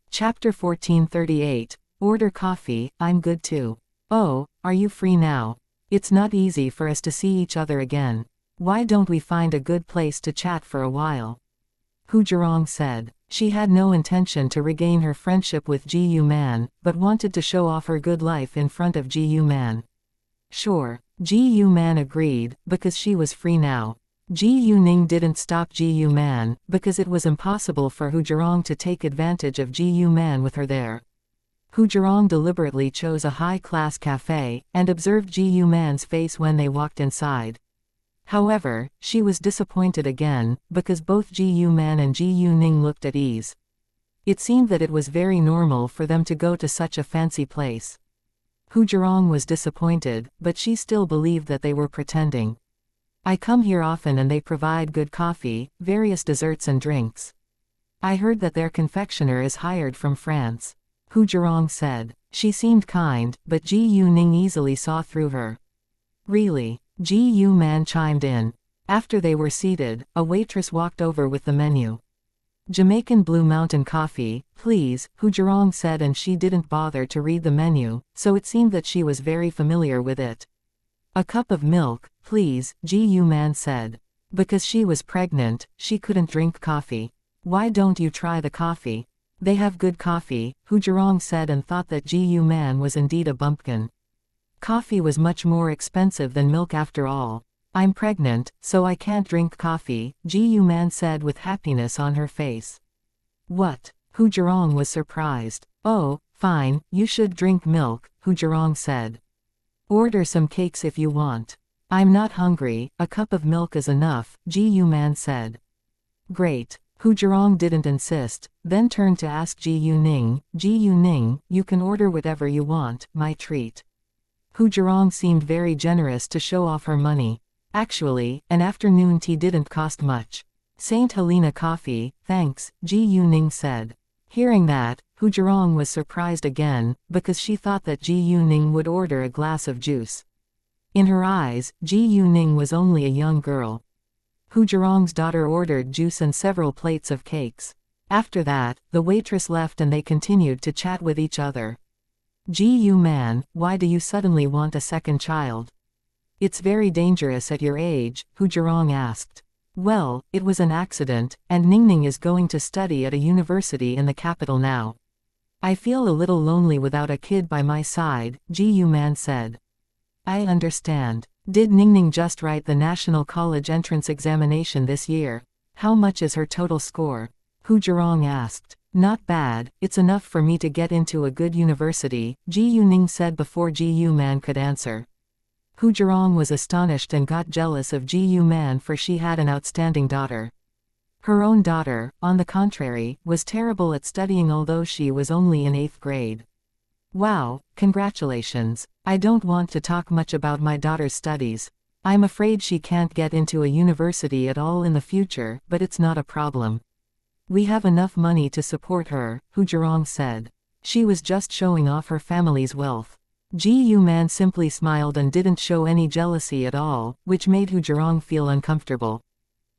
Chapter 1438. Order coffee, I'm good too. Oh, are you free now? It's not easy for us to see each other again. Why don't we find a good place to chat for a while? Hu Zhirong said. She had no intention to regain her friendship with Ji Yu Man, but wanted to show off her good life in front of Ji Yu Man. Sure. Ji Yu Man agreed, because she was free now. Ji Yu Ning didn't stop Ji Yu Man, because it was impossible for Hu Zhirong to take advantage of Ji Yu Man with her there. Hu Zhirong deliberately chose a high-class cafe, and observed Ji Yu Man's face when they walked inside. However, she was disappointed again, because both Ji Yu Man and Ji Yu Ning looked at ease. It seemed that it was very normal for them to go to such a fancy place. Hu Zhirong was disappointed, but she still believed that they were pretending. I come here often and they provide good coffee, various desserts and drinks. I heard that their confectioner is hired from France. Hu Zhirong said. She seemed kind, but Ji Yu Ning easily saw through her. Really? Ji Yu Man chimed in. After they were seated, a waitress walked over with the menu. Jamaican Blue Mountain Coffee, please, Hu Zhirong said, and she didn't bother to read the menu, so it seemed that she was very familiar with it. A cup of milk, please, Ji Yu Man said. Because she was pregnant, she couldn't drink coffee. Why don't you try the coffee? They have good coffee, Hu Zhirong said, and thought that Ji Yu Man was indeed a bumpkin. Coffee was much more expensive than milk after all. I'm pregnant, so I can't drink coffee, Ji Yu Man said with happiness on her face. What? Hu Zhirong was surprised. Oh, fine, you should drink milk, Hu Zhirong said. Order some cakes if you want. I'm not hungry, a cup of milk is enough, Ji Yu Man said. Great. Hu Zhirong didn't insist, then turned to ask Ji Yu Ning, Ji Yu Ning, you can order whatever you want, my treat. Hu Zhirong seemed very generous to show off her money. Actually, an afternoon tea didn't cost much. Saint Helena coffee, thanks, Ji Yu Ning said. Hearing that, Hu Zhirong was surprised again, because she thought that Ji Yu Ning would order a glass of juice. In her eyes, Ji Yu Ning was only a young girl. Hu Zhirong's daughter ordered juice and several plates of cakes. After that, the waitress left and they continued to chat with each other. Ji Yu Man, why do you suddenly want a second child? It's very dangerous at your age, Hu Zhirong asked. Well, it was an accident, and Ningning is going to study at a university in the capital now. I feel a little lonely without a kid by my side, Ji Yu Man said. I understand. Did Ningning just write the National College entrance examination this year? How much is her total score? Hu Zhirong asked. Not bad, it's enough for me to get into a good university, Ji Yu Ning said before Ji Yu Man could answer. Hu Zhirong was astonished and got jealous of Ji Yu Man, for she had an outstanding daughter. Her own daughter, on the contrary, was terrible at studying although she was only in 8th grade. Wow, congratulations. I don't want to talk much about my daughter's studies. I'm afraid she can't get into a university at all in the future, but it's not a problem. We have enough money to support her, Hu Zhirong said. She was just showing off her family's wealth. Ji Yu Man simply smiled and didn't show any jealousy at all, which made Hu Zhirong feel uncomfortable.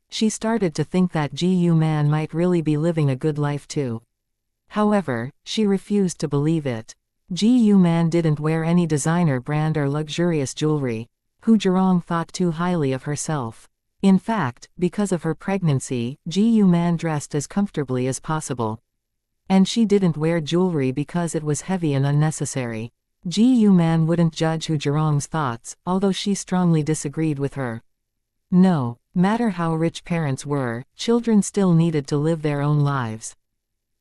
She started to think that Ji Yu Man might really be living a good life too. However, she refused to believe it. Ji Yu Man didn't wear any designer brand or luxurious jewelry. Hu Zhirong thought too highly of herself. In fact, because of her pregnancy, Ji Yu Man dressed as comfortably as possible. And she didn't wear jewelry because it was heavy and unnecessary. Ji Yu Man wouldn't judge Hu Zhirong's thoughts, although she strongly disagreed with her. No matter how rich parents were, children still needed to live their own lives.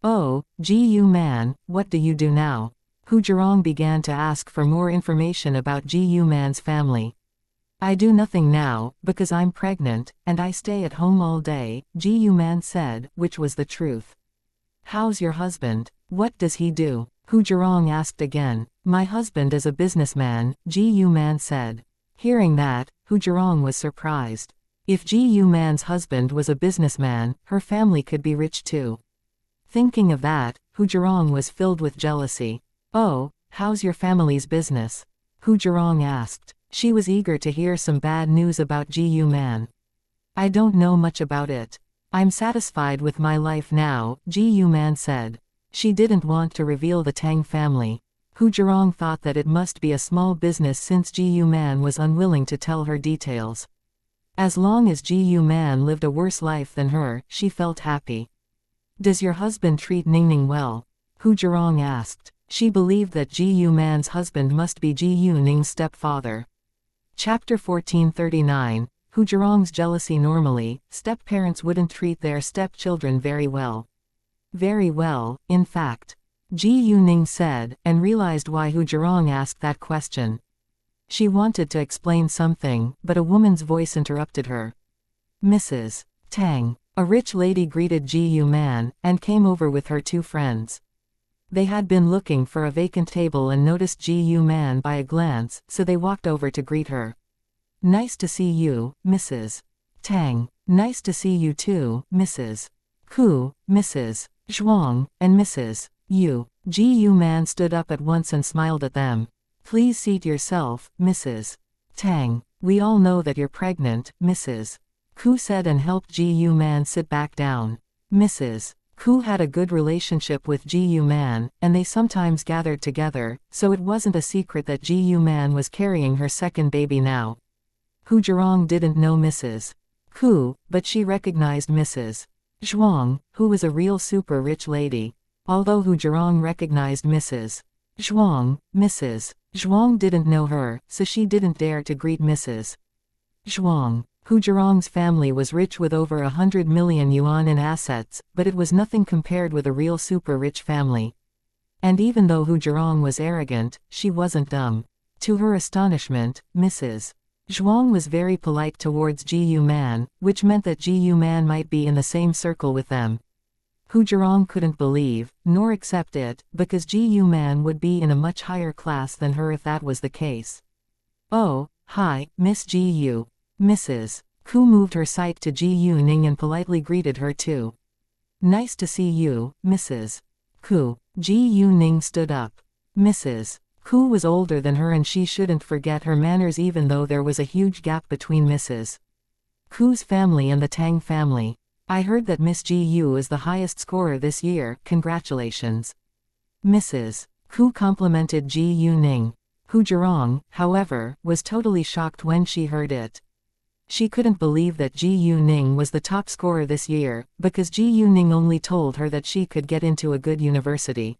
Oh, Ji Yu Man, what do you do now? Hu Zhirong began to ask for more information about Ji Yu Man's family. I do nothing now, because I'm pregnant, and I stay at home all day, Ji Yu Man said, which was the truth. How's your husband? What does he do? Hu Zhirong asked again. My husband is a businessman, Ji Yu Man said. Hearing that, Hu Zhirong was surprised. If Ji Yu Man's husband was a businessman, her family could be rich too. Thinking of that, Hu Zhirong was filled with jealousy. Oh, how's your family's business? Hu Zhirong asked. She was eager to hear some bad news about Ji Yu Man. I don't know much about it. I'm satisfied with my life now, Ji Yu Man said. She didn't want to reveal the Tang family. Hu Zhirong thought that it must be a small business since Ji Yu Man was unwilling to tell her details. As long as Ji Yu Man lived a worse life than her, she felt happy. Does your husband treat Ningning well? Hu Zhirong asked. She believed that Ji Yu Man's husband must be Ji Yu Ning's stepfather. Chapter 1439, Hu Zhirong's jealousy. Normally, step-parents wouldn't treat their stepchildren very well. Very well, in fact. Ji Yu Ning said, and realized why Hu Zhirong asked that question. She wanted to explain something, but a woman's voice interrupted her. Mrs. Tang. A rich lady greeted Ji Yu Man, and came over with her two friends. They had been looking for a vacant table and noticed Ji Yu Man by a glance, so they walked over to greet her. Nice to see you, Mrs. Tang. Nice to see you too, Mrs. Ku, Mrs. Zhuang, and Mrs. Yu. Ji Yu Man stood up at once and smiled at them. Please seat yourself, Mrs. Tang. We all know that you're pregnant, Mrs. Ku said and helped Ji Yu Man sit back down. Mrs. Ku had a good relationship with Ji Yu Man, and they sometimes gathered together, so it wasn't a secret that Ji Yu Man was carrying her second baby now. Hu Zhirong didn't know Mrs. Ku, but she recognized Mrs. Zhuang, who was a real super rich lady. Although Hu Zhirong recognized Mrs. Zhuang, Mrs. Zhuang didn't know her, so she didn't dare to greet Mrs. Zhuang. Hu Zhirong's family was rich with over 100 million yuan in assets, but it was nothing compared with a real super rich family. And even though Hu Zhirong was arrogant, she wasn't dumb. To her astonishment, Mrs. Zhuang was very polite towards Ji Yu Man, which meant that Ji Yu Man might be in the same circle with them. Hu Zhirong couldn't believe, nor accept it, because Ji Yu Man would be in a much higher class than her if that was the case. Oh, hi, Miss Ji Yu. Mrs. Ku moved her sight to Ji Yu Ning and politely greeted her too. Nice to see you, Mrs. Ku. Ji Yu Ning stood up. Mrs. Ku was older than her and she shouldn't forget her manners even though there was a huge gap between Mrs. Ku's family and the Tang family. I heard that Miss Ji Yu is the highest scorer this year, congratulations. Mrs. Ku complimented Ji Yu Ning. Hu Zhirong, however, was totally shocked when she heard it. She couldn't believe that Ji Yu Ning was the top scorer this year, because Ji Yu Ning only told her that she could get into a good university.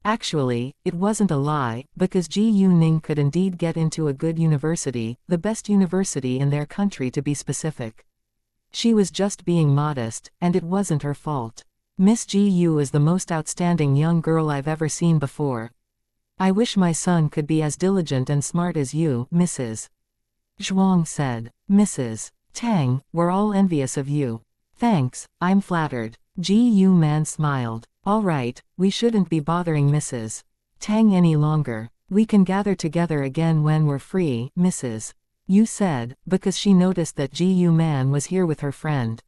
Actually, it wasn't a lie, because Ji Yu Ning could indeed get into a good university, the best university in their country to be specific. She was just being modest, and it wasn't her fault. Miss Ji Yu is the most outstanding young girl I've ever seen before. I wish my son could be as diligent and smart as you, Mrs. Zhuang said. Mrs. Tang, we're all envious of you. Thanks, I'm flattered. Ji Yu Man smiled. All right, we shouldn't be bothering Mrs. Tang any longer. We can gather together again when we're free, Mrs. Yu said, because she noticed that Ji Yu Man was here with her friend.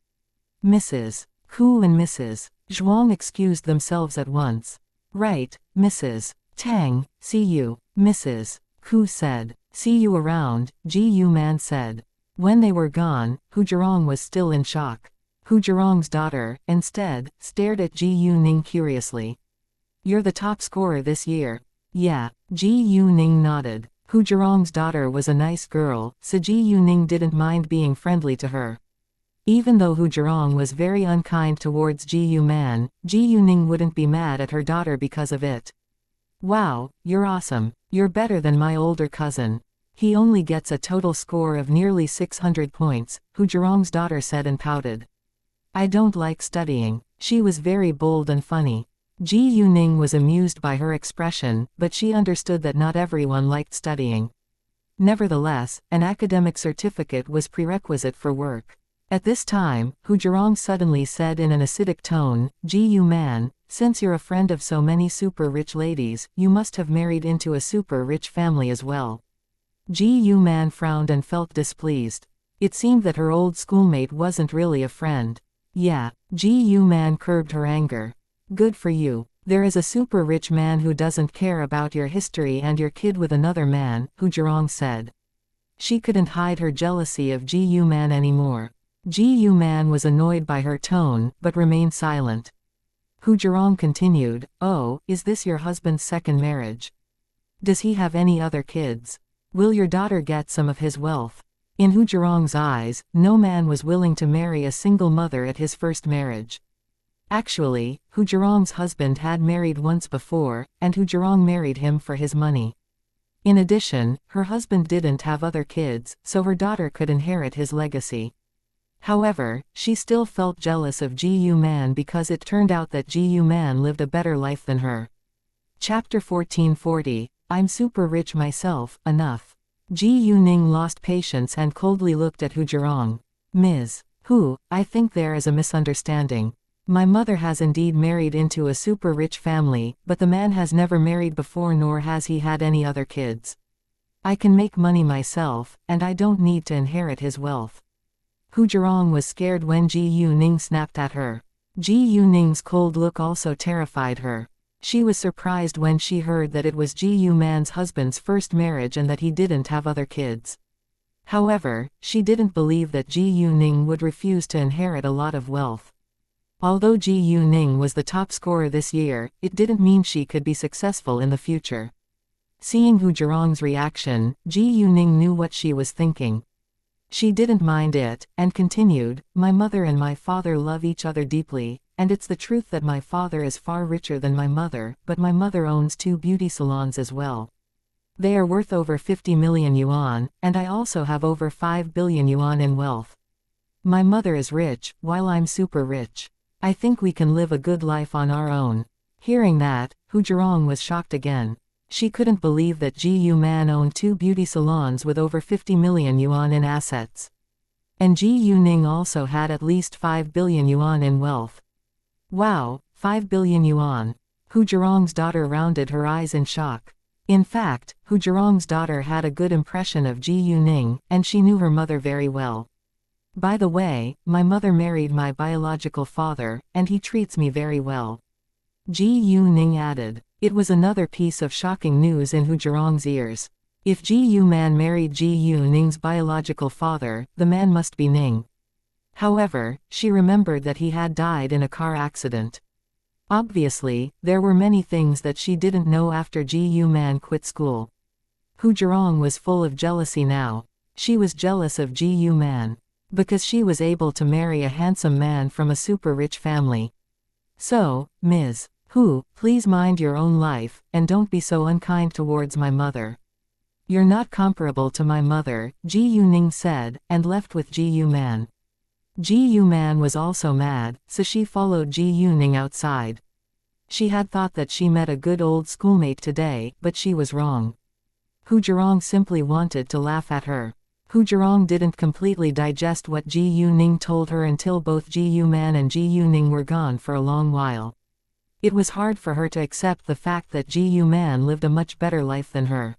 Mrs. Ku and Mrs. Zhuang excused themselves at once. Right, Mrs. Tang, see you, Mrs. Ku said. See you around, Ji Yu Man said. When they were gone, Hu Zhirong was still in shock. Hu Zhirong's daughter, instead, stared at Ji Yu Ning curiously. You're the top scorer this year. Yeah, Ji Yu Ning nodded. Hu Zhirong's daughter was a nice girl, so Ji Yu Ning didn't mind being friendly to her. Even though Hu Zhirong was very unkind towards Ji Yu Man, Ji Yu Ning wouldn't be mad at her daughter because of it. Wow, you're awesome. You're better than my older cousin. He only gets a total score of nearly 600 points, Hu Zhirong's daughter said and pouted. I don't like studying. She was very bold and funny. Ji Yu Ning was amused by her expression, but she understood that not everyone liked studying. Nevertheless, an academic certificate was prerequisite for work. At this time, Hu Zhirong suddenly said in an acidic tone, Ji Yu Man, since you're a friend of so many super rich ladies, you must have married into a super rich family as well. Ji Yu Man frowned and felt displeased. It seemed that her old schoolmate wasn't really a friend. Yeah, Ji Yu Man curbed her anger. Good for you. There is a super rich man who doesn't care about your history and your kid with another man, Hu Zhirong said. She couldn't hide her jealousy of Ji Yu Man anymore. Ji Yu Man was annoyed by her tone, but remained silent. Hu Zhirong continued, "Oh, is this your husband's second marriage? Does he have any other kids? Will your daughter get some of his wealth?" In Hu Zhirong's eyes, no man was willing to marry a single mother at his first marriage. Actually, Hu Zhirong's husband had married once before, and Hu Zhirong married him for his money. In addition, her husband didn't have other kids, so her daughter could inherit his legacy. However, she still felt jealous of Ji Yu Man because it turned out that Ji Yu Man lived a better life than her. Chapter 1440, I'm super rich myself, enough. Ji Yuning lost patience and coldly looked at Hu Zhirong. Ms. Hu, I think there is a misunderstanding. My mother has indeed married into a super rich family, but the man has never married before nor has he had any other kids. I can make money myself, and I don't need to inherit his wealth. Hu Zhirong was scared when Ji Yuning snapped at her. Ji Yuning's cold look also terrified her. She was surprised when she heard that it was Ji Yu Man's husband's first marriage and that he didn't have other kids. However, she didn't believe that Ji Yuning would refuse to inherit a lot of wealth. Although Ji Yuning was the top scorer this year, it didn't mean she could be successful in the future. Seeing Hu Zhirong's reaction, Ji Yuning knew what she was thinking. She didn't mind it, and continued, my mother and my father love each other deeply, and it's the truth that my father is far richer than my mother, but my mother owns 2 beauty salons as well. They are worth over 50 million yuan, and I also have over 5 billion yuan in wealth. My mother is rich, while I'm super rich. I think we can live a good life on our own. Hearing that, Hu Zhirong was shocked again. She couldn't believe that Ji Yu Man owned 2 beauty salons with over 50 million yuan in assets. And Ji Yuning also had at least 5 billion yuan in wealth. Wow, 5 billion yuan. Hu Zhirong's daughter rounded her eyes in shock. In fact, Hu Zhirong's daughter had a good impression of Ji Yuning, and she knew her mother very well. By the way, my mother married my biological father, and he treats me very well. Ji Yuning added. It was another piece of shocking news in Hu Zhirong's ears. If Ji Yu Man married Ji Yuning's biological father, the man must be Ning. However, she remembered that he had died in a car accident. Obviously, there were many things that she didn't know after Ji Yu Man quit school. Hu Zhirong was full of jealousy now. She was jealous of Ji Yu Man. Because she was able to marry a handsome man from a super rich family. So, Ms. Hu, please mind your own life, and don't be so unkind towards my mother. You're not comparable to my mother, Ji Yuning said, and left with Ji Yu Man. Ji Yu Man was also mad, so she followed Ji Yuning outside. She had thought that she met a good old schoolmate today, but she was wrong. Hu Zhirong simply wanted to laugh at her. Hu Zhirong didn't completely digest what Ji Yuning told her until both Ji Yu Man and Ji Yuning were gone for a long while. It was hard for her to accept the fact that Ji Yu Man lived a much better life than her.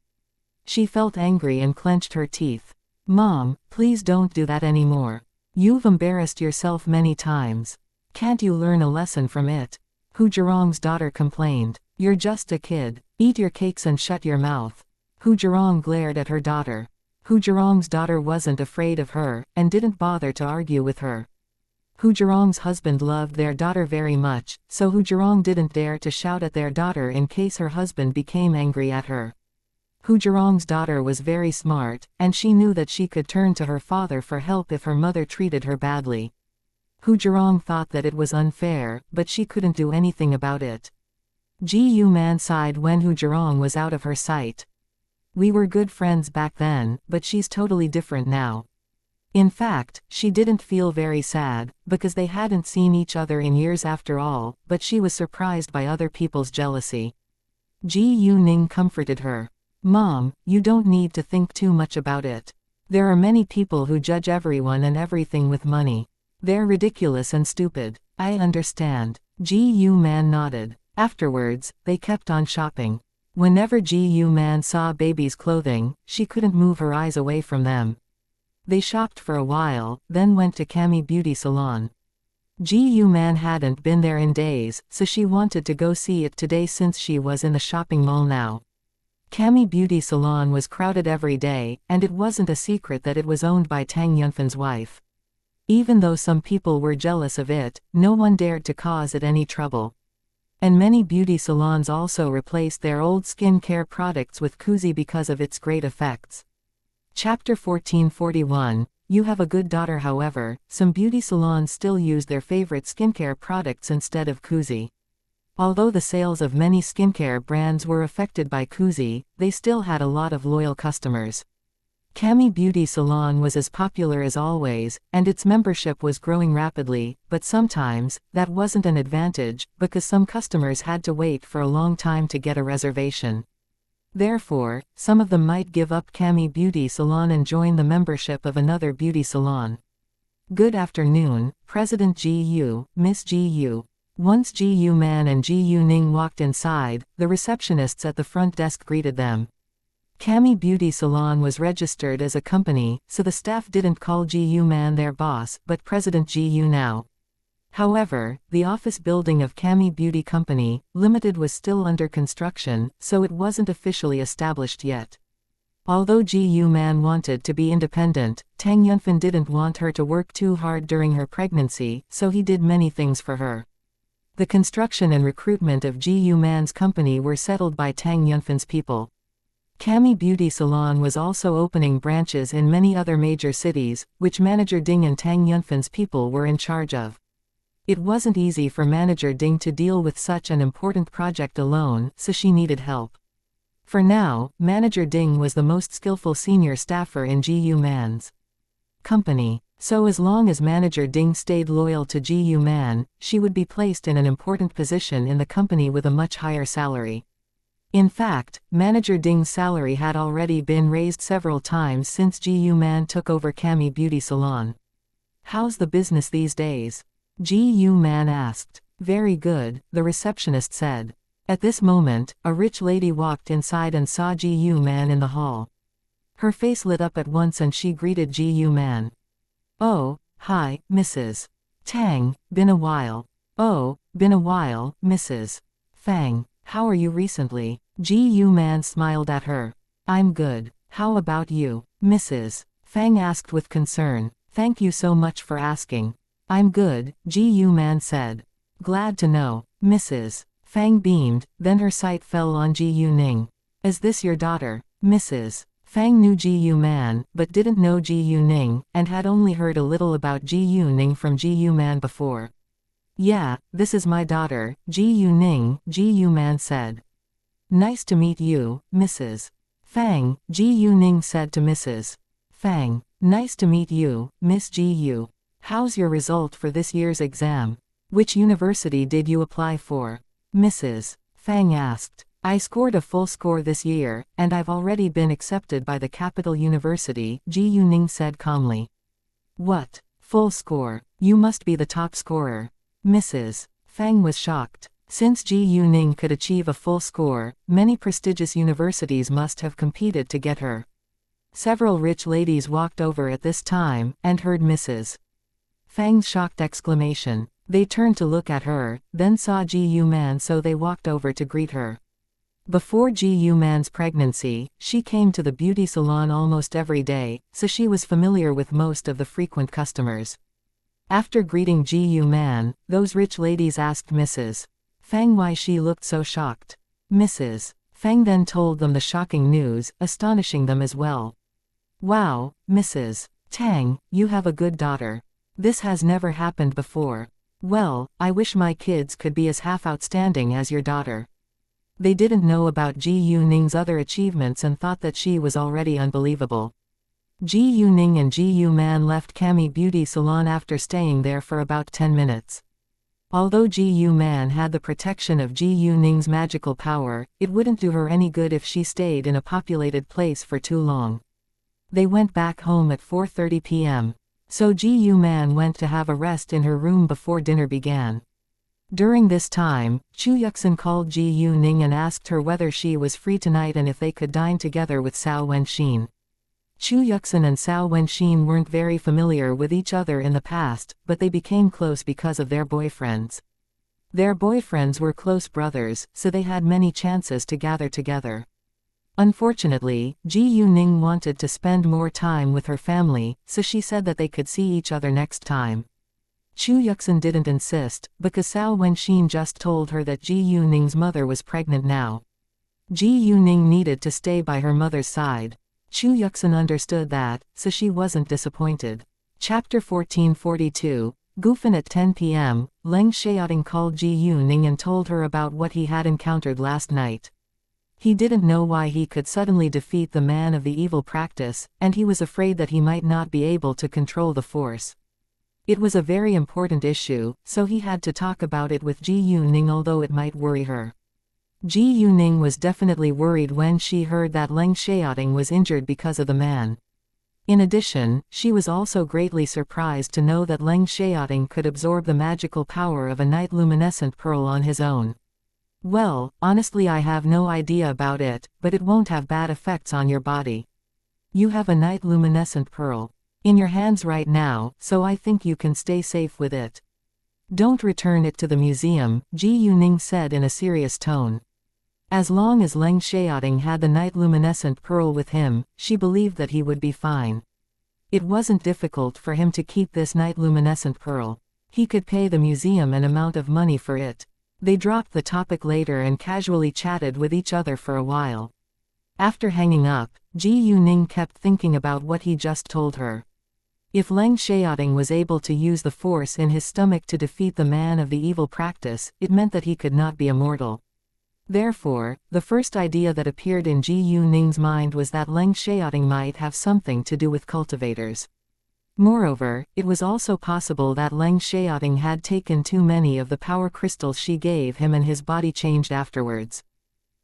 She felt angry and clenched her teeth. Mom, please don't do that anymore. You've embarrassed yourself many times. Can't you learn a lesson from it? Hu Zhirong's daughter complained. You're just a kid. Eat your cakes and shut your mouth. Hu Zhirong glared at her daughter. Hu Zhirong's daughter wasn't afraid of her, and didn't bother to argue with her. Hu Zhirong's husband loved their daughter very much, so Hu Zhirong didn't dare to shout at their daughter in case her husband became angry at her. Hu Zhirong's daughter was very smart, and she knew that she could turn to her father for help if her mother treated her badly. Hu Zhirong thought that it was unfair, but she couldn't do anything about it. Ji Yu Man sighed when Hu Zhirong was out of her sight. We were good friends back then, but she's totally different now. In fact, she didn't feel very sad, because they hadn't seen each other in years after all, but she was surprised by other people's jealousy. Ji Yuning comforted her. Mom, you don't need to think too much about it. There are many people who judge everyone and everything with money. They're ridiculous and stupid. I understand. Ji Yu Man nodded. Afterwards, they kept on shopping. Whenever Ji Yu Man saw baby's clothing, she couldn't move her eyes away from them. They shopped for a while, then went to Cami Beauty Salon. Ji Yu Man hadn't been there in days, so she wanted to go see it today since she was in the shopping mall now. Cami Beauty Salon was crowded every day, and it wasn't a secret that it was owned by Tang Yunfan's wife. Even though some people were jealous of it, no one dared to cause it any trouble. And many beauty salons also replaced their old skincare products with wuxia because of its great effects. Chapter 1441. You have a good daughter. However, some beauty salons still use their favorite skincare products instead of wuxia. Although the sales of many skincare brands were affected by wuxia, they still had a lot of loyal customers. Cami Beauty Salon was as popular as always, and its membership was growing rapidly, but sometimes, that wasn't an advantage, because some customers had to wait for a long time to get a reservation. Therefore, some of them might give up Cami Beauty Salon and join the membership of another beauty salon. Good afternoon, President Gu, Miss Gu. Once Gu Man and Gu Ning walked inside, the receptionists at the front desk greeted them. Cami Beauty Salon was registered as a company, so the staff didn't call Gu Man their boss, but President Gu now. However, the office building of Cami Beauty Company, Limited was still under construction, so it wasn't officially established yet. Although Gu Man wanted to be independent, Tang Yunfan didn't want her to work too hard during her pregnancy, so he did many things for her. The construction and recruitment of Gu Man's company were settled by Tang Yunfan's people. Cami Beauty Salon was also opening branches in many other major cities, which Manager Ding and Tang Yunfan's people were in charge of. It wasn't easy for Manager Ding to deal with such an important project alone, so she needed help. For now, Manager Ding was the most skillful senior staffer in Gu Man's company. So as long as Manager Ding stayed loyal to Gu Man, she would be placed in an important position in the company with a much higher salary. In fact, Manager Ding's salary had already been raised several times since Gu Man took over Cami Beauty Salon. How's the business these days? Gu Man asked. Very good, the receptionist said. At this moment, a rich lady walked inside and saw Gu Man in the hall. Her face lit up at once and she greeted Gu Man. Oh, hi, Mrs. Tang, been a while. Oh, been a while, Mrs. Fang. How are you recently? Gu Man smiled at her. I'm good. How about you, Mrs. Fang asked with concern. Thank you so much for asking. I'm good, Gu Man said. Glad to know, Mrs. Fang beamed, then her sight fell on Gu Ning. Is this your daughter, Mrs. Fang knew Gu Man, but didn't know Gu Ning, and had only heard a little about Gu Ning from Gu Man before. Yeah, this is my daughter, Gu Ning, Gu Man said. Nice to meet you, Mrs. Fang, Gu Ning said to Mrs. Fang. Nice to meet you, Miss Gu. How's your result for this year's exam? Which university did you apply for? Mrs. Fang asked. I scored a full score this year, and I've already been accepted by the capital university, Gu Ning said calmly. What? Full score? You must be the top scorer. Mrs. Fang was shocked. Since Gu Ning could achieve a full score, many prestigious universities must have competed to get her. Several rich ladies walked over at this time, and heard Mrs. Fang's shocked exclamation. They turned to look at her, then saw Gu Man, so they walked over to greet her. Before Gu Man's pregnancy, she came to the beauty salon almost every day, so she was familiar with most of the frequent customers. After greeting Gu Man, those rich ladies asked Mrs. Fang why she looked so shocked. Mrs. Fang then told them the shocking news, astonishing them as well. Wow, Mrs. Tang, you have a good daughter. This has never happened before. Well, I wish my kids could be as half outstanding as your daughter. They didn't know about Gu Ning's other achievements and thought that she was already unbelievable. Gu Ning and Gu Man left Cami Beauty Salon after staying there for about 10 minutes. Although Gu Man had the protection of Gu Ning's magical power, it wouldn't do her any good if she stayed in a populated place for too long. They went back home at 4:30 p.m. So Gu Man went to have a rest in her room before dinner began. During this time, Chu Yuxin called Gu Ning and asked her whether she was free tonight and if they could dine together with Cao Wenxin. Chu Yuxin and Cao Wenxin weren't very familiar with each other in the past, but they became close because of their boyfriends. Their boyfriends were close brothers, so they had many chances to gather together. Unfortunately, Gu Ning wanted to spend more time with her family, so she said that they could see each other next time. Chu Yuxin didn't insist, because Cao Wenxin just told her that Ji Yuning's mother was pregnant now. Ji Yuning needed to stay by her mother's side. Chu Yuxin understood that, so she wasn't disappointed. Chapter 1442, Gufen at 10 p.m., Leng Xiaoting called Ji Yuning and told her about what he had encountered last night. He didn't know why he could suddenly defeat the man of the evil practice, and he was afraid that he might not be able to control the force. It was a very important issue, so he had to talk about it with Ji Yuning, although it might worry her. Ji Yuning was definitely worried when she heard that Leng Xiaoting was injured because of the man. In addition, she was also greatly surprised to know that Leng Xiaoting could absorb the magical power of a night luminescent pearl on his own. Well, honestly I have no idea about it, but it won't have bad effects on your body. You have a night luminescent pearl in your hands right now, so I think you can stay safe with it. Don't return it to the museum, Ji Yuning said in a serious tone. As long as Leng Xiaoting had the night luminescent pearl with him, she believed that he would be fine. It wasn't difficult for him to keep this night luminescent pearl. He could pay the museum an amount of money for it. They dropped the topic later and casually chatted with each other for a while. After hanging up, Ji Yuning kept thinking about what he just told her. If Leng Xiaoting was able to use the force in his stomach to defeat the man of the evil practice, it meant that he could not be immortal. Therefore, the first idea that appeared in Ji Yuning's mind was that Leng Xiaoting might have something to do with cultivators. Moreover, it was also possible that Leng Xiaoting had taken too many of the power crystals she gave him and his body changed afterwards.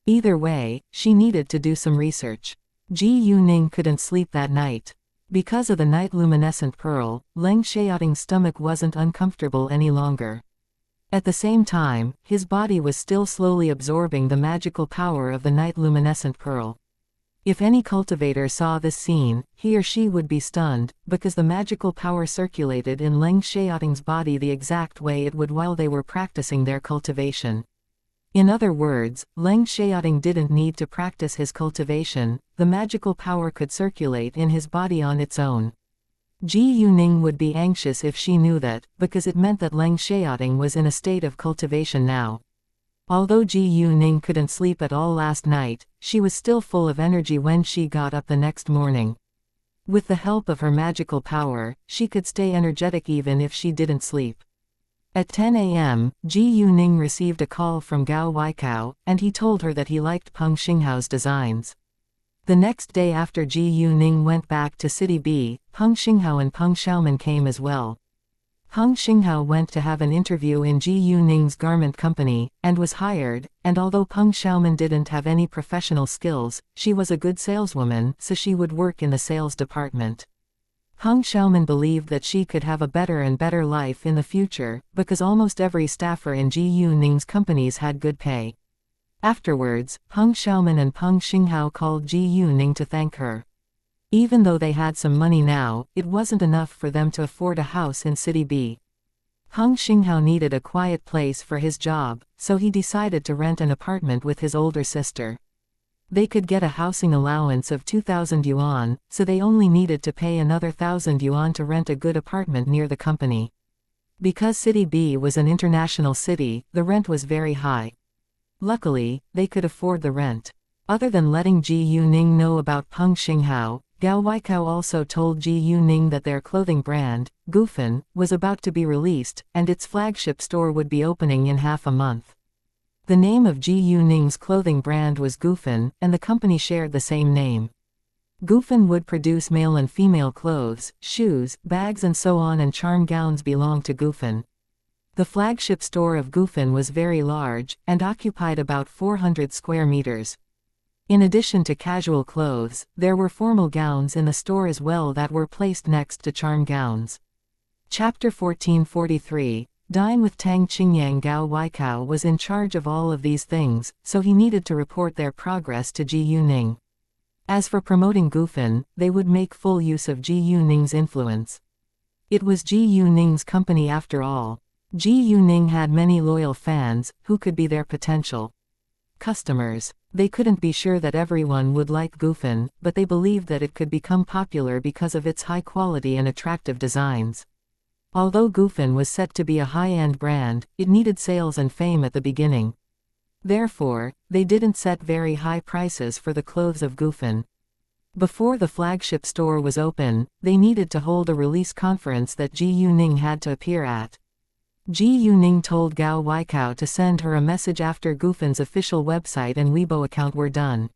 Either way, she needed to do some research. Ji Yuning couldn't sleep that night. Because of the night luminescent pearl, Leng Xiaoting's stomach wasn't uncomfortable any longer. At the same time, his body was still slowly absorbing the magical power of the night luminescent pearl. If any cultivator saw this scene, he or she would be stunned, because the magical power circulated in Leng Xiaoting's body the exact way it would while they were practicing their cultivation. In other words, Leng Xiaoting didn't need to practice his cultivation, the magical power could circulate in his body on its own. Ji Yuning would be anxious if she knew that, because it meant that Leng Xiaoting was in a state of cultivation now. Although Ji Yuning couldn't sleep at all last night, she was still full of energy when she got up the next morning. With the help of her magical power, she could stay energetic even if she didn't sleep. At 10 a.m., Ji Yuning received a call from Gao Weikao, and he told her that he liked Peng Xinghao's designs. The next day after Ji Yuning went back to City B, Peng Xinghao and Peng Xiaoman came as well. Peng Xinghao went to have an interview in Ji Yuning's garment company, and was hired, and although Peng Xiaoman didn't have any professional skills, she was a good saleswoman, so she would work in the sales department. Peng Xiaoman believed that she could have a better and better life in the future, because almost every staffer in Ji Yuning's companies had good pay. Afterwards, Peng Xiaoman and Peng Xinghao called Ji Yuning to thank her. Even though they had some money now, it wasn't enough for them to afford a house in City B. Peng Xinghao needed a quiet place for his job, so he decided to rent an apartment with his older sister. They could get a housing allowance of 2,000 yuan, so they only needed to pay another 1,000 yuan to rent a good apartment near the company. Because City B was an international city, the rent was very high. Luckily, they could afford the rent. Other than letting Ji Yuning know about Peng Xinghao, Gao Weikao also told Ji Yuning that their clothing brand, Gufen, was about to be released, and its flagship store would be opening in half a month. The name of Ji Yuning's clothing brand was Gufen, and the company shared the same name. Gufen would produce male and female clothes, shoes, bags and so on, and charm gowns belonged to Gufen. The flagship store of Gufen was very large, and occupied about 400 square meters. In addition to casual clothes, there were formal gowns in the store as well that were placed next to charm gowns. Chapter 1443, Dine with Tang Qingyang. Gao Weikao was in charge of all of these things, so he needed to report their progress to Ji Yuning. As for promoting Gufen, they would make full use of Ji Yuning's influence. It was Ji Yuning's company after all. Ji Yuning had many loyal fans, who could be their potential customers. They couldn't be sure that everyone would like Gufen, but they believed that it could become popular because of its high quality and attractive designs. Although Gufen was set to be a high-end brand, it needed sales and fame at the beginning. Therefore, they didn't set very high prices for the clothes of Gufen. Before the flagship store was open, they needed to hold a release conference that Ji Yuning had to appear at. Ji Yuning told Gao Weikao to send her a message after Gufen's official website and Weibo account were done.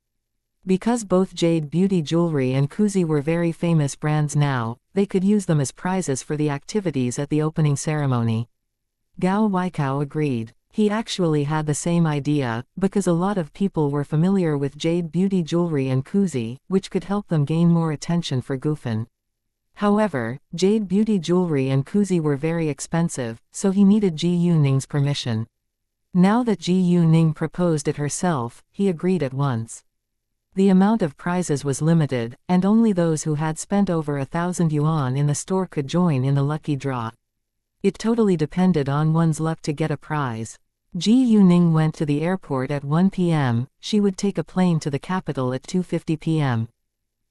Because both Jade Beauty Jewelry and Kuzi were very famous brands now, they could use them as prizes for the activities at the opening ceremony. Gao Weikao agreed. He actually had the same idea, because a lot of people were familiar with Jade Beauty Jewelry and Kuzi, which could help them gain more attention for Gufen. However, Jade Beauty Jewelry and Kuzi were very expensive, so he needed Ji Yuning's permission. Now that Ji Yuning proposed it herself, he agreed at once. The amount of prizes was limited, and only those who had spent over 1,000 yuan in the store could join in the lucky draw. It totally depended on one's luck to get a prize. Ji Yuning went to the airport at 1 p.m., she would take a plane to the capital at 2:50 p.m.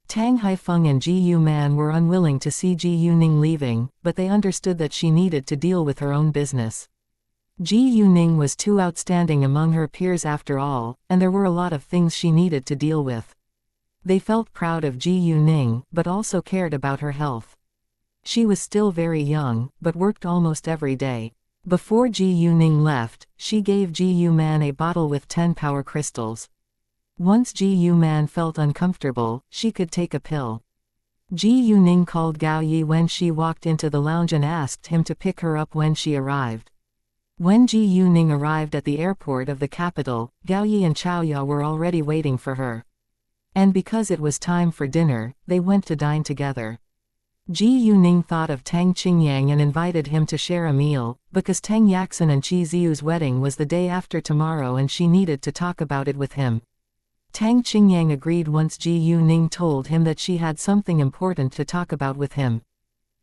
Tang Haifeng and Ji Yuman were unwilling to see Ji Yuning leaving, but they understood that she needed to deal with her own business. Ji Yuning was too outstanding among her peers after all, and there were a lot of things she needed to deal with. They felt proud of Ji Yuning, but also cared about her health. She was still very young, but worked almost every day. Before Ji Yuning left, she gave Ji Yuman a bottle with 10 power crystals. Once Ji Yuman felt uncomfortable, she could take a pill. Ji Yuning called Gao Yi when she walked into the lounge and asked him to pick her up when she arrived. When Ji Yuning arrived at the airport of the capital, Gao Yi and Chaoya were already waiting for her. And because it was time for dinner, they went to dine together. Ji Yuning thought of Tang Qingyang and invited him to share a meal, because Tang Yaxin and Qi Ziu's wedding was the day after tomorrow and she needed to talk about it with him. Tang Qingyang agreed once Ji Yuning told him that she had something important to talk about with him.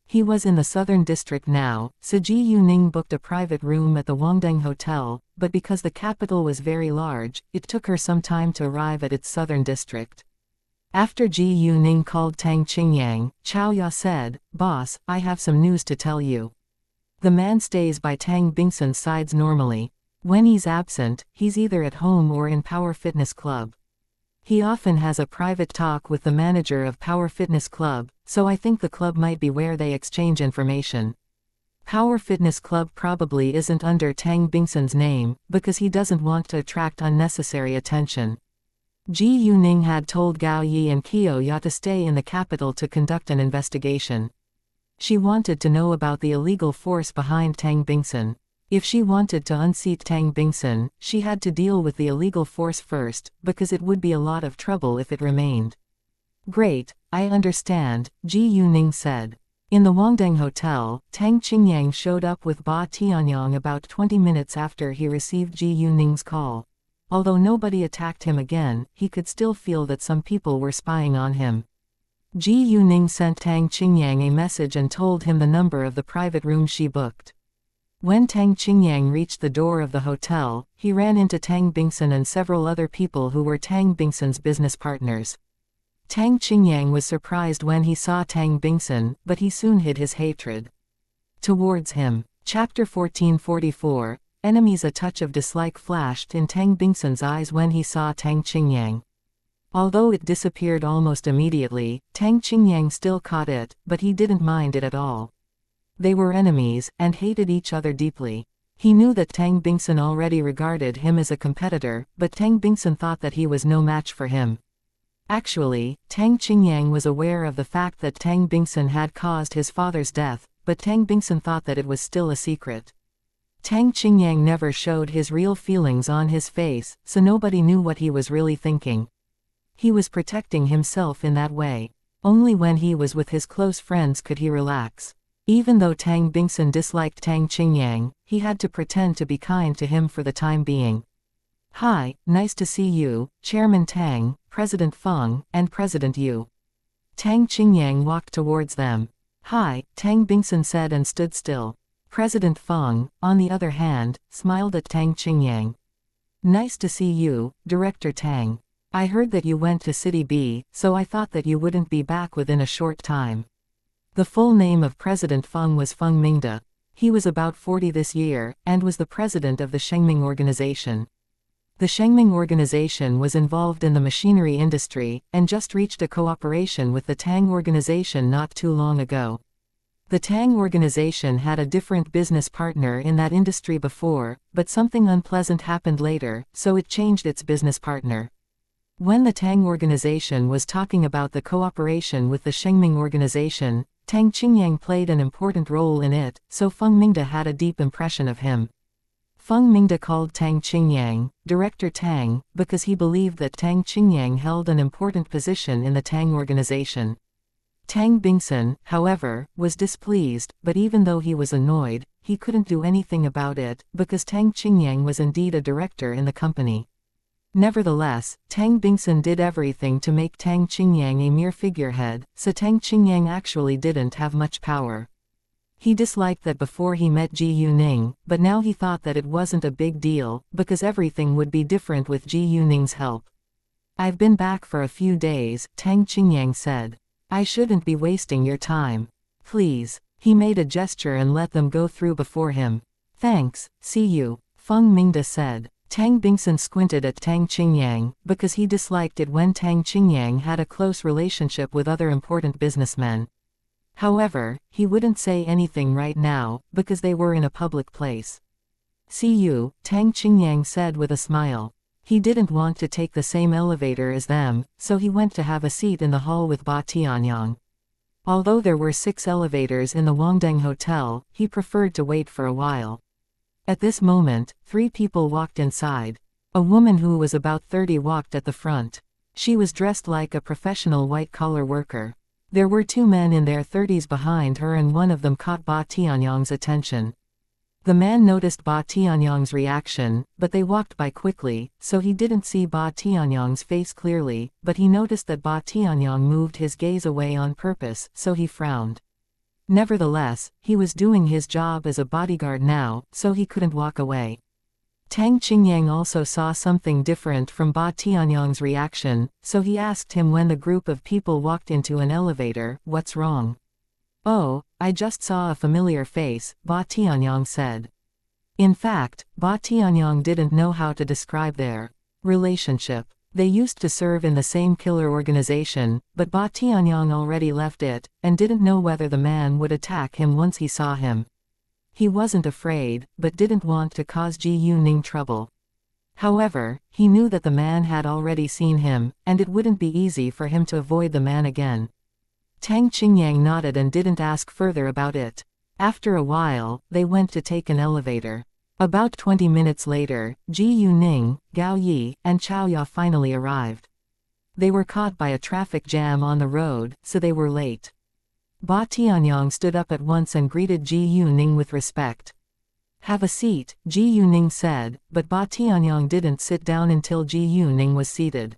He was in the southern district now, so Ji Yuning booked a private room at the Wangdeng Hotel, but because the capital was very large, it took her some time to arrive at its southern district. After Ji Yuning called Tang Qingyang, Chaoya said, "Boss, I have some news to tell you." The man stays by Tang Bingsun's sides normally. When he's absent, he's either at home or in Power Fitness Club. He often has a private talk with the manager of Power Fitness Club, so I think the club might be where they exchange information. Power Fitness Club probably isn't under Tang Bingsun's name, because he doesn't want to attract unnecessary attention. Ji Yuning had told Gao Yi and Qiuya to stay in the capital to conduct an investigation. She wanted to know about the illegal force behind Tang Bingsun. If she wanted to unseat Tang Bingsun, she had to deal with the illegal force first, because it would be a lot of trouble if it remained. Great, I understand, Ji Yuning said. In the Wangdeng Hotel, Tang Qingyang showed up with Ba Tianyang about 20 minutes after he received Ji Yuning's call. Although nobody attacked him again, he could still feel that some people were spying on him. Ji Yuning sent Tang Qingyang a message and told him the number of the private room she booked. When Tang Qingyang reached the door of the hotel, he ran into Tang Bingsun and several other people who were Tang Bingsun's business partners. Tang Qingyang was surprised when he saw Tang Bingsun, but he soon hid his hatred towards him. Chapter 1444. Enemies. A touch of dislike flashed in Tang Bingsun's eyes when he saw Tang Qingyang. Although it disappeared almost immediately, Tang Qingyang still caught it, but he didn't mind it at all. They were enemies, and hated each other deeply. He knew that Tang Bingsun already regarded him as a competitor, but Tang Bingsun thought that he was no match for him. Actually, Tang Qingyang was aware of the fact that Tang Bingsun had caused his father's death, but Tang Bingsun thought that it was still a secret. Tang Qingyang never showed his real feelings on his face, so nobody knew what he was really thinking. He was protecting himself in that way. Only when he was with his close friends could he relax. Even though Tang Bingsun disliked Tang Qingyang, he had to pretend to be kind to him for the time being. "Hi, nice to see you, Chairman Tang, President Feng, and President Yu." Tang Qingyang walked towards them. "Hi," Tang Bingsun said and stood still. President Feng, on the other hand, smiled at Tang Qingyang. "Nice to see you, Director Tang. I heard that you went to City B, so I thought that you wouldn't be back within a short time." The full name of President Feng was Feng Mingde. He was about 40 this year, and was the president of the Shengming organization. The Shengming organization was involved in the machinery industry, and just reached a cooperation with the Tang organization not too long ago. The Tang organization had a different business partner in that industry before, but something unpleasant happened later, so it changed its business partner. When the Tang organization was talking about the cooperation with the Shengming organization, Tang Qingyang played an important role in it, so Feng Mingde had a deep impression of him. Feng Mingde called Tang Qingyang Director Tang, because he believed that Tang Qingyang held an important position in the Tang organization. Tang Bingsun, however, was displeased, but even though he was annoyed, he couldn't do anything about it, because Tang Qingyang was indeed a director in the company. Nevertheless, Tang Bingsun did everything to make Tang Qingyang a mere figurehead, so Tang Qingyang actually didn't have much power. He disliked that before he met Ji Yuning, but now he thought that it wasn't a big deal, because everything would be different with Ji Yuning's help. "I've been back for a few days," Tang Qingyang said. "I shouldn't be wasting your time. Please." He made a gesture and let them go through before him. "Thanks, see you," Feng Mingde said. Tang Bingsun squinted at Tang Qingyang, because he disliked it when Tang Qingyang had a close relationship with other important businessmen. However, he wouldn't say anything right now, because they were in a public place. "See you," Tang Qingyang said with a smile. He didn't want to take the same elevator as them, so he went to have a seat in the hall with Ba Tianyang. Although there were 6 elevators in the Wangdeng Hotel, he preferred to wait for a while. At this moment, 3 people walked inside. A woman who was about 30 walked at the front. She was dressed like a professional white-collar worker. There were 2 men in their 30s behind her, and one of them caught Ba Tianyang's attention. The man noticed Ba Tianyang's reaction, but they walked by quickly, so he didn't see Ba Tianyang's face clearly, but he noticed that Ba Tianyang moved his gaze away on purpose, so he frowned. Nevertheless, he was doing his job as a bodyguard now, so he couldn't walk away. Tang Qingyang also saw something different from Ba Tianyang's reaction, so he asked him when the group of people walked into an elevator, "What's wrong?" "Oh, I just saw a familiar face," Ba Tianyang said. In fact, Ba Tianyang didn't know how to describe their relationship. They used to serve in the same killer organization, but Ba Tianyang already left it, and didn't know whether the man would attack him once he saw him. He wasn't afraid, but didn't want to cause Ji Yuning trouble. However, he knew that the man had already seen him, and it wouldn't be easy for him to avoid the man again. Tang Qingyang nodded and didn't ask further about it. After a while, they went to take an elevator. About 20 minutes later, Ji Yuning, Gao Yi, and Chao Ya finally arrived. They were caught by a traffic jam on the road, so they were late. Ba Tianyang stood up at once and greeted Ji Yuning with respect. "Have a seat," Ji Yuning said, but Ba Tianyang didn't sit down until Ji Yuning was seated.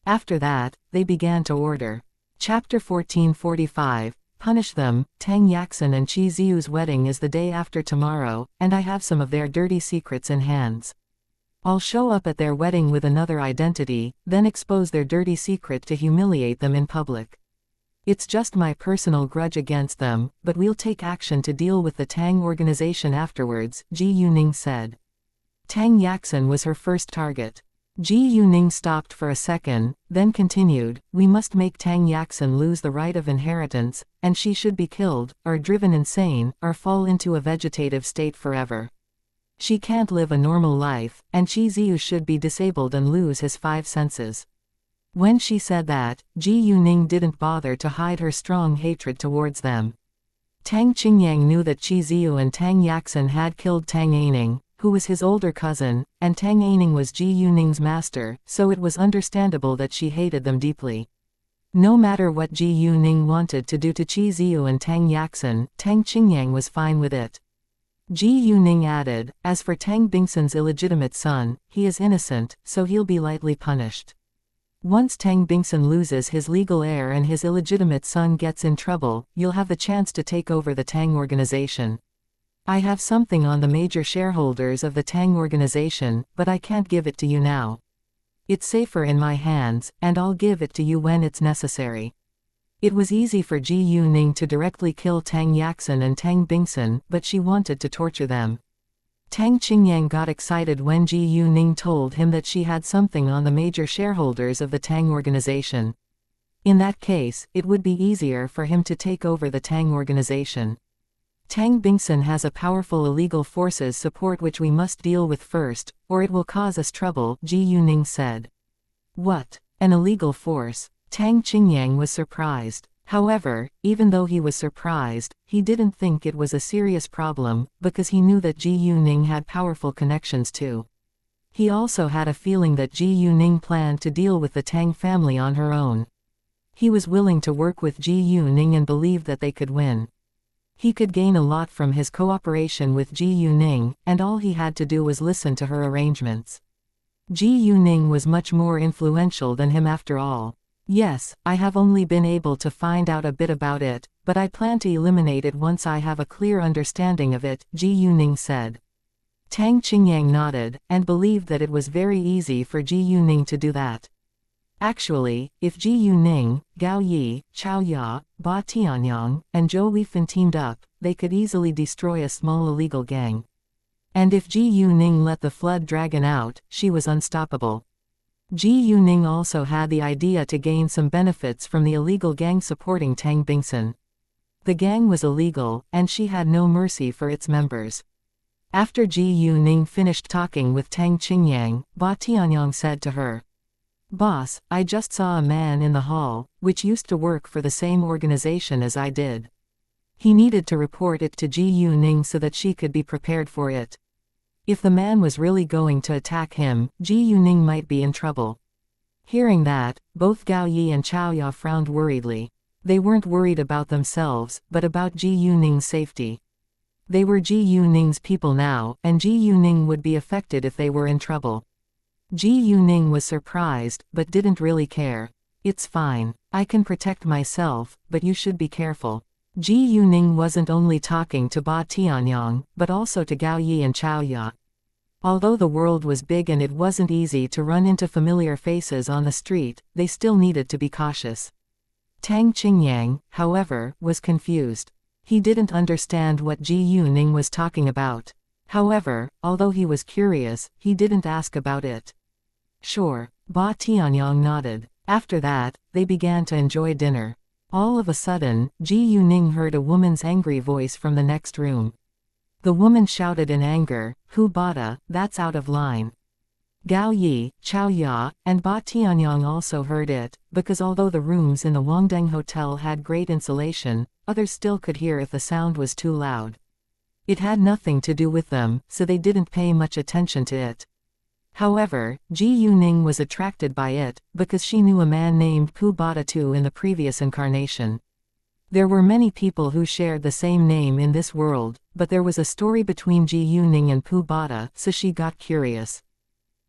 After that, they began to order. Chapter 1445, Punish Them. Tang Yaxin and Qi Ziu's wedding is the day after tomorrow, and I have some of their dirty secrets in hands. I'll show up at their wedding with another identity, then expose their dirty secret to humiliate them in public. It's just my personal grudge against them, but we'll take action to deal with the Tang organization afterwards, Ji Yuning said. Tang Yaxin was her first target. Ji Yuning stopped for a second, then continued, "We must make Tang Yaxin lose the right of inheritance, and she should be killed, or driven insane, or fall into a vegetative state forever. She can't live a normal life, and Qi Ziu should be disabled and lose his 5 senses." When she said that, Ji Yuning didn't bother to hide her strong hatred towards them. Tang Qingyang knew that Qi Ziu and Tang Yaxin had killed Tang Aining, who was his older cousin, and Tang Aining was Ji Yuning's master, so it was understandable that she hated them deeply. No matter what Ji Yuning wanted to do to Qi Ziu and Tang Yaxin, Tang Qingyang was fine with it. Ji Yuning added, "As for Tang Bingsun's illegitimate son, he is innocent, so he'll be lightly punished. Once Tang Bingsun loses his legal heir and his illegitimate son gets in trouble, you'll have the chance to take over the Tang organization. I have something on the major shareholders of the Tang organization, but I can't give it to you now. It's safer in my hands, and I'll give it to you when it's necessary." It was easy for Ji Yuning to directly kill Tang Yaxin and Tang Bingsun, but she wanted to torture them. Tang Qingyang got excited when Ji Yuning told him that she had something on the major shareholders of the Tang organization. In that case, it would be easier for him to take over the Tang organization. Tang Bingsun has a powerful illegal forces support which we must deal with first, or it will cause us trouble, Ji Yuning said. What? An illegal force? Tang Qingyang was surprised. However, even though he was surprised, he didn't think it was a serious problem, because he knew that Ji Yuning had powerful connections too. He also had a feeling that Ji Yuning planned to deal with the Tang family on her own. He was willing to work with Ji Yuning and believed that they could win. He could gain a lot from his cooperation with Ji Yuning, and all he had to do was listen to her arrangements. Ji Yuning was much more influential than him after all. Yes, I have only been able to find out a bit about it, but I plan to eliminate it once I have a clear understanding of it, Ji Yuning said. Tang Qingyang nodded, and believed that it was very easy for Ji Yuning to do that. Actually, if Ji Yuning, Gao Yi, Chao Ya, Ba Tianyang, and Zhou Weifan teamed up, they could easily destroy a small illegal gang. And if Ji Yuning let the flood dragon out, she was unstoppable. Ji Yuning also had the idea to gain some benefits from the illegal gang supporting Tang Bingsun. The gang was illegal, and she had no mercy for its members. After Ji Yuning finished talking with Tang Qingyang, Ba Tianyang said to her, "Boss, I just saw a man in the hall, which used to work for the same organization as I did. He needed to report it to Ji Yuning so that she could be prepared for it. If the man was really going to attack him, Ji Yuning might be in trouble." Hearing that, both Gao Yi and Chao Ya frowned worriedly. They weren't worried about themselves, but about Ji Yuning's safety. They were Ji Yuning's people now, and Ji Yuning would be affected if they were in trouble. Ji Yuning was surprised, but didn't really care. "It's fine. I can protect myself, but you should be careful." Ji Yuning wasn't only talking to Ba Tianyang, but also to Gao Yi and Chao Ya. Although the world was big and it wasn't easy to run into familiar faces on the street, they still needed to be cautious. Tang Qingyang, however, was confused. He didn't understand what Ji Yuning was talking about. However, although he was curious, he didn't ask about it. "Sure." Ba Tianyang nodded. After that, they began to enjoy dinner. All of a sudden, Ji Yuning heard a woman's angry voice from the next room. The woman shouted in anger, "Hu Bada, that's out of line." Gao Yi, Chao Ya, and Ba Tianyang also heard it, because although the rooms in the Wangdeng Hotel had great insulation, others still could hear if the sound was too loud. It had nothing to do with them, so they didn't pay much attention to it. However, Ji Yuning was attracted by it, because she knew a man named Pu Bada too in the previous incarnation. There were many people who shared the same name in this world, but there was a story between Ji Yuning and Pu Bada, so she got curious.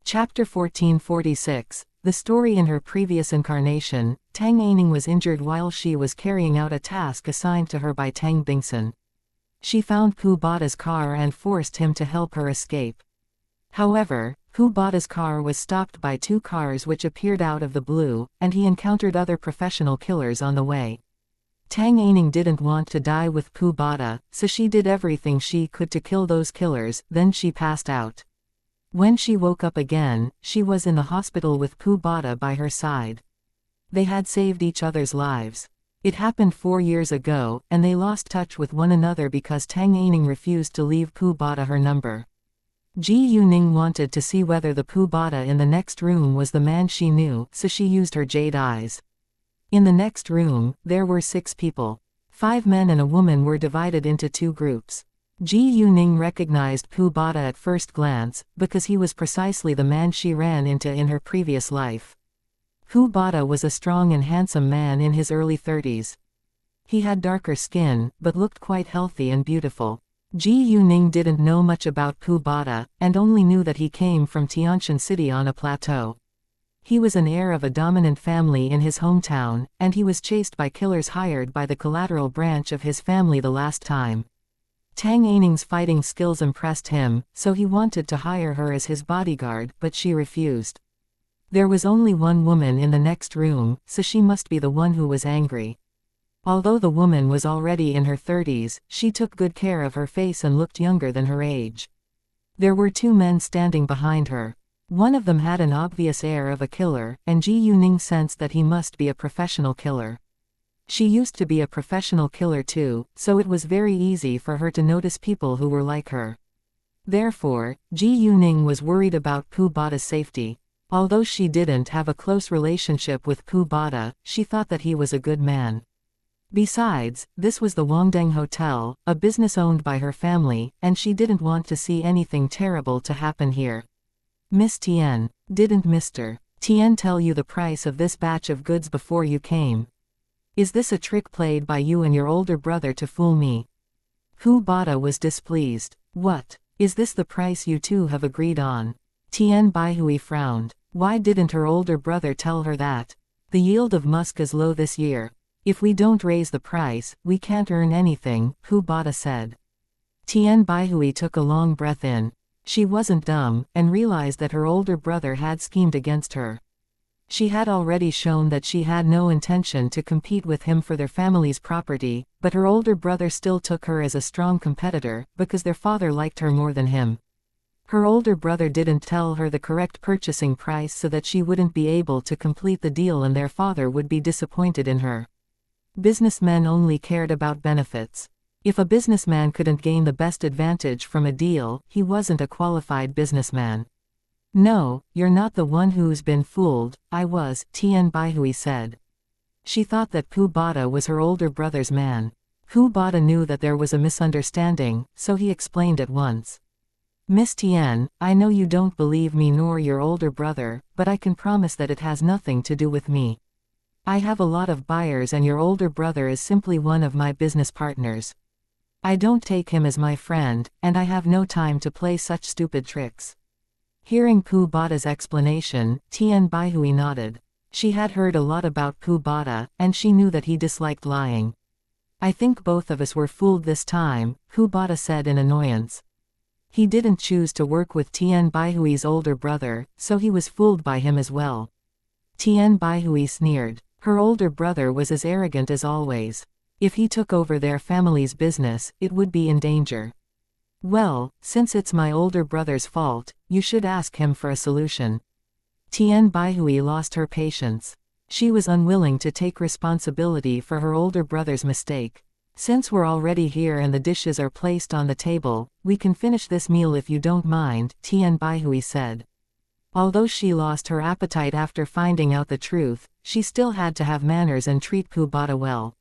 Chapter 1446, the story in her previous incarnation, Tang Aining was injured while she was carrying out a task assigned to her by Tang Bingsun. She found Pu Bada's car and forced him to help her escape. However, Pu Bada's car was stopped by two cars which appeared out of the blue, and he encountered other professional killers on the way. Tang Aining didn't want to die with Pu Bada, so she did everything she could to kill those killers, then she passed out. When she woke up again, she was in the hospital with Pu Bada by her side. They had saved each other's lives. It happened 4 years ago, and they lost touch with one another because Tang Aining refused to leave Pu Bada her number. Ji Yuning wanted to see whether the Pu Bada in the next room was the man she knew, so she used her jade eyes. In the next room, there were 6 people. 5 men and a woman were divided into 2 groups. Ji Yuning recognized Pu Bada at first glance, because he was precisely the man she ran into in her previous life. Pu Bada was a strong and handsome man in his early 30s. He had darker skin, but looked quite healthy and beautiful. Ji Yuning didn't know much about Pu Bada, and only knew that he came from Tianshan City on a plateau. He was an heir of a dominant family in his hometown, and he was chased by killers hired by the collateral branch of his family the last time. Tang Aining's fighting skills impressed him, so he wanted to hire her as his bodyguard, but she refused. There was only one woman in the next room, so she must be the one who was angry. Although the woman was already in her 30s, she took good care of her face and looked younger than her age. There were two men standing behind her. One of them had an obvious air of a killer, and Ji Yuning sensed that he must be a professional killer. She used to be a professional killer too, so it was very easy for her to notice people who were like her. Therefore, Ji Yuning was worried about Pu Bada's safety. Although she didn't have a close relationship with Pu Bada, she thought that he was a good man. Besides, this was the Wangdeng Hotel, a business owned by her family, and she didn't want to see anything terrible to happen here. Miss Tian, didn't Mr. Tian tell you the price of this batch of goods before you came? Is this a trick played by you and your older brother to fool me? Pu Bada was displeased. What? Is this the price you two have agreed on? Tian Baihui frowned. Why didn't her older brother tell her that? The yield of musk is low this year. If we don't raise the price, we can't earn anything, Pu Bada said. Tian Baihui took a long breath in. She wasn't dumb, and realized that her older brother had schemed against her. She had already shown that she had no intention to compete with him for their family's property, but her older brother still took her as a strong competitor, because their father liked her more than him. Her older brother didn't tell her the correct purchasing price so that she wouldn't be able to complete the deal and their father would be disappointed in her. Businessmen only cared about benefits. If a businessman couldn't gain the best advantage from a deal, he wasn't a qualified businessman. No, you're not the one who's been fooled, I was, Tian Baihui said. She thought that Pu Bada was her older brother's man. Pu Bada knew that there was a misunderstanding, so he explained at once. Miss Tian, I know you don't believe me nor your older brother, but I can promise that it has nothing to do with me. I have a lot of buyers and your older brother is simply one of my business partners. I don't take him as my friend, and I have no time to play such stupid tricks. Hearing Pu Bada's explanation, Tian Baihui nodded. She had heard a lot about Pu Bada, and she knew that he disliked lying. I think both of us were fooled this time, Pu Bada said in annoyance. He didn't choose to work with Tian Baihui's older brother, so he was fooled by him as well. Tian Baihui sneered. Her older brother was as arrogant as always. If he took over their family's business, it would be in danger. Well, since it's my older brother's fault, you should ask him for a solution. Tian Baihui lost her patience. She was unwilling to take responsibility for her older brother's mistake. Since we're already here and the dishes are placed on the table, we can finish this meal if you don't mind, Tian Baihui said. Although she lost her appetite after finding out the truth, she still had to have manners and treat Pu Bada well.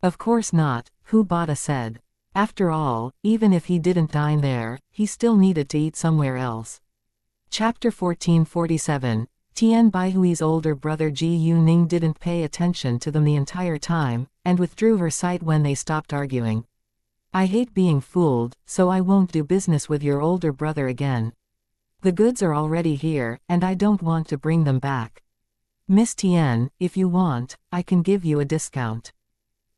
Of course not, Pu Bada said. After all, even if he didn't dine there, he still needed to eat somewhere else. Chapter 1447. Tian Baihui's older brother Ji Yuning didn't pay attention to them the entire time, and withdrew her sight when they stopped arguing. I hate being fooled, so I won't do business with your older brother again. The goods are already here, and I don't want to bring them back. Miss Tian, if you want, I can give you a discount.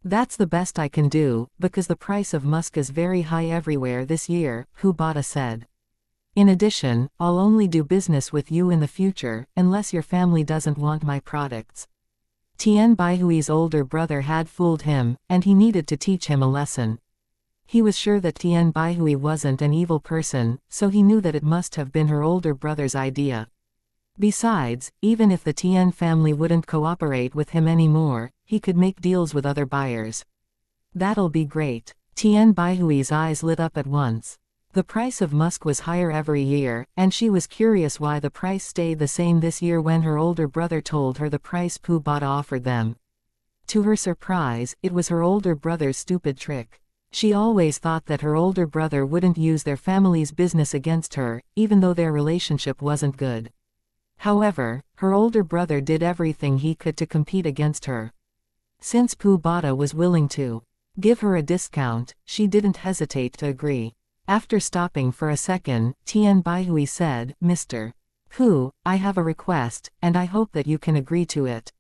That's the best I can do, because the price of musk is very high everywhere this year, Pu Bada said. In addition, I'll only do business with you in the future, unless your family doesn't want my products. Tian Baihui's older brother had fooled him, and he needed to teach him a lesson. He was sure that Tian Baihui wasn't an evil person, so he knew that it must have been her older brother's idea. Besides, even if the Tian family wouldn't cooperate with him anymore, he could make deals with other buyers. That'll be great. Tian Baihui's eyes lit up at once. The price of musk was higher every year, and she was curious why the price stayed the same this year when her older brother told her the price Pu Bada offered them. To her surprise, it was her older brother's stupid trick. She always thought that her older brother wouldn't use their family's business against her, even though their relationship wasn't good. However, her older brother did everything he could to compete against her. Since Pu Bada was willing to give her a discount, she didn't hesitate to agree. After stopping for a second, Tian Baihui said, Mr. Pu, I have a request, and I hope that you can agree to it.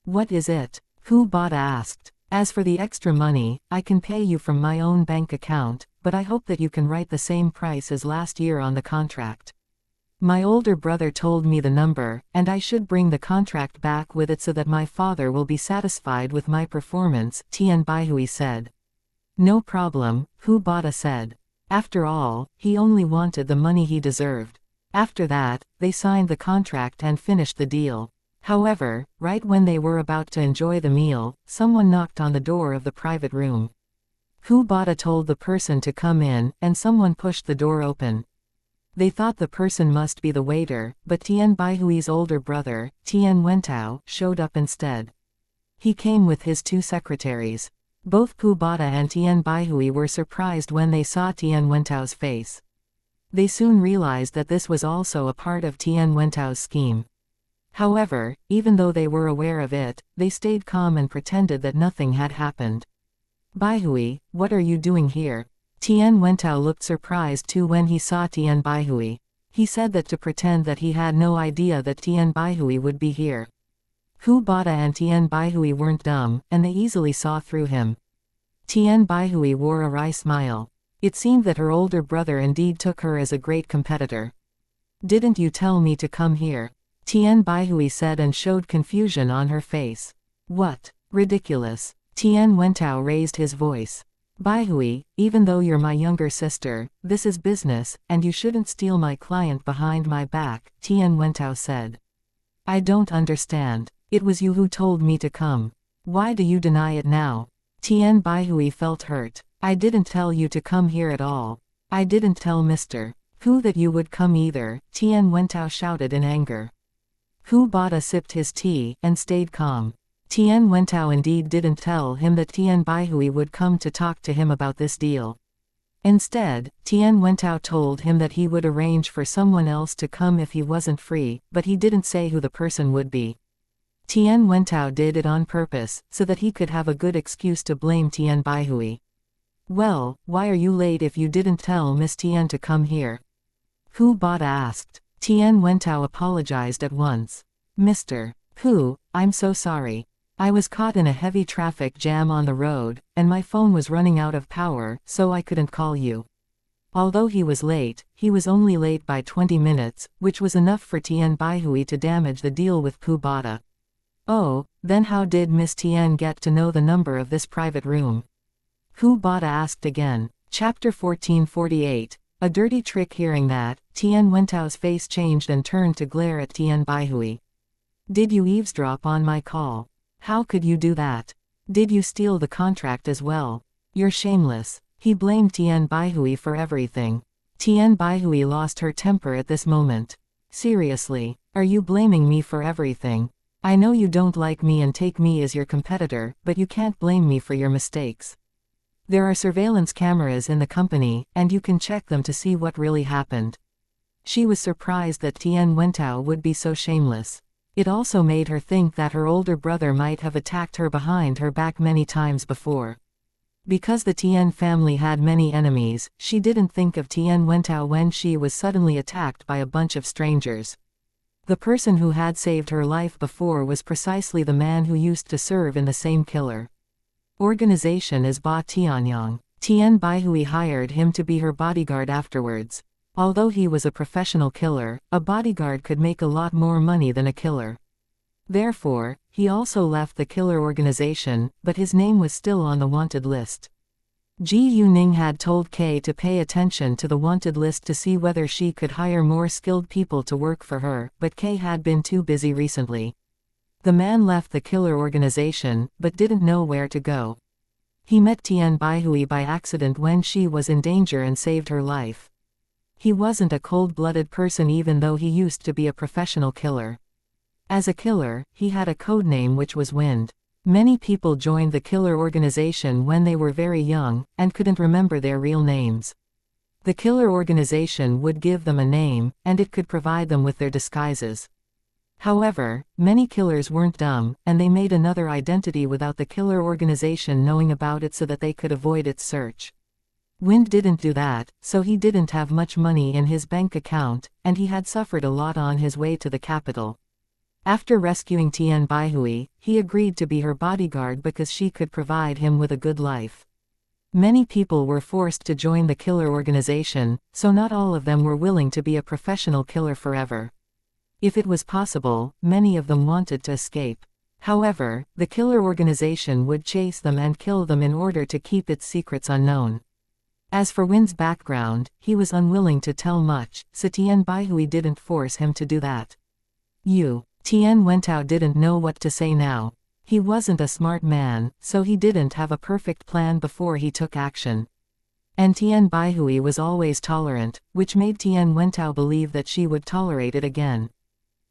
What is it? Pu Bada asked. As for the extra money, I can pay you from my own bank account, but I hope that you can write the same price as last year on the contract. My older brother told me the number, and I should bring the contract back with it so that my father will be satisfied with my performance, Tian Baihui said. No problem, Hu Bada said. After all, he only wanted the money he deserved. After that, they signed the contract and finished the deal. However, right when they were about to enjoy the meal, someone knocked on the door of the private room. Hu Bada told the person to come in, and someone pushed the door open. They thought the person must be the waiter, but Tian Baihui's older brother, Tian Wentao, showed up instead. He came with his 2 secretaries. Both Hu Bada and Tian Baihui were surprised when they saw Tian Wentao's face. They soon realized that this was also a part of Tian Wentao's scheme. However, even though they were aware of it, they stayed calm and pretended that nothing had happened. Baihui, what are you doing here? Tian Wentao looked surprised too when he saw Tian Baihui. He said that to pretend that he had no idea that Tian Baihui would be here. Hu Bada and Tian Baihui weren't dumb, and they easily saw through him. Tian Baihui wore a wry smile. It seemed that her older brother indeed took her as a great competitor. Didn't you tell me to come here? Tian Baihui said and showed confusion on her face. What? Ridiculous. Tian Wentao raised his voice. Baihui, even though you're my younger sister, this is business, and you shouldn't steal my client behind my back, Tian Wentao said. I don't understand. It was you who told me to come. Why do you deny it now? Tian Baihui felt hurt. I didn't tell you to come here at all. I didn't tell Mr. Hu that you would come either, Tian Wentao shouted in anger. Hu Bada sipped his tea, and stayed calm. Tian Wentao indeed didn't tell him that Tian Baihui would come to talk to him about this deal. Instead, Tian Wentao told him that he would arrange for someone else to come if he wasn't free, but he didn't say who the person would be. Tian Wentao did it on purpose, so that he could have a good excuse to blame Tian Baihui. Well, why are you late if you didn't tell Miss Tian to come here? Hu Bada asked. Tian Wentao apologized at once. Mr. Hu, I'm so sorry. I was caught in a heavy traffic jam on the road, and my phone was running out of power, so I couldn't call you. Although he was late, he was only late by 20 minutes, which was enough for Tian Baihui to damage the deal with Hu Bada. Oh, then how did Miss Tian get to know the number of this private room? Hu Bada asked again. Chapter 1448. A dirty trick. Hearing that, Tian Wentao's face changed and turned to glare at Tian Baihui. Did you eavesdrop on my call? How could you do that? Did you steal the contract as well? You're shameless. He blamed Tian Baihui for everything. Tian Baihui lost her temper at this moment. Seriously, are you blaming me for everything? I know you don't like me and take me as your competitor, but you can't blame me for your mistakes. There are surveillance cameras in the company, and you can check them to see what really happened. She was surprised that Tian Wentao would be so shameless. It also made her think that her older brother might have attacked her behind her back many times before. Because the Tian family had many enemies, she didn't think of Tian Wentao when she was suddenly attacked by a bunch of strangers. The person who had saved her life before was precisely the man who used to serve in the same killer organization as Ba Tianyang. Tian Baihui hired him to be her bodyguard afterwards. Although he was a professional killer, a bodyguard could make a lot more money than a killer. Therefore, he also left the killer organization, but his name was still on the wanted list. Ji Yuning had told Kay to pay attention to the wanted list to see whether she could hire more skilled people to work for her, but Kay had been too busy recently. The man left the killer organization, but didn't know where to go. He met Tian Baihui by accident when she was in danger and saved her life. He wasn't a cold-blooded person even though he used to be a professional killer. As a killer, he had a codename which was Wind. Many people joined the killer organization when they were very young, and couldn't remember their real names. The killer organization would give them a name, and it could provide them with their disguises. However, many killers weren't dumb, and they made another identity without the killer organization knowing about it so that they could avoid its search. Wind didn't do that, so he didn't have much money in his bank account, and he had suffered a lot on his way to the capital. After rescuing Tian Baihui, he agreed to be her bodyguard because she could provide him with a good life. Many people were forced to join the killer organization, so not all of them were willing to be a professional killer forever. If it was possible, many of them wanted to escape. However, the killer organization would chase them and kill them in order to keep its secrets unknown. As for Win's background, he was unwilling to tell much, so Tian Baihui didn't force him to do that. Tian Wentao didn't know what to say now. He wasn't a smart man, so he didn't have a perfect plan before he took action. And Tian Baihui was always tolerant, which made Tian Wentao believe that she would tolerate it again.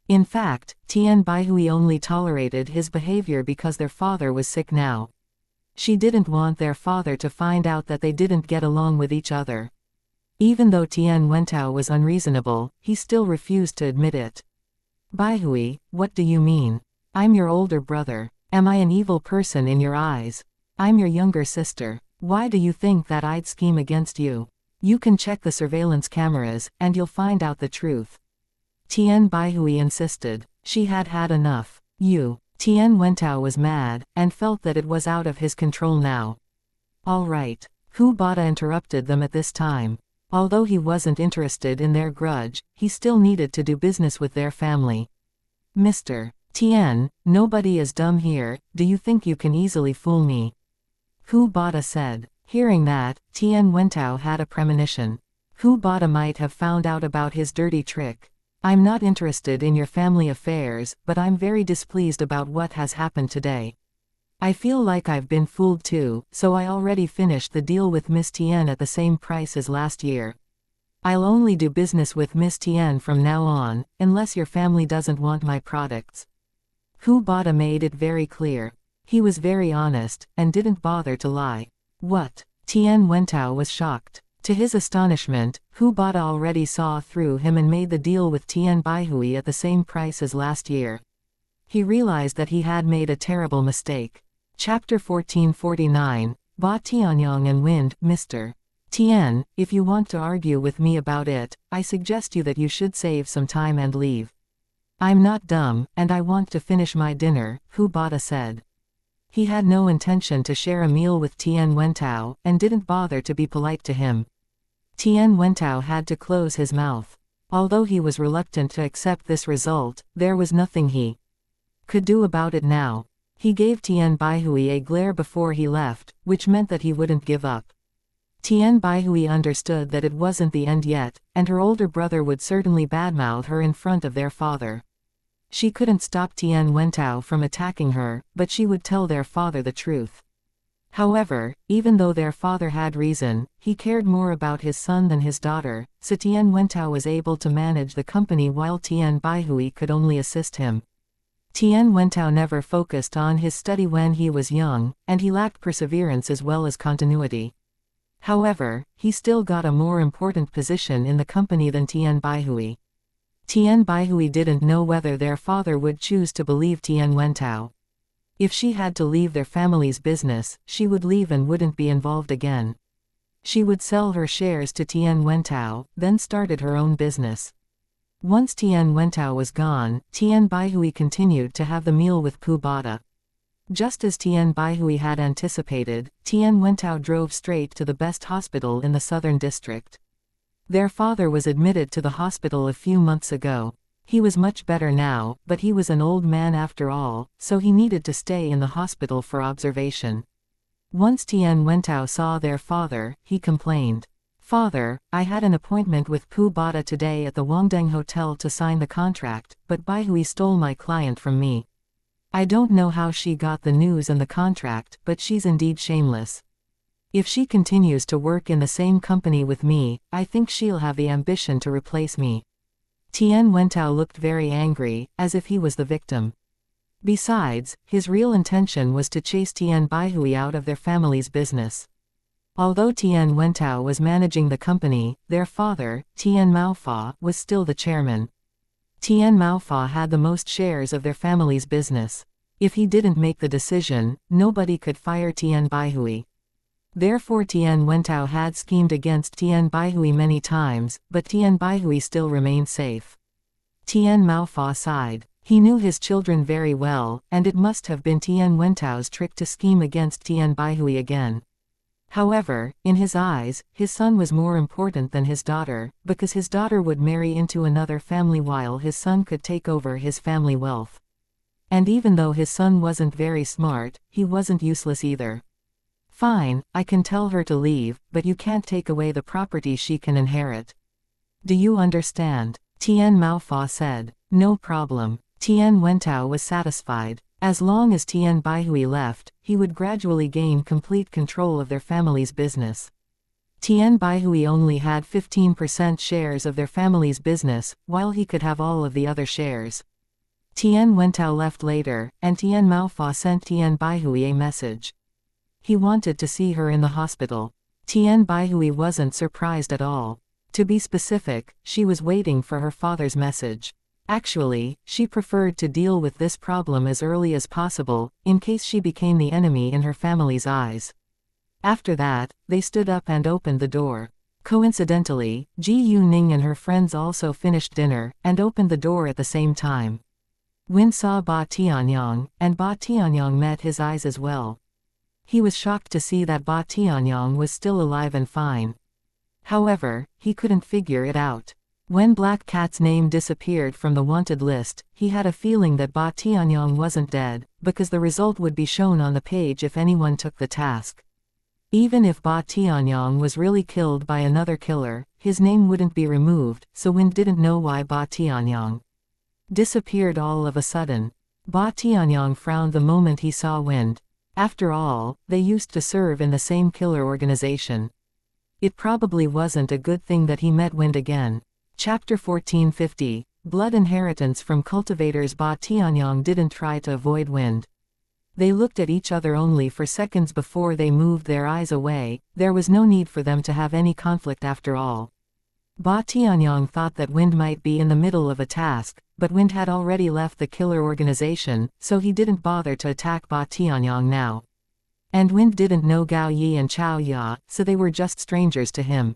In fact, Tian Baihui only tolerated his behavior because their father was sick now. She didn't want their father to find out that they didn't get along with each other. Even though Tian Wentao was unreasonable, he still refused to admit it. Baihui, what do you mean? I'm your older brother. Am I an evil person in your eyes? I'm your younger sister. Why do you think that I'd scheme against you? You can check the surveillance cameras, and you'll find out the truth. Tian Baihui insisted. She had had enough. Tian Wentao was mad, and felt that it was out of his control now. All right. Hu Bada interrupted them at this time. Although he wasn't interested in their grudge, he still needed to do business with their family. Mr. Tian, nobody is dumb here, do you think you can easily fool me? Hu Bada said. Hearing that, Tian Wentao had a premonition. Hu Bada might have found out about his dirty trick. I'm not interested in your family affairs, but I'm very displeased about what has happened today. I feel like I've been fooled too, so I already finished the deal with Miss Tian at the same price as last year. I'll only do business with Miss Tian from now on, unless your family doesn't want my products. Hu Bada made it very clear. He was very honest, and didn't bother to lie. What? Tian Wentao was shocked. To his astonishment, Hu Bada already saw through him and made the deal with Tian Baihui at the same price as last year. He realized that he had made a terrible mistake. Chapter 1449, Ba Tianyang and Wind, Mr. Tian, if you want to argue with me about it, I suggest you that you should save some time and leave. I'm not dumb, and I want to finish my dinner, Hu Bada said. He had no intention to share a meal with Tian Wentao, and didn't bother to be polite to him. Tian Wentao had to close his mouth. Although he was reluctant to accept this result, there was nothing he could do about it now. He gave Tian Baihui a glare before he left, which meant that he wouldn't give up. Tian Baihui understood that it wasn't the end yet, and her older brother would certainly badmouth her in front of their father. She couldn't stop Tian Wentao from attacking her, but she would tell their father the truth. However, even though their father had reason, he cared more about his son than his daughter, so Tian Wentao was able to manage the company while Tian Baihui could only assist him. Tian Wentao never focused on his study when he was young, and he lacked perseverance as well as continuity. However, he still got a more important position in the company than Tian Baihui. Tian Baihui didn't know whether their father would choose to believe Tian Wentao. If she had to leave their family's business, she would leave and wouldn't be involved again. She would sell her shares to Tian Wentao, then started her own business. Once Tian Wentao was gone, Tian Baihui continued to have the meal with Hu Bada. Just as Tian Baihui had anticipated, Tian Wentao drove straight to the best hospital in the southern district. Their father was admitted to the hospital a few months ago. He was much better now, but he was an old man after all, so he needed to stay in the hospital for observation. Once Tian Wentao saw their father, he complained. Father, I had an appointment with Hu Bada today at the Wangdeng Hotel to sign the contract, but Baihui stole my client from me. I don't know how she got the news and the contract, but she's indeed shameless. If she continues to work in the same company with me, I think she'll have the ambition to replace me. Tian Wentao looked very angry, as if he was the victim. Besides, his real intention was to chase Tian Baihui out of their family's business. Although Tian Wentao was managing the company, their father, Tian Maofa, was still the chairman. Tian Maofa had the most shares of their family's business. If he didn't make the decision, nobody could fire Tian Baihui. Therefore Tian Wentao had schemed against Tian Baihui many times, but Tian Baihui still remained safe. Tian Maofa sighed. He knew his children very well, and it must have been Tian Wentao's trick to scheme against Tian Baihui again. However, in his eyes, his son was more important than his daughter, because his daughter would marry into another family while his son could take over his family wealth. And even though his son wasn't very smart, he wasn't useless either. Fine, I can tell her to leave, but you can't take away the property she can inherit. Do you understand? Tian Maofa said. No problem. Tian Wentao was satisfied. As long as Tian Baihui left, he would gradually gain complete control of their family's business. Tian Baihui only had 15% shares of their family's business, while he could have all of the other shares. Tian Wentao left later, and Tian Maofa sent Tian Baihui a message. He wanted to see her in the hospital. Tian Baihui wasn't surprised at all. To be specific, she was waiting for her father's message. Actually, she preferred to deal with this problem as early as possible, in case she became the enemy in her family's eyes. After that, they stood up and opened the door. Coincidentally, Ji Yuning and her friends also finished dinner, and opened the door at the same time. Wen saw Ba Tianyang, and Ba Tianyang met his eyes as well. He was shocked to see that Ba Tianyang was still alive and fine. However, he couldn't figure it out. When Black Cat's name disappeared from the wanted list, he had a feeling that Ba Tianyang wasn't dead, because the result would be shown on the page if anyone took the task. Even if Ba Tianyang was really killed by another killer, his name wouldn't be removed, so Wind didn't know why Ba Tianyang disappeared all of a sudden. Ba Tianyang frowned the moment he saw Wind. After all, they used to serve in the same killer organization. It probably wasn't a good thing that he met Wind again. Chapter 1450, Blood Inheritance from Cultivators. Ba Tianyang didn't try to avoid Wind. They looked at each other only for seconds before they moved their eyes away. There was no need for them to have any conflict after all. Ba Tianyang thought that Wind might be in the middle of a task, but Wind had already left the killer organization, so he didn't bother to attack Ba Tianyang now. And Wind didn't know Gao Yi and Chao Ya, so they were just strangers to him.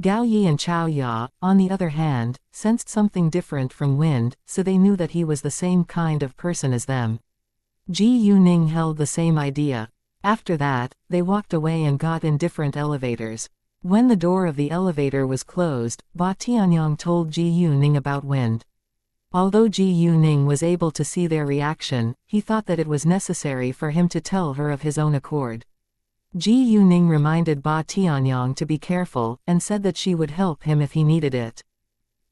Gao Yi and Chao Ya, on the other hand, sensed something different from Wind, so they knew that he was the same kind of person as them. Ji Yuning held the same idea. After that, they walked away and got in different elevators. When the door of the elevator was closed, Ba Tianyang told Ji Yuning about Wind. Although Ji Yuning was able to see their reaction, he thought that it was necessary for him to tell her of his own accord. Ji Yuning reminded Ba Tianyang to be careful, and said that she would help him if he needed it.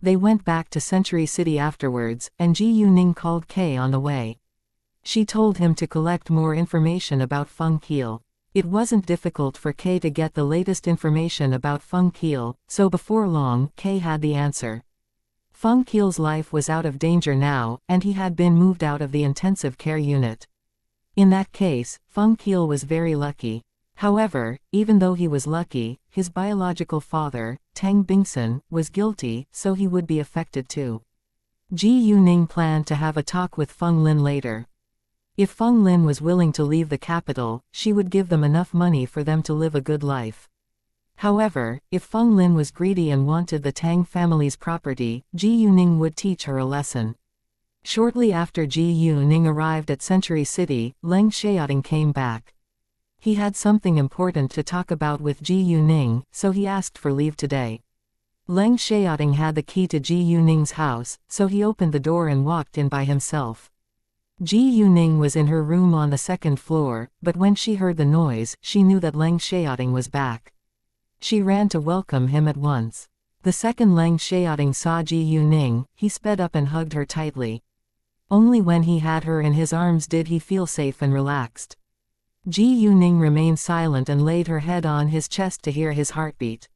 They went back to Century City afterwards, and Ji Yuning called Kay on the way. She told him to collect more information about Feng Qil. It wasn't difficult for Kay to get the latest information about Feng Qil, so before long, Kay had the answer. Feng Qil's life was out of danger now, and he had been moved out of the intensive care unit. In that case, Feng Qil was very lucky. However, even though he was lucky, his biological father, Tang Bingson, was guilty, so he would be affected too. Ji Yuning planned to have a talk with Feng Lin later. If Feng Lin was willing to leave the capital, she would give them enough money for them to live a good life. However, if Feng Lin was greedy and wanted the Tang family's property, Ji Yuning would teach her a lesson. Shortly after Ji Yuning arrived at Century City, Leng Xiaoting came back. He had something important to talk about with Ji Yuning, so he asked for leave today. Leng Xiaoting had the key to Ji Yuning's house, so he opened the door and walked in by himself. Ji Yuning was in her room on the second floor, but when she heard the noise, she knew that Leng Xiaoting was back. She ran to welcome him at once. The second Leng Xiaoting saw Ji Yuning, he sped up and hugged her tightly. Only when he had her in his arms did he feel safe and relaxed. Ji Yuning remained silent and laid her head on his chest to hear his heartbeat.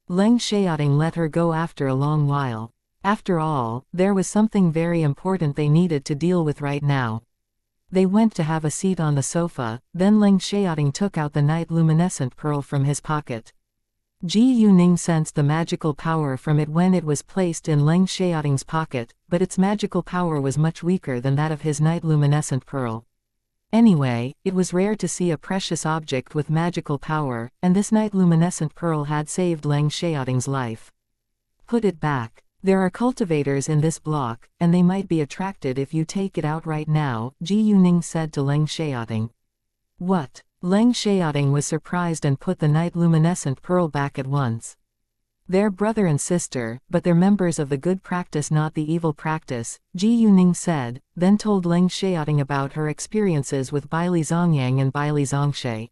Leng Xiaoting let her go after a long while. After all, there was something very important they needed to deal with right now. They went to have a seat on the sofa, then Leng Xiaoting took out the night luminescent pearl from his pocket. Ji Yuning sensed the magical power from it when it was placed in Leng Xiaoting's pocket, but its magical power was much weaker than that of his night luminescent pearl. Anyway, it was rare to see a precious object with magical power, and this night luminescent pearl had saved Leng Xiaoting's life. Put it back. There are cultivators in this block, and they might be attracted if you take it out right now, Ji Yuning said to Leng Xiaoting. What? Leng Xiaoting was surprised and put the night luminescent pearl back at once. They're brother and sister, but they're members of the good practice not the evil practice, Ji Yuning said, then told Leng Xiaoting about her experiences with Baili Zongyang and Baili Zongxie.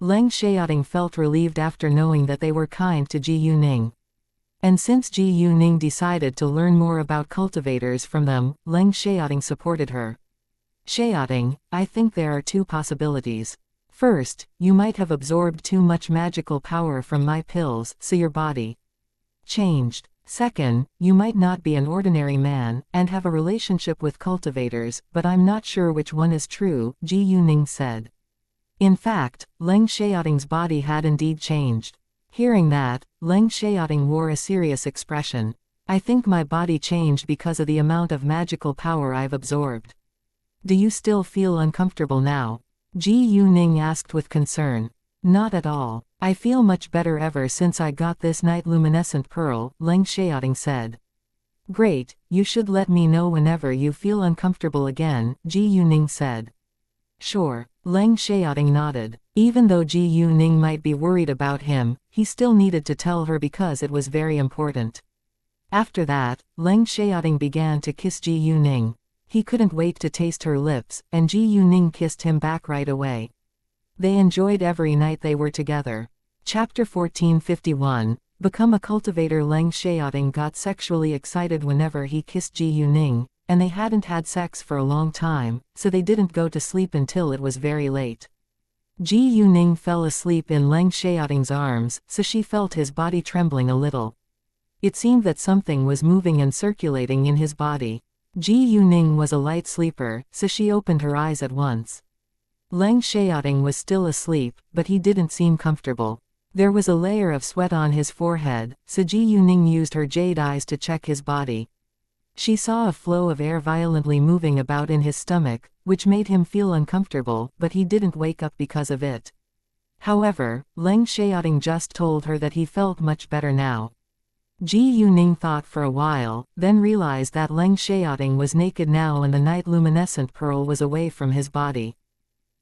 Leng Xiaoting felt relieved after knowing that they were kind to Ji Yuning. And since Ji Yuning decided to learn more about cultivators from them, Leng Xiaoting supported her. Xiaoting, I think there are two possibilities. First, you might have absorbed too much magical power from my pills, so your body changed. Second, you might not be an ordinary man, and have a relationship with cultivators, but I'm not sure which one is true, Ji Yuning said. In fact, Leng Xiaoting's body had indeed changed. Hearing that, Leng Xiaoting wore a serious expression. I think my body changed because of the amount of magical power I've absorbed. Do you still feel uncomfortable now? Ji Yuning asked with concern. Not at all. I feel much better ever since I got this night luminescent pearl, Leng Xiaoting said. Great, you should let me know whenever you feel uncomfortable again, Ji Yuning said. Sure. Leng Xiaoting nodded. Even though Ji Yuning might be worried about him, he still needed to tell her because it was very important. After that, Leng Xiaoting began to kiss Ji Yuning. He couldn't wait to taste her lips, and Ji Yuning kissed him back right away. They enjoyed every night they were together. Chapter 1451, Become a Cultivator. Leng Xiaoting got sexually excited whenever he kissed Ji Yuning, and they hadn't had sex for a long time, so they didn't go to sleep until it was very late. Ji Yuning fell asleep in Leng Xiaoting's arms, so she felt his body trembling a little. It seemed that something was moving and circulating in his body. Ji Yuning was a light sleeper, so she opened her eyes at once. Leng Xiaoting was still asleep, but he didn't seem comfortable. There was a layer of sweat on his forehead, so Ji Yuning used her jade eyes to check his body. She saw a flow of air violently moving about in his stomach, which made him feel uncomfortable, but he didn't wake up because of it. However, Leng Xiaoting just told her that he felt much better now. Ji Yuning thought for a while, then realized that Leng Xiaoting was naked now and the night luminescent pearl was away from his body.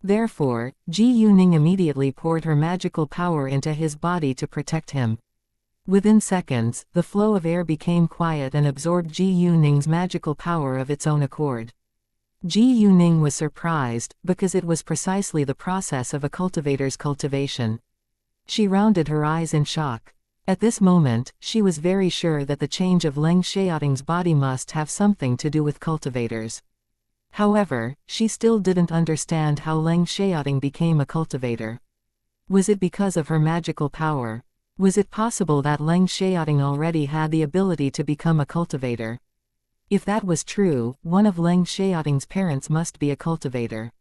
Therefore, Ji Yuning immediately poured her magical power into his body to protect him. Within seconds, the flow of air became quiet and absorbed Ji Yuning's magical power of its own accord. Ji Yuning was surprised, because it was precisely the process of a cultivator's cultivation. She rounded her eyes in shock. At this moment, she was very sure that the change of Leng Xiaoting's body must have something to do with cultivators. However, she still didn't understand how Leng Xiaoting became a cultivator. Was it because of her magical power? Was it possible that Leng Xiaoting already had the ability to become a cultivator? If that was true, one of Leng Xiaoting's parents must be a cultivator.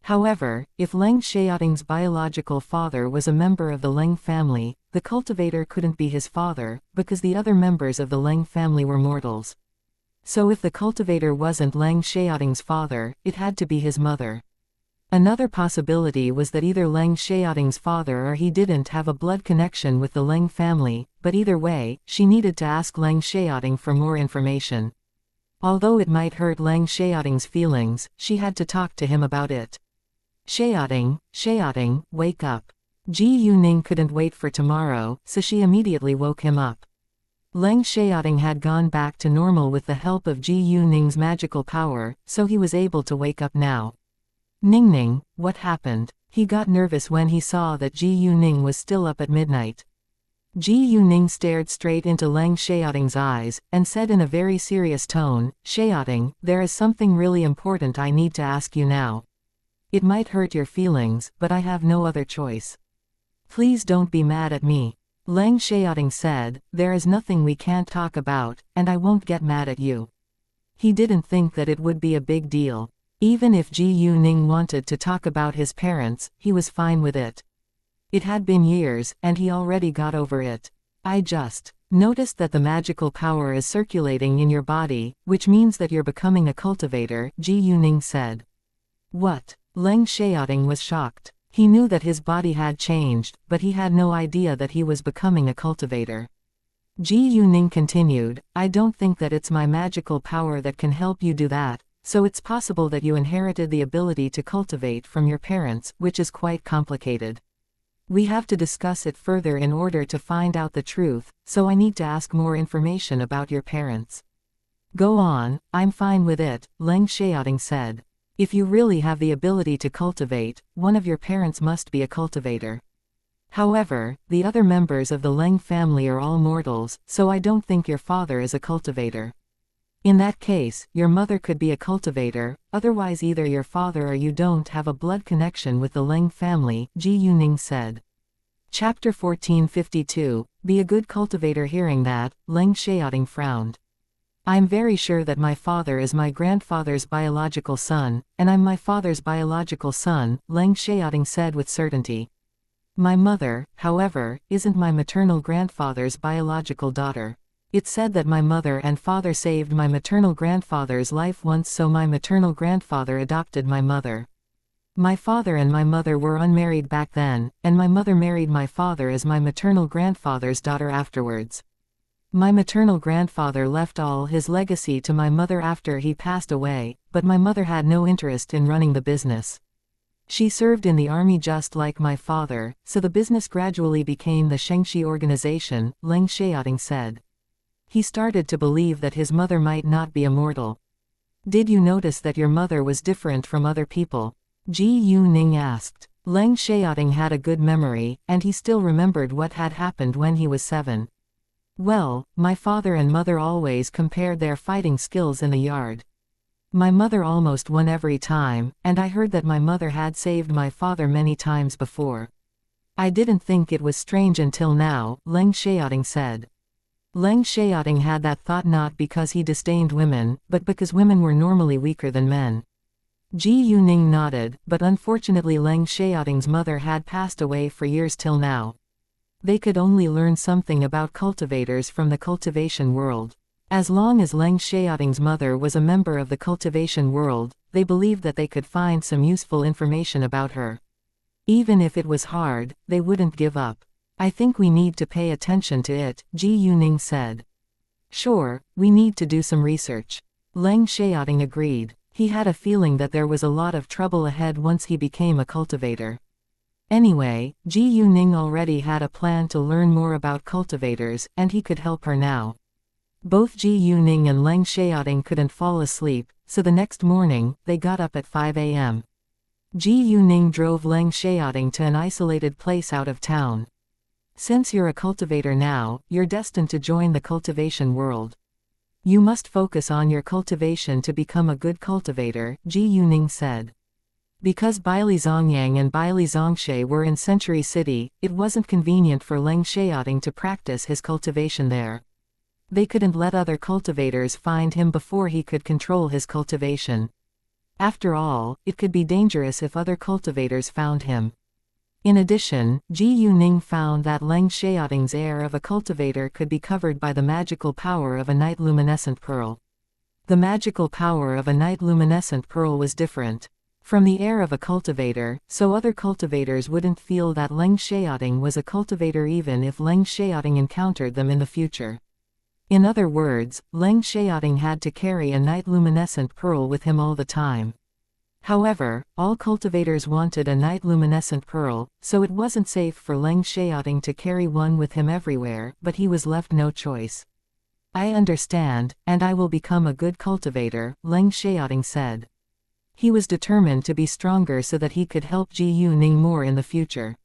However, if Leng Xiaoting's biological father was a member of the Leng family, the cultivator couldn't be his father, because the other members of the Leng family were mortals. So if the cultivator wasn't Leng Xiaoting's father, it had to be his mother. Another possibility was that either Leng Xiaoting's father or he didn't have a blood connection with the Leng family, but either way, she needed to ask Leng Xiaoting for more information. Although it might hurt Leng Xiaoting's feelings, she had to talk to him about it. Xiaoting, wake up. Ji Yuning couldn't wait for tomorrow, so she immediately woke him up. Leng Xiaoting had gone back to normal with the help of Ji Yuning's magical power, so he was able to wake up now. Ningning, what happened? He got nervous when he saw that Ji Yuning was still up at midnight. Ji Yuning stared straight into Leng Xiaoting's eyes, and said in a very serious tone, Xiaoting, there is something really important I need to ask you now. It might hurt your feelings, but I have no other choice. Please don't be mad at me. Leng Xiaoting said, there is nothing we can't talk about, and I won't get mad at you. He didn't think that it would be a big deal. Even if Ji Yuning wanted to talk about his parents, he was fine with it. It had been years, and he already got over it. I just noticed that the magical power is circulating in your body, which means that you're becoming a cultivator, Ji Yuning said. What? Leng Xiaoting was shocked. He knew that his body had changed, but he had no idea that he was becoming a cultivator. Ji Yuning continued, I don't think that it's my magical power that can help you do that. so it's possible that you inherited the ability to cultivate from your parents, which is quite complicated. We have to discuss it further in order to find out the truth, so I need to ask more information about your parents. Go on, I'm fine with it, Leng Xiaoting said. If you really have the ability to cultivate, one of your parents must be a cultivator. However, the other members of the Leng family are all mortals, so I don't think your father is a cultivator. In that case, your mother could be a cultivator, otherwise either your father or you don't have a blood connection with the Leng family, Ji Yuning said. Chapter 1452, Be a good cultivator. Hearing that, Leng Xiaoting frowned. I'm very sure that my father is my grandfather's biological son, and I'm my father's biological son, Leng Xiaoting said with certainty. My mother, however, isn't my maternal grandfather's biological daughter. It's said that my mother and father saved my maternal grandfather's life once, so my maternal grandfather adopted my mother. My father and my mother were unmarried back then, and my mother married my father as my maternal grandfather's daughter afterwards. My maternal grandfather left all his legacy to my mother after he passed away, but my mother had no interest in running the business. She served in the army just like my father, so the business gradually became the xianxia organization, Leng Xiaoting said. He started to believe that his mother might not be immortal. Did you notice that your mother was different from other people? Ji Yuning asked. Leng Xiaoting had a good memory, and he still remembered what had happened when he was 7. Well, my father and mother always compared their fighting skills in the yard. My mother almost won every time, and I heard that my mother had saved my father many times before. I didn't think it was strange until now, Leng Xiaoting said. Leng Xiaoting had that thought not because he disdained women, but because women were normally weaker than men. Ji Yuning nodded, but unfortunately Leng Xiaoting's mother had passed away for years till now. They could only learn something about cultivators from the cultivation world. As long as Leng Xiaoting's mother was a member of the cultivation world, they believed that they could find some useful information about her. Even if it was hard, they wouldn't give up. I think we need to pay attention to it, Ji Yuning said. Sure, we need to do some research. Leng Xiaoting agreed. He had a feeling that there was a lot of trouble ahead once he became a cultivator. Anyway, Ji Yuning already had a plan to learn more about cultivators, and he could help her now. Both Ji Yuning and Leng Xiaoting couldn't fall asleep, so the next morning, they got up at 5 a.m. Ji Yuning drove Leng Xiaoting to an isolated place out of town. Since you're a cultivator now, you're destined to join the cultivation world. You must focus on your cultivation to become a good cultivator, Ji Yuning said. Because Baili Zongyang and Baili Zongshe were in Century City, it wasn't convenient for Leng Xiaoting to practice his cultivation there. They couldn't let other cultivators find him before he could control his cultivation. After all, it could be dangerous if other cultivators found him. In addition, Ji Yuning found that Leng Xiaoting's air of a cultivator could be covered by the magical power of a night luminescent pearl. The magical power of a night luminescent pearl was different from the air of a cultivator, so other cultivators wouldn't feel that Leng Xiaoting was a cultivator even if Leng Xiaoting encountered them in the future. In other words, Leng Xiaoting had to carry a night luminescent pearl with him all the time. However, all cultivators wanted a night luminescent pearl, so it wasn't safe for Leng Xiaoting to carry one with him everywhere, but he was left no choice. I understand, and I will become a good cultivator, Leng Xiaoting said. He was determined to be stronger so that he could help Ji Yuning more in the future.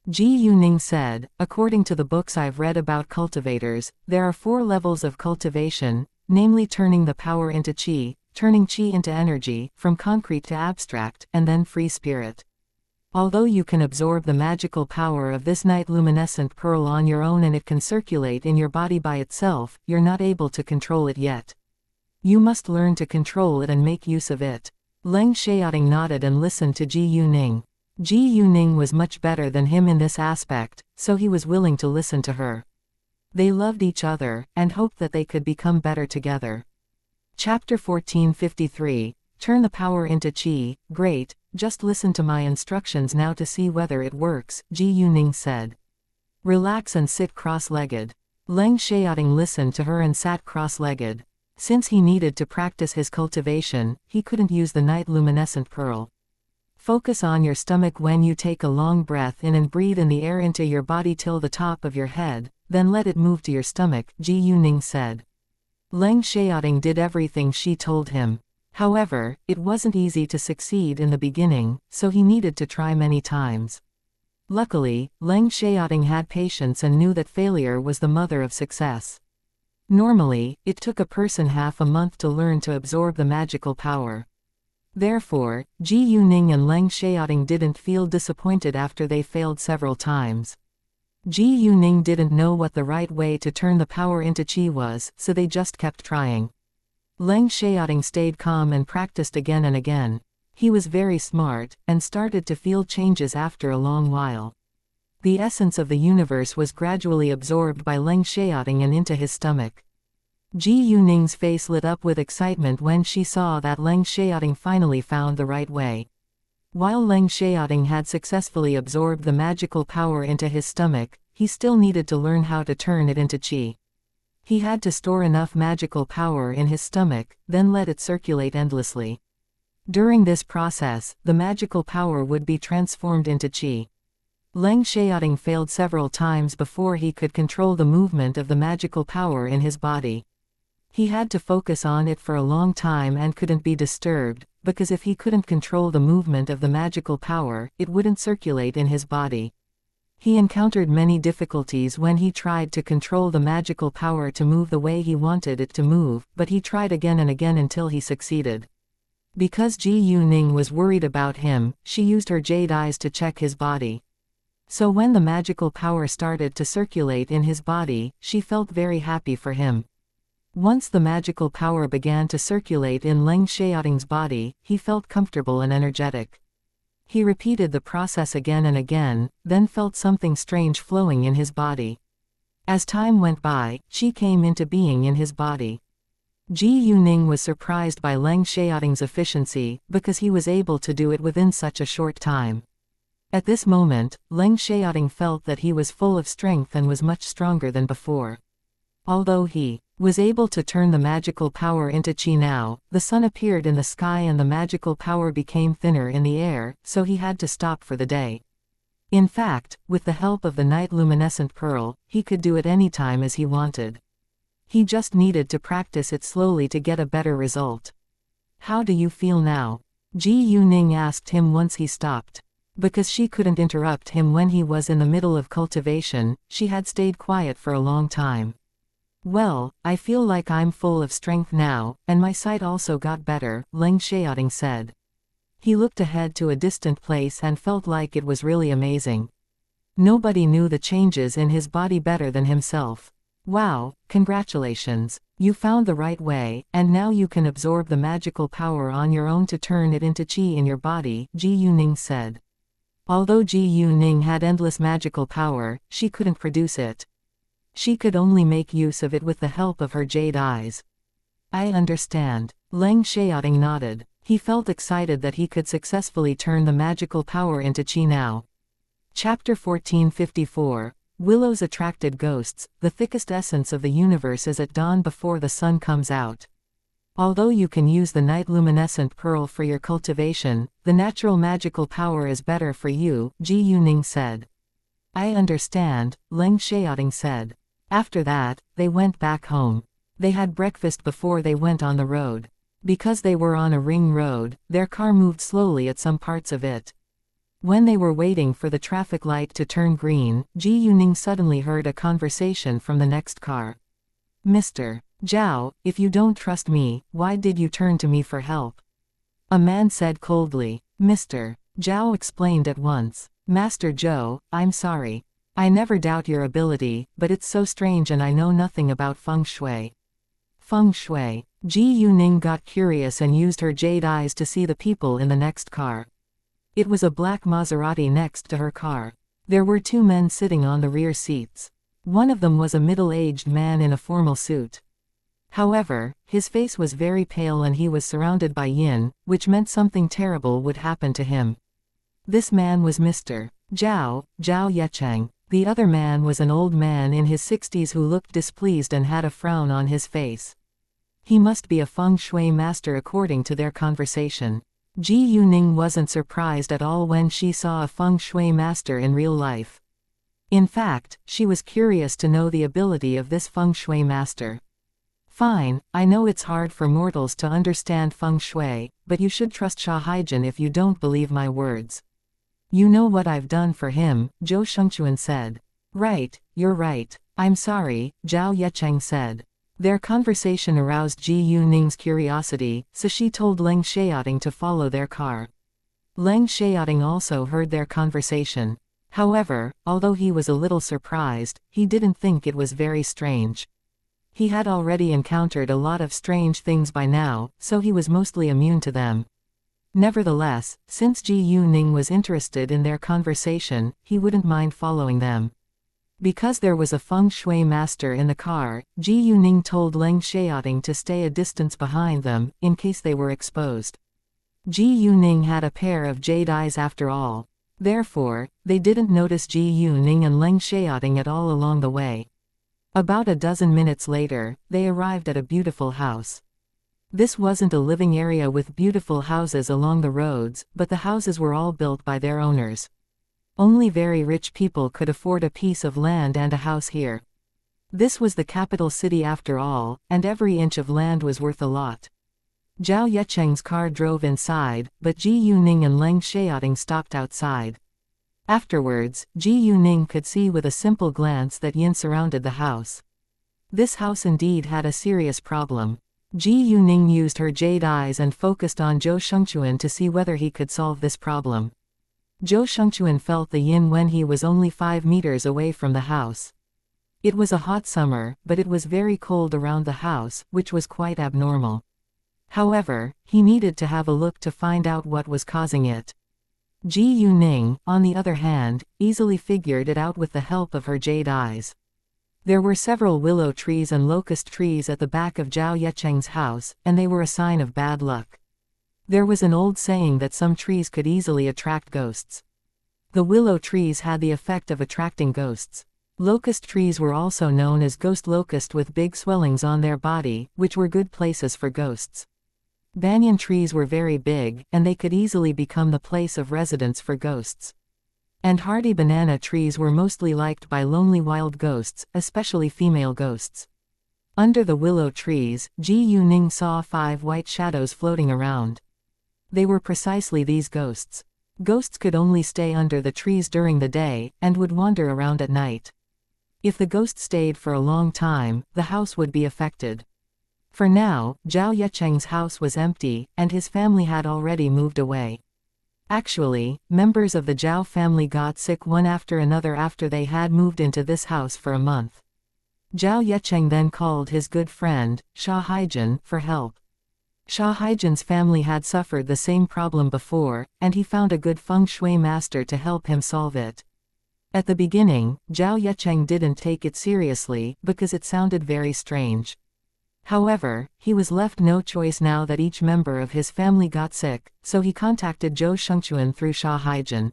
Ji Yuning said, according to the books I've read about cultivators, there are 4 levels of cultivation, namely turning the power into qi, turning qi into energy, from concrete to abstract, and then free spirit. Although you can absorb the magical power of this night luminescent pearl on your own and it can circulate in your body by itself, you're not able to control it yet. You must learn to control it and make use of it. Leng Xiaoting nodded and listened to Ji Yuning. Ji Yuning was much better than him in this aspect, so he was willing to listen to her. They loved each other, and hoped that they could become better together. Chapter 1453, Turn the power into qi. Great, just listen to my instructions now to see whether it works, Ji Yuning said. Relax and sit cross-legged. Leng Xiaoting listened to her and sat cross-legged. Since he needed to practice his cultivation, he couldn't use the night luminescent pearl. Focus on your stomach when you take a long breath in and breathe in the air into your body till the top of your head, then let it move to your stomach, Ji Yuning said. Leng Xiaoting did everything she told him. However, it wasn't easy to succeed in the beginning, so he needed to try many times. Luckily, Leng Xiaoting had patience and knew that failure was the mother of success. Normally, it took a person half a month to learn to absorb the magical power. Therefore, Ji Yuning and Leng Xiaoting didn't feel disappointed after they failed several times. Ji Yuning didn't know what the right way to turn the power into qi was, so they just kept trying. Leng Xiaoting stayed calm and practiced again and again. He was very smart, and started to feel changes after a long while. The essence of the universe was gradually absorbed by Leng Xiaoting and into his stomach. Ji Yuning's face lit up with excitement when she saw that Leng Xiaoting finally found the right way. While Leng Xiaoting had successfully absorbed the magical power into his stomach, he still needed to learn how to turn it into qi. He had to store enough magical power in his stomach, then let it circulate endlessly. During this process, the magical power would be transformed into qi. Leng Xiaoting failed several times before he could control the movement of the magical power in his body. He had to focus on it for a long time and couldn't be disturbed, because if he couldn't control the movement of the magical power, it wouldn't circulate in his body. He encountered many difficulties when he tried to control the magical power to move the way he wanted it to move, but he tried again and again until he succeeded. Because Ji Yuning was worried about him, she used her jade eyes to check his body. So when the magical power started to circulate in his body, she felt very happy for him. Once the magical power began to circulate in Leng Xiaoting's body, he felt comfortable and energetic. He repeated the process again and again, then felt something strange flowing in his body. As time went by, qi came into being in his body. Ji Yuning was surprised by Leng Xiaoting's efficiency, because he was able to do it within such a short time. At this moment, Leng Xiaoting felt that he was full of strength and was much stronger than before. Although he was able to turn the magical power into qi now, the sun appeared in the sky and the magical power became thinner in the air, so he had to stop for the day. In fact, with the help of the night luminescent pearl, he could do it anytime as he wanted. He just needed to practice it slowly to get a better result. How do you feel now? Ji Yuning asked him once he stopped. Because she couldn't interrupt him when he was in the middle of cultivation, she had stayed quiet for a long time. Well, I feel like I'm full of strength now, and my sight also got better, Leng Xiaoting said. He looked ahead to a distant place and felt like it was really amazing. Nobody knew the changes in his body better than himself. Wow, congratulations. You found the right way, and now you can absorb the magical power on your own to turn it into qi in your body, Ji Yuning said. Although Ji Yuning had endless magical power, she couldn't produce it. She could only make use of it with the help of her jade eyes. I understand. Leng Xiaoting nodded. He felt excited that he could successfully turn the magical power into qi now. Chapter 1454. Willows attracted ghosts. The thickest essence of the universe is at dawn before the sun comes out. Although you can use the night luminescent pearl for your cultivation, the natural magical power is better for you, Ji Yuning said. I understand, Leng Xiaoting said. After that, they went back home. They had breakfast before they went on the road. Because they were on a ring road, their car moved slowly at some parts of it. When they were waiting for the traffic light to turn green, Ji Yuning suddenly heard a conversation from the next car. Mr. Zhao, if you don't trust me, why did you turn to me for help? A man said coldly. Mr. Zhao explained at once. Master Zhou, I'm sorry. I never doubt your ability, but it's so strange and I know nothing about feng shui. Feng shui. Ji Yuning got curious and used her jade eyes to see the people in the next car. It was a black Maserati next to her car. There were two men sitting on the rear seats. One of them was a middle-aged man in a formal suit. However, his face was very pale and he was surrounded by yin, which meant something terrible would happen to him. This man was Mr. Zhao Yecheng. The other man was an old man in his 60s who looked displeased and had a frown on his face. He must be a feng shui master according to their conversation. Ji Yuning wasn't surprised at all when she saw a feng shui master in real life. In fact, she was curious to know the ability of this feng shui master. Fine, I know it's hard for mortals to understand feng shui, but you should trust Xianxia if you don't believe my words. You know what I've done for him, Zhou Shengquan said. Right, you're right. I'm sorry, Zhao Yecheng said. Their conversation aroused Ji Yuning's curiosity, so she told Leng Xiaoting to follow their car. Leng Xiaoting also heard their conversation. However, although he was a little surprised, he didn't think it was very strange. He had already encountered a lot of strange things by now, so he was mostly immune to them. Nevertheless, since Ji Yuning was interested in their conversation, he wouldn't mind following them. Because there was a feng shui master in the car, Ji Yuning told Leng Xiaoting to stay a distance behind them, in case they were exposed. Ji Yuning had a pair of jade eyes after all. Therefore, they didn't notice Ji Yuning and Leng Xiaoting at all along the way. About a dozen minutes later, they arrived at a beautiful house. This wasn't a living area with beautiful houses along the roads, but the houses were all built by their owners. Only very rich people could afford a piece of land and a house here. This was the capital city after all, and every inch of land was worth a lot. Zhao Yecheng's car drove inside, but Ji Yuning and Leng Xiaoting stopped outside. Afterwards, Ji Yuning could see with a simple glance that yin surrounded the house. This house indeed had a serious problem. Ji Yuning used her jade eyes and focused on Zhou Shengquan to see whether he could solve this problem. Zhou Shengquan felt the yin when he was only 5 meters away from the house. It was a hot summer, but it was very cold around the house, which was quite abnormal. However, he needed to have a look to find out what was causing it. Ji Yuning, on the other hand, easily figured it out with the help of her jade eyes. There were several willow trees and locust trees at the back of Zhao Yecheng's house, and they were a sign of bad luck. There was an old saying that some trees could easily attract ghosts. The willow trees had the effect of attracting ghosts. Locust trees were also known as ghost locust with big swellings on their body, which were good places for ghosts. Banyan trees were very big, and they could easily become the place of residence for ghosts. And hardy banana trees were mostly liked by lonely wild ghosts, especially female ghosts. Under the willow trees, Ji Yuning saw 5 white shadows floating around. They were precisely these ghosts. Ghosts could only stay under the trees during the day, and would wander around at night. If the ghost stayed for a long time, the house would be affected. For now, Zhao Yecheng's house was empty, and his family had already moved away. Actually, members of the Zhao family got sick one after another after they had moved into this house for a month. Zhao Yecheng then called his good friend, Xianxia, for help. Xianxia's family had suffered the same problem before, and he found a good feng shui master to help him solve it. At the beginning, Zhao Yecheng didn't take it seriously, because it sounded very strange. However, he was left no choice now that each member of his family got sick, so he contacted Zhou Shengquan through Xianxia.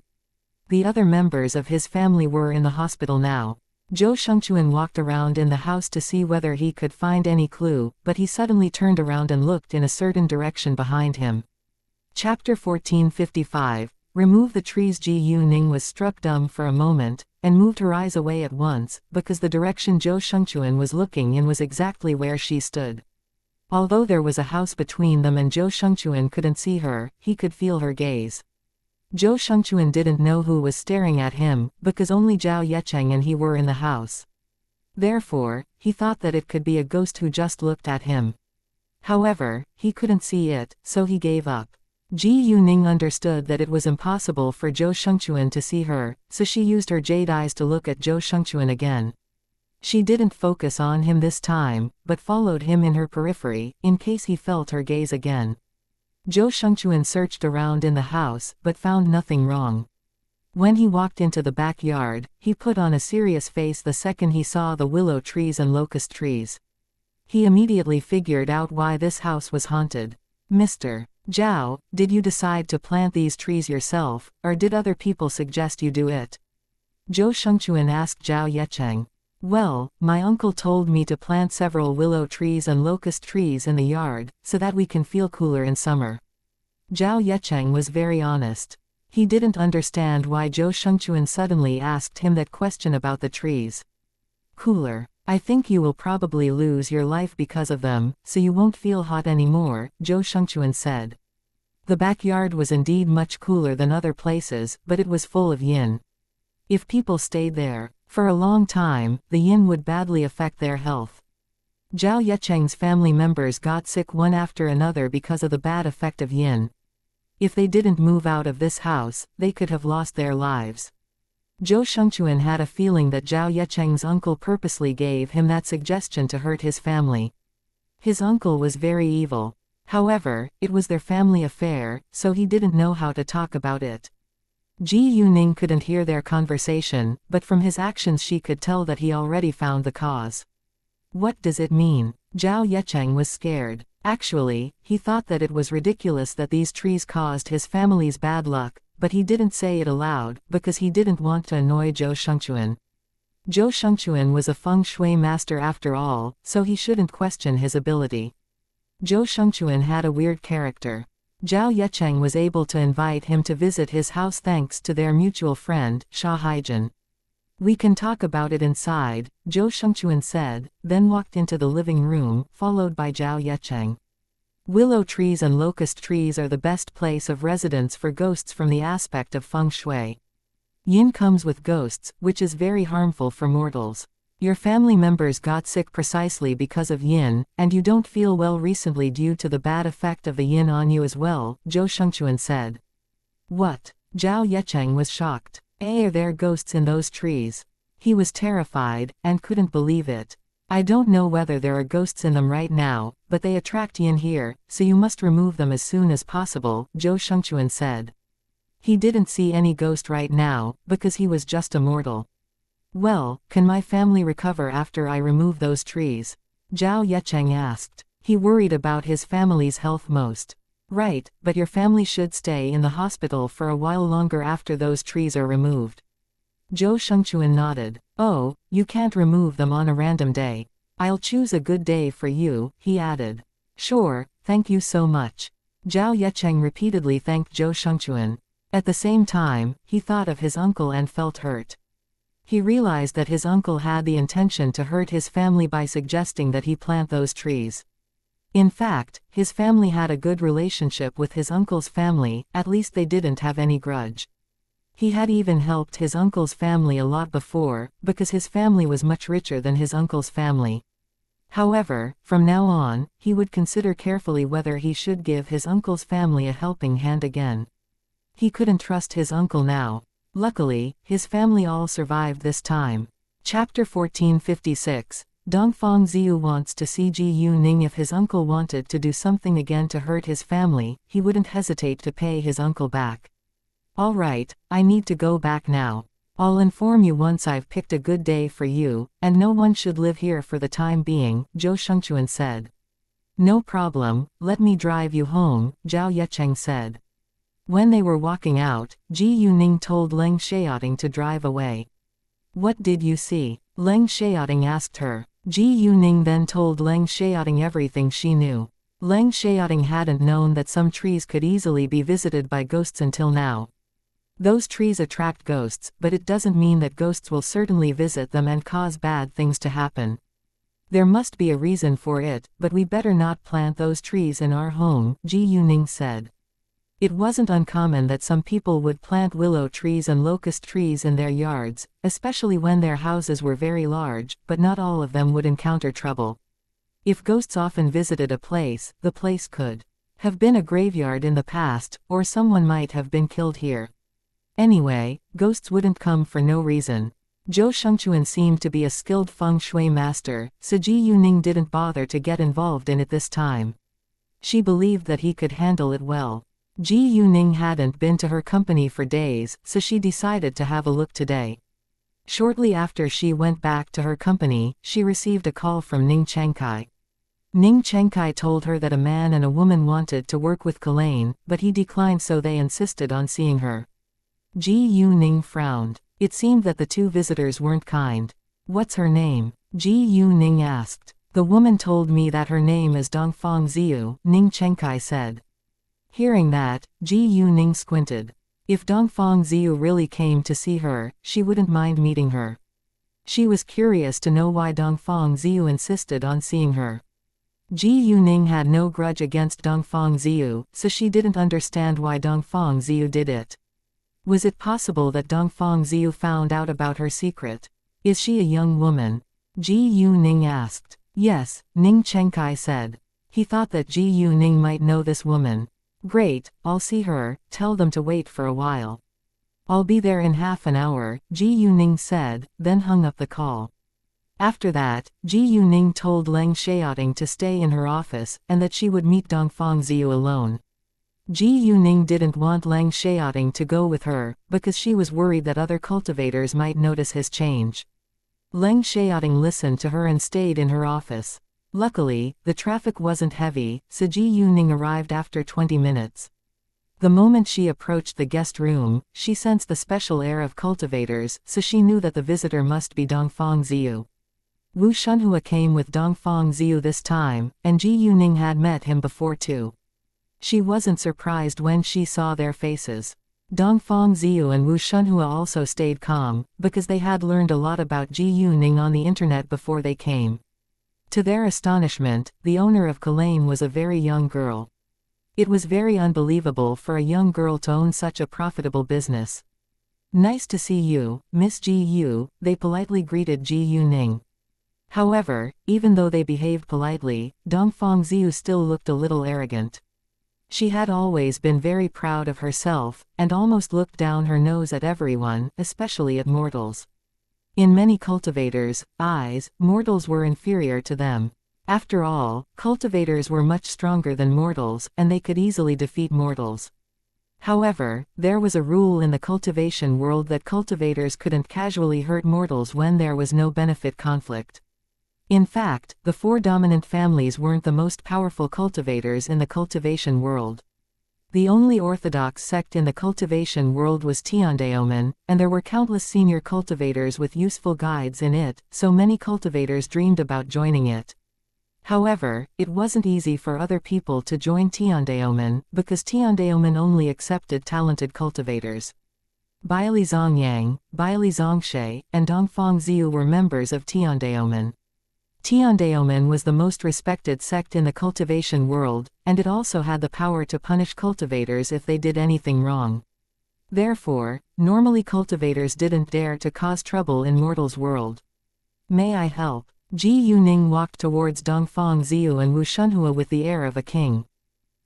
The other members of his family were in the hospital now. Zhou Shengquan walked around in the house to see whether he could find any clue, but he suddenly turned around and looked in a certain direction behind him. Chapter 1455. Remove the trees. Ji Yuning was struck dumb for a moment, and moved her eyes away at once, because the direction Zhou Shengquan was looking in was exactly where she stood. Although there was a house between them and Zhou Shengquan couldn't see her, he could feel her gaze. Zhou Shengquan didn't know who was staring at him, because only Zhao Yecheng and he were in the house. Therefore, he thought that it could be a ghost who just looked at him. However, he couldn't see it, so he gave up. Ji Yuning understood that it was impossible for Zhou Shengquan to see her, so she used her jade eyes to look at Zhou Shengquan again. She didn't focus on him this time, but followed him in her periphery, in case he felt her gaze again. Zhou Shengquan searched around in the house, but found nothing wrong. When he walked into the backyard, he put on a serious face the second he saw the willow trees and locust trees. He immediately figured out why this house was haunted. Mr. Zhao, did you decide to plant these trees yourself, or did other people suggest you do it? Zhou Shengquan asked Zhao Yecheng. Well, my uncle told me to plant several willow trees and locust trees in the yard, so that we can feel cooler in summer. Zhao Yecheng was very honest. He didn't understand why Zhou Shengchuan suddenly asked him that question about the trees. Cooler. I think you will probably lose your life because of them, so you won't feel hot anymore, Zhou Shengchuan said. The backyard was indeed much cooler than other places, but it was full of yin. If people stayed there for a long time, the yin would badly affect their health. Zhao Yecheng's family members got sick one after another because of the bad effect of yin. If they didn't move out of this house, they could have lost their lives. Zhou Shengchuan had a feeling that Zhao Yecheng's uncle purposely gave him that suggestion to hurt his family. His uncle was very evil. However, it was their family affair, so he didn't know how to talk about it. Ji Yuning couldn't hear their conversation, but from his actions she could tell that he already found the cause. What does it mean? Zhao Yecheng was scared. Actually, he thought that it was ridiculous that these trees caused his family's bad luck, but he didn't say it aloud, because he didn't want to annoy Zhou Shengchuan. Zhou Shengchuan was a feng shui master after all, so he shouldn't question his ability. Zhou Shengchuan had a weird character. Zhao Yecheng was able to invite him to visit his house thanks to their mutual friend, Sha Haijin. We can talk about it inside, Zhou Shengchuan said, then walked into the living room, followed by Zhao Yecheng. Willow trees and locust trees are the best place of residence for ghosts from the aspect of feng shui. Yin comes with ghosts, which is very harmful for mortals. Your family members got sick precisely because of yin, and you don't feel well recently due to the bad effect of the yin on you as well, Zhou Shengchuan said. What? Zhao Yecheng was shocked. Are there ghosts in those trees? He was terrified, and couldn't believe it. I don't know whether there are ghosts in them right now, but they attract yin here, so you must remove them as soon as possible, Zhou Shengchuan said. He didn't see any ghost right now, because he was just a mortal. Well, can my family recover after I remove those trees? Zhao Yecheng asked. He worried about his family's health most. Right, but your family should stay in the hospital for a while longer after those trees are removed. Zhou Shengchuan nodded. Oh, you can't remove them on a random day. I'll choose a good day for you, he added. Sure, thank you so much. Zhao Yecheng repeatedly thanked Zhou Shengchuan. At the same time, he thought of his uncle and felt hurt. He realized that his uncle had the intention to hurt his family by suggesting that he plant those trees. In fact, his family had a good relationship with his uncle's family, at least they didn't have any grudge. He had even helped his uncle's family a lot before, because his family was much richer than his uncle's family. However, from now on, he would consider carefully whether he should give his uncle's family a helping hand again. He couldn't trust his uncle now. Luckily, his family all survived this time. Chapter 1456. Dongfang Ziyu wants to see Ji Yuning. If his uncle wanted to do something again to hurt his family, he wouldn't hesitate to pay his uncle back. All right, I need to go back now. I'll inform you once I've picked a good day for you, and no one should live here for the time being, Zhou Shengchuan said. No problem, let me drive you home, Zhao Yecheng said. When they were walking out, Ji Yuning told Leng Xiaoting to drive away. What did you see? Leng Xiaoting asked her. Ji Yuning then told Leng Xiaoting everything she knew. Leng Xiaoting hadn't known that some trees could easily be visited by ghosts until now. Those trees attract ghosts, but it doesn't mean that ghosts will certainly visit them and cause bad things to happen. There must be a reason for it, but we better not plant those trees in our home, Ji Yuning said. It wasn't uncommon that some people would plant willow trees and locust trees in their yards, especially when their houses were very large, but not all of them would encounter trouble. If ghosts often visited a place, the place could have been a graveyard in the past, or someone might have been killed here. Anyway, ghosts wouldn't come for no reason. Zhou Shengchuan seemed to be a skilled feng shui master, so Ji Yuning didn't bother to get involved in it this time. She believed that he could handle it well. Ji Yuning hadn't been to her company for days, so she decided to have a look today. Shortly after she went back to her company, she received a call from Ning Chengkai. Ning Chengkai told her that a man and a woman wanted to work with Kalain, but he declined, so they insisted on seeing her. Ji Yuning frowned. It seemed that the two visitors weren't kind. What's her name? Ji Yu Ning asked. The woman told me that her name is Dongfang Ziyu, Ning Chenkai said. Hearing that, Ji Yu Ning squinted. If Dongfang Ziyu really came to see her, she wouldn't mind meeting her. She was curious to know why Dongfang Ziyu insisted on seeing her. Ji Yuning had no grudge against Dongfang Ziyu, so she didn't understand why Dongfang Ziyu did it. Was it possible that Dongfang Ziyu found out about her secret? Is she a young woman? Ji Yuning asked. Yes, Ning Chenkai said. He thought that Ji Yuning might know this woman. Great, I'll see her, tell them to wait for a while. I'll be there in half an hour, Ji Yuning said, then hung up the call. After that, Ji Yuning told Leng Xiaoting to stay in her office, and that she would meet Dongfang Ziyu alone. Ji Yuning didn't want Leng Xiaoting to go with her, because she was worried that other cultivators might notice his change. Leng Xiaoting listened to her and stayed in her office. Luckily, the traffic wasn't heavy, so Ji Yuning arrived after 20 minutes. The moment she approached the guest room, she sensed the special air of cultivators, so she knew that the visitor must be Dongfang Ziyu. Wu Shunhua came with Dongfang Ziyu this time, and Ji Yuning had met him before too. She wasn't surprised when she saw their faces. Dongfang Ziyu and Wu Shunhua also stayed calm, because they had learned a lot about Ji Yuning on the internet before they came. To their astonishment, the owner of Kalane was a very young girl. It was very unbelievable for a young girl to own such a profitable business. Nice to see you, Miss Ji Yu, they politely greeted Ji Yuning. However, even though they behaved politely, Dongfang Ziyu still looked a little arrogant. She had always been very proud of herself, and almost looked down her nose at everyone, especially at mortals. In many cultivators' eyes, mortals were inferior to them. After all, cultivators were much stronger than mortals, and they could easily defeat mortals. However, there was a rule in the cultivation world that cultivators couldn't casually hurt mortals when there was no benefit conflict. In fact, the four dominant families weren't the most powerful cultivators in the cultivation world. The only orthodox sect in the cultivation world was Tiandaomen, and there were countless senior cultivators with useful guides in it, so many cultivators dreamed about joining it. However, it wasn't easy for other people to join Tiandaomen, because Tiandaomen only accepted talented cultivators. Baili Zongyang, Baili Zongshe, and Dongfang Ziyu were members of Tiandaomen. Tiandaomen was the most respected sect in the cultivation world, and it also had the power to punish cultivators if they did anything wrong. Therefore, normally cultivators didn't dare to cause trouble in mortals' world. May I help? Ji Yuning walked towards Dongfang Ziyu and Wu Shunhua with the air of a king.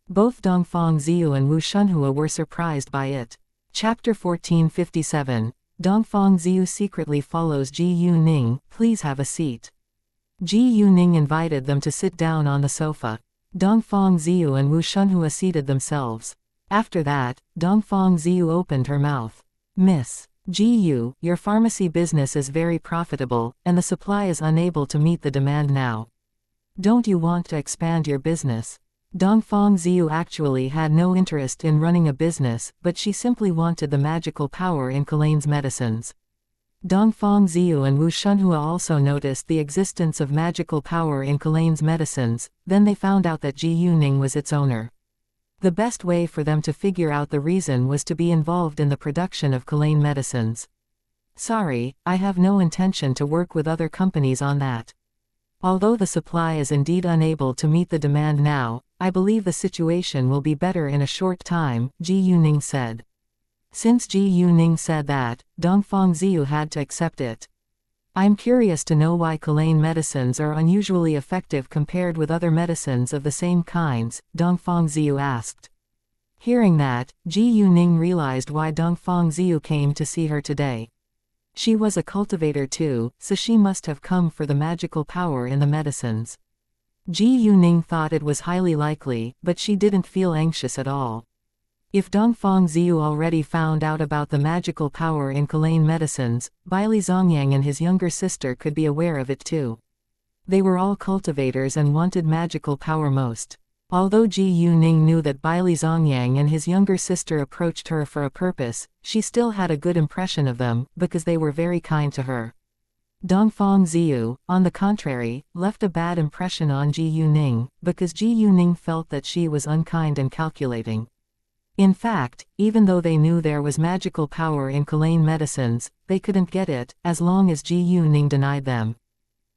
Both Dongfang Ziyu and Wu Shunhua were surprised by it. Chapter 1457. Dongfang Ziyu secretly follows Ji Yuning, please have a seat. Ji Yuning invited them to sit down on the sofa. Dongfang Ziyu and Wu Shunhua seated themselves. After that, Dongfang Ziyu opened her mouth. Miss Ji Yu, your pharmacy business is very profitable, and the supply is unable to meet the demand now. Don't you want to expand your business? Dongfang Ziyu actually had no interest in running a business, but she simply wanted the magical power in Kalane's medicines. Dongfang Ziyu and Wu Shunhua also noticed the existence of magical power in Kalane's medicines, then they found out that Ji Yuning was its owner. The best way for them to figure out the reason was to be involved in the production of Kalane medicines. Sorry, I have no intention to work with other companies on that. Although the supply is indeed unable to meet the demand now, I believe the situation will be better in a short time, Ji Yuning said. Since Ji Yuning said that, Dongfang Ziyu had to accept it. I'm curious to know why Kalane medicines are unusually effective compared with other medicines of the same kinds, Dongfang Ziyu asked. Hearing that, Ji Yuning realized why Dongfang Ziyu came to see her today. She was a cultivator too, so she must have come for the magical power in the medicines. Ji Yuning thought it was highly likely, but she didn't feel anxious at all. If Dongfang Ziyu already found out about the magical power in Kalane medicines, Baili Zongyang and his younger sister could be aware of it too. They were all cultivators and wanted magical power most. Although Ji Yuning knew that Baili Zongyang and his younger sister approached her for a purpose, she still had a good impression of them, because they were very kind to her. Dongfang Ziyu, on the contrary, left a bad impression on Ji Yuning, because Ji Yuning felt that she was unkind and calculating. In fact, even though they knew there was magical power in Kulain medicines, they couldn't get it, as long as Ji Yuning denied them.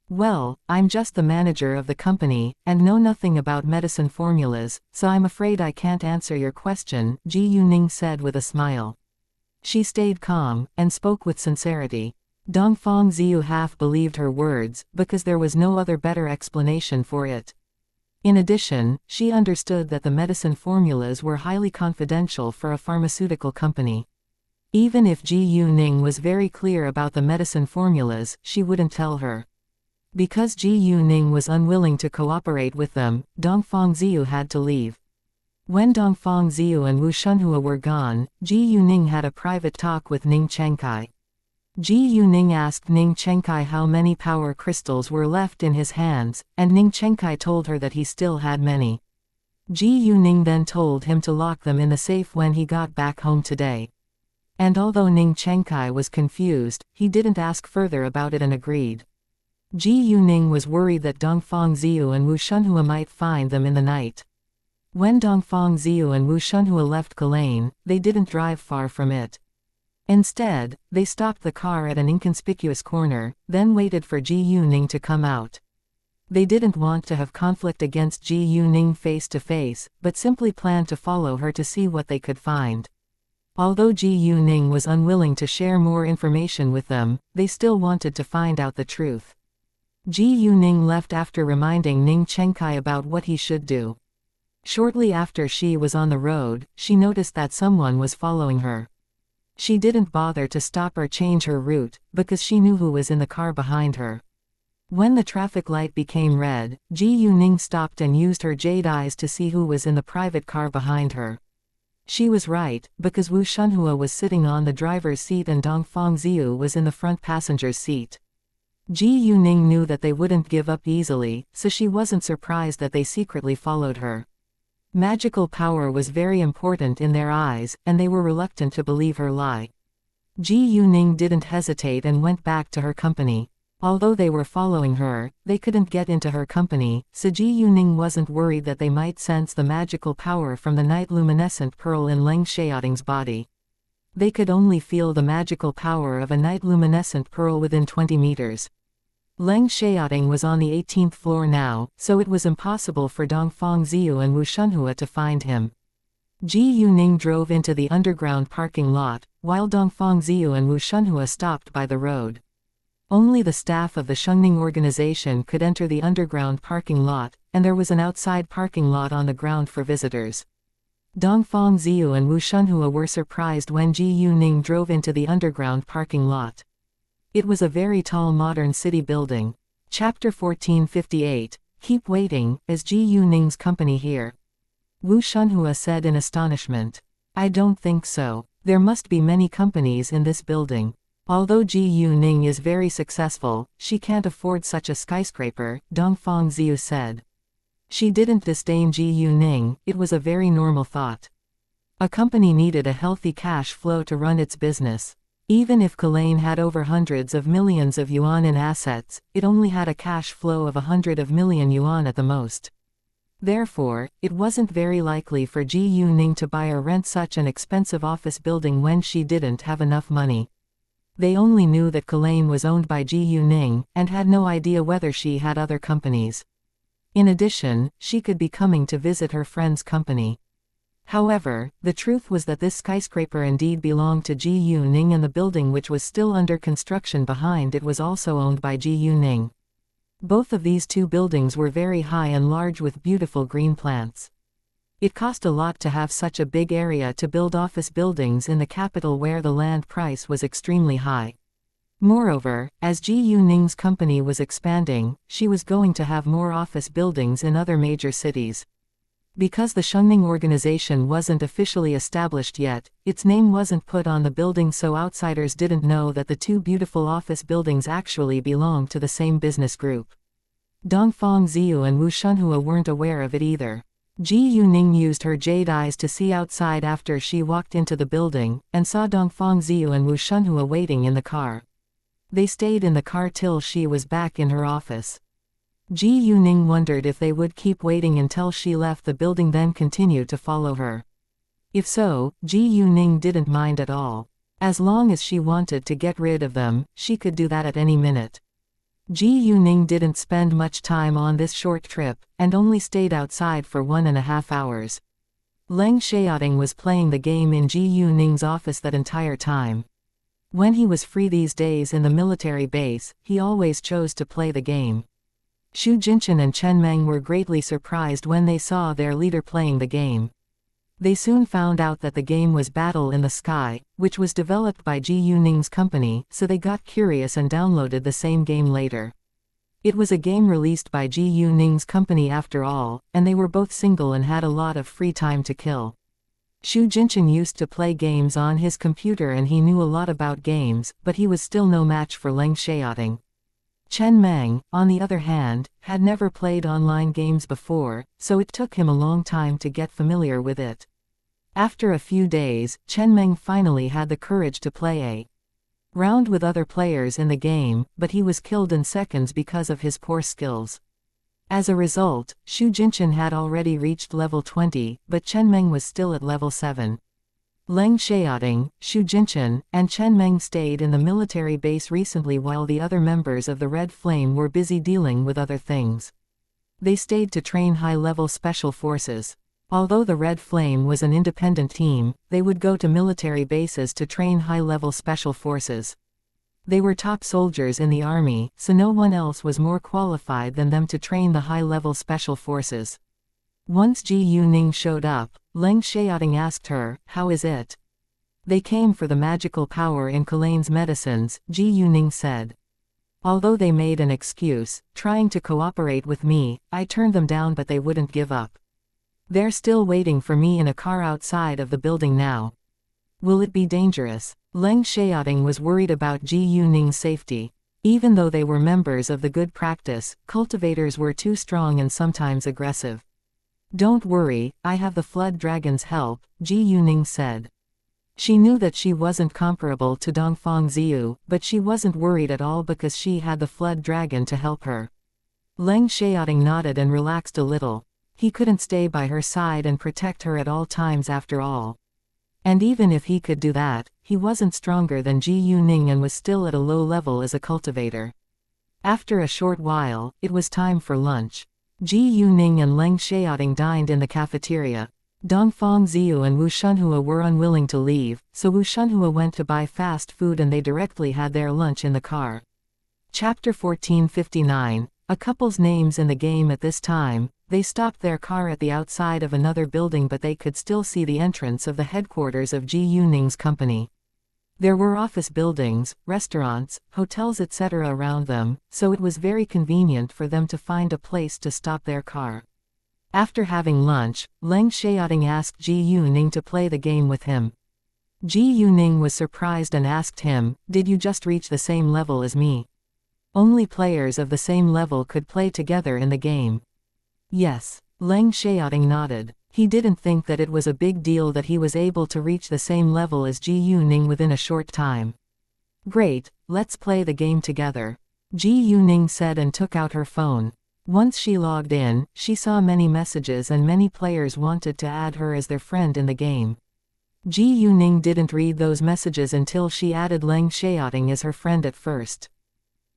Well, I'm just the manager of the company, and know nothing about medicine formulas, so I'm afraid I can't answer your question, Ji Yuning said with a smile. She stayed calm, and spoke with sincerity. Dongfang Ziyu half believed her words, because there was no other better explanation for it. In addition, she understood that the medicine formulas were highly confidential for a pharmaceutical company. Even if Ji Yuning was very clear about the medicine formulas, she wouldn't tell her. Because Ji Yuning was unwilling to cooperate with them, Dongfang Ziyu had to leave. When Dongfang Ziyu and Wu Shunhua were gone, Ji Yuning had a private talk with Ning Chengkai. Ji Yuning asked Ning Chengkai how many power crystals were left in his hands, and Ning Chengkai told her that he still had many. Ji Yuning then told him to lock them in the safe when he got back home today. And although Ning Chengkai was confused, he didn't ask further about it and agreed. Ji Yuning was worried that Dongfang Ziyu and Wu Shunhua might find them in the night. When Dongfang Ziyu and Wu Shunhua left Kulain, they didn't drive far from it. Instead, they stopped the car at an inconspicuous corner, then waited for Ji Yuning to come out. They didn't want to have conflict against Ji Yuning face to face, but simply planned to follow her to see what they could find. Although Ji Yuning was unwilling to share more information with them, they still wanted to find out the truth. Ji Yuning left after reminding Ning Chengkai about what he should do. Shortly after she was on the road, she noticed that someone was following her. She didn't bother to stop or change her route, because she knew who was in the car behind her. When the traffic light became red, Ji Yuning stopped and used her jade eyes to see who was in the private car behind her. She was right, because Wu Shunhua was sitting on the driver's seat and Dongfang Ziyu was in the front passenger's seat. Ji Yuning knew that they wouldn't give up easily, so she wasn't surprised that they secretly followed her. Magical power was very important in their eyes, and they were reluctant to believe her lie. Ji Yuning didn't hesitate and went back to her company. Although they were following her, they couldn't get into her company, so Ji Yuning wasn't worried that they might sense the magical power from the night luminescent pearl in Leng Xiaoting's body. They could only feel the magical power of a night luminescent pearl within 20 meters. Leng Xiaoting was on the 18th floor now, so it was impossible for Dongfang Ziyu and Wu Shunhua to find him. Ji Yuning drove into the underground parking lot, while Dongfang Ziyu and Wu Shunhua stopped by the road. Only the staff of the Shengning organization could enter the underground parking lot, and there was an outside parking lot on the ground for visitors. Dongfang Ziyu and Wu Shunhua were surprised when Ji Yuning drove into the underground parking lot. It was a very tall modern city building. Chapter 1458, Keep Waiting, is Ji Yuning's company here? Wu Shunhua said in astonishment. I don't think so. There must be many companies in this building. Although Ji Yuning is very successful, she can't afford such a skyscraper, Dongfang Ziyu said. She didn't disdain Ji Yuning, it was a very normal thought. A company needed a healthy cash flow to run its business. Even if Kulain had over hundreds of millions of yuan in assets, it only had a cash flow of 100 million yuan at the most. Therefore, it wasn't very likely for Ji Yuning to buy or rent such an expensive office building when she didn't have enough money. They only knew that Kulain was owned by Ji Yuning, and had no idea whether she had other companies. In addition, she could be coming to visit her friend's company. However, the truth was that this skyscraper indeed belonged to Ji Yuning, and the building which was still under construction behind it was also owned by Ji Yuning. Both of these two buildings were very high and large with beautiful green plants. It cost a lot to have such a big area to build office buildings in the capital where the land price was extremely high. Moreover, as Ji Yuning's company was expanding, she was going to have more office buildings in other major cities. Because the Shengning organization wasn't officially established yet, its name wasn't put on the building, so outsiders didn't know that the two beautiful office buildings actually belonged to the same business group. Dongfang Ziyu and Wu Shunhua weren't aware of it either. Ji Yuning used her jade eyes to see outside after she walked into the building, and saw Dongfang Ziyu and Wu Shunhua waiting in the car. They stayed in the car till she was back in her office. Ji Yuning wondered if they would keep waiting until she left the building then continue to follow her. If so, Ji Yuning didn't mind at all. As long as she wanted to get rid of them, she could do that at any minute. Ji Yuning didn't spend much time on this short trip, and only stayed outside for 1.5 hours. Leng Xiaoting was playing the game in Ji Yuning's office that entire time. When he was free these days in the military base, he always chose to play the game. Xu Jinchen and Chen Meng were greatly surprised when they saw their leader playing the game. They soon found out that the game was Battle in the Sky, which was developed by Ji Yuning's company, so they got curious and downloaded the same game later. It was a game released by Ji Yuning's company after all, and they were both single and had a lot of free time to kill. Xu Jinchen used to play games on his computer and he knew a lot about games, but he was still no match for Leng Xiaoting. Chen Meng, on the other hand, had never played online games before, so it took him a long time to get familiar with it. After a few days, Chen Meng finally had the courage to play a round with other players in the game, but he was killed in seconds because of his poor skills. As a result, Xu Jinchen had already reached level 20, but Chen Meng was still at level 7. Leng Xiaoting, Xu Jinchen, and Chen Meng stayed in the military base recently while the other members of the Red Flame were busy dealing with other things. They stayed to train high-level special forces. Although the Red Flame was an independent team, they would go to military bases to train high-level special forces. They were top soldiers in the army, so no one else was more qualified than them to train the high-level special forces. Once Ji Yuning showed up, Leng Xiaoting asked her, "How is it?" "They came for the magical power in Kulane's medicines," Ji Yuning said. "Although they made an excuse, trying to cooperate with me, I turned them down but they wouldn't give up. They're still waiting for me in a car outside of the building now." "Will it be dangerous?" Leng Xiaoting was worried about Ji Yuning's safety. Even though they were members of the good practice, cultivators were too strong and sometimes aggressive. "Don't worry, I have the Flood Dragon's help," Ji Yuning said. She knew that she wasn't comparable to Dongfang Ziyu, but she wasn't worried at all because she had the Flood Dragon to help her. Leng Xiaoting nodded and relaxed a little. He couldn't stay by her side and protect her at all times after all. And even if he could do that, he wasn't stronger than Ji Yuning and was still at a low level as a cultivator. After a short while, it was time for lunch. Ji Yuning and Leng Xiaoting dined in the cafeteria. Dongfang Ziyu and Wu Shunhua were unwilling to leave, so Wu Shunhua went to buy fast food and they directly had their lunch in the car. Chapter 1459. A couple's names in the game at this time. They stopped their car at the outside of another building but they could still see the entrance of the headquarters of Ji Yuning's company. There were office buildings, restaurants, hotels etc. around them, so it was very convenient for them to find a place to stop their car. After having lunch, Leng Xiaoting asked Ji Yuning to play the game with him. Ji Yuning was surprised and asked him, "Did you just reach the same level as me?" Only players of the same level could play together in the game. "Yes." Leng Xiaoting nodded. He didn't think that it was a big deal that he was able to reach the same level as Ji Yuning within a short time. "Great, let's play the game together," Ji Yuning said and took out her phone. Once she logged in, she saw many messages and many players wanted to add her as their friend in the game. Ji Yuning didn't read those messages until she added Leng Xiaoting as her friend at first.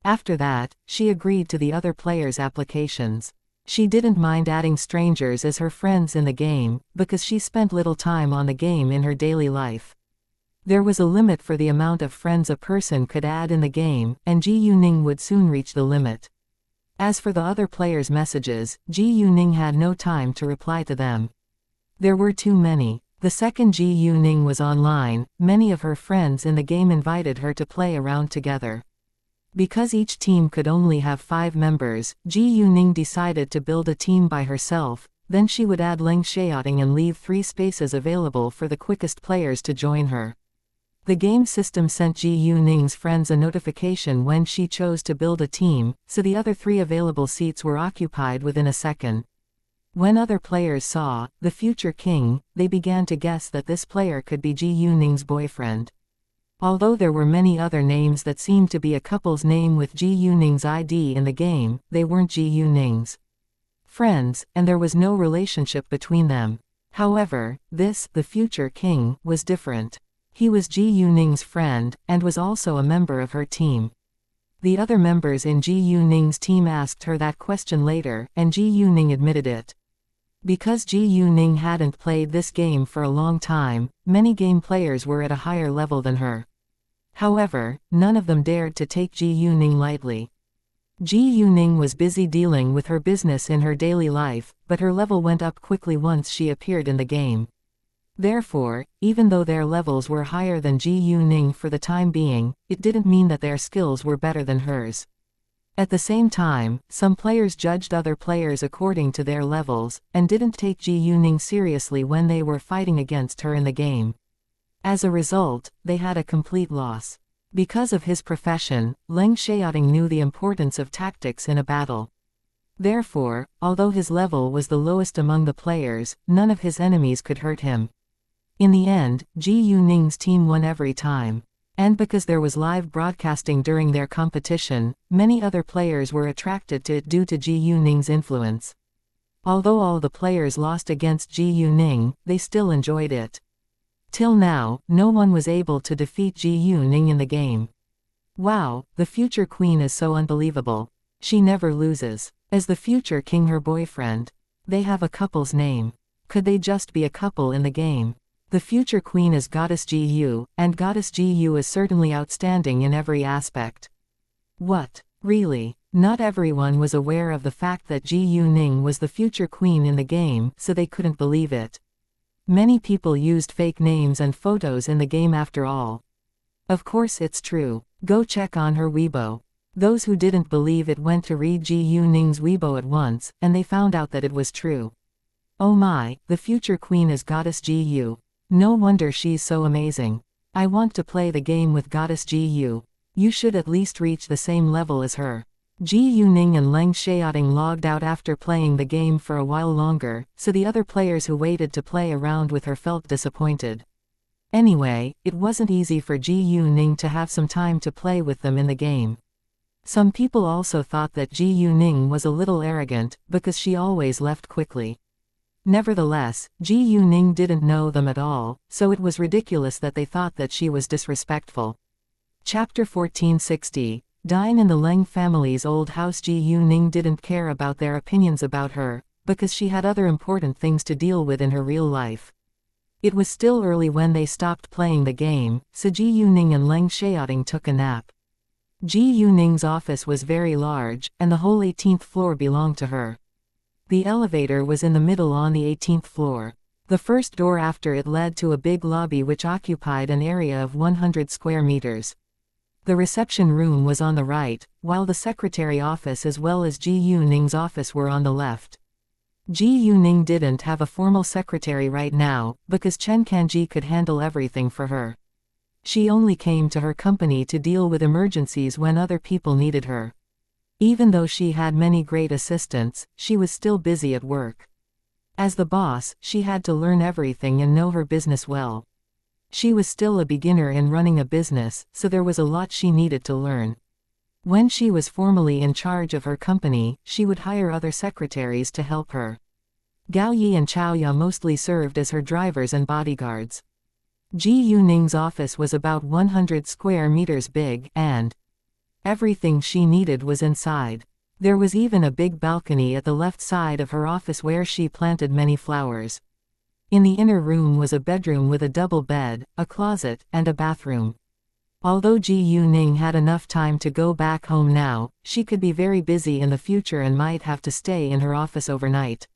After that, she agreed to the other players' applications. She didn't mind adding strangers as her friends in the game, because she spent little time on the game in her daily life. There was a limit for the amount of friends a person could add in the game, and Ji Yuning would soon reach the limit. As for the other players' messages, Ji Yuning had no time to reply to them. There were too many. The second Ji Yuning was online, many of her friends in the game invited her to play around together. Because each team could only have 5 members, Ji Yuning decided to build a team by herself, then she would add Leng Xiaoting and leave 3 spaces available for the quickest players to join her. The game system sent Ji Yuning's friends a notification when she chose to build a team, so the other 3 available seats were occupied within a second. When other players saw the future king, they began to guess that this player could be Ji Yuning's boyfriend. Although there were many other names that seemed to be a couple's name with Ji Yuning's ID in the game, they weren't Ji Yuning's friends, and there was no relationship between them. However, this, the future king, was different. He was Ji Yuning's friend, and was also a member of her team. The other members in Ji Yuning's team asked her that question later, and Ji Yuning admitted it. Because Ji Yuning hadn't played this game for a long time, many game players were at a higher level than her. However, none of them dared to take Ji Yuning lightly. Ji Yuning was busy dealing with her business in her daily life, but her level went up quickly once she appeared in the game. Therefore, even though their levels were higher than Ji Yuning for the time being, it didn't mean that their skills were better than hers. At the same time, some players judged other players according to their levels, and didn't take Ji Yuning seriously when they were fighting against her in the game. As a result, they had a complete loss. Because of his profession, Leng Xiaoting knew the importance of tactics in a battle. Therefore, although his level was the lowest among the players, none of his enemies could hurt him. In the end, Ji Yuning's team won every time. And because there was live broadcasting during their competition, many other players were attracted to it due to Ji Yuning's influence. Although all the players lost against Ji Yuning, they still enjoyed it. Till now, no one was able to defeat Ji Yuning in the game. Wow, the future queen is so unbelievable. She never loses. As the future king her boyfriend. They have a couple's name. Could they just be a couple in the game? The future queen is Goddess Ji Yu, and Goddess Ji Yu is certainly outstanding in every aspect. What? Really? Not everyone was aware of the fact that Ji Yuning was the future queen in the game, so they couldn't believe it. Many people used fake names and photos in the game after all. Of course it's true. Go check on her Weibo. Those who didn't believe it went to read Ji Yuning's Weibo at once, and they found out that it was true. Oh my, the future queen is Goddess Ji Yu. No wonder she's so amazing. I want to play the game with Goddess Ji Yu. You should at least reach the same level as her. Ji Yuning and Leng Xiaoting logged out after playing the game for a while longer, so the other players who waited to play around with her felt disappointed. Anyway, it wasn't easy for Ji Yuning to have some time to play with them in the game. Some people also thought that Ji Yuning was a little arrogant, because she always left quickly. Nevertheless, Ji Yuning didn't know them at all, so it was ridiculous that they thought that she was disrespectful. Chapter 1460. Dine in the Leng family's old house. Ji Yuning didn't care about their opinions about her, because she had other important things to deal with in her real life. It was still early when they stopped playing the game, so Ji Yuning and Leng Xiaoting took a nap. Ji Yuning's office was very large, and the whole 18th floor belonged to her. The elevator was in the middle on the 18th floor. The first door after it led to a big lobby which occupied an area of 100 square meters. The reception room was on the right, while the secretary office as well as Ji Yuning's office were on the left. Ji Yuning didn't have a formal secretary right now, because Chen Kanji could handle everything for her. She only came to her company to deal with emergencies when other people needed her. Even though she had many great assistants, she was still busy at work. As the boss, she had to learn everything and know her business well. She was still a beginner in running a business, so there was a lot she needed to learn. When she was formally in charge of her company, she would hire other secretaries to help her. Gao Yi and Chao Ya mostly served as her drivers and bodyguards. Ji Yuning's office was about 100 square meters big, and everything she needed was inside. There was even a big balcony at the left side of her office where she planted many flowers. In the inner room was a bedroom with a double bed, a closet, and a bathroom. Although Ji Yuning had enough time to go back home now, she could be very busy in the future and might have to stay in her office overnight.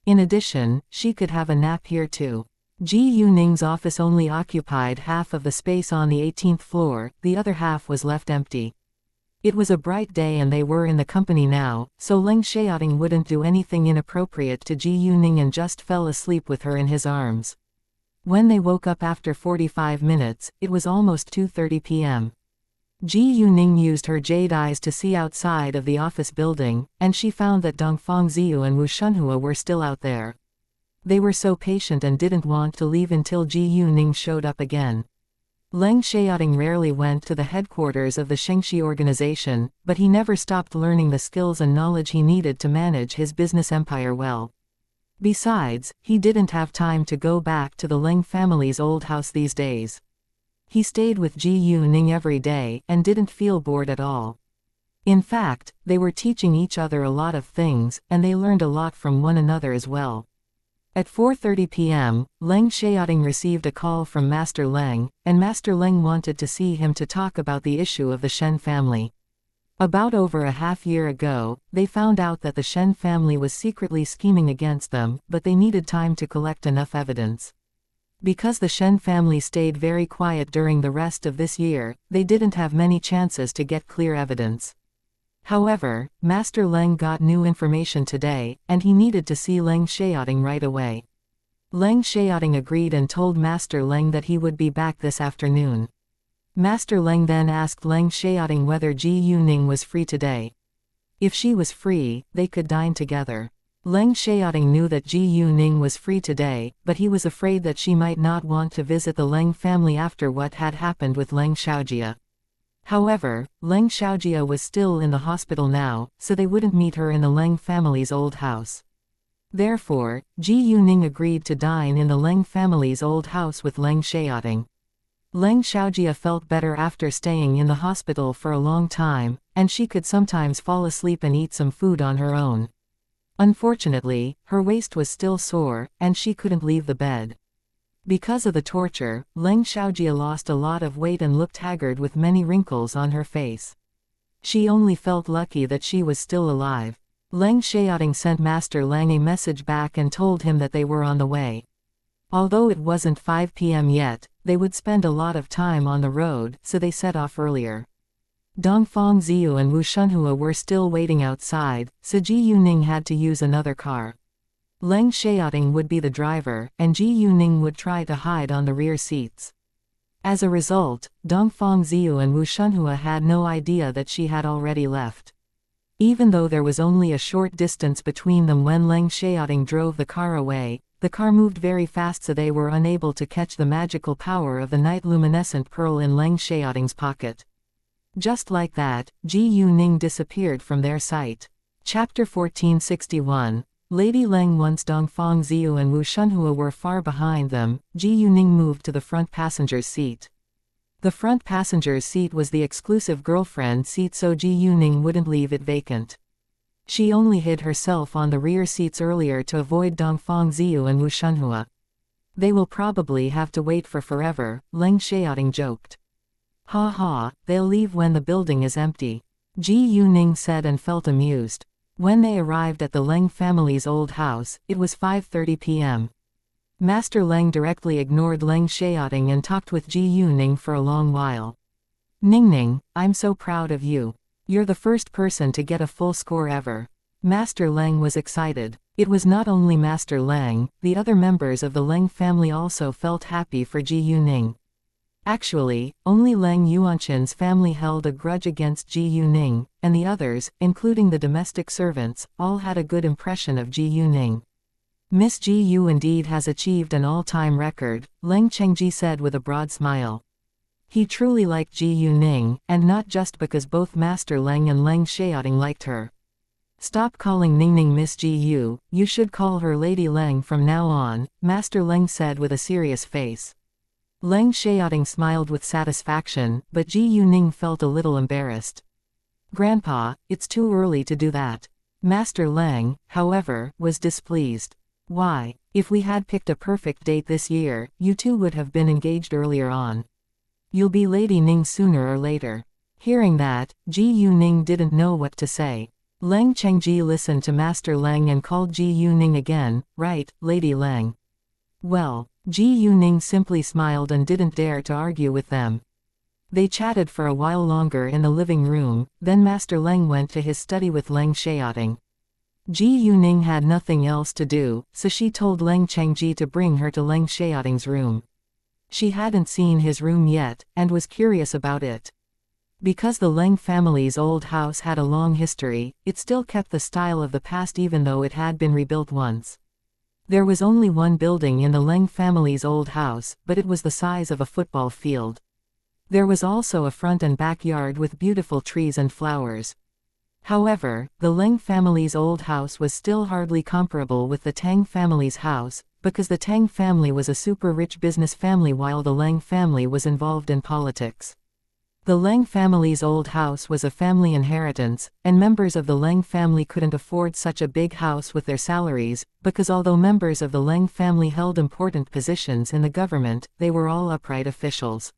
In addition, she could have a nap here too. Ji Yuning's office only occupied half of the space on the 18th floor, the other half was left empty. It was a bright day and they were in the company now, so Leng Xiaoting wouldn't do anything inappropriate to Ji Yuning and just fell asleep with her in his arms. When they woke up after 45 minutes, it was almost 2:30 p.m. Ji Yuning used her jade eyes to see outside of the office building, and she found that Dongfang Ziyu and Wu Shunhua were still out there. They were so patient and didn't want to leave until Ji Yuning showed up again. Leng Xiaoting rarely went to the headquarters of the xianxia organization, but he never stopped learning the skills and knowledge he needed to manage his business empire well. Besides, he didn't have time to go back to the Leng family's old house these days. He stayed with Ji Yuning every day and didn't feel bored at all. In fact, they were teaching each other a lot of things, and they learned a lot from one another as well. At 4:30 p.m., Leng Xiaoting received a call from Master Leng, and Master Leng wanted to see him to talk about the issue of the Shen family. About over a half-year ago, they found out that the Shen family was secretly scheming against them, but they needed time to collect enough evidence. Because the Shen family stayed very quiet during the rest of this year, they didn't have many chances to get clear evidence. However, Master Leng got new information today, and he needed to see Leng Xiaoting right away. Leng Xiaoting agreed and told Master Leng that he would be back this afternoon. Master Leng then asked Leng Xiaoting whether Ji Yuning was free today. If she was free, they could dine together. Leng Xiaoting knew that Ji Yuning was free today, but he was afraid that she might not want to visit the Leng family after what had happened with Leng Xiaojia. However, Leng Xiaojia was still in the hospital now, so they wouldn't meet her in the Leng family's old house. Therefore, Ji Yuning agreed to dine in the Leng family's old house with Leng Xiaoting. Leng Xiaojia felt better after staying in the hospital for a long time, and she could sometimes fall asleep and eat some food on her own. Unfortunately, her waist was still sore, and she couldn't leave the bed. Because of the torture, Leng Xiaojia lost a lot of weight and looked haggard with many wrinkles on her face. She only felt lucky that she was still alive. Leng Xiaoting sent Master Leng a message back and told him that they were on the way. Although it wasn't 5 p.m. yet, they would spend a lot of time on the road, so they set off earlier. Dongfang Ziyu and Wu Shunhua were still waiting outside, so Ji Yuning had to use another car. Leng Xiaoting would be the driver, and Ji Yuning would try to hide on the rear seats. As a result, Dongfang Ziyu and Wu Shunhua had no idea that she had already left. Even though there was only a short distance between them when Leng Xiaoting drove the car away, the car moved very fast so they were unable to catch the magical power of the night luminescent pearl in Leng Xiaoting's pocket. Just like that, Ji Yuning disappeared from their sight. Chapter 1461. Lady Leng. Once Dongfang Ziyu and Wu Shunhua were far behind them, Ji Yuning moved to the front passenger's seat. The front passenger's seat was the exclusive girlfriend seat, so Ji Yuning wouldn't leave it vacant. She only hid herself on the rear seats earlier to avoid Dongfang Ziyu and Wu Shunhua. They will probably have to wait for forever, Leng Xiaoting joked. Ha ha, they'll leave when the building is empty, Ji Yuning said and felt amused. When they arrived at the Leng family's old house, it was 5:30 p.m. Master Leng directly ignored Leng Xiaoting and talked with Ji Yuning for a long while. Ningning, I'm so proud of you. You're the first person to get a full score ever. Master Leng was excited. It was not only Master Leng, the other members of the Leng family also felt happy for Ji Yuning. Actually, only Leng Yuanshan's family held a grudge against Ji Yuning, and the others, including the domestic servants, all had a good impression of Ji Yuning. Miss Ji Yu indeed has achieved an all-time record, Leng Chengji said with a broad smile. He truly liked Ji Yuning, and not just because both Master Leng and Leng Xiaoting liked her. Stop calling Ningning Miss Ji Yu, you should call her Lady Leng from now on, Master Leng said with a serious face. Leng Xiaoting smiled with satisfaction, but Ji Yuning felt a little embarrassed. Grandpa, it's too early to do that. Master Leng, however, was displeased. Why? If we had picked a perfect date this year, you two would have been engaged earlier on. You'll be Lady Ning sooner or later. Hearing that, Ji Yuning didn't know what to say. Leng Chengji listened to Master Leng and called Ji Yuning again, right, Lady Leng. Well, Ji Yuning simply smiled and didn't dare to argue with them. They chatted for a while longer in the living room, then Master Leng went to his study with Leng Xiaoting. Ji Yuning had nothing else to do, so she told Leng Chengji to bring her to Leng Xiaoting's room. She hadn't seen his room yet, and was curious about it. Because the Leng family's old house had a long history, it still kept the style of the past even though it had been rebuilt once. There was only one building in the Leng family's old house, but it was the size of a football field. There was also a front and backyard with beautiful trees and flowers. However, the Leng family's old house was still hardly comparable with the Tang family's house, because the Tang family was a super-rich business family while the Leng family was involved in politics. The Leng family's old house was a family inheritance, and members of the Leng family couldn't afford such a big house with their salaries, because although members of the Leng family held important positions in the government, they were all upright officials.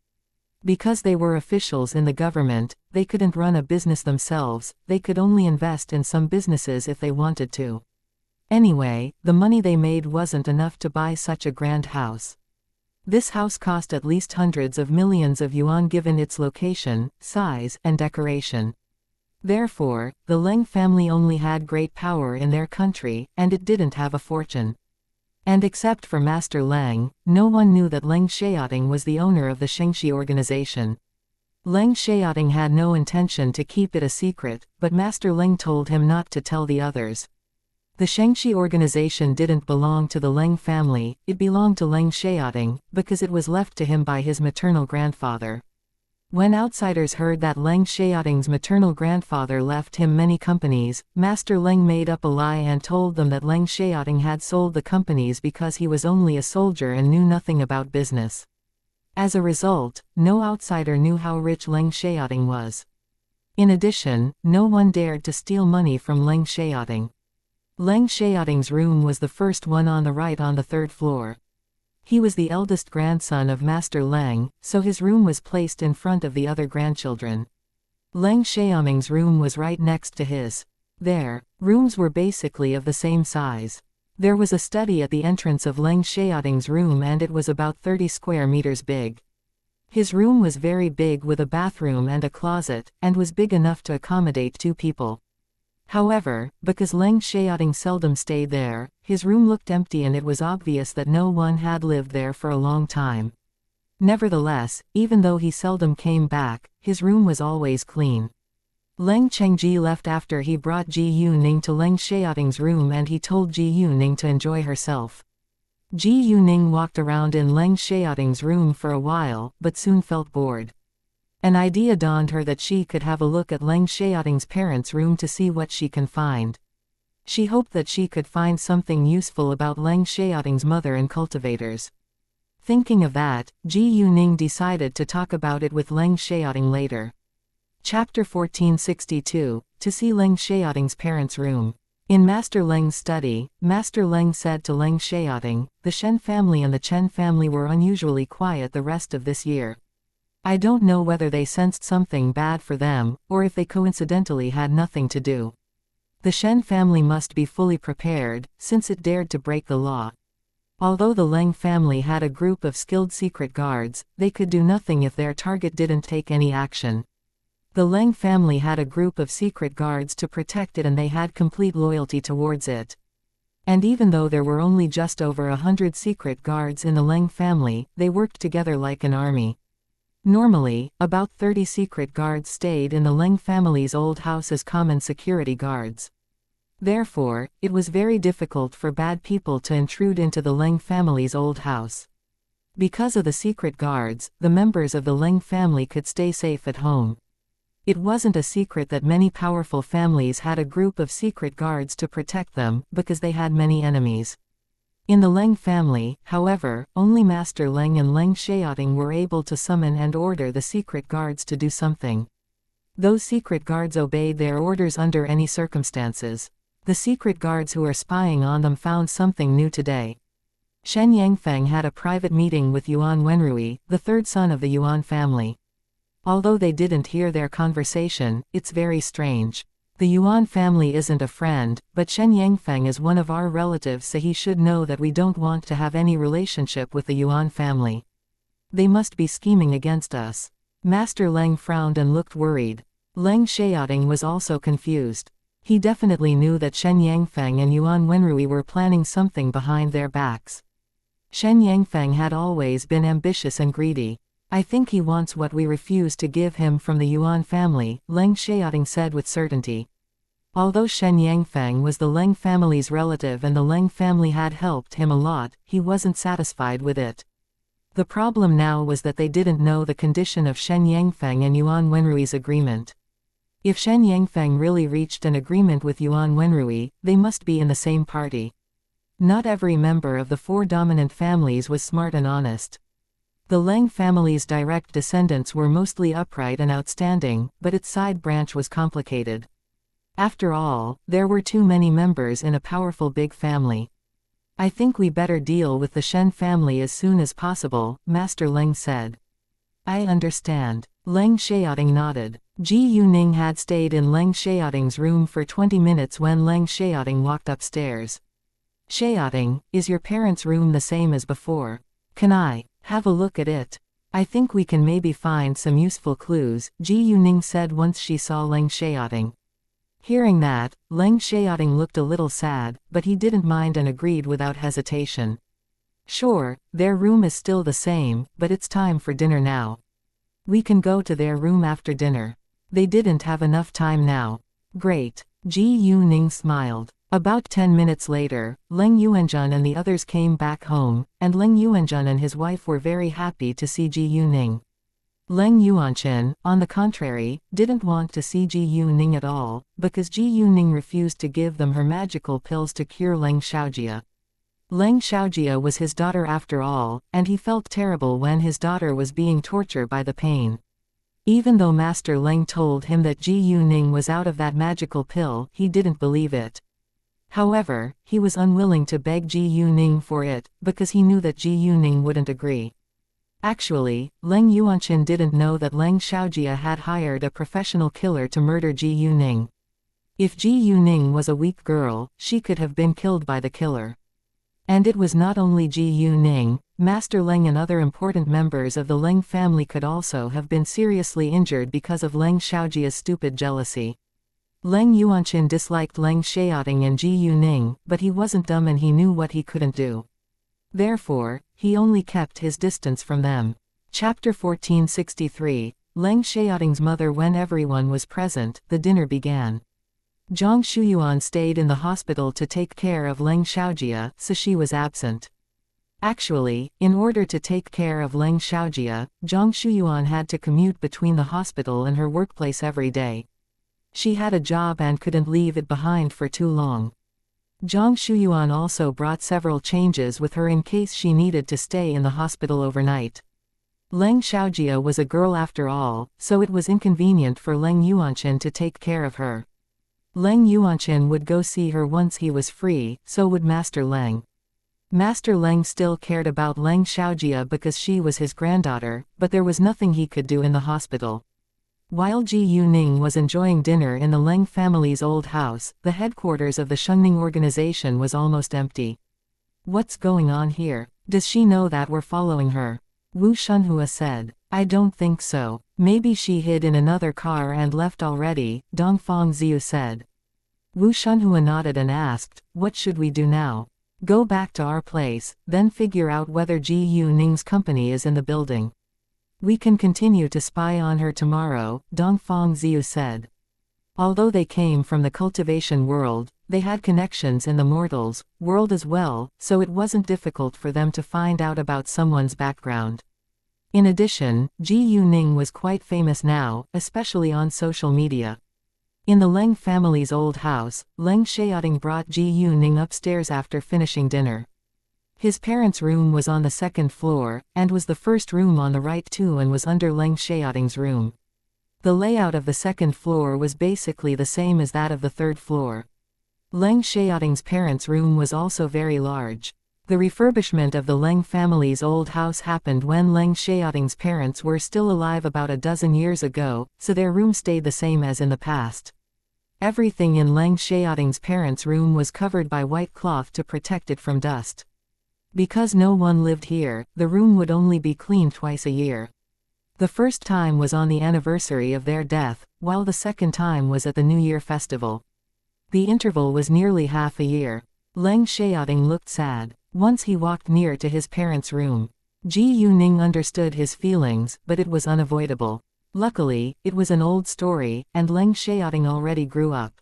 Because they were officials in the government, they couldn't run a business themselves, they could only invest in some businesses if they wanted to. Anyway, the money they made wasn't enough to buy such a grand house. This house cost at least hundreds of millions of yuan given its location, size, and decoration. Therefore, the Leng family only had great power in their country, and it didn't have a fortune. And except for Master Leng, no one knew that Leng Xiaoting was the owner of the xianxia organization. Leng Xiaoting had no intention to keep it a secret, but Master Leng told him not to tell the others. The xianxia organization didn't belong to the Leng family, it belonged to Leng Xiaoting, because it was left to him by his maternal grandfather. When outsiders heard that Leng Xiaoting's maternal grandfather left him many companies, Master Leng made up a lie and told them that Leng Xiaoting had sold the companies because he was only a soldier and knew nothing about business. As a result, no outsider knew how rich Leng Xiaoting was. In addition, no one dared to steal money from Leng Xiaoting. Leng Xiaoting's room was the first one on the right on the third floor. He was the eldest grandson of Master Leng, so his room was placed in front of the other grandchildren. Leng Xiaoming's room was right next to his. Their rooms were basically of the same size. There was a study at the entrance of Leng Xiaoting's room and it was about 30 square meters big. His room was very big with a bathroom and a closet, and was big enough to accommodate 2 people. However, because Leng Xiaoting seldom stayed there, his room looked empty and it was obvious that no one had lived there for a long time. Nevertheless, even though he seldom came back, his room was always clean. Leng Chengji left after he brought Ji Yuning to Leng Xiaoting's room and he told Ji Yuning to enjoy herself. Ji Yuning walked around in Leng Xiaoting's room for a while, but soon felt bored. An idea dawned her that she could have a look at Leng Xiaoting's parents' room to see what she can find. She hoped that she could find something useful about Leng Xiaoting's mother and cultivators. Thinking of that, Ji Yuning decided to talk about it with Leng Xiaoting later. Chapter 1462, To see Leng Xiaoting's parents' room. In Master Leng's study, Master Leng said to Leng Xiaoting, the Shen family and the Chen family were unusually quiet the rest of this year. I don't know whether they sensed something bad for them, or if they coincidentally had nothing to do. The Shen family must be fully prepared, since it dared to break the law. Although the Leng family had a group of skilled secret guards, they could do nothing if their target didn't take any action. The Leng family had a group of secret guards to protect it and they had complete loyalty towards it. And even though there were only just over 100 secret guards in the Leng family, they worked together like an army. Normally, about 30 secret guards stayed in the Leng family's old house as common security guards. Therefore, it was very difficult for bad people to intrude into the Leng family's old house. Because of the secret guards, the members of the Leng family could stay safe at home. It wasn't a secret that many powerful families had a group of secret guards to protect them, because they had many enemies. In the Leng family, however, only Master Leng and Leng Xiaoting were able to summon and order the secret guards to do something. Those secret guards obeyed their orders under any circumstances. The secret guards who were spying on them found something new today. Shen Yangfeng had a private meeting with Yuan Wenrui, the third son of the Yuan family. Although they didn't hear their conversation, it's very strange. The Yuan family isn't a friend, but Shen Yangfeng is one of our relatives, so he should know that we don't want to have any relationship with the Yuan family. They must be scheming against us. Master Leng frowned and looked worried. Leng Xiaoting was also confused. He definitely knew that Shen Yangfeng and Yuan Wenrui were planning something behind their backs. Shen Yangfeng had always been ambitious and greedy. I think he wants what we refuse to give him from the Yuan family, Leng Xiaoting said with certainty. Although Shen Yangfeng was the Leng family's relative and the Leng family had helped him a lot, he wasn't satisfied with it. The problem now was that they didn't know the condition of Shen Yangfeng and Yuan Wenrui's agreement. If Shen Yangfeng really reached an agreement with Yuan Wenrui, they must be in the same party. Not every member of the four dominant families was smart and honest. The Leng family's direct descendants were mostly upright and outstanding, but its side branch was complicated. After all, there were too many members in a powerful big family. I think we better deal with the Shen family as soon as possible, Master Leng said. I understand. Leng Xiaoting nodded. Ji Yuning had stayed in Leng Xiaoting's room for 20 minutes when Leng Xiaoting walked upstairs. Xiaoting, is your parents' room the same as before? Can I have a look at it? I think we can maybe find some useful clues, Ji Yuning said once she saw Leng Xiaoting. Hearing that, Leng Xiaoting looked a little sad, but he didn't mind and agreed without hesitation. Sure, their room is still the same, but it's time for dinner now. We can go to their room after dinner. They didn't have enough time now. Great. Ji Yuning smiled. About 10 minutes later, Leng Yuanjun and the others came back home, and Leng Yuanjun and his wife were very happy to see Ji Yuning. Leng Yuanqin, on the contrary, didn't want to see Ji Yuning at all, because Ji Yuning refused to give them her magical pills to cure Leng Xiaojia. Leng Xiaojia was his daughter after all, and he felt terrible when his daughter was being tortured by the pain. Even though Master Leng told him that Ji Yuning was out of that magical pill, he didn't believe it. However, he was unwilling to beg Ji Yuning for it, because he knew that Ji Yuning wouldn't agree. Actually, Leng Yuanqin didn't know that Leng Xiaojia had hired a professional killer to murder Ji Yuning. If Ji Yuning was a weak girl, she could have been killed by the killer. And it was not only Ji Yuning, Master Leng and other important members of the Leng family could also have been seriously injured because of Leng Xiaojia's stupid jealousy. Leng Yuanqin disliked Leng Xiaoting and Ji Yuning, but he wasn't dumb and he knew what he couldn't do. Therefore, he only kept his distance from them. Chapter 1463, Leng Xiaoting's mother. When everyone was present, the dinner began. Zhang Shuyuan stayed in the hospital to take care of Leng Xiaojia, so she was absent. Actually, in order to take care of Leng Xiaojia, Zhang Shuyuan had to commute between the hospital and her workplace every day. She had a job and couldn't leave it behind for too long. Zhang Shuyuan also brought several changes with her in case she needed to stay in the hospital overnight. Leng Xiaojia was a girl after all, so it was inconvenient for Leng Yuanqin to take care of her. Leng Yuanqin would go see her once he was free, so would Master Leng. Master Leng still cared about Leng Xiaojia because she was his granddaughter, but there was nothing he could do in the hospital. While Ji Yuning was enjoying dinner in the Leng family's old house, the headquarters of the Shengning organization was almost empty. What's going on here? Does she know that we're following her? Wu Shunhua said. I don't think so. Maybe she hid in another car and left already, Dongfang Ziyu said. Wu Shunhua nodded and asked, what should we do now? Go back to our place, then figure out whether Ji Yuning's company is in the building. We can continue to spy on her tomorrow, Dongfang Ziyu said. Although they came from the cultivation world, they had connections in the mortals world as well, so it wasn't difficult for them to find out about someone's background. In addition, Ji Yuning was quite famous now, especially on social media. In the Leng family's old house, Leng Xiaoting brought Ji Yuning upstairs after finishing dinner. His parents' room was on the second floor, and was the first room on the right too, and was under Leng Xiaoting's room. The layout of the second floor was basically the same as that of the third floor. Leng Xiaoting's parents' room was also very large. The refurbishment of the Leng family's old house happened when Leng Xiaoting's parents were still alive about a dozen years ago, so their room stayed the same as in the past. Everything in Leng Xiaoting's parents' room was covered by white cloth to protect it from dust. Because no one lived here, the room would only be cleaned twice a year. The first time was on the anniversary of their death, while the second time was at the New Year festival. The interval was nearly half a year. Leng Xiaoting looked sad. Once he walked near to his parents' room. Ji Yuning understood his feelings, but it was unavoidable. Luckily, it was an old story, and Leng Xiaoting already grew up.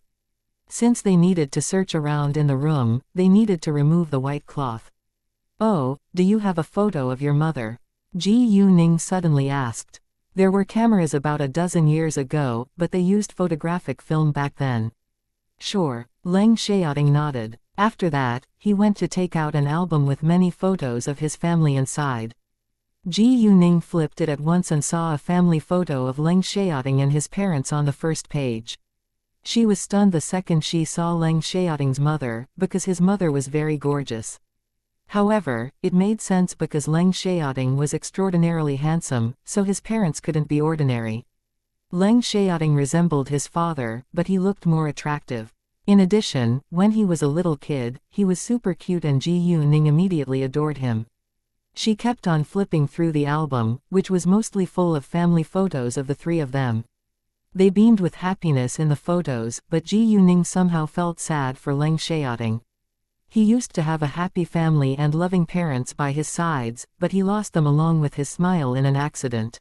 Since they needed to search around in the room, they needed to remove the white cloth. Oh, do you have a photo of your mother? Ji Yuning suddenly asked. There were cameras about a dozen years ago, but they used photographic film back then. Sure. Leng Xiaoting nodded. After that, he went to take out an album with many photos of his family inside. Ji Yuning flipped it at once and saw a family photo of Leng Xiaoting and his parents on the first page. She was stunned the second she saw Leng Xiaoting's mother, because his mother was very gorgeous. However, it made sense because Leng Xiaoting was extraordinarily handsome, so his parents couldn't be ordinary. Leng Xiaoting resembled his father, but he looked more attractive. In addition, when he was a little kid, he was super cute and Ji Yuning immediately adored him. She kept on flipping through the album, which was mostly full of family photos of the three of them. They beamed with happiness in the photos, but Ji Yuning somehow felt sad for Leng Xiaoting. He used to have a happy family and loving parents by his sides, but he lost them along with his smile in an accident.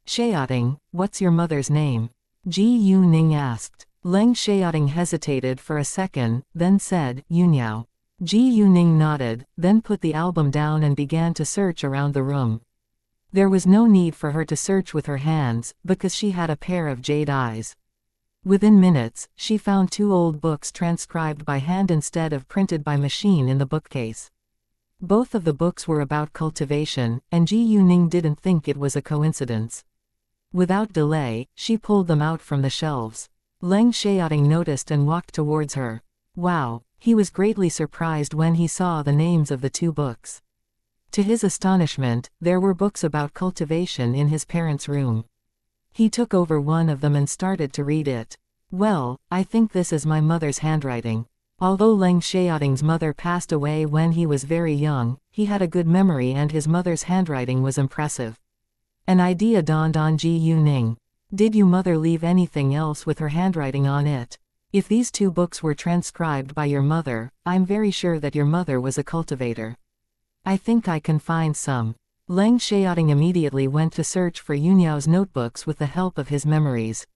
Xiaoting, what's your mother's name? Ji Yuning asked. Leng Xiaoting hesitated for a second, then said, Yunyao. Ji Yuning nodded, then put the album down and began to search around the room. There was no need for her to search with her hands, because she had a pair of jade eyes. Within minutes, she found 2 old books transcribed by hand instead of printed by machine in the bookcase. Both of the books were about cultivation, and Ji Yuning didn't think it was a coincidence. Without delay, she pulled them out from the shelves. Leng Xiaoting noticed and walked towards her. Wow! He was greatly surprised when he saw the names of the 2 books. To his astonishment, there were books about cultivation in his parents' room. He took over one of them and started to read it. Well, I think this is my mother's handwriting. Although Leng Xiaoting's mother passed away when he was very young, he had a good memory and his mother's handwriting was impressive. An idea dawned on Ji Yuning. Did your mother leave anything else with her handwriting on it? If these 2 books were transcribed by your mother, I'm very sure that your mother was a cultivator. I think I can find some. Leng Xiaoting immediately went to search for Yunyao's notebooks with the help of his memories.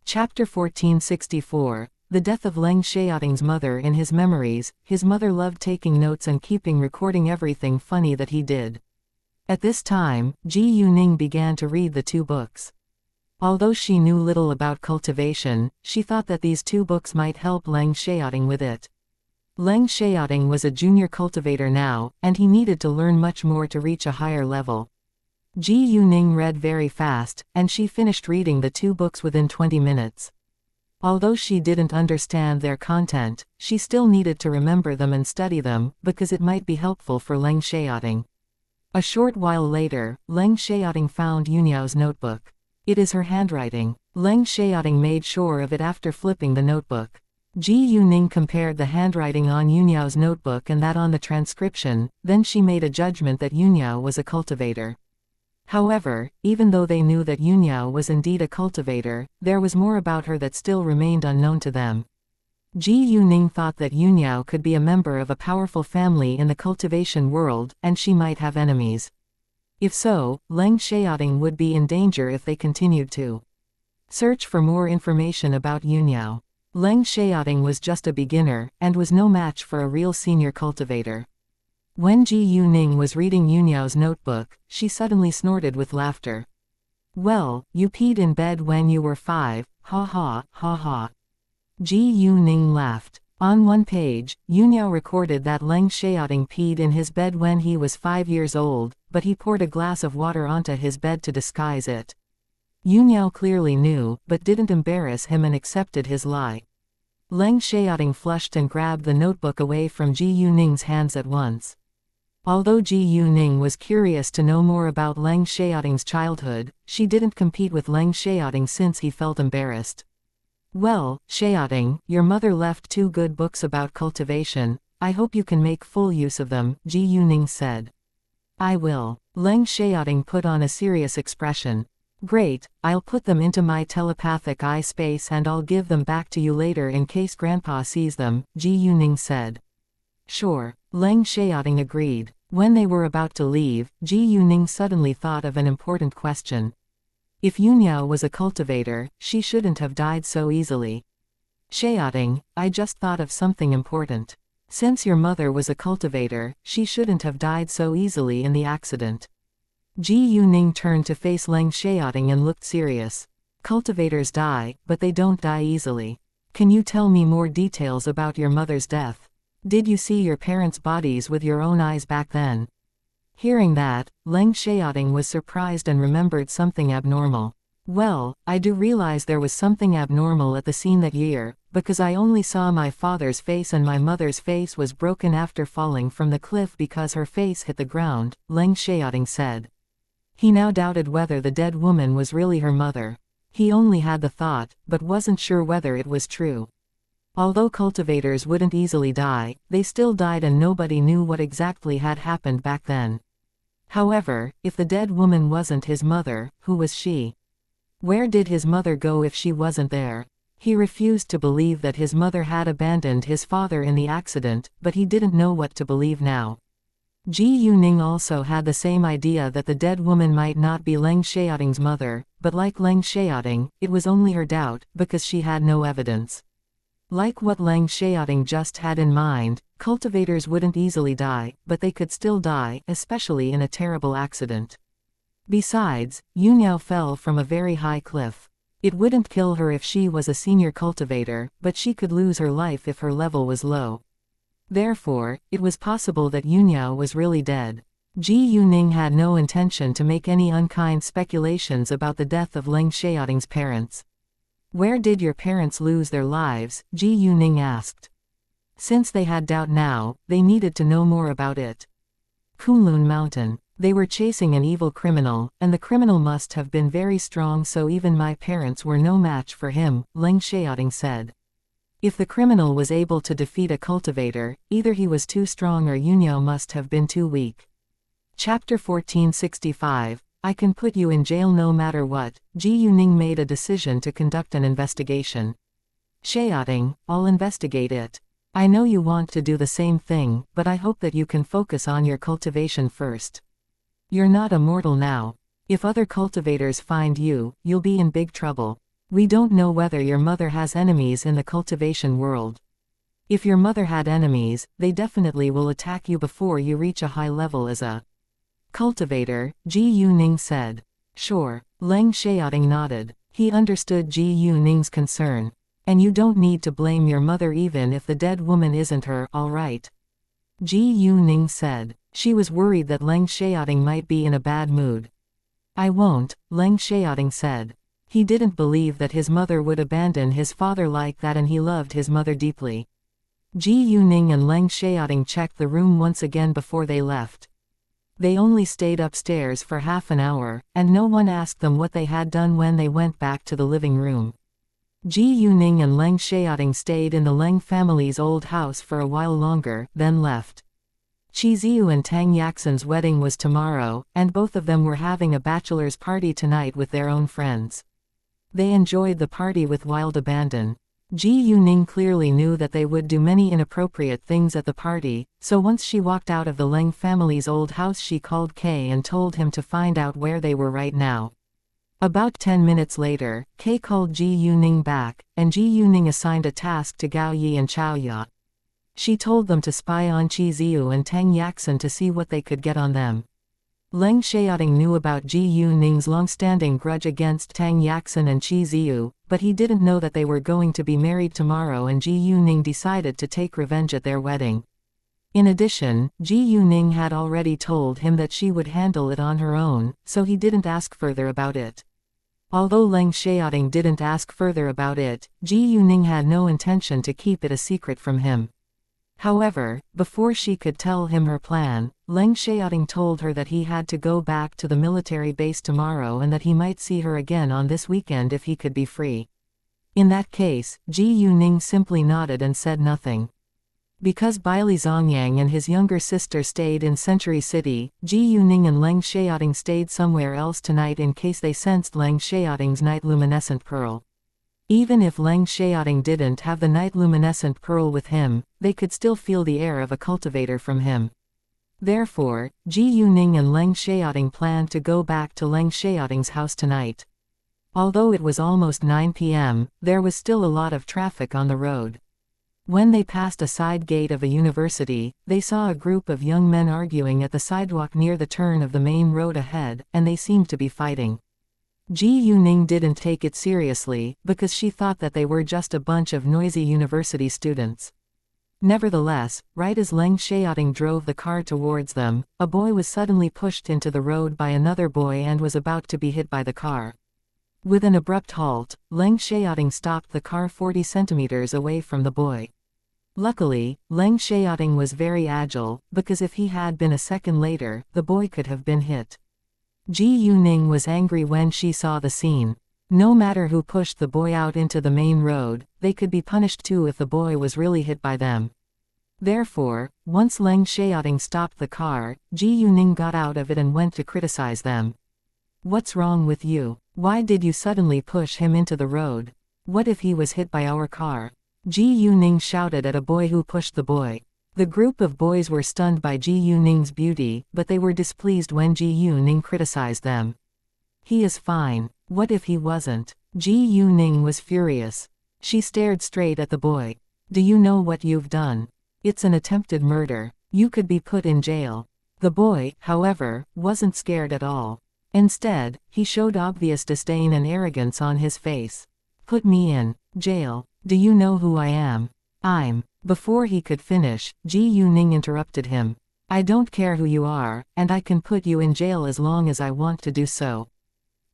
Chapter 1464. The death of Leng Xiaoting's mother. In his memories, his mother loved taking notes and recording everything funny that he did. At this time, Ji Yuning began to read the 2 books. Although she knew little about cultivation, she thought that these 2 books might help Leng Xiaoting with it. Leng Xiaoting was a junior cultivator now, and he needed to learn much more to reach a higher level. Ji Yuning read very fast, and she finished reading the 2 books within 20 minutes. Although she didn't understand their content, she still needed to remember them and study them, because it might be helpful for Leng Xiaoting. A short while later, Leng Xiaoting found Yunyao's notebook. It is her handwriting. Leng Xiaoting made sure of it after flipping the notebook. Ji Yuning compared the handwriting on Yunyao's notebook and that on the transcription, then she made a judgment that Yunyao was a cultivator. However, even though they knew that Yunyao was indeed a cultivator, there was more about her that still remained unknown to them. Ji Yuning thought that Yunyao could be a member of a powerful family in the cultivation world, and she might have enemies. If so, Leng Xiaoting would be in danger if they continued to search for more information about Yunyao. Leng Xiaoting was just a beginner, and was no match for a real senior cultivator. When Ji Yuning was reading Yunyao's notebook, she suddenly snorted with laughter. Well, you peed in bed when you were 5, ha ha, ha ha. Ji Yuning laughed. On one page, Yunyao recorded that Leng Xiaoting peed in his bed when he was 5 years old, but he poured a glass of water onto his bed to disguise it. Yunyao clearly knew, but didn't embarrass him and accepted his lie. Leng Xiaoting flushed and grabbed the notebook away from Ji Yuning's hands at once. Although Ji Yuning was curious to know more about Leng Xiaoting's childhood, she didn't compete with Leng Xiaoting since he felt embarrassed. Well, Xiaoting, your mother left 2 good books about cultivation. I hope you can make full use of them, Ji Yuning said. I will. Leng Xiaoting put on a serious expression. Great, I'll put them into my telepathic eye space and I'll give them back to you later in case Grandpa sees them, Ji Yuning said. Sure. Leng Xiaoting agreed. When they were about to leave, Ji Yuning suddenly thought of an important question. If Yunyao was a cultivator, she shouldn't have died so easily. Xiaoting, I just thought of something important. Since your mother was a cultivator, she shouldn't have died so easily in the accident. Ji Yuning turned to face Leng Xiaoting and looked serious. Cultivators die, but they don't die easily. Can you tell me more details about your mother's death? Did you see your parents' bodies with your own eyes back then? Hearing that, Leng Xiaoting was surprised and remembered something abnormal. Well, I do realize there was something abnormal at the scene that year, because I only saw my father's face and my mother's face was broken after falling from the cliff because her face hit the ground, Leng Xiaoting said. He now doubted whether the dead woman was really her mother. He only had the thought, but wasn't sure whether it was true. Although cultivators wouldn't easily die, they still died and nobody knew what exactly had happened back then. However, if the dead woman wasn't his mother, who was she? Where did his mother go if she wasn't there? He refused to believe that his mother had abandoned his father in the accident, but he didn't know what to believe now. Ji Yuning also had the same idea that the dead woman might not be Leng Xiaoting's mother, but like Leng Xiaoting, it was only her doubt, because she had no evidence. Like what Leng Xiaoting just had in mind, cultivators wouldn't easily die, but they could still die, especially in a terrible accident. Besides, Yunyao fell from a very high cliff. It wouldn't kill her if she was a senior cultivator, but she could lose her life if her level was low. Therefore, it was possible that Yunyao was really dead. Ji Yuning had no intention to make any unkind speculations about the death of Leng Xiaoting's parents. Where did your parents lose their lives? Ji Yuning asked. Since they had doubt now, they needed to know more about it. Kunlun Mountain. They were chasing an evil criminal, and the criminal must have been very strong, so even my parents were no match for him, Leng Xiaoting said. If the criminal was able to defeat a cultivator, either he was too strong or Yunyao must have been too weak. Chapter 1465, I can put you in jail no matter what. Ji Yuning made a decision to conduct an investigation. Xiaoting, I'll investigate it. I know you want to do the same thing, but I hope that you can focus on your cultivation first. You're not immortal now. If other cultivators find you, you'll be in big trouble. We don't know whether your mother has enemies in the cultivation world. If your mother had enemies, they definitely will attack you before you reach a high level as a cultivator, Ji Yuning said. Sure. Leng Xiaoting nodded. He understood Ji Yuning's concern. And you don't need to blame your mother even if the dead woman isn't her, alright? Ji Yuning said. She was worried that Leng Xiaoting might be in a bad mood. I won't, Leng Xiaoting said. He didn't believe that his mother would abandon his father like that, and he loved his mother deeply. Ji Yuning and Leng Xiaoting checked the room once again before they left. They only stayed upstairs for half an hour, and no one asked them what they had done when they went back to the living room. Ji Yuning and Leng Xiaoting stayed in the Leng family's old house for a while longer, then left. Qiziu and Tang Yaxin's wedding was tomorrow, and both of them were having a bachelor's party tonight with their own friends. They enjoyed the party with wild abandon. Ji Yuning clearly knew that they would do many inappropriate things at the party, so once she walked out of the Leng family's old house, she called Kei and told him to find out where they were right now. About 10 minutes later, Kei called Ji Yuning back, and Ji Yuning assigned a task to Gao Yi and Chao Ya. She told them to spy on Qiziu and Tang Yaxin to see what they could get on them. Leng Xiaoting knew about Ji Yuning's long-standing grudge against Tang Yaxin and Qiziu, but he didn't know that they were going to be married tomorrow, and Ji Yuning decided to take revenge at their wedding. In addition, Ji Yuning had already told him that she would handle it on her own, so he didn't ask further about it. Although Leng Xiaoting didn't ask further about it, Ji Yuning had no intention to keep it a secret from him. However, before she could tell him her plan, Leng Xiaoting told her that he had to go back to the military base tomorrow and that he might see her again on this weekend if he could be free. In that case, Ji Yuning simply nodded and said nothing. Because Baili Zongyang and his younger sister stayed in Century City, Ji Yuning and Leng Xiaoting stayed somewhere else tonight in case they sensed Leng Xiaoting's night luminescent pearl. Even if Leng Xiaoting didn't have the night luminescent pearl with him, they could still feel the air of a cultivator from him. Therefore, Ji Yuning and Leng Xiaoting planned to go back to Leng Xiaoting's house tonight. Although it was almost 9 p.m., there was still a lot of traffic on the road. When they passed a side gate of a university, they saw a group of young men arguing at the sidewalk near the turn of the main road ahead, and they seemed to be fighting. Ji Yuning didn't take it seriously, because she thought that they were just a bunch of noisy university students. Nevertheless, right as Leng Xiaoting drove the car towards them, a boy was suddenly pushed into the road by another boy and was about to be hit by the car. With an abrupt halt, Leng Xiaoting stopped the car 40 centimeters away from the boy. Luckily, Leng Xiaoting was very agile, because if he had been a second later, the boy could have been hit. Ji Yuning was angry when she saw the scene. No matter who pushed the boy out into the main road, they could be punished too if the boy was really hit by them. Therefore, once Leng Xiaoting stopped the car, Ji Yuning got out of it and went to criticize them. "What's wrong with you? Why did you suddenly push him into the road? What if he was hit by our car?" Ji Yuning shouted at a boy who pushed the boy. The group of boys were stunned by Ji Yuning's beauty, but they were displeased when Ji Yuning criticized them. "He is fine. What if he wasn't?" Ji Yuning was furious. She stared straight at the boy. "Do you know what you've done? It's an attempted murder. You could be put in jail." The boy, however, wasn't scared at all. Instead, he showed obvious disdain and arrogance on his face. "Put me in jail. Do you know who I am? I'm..." Before he could finish, Ji Yuning interrupted him. "I don't care who you are, and I can put you in jail as long as I want to do so."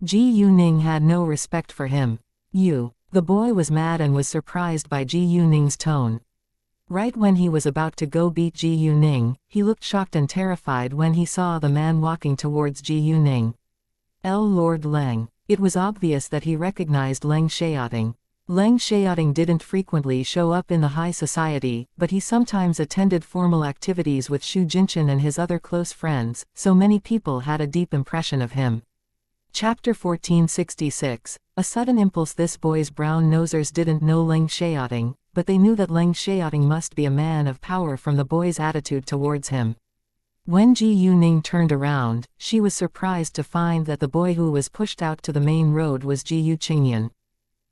Ji Yuning had no respect for him. "You..." The boy was mad and was surprised by Ji Yuning's tone. Right when he was about to go beat Ji Yuning, he looked shocked and terrified when he saw the man walking towards Ji Yuning. Lord Leng. It was obvious that he recognized Leng Xiaoting. Leng Xiaoting didn't frequently show up in the high society, but he sometimes attended formal activities with Xu Jinchen and his other close friends, so many people had a deep impression of him. Chapter 1466. A sudden impulse. This boy's brown nosers didn't know Leng Xiaoting, but they knew that Leng Xiaoting must be a man of power from the boy's attitude towards him. When Ji Yuning turned around, she was surprised to find that the boy who was pushed out to the main road was Ji Yuqingyan.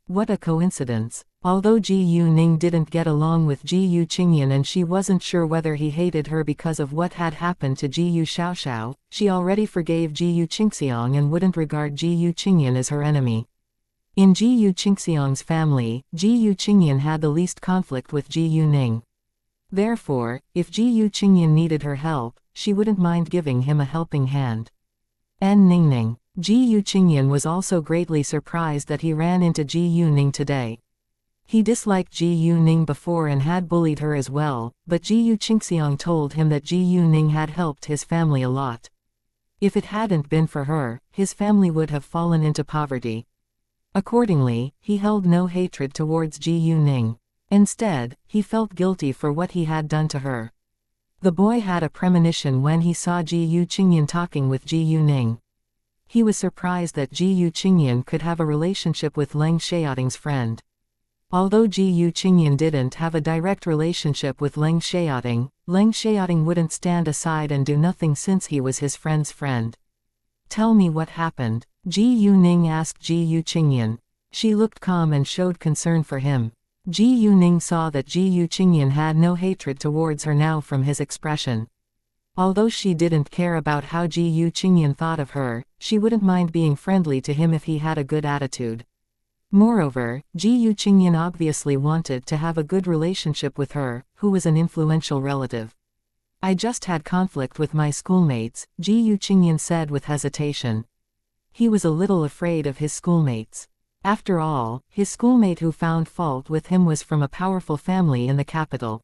What a coincidence. Although Ji Yuning didn't get along with Ji Yuqingyan and she wasn't sure whether he hated her because of what had happened to Ji Yu Xiaoxiao, she already forgave Ji Yu Qingxiang and wouldn't regard Ji Yuqingyan as her enemy. In Ji Yu Qingxiang's family, Ji Yuqingyan had the least conflict with Ji Yuning. Therefore, if Ji Yuqingyan needed her help, she wouldn't mind giving him a helping hand. Ningning. Ji Yuqingyan was also greatly surprised that he ran into Ji Yuning today. He disliked Ji Yuning before and had bullied her as well, but Ji Yu Qingxiang told him that Ji Yuning had helped his family a lot. If it hadn't been for her, his family would have fallen into poverty. Accordingly, he held no hatred towards Ji Yuning. Instead, he felt guilty for what he had done to her. The boy had a premonition when he saw Ji Yuqingyan talking with Ji Yuning. He was surprised that Ji Yuqingyan could have a relationship with Leng Xiaoting's friend. Although Ji Yuqingyan didn't have a direct relationship with Leng Xiaoting wouldn't stand aside and do nothing since he was his friend's friend. "Tell me what happened," Ji Yuning asked Ji Yuqingyan. She looked calm and showed concern for him. Ji Yuning saw that Ji Yuqingyan had no hatred towards her now from his expression. Although she didn't care about how Ji Yuqingyan thought of her, she wouldn't mind being friendly to him if he had a good attitude. Moreover, Ji Yuqingyan obviously wanted to have a good relationship with her, who was an influential relative. "I just had conflict with my schoolmates," Ji Yuqingyan said with hesitation. He was a little afraid of his schoolmates. After all, his schoolmate who found fault with him was from a powerful family in the capital.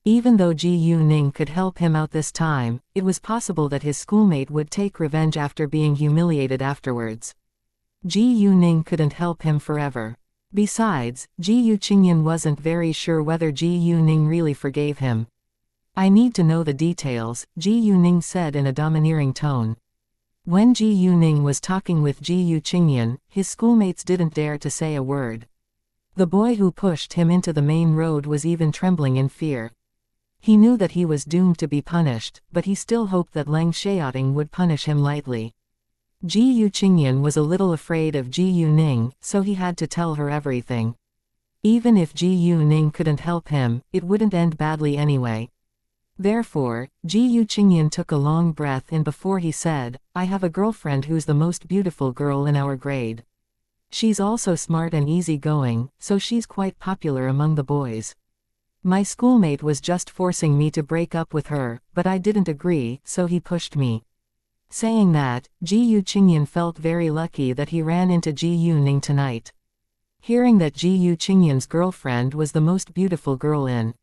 Even though Ji Yuning could help him out this time, it was possible that his schoolmate would take revenge after being humiliated afterwards. Ji Yuning couldn't help him forever. Besides, Ji Yuqingyan wasn't very sure whether Ji Yuning really forgave him. "I need to know the details," Ji Yuning said in a domineering tone. When Ji Yuning was talking with Ji Yuqingyan, his schoolmates didn't dare to say a word. The boy who pushed him into the main road was even trembling in fear. He knew that he was doomed to be punished, but he still hoped that Leng Xiaoting would punish him lightly. Ji Yuqingyan was a little afraid of Ji Yuning, so he had to tell her everything. Even if Ji Yuning couldn't help him, it wouldn't end badly anyway. Therefore, Ji Yuqingyan took a long breath in before he said, I have a girlfriend who's the most beautiful girl in our grade. She's also smart and easygoing, so she's quite popular among the boys. My schoolmate was just forcing me to break up with her, but I didn't agree, so he pushed me. Saying that, Ji Yuqingyan felt very lucky that he ran into Ji Yuning tonight. Hearing that Ji Yuqingyan's girlfriend was the most beautiful girl in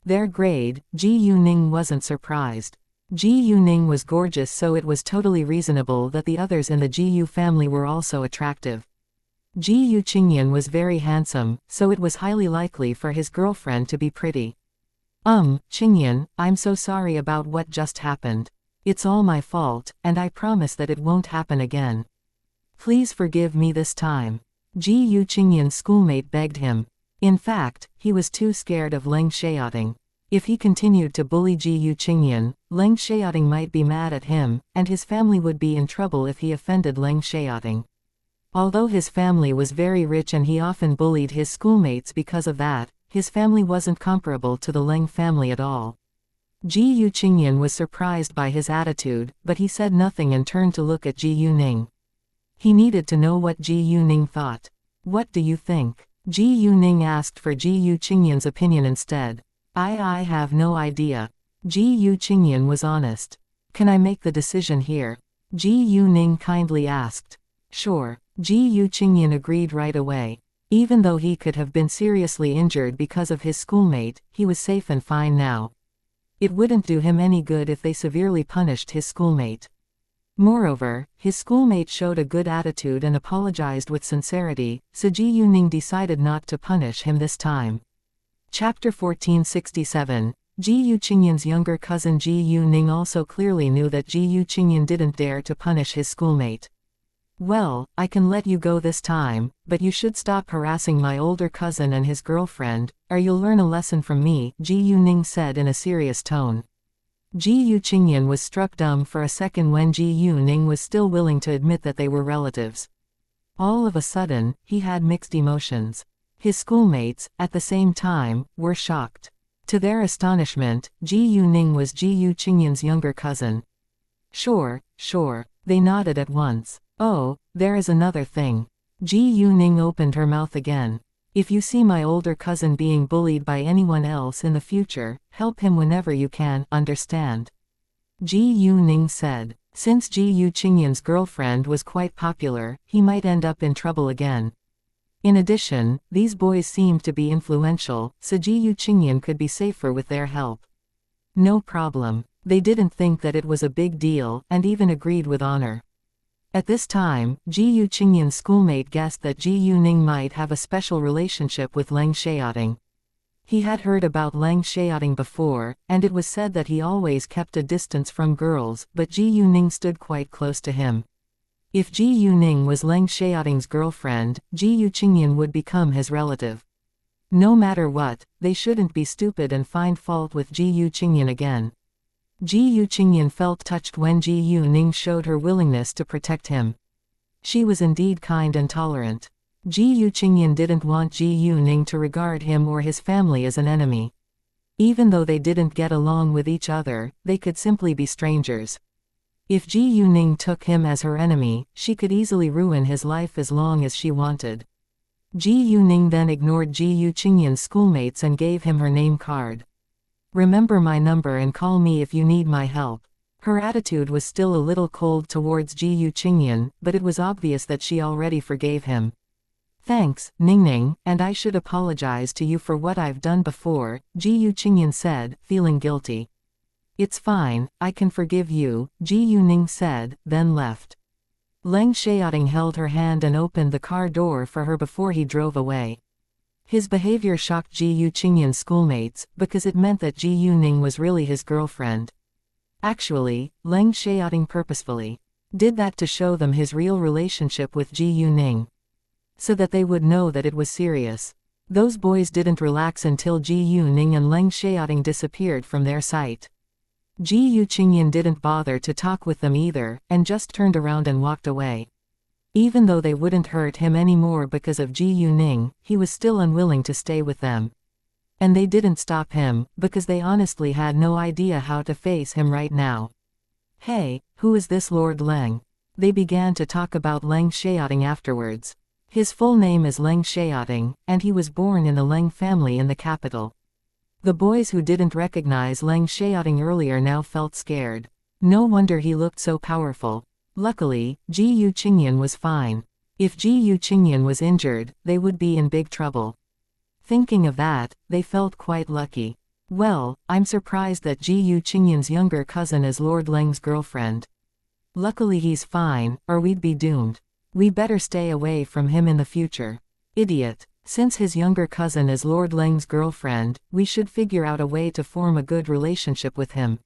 their grade, Ji Yuning wasn't surprised. Ji Yuning was gorgeous, so it was totally reasonable that the others in the Ji Yu family were also attractive. Ji Yuqingyan was very handsome, so it was highly likely for his girlfriend to be pretty. Qingyan, I'm so sorry about what just happened. It's all my fault, and I promise that it won't happen again. Please forgive me this time. Ji Yuqingyan's schoolmate begged him. In fact, he was too scared of Leng Xiaoting. If he continued to bully Ji Yuqingyan, Leng Xiaoting might be mad at him, and his family would be in trouble if he offended Leng Xiaoting. Although his family was very rich and he often bullied his schoolmates because of that, his family wasn't comparable to the Leng family at all. Ji Yuqingyan was surprised by his attitude, but he said nothing and turned to look at Ji Yuning. He needed to know what Ji Yuning thought. What do you think? Ji Yuning asked for Ji Yuqingyan's opinion instead. I have no idea. Ji Yuqingyan was honest. Can I make the decision here? Ji Yuning kindly asked. Sure. Ji Yuqingyan agreed right away. Even though he could have been seriously injured because of his schoolmate, he was safe and fine now. It wouldn't do him any good if they severely punished his schoolmate. Moreover, his schoolmate showed a good attitude and apologized with sincerity, so Ji Yuning decided not to punish him this time. Chapter 1467. Ji Yuqingyan's younger cousin Ji Yuning also clearly knew that Ji Yuqingyan didn't dare to punish his schoolmate. Well, I can let you go this time, but you should stop harassing my older cousin and his girlfriend, or you'll learn a lesson from me, Ji Yuning said in a serious tone. Ji Yuqingyan was struck dumb for a second when Ji Yuning was still willing to admit that they were relatives. All of a sudden, he had mixed emotions. His schoolmates, at the same time, were shocked. To their astonishment, Ji Yuning was Ji Yuqingyan's younger cousin. Sure, they nodded at once. Oh, there is another thing. Ji Yuning opened her mouth again. If you see my older cousin being bullied by anyone else in the future, help him whenever you can, understand? Ji Yuning said. Since Ji Yuqingyan's girlfriend was quite popular, he might end up in trouble again. In addition, these boys seemed to be influential, so Ji Yuqingyan could be safer with their help. No problem. They didn't think that it was a big deal, and even agreed with honor. At this time, Ji Yuqingyan's schoolmate guessed that Ji Yuning might have a special relationship with Leng Xiaoting. He had heard about Leng Xiaoting before, and it was said that he always kept a distance from girls, but Ji Yuning stood quite close to him. If Ji Yuning was Leng Xiaoting's girlfriend, Ji Yuqingyan would become his relative. No matter what, they shouldn't be stupid and find fault with Ji Yuqingyan again. Ji Yuqingyan felt touched when Ji Yuning showed her willingness to protect him. She was indeed kind and tolerant. Ji Yuqingyan didn't want Ji Yuning to regard him or his family as an enemy. Even though they didn't get along with each other, they could simply be strangers. If Ji Yuning took him as her enemy, she could easily ruin his life as long as she wanted. Ji Yuning then ignored Ji Yuqingyan's schoolmates and gave him her name card. Remember my number and call me if you need my help. Her attitude was still a little cold towards Ji Yuqingyan, but it was obvious that she already forgave him. Thanks, Ningning, and I should apologize to you for what I've done before, Ji Yuqingyan said, feeling guilty. It's fine, I can forgive you, Ji Yuning said, then left. Leng Xiaoting held her hand and opened the car door for her before he drove away. His behavior shocked Ji Yuqingyan's schoolmates, because it meant that Ji Yuning was really his girlfriend. Actually, Leng Xiaoting purposefully did that to show them his real relationship with Ji Yuning, so that they would know that it was serious. Those boys didn't relax until Ji Yuning and Leng Xiaoting disappeared from their sight. Ji Yuqingyan didn't bother to talk with them either, and just turned around and walked away. Even though they wouldn't hurt him anymore because of Ji Yuning, he was still unwilling to stay with them. And they didn't stop him, because they honestly had no idea how to face him right now. Hey, who is this Lord Leng? They began to talk about Leng Xiaoting afterwards. His full name is Leng Xiaoting, and he was born in the Leng family in the capital. The boys who didn't recognize Leng Xiaoting earlier now felt scared. No wonder he looked so powerful. Luckily, Ji Yu Qingyan was fine. If Ji Yu Qingyan was injured, they would be in big trouble. Thinking of that, they felt quite lucky. Well, I'm surprised that Ji Yu Qingyan's younger cousin is Lord Leng's girlfriend. Luckily he's fine, or we'd be doomed. We better stay away from him in the future. Idiot. Since his younger cousin is Lord Leng's girlfriend, we should figure out a way to form a good relationship with him.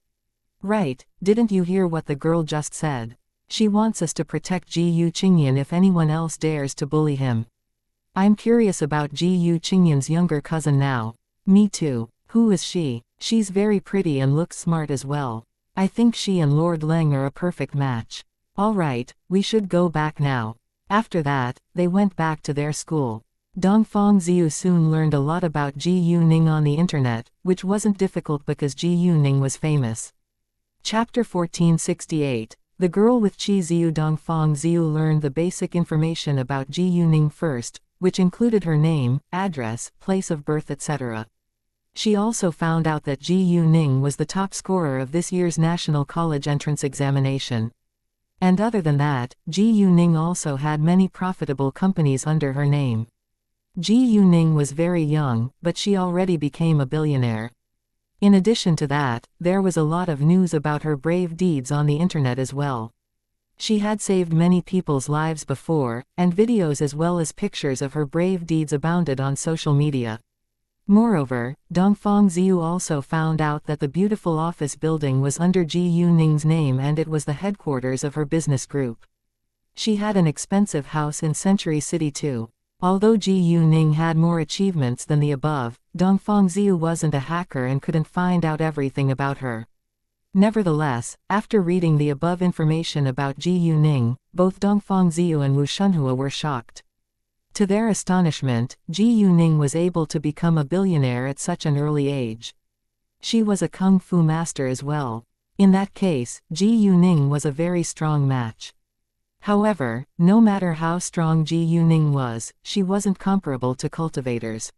Right, didn't you hear what the girl just said? She wants us to protect Ji Yu Qingyan if anyone else dares to bully him. I'm curious about Ji Yu Qingyan's younger cousin now. Me too. Who is she? She's very pretty and looks smart as well. I think she and Lord Leng are a perfect match. Alright, we should go back now. After that, they went back to their school. Dongfang Ziyu soon learned a lot about Ji Yuning on the internet, which wasn't difficult because Ji Yuning was famous. Chapter 1468. The girl with Qi Ziyu. Dongfang Ziyu learned the basic information about Ji Yuning first, which included her name, address, place of birth, etc. She also found out that Ji Yuning was the top scorer of this year's National College entrance examination. And other than that, Ji Yuning also had many profitable companies under her name. Ji Yuning was very young, but she already became a billionaire. In addition to that, there was a lot of news about her brave deeds on the internet as well. She had saved many people's lives before, and videos as well as pictures of her brave deeds abounded on social media. Moreover, Dongfang Ziyu also found out that the beautiful office building was under Ji Yuning's name and it was the headquarters of her business group. She had an expensive house in Century City too. Although Ji Yuning had more achievements than the above, Dongfang Ziyu wasn't a hacker and couldn't find out everything about her. Nevertheless, after reading the above information about Ji Yuning, both Dongfang Ziyu and Wu Shunhua were shocked. To their astonishment, Ji Yuning was able to become a billionaire at such an early age. She was a kung fu master as well. In that case, Ji Yuning was a very strong match. However, no matter how strong Ji Yuning was, she wasn't comparable to cultivators.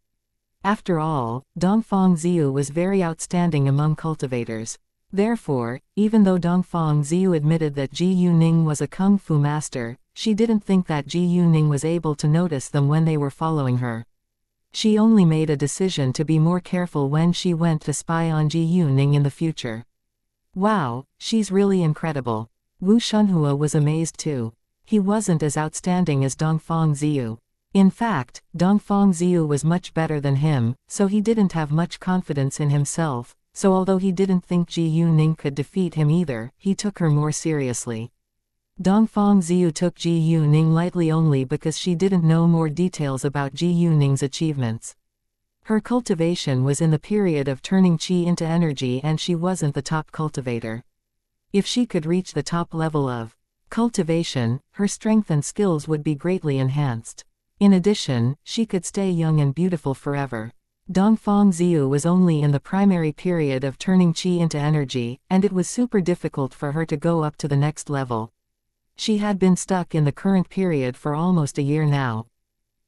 After all, Dongfang Ziyu was very outstanding among cultivators. Therefore, even though Dongfang Ziyu admitted that Ji Yuning was a kung fu master, she didn't think that Ji Yuning was able to notice them when they were following her. She only made a decision to be more careful when she went to spy on Ji Yuning in the future. Wow, she's really incredible. Wu Shunhua was amazed too. He wasn't as outstanding as Dongfang Ziyu. In fact, Dongfang Ziyu was much better than him, so he didn't have much confidence in himself. So although he didn't think Ji Yuning could defeat him either, he took her more seriously. Dongfang Ziyu took Ji Yuning lightly only because she didn't know more details about Ji Yuning's achievements. Her cultivation was in the period of turning qi into energy and she wasn't the top cultivator. If she could reach the top level of cultivation, her strength and skills would be greatly enhanced. In addition, she could stay young and beautiful forever. Dongfang Ziyu was only in the primary period of turning qi into energy, and it was super difficult for her to go up to the next level. She had been stuck in the current period for almost a year now.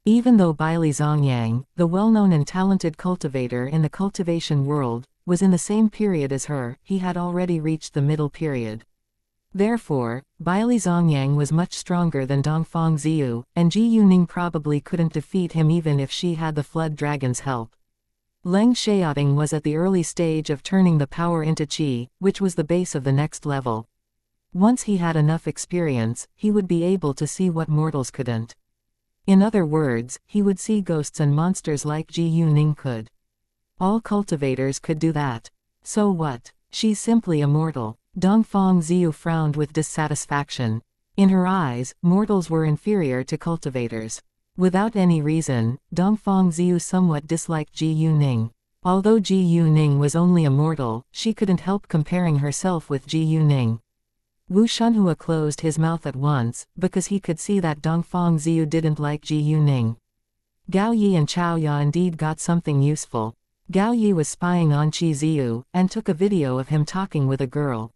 Even though Baili Zongyang, the well-known and talented cultivator in the cultivation world, was in the same period as her, he had already reached the middle period. Therefore, Baili Zongyang was much stronger than Dongfang Ziyu, and Ji Yuning probably couldn't defeat him even if she had the Flood Dragon's help. Leng Xiaoting was at the early stage of turning the power into qi, which was the base of the next level. Once he had enough experience, he would be able to see what mortals couldn't. In other words, he would see ghosts and monsters like Ji Yuning could. All cultivators could do that. So what? She's simply a mortal. Dongfang Ziyu frowned with dissatisfaction. In her eyes, mortals were inferior to cultivators. Without any reason, Dongfang Ziyu somewhat disliked Ji Yuning. Although Ji Yuning was only a mortal, she couldn't help comparing herself with Ji Yuning. Wu Shunhua closed his mouth at once, because he could see that Dongfang Ziyu didn't like Ji Yuning. Gao Yi and Chao Ya indeed got something useful. Gao Yi was spying on Qi Ziyu, and took a video of him talking with a girl.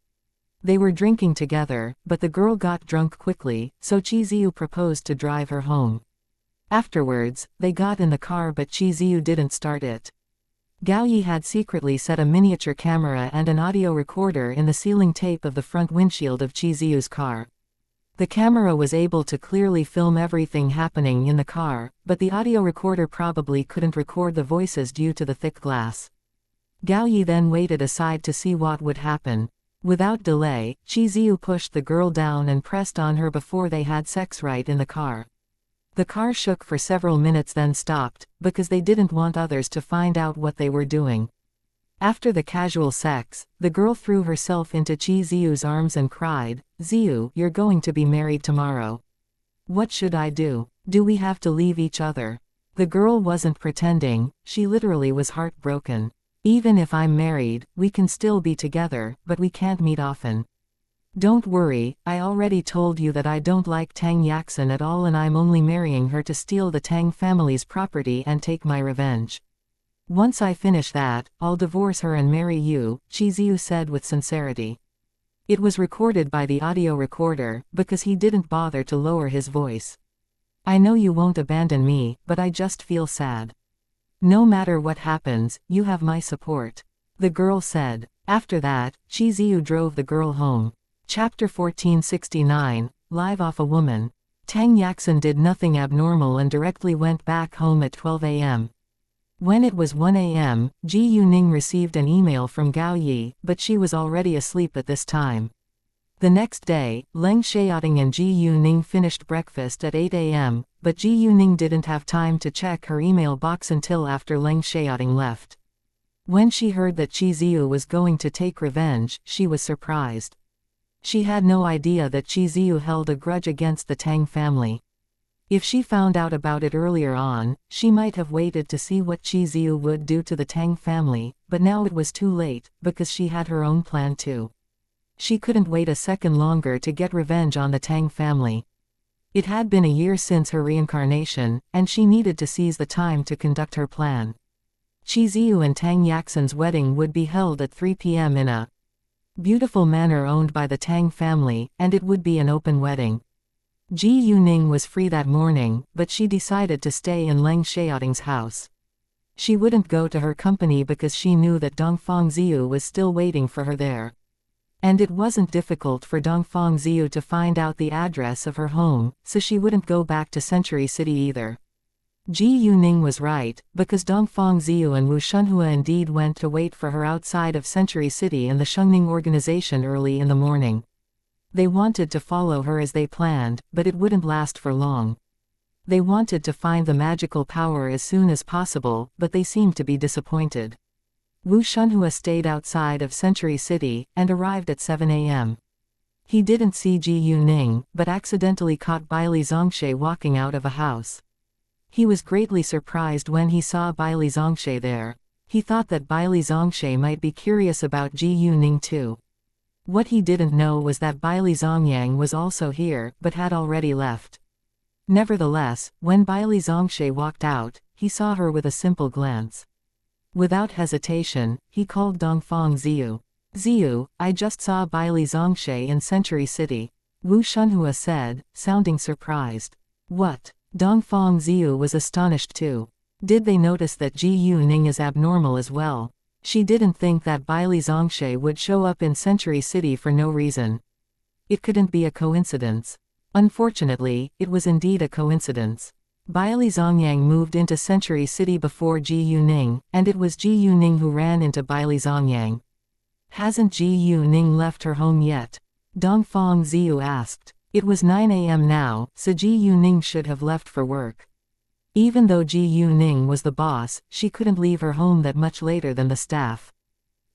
They were drinking together, but the girl got drunk quickly, so Qi Ziyu proposed to drive her home. Afterwards, they got in the car but Qi Ziyu didn't start it. Gao Yi had secretly set a miniature camera and an audio recorder in the ceiling tape of the front windshield of Qi Ziyu's car. The camera was able to clearly film everything happening in the car, but the audio recorder probably couldn't record the voices due to the thick glass. Gao Yi then waited aside to see what would happen. Without delay, Qi Ziyu pushed the girl down and pressed on her before they had sex right in the car. The car shook for several minutes then stopped, because they didn't want others to find out what they were doing. After the casual sex, the girl threw herself into Qi Ziyu's arms and cried, "Ziyu, you're going to be married tomorrow. What should I do? Do we have to leave each other?" The girl wasn't pretending, she literally was heartbroken. "Even if I'm married, we can still be together, but we can't meet often. Don't worry, I already told you that I don't like Tang Yaxin at all and I'm only marrying her to steal the Tang family's property and take my revenge. Once I finish that, I'll divorce her and marry you," Qi Ziyu said with sincerity. It was recorded by the audio recorder, because he didn't bother to lower his voice. "I know you won't abandon me, but I just feel sad. No matter what happens, you have my support," the girl said. After that, Qi Ziyu drove the girl home. Chapter 1469, Live Off a Woman. Tang Yaxin did nothing abnormal and directly went back home at 12 a.m. When it was 1 a.m., Ji Yuning received an email from Gao Yi, but she was already asleep at this time. The next day, Leng Xiaoting and Ji Yuning finished breakfast at 8 a.m., but Ji Yuning didn't have time to check her email box until after Leng Xiaoting left. When she heard that Qi Ziyu was going to take revenge, she was surprised. She had no idea that Qi Ziyu held a grudge against the Tang family. If she found out about it earlier on, she might have waited to see what Qi Ziyu would do to the Tang family, but now it was too late, because she had her own plan too. She couldn't wait a second longer to get revenge on the Tang family. It had been a year since her reincarnation, and she needed to seize the time to conduct her plan. Qi Ziyu and Tang Yaxin's wedding would be held at 3 p.m. in a beautiful manor owned by the Tang family, and it would be an open wedding. Ji Yuning was free that morning, but she decided to stay in Leng Xiaoting's house. She wouldn't go to her company because she knew that Dongfang Ziyu was still waiting for her there. And it wasn't difficult for Dongfang Ziyu to find out the address of her home, so she wouldn't go back to Century City either. Ji Yuning was right, because Dongfang Ziyu and Wu Shunhua indeed went to wait for her outside of Century City and the Shengning organization early in the morning. They wanted to follow her as they planned, but it wouldn't last for long. They wanted to find the magical power as soon as possible, but they seemed to be disappointed. Wu Shunhua stayed outside of Century City, and arrived at 7 a.m. He didn't see Ji Yuning, but accidentally caught Baili Zhongshe walking out of a house. He was greatly surprised when he saw Baili Zhongshe there. He thought that Baili Zhongshe might be curious about Ji Yuning too. What he didn't know was that Baili Zongyang was also here, but had already left. Nevertheless, when Baili Zhongshe walked out, he saw her with a simple glance. Without hesitation, he called Dongfang Ziyu. "Ziyu, I just saw Baili Zhongshe in Century City," Wu Shunhua said, sounding surprised. "What?" Dongfang Ziyu was astonished too. Did they notice that Ji Yuning is abnormal as well? She didn't think that Baili Zhongshe would show up in Century City for no reason. It couldn't be a coincidence. Unfortunately, it was indeed a coincidence. Baili Zongyang moved into Century City before Ji Yuning, and it was Ji Yuning who ran into Baili Zongyang. "Hasn't Ji Yuning left her home yet?" Dongfang Ziyu asked. It was 9 a.m. now, so Ji Yuning should have left for work. Even though Ji Yuning was the boss, she couldn't leave her home that much later than the staff.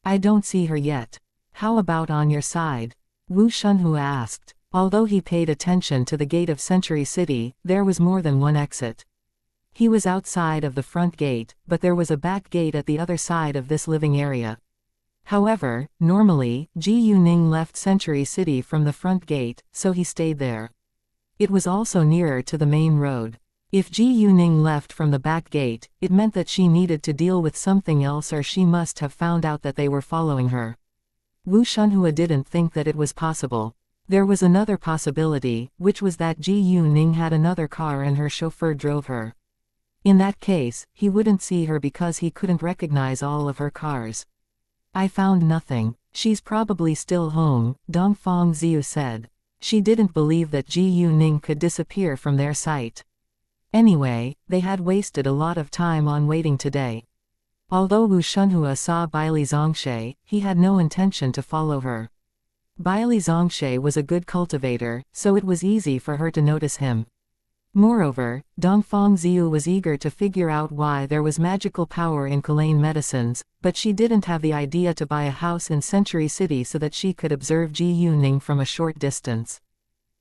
"I don't see her yet. How about on your side?" Wu Shunhua asked. Although he paid attention to the gate of Century City, there was more than one exit. He was outside of the front gate, but there was a back gate at the other side of this living area. However, normally, Ji Yuning left Century City from the front gate, so he stayed there. It was also nearer to the main road. If Ji Yuning left from the back gate, it meant that she needed to deal with something else, or she must have found out that they were following her. Wu Shunhua didn't think that it was possible. There was another possibility, which was that Ji Yuning had another car and her chauffeur drove her. In that case, he wouldn't see her because he couldn't recognize all of her cars. I found nothing. She's probably still home, Dongfang Ziyu said. She didn't believe that Ji Yuning could disappear from their sight. Anyway, they had wasted a lot of time on waiting today. Although Wu Shunhua saw Baili Zhongshe, he had no intention to follow her. Baili Zhongshe was a good cultivator, so it was easy for her to notice him. Moreover, Dongfang Ziyu was eager to figure out why there was magical power in Kulain medicines, but she didn't have the idea to buy a house in Century City so that she could observe Ji Yuning from a short distance.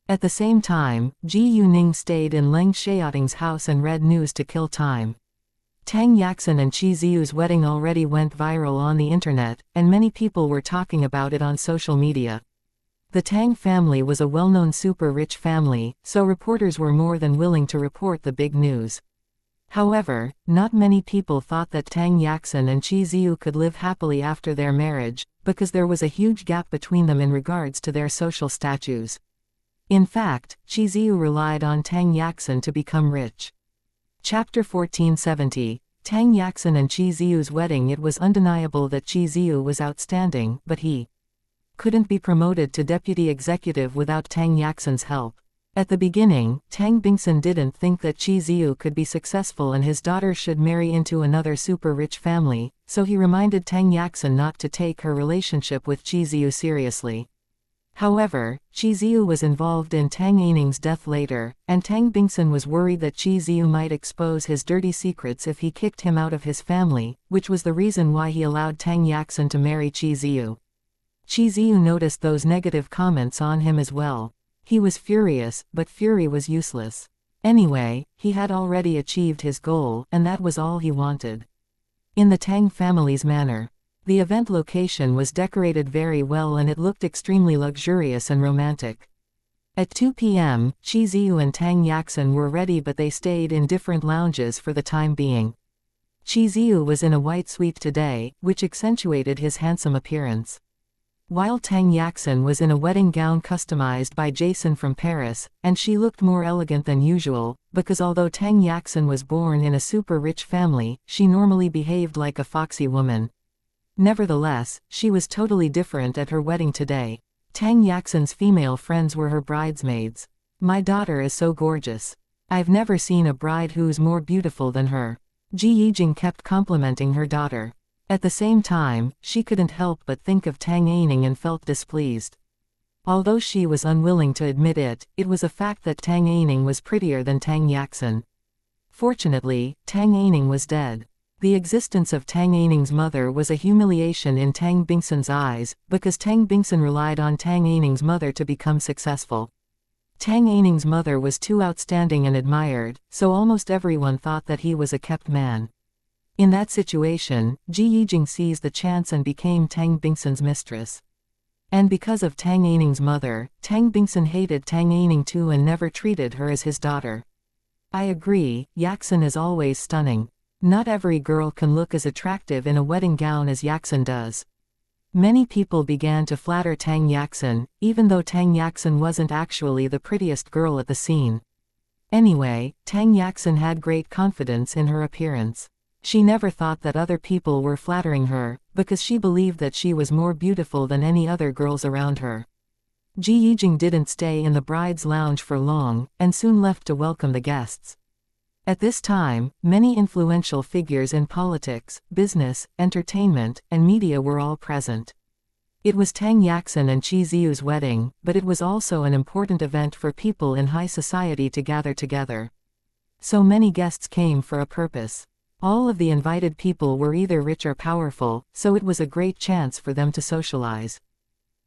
At the same time, Ji Yuning stayed in Leng Xiaoting's house and read news to kill time. Tang Yaxin and Qi Ziyu's wedding already went viral on the internet, and many people were talking about it on social media. The Tang family was a well-known super-rich family, so reporters were more than willing to report the big news. However, not many people thought that Tang Yaxin and Qi Ziyu could live happily after their marriage, because there was a huge gap between them in regards to their social status. In fact, Qi Ziyu relied on Tang Yaxin to become rich. Chapter 1470. Tang Yaxin and Qi Ziyu's wedding. It was undeniable that Qi Ziyu was outstanding, but he couldn't be promoted to deputy executive without Tang Yaxin's help. At the beginning, Tang Bingsun didn't think that Qi Ziyu could be successful and his daughter should marry into another super-rich family, so he reminded Tang Yaxin not to take her relationship with Qi Ziyu seriously. However, Qi Ziyu was involved in Tang Aining's death later, and Tang Bingsun was worried that Qi Ziyu might expose his dirty secrets if he kicked him out of his family, which was the reason why he allowed Tang Yaxin to marry Qi Ziyu. Qi Ziyu noticed those negative comments on him as well. He was furious, but fury was useless. Anyway, he had already achieved his goal, and that was all he wanted. In the Tang family's manor, the event location was decorated very well and it looked extremely luxurious and romantic. At 2 p.m., Qi Ziyu and Tang Yaxin were ready, but they stayed in different lounges for the time being. Qi Ziyu was in a white suite today, which accentuated his handsome appearance. While Tang Yaxin was in a wedding gown customized by Jason from Paris, and she looked more elegant than usual, because although Tang Yaxin was born in a super-rich family, she normally behaved like a foxy woman. Nevertheless, she was totally different at her wedding today. Tang Yaxin's female friends were her bridesmaids. "My daughter is so gorgeous. I've never seen a bride who's more beautiful than her." Ji Yijing kept complimenting her daughter. At the same time, she couldn't help but think of Tang Aining and felt displeased. Although she was unwilling to admit it, it was a fact that Tang Aining was prettier than Tang Yaxin. Fortunately, Tang Aining was dead. The existence of Tang Aining's mother was a humiliation in Tang Bingsun's eyes, because Tang Bingsun relied on Tang Aining's mother to become successful. Tang Aining's mother was too outstanding and admired, so almost everyone thought that he was a kept man. In that situation, Ji Yijing seized the chance and became Tang Bingsun's mistress. And because of Tang Aining's mother, Tang Bingsun hated Tang Aining too and never treated her as his daughter. I agree, Yaxin is always stunning. Not every girl can look as attractive in a wedding gown as Yaxin does. Many people began to flatter Tang Yaxin, even though Tang Yaxin wasn't actually the prettiest girl at the scene. Anyway, Tang Yaxin had great confidence in her appearance. She never thought that other people were flattering her, because she believed that she was more beautiful than any other girls around her. Ji Yijing didn't stay in the bride's lounge for long, and soon left to welcome the guests. At this time, many influential figures in politics, business, entertainment, and media were all present. It was Tang Yaxin and Qi Ziyu's wedding, but it was also an important event for people in high society to gather together. So many guests came for a purpose. All of the invited people were either rich or powerful, so it was a great chance for them to socialize.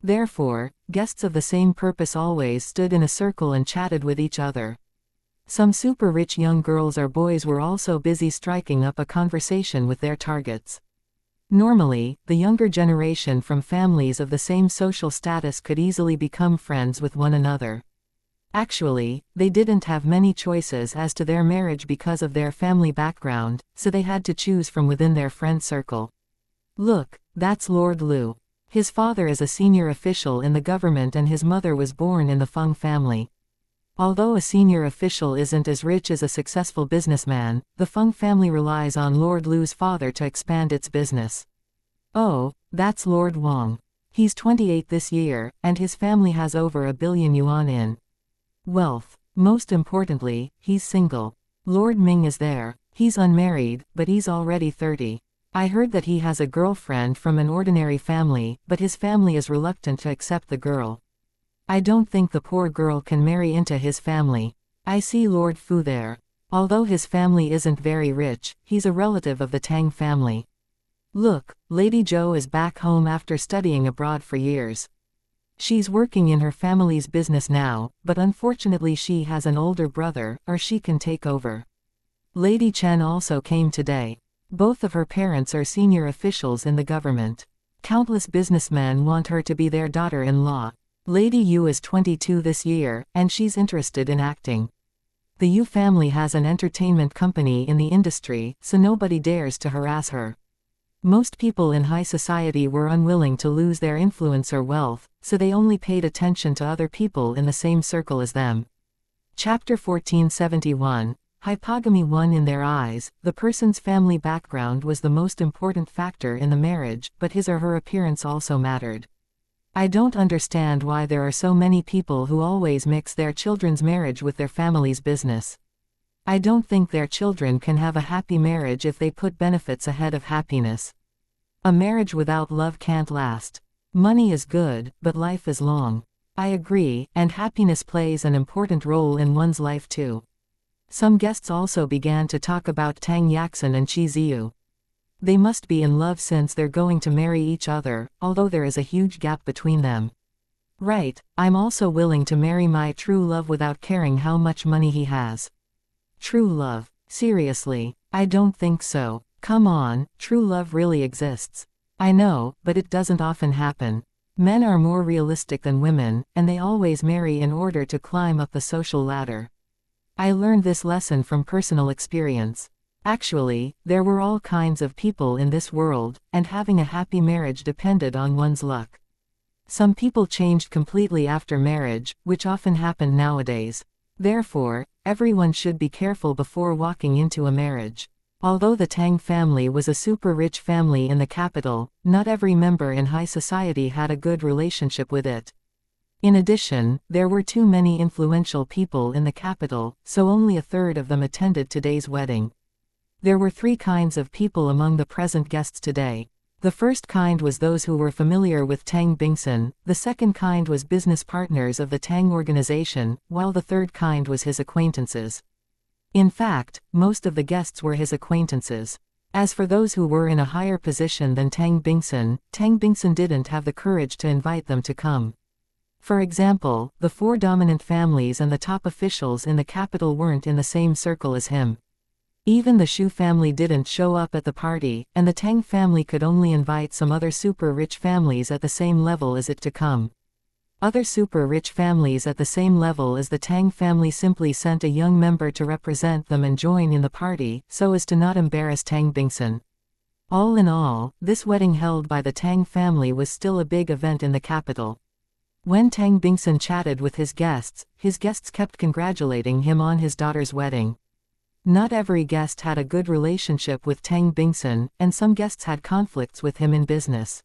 Therefore, guests of the same purpose always stood in a circle and chatted with each other. Some super-rich young girls or boys were also busy striking up a conversation with their targets. Normally, the younger generation from families of the same social status could easily become friends with one another. Actually, they didn't have many choices as to their marriage because of their family background, so they had to choose from within their friend circle. Look, that's Lord Liu. His father is a senior official in the government and his mother was born in the Feng family. Although a senior official isn't as rich as a successful businessman, the Feng family relies on Lord Liu's father to expand its business. Oh, that's Lord Wang. He's 28 this year, and his family has over $1 billion in wealth. Most importantly, he's single. Lord Ming is there. He's unmarried, but he's already 30. I heard that he has a girlfriend from an ordinary family, but his family is reluctant to accept the girl. I don't think the poor girl can marry into his family. I see Lord Fu there. Although his family isn't very rich, he's a relative of the Tang family. Look, Lady Zhou is back home after studying abroad for years. She's working in her family's business now, but unfortunately she has an older brother, or she can take over. Lady Chen also came today. Both of her parents are senior officials in the government. Countless businessmen want her to be their daughter-in-law. Lady Yu is 22 this year, and she's interested in acting. The Yu family has an entertainment company in the industry, so nobody dares to harass her. Most people in high society were unwilling to lose their influence or wealth, so they only paid attention to other people in the same circle as them. Chapter 1471. Hypogamy. 1. In their eyes, the person's family background was the most important factor in the marriage, but his or her appearance also mattered. I don't understand why there are so many people who always mix their children's marriage with their family's business. I don't think their children can have a happy marriage if they put benefits ahead of happiness. A marriage without love can't last. Money is good, but life is long. I agree, and happiness plays an important role in one's life too. Some guests also began to talk about Tang Yaxin and Qi Ziyu. They must be in love since they're going to marry each other, although there is a huge gap between them. Right, I'm also willing to marry my true love without caring how much money he has. True love? Seriously, I don't think so. Come on, true love really exists. I know, but it doesn't often happen. Men are more realistic than women, and they always marry in order to climb up the social ladder. I learned this lesson from personal experience. Actually, there were all kinds of people in this world, and having a happy marriage depended on one's luck. Some people changed completely after marriage, which often happened nowadays. Therefore, everyone should be careful before walking into a marriage. Although the Tang family was a super rich family in the capital, not every member in high society had a good relationship with it. In addition, there were too many influential people in the capital, so only a third of them attended today's wedding. There were 3 kinds of people among the present guests today. The first kind was those who were familiar with Tang Bingsun, the second kind was business partners of the Tang organization, while the third kind was his acquaintances. In fact, most of the guests were his acquaintances. As for those who were in a higher position than Tang Bingsun didn't have the courage to invite them to come. For example, the 4 dominant families and the top officials in the capital weren't in the same circle as him. Even the Shu family didn't show up at the party, and the Tang family could only invite some other super rich families at the same level as it to come. Other super rich families at the same level as the Tang family simply sent a young member to represent them and join in the party, so as to not embarrass Tang Bingsun. All in all, this wedding held by the Tang family was still a big event in the capital. When Tang Bingsun chatted with his guests kept congratulating him on his daughter's wedding. Not every guest had a good relationship with Tang Bingsun, and some guests had conflicts with him in business.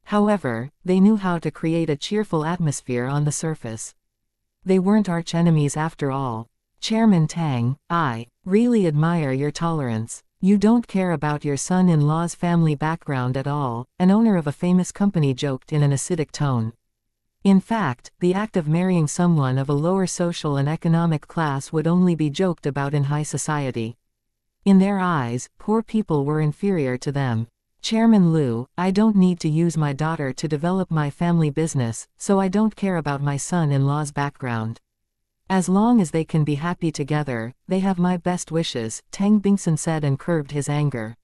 However, they knew how to create a cheerful atmosphere on the surface. They weren't arch-enemies after all. Chairman Tang, I really admire your tolerance. You don't care about your son-in-law's family background at all, an owner of a famous company joked in an acidic tone. In fact, the act of marrying someone of a lower social and economic class would only be joked about in high society. In their eyes, poor people were inferior to them. Chairman Liu, I don't need to use my daughter to develop my family business, so I don't care about my son-in-law's background. As long as they can be happy together, they have my best wishes, Tang Bingsun said and curbed his anger.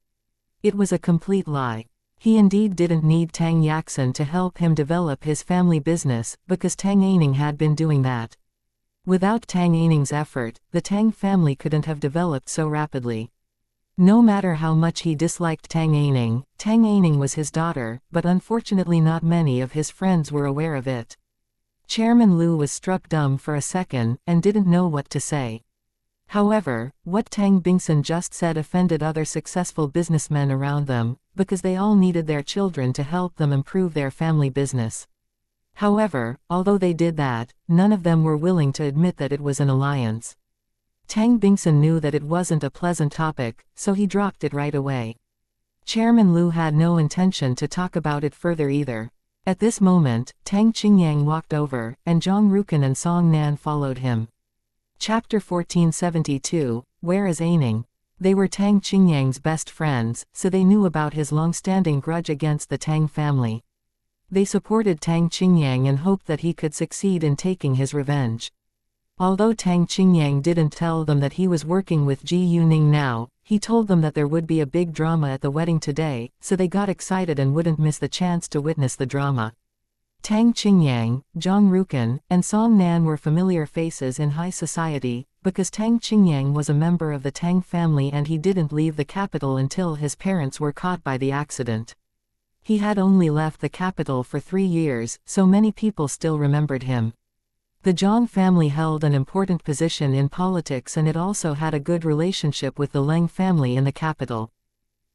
It was a complete lie. He indeed didn't need Tang Yaxin to help him develop his family business, because Tang Aining had been doing that. Without Tang Aining's effort, the Tang family couldn't have developed so rapidly. No matter how much he disliked Tang Aining was his daughter, but unfortunately not many of his friends were aware of it. Chairman Liu was struck dumb for a second, and didn't know what to say. However, what Tang Bingsun just said offended other successful businessmen around them, because they all needed their children to help them improve their family business. However, although they did that, none of them were willing to admit that it was an alliance. Tang Bingsun knew that it wasn't a pleasant topic, so he dropped it right away. Chairman Liu had no intention to talk about it further either. At this moment, Tang Qingyang walked over, and Zhang Rukan and Song Nan followed him. Chapter 1472, Where is Aining? They were Tang Qingyang's best friends, so they knew about his long-standing grudge against the Tang family. They supported Tang Qingyang and hoped that he could succeed in taking his revenge. Although Tang Qingyang didn't tell them that he was working with Ji Yuning now, he told them that there would be a big drama at the wedding today, so they got excited and wouldn't miss the chance to witness the drama. Tang Qingyang, Zhang Rukan, and Song Nan were familiar faces in high society, because Tang Qingyang was a member of the Tang family and he didn't leave the capital until his parents were caught by the accident. He had only left the capital for 3 years, so many people still remembered him. The Zhang family held an important position in politics and it also had a good relationship with the Leng family in the capital.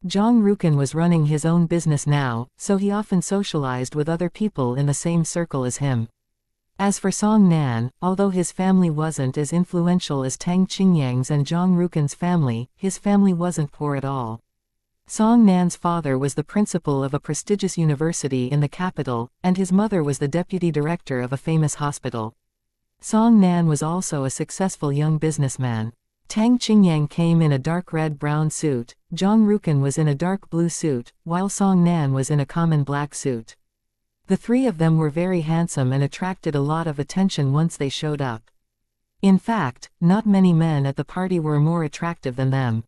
Zhang Rukan was running his own business now, so he often socialized with other people in the same circle as him. As for Song Nan, although his family wasn't as influential as Tang Qingyang's and Zhang Rukan's family, his family wasn't poor at all. Song Nan's father was the principal of a prestigious university in the capital, and his mother was the deputy director of a famous hospital. Song Nan was also a successful young businessman. Tang Qingyang came in a dark red-brown suit, Zhang Rukan was in a dark blue suit, while Song Nan was in a common black suit. The three of them were very handsome and attracted a lot of attention once they showed up. In fact, not many men at the party were more attractive than them.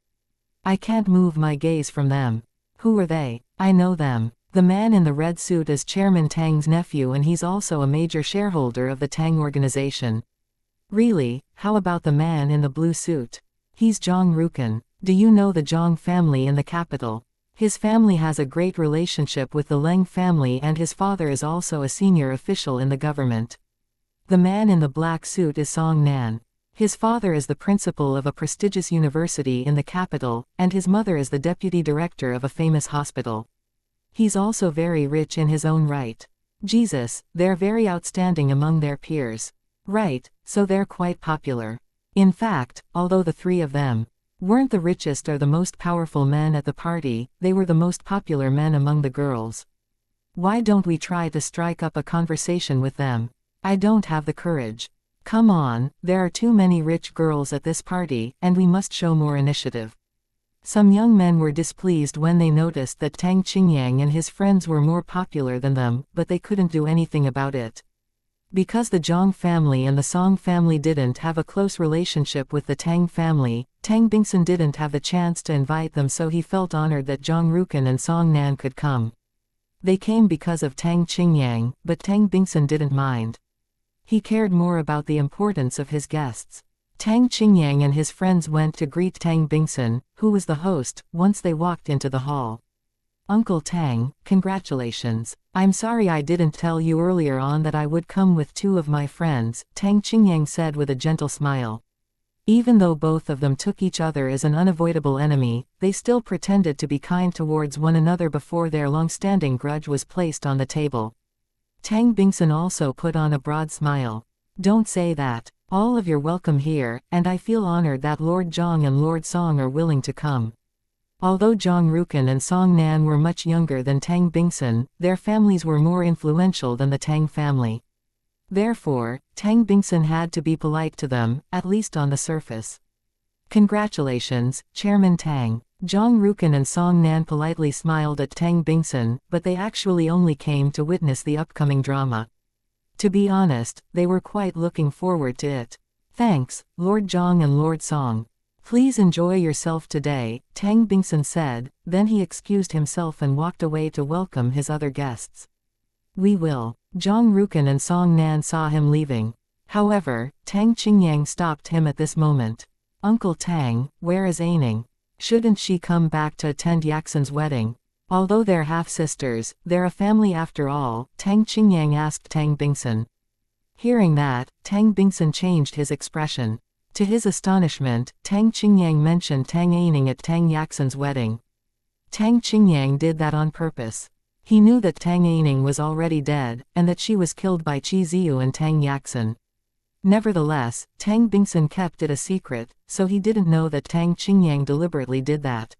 I can't move my gaze from them. Who are they? I know them. The man in the red suit is Chairman Tang's nephew and he's also a major shareholder of the Tang organization. Really, how about the man in the blue suit? He's Zhang Rukan. Do you know the Zhang family in the capital? His family has a great relationship with the Leng family and his father is also a senior official in the government. The man in the black suit is Song Nan. His father is the principal of a prestigious university in the capital, and his mother is the deputy director of a famous hospital. He's also very rich in his own right. Jesus, they're very outstanding among their peers. Right, so they're quite popular. In fact, although the three of them weren't the richest or the most powerful men at the party, they were the most popular men among the girls. Why don't we try to strike up a conversation with them? I don't have the courage. Come on, there are too many rich girls at this party, and we must show more initiative. Some young men were displeased when they noticed that Tang Qingyang and his friends were more popular than them, but they couldn't do anything about it. Because the Zhang family and the Song family didn't have a close relationship with the Tang family, Tang Bingsun didn't have the chance to invite them, so he felt honored that Zhang Rukan and Song Nan could come. They came because of Tang Qingyang, but Tang Bingsun didn't mind. He cared more about the importance of his guests. Tang Qingyang and his friends went to greet Tang Bingsun, who was the host, once they walked into the hall. Uncle Tang, congratulations. I'm sorry I didn't tell you earlier on that I would come with 2 of my friends, Tang Qingyang said with a gentle smile. Even though both of them took each other as an unavoidable enemy, they still pretended to be kind towards one another before their long-standing grudge was placed on the table. Tang Bingsun also put on a broad smile. Don't say that. All of you're welcome here, and I feel honored that Lord Zhang and Lord Song are willing to come. Although Zhang Rukan and Song Nan were much younger than Tang Bingsun, their families were more influential than the Tang family. Therefore, Tang Bingsun had to be polite to them, at least on the surface. Congratulations, Chairman Tang. Zhang Rukan and Song Nan politely smiled at Tang Bingsun, but they actually only came to witness the upcoming drama. To be honest, they were quite looking forward to it. Thanks, Lord Zhang and Lord Song. Please enjoy yourself today, Tang Bingsun said, then he excused himself and walked away to welcome his other guests. We will. Zhang Rukan and Song Nan saw him leaving. However, Tang Qingyang stopped him at this moment. Uncle Tang, where is Aining? Shouldn't she come back to attend Yaxin's wedding? Although they're half-sisters, they're a family after all, Tang Qingyang asked Tang Bingsun. Hearing that, Tang Bingsun changed his expression. To his astonishment, Tang Qingyang mentioned Tang Aining at Tang Yaxin's wedding. Tang Qingyang did that on purpose. He knew that Tang Aining was already dead, and that she was killed by Qi Ziyu and Tang Yaxin. Nevertheless, Tang Bingsun kept it a secret, so he didn't know that Tang Qingyang deliberately did that.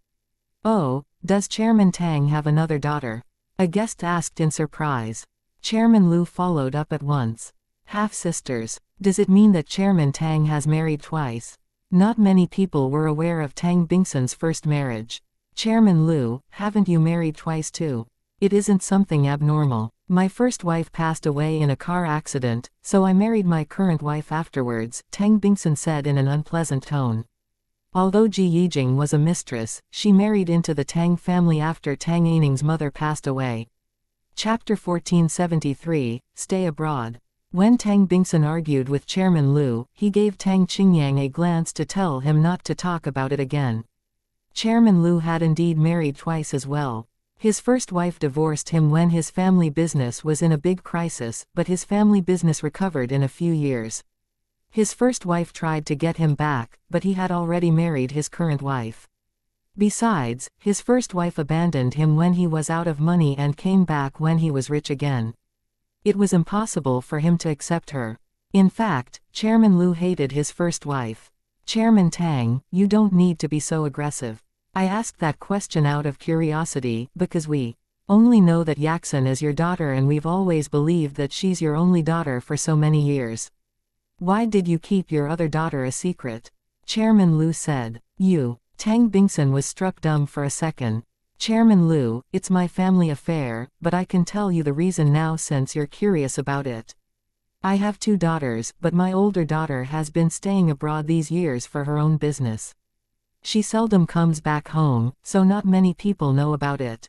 Oh, does Chairman Tang have another daughter? A guest asked in surprise. Chairman Lu followed up at once. Half-sisters. Does it mean that Chairman Tang has married twice? Not many people were aware of Tang Bingsun's first marriage. Chairman Lu, haven't you married twice too? It isn't something abnormal. My first wife passed away in a car accident, so I married my current wife afterwards, Tang Bingsun said in an unpleasant tone. Although Ji Yijing was a mistress, she married into the Tang family after Tang Aining's mother passed away. Chapter 1473, Stay Abroad. When Tang Bingsun argued with Chairman Lu, he gave Tang Qingyang a glance to tell him not to talk about it again. Chairman Lu had indeed married twice as well. His first wife divorced him when his family business was in a big crisis, but his family business recovered in a few years. His first wife tried to get him back, but he had already married his current wife. Besides, his first wife abandoned him when he was out of money and came back when he was rich again. It was impossible for him to accept her. In fact, Chairman Lu hated his first wife. Chairman Tang, you don't need to be so aggressive. I asked that question out of curiosity, because we only know that Yaxin is your daughter and we've always believed that she's your only daughter for so many years. Why did you keep your other daughter a secret? Chairman Lu said. Tang Bingsun was struck dumb for a second. Chairman Lu, it's my family affair, but I can tell you the reason now since you're curious about it. I have 2 daughters, but my older daughter has been staying abroad these years for her own business. She seldom comes back home, so not many people know about it.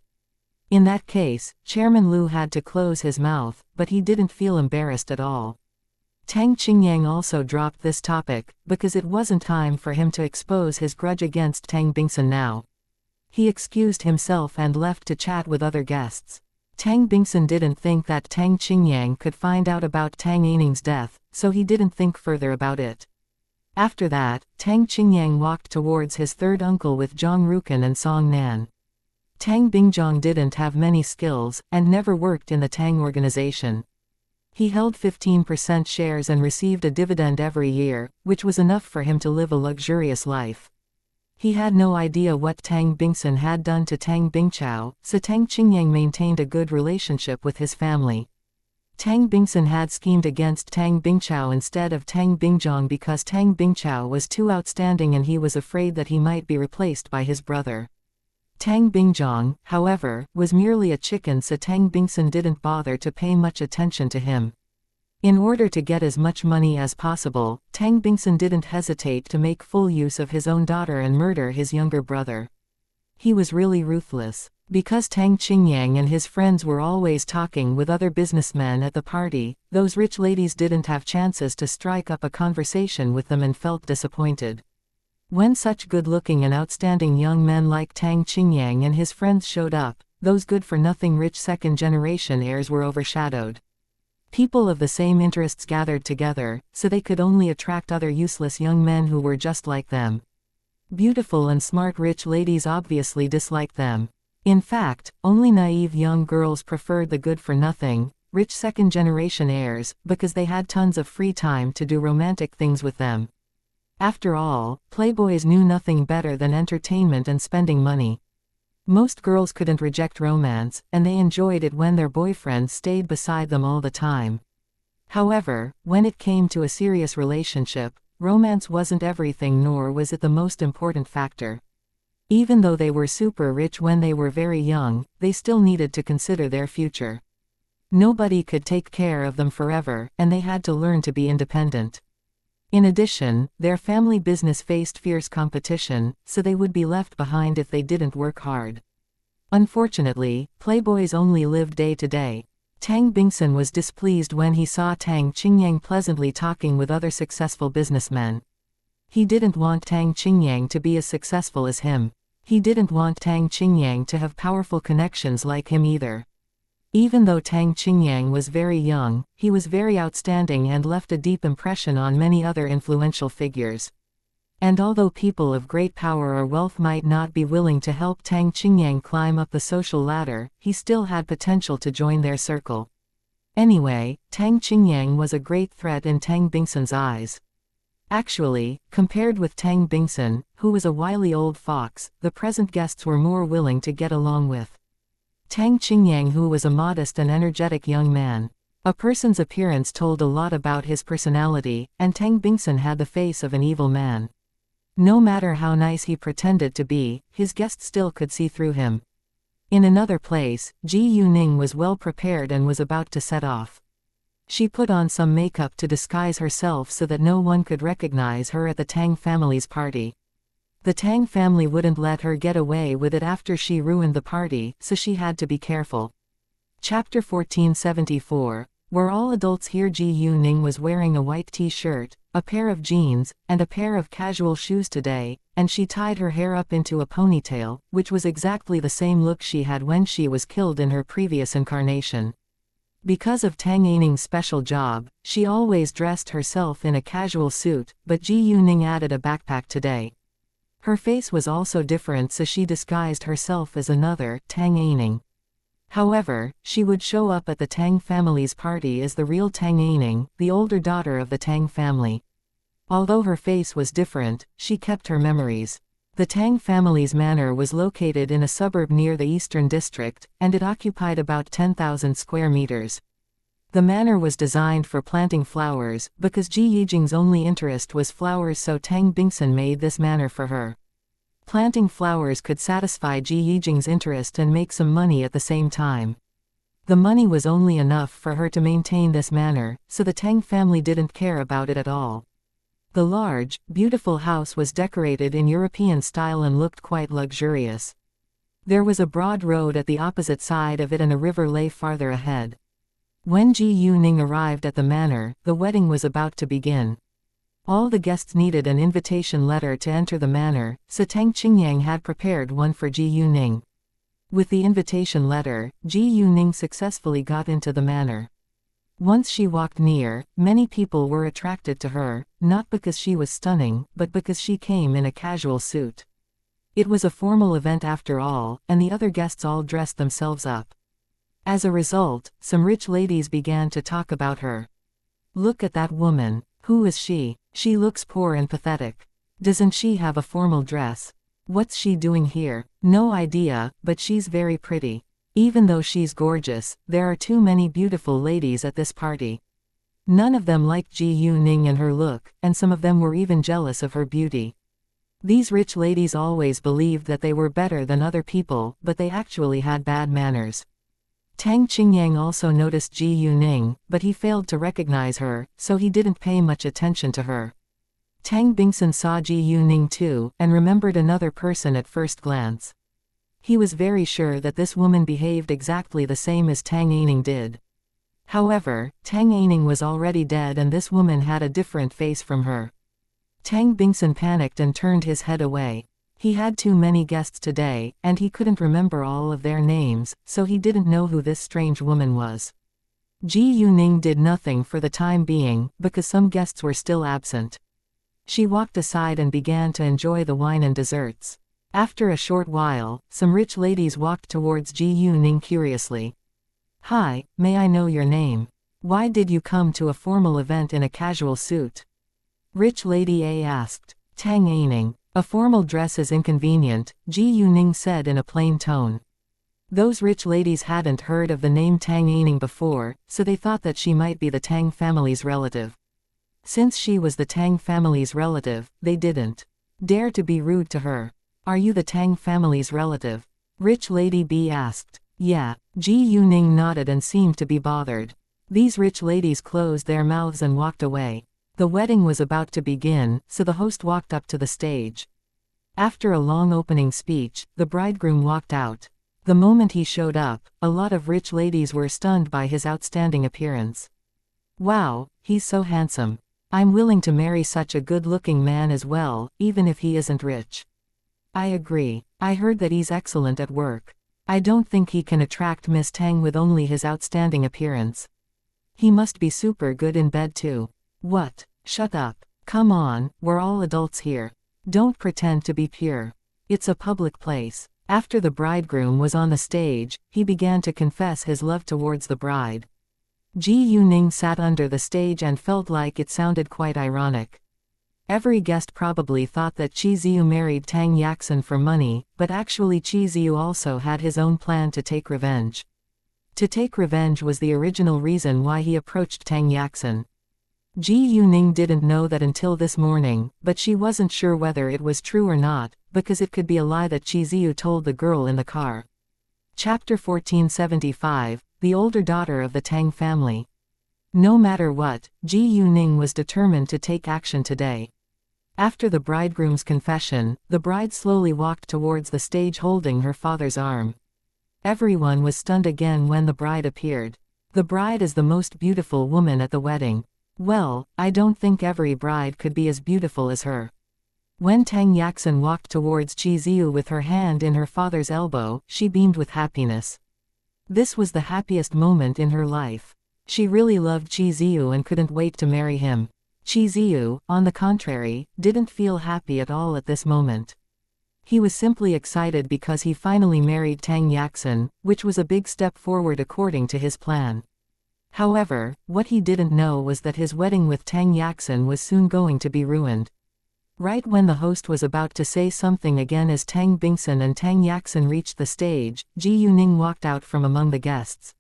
In that case, Chairman Lu had to close his mouth, but he didn't feel embarrassed at all. Tang Qingyang also dropped this topic, because it wasn't time for him to expose his grudge against Tang Bingsun now. He excused himself and left to chat with other guests. Tang Bingsun didn't think that Tang Qingyang could find out about Tang Aining's death, so he didn't think further about it. After that, Tang Qingyang walked towards his third uncle with Zhang Rukan and Song Nan. Tang Bingjong didn't have many skills, and never worked in the Tang organization. He held 15% shares and received a dividend every year, which was enough for him to live a luxurious life. He had no idea what Tang Bingsun had done to Tang Bingchao, so Tang Qingyang maintained a good relationship with his family. Tang Bingsun had schemed against Tang Bingchao instead of Tang Bingjong because Tang Bingchao was too outstanding and he was afraid that he might be replaced by his brother. Tang Bingjong, however, was merely a chicken, so Tang Bingsun didn't bother to pay much attention to him. In order to get as much money as possible, Tang Bingsun didn't hesitate to make full use of his own daughter and murder his younger brother. He was really ruthless. Because Tang Qingyang and his friends were always talking with other businessmen at the party, those rich ladies didn't have chances to strike up a conversation with them and felt disappointed. When such good-looking and outstanding young men like Tang Qingyang and his friends showed up, those good-for-nothing rich second-generation heirs were overshadowed. People of the same interests gathered together, so they could only attract other useless young men who were just like them. Beautiful and smart rich ladies obviously disliked them. In fact, only naive young girls preferred the good-for-nothing, rich second-generation heirs, because they had tons of free time to do romantic things with them. After all, playboys knew nothing better than entertainment and spending money. Most girls couldn't reject romance, and they enjoyed it when their boyfriends stayed beside them all the time. However, when it came to a serious relationship, romance wasn't everything, nor was it the most important factor. Even though they were super rich when they were very young, they still needed to consider their future. Nobody could take care of them forever, and they had to learn to be independent. In addition, their family business faced fierce competition, so they would be left behind if they didn't work hard. Unfortunately, playboys only lived day to day. Tang Bingsun was displeased when he saw Tang Qingyang pleasantly talking with other successful businessmen. He didn't want Tang Qingyang to be as successful as him. He didn't want Tang Qingyang to have powerful connections like him either. Even though Tang Qingyang was very young, he was very outstanding and left a deep impression on many other influential figures. And although people of great power or wealth might not be willing to help Tang Qingyang climb up the social ladder, he still had potential to join their circle. Anyway, Tang Qingyang was a great threat in Tang Bingsun's eyes. Actually, compared with Tang Bingsun, who was a wily old fox, the present guests were more willing to get along with Tang Qingyang, who was a modest and energetic young man. A person's appearance told a lot about his personality, and Tang Bingsun had the face of an evil man. No matter how nice he pretended to be, his guests still could see through him. In another place, Ji Yuning was well prepared and was about to set off. She put on some makeup to disguise herself so that no one could recognize her at the Tang family's party. The Tang family wouldn't let her get away with it after she ruined the party, so she had to be careful. Chapter 1474. Were all adults here? Ji Yuning was wearing a white t-shirt, a pair of jeans, and a pair of casual shoes today, and she tied her hair up into a ponytail, which was exactly the same look she had when she was killed in her previous incarnation. Because of Tang Aining's special job, she always dressed herself in a casual suit, but Ji Yuning added a backpack today. Her face was also different, so she disguised herself as another Tang Aining. However, she would show up at the Tang family's party as the real Tang Aining, the older daughter of the Tang family. Although her face was different, she kept her memories. The Tang family's manor was located in a suburb near the Eastern District, and it occupied about 10,000 square meters. The manor was designed for planting flowers, because Ji Yijing's only interest was flowers, so Tang Bingsun made this manor for her. Planting flowers could satisfy Ji Yijing's interest and make some money at the same time. The money was only enough for her to maintain this manor, so the Tang family didn't care about it at all. The large, beautiful house was decorated in European style and looked quite luxurious. There was a broad road at the opposite side of it and a river lay farther ahead. When Ji Yuning arrived at the manor, the wedding was about to begin. All the guests needed an invitation letter to enter the manor, so Tang Qingyang had prepared one for Ji Yuning. With the invitation letter, Ji Yuning successfully got into the manor. Once she walked near, many people were attracted to her, not because she was stunning, but because she came in a casual suit. It was a formal event after all, and the other guests all dressed themselves up. As a result, some rich ladies began to talk about her. Look at that woman. Who is she? She looks poor and pathetic. Doesn't she have a formal dress? What's she doing here? No idea, but she's very pretty. Even though she's gorgeous, there are too many beautiful ladies at this party. None of them liked Ji Yuning and her look, and some of them were even jealous of her beauty. These rich ladies always believed that they were better than other people, but they actually had bad manners. Tang Qingyang also noticed Ji Yuning, but he failed to recognize her, so he didn't pay much attention to her. Tang Bingsun saw Ji Yuning too, and remembered another person at first glance. He was very sure that this woman behaved exactly the same as Tang Aining did. However, Tang Aining was already dead and this woman had a different face from her. Tang Bingsun panicked and turned his head away. He had too many guests today, and he couldn't remember all of their names, so he didn't know who this strange woman was. Ji Yuning did nothing for the time being, because some guests were still absent. She walked aside and began to enjoy the wine and desserts. After a short while, some rich ladies walked towards Ji Yuning curiously. Hi, may I know your name? Why did you come to a formal event in a casual suit? Rich Lady A asked. Tang Aining. A formal dress is inconvenient, Ji Yuning said in a plain tone. Those rich ladies hadn't heard of the name Tang Aining before, so they thought that she might be the Tang family's relative. Since she was the Tang family's relative, they didn't dare to be rude to her. Are you the Tang family's relative? Rich Lady B asked. Yeah. Ji Yuning nodded and seemed to be bothered. These rich ladies closed their mouths and walked away. The wedding was about to begin, so the host walked up to the stage. After a long opening speech, the bridegroom walked out. The moment he showed up, a lot of rich ladies were stunned by his outstanding appearance. Wow, he's so handsome. I'm willing to marry such a good-looking man as well, even if he isn't rich. I agree. I heard that he's excellent at work. I don't think he can attract Miss Tang with only his outstanding appearance. He must be super good in bed too. What? Shut up. Come on, we're all adults here. Don't pretend to be pure. It's a public place. After the bridegroom was on the stage, he began to confess his love towards the bride. Ji Yuning sat under the stage and felt like it sounded quite ironic. Every guest probably thought that Qi Ziyu married Tang Yaxin for money, but actually Qi Ziyu also had his own plan to take revenge. To take revenge was the original reason why he approached Tang Yaxin. Ji Yuning didn't know that until this morning, but she wasn't sure whether it was true or not, because it could be a lie that Qi Ziyu told the girl in the car. Chapter 1475, the older daughter of the Tang family. No matter what, Ji Yuning was determined to take action today. After the bridegroom's confession, the bride slowly walked towards the stage holding her father's arm. Everyone was stunned again when the bride appeared. The bride is the most beautiful woman at the wedding. Well, I don't think every bride could be as beautiful as her. When Tang Yaxin walked towards Qi Ziyu with her hand in her father's elbow, she beamed with happiness. This was the happiest moment in her life. She really loved Qi Ziyu and couldn't wait to marry him. Qi Ziyu, on the contrary, didn't feel happy at all at this moment. He was simply excited because he finally married Tang Yaxin, which was a big step forward according to his plan. However, what he didn't know was that his wedding with Tang Yaxin was soon going to be ruined. Right when the host was about to say something again as Tang Bingsun and Tang Yaxin reached the stage, Ji Yuning walked out from among the guests.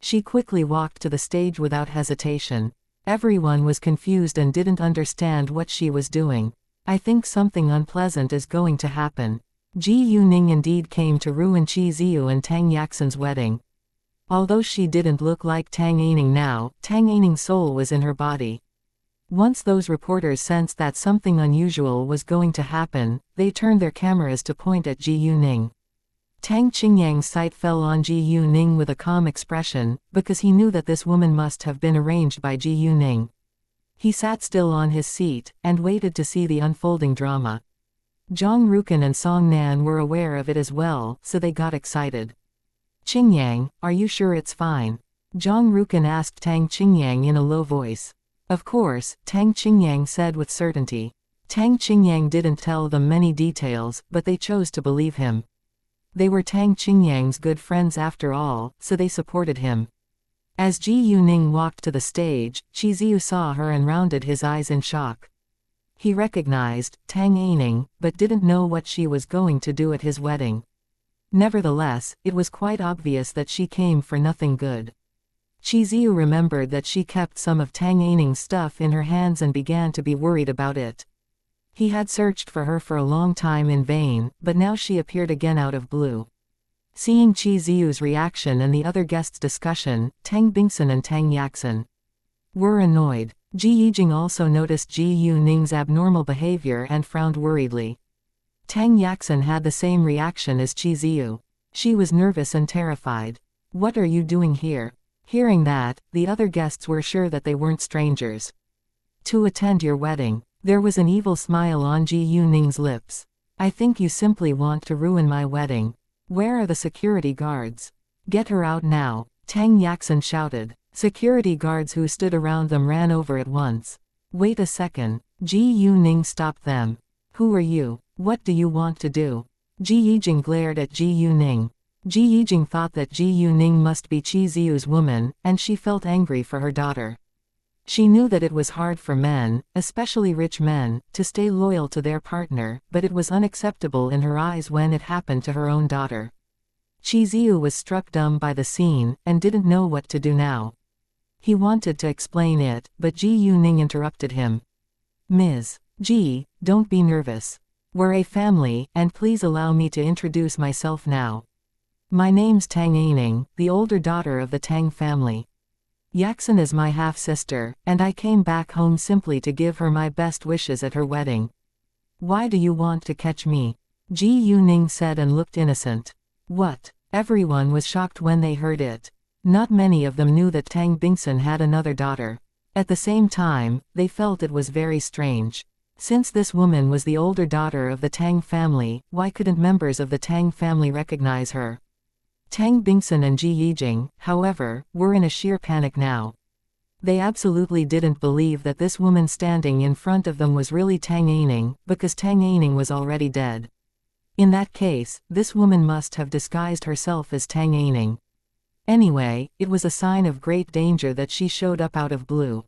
She quickly walked to the stage without hesitation. Everyone was confused and didn't understand what she was doing. I think something unpleasant is going to happen. Ji Yuning indeed came to ruin Qi Ziyu and Tang Yaxin's wedding. Although she didn't look like Tang Aining now, Tang Aining's soul was in her body. Once those reporters sensed that something unusual was going to happen, they turned their cameras to point at Ji Yuning. Tang Qingyang's sight fell on Ji Yuning with a calm expression, because he knew that this woman must have been arranged by Ji Yuning. He sat still on his seat, and waited to see the unfolding drama. Zhang Rukan and Song Nan were aware of it as well, so they got excited. Qingyang, are you sure it's fine? Zhang Rukan asked Tang Qingyang in a low voice. Of course, Tang Qingyang said with certainty. Tang Qingyang didn't tell them many details, but they chose to believe him. They were Tang Qingyang's good friends after all, so they supported him. As Ji Yuning walked to the stage, Qi Ziyu saw her and rounded his eyes in shock. He recognized Tang Aining, but didn't know what she was going to do at his wedding. Nevertheless, it was quite obvious that she came for nothing good. Qi Ziyu remembered that she kept some of Tang Aining's stuff in her hands and began to be worried about it. He had searched for her for a long time in vain, but now she appeared again out of blue. Seeing Qi Ziyu's reaction and the other guests' discussion, Tang Bingsun and Tang Yaxin were annoyed. Ji Yijing also noticed Ji Yuning's abnormal behavior and frowned worriedly. Tang Yaxin had the same reaction as Qi Ziyu. She was nervous and terrified. What are you doing here? Hearing that, the other guests were sure that they weren't strangers. To attend your wedding. There was an evil smile on Ji Yuning's lips. I think you simply want to ruin my wedding. Where are the security guards? Get her out now, Tang Yaxin shouted. Security guards who stood around them ran over at once. Wait a second. Ji Yuning stopped them. Who are you? What do you want to do? Ji Yijing glared at Ji Yuning. Ji Yijing thought that Ji Yuning must be Qi Ziyu's woman, and she felt angry for her daughter. She knew that it was hard for men, especially rich men, to stay loyal to their partner, but it was unacceptable in her eyes when it happened to her own daughter. Qi Ziyu was struck dumb by the scene, and didn't know what to do now. He wanted to explain it, but Ji Yuning interrupted him. Ms. Ji, don't be nervous. We're a family, and please allow me to introduce myself now. My name's Tang Aining, the older daughter of the Tang family. Yaxin is my half-sister, and I came back home simply to give her my best wishes at her wedding. Why do you want to catch me? Ji Yuning said and looked innocent. What? Everyone was shocked when they heard it. Not many of them knew that Tang Bingsun had another daughter. At the same time, they felt it was very strange. Since this woman was the older daughter of the Tang family, why couldn't members of the Tang family recognize her? Tang Bingsun and Ji Yijing, however, were in a sheer panic now. They absolutely didn't believe that this woman standing in front of them was really Tang Aining, because Tang Aining was already dead. In that case, this woman must have disguised herself as Tang Aining. Anyway, it was a sign of great danger that she showed up out of blue.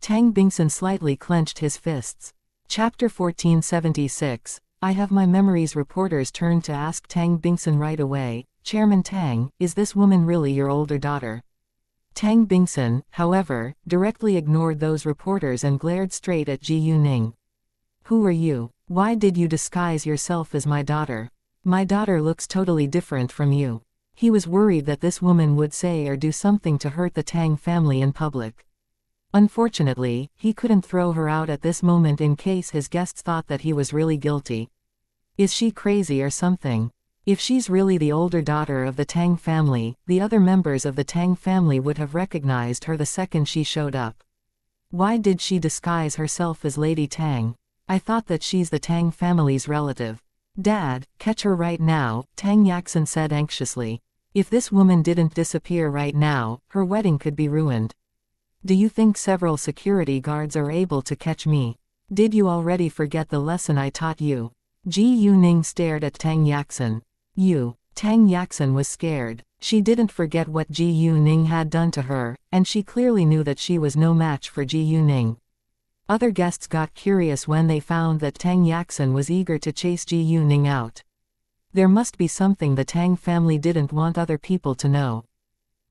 Tang Bingsun slightly clenched his fists. Chapter 1476. I have my memories. Reporters turned to ask Tang Bingsun right away, Chairman Tang, is this woman really your older daughter? Tang Bingsun, however, directly ignored those reporters and glared straight at Ji Yuning. Who are you? Why did you disguise yourself as my daughter? My daughter looks totally different from you. He was worried that this woman would say or do something to hurt the Tang family in public. Unfortunately, he couldn't throw her out at this moment in case his guests thought that he was really guilty. Is she crazy or something? If she's really the older daughter of the Tang family, the other members of the Tang family would have recognized her the second she showed up. Why did she disguise herself as Lady Tang? I thought that she's the Tang family's relative. Dad, catch her right now, Tang Yaxin said anxiously. If this woman didn't disappear right now, her wedding could be ruined. Do you think several security guards are able to catch me? Did you already forget the lesson I taught you? Ji Yuning stared at Tang Yaxin. You. Tang Yaxin was scared. She didn't forget what Ji Yuning had done to her, and she clearly knew that she was no match for Ji Yuning. Other guests got curious when they found that Tang Yaxin was eager to chase Ji Yuning out. There must be something the Tang family didn't want other people to know.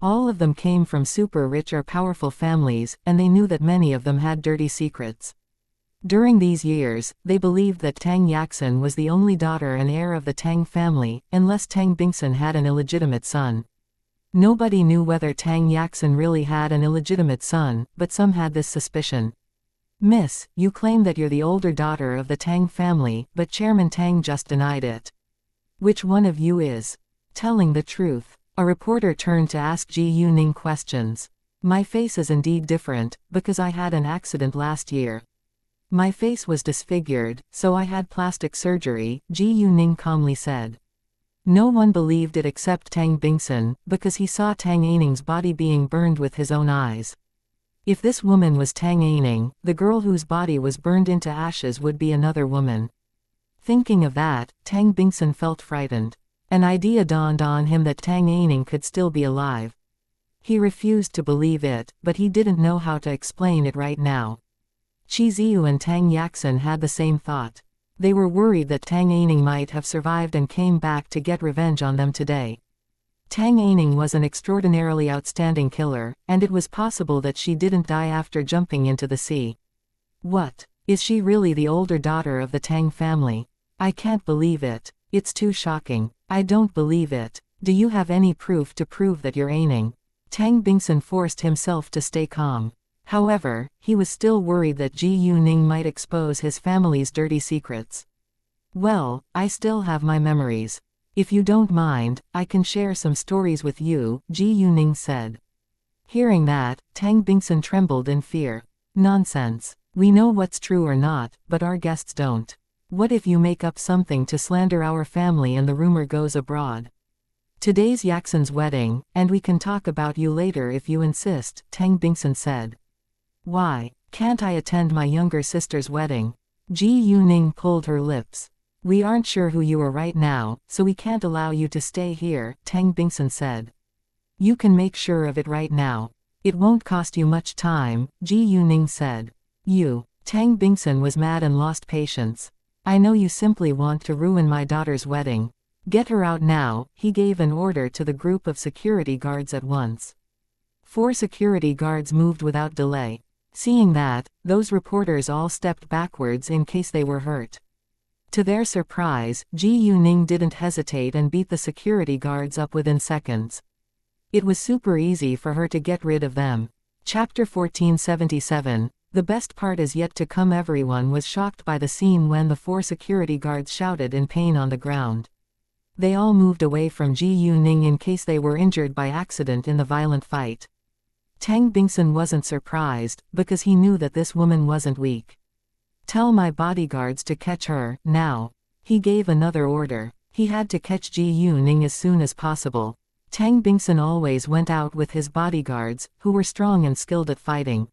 All of them came from super rich or powerful families, and they knew that many of them had dirty secrets. During these years, they believed that Tang Yaxin was the only daughter and heir of the Tang family, unless Tang Bingsun had an illegitimate son. Nobody knew whether Tang Yaxin really had an illegitimate son, but some had this suspicion. Miss, you claim that you're the older daughter of the Tang family, but Chairman Tang just denied it. Which one of you is telling the truth? A reporter turned to ask Ji Yuning questions. My face is indeed different, because I had an accident last year. My face was disfigured, so I had plastic surgery, Ji Yuning calmly said. No one believed it except Tang Bingsun, because he saw Tang Aining's body being burned with his own eyes. If this woman was Tang Aining, the girl whose body was burned into ashes would be another woman. Thinking of that, Tang Bingsun felt frightened. An idea dawned on him that Tang Aining could still be alive. He refused to believe it, but he didn't know how to explain it right now. Qi Ziyu and Tang Yaxin had the same thought. They were worried that Tang Aining might have survived and came back to get revenge on them today. Tang Aining was an extraordinarily outstanding killer, and it was possible that she didn't die after jumping into the sea. What? Is she really the older daughter of the Tang family? I can't believe it. It's too shocking. I don't believe it. Do you have any proof to prove that you're Aining? Tang Bingsun forced himself to stay calm. However, he was still worried that Ji Yuning might expose his family's dirty secrets. Well, I still have my memories. If you don't mind, I can share some stories with you, Ji Yuning said. Hearing that, Tang Bingsun trembled in fear. Nonsense. We know what's true or not, but our guests don't. What if you make up something to slander our family and the rumor goes abroad? Today's Yaxin's wedding, and we can talk about you later if you insist, Tang Bingsun said. Why can't I attend my younger sister's wedding? Ji Yuning pulled her lips. We aren't sure who you are right now, so we can't allow you to stay here, Tang Bingsun said. You can make sure of it right now. It won't cost you much time, Ji Yuning said. You. Tang Bingsun was mad and lost patience. I know you simply want to ruin my daughter's wedding. Get her out now, he gave an order to the group of security guards at once. 4 security guards moved without delay. Seeing that, those reporters all stepped backwards in case they were hurt. To their surprise, Ji Yuning didn't hesitate and beat the security guards up within seconds. It was super easy for her to get rid of them. Chapter 1477. The best part is yet to come. Everyone was shocked by the scene when the 4 security guards shouted in pain on the ground. They all moved away from Ji Yuning in case they were injured by accident in the violent fight. Tang Bingsun wasn't surprised, because he knew that this woman wasn't weak. "Tell my bodyguards to catch her, now." He gave another order. He had to catch Ji Yuning as soon as possible. Tang Bingsun always went out with his bodyguards, who were strong and skilled at fighting.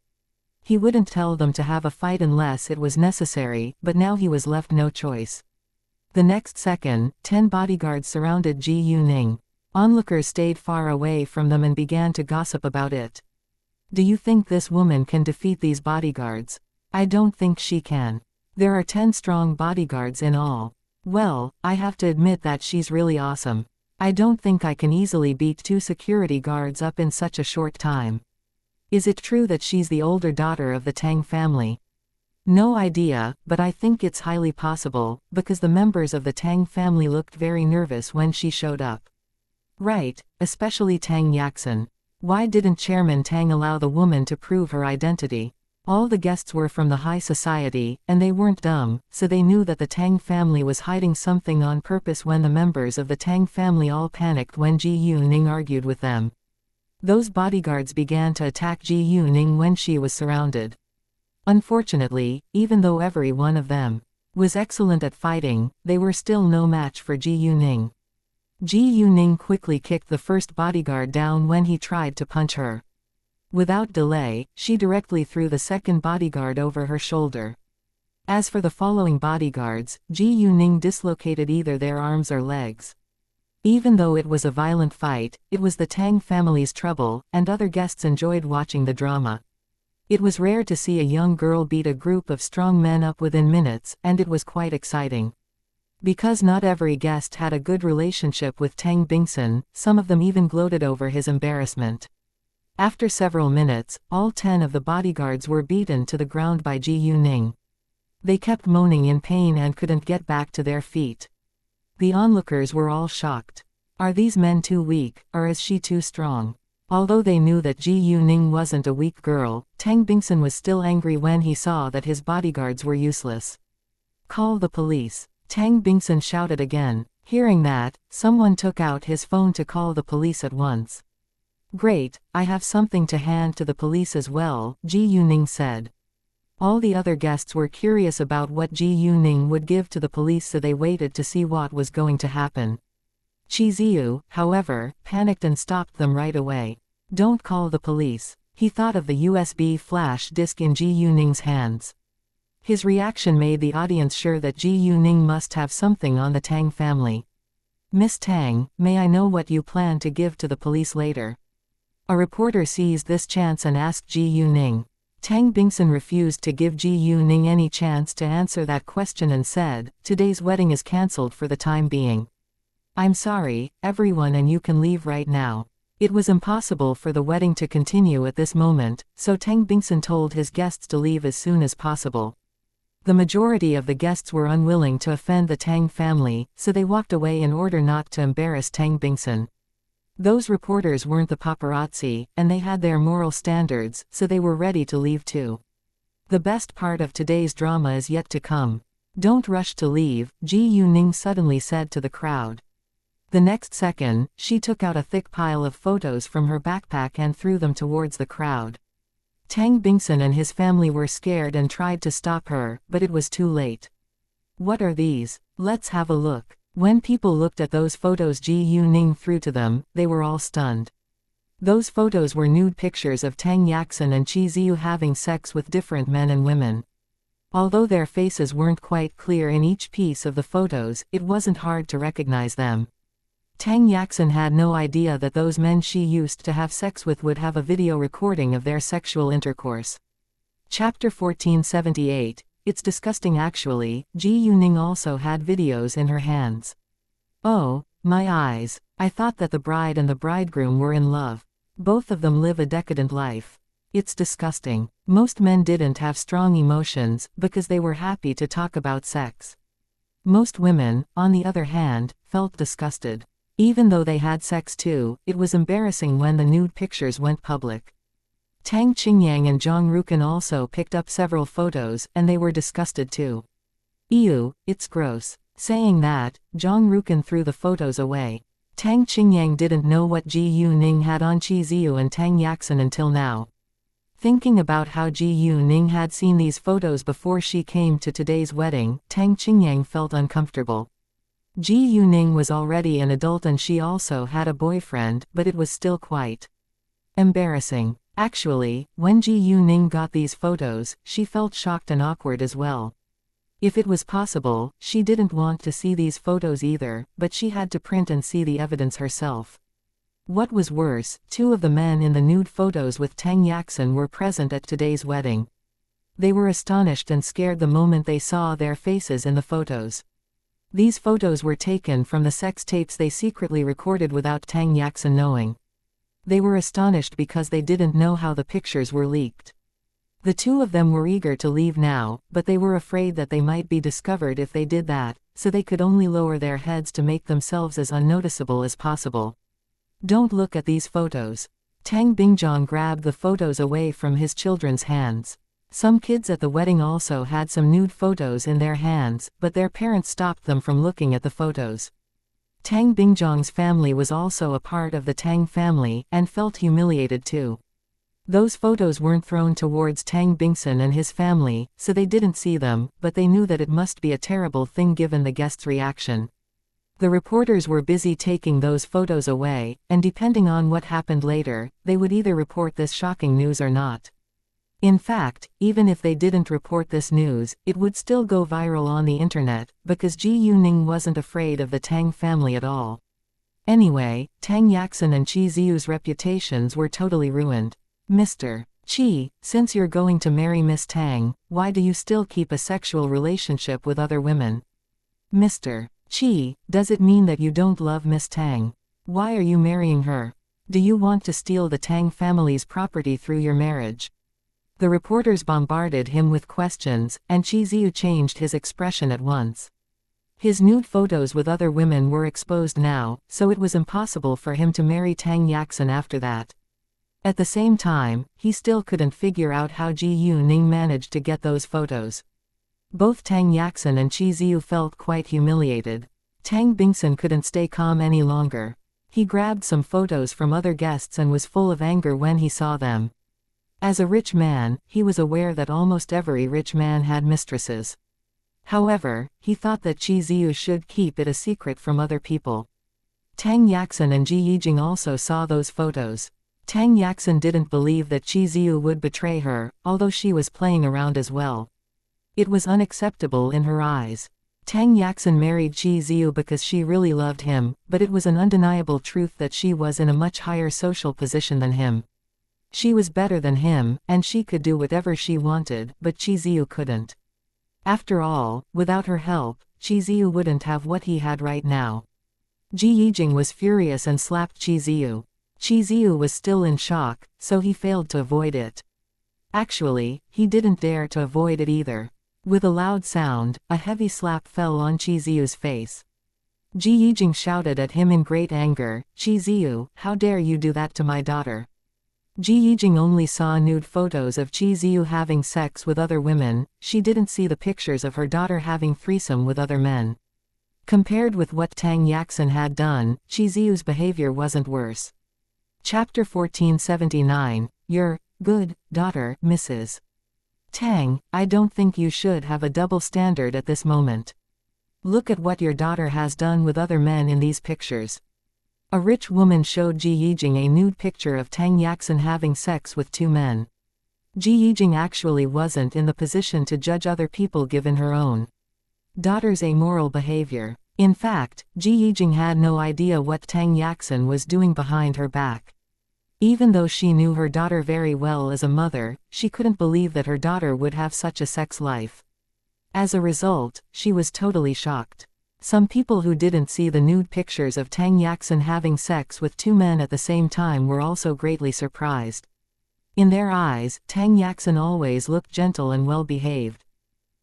He wouldn't tell them to have a fight unless it was necessary, but now he was left no choice. The next second, 10 bodyguards surrounded Ji Yuning. Onlookers stayed far away from them and began to gossip about it. "Do you think this woman can defeat these bodyguards?" "I don't think she can. There are 10 strong bodyguards in all." "Well, I have to admit that she's really awesome. I don't think I can easily beat 2 security guards up in such a short time." "Is it true that she's the older daughter of the Tang family?" "No idea, but I think it's highly possible, because the members of the Tang family looked very nervous when she showed up." "Right, especially Tang Yaxin. Why didn't Chairman Tang allow the woman to prove her identity?" All the guests were from the high society, and they weren't dumb, so they knew that the Tang family was hiding something on purpose. When the members of the Tang family all panicked when Ji Yuning argued with them, those bodyguards began to attack Ji Yuning when she was surrounded. Unfortunately, even though every one of them was excellent at fighting, they were still no match for Ji Yuning. Ji Yuning quickly kicked the first bodyguard down when he tried to punch her. Without delay, she directly threw the second bodyguard over her shoulder. As for the following bodyguards, Ji Yuning dislocated either their arms or legs. Even though it was a violent fight, it was the Tang family's trouble, and other guests enjoyed watching the drama. It was rare to see a young girl beat a group of strong men up within minutes, and it was quite exciting. Because not every guest had a good relationship with Tang Bingsun, some of them even gloated over his embarrassment. After several minutes, all 10 of the bodyguards were beaten to the ground by Ji Yuning. They kept moaning in pain and couldn't get back to their feet. The onlookers were all shocked. Are these men too weak, or is she too strong? Although they knew that Ji Yuning wasn't a weak girl, Tang Bingsun was still angry when he saw that his bodyguards were useless. "Call the police," Tang Bingsun shouted again. Hearing that, someone took out his phone to call the police at once. "Great, I have something to hand to the police as well," Ji Yuning said. All the other guests were curious about what Ji Yuning would give to the police, so they waited to see what was going to happen. Chi Ziyu, however, panicked and stopped them right away. "Don't call the police." He thought of the USB flash disk in Ji Yuning's hands. His reaction made the audience sure that Ji Yuning must have something on the Tang family. "Miss Tang, may I know what you plan to give to the police later?" A reporter seized this chance and asked Ji Yuning. Tang Bingsun refused to give Ji Yuning any chance to answer that question and said, "Today's wedding is cancelled for the time being. I'm sorry, everyone, and you can leave right now." It was impossible for the wedding to continue at this moment, so Tang Bingsun told his guests to leave as soon as possible. The majority of the guests were unwilling to offend the Tang family, so they walked away in order not to embarrass Tang Bingsun. Those reporters weren't the paparazzi, and they had their moral standards, so they were ready to leave too. The best part of today's drama is yet to come. "Don't rush to leave," Ji Yuning suddenly said to the crowd. The next second, she took out a thick pile of photos from her backpack and threw them towards the crowd. Tang Bingsun and his family were scared and tried to stop her, but it was too late. "What are these? Let's have a look." When people looked at those photos Ji Yuning threw to them, they were all stunned. Those photos were nude pictures of Tang Yaxin and Chi Ziyu having sex with different men and women. Although their faces weren't quite clear in each piece of the photos, it wasn't hard to recognize them. Tang Yaxin had no idea that those men she used to have sex with would have a video recording of their sexual intercourse. Chapter 1478. It's disgusting actually. Ji Yuning also had videos in her hands. "Oh, my eyes. I thought that the bride and the bridegroom were in love. Both of them live a decadent life. It's disgusting." Most men didn't have strong emotions, because they were happy to talk about sex. Most women, on the other hand, felt disgusted. Even though they had sex too, it was embarrassing when the nude pictures went public. Tang Qingyang and Zhang Rukan also picked up several photos, and they were disgusted too. Ew, it's gross. Saying that, Zhang Rukan threw the photos away. Tang Qingyang didn't know what Ji Yuning had on Qi Ziyu and Tang Yaxin until now. Thinking about how Ji Yuning had seen these photos before she came to today's wedding, Tang Qingyang felt uncomfortable. Ji Yuning was already an adult and she also had a boyfriend, but it was still quite embarrassing. Actually, when Ji Yuning got these photos, she felt shocked and awkward as well. If it was possible, she didn't want to see these photos either, but she had to print and see the evidence herself. What was worse, two of the men in the nude photos with Tang Yaxin were present at today's wedding. They were astonished and scared the moment they saw their faces in the photos. These photos were taken from the sex tapes they secretly recorded without Tang Yaxin knowing. They were astonished because they didn't know how the pictures were leaked. The two of them were eager to leave now, but they were afraid that they might be discovered if they did that, so they could only lower their heads to make themselves as unnoticeable as possible. Don't look at these photos. Tang Bingzhong grabbed the photos away from his children's hands. Some kids at the wedding also had some nude photos in their hands, but their parents stopped them from looking at the photos. Tang Bingzhong's family was also a part of the Tang family, and felt humiliated too. Those photos weren't thrown towards Tang Bingson and his family, so they didn't see them, but they knew that it must be a terrible thing given the guests' reaction. The reporters were busy taking those photos away, and depending on what happened later, they would either report this shocking news or not. In fact, even if they didn't report this news, it would still go viral on the internet, because Ji Yuning wasn't afraid of the Tang family at all. Anyway, Tang Yaxin and Qi Ziyu's reputations were totally ruined. Mr. Qi, since you're going to marry Miss Tang, why do you still keep a sexual relationship with other women? Mr. Qi, does it mean that you don't love Miss Tang? Why are you marrying her? Do you want to steal the Tang family's property through your marriage? The reporters bombarded him with questions, and Qi Ziyu changed his expression at once. His nude photos with other women were exposed now, so it was impossible for him to marry Tang Yaxin after that. At the same time, he still couldn't figure out how Ji Yuning managed to get those photos. Both Tang Yaxin and Qi Ziyu felt quite humiliated. Tang Bingson couldn't stay calm any longer. He grabbed some photos from other guests and was full of anger when he saw them. As a rich man, he was aware that almost every rich man had mistresses. However, he thought that Qi Ziyu should keep it a secret from other people. Tang Yaxin and Ji Yijing also saw those photos. Tang Yaxin didn't believe that Qi Ziyu would betray her, although she was playing around as well. It was unacceptable in her eyes. Tang Yaxin married Qi Ziyu because she really loved him, but it was an undeniable truth that she was in a much higher social position than him. She was better than him, and she could do whatever she wanted, but Qi Ziyu couldn't. After all, without her help, Qi Ziyu wouldn't have what he had right now. Ji Yijing was furious and slapped Qi Ziyu. Qi Ziyu was still in shock, so he failed to avoid it. Actually, he didn't dare to avoid it either. With a loud sound, a heavy slap fell on Qi Ziyu's face. Ji Yijing shouted at him in great anger, "Qi Ziyu, how dare you do that to my daughter?" Ji Yijing only saw nude photos of Qi Ziyu having sex with other women. She didn't see the pictures of her daughter having threesome with other men. Compared with what Tang Yaxin had done, Qi Ziyu's behavior wasn't worse. Chapter 1479, Your good daughter, Mrs. Tang, I don't think you should have a double standard at this moment. Look at what your daughter has done with other men in these pictures. A rich woman showed Ji Yijing a nude picture of Tang Yaxin having sex with two men. Ji Yijing actually wasn't in the position to judge other people given her own daughter's amoral behavior. In fact, Ji Yijing had no idea what Tang Yaxin was doing behind her back. Even though she knew her daughter very well as a mother, she couldn't believe that her daughter would have such a sex life. As a result, she was totally shocked. Some people who didn't see the nude pictures of Tang Yaxin having sex with two men at the same time were also greatly surprised. In their eyes, Tang Yaxin always looked gentle and well-behaved.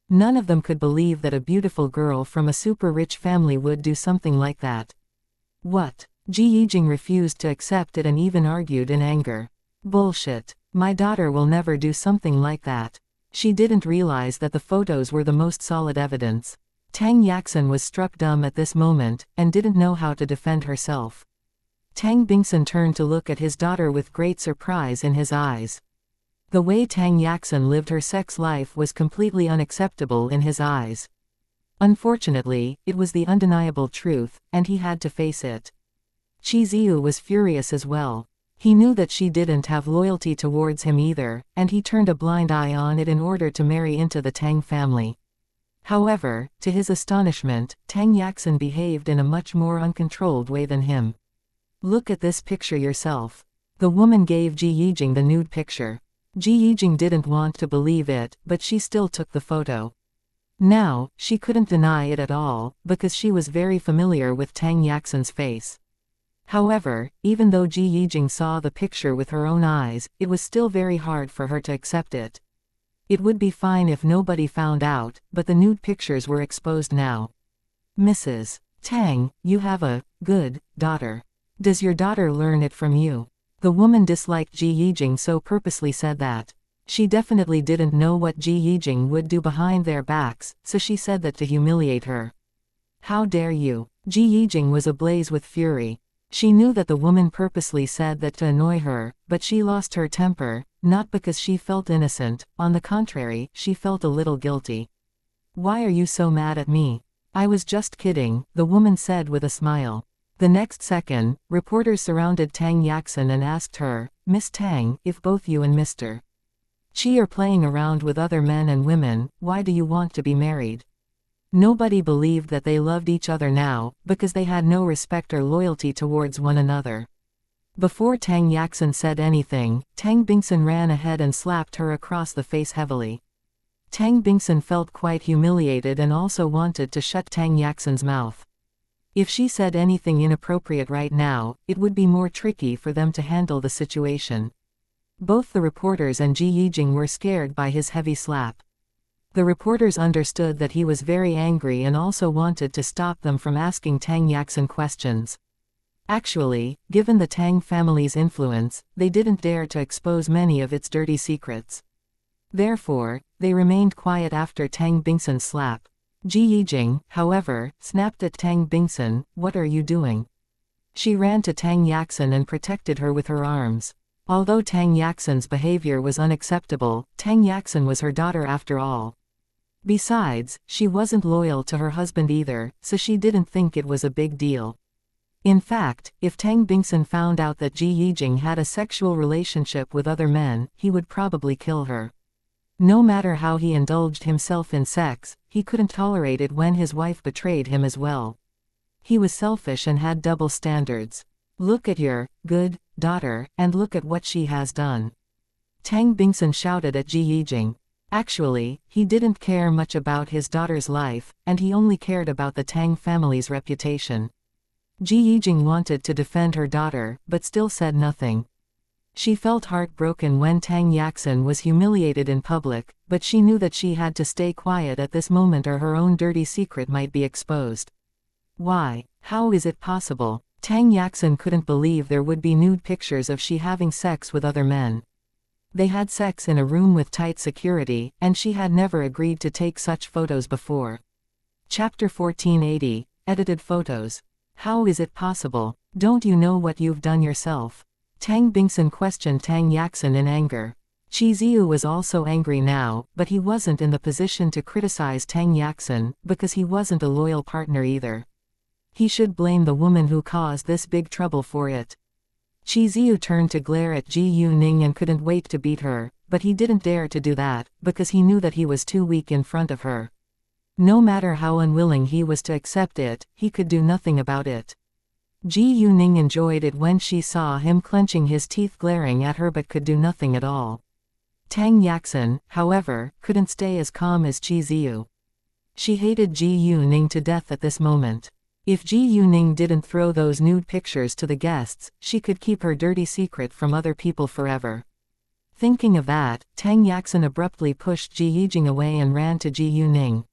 None of them could believe that a beautiful girl from a super-rich family would do something like that. What? Ji Yijing refused to accept it and even argued in anger. Bullshit. My daughter will never do something like that. She didn't realize that the photos were the most solid evidence. Tang Yaxin was struck dumb at this moment, and didn't know how to defend herself. Tang Bingsun turned to look at his daughter with great surprise in his eyes. The way Tang Yaxin lived her sex life was completely unacceptable in his eyes. Unfortunately, it was the undeniable truth, and he had to face it. Qi Ziyu was furious as well. He knew that she didn't have loyalty towards him either, and he turned a blind eye on it in order to marry into the Tang family. However, to his astonishment, Tang Yaxin behaved in a much more uncontrolled way than him. Look at this picture yourself. The woman gave Ji Yijing the nude picture. Ji Yijing didn't want to believe it, but she still took the photo. Now, she couldn't deny it at all, because she was very familiar with Tang Yaxin's face. However, even though Ji Yijing saw the picture with her own eyes, it was still very hard for her to accept it. It would be fine if nobody found out, but the nude pictures were exposed now. Mrs. Tang, you have a good daughter. Does your daughter learn it from you? The woman disliked Ji Yijing, so purposely said that. She definitely didn't know what Ji Yijing would do behind their backs, so she said that to humiliate her. How dare you? Ji Yijing was ablaze with fury. She knew that the woman purposely said that to annoy her, but she lost her temper, not because she felt innocent, on the contrary, she felt a little guilty. Why are you so mad at me? I was just kidding, the woman said with a smile. The next second, reporters surrounded Tang Yaxin and asked her, Miss Tang, if both you and Mr. Qi are playing around with other men and women, why do you want to be married? Nobody believed that they loved each other now, because they had no respect or loyalty towards one another. Before Tang Yaxin said anything, Tang Bingsun ran ahead and slapped her across the face heavily. Tang Bingsun felt quite humiliated and also wanted to shut Tang Yaxin's mouth. If she said anything inappropriate right now, it would be more tricky for them to handle the situation. Both the reporters and Ji Yijing were scared by his heavy slap. The reporters understood that he was very angry and also wanted to stop them from asking Tang Yaxin questions. Actually, given the Tang family's influence, they didn't dare to expose many of its dirty secrets. Therefore, they remained quiet after Tang Bingsun's slap. Ji Yijing, however, snapped at Tang Bingsun, "What are you doing?" She ran to Tang Yaxin and protected her with her arms. Although Tang Yaxin's behavior was unacceptable, Tang Yaxin was her daughter after all. Besides, she wasn't loyal to her husband either, so she didn't think it was a big deal. In fact, if Tang Bingsun found out that Ji Yijing had a sexual relationship with other men, he would probably kill her. No matter how he indulged himself in sex, he couldn't tolerate it when his wife betrayed him as well. He was selfish and had double standards. Look at your good daughter, and look at what she has done. Tang Bingsun shouted at Ji Yijing. Actually, he didn't care much about his daughter's life, and he only cared about the Tang family's reputation. Ji Yijing wanted to defend her daughter, but still said nothing. She felt heartbroken when Tang Yaxin was humiliated in public, but she knew that she had to stay quiet at this moment or her own dirty secret might be exposed. Why? How is it possible? Tang Yaxin couldn't believe there would be nude pictures of she having sex with other men. They had sex in a room with tight security, and she had never agreed to take such photos before. Chapter 1480, Edited Photos. How is it possible? Don't you know what you've done yourself? Tang Bingsun questioned Tang Yaxin in anger. Qi Ziyu was also angry now, but he wasn't in the position to criticize Tang Yaxin, because he wasn't a loyal partner either. He should blame the woman who caused this big trouble for it. Qi Ziyu turned to glare at Ji Yuning and couldn't wait to beat her, but he didn't dare to do that, because he knew that he was too weak in front of her. No matter how unwilling he was to accept it, he could do nothing about it. Ji Yuning enjoyed it when she saw him clenching his teeth glaring at her but could do nothing at all. Tang Yaxin, however, couldn't stay as calm as Qi Ziyu. She hated Ji Yuning to death at this moment. If Ji Yuning didn't throw those nude pictures to the guests, she could keep her dirty secret from other people forever. Thinking of that, Tang Yaxin abruptly pushed Ji Yijing away and ran to Ji Yuning.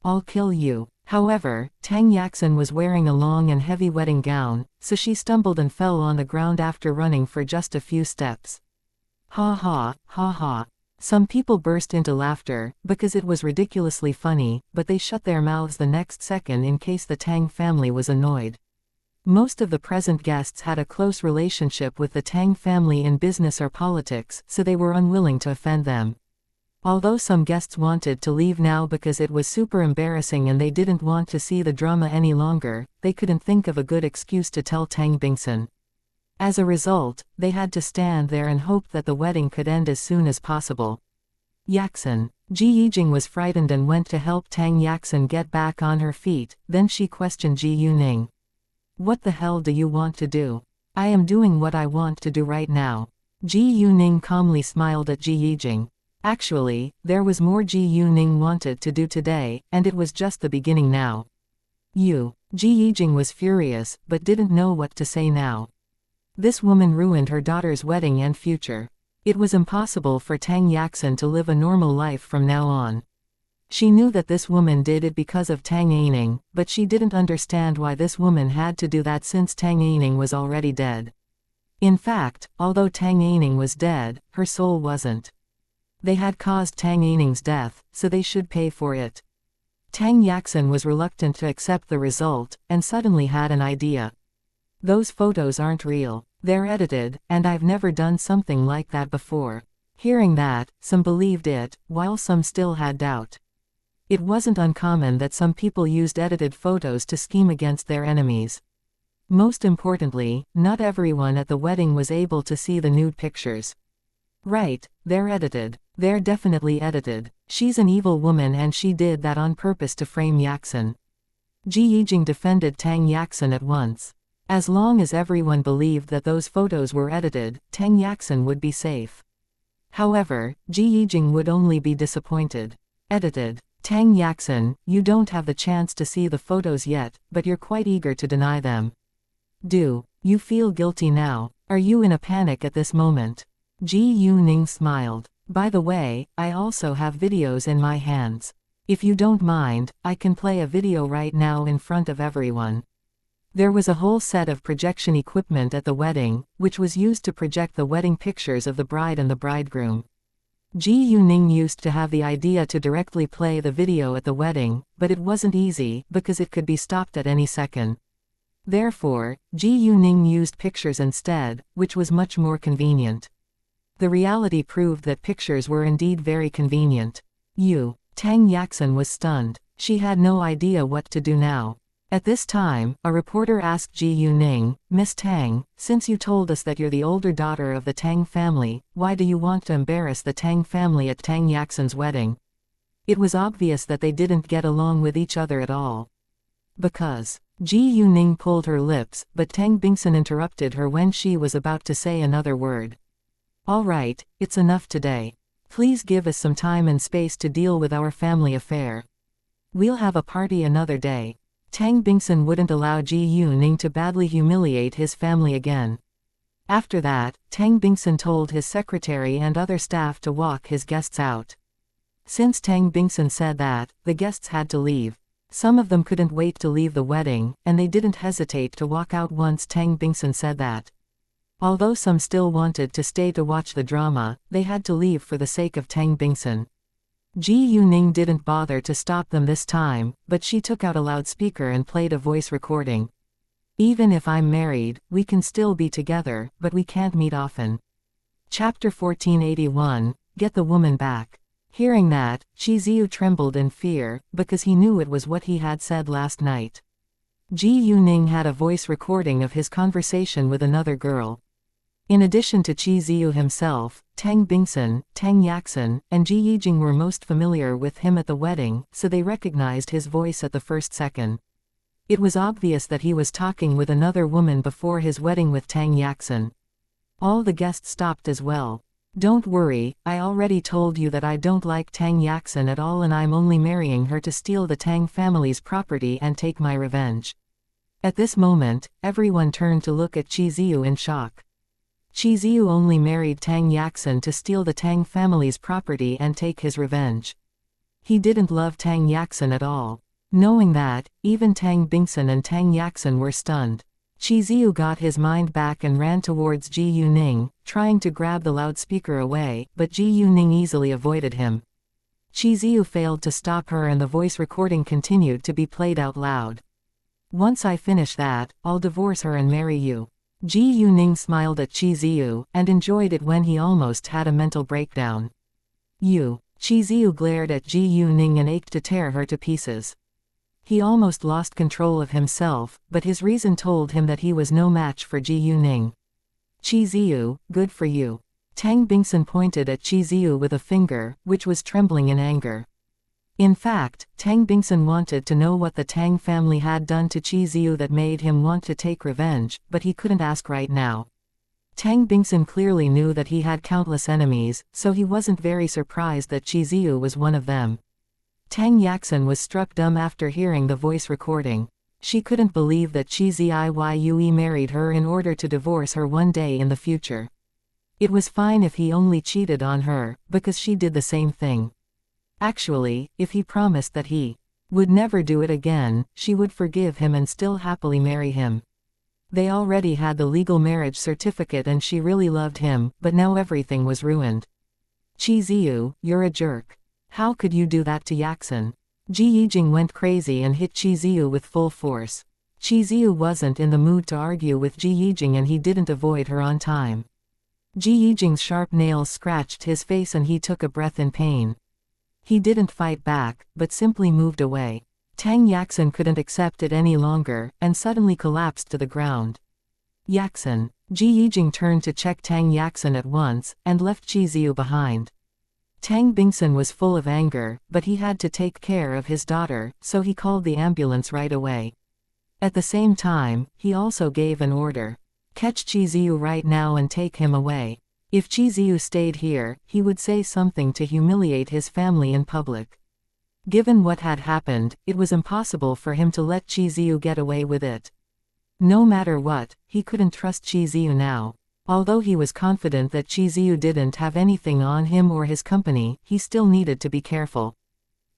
"I'll kill you." However, Tang Yaxin was wearing a long and heavy wedding gown, so she stumbled and fell on the ground after running for just a few steps. Ha ha, ha ha. Some people burst into laughter, because it was ridiculously funny, but they shut their mouths the next second in case the Tang family was annoyed. Most of the present guests had a close relationship with the Tang family in business or politics, so they were unwilling to offend them. Although some guests wanted to leave now because it was super embarrassing and they didn't want to see the drama any longer, they couldn't think of a good excuse to tell Tang Bingsun. As a result, they had to stand there and hope that the wedding could end as soon as possible. Yaxin. Ji Yijing was frightened and went to help Tang Yaxin get back on her feet, then she questioned Ji Yuning. What the hell do you want to do? I am doing what I want to do right now. Ji Yuning calmly smiled at Ji Yijing. Actually, there was more Ji Yuning wanted to do today, and it was just the beginning now. Ji Yijing was furious, but didn't know what to say now. This woman ruined her daughter's wedding and future. It was impossible for Tang Yaxin to live a normal life from now on. She knew that this woman did it because of Tang Aining, but she didn't understand why this woman had to do that since Tang Aining was already dead. In fact, although Tang Aining was dead, her soul wasn't. They had caused Tang Aining's death, so they should pay for it. Tang Yaxin was reluctant to accept the result, and suddenly had an idea. Those photos aren't real. They're edited, and I've never done something like that before. Hearing that, some believed it, while some still had doubt. It wasn't uncommon that some people used edited photos to scheme against their enemies. Most importantly, not everyone at the wedding was able to see the nude pictures. Right, they're edited. They're definitely edited. She's an evil woman and she did that on purpose to frame Yaxin. Ji Yijing defended Tang Yaxin at once. As long as everyone believed that those photos were edited, Tang Yaxin would be safe. However, Ji Yijing would only be disappointed. Edited. Tang Yaxin, you don't have the chance to see the photos yet, but you're quite eager to deny them. Do you feel guilty now? Are you in a panic at this moment? Ji Yuning smiled. By the way, I also have videos in my hands. If you don't mind, I can play a video right now in front of everyone. There was a whole set of projection equipment at the wedding, which was used to project the wedding pictures of the bride and the bridegroom. Ji Yuning used to have the idea to directly play the video at the wedding, but it wasn't easy because it could be stopped at any second. Therefore, Ji Yuning used pictures instead, which was much more convenient. The reality proved that pictures were indeed very convenient. Tang Yaxin was stunned. She had no idea what to do now. At this time, a reporter asked Ji Yuning, Miss Tang, since you told us that you're the older daughter of the Tang family, why do you want to embarrass the Tang family at Tang Yaxin's wedding? It was obvious that they didn't get along with each other at all. Because. Ji Yuning pulled her lips, but Tang Bingsun interrupted her when she was about to say another word. All right, it's enough today. Please give us some time and space to deal with our family affair. We'll have a party another day. Tang Bingsun wouldn't allow Ji Yuning to badly humiliate his family again. After that, Tang Bingsun told his secretary and other staff to walk his guests out. Since Tang Bingsun said that, the guests had to leave. Some of them couldn't wait to leave the wedding, and they didn't hesitate to walk out once Tang Bingsun said that. Although some still wanted to stay to watch the drama, they had to leave for the sake of Tang Bingsun. Ji Yuning didn't bother to stop them this time, but she took out a loudspeaker and played a voice recording. Even if I'm married, we can still be together, but we can't meet often. Chapter 1481, Get the Woman Back. Hearing that, Chi Ziyu trembled in fear, because he knew it was what he had said last night. Ji Yuning had a voice recording of his conversation with another girl. In addition to Chi Ziyu himself, Tang Bingsun, Tang Yaxin, and Ji Yijing were most familiar with him at the wedding, so they recognized his voice at the first second. It was obvious that he was talking with another woman before his wedding with Tang Yaxin. All the guests stopped as well. Don't worry, I already told you that I don't like Tang Yaxin at all and I'm only marrying her to steal the Tang family's property and take my revenge. At this moment, everyone turned to look at Chi Ziyu in shock. Chi Ziyu only married Tang Yaxin to steal the Tang family's property and take his revenge. He didn't love Tang Yaxin at all. Knowing that, even Tang Bingsun and Tang Yaxin were stunned. Qi Ziyu got his mind back and ran towards Ji Yuning, trying to grab the loudspeaker away, but Ji Yuning easily avoided him. Qi Ziyu failed to stop her and the voice recording continued to be played out loud. "Once I finish that, I'll divorce her and marry you." Ji Yuning smiled at Qi Ziyu, and enjoyed it when he almost had a mental breakdown. "You." Qi Ziyu glared at Ji Yuning and ached to tear her to pieces. He almost lost control of himself, but his reason told him that he was no match for Ji Yuning. "Qi Ziyu, good for you." Tang Bingsun pointed at Qi Ziyu with a finger, which was trembling in anger. In fact, Tang Bingsun wanted to know what the Tang family had done to Qi Ziyu that made him want to take revenge, but he couldn't ask right now. Tang Bingsun clearly knew that he had countless enemies, so he wasn't very surprised that Qi Ziyu was one of them. Tang Yaxin was struck dumb after hearing the voice recording. She couldn't believe that Qi Ziyue married her in order to divorce her one day in the future. It was fine if he only cheated on her, because she did the same thing. Actually, if he promised that he would never do it again, she would forgive him and still happily marry him. They already had the legal marriage certificate and she really loved him, but now everything was ruined. "Qi Ziyu, you're a jerk. How could you do that to Yaxin?" Ji Yijing went crazy and hit Qi Ziyu with full force. Qi Ziyu wasn't in the mood to argue with Ji Yijing and he didn't avoid her on time. Ji Yijing's sharp nails scratched his face and he took a breath in pain. He didn't fight back, but simply moved away. Tang Yaxin couldn't accept it any longer, and suddenly collapsed to the ground. "Yaxin." Ji Yijing turned to check Tang Yaxin at once, and left Qi Ziyu behind. Tang Bingsun was full of anger, but he had to take care of his daughter, so he called the ambulance right away. At the same time, he also gave an order. "Catch Qi Ziyu right now and take him away." If Qi Ziyu stayed here, he would say something to humiliate his family in public. Given what had happened, it was impossible for him to let Qi Ziyu get away with it. No matter what, he couldn't trust Qi Ziyu now. Although he was confident that Qi Ziyu didn't have anything on him or his company, he still needed to be careful.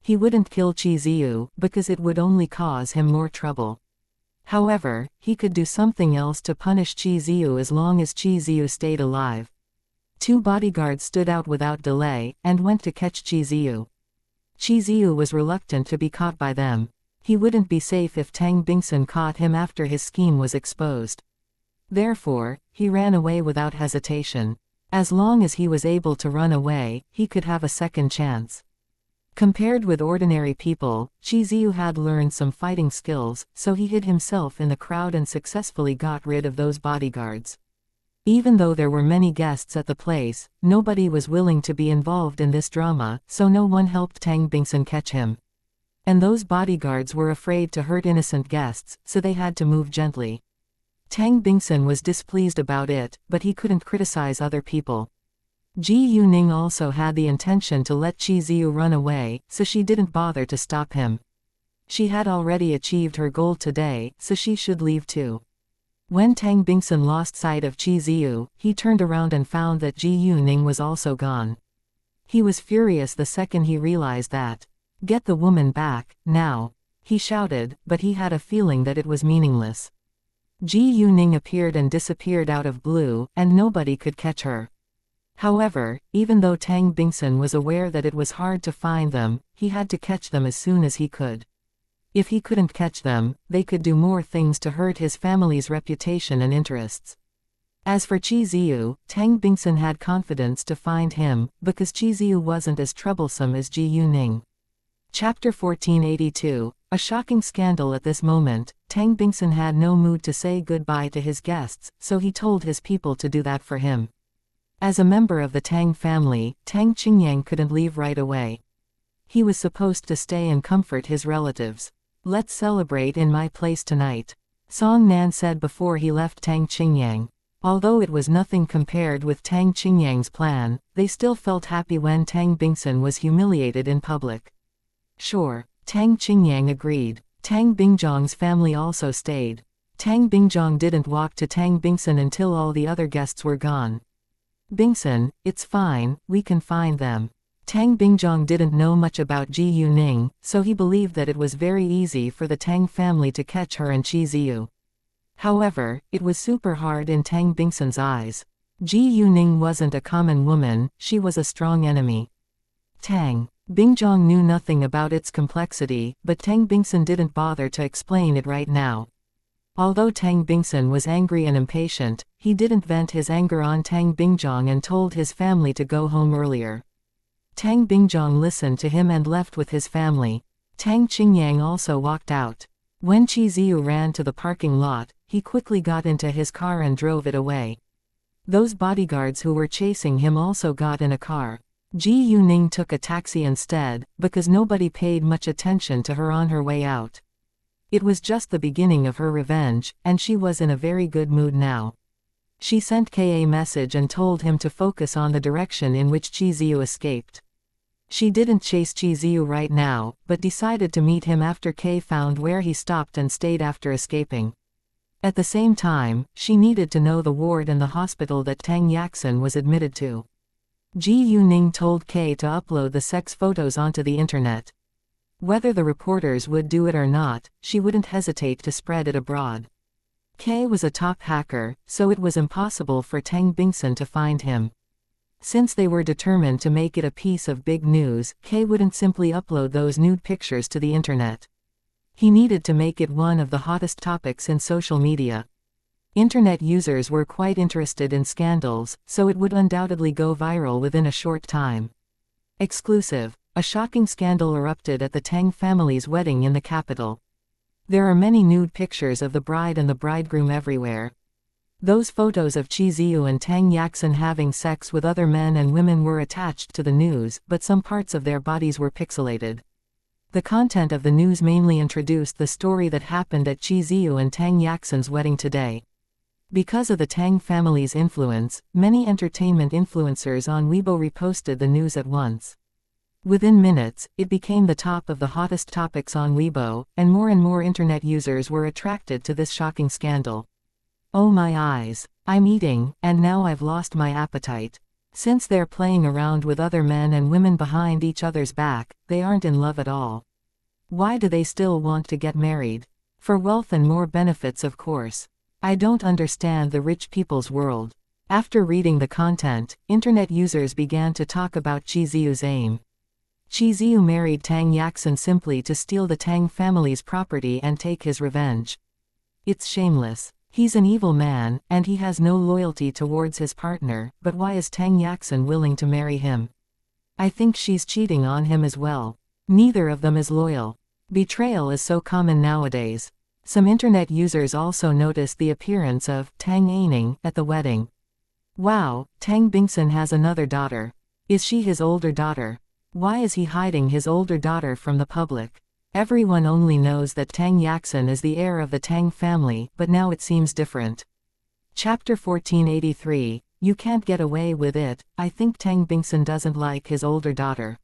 He wouldn't kill Qi Ziyu, because it would only cause him more trouble. However, he could do something else to punish Qi Ziyu as long as Qi Ziyu stayed alive. 2 bodyguards stood out without delay, and went to catch Qi Ziyu. Qi Ziyu was reluctant to be caught by them. He wouldn't be safe if Tang Bingsun caught him after his scheme was exposed. Therefore, he ran away without hesitation. As long as he was able to run away, he could have a second chance. Compared with ordinary people, Qi Ziyu had learned some fighting skills, so he hid himself in the crowd and successfully got rid of those bodyguards. Even though there were many guests at the place, nobody was willing to be involved in this drama, so no one helped Tang Bingsun catch him. And those bodyguards were afraid to hurt innocent guests, so they had to move gently. Tang Bingsun was displeased about it, but he couldn't criticize other people. Ji Yuning also had the intention to let Qi Ziyu run away, so she didn't bother to stop him. She had already achieved her goal today, so she should leave too. When Tang Bingsun lost sight of Qi Ziyu, he turned around and found that Ji Yuning was also gone. He was furious the second he realized that. "Get the woman back, now!" he shouted, but he had a feeling that it was meaningless. Ji Yuning appeared and disappeared out of blue, and nobody could catch her. However, even though Tang Bingsun was aware that it was hard to find them, he had to catch them as soon as he could. If he couldn't catch them, they could do more things to hurt his family's reputation and interests. As for Qi Ziyu, Tang Bingsun had confidence to find him, because Qi Ziyu wasn't as troublesome as Ji Yuning. Chapter 1482, a shocking scandal. At this moment, Tang Bingsun had no mood to say goodbye to his guests, so he told his people to do that for him. As a member of the Tang family, Tang Qingyang couldn't leave right away. He was supposed to stay and comfort his relatives. "Let's celebrate in my place tonight," Song Nan said before he left Tang Qingyang. Although it was nothing compared with Tang Qingyang's plan, they still felt happy when Tang Bingsun was humiliated in public. "Sure," Tang Qingyang agreed. Tang Bingzhong's family also stayed. Tang Bingzhong didn't walk to Tang Bingsun until all the other guests were gone. "Bingsun, it's fine, we can find them." Tang Bingzhong didn't know much about Ji Yuning, so he believed that it was very easy for the Tang family to catch her and Qi Ziyu. However, it was super hard in Tang Bingsun's eyes. Ji Yuning wasn't a common woman, she was a strong enemy. Tang Bingjong knew nothing about its complexity, but Tang Bingsun didn't bother to explain it right now. Although Tang Bingsun was angry and impatient, he didn't vent his anger on Tang Bingjong and told his family to go home earlier. Tang Bingjong listened to him and left with his family. Tang Qingyang also walked out. When Qi Ziyu ran to the parking lot, he quickly got into his car and drove it away. Those bodyguards who were chasing him also got in a car. Ji Yuning took a taxi instead, because nobody paid much attention to her on her way out. It was just the beginning of her revenge, and she was in a very good mood now. She sent K a message and told him to focus on the direction in which Qi Ziyu escaped. She didn't chase Qi Ziyu right now, but decided to meet him after K found where he stopped and stayed after escaping. At the same time, she needed to know the ward and the hospital that Tang Yaxin was admitted to. Ji Yuning told K to upload the sex photos onto the internet. Whether the reporters would do it or not, she wouldn't hesitate to spread it abroad. K was a top hacker, so it was impossible for Tang Bingsun to find him. Since they were determined to make it a piece of big news, K wouldn't simply upload those nude pictures to the internet. He needed to make it one of the hottest topics in social media. Internet users were quite interested in scandals, so it would undoubtedly go viral within a short time. Exclusive. A shocking scandal erupted at the Tang family's wedding in the capital. There are many nude pictures of the bride and the bridegroom everywhere. Those photos of Qi Ziyu and Tang Yaxin having sex with other men and women were attached to the news, but some parts of their bodies were pixelated. The content of the news mainly introduced the story that happened at Qi Ziyu and Tang Yaxin's wedding today. Because of the Tang family's influence, many entertainment influencers on Weibo reposted the news at once. Within minutes, it became the top of the hottest topics on Weibo, and more internet users were attracted to this shocking scandal. Oh my eyes. I'm eating, and now I've lost my appetite. Since they're playing around with other men and women behind each other's back, they aren't in love at all. Why do they still want to get married? For wealth and more benefits, of course. I don't understand the rich people's world. After reading the content, internet users began to talk about Qi Ziyu's aim. Qi Ziyu married Tang Yaxin simply to steal the Tang family's property and take his revenge. It's shameless. He's an evil man, and he has no loyalty towards his partner, but why is Tang Yaxin willing to marry him? I think she's cheating on him as well. Neither of them is loyal. Betrayal is so common nowadays. Some internet users also noticed the appearance of Tang Aining at the wedding. Wow, Tang Bingsun has another daughter. Is she his older daughter? Why is he hiding his older daughter from the public? Everyone only knows that Tang Yaxin is the heir of the Tang family, but now it seems different. Chapter 1483, You Can't Get Away With It. I think Tang Bingsun doesn't like his older daughter.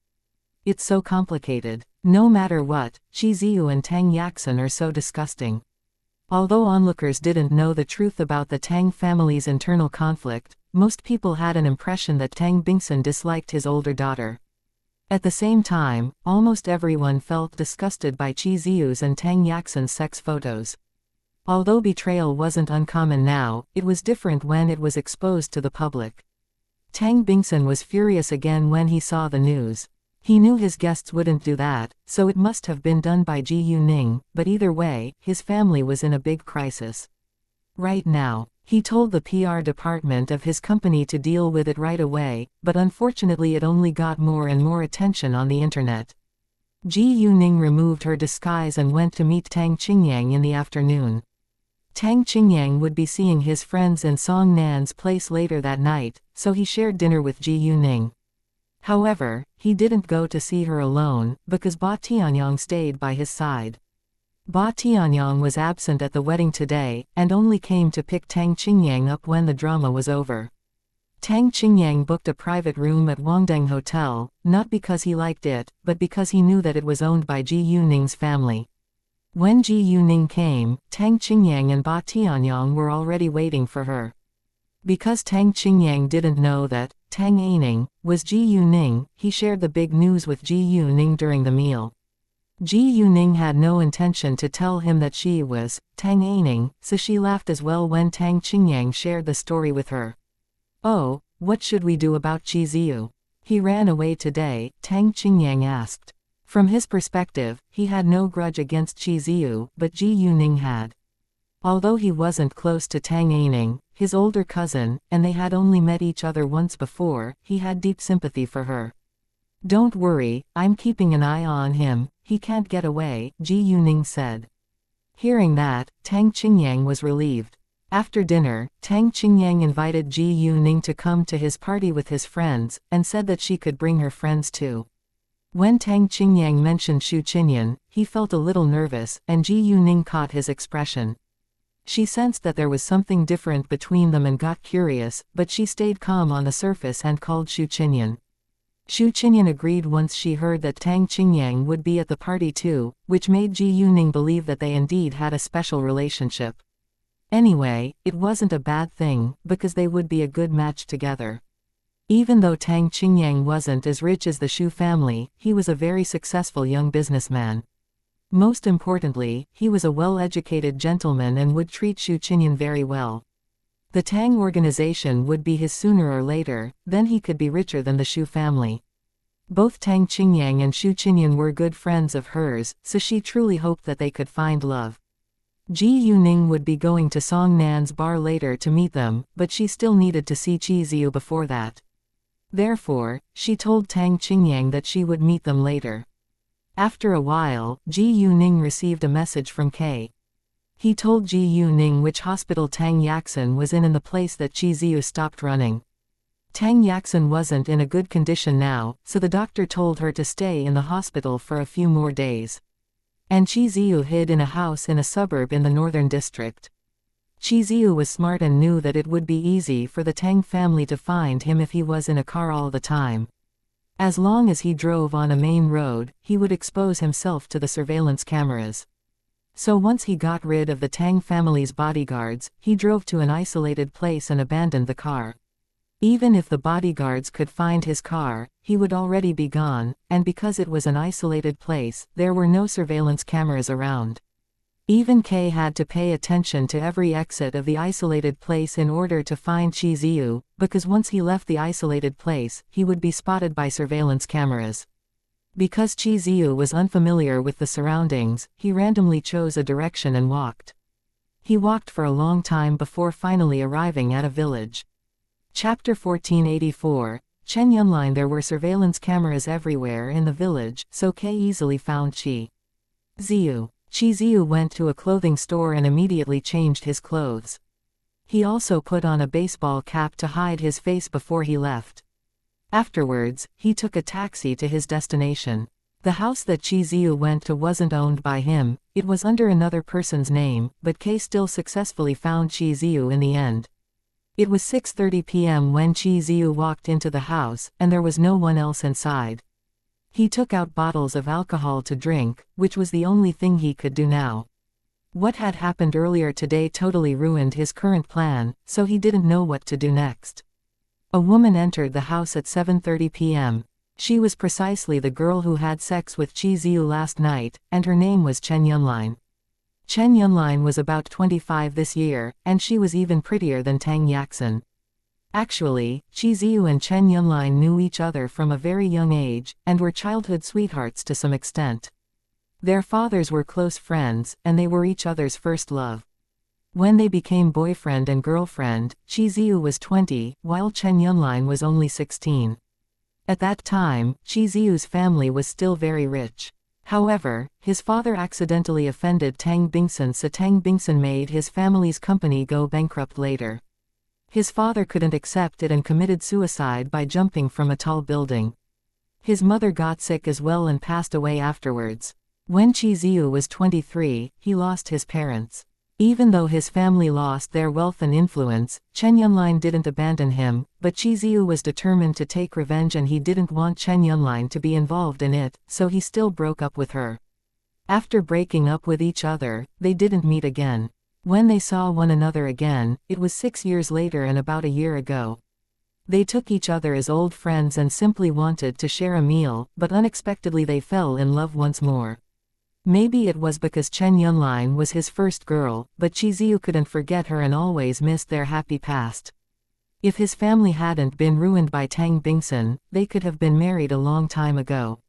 It's so complicated. No matter what, Qi Ziyu and Tang Yaxin are so disgusting. Although onlookers didn't know the truth about the Tang family's internal conflict, most people had an impression that Tang Bingsun disliked his older daughter. At the same time, almost everyone felt disgusted by Qi Ziyu's and Tang Yaxin's sex photos. Although betrayal wasn't uncommon now, it was different when it was exposed to the public. Tang Bingsun was furious again when he saw the news. He knew his guests wouldn't do that, so it must have been done by Ji Yuning, but either way, his family was in a big crisis. Right now, he told the PR department of his company to deal with it right away, but unfortunately it only got more and more attention on the internet. Ji Yuning removed her disguise and went to meet Tang Qingyang in the afternoon. Tang Qingyang would be seeing his friends in Song Nan's place later that night, so he shared dinner with Ji Yuning. However, he didn't go to see her alone, because Ba Tianyang stayed by his side. Ba Tianyang was absent at the wedding today, and only came to pick Tang Qingyang up when the drama was over. Tang Qingyang booked a private room at Wangdeng Hotel, not because he liked it, but because he knew that it was owned by Ji Yuning's family. When Ji Yuning came, Tang Qingyang and Ba Tianyang were already waiting for her. Because Tang Qingyang didn't know that Tang Aining was Ji Yuning, he shared the big news with Ji Yuning during the meal. Ji Yuning had no intention to tell him that she was Tang Aining, so she laughed as well when Tang Qingyang shared the story with her. "Oh, what should we do about Qi Ziyu? He ran away today," Tang Qingyang asked. From his perspective, he had no grudge against Qi Ziyu, but Ji Yuning had. Although he wasn't close to Tang Aining, his older cousin, and they had only met each other once before, he had deep sympathy for her. "Don't worry, I'm keeping an eye on him, he can't get away," Ji Yuning said. Hearing that, Tang Qingyang was relieved. After dinner, Tang Qingyang invited Ji Yuning to come to his party with his friends, and said that she could bring her friends too. When Tang Qingyang mentioned Xu Qinyan, he felt a little nervous, and Ji Yuning caught his expression. She sensed that there was something different between them and got curious, but she stayed calm on the surface and called Xu Qinyan. Xu Qinyan agreed once she heard that Tang Qingyang would be at the party too, which made Ji Yuning believe that they indeed had a special relationship. Anyway, it wasn't a bad thing, because they would be a good match together. Even though Tang Qingyang wasn't as rich as the Xu family, he was a very successful young businessman. Most importantly, he was a well-educated gentleman and would treat Xu Qinyan very well. The Tang organization would be his sooner or later, then he could be richer than the Xu family. Both Tang Qingyang and Xu Qinyan were good friends of hers, so she truly hoped that they could find love. Ji Yuning would be going to Song Nan's bar later to meet them, but she still needed to see Qi Ziyu before that. Therefore, she told Tang Qingyang that she would meet them later. After a while, Ji Yuning received a message from K. He told Ji Yuning which hospital Tang Yaxin was in the place that Qi Ziyu stopped running. Tang Yaxin wasn't in a good condition now, so the doctor told her to stay in the hospital for a few more days. And Qi Ziyu hid in a house in a suburb in the northern district. Qi Ziyu was smart and knew that it would be easy for the Tang family to find him if he was in a car all the time. As long as he drove on a main road, he would expose himself to the surveillance cameras. So once he got rid of the Tang family's bodyguards, he drove to an isolated place and abandoned the car. Even if the bodyguards could find his car, he would already be gone, and because it was an isolated place, there were no surveillance cameras around. Even Kay had to pay attention to every exit of the isolated place in order to find Qi Ziyu, because once he left the isolated place, he would be spotted by surveillance cameras. Because Qi Ziyu was unfamiliar with the surroundings, he randomly chose a direction and walked. He walked for a long time before finally arriving at a village. Chapter 1484, Chen Yunlin. There were surveillance cameras everywhere in the village, so Kay easily found Qi Ziyu. Qi Ziyu went to a clothing store and immediately changed his clothes. He also put on a baseball cap to hide his face before he left. Afterwards, he took a taxi to his destination. The house that Qi Ziyu went to wasn't owned by him, it was under another person's name, but Kay still successfully found Qi Ziyu in the end. It was 6:30 p.m. when Qi Ziyu walked into the house, and there was no one else inside. He took out bottles of alcohol to drink, which was the only thing he could do now. What had happened earlier today totally ruined his current plan, so he didn't know what to do next. A woman entered the house at 7:30 p.m. She was precisely the girl who had sex with Qi Ziyu last night, and her name was Chen Yunlin. Chen Yunlin was about 25 this year, and she was even prettier than Tang Yaxin. Actually, Qi Ziyu and Chen Yunlin knew each other from a very young age, and were childhood sweethearts to some extent. Their fathers were close friends, and they were each other's first love. When they became boyfriend and girlfriend, Qi Ziyu was 20, while Chen Yunlin was only 16. At that time, Qi Ziyu's family was still very rich. However, his father accidentally offended Tang Bingsun, so Tang Bingsun made his family's company go bankrupt later. His father couldn't accept it and committed suicide by jumping from a tall building. His mother got sick as well and passed away afterwards. When Qi Ziyu was 23, he lost his parents. Even though his family lost their wealth and influence, Chen Yunlin didn't abandon him, but Qi Ziyu was determined to take revenge and he didn't want Chen Yunlin to be involved in it, so he still broke up with her. After breaking up with each other, they didn't meet again. When they saw one another again, it was 6 years later and about a year ago. They took each other as old friends and simply wanted to share a meal, but unexpectedly they fell in love once more. Maybe it was because Chen Yunlin was his first girl, but Chiziu couldn't forget her and always missed their happy past. If his family hadn't been ruined by Tang Bingsun, they could have been married a long time ago.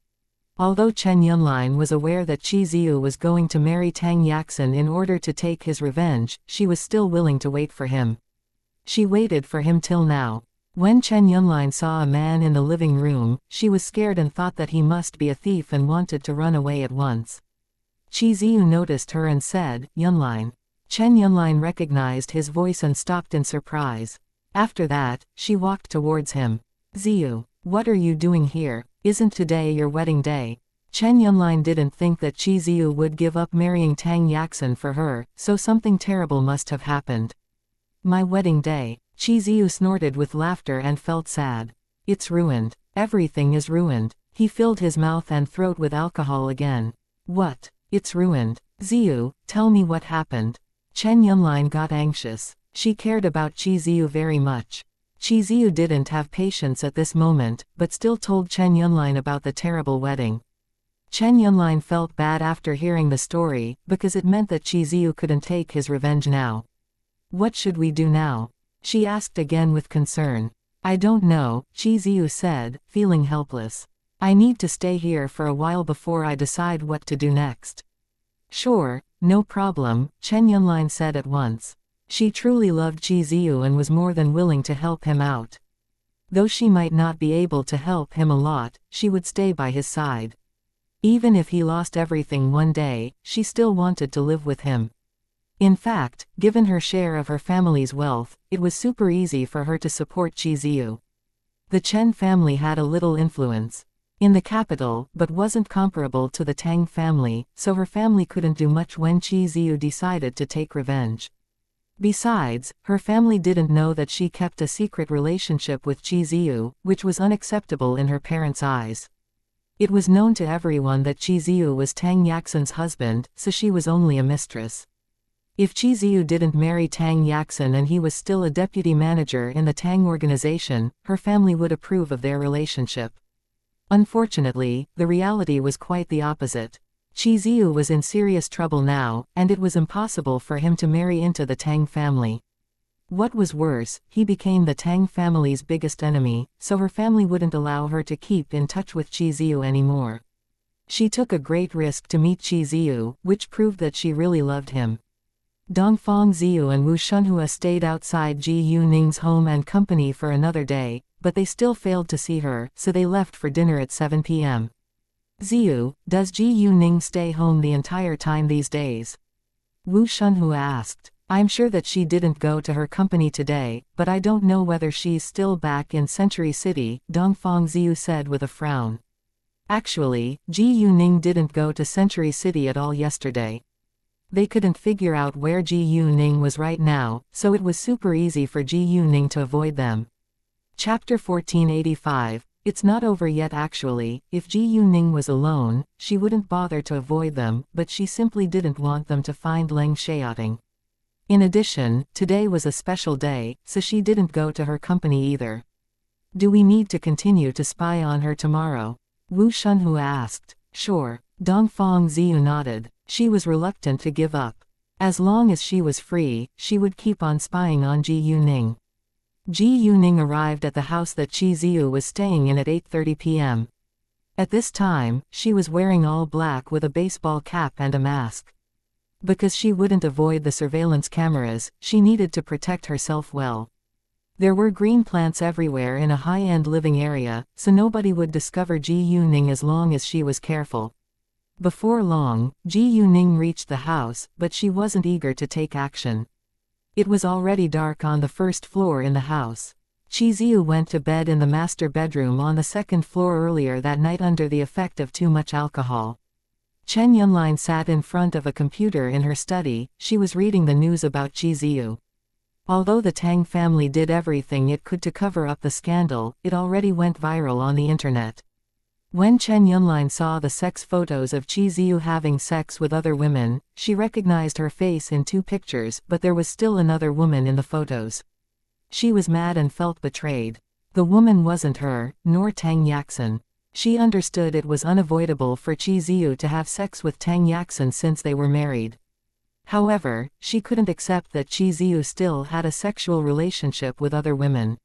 Although Chen Yunlin was aware that Chiziu was going to marry Tang Yaxin in order to take his revenge, she was still willing to wait for him. She waited for him till now. When Chen Yunlin saw a man in the living room, she was scared and thought that he must be a thief and wanted to run away at once. Chiziu noticed her and said, "Yunlin." Chen Yunlin recognized his voice and stopped in surprise. After that, she walked towards him. "Ziyu, what are you doing here? Isn't today your wedding day?" Chen Yunlin didn't think that Chiziu would give up marrying Tang Yaxin for her, so something terrible must have happened. "My wedding day." Chiziu snorted with laughter and felt sad. "It's ruined. Everything is ruined." He filled his mouth and throat with alcohol again. "What? It's ruined. Ziyu, tell me what happened." Chen Yunlin got anxious. She cared about Chiziu very much. Chiziu didn't have patience at this moment, but still told Chen Yunlin about the terrible wedding. Chen Yunlin felt bad after hearing the story, because it meant that Chiziu couldn't take his revenge now. "What should we do now?" she asked again with concern. "I don't know," Chiziu said, feeling helpless. "I need to stay here for a while before I decide what to do next." "Sure, no problem," Chen Yunlin said at once. She truly loved Chiziu and was more than willing to help him out. Though she might not be able to help him a lot, she would stay by his side. Even if he lost everything one day, she still wanted to live with him. In fact, given her share of her family's wealth, it was super easy for her to support Chiziu. The Chen family had a little influence in the capital, but wasn't comparable to the Tang family, so her family couldn't do much when Chiziu decided to take revenge. Besides, her family didn't know that she kept a secret relationship with Chiziu, which was unacceptable in her parents' eyes. It was known to everyone that Chiziu was Tang Yaxin's husband, so she was only a mistress. If Chiziu didn't marry Tang Yaxin and he was still a deputy manager in the Tang organization, her family would approve of their relationship. Unfortunately, the reality was quite the opposite. Chiziu was in serious trouble now, and it was impossible for him to marry into the Tang family. What was worse, he became the Tang family's biggest enemy, so her family wouldn't allow her to keep in touch with Chiziu anymore. She took a great risk to meet Chiziu, which proved that she really loved him. Dongfang Ziyu and Wu Shunhua stayed outside Ji Yuning's home and company for another day, but they still failed to see her, so they left for dinner at 7 p.m. "Ziyu, does Ji Yuning stay home the entire time these days?" Wu Shunhua asked. "I'm sure that she didn't go to her company today, but I don't know whether she's still back in Century City," Dongfang Ziyu said with a frown. Actually, Ji Yuning didn't go to Century City at all yesterday. They couldn't figure out where Ji Yuning was right now, so it was super easy for Ji Yuning to avoid them. Chapter 1485. It's not over yet actually. If Ji Yuning was alone, she wouldn't bother to avoid them, but she simply didn't want them to find Leng Xiaoting. In addition, today was a special day, so she didn't go to her company either. "Do we need to continue to spy on her tomorrow?" Wu Shunhua asked. "Sure." Dongfang Ziyu nodded. She was reluctant to give up. As long as she was free, she would keep on spying on Ji Yuning. Ji Yuning arrived at the house that Chi Ziyu was staying in at 8:30 p.m. At this time, she was wearing all black with a baseball cap and a mask. Because she wouldn't avoid the surveillance cameras, she needed to protect herself well. There were green plants everywhere in a high-end living area, so nobody would discover Ji Yuning as long as she was careful. Before long, Ji Yuning reached the house, but she wasn't eager to take action. It was already dark on the first floor in the house. Chi Ziyu went to bed in the master bedroom on the second floor earlier that night under the effect of too much alcohol. Chen Yunlin sat in front of a computer in her study. She was reading the news about Chi Ziyu. Although the Tang family did everything it could to cover up the scandal, it already went viral on the internet. When Chen Yunlin saw the sex photos of Chi Ziyu having sex with other women, she recognized her face in two pictures, but there was still another woman in the photos. She was mad and felt betrayed. The woman wasn't her, nor Tang Yaxin. She understood it was unavoidable for Qi Ziyu to have sex with Tang Yaxin since they were married. However, she couldn't accept that Qi Ziyu still had a sexual relationship with other women.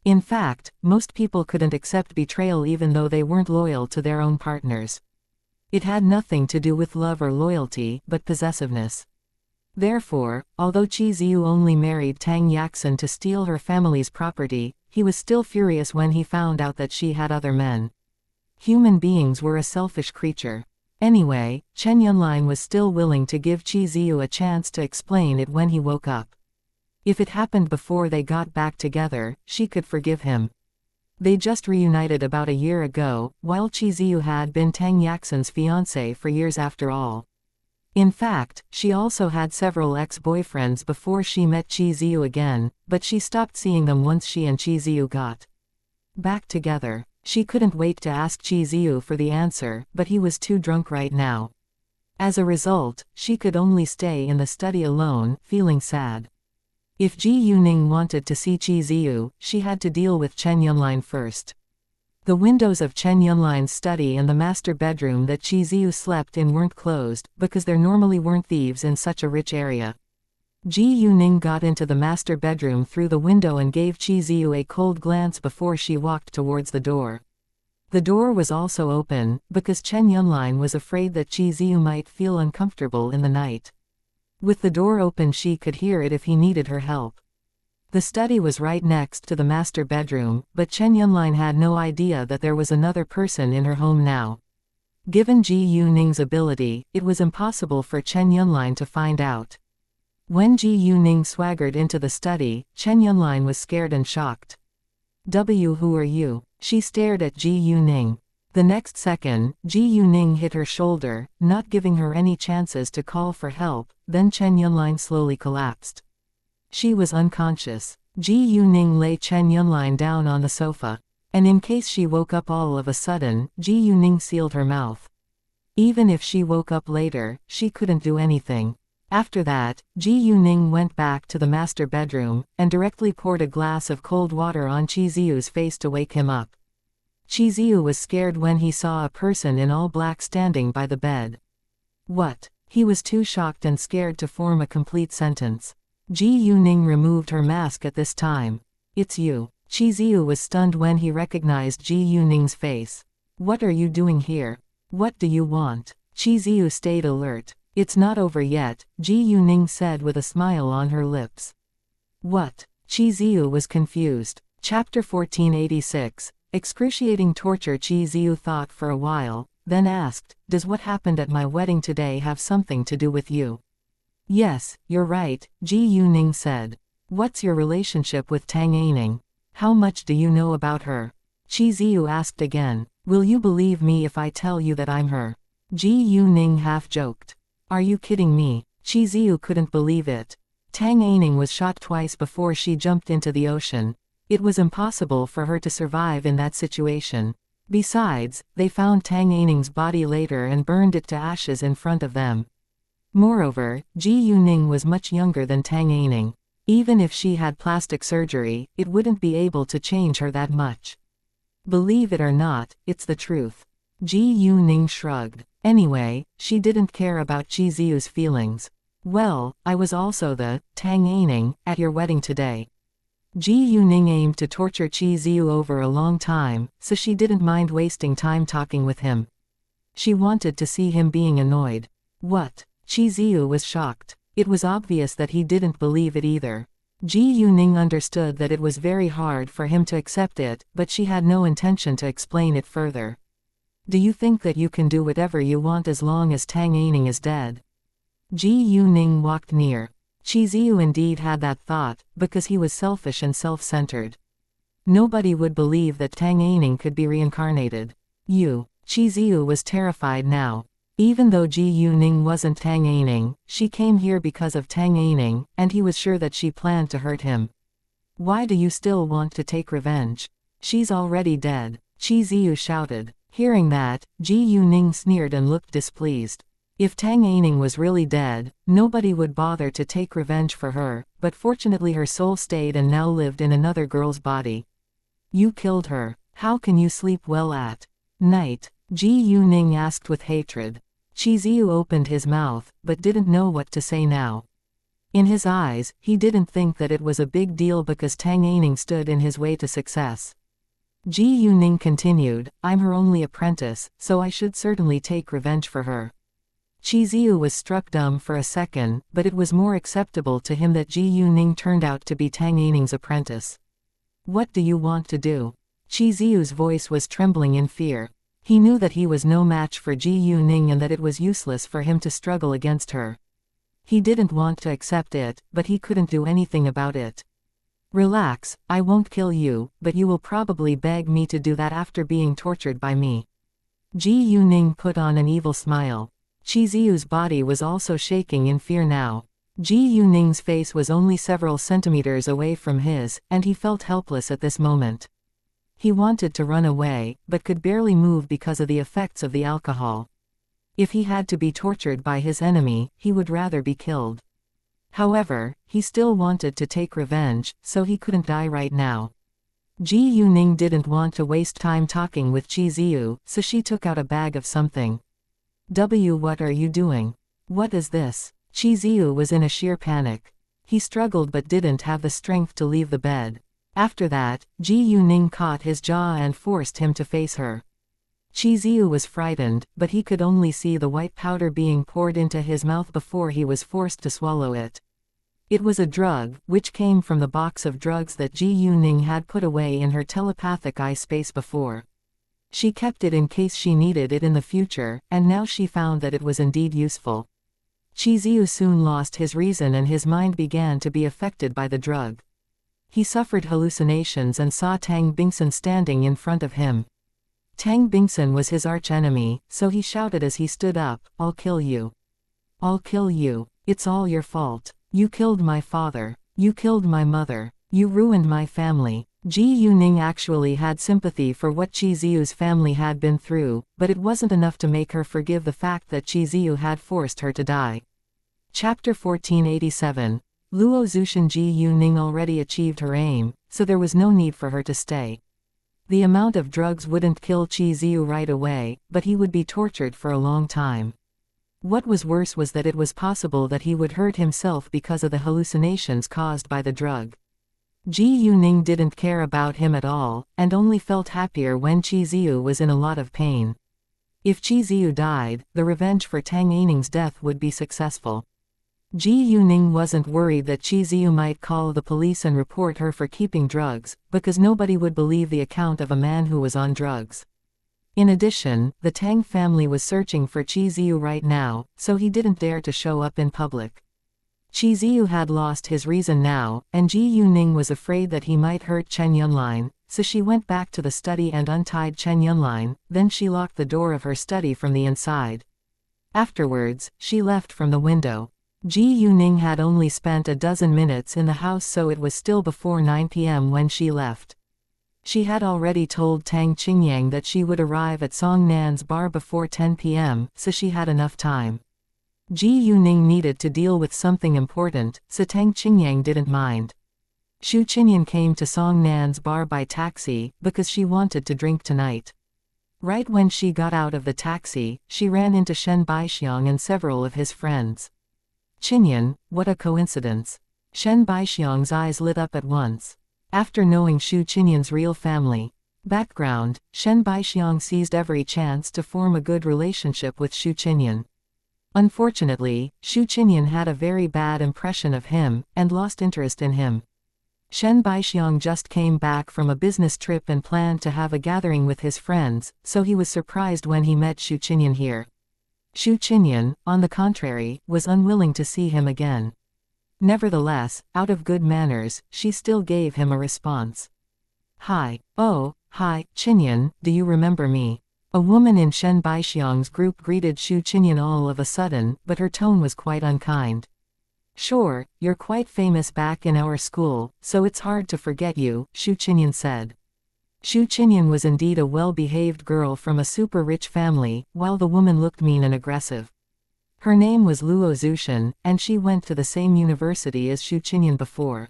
In fact, most people couldn't accept betrayal even though they weren't loyal to their own partners. It had nothing to do with love or loyalty, but possessiveness. Therefore, although Qi Ziyu only married Tang Yaxin to steal her family's property, he was still furious when he found out that she had other men. Human beings were a selfish creature. Anyway, Chen Yunlin was still willing to give Qi Ziyu a chance to explain it when he woke up. If it happened before they got back together, she could forgive him. They just reunited about a year ago, while Qi Ziyu had been Tang Yaxin's fiancé for years after all. In fact, she also had several ex-boyfriends before she met Qi Ziyu again, but she stopped seeing them once she and Qi Ziyu got back together. She couldn't wait to ask Qi Ziyu for the answer, but he was too drunk right now. As a result, she could only stay in the study alone, feeling sad. If Ji Yuning wanted to see Qi Ziyu, she had to deal with Chen Yunlin first. The windows of Chen Yunlin's study and the master bedroom that Qi Ziyu slept in weren't closed, because there normally weren't thieves in such a rich area. Ji Yuning got into the master bedroom through the window and gave Qi Ziyu a cold glance before she walked towards the door. The door was also open, because Chen Yunlin was afraid that Qi Ziyu might feel uncomfortable in the night. With the door open she could hear it if he needed her help. The study was right next to the master bedroom, but Chen Yunlin had no idea that there was another person in her home now. Given Ji Yuning's ability, it was impossible for Chen Yunlin to find out. When Ji Yuning swaggered into the study, Chen Yunlin was scared and shocked. Who are you? She stared at Ji Yuning. The next second, Ji Yuning hit her shoulder, not giving her any chances to call for help, then Chen Yunlin slowly collapsed. She was unconscious. Ji Yuning lay Chen Yunlin down on the sofa. And in case she woke up all of a sudden, Ji Yuning sealed her mouth. Even if she woke up later, she couldn't do anything. After that, Ji Yuning went back to the master bedroom, and directly poured a glass of cold water on Qi Ziyu's face to wake him up. Qi Ziyu was scared when he saw a person in all black standing by the bed. What? He was too shocked and scared to form a complete sentence. Ji Yuning removed her mask at this time. It's you. Qi Ziyu was stunned when he recognized Ji Yuning's face. What are you doing here? What do you want? Qi Ziyu stayed alert. It's not over yet, Ji Yuning said with a smile on her lips. What? Qi Ziyu was confused. Chapter 1486. Excruciating torture. Qi Ziyu thought for a while, then asked, does what happened at my wedding today have something to do with you? Yes, you're right, Ji Yuning said. What's your relationship with Tang Aining? How much do you know about her? Qi Ziyu asked again. Will you believe me if I tell you that I'm her? Ji Yuning half joked. Are you kidding me? Qi Ziyu couldn't believe it. Tang Aining was shot twice before she jumped into the ocean. It was impossible for her to survive in that situation. Besides, they found Tang Aining's body later and burned it to ashes in front of them. Moreover, Ji Yuning was much younger than Tang Aining. Even if she had plastic surgery, it wouldn't be able to change her that much. Believe it or not, it's the truth. Ji Yuning shrugged. Anyway, she didn't care about Qi Ziyu's feelings. Well, I was also the Tang Aining at your wedding today. Ji Yuning aimed to torture Qi Ziyu over a long time, so she didn't mind wasting time talking with him. She wanted to see him being annoyed. What? Qi Ziyu was shocked. It was obvious that he didn't believe it either. Ji Yuning understood that it was very hard for him to accept it, but she had no intention to explain it further. Do you think that you can do whatever you want as long as Tang Aining is dead? Ji Yuning walked near. Qi Ziyu indeed had that thought, because he was selfish and self-centered. Nobody would believe that Tang Aining could be reincarnated. Qi Ziyu was terrified now. Even though Ji Yuning wasn't Tang Aining, she came here because of Tang Aining, and he was sure that she planned to hurt him. Why do you still want to take revenge? She's already dead, Qi Ziyu shouted. Hearing that, Ji Yuning sneered and looked displeased. If Tang Aining was really dead, nobody would bother to take revenge for her, but fortunately her soul stayed and now lived in another girl's body. You killed her. How can you sleep well at Night, Ji Yuning asked with hatred. Qi Ziyu opened his mouth, but didn't know what to say now. In his eyes, he didn't think that it was a big deal because Tang Aining stood in his way to success. Ji Yuning continued, I'm her only apprentice, so I should certainly take revenge for her. Qi Ziyu was struck dumb for a second, but it was more acceptable to him that Ji Yuning turned out to be Tang Aining's apprentice. What do you want to do? Qi Ziyu's voice was trembling in fear. He knew that he was no match for Ji Yuning and that it was useless for him to struggle against her. He didn't want to accept it, but he couldn't do anything about it. Relax, I won't kill you, but you will probably beg me to do that after being tortured by me. Ji Yuning put on an evil smile. Qi Ziyu's body was also shaking in fear now. Ji Yuning's face was only several centimeters away from his, and he felt helpless at this moment. He wanted to run away, but could barely move because of the effects of the alcohol. If he had to be tortured by his enemy, he would rather be killed. However, he still wanted to take revenge, so he couldn't die right now. Ji Yuning didn't want to waste time talking with Qi Ziyu, so she took out a bag of something. What are you doing? What is this? Qi Ziyu was in a sheer panic. He struggled but didn't have the strength to leave the bed. After that, Ji Yuning caught his jaw and forced him to face her. Qi Ziyu was frightened, but he could only see the white powder being poured into his mouth before he was forced to swallow it. It was a drug, which came from the box of drugs that Ji Yuning had put away in her telepathic eye space before. She kept it in case she needed it in the future, and now she found that it was indeed useful. Qi Ziyu soon lost his reason and his mind began to be affected by the drug. He suffered hallucinations and saw Tang Bingsun standing in front of him. Tang Bingsun was his arch-enemy, so he shouted as he stood up, I'll kill you. I'll kill you. It's all your fault. You killed my father. You killed my mother. You ruined my family. Ji Yuning actually had sympathy for what Qi Ziyu's family had been through, but it wasn't enough to make her forgive the fact that Qi Ziyu had forced her to die. Chapter 1487. Luo Zushan. Ji Yuning already achieved her aim, so there was no need for her to stay. The amount of drugs wouldn't kill Qi Ziyu right away, but he would be tortured for a long time. What was worse was that it was possible that he would hurt himself because of the hallucinations caused by the drug. Ji Yuning didn't care about him at all, and only felt happier when Qi Ziyu was in a lot of pain. If Qi Ziyu died, the revenge for Tang Aining's death would be successful. Ji Yuning wasn't worried that Qi Ziyu might call the police and report her for keeping drugs, because nobody would believe the account of a man who was on drugs. In addition, the Tang family was searching for Qi Ziyu right now, so he didn't dare to show up in public. Qi Ziyu had lost his reason now, and Ji Yuning was afraid that he might hurt Chen Yunlin, so she went back to the study and untied Chen Yunlin, then she locked the door of her study from the inside. Afterwards, she left from the window. Ji Yuning had only spent a dozen minutes in the house, so it was still before 9 p.m. when she left. She had already told Tang Qingyang that she would arrive at Song Nan's bar before 10 p.m., so she had enough time. Ji Yuning needed to deal with something important, so Tang Qingyang didn't mind. Xu Qinyan came to Song Nan's bar by taxi, because she wanted to drink tonight. Right when she got out of the taxi, she ran into Shen Baixiang and several of his friends. Qinyan, what a coincidence. Shen Baixiang's eyes lit up at once. After knowing Xu Qinyan's real family background, Shen Baixiang seized every chance to form a good relationship with Xu Qinyan. Unfortunately, Xu Qinyan had a very bad impression of him, and lost interest in him. Shen Baixiang just came back from a business trip and planned to have a gathering with his friends, so he was surprised when he met Xu Qinyan here. Xu Qinyan, on the contrary, was unwilling to see him again. Nevertheless, out of good manners, she still gave him a response. Hi. Oh, hi, Qinyan, do you remember me? A woman in Shen Baixiang's group greeted Xu Qinyan all of a sudden, but her tone was quite unkind. Sure, you're quite famous back in our school, so it's hard to forget you, Xu Qinyan said. Xu Qinyan was indeed a well-behaved girl from a super-rich family, while the woman looked mean and aggressive. Her name was Luo Zushan, and she went to the same university as Xu Qinyan before.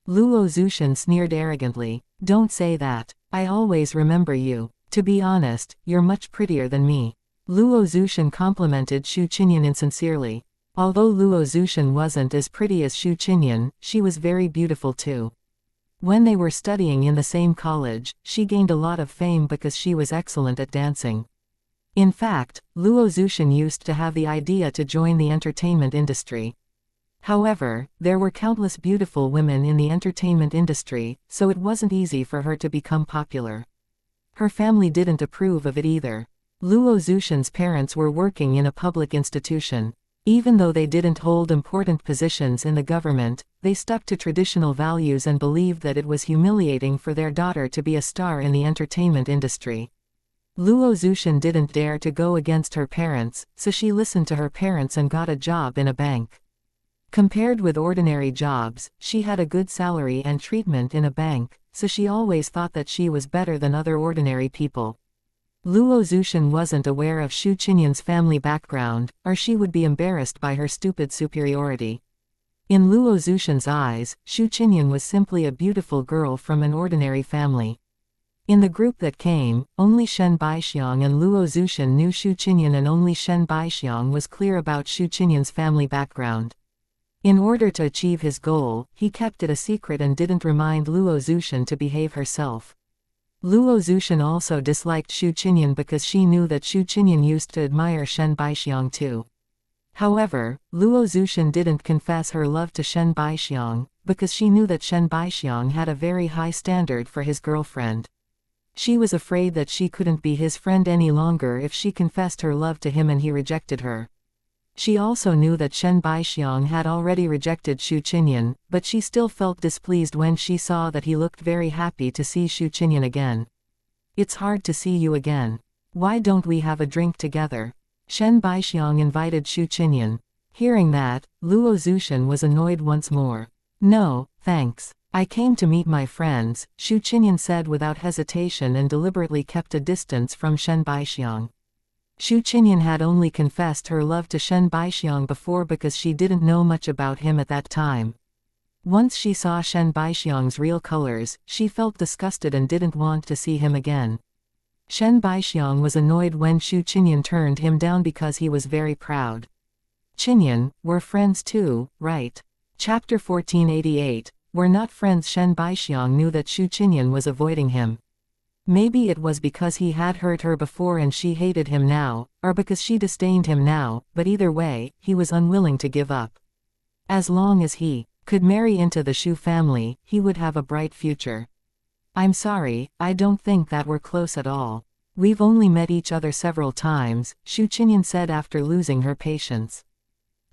Luo Zushan sneered arrogantly, don't say that. I always remember you. To be honest, you're much prettier than me. Luo Zushan complimented Xu Qinyan insincerely. Although Luo Zushan wasn't as pretty as Xu Qinyan, she was very beautiful too. When they were studying in the same college, she gained a lot of fame because she was excellent at dancing. In fact, Luo Zushan used to have the idea to join the entertainment industry. However, there were countless beautiful women in the entertainment industry, so it wasn't easy for her to become popular. Her family didn't approve of it either. Luo Zushan's parents were working in a public institution. Even though they didn't hold important positions in the government, they stuck to traditional values and believed that it was humiliating for their daughter to be a star in the entertainment industry. Luo Zushan didn't dare to go against her parents, so she listened to her parents and got a job in a bank. Compared with ordinary jobs, she had a good salary and treatment in a bank, so she always thought that she was better than other ordinary people. Luo Zushan wasn't aware of Xu Qinyan's family background, or she would be embarrassed by her stupid superiority. In Luo Zushan's eyes, Xu Qinyan was simply a beautiful girl from an ordinary family. In the group that came, only Shen Baixiang and Luo Zushan knew Xu Qinyan, and only Shen Baixiang was clear about Xu Qinyan's family background. In order to achieve his goal, he kept it a secret and didn't remind Luo Zushan to behave herself. Luo Zushan also disliked Xu Qinyan because she knew that Xu Qinyan used to admire Shen Baixiang too. However, Luo Zushan didn't confess her love to Shen Baixiang, because she knew that Shen Baixiang had a very high standard for his girlfriend. She was afraid that she couldn't be his friend any longer if she confessed her love to him and he rejected her. She also knew that Shen Baixiang had already rejected Xu Qinyan, but she still felt displeased when she saw that he looked very happy to see Xu Qinyan again. "It's hard to see you again. Why don't we have a drink together?" Shen Baixiang invited Xu Qinyan. Hearing that, Luo Zushan was annoyed once more. "No, thanks. I came to meet my friends," Xu Qinyan said without hesitation and deliberately kept a distance from Shen Baixiang. Xu Qinyan had only confessed her love to Shen Baixiang before because she didn't know much about him at that time. Once she saw Shen Baixiang's real colors, she felt disgusted and didn't want to see him again. Shen Baixiang was annoyed when Xu Qinyan turned him down because he was very proud. "Qinyan, we're friends too, right?" Chapter 1488, We're not friends. Shen Baixiang knew that Xu Qinyan was avoiding him. Maybe it was because he had hurt her before and she hated him now, or because she disdained him now, but either way, he was unwilling to give up. As long as he could marry into the Xu family, he would have a bright future. "I'm sorry, I don't think that we're close at all. We've only met each other several times," Xu Qinyan said after losing her patience.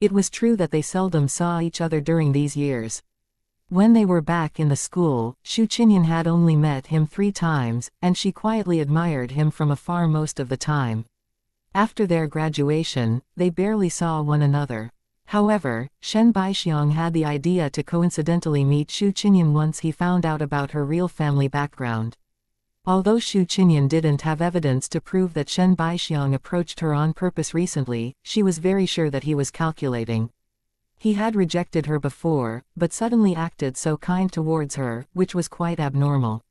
It was true that they seldom saw each other during these years. When they were back in the school, Xu Qinyan had only met him 3 times, and she quietly admired him from afar most of the time. After their graduation, they barely saw one another. However, Shen Baixiang had the idea to coincidentally meet Xu Qinyan once he found out about her real family background. Although Xu Qinyan didn't have evidence to prove that Shen Baixiang approached her on purpose recently, she was very sure that he was calculating. He had rejected her before, but suddenly acted so kind towards her, which was quite abnormal.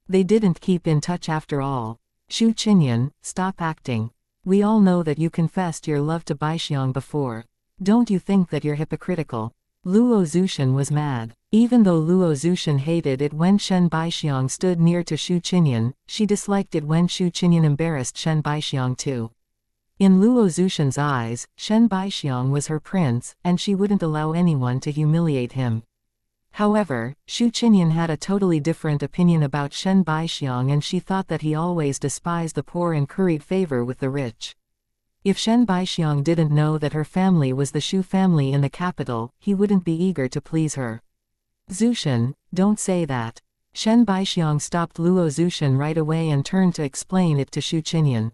They didn't keep in touch after all. "Xu Qinyan, stop acting. We all know that you confessed your love to Baixiang before. Don't you think that you're hypocritical?" Luo Zushan was mad. Even though Luo Zushan hated it when Shen Baixiang stood near to Xu Qinyan, she disliked it when Xu Qinyan embarrassed Shen Baixiang too. In Luo Zushan's eyes, Shen Baixiang was her prince, and she wouldn't allow anyone to humiliate him. However, Xu Qinyan had a totally different opinion about Shen Baixiang, and she thought that he always despised the poor and curried favor with the rich. If Shen Baixiang didn't know that her family was the Xu family in the capital, he wouldn't be eager to please her. "Zushan, don't say that." Shen Baixiang stopped Luo Zushan right away and turned to explain it to Xu Qinyan.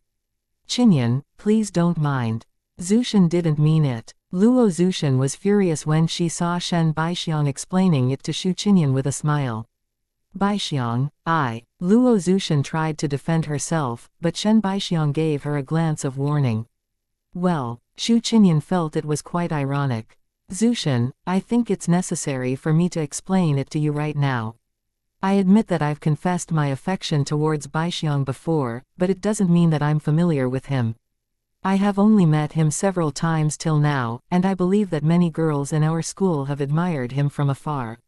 "Qinyan, please don't mind. Zushan didn't mean it." Luo Zushan was furious when she saw Shen Baixiang explaining it to Xu Qinyan with a smile. "Baixiang, Luo Zushan tried to defend herself, but Shen Baixiang gave her a glance of warning. Well, Xu Qinyan felt it was quite ironic. "Zushan, I think it's necessary for me to explain it to you right now. I admit that I've confessed my affection towards Baixiang before, but it doesn't mean that I'm familiar with him. I have only met him several times till now, and I believe that many girls in our school have admired him from afar.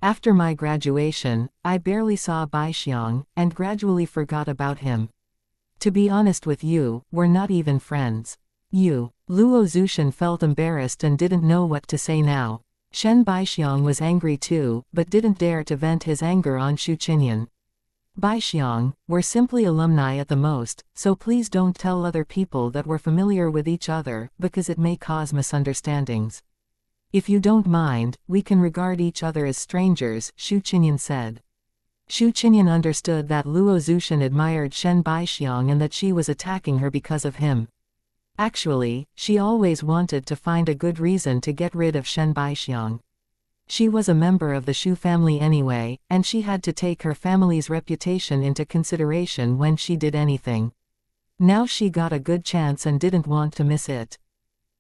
After my graduation, I barely saw Baixiang, and gradually forgot about him. To be honest with you, we're not even friends. Luo Zushan felt embarrassed and didn't know what to say now. Shen Baixiang was angry too, but didn't dare to vent his anger on Xu Qinyan. Baixiang, we're simply alumni at the most, so please don't tell other people that we're familiar with each other, because it may cause misunderstandings. If you don't mind, we can regard each other as strangers, Xu Qinyan said. Xu Qinyan understood that Luo Zushan admired Shen Baixiang and that she was attacking her because of him. Actually, she always wanted to find a good reason to get rid of Shen Baixiang. She was a member of the Xu family anyway, and she had to take her family's reputation into consideration when she did anything. Now she got a good chance and didn't want to miss it.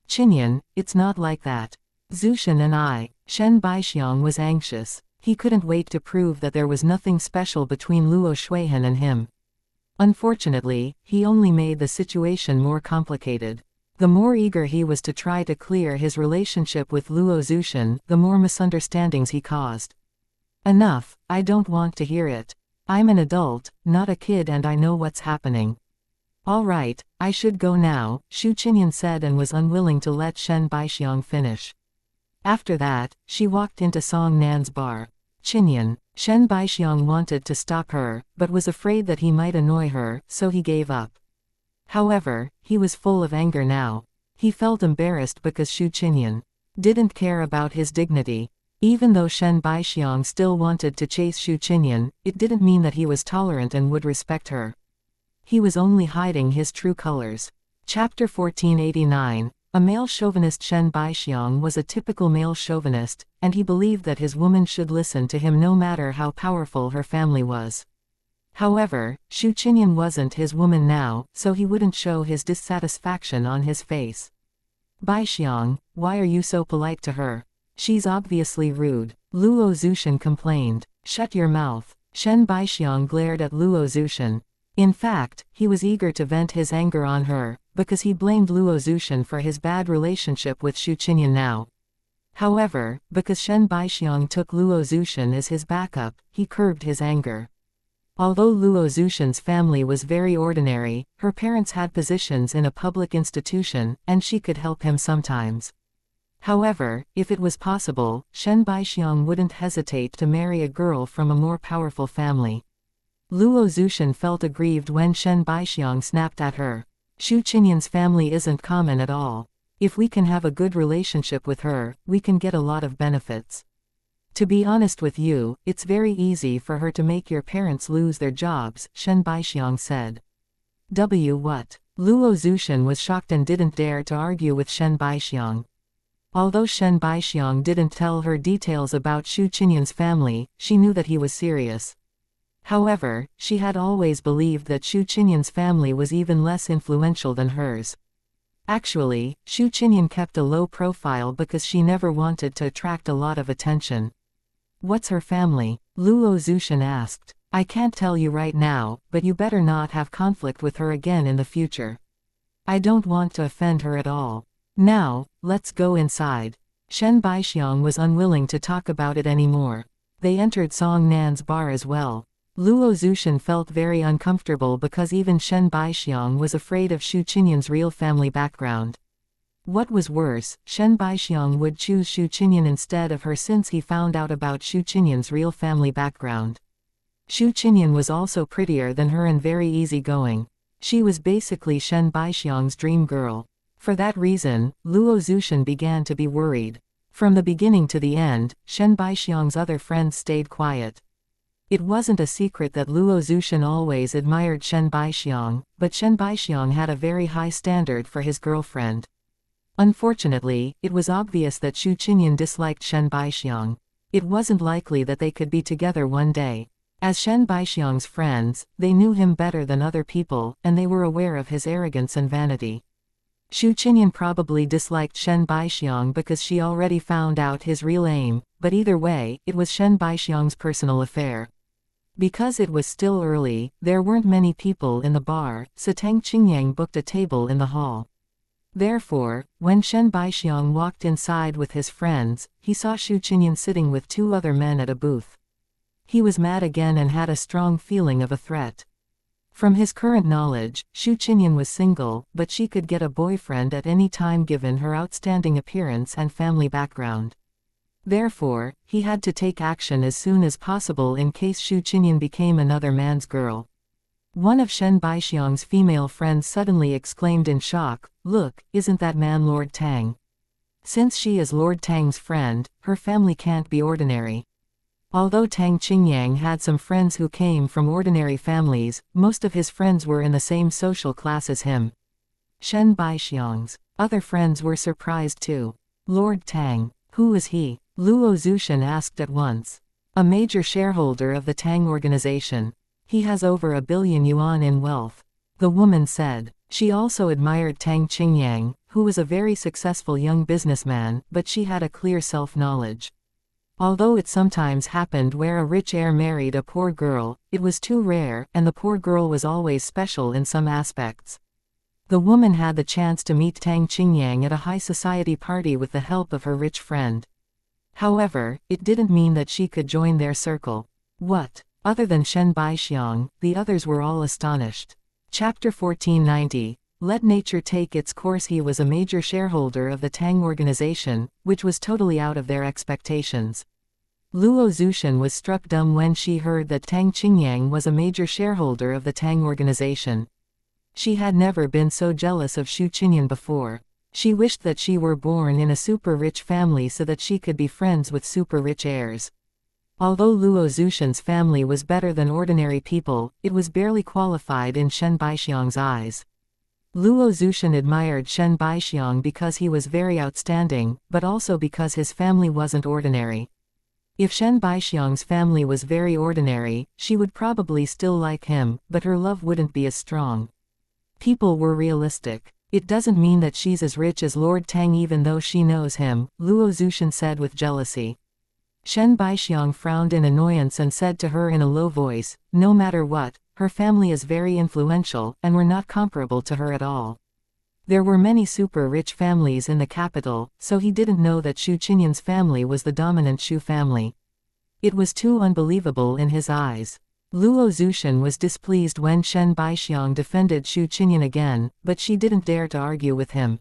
Qinyan, it's not like that. Zushan and Shen Baixiang was anxious. He couldn't wait to prove that there was nothing special between Luo Shuihan and him. Unfortunately, he only made the situation more complicated. The more eager he was to try to clear his relationship with Luo Zushan, the more misunderstandings he caused. Enough, I don't want to hear it. I'm an adult, not a kid, and I know what's happening. All right, I should go now, Xu Qinyan said and was unwilling to let Shen Baixiang finish. After that, she walked into Song Nan's bar. Qinyan, Shen Baixiang wanted to stop her, but was afraid that he might annoy her, so he gave up. However, he was full of anger now. He felt embarrassed because Xu Qinyan didn't care about his dignity. Even though Shen Baixiang still wanted to chase Xu Qinyan, it didn't mean that he was tolerant and would respect her. He was only hiding his true colors. Chapter 1489. A male chauvinist. Shen Baixiang was a typical male chauvinist, and he believed that his woman should listen to him no matter how powerful her family was. However, Xu Qinyan wasn't his woman now, so he wouldn't show his dissatisfaction on his face. Baixiang, why are you so polite to her? She's obviously rude. Luo Zushan complained. Shut your mouth. Shen Baixiang glared at Luo Zushan. In fact, he was eager to vent his anger on her, because he blamed Luo Zushan for his bad relationship with Xu Qinyan now. However, because Shen Baixiang took Luo Zushan as his backup, he curbed his anger. Although Luo Zushan's family was very ordinary, her parents had positions in a public institution, and she could help him sometimes. However, if it was possible, Shen Baixiang wouldn't hesitate to marry a girl from a more powerful family. Luo Zushan felt aggrieved when Shen Baixiang snapped at her. Xu Qinyan's family isn't common at all. If we can have a good relationship with her, we can get a lot of benefits. To be honest with you, it's very easy for her to make your parents lose their jobs, Shen Baixiang said. What? Luo Zushan was shocked and didn't dare to argue with Shen Baixiang. Although Shen Baixiang didn't tell her details about Xu Qinyan's family, she knew that he was serious. However, she had always believed that Xu Qinyan's family was even less influential than hers. Actually, Xu Qinyan kept a low profile because she never wanted to attract a lot of attention. What's her family? Luo Zushan asked. I can't tell you right now, but you better not have conflict with her again in the future. I don't want to offend her at all. Now, let's go inside. Shen Baixiang was unwilling to talk about it anymore. They entered Song Nan's bar as well. Luo Zushan felt very uncomfortable because even Shen Baixiang was afraid of Xu Qinyan's real family background. What was worse, Shen Baixiang would choose Xu Qinyan instead of her since he found out about Xu Qinyan's real family background. Xu Qinyan was also prettier than her and very easygoing. She was basically Shen Baixiang's dream girl. For that reason, Luo Zushan began to be worried. From the beginning to the end, Shen Baixiang's other friends stayed quiet. It wasn't a secret that Luo Zushan always admired Shen Baixiang, but Shen Baixiang had a very high standard for his girlfriend. Unfortunately, it was obvious that Xu Qinyan disliked Shen Baixiang. It wasn't likely that they could be together one day. As Shen Baixiang's friends, they knew him better than other people, and they were aware of his arrogance and vanity. Xu Qinyan probably disliked Shen Baixiang because she already found out his real aim, but either way, it was Shen Baixiang's personal affair. Because it was still early, there weren't many people in the bar, so Tang Qingyang booked a table in the hall. Therefore, when Shen Baixiang walked inside with his friends, he saw Xu Qinyan sitting with two other men at a booth. He was mad again and had a strong feeling of a threat. From his current knowledge, Xu Qinyan was single, but she could get a boyfriend at any time given her outstanding appearance and family background. Therefore, he had to take action as soon as possible in case Xu Qinyan became another man's girl. One of Shen Baixiang's female friends suddenly exclaimed in shock, "Look, isn't that man Lord Tang?" Since she is Lord Tang's friend, her family can't be ordinary. Although Tang Qingyang had some friends who came from ordinary families, most of his friends were in the same social class as him. Shen Baixiang's other friends were surprised too. "Lord Tang, who is he?" Luo Zushan asked at once. "A major shareholder of the Tang organization. He has over 1 billion yuan in wealth," the woman said. She also admired Tang Qingyang, who was a very successful young businessman, but she had a clear self-knowledge. Although it sometimes happened where a rich heir married a poor girl, it was too rare, and the poor girl was always special in some aspects. The woman had the chance to meet Tang Qingyang at a high society party with the help of her rich friend. However, it didn't mean that she could join their circle. What? Other than Shen Baixiang, the others were all astonished. Chapter 1490. Let nature take its course. He was a major shareholder of the Tang organization, which was totally out of their expectations. Luo Zushan was struck dumb when she heard that Tang Qingyang was a major shareholder of the Tang organization. She had never been so jealous of Xu Qinyan before. She wished that she were born in a super-rich family so that she could be friends with super-rich heirs. Although Luo Zushan's family was better than ordinary people, it was barely qualified in Shen Baixiang's eyes. Luo Zushan admired Shen Baixiang because he was very outstanding, but also because his family wasn't ordinary. If Shen Baixiang's family was very ordinary, she would probably still like him, but her love wouldn't be as strong. People were realistic. It doesn't mean that she's as rich as Lord Tang even though she knows him, Luo Zushan said with jealousy. Shen Baixiang frowned in annoyance and said to her in a low voice, "No matter what, her family is very influential, and we're not comparable to her at all." There were many super-rich families in the capital, so he didn't know that Xu Qinyan's family was the dominant Xu family. It was too unbelievable in his eyes. Luo Zushan was displeased when Shen Baixiang defended Xu Qinyan again, but she didn't dare to argue with him.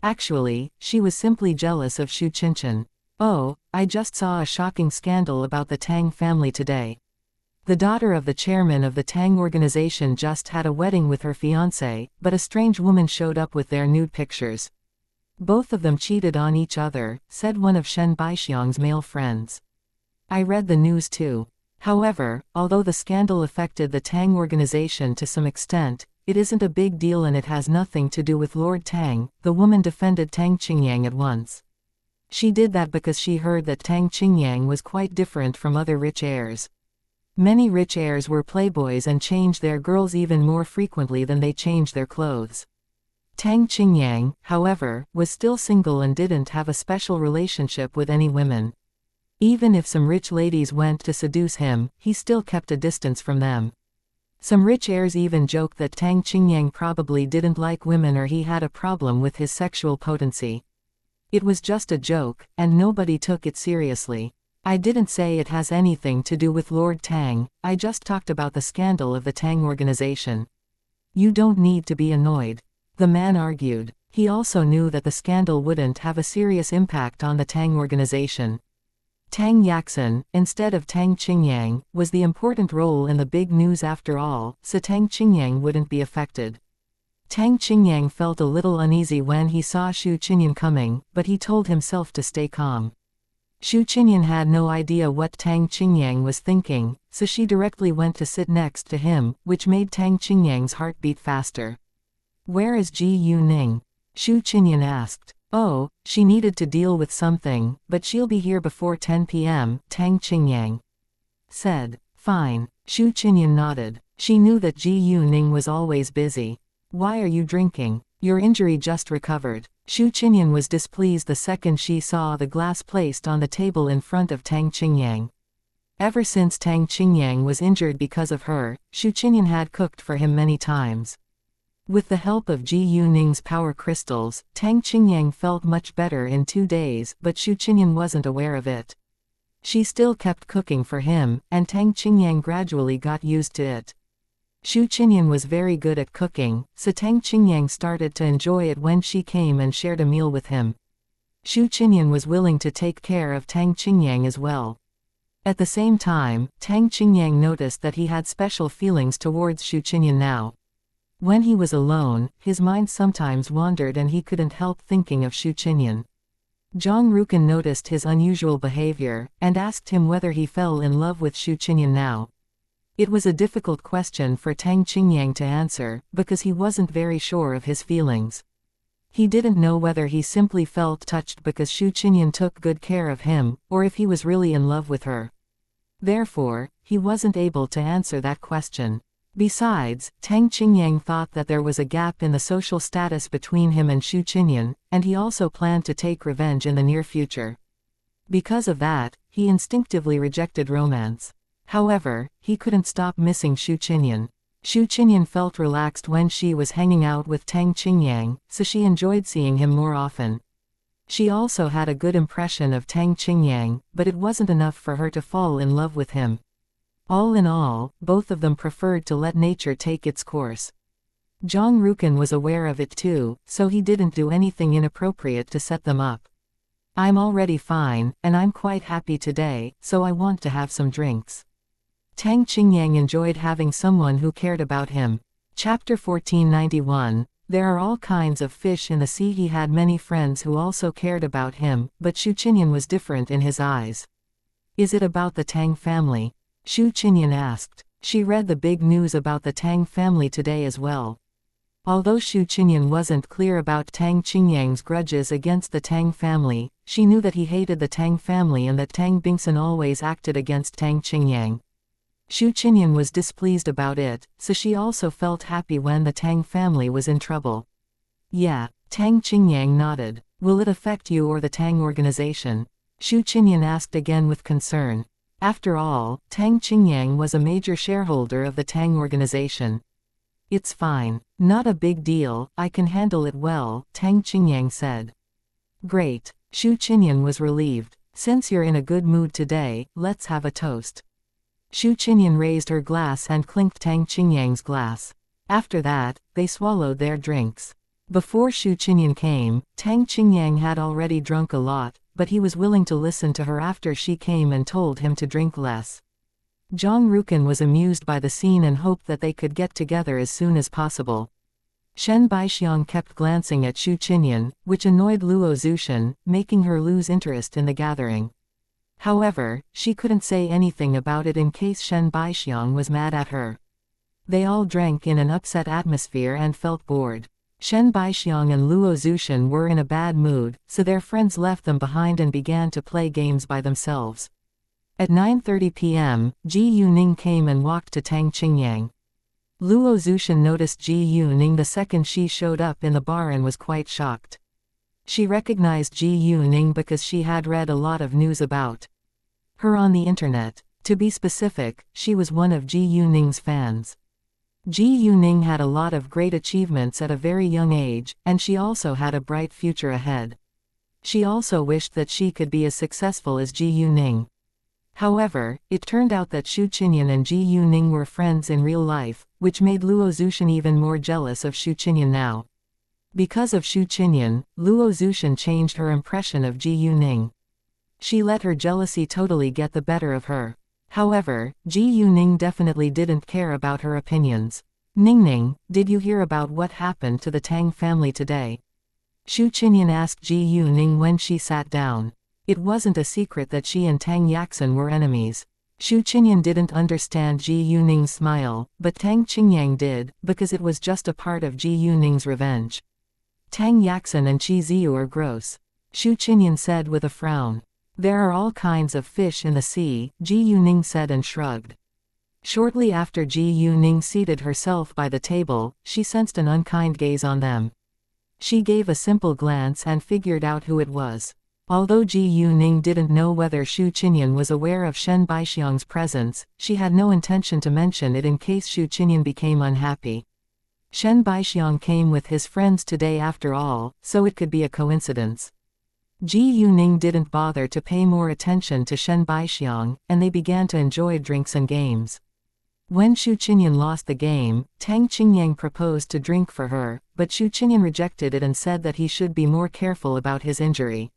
Actually, she was simply jealous of Xu Qinyan. "Oh, I just saw a shocking scandal about the Tang family today. The daughter of the chairman of the Tang organization just had a wedding with her fiancé, but a strange woman showed up with their nude pictures. Both of them cheated on each other," said one of Shen Baixiang's male friends. "I read the news too. However, although the scandal affected the Tang organization to some extent, it isn't a big deal and it has nothing to do with Lord Tang," the woman defended Tang Qingyang at once. She did that because she heard that Tang Qingyang was quite different from other rich heirs. Many rich heirs were playboys and changed their girls even more frequently than they changed their clothes. Tang Qingyang, however, was still single and didn't have a special relationship with any women. Even if some rich ladies went to seduce him, he still kept a distance from them. Some rich heirs even joked that Tang Qingyang probably didn't like women or he had a problem with his sexual potency. It was just a joke, and nobody took it seriously. "I didn't say it has anything to do with Lord Tang, I just talked about the scandal of the Tang organization." "You don't need to be annoyed," the man argued. He also knew that the scandal wouldn't have a serious impact on the Tang organization. Tang Yaxin, instead of Tang Qingyang, was the important role in the big news after all, so Tang Qingyang wouldn't be affected. Tang Qingyang felt a little uneasy when he saw Xu Qinyan coming, but he told himself to stay calm. Xu Qinyan had no idea what Tang Qingyang was thinking, so she directly went to sit next to him, which made Tang Qingyang's heart beat faster. "Where is Ji Yuning?" Xu Qinyan asked. "Oh, she needed to deal with something, but she'll be here before 10 p.m., Tang Qingyang said. "Fine." Xu Qinyan nodded. She knew that Ji Yuning was always busy. "Why are you drinking? Your injury just recovered." Xu Qinyan was displeased the second she saw the glass placed on the table in front of Tang Qingyang. Ever since Tang Qingyang was injured because of her, Xu Qinyan had cooked for him many times. With the help of Ji Yuning's power crystals, Tang Qingyang felt much better in 2 days, but Xu Qinyan wasn't aware of it. She still kept cooking for him, and Tang Qingyang gradually got used to it. Xu Qinyan was very good at cooking, so Tang Qingyang started to enjoy it when she came and shared a meal with him. Xu Qinyan was willing to take care of Tang Qingyang as well. At the same time, Tang Qingyang noticed that he had special feelings towards Xu Qinyan now. When he was alone, his mind sometimes wandered and he couldn't help thinking of Xu Qinyan. Zhang Rukan noticed his unusual behavior, and asked him whether he fell in love with Xu Qinyan now. It was a difficult question for Tang Qingyang to answer, because he wasn't very sure of his feelings. He didn't know whether he simply felt touched because Xu Qinyan took good care of him, or if he was really in love with her. Therefore, he wasn't able to answer that question. Besides, Tang Qingyang thought that there was a gap in the social status between him and Xu Qinyan, and he also planned to take revenge in the near future. Because of that, he instinctively rejected romance. However, he couldn't stop missing Xu Qinyan. Xu Qinyan felt relaxed when she was hanging out with Tang Qingyang, so she enjoyed seeing him more often. She also had a good impression of Tang Qingyang, but it wasn't enough for her to fall in love with him. All in all, both of them preferred to let nature take its course. Zhang Rukan was aware of it too, so he didn't do anything inappropriate to set them up. I'm already fine, and I'm quite happy today, so I want to have some drinks. Tang Qingyang enjoyed having someone who cared about him. Chapter 1491. There are all kinds of fish in the sea. He had many friends who also cared about him, but Xu Qinyan was different in his eyes. Is it about the Tang family? Xu Qinyan asked. She read the big news about the Tang family today as well. Although Xu Qinyan wasn't clear about Tang Qingyang's grudges against the Tang family, she knew that he hated the Tang family and that Tang Bingsun always acted against Tang Qingyang. Xu Qinyan was displeased about it, so she also felt happy when the Tang family was in trouble. Yeah, Tang Qingyang nodded. Will it affect you or the Tang organization? Xu Qinyan asked again with concern. After all, Tang Qingyang was a major shareholder of the Tang organization. It's fine. Not a big deal, I can handle it well, Tang Qingyang said. Great. Xu Qinyan was relieved. Since you're in a good mood today, let's have a toast. Xu Qinyan raised her glass and clinked Tang Qingyang's glass. After that, they swallowed their drinks. Before Xu Qinyan came, Tang Qingyang had already drunk a lot, but he was willing to listen to her after she came and told him to drink less. Zhang Rukan was amused by the scene and hoped that they could get together as soon as possible. Shen Baixiang kept glancing at Xu Qinyan, which annoyed Luo Zushan, making her lose interest in the gathering. However, she couldn't say anything about it in case Shen Baixiang was mad at her. They all drank in an upset atmosphere and felt bored. Shen Baixiang and Luo Zushan were in a bad mood, so their friends left them behind and began to play games by themselves. At 9:30 p.m., Ji Yuning came and walked to Tang Qingyang. Luo Zushan noticed Ji Yuning the second she showed up in the bar and was quite shocked. She recognized Ji Yuning because she had read a lot of news about her on the internet. To be specific, she was one of Ji Yuning's fans. Ji Yuning had a lot of great achievements at a very young age, and she also had a bright future ahead. She also wished that she could be as successful as Ji Yuning. However, it turned out that Xu Qinyan and Ji Yuning were friends in real life, which made Luo Zushan even more jealous of Xu Qinyan now. Because of Xu Qinyan, Luo Zushan changed her impression of Ji Yuning. She let her jealousy totally get the better of her. However, Ji Yuning definitely didn't care about her opinions. Ningning, did you hear about what happened to the Tang family today? Xu Qinyan asked Ji Yuning when she sat down. It wasn't a secret that she and Tang Yaxin were enemies. Xu Qinyan didn't understand Ji Yuning's smile, but Tang Qingyang did, because it was just a part of Ji Yuning's revenge. Tang Yaxin and Qi Ziyu are gross. Xu Qinyan said with a frown. There are all kinds of fish in the sea, Ji Yuning said and shrugged. Shortly after Ji Yuning seated herself by the table, she sensed an unkind gaze on them. She gave a simple glance and figured out who it was. Although Ji Yuning didn't know whether Xu Qinyan was aware of Shen Baixiang's presence, she had no intention to mention it in case Xu Qinyan became unhappy. Shen Baixiang came with his friends today after all, so it could be a coincidence. Ji Yuning didn't bother to pay more attention to Shen Baixiang, and they began to enjoy drinks and games. When Xu Qinyan lost the game, Tang Qingyang proposed to drink for her, but Xu Qinyan rejected it and said that he should be more careful about his injury.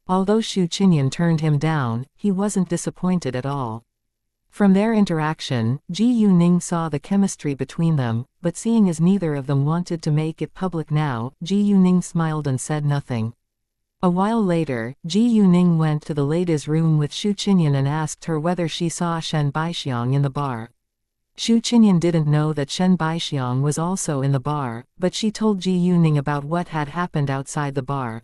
Although Xu Qinyan turned him down, he wasn't disappointed at all. From their interaction, Ji Yuning saw the chemistry between them, but seeing as neither of them wanted to make it public now, Ji Yuning smiled and said nothing. A while later, Ji Yuning went to the lady's room with Xu Qinyan and asked her whether she saw Shen Baixiang in the bar. Xu Qinyan didn't know that Shen Baixiang was also in the bar, but she told Ji Yuning about what had happened outside the bar.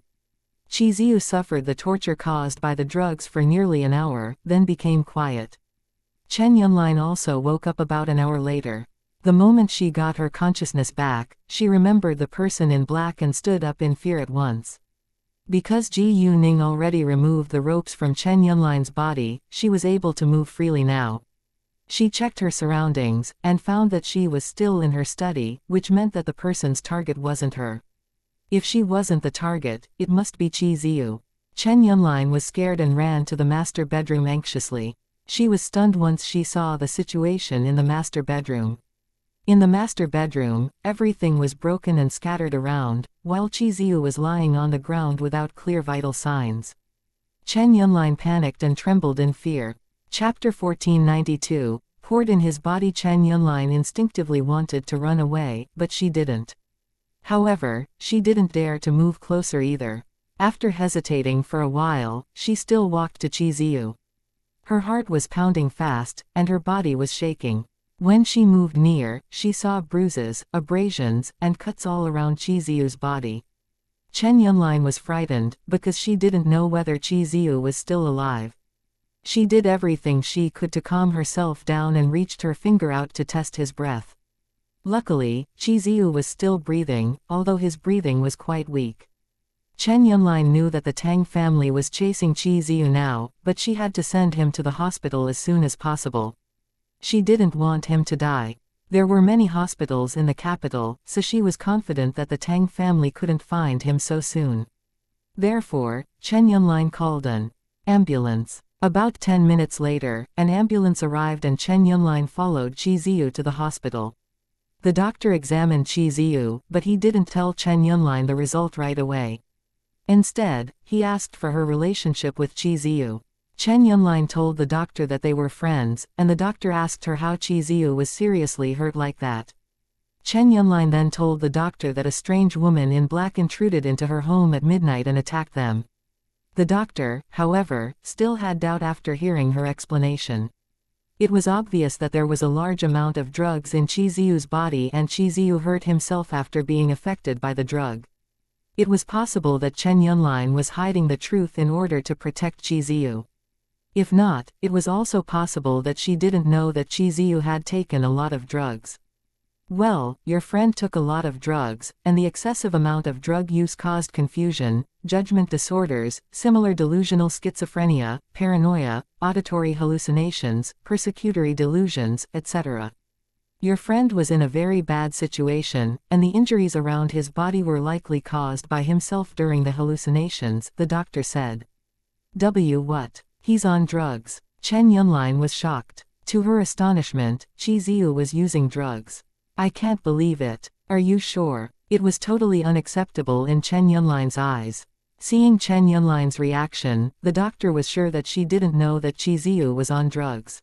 Qi Ziyu suffered the torture caused by the drugs for nearly an hour, then became quiet. Chen Yunlin also woke up about an hour later. The moment she got her consciousness back, she remembered the person in black and stood up in fear at once. Because Ji Yuning already removed the ropes from Chen Yunlin's body, she was able to move freely now. She checked her surroundings, and found that she was still in her study, which meant that the person's target wasn't her. If she wasn't the target, it must be Qi Ziyu. Chen Yunlin was scared and ran to the master bedroom anxiously. She was stunned once she saw the situation in the master bedroom. In the master bedroom, everything was broken and scattered around, while Qi Ziyu was lying on the ground without clear vital signs. Chen Yunlin panicked and trembled in fear. Chapter 1492, poured in his body. Chen Yunlin instinctively wanted to run away, but she didn't. However, she didn't dare to move closer either. After hesitating for a while, she still walked to Qi Ziyu. Her heart was pounding fast, and her body was shaking. When she moved near, she saw bruises, abrasions, and cuts all around Qi Ziyu's body. Chen Yunlin was frightened, because she didn't know whether Qi Ziyu was still alive. She did everything she could to calm herself down and reached her finger out to test his breath. Luckily, Qi Ziyu was still breathing, although his breathing was quite weak. Chen Yunlin knew that the Tang family was chasing Qi Ziyu now, but she had to send him to the hospital as soon as possible. She didn't want him to die. There were many hospitals in the capital, so she was confident that the Tang family couldn't find him so soon. Therefore, Chen Yunlin called an ambulance. About 10 minutes later, an ambulance arrived and Chen Yunlin followed Qi Ziyu to the hospital. The doctor examined Qi Ziyu, but he didn't tell Chen Yunlin the result right away. Instead, he asked for her relationship with Qi Ziyu. Chen Yunlin told the doctor that they were friends, and the doctor asked her how Qi Ziyu was seriously hurt like that. Chen Yunlin then told the doctor that a strange woman in black intruded into her home at midnight and attacked them. The doctor, however, still had doubt after hearing her explanation. It was obvious that there was a large amount of drugs in Qi Ziyu's body and Qi Ziyu hurt himself after being affected by the drug. It was possible that Chen Yunlin was hiding the truth in order to protect Qi Ziyu. If not, it was also possible that she didn't know that Qi Ziyu had taken a lot of drugs. Well, your friend took a lot of drugs, and the excessive amount of drug use caused confusion, judgment disorders, similar delusional schizophrenia, paranoia, auditory hallucinations, persecutory delusions, etc. Your friend was in a very bad situation, and the injuries around his body were likely caused by himself during the hallucinations, the doctor said. What? He's on drugs. Chen Yunlin was shocked. To her astonishment, Qi Ziyu was using drugs. I can't believe it. Are you sure? It was totally unacceptable in Chen Yunlin's eyes. Seeing Chen Yunlin's reaction, the doctor was sure that she didn't know that Qi Ziyu was on drugs.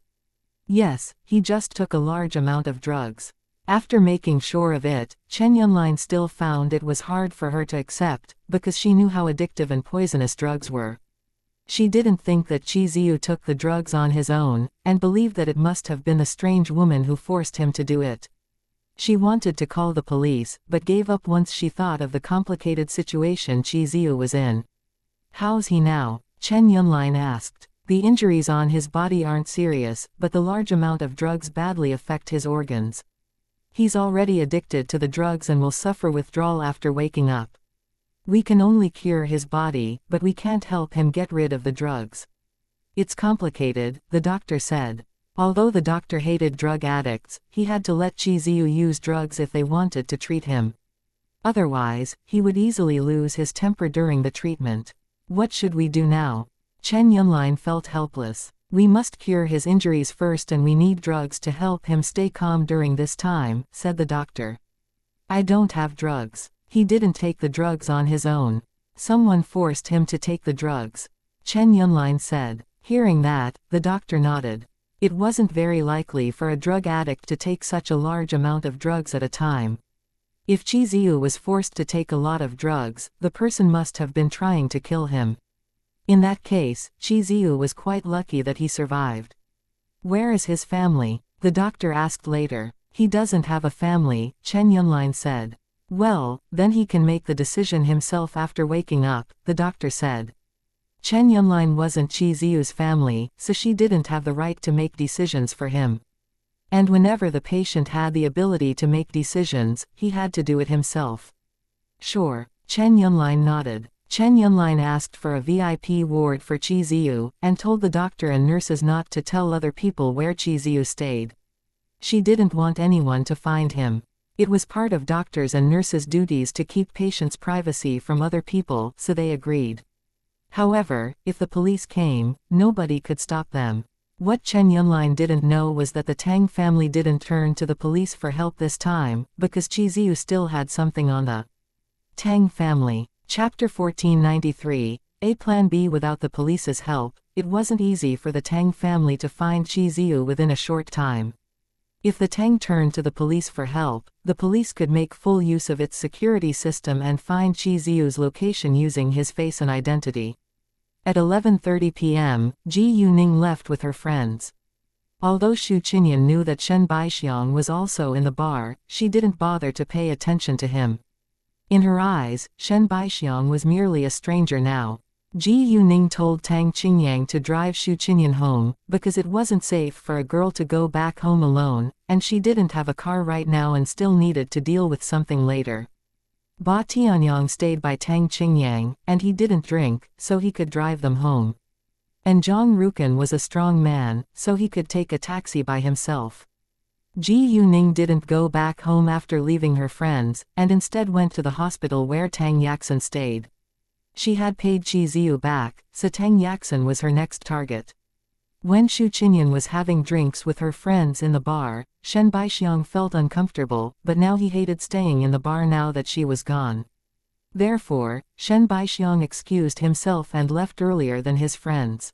Yes, he just took a large amount of drugs. After making sure of it, Chen Yunlin still found it was hard for her to accept, because she knew how addictive and poisonous drugs were. She didn't think that Qi Ziyu took the drugs on his own, and believed that it must have been the strange woman who forced him to do it. She wanted to call the police, but gave up once she thought of the complicated situation Qi Ziyu was in. How's he now? Chen Yunlin asked. The injuries on his body aren't serious, but the large amount of drugs badly affect his organs. He's already addicted to the drugs and will suffer withdrawal after waking up. We can only cure his body, but we can't help him get rid of the drugs. It's complicated, the doctor said. Although the doctor hated drug addicts, he had to let Chiziu use drugs if they wanted to treat him. Otherwise, he would easily lose his temper during the treatment. What should we do now? Chen Yunlin felt helpless. We must cure his injuries first and we need drugs to help him stay calm during this time, said the doctor. I don't have drugs. He didn't take the drugs on his own. Someone forced him to take the drugs. Chen Yunlin said. Hearing that, the doctor nodded. It wasn't very likely for a drug addict to take such a large amount of drugs at a time. If Chiziu was forced to take a lot of drugs, the person must have been trying to kill him. In that case, Chiziu was quite lucky that he survived. Where is his family? The doctor asked later. He doesn't have a family, Chen Yunlin said. Well, then he can make the decision himself after waking up, the doctor said. Chen Yunlin wasn't Chiziu's family, so she didn't have the right to make decisions for him. And whenever the patient had the ability to make decisions, he had to do it himself. Sure, Chen Yunlin nodded. Chen Yunlin asked for a VIP ward for Chiziu, and told the doctor and nurses not to tell other people where Chiziu stayed. She didn't want anyone to find him. It was part of doctors' and nurses' duties to keep patients' privacy from other people, so they agreed. However, if the police came, nobody could stop them. What Chen Yunlin didn't know was that the Tang family didn't turn to the police for help this time, because Chiziu still had something on the Tang family. Chapter 1493, A Plan B. Without the police's help, it wasn't easy for the Tang family to find Chiziu within a short time. If the Tang turned to the police for help, the police could make full use of its security system and find Chiziu's location using his face and identity. At 11:30 p.m., Ji Yuning left with her friends. Although Xu Qinyan knew that Shen Baixiang was also in the bar, she didn't bother to pay attention to him. In her eyes, Shen Baixiang was merely a stranger now. Ji Yuning told Tang Qingyang to drive Xu Qinyan home, because it wasn't safe for a girl to go back home alone, and she didn't have a car right now and still needed to deal with something later. Ba Tianyang stayed by Tang Qingyang, and he didn't drink, so he could drive them home. And Zhang Rukan was a strong man, so he could take a taxi by himself. Ji Yuning didn't go back home after leaving her friends, and instead went to the hospital where Tang Yaxin stayed. She had paid Chiziu back, so Tang Yaxin was her next target. When Xu Qinyan was having drinks with her friends in the bar, Shen Baixiang felt uncomfortable, but now he hated staying in the bar now that she was gone. Therefore, Shen Baixiang excused himself and left earlier than his friends.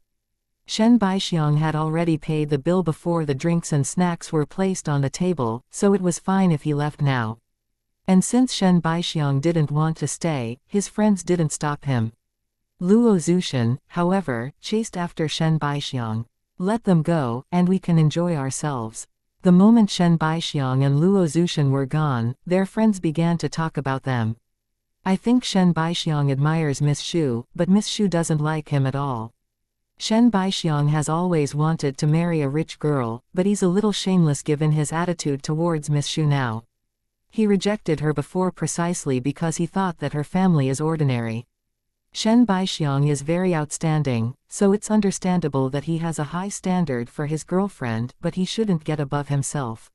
Shen Baixiang had already paid the bill before the drinks and snacks were placed on the table, so it was fine if he left now. And since Shen Baixiang didn't want to stay, his friends didn't stop him. Luo Zhuxian, however, chased after Shen Baixiang. Let them go, and we can enjoy ourselves. The moment Shen Baixiang and Luo Zhuxian were gone, their friends began to talk about them. I think Shen Baixiang admires Miss Xu, but Miss Xu doesn't like him at all. Shen Baixiang has always wanted to marry a rich girl, but he's a little shameless given his attitude towards Miss Xu now. He rejected her before precisely because he thought that her family is ordinary. Shen Baixiang is very outstanding, so it's understandable that he has a high standard for his girlfriend, but he shouldn't get above himself.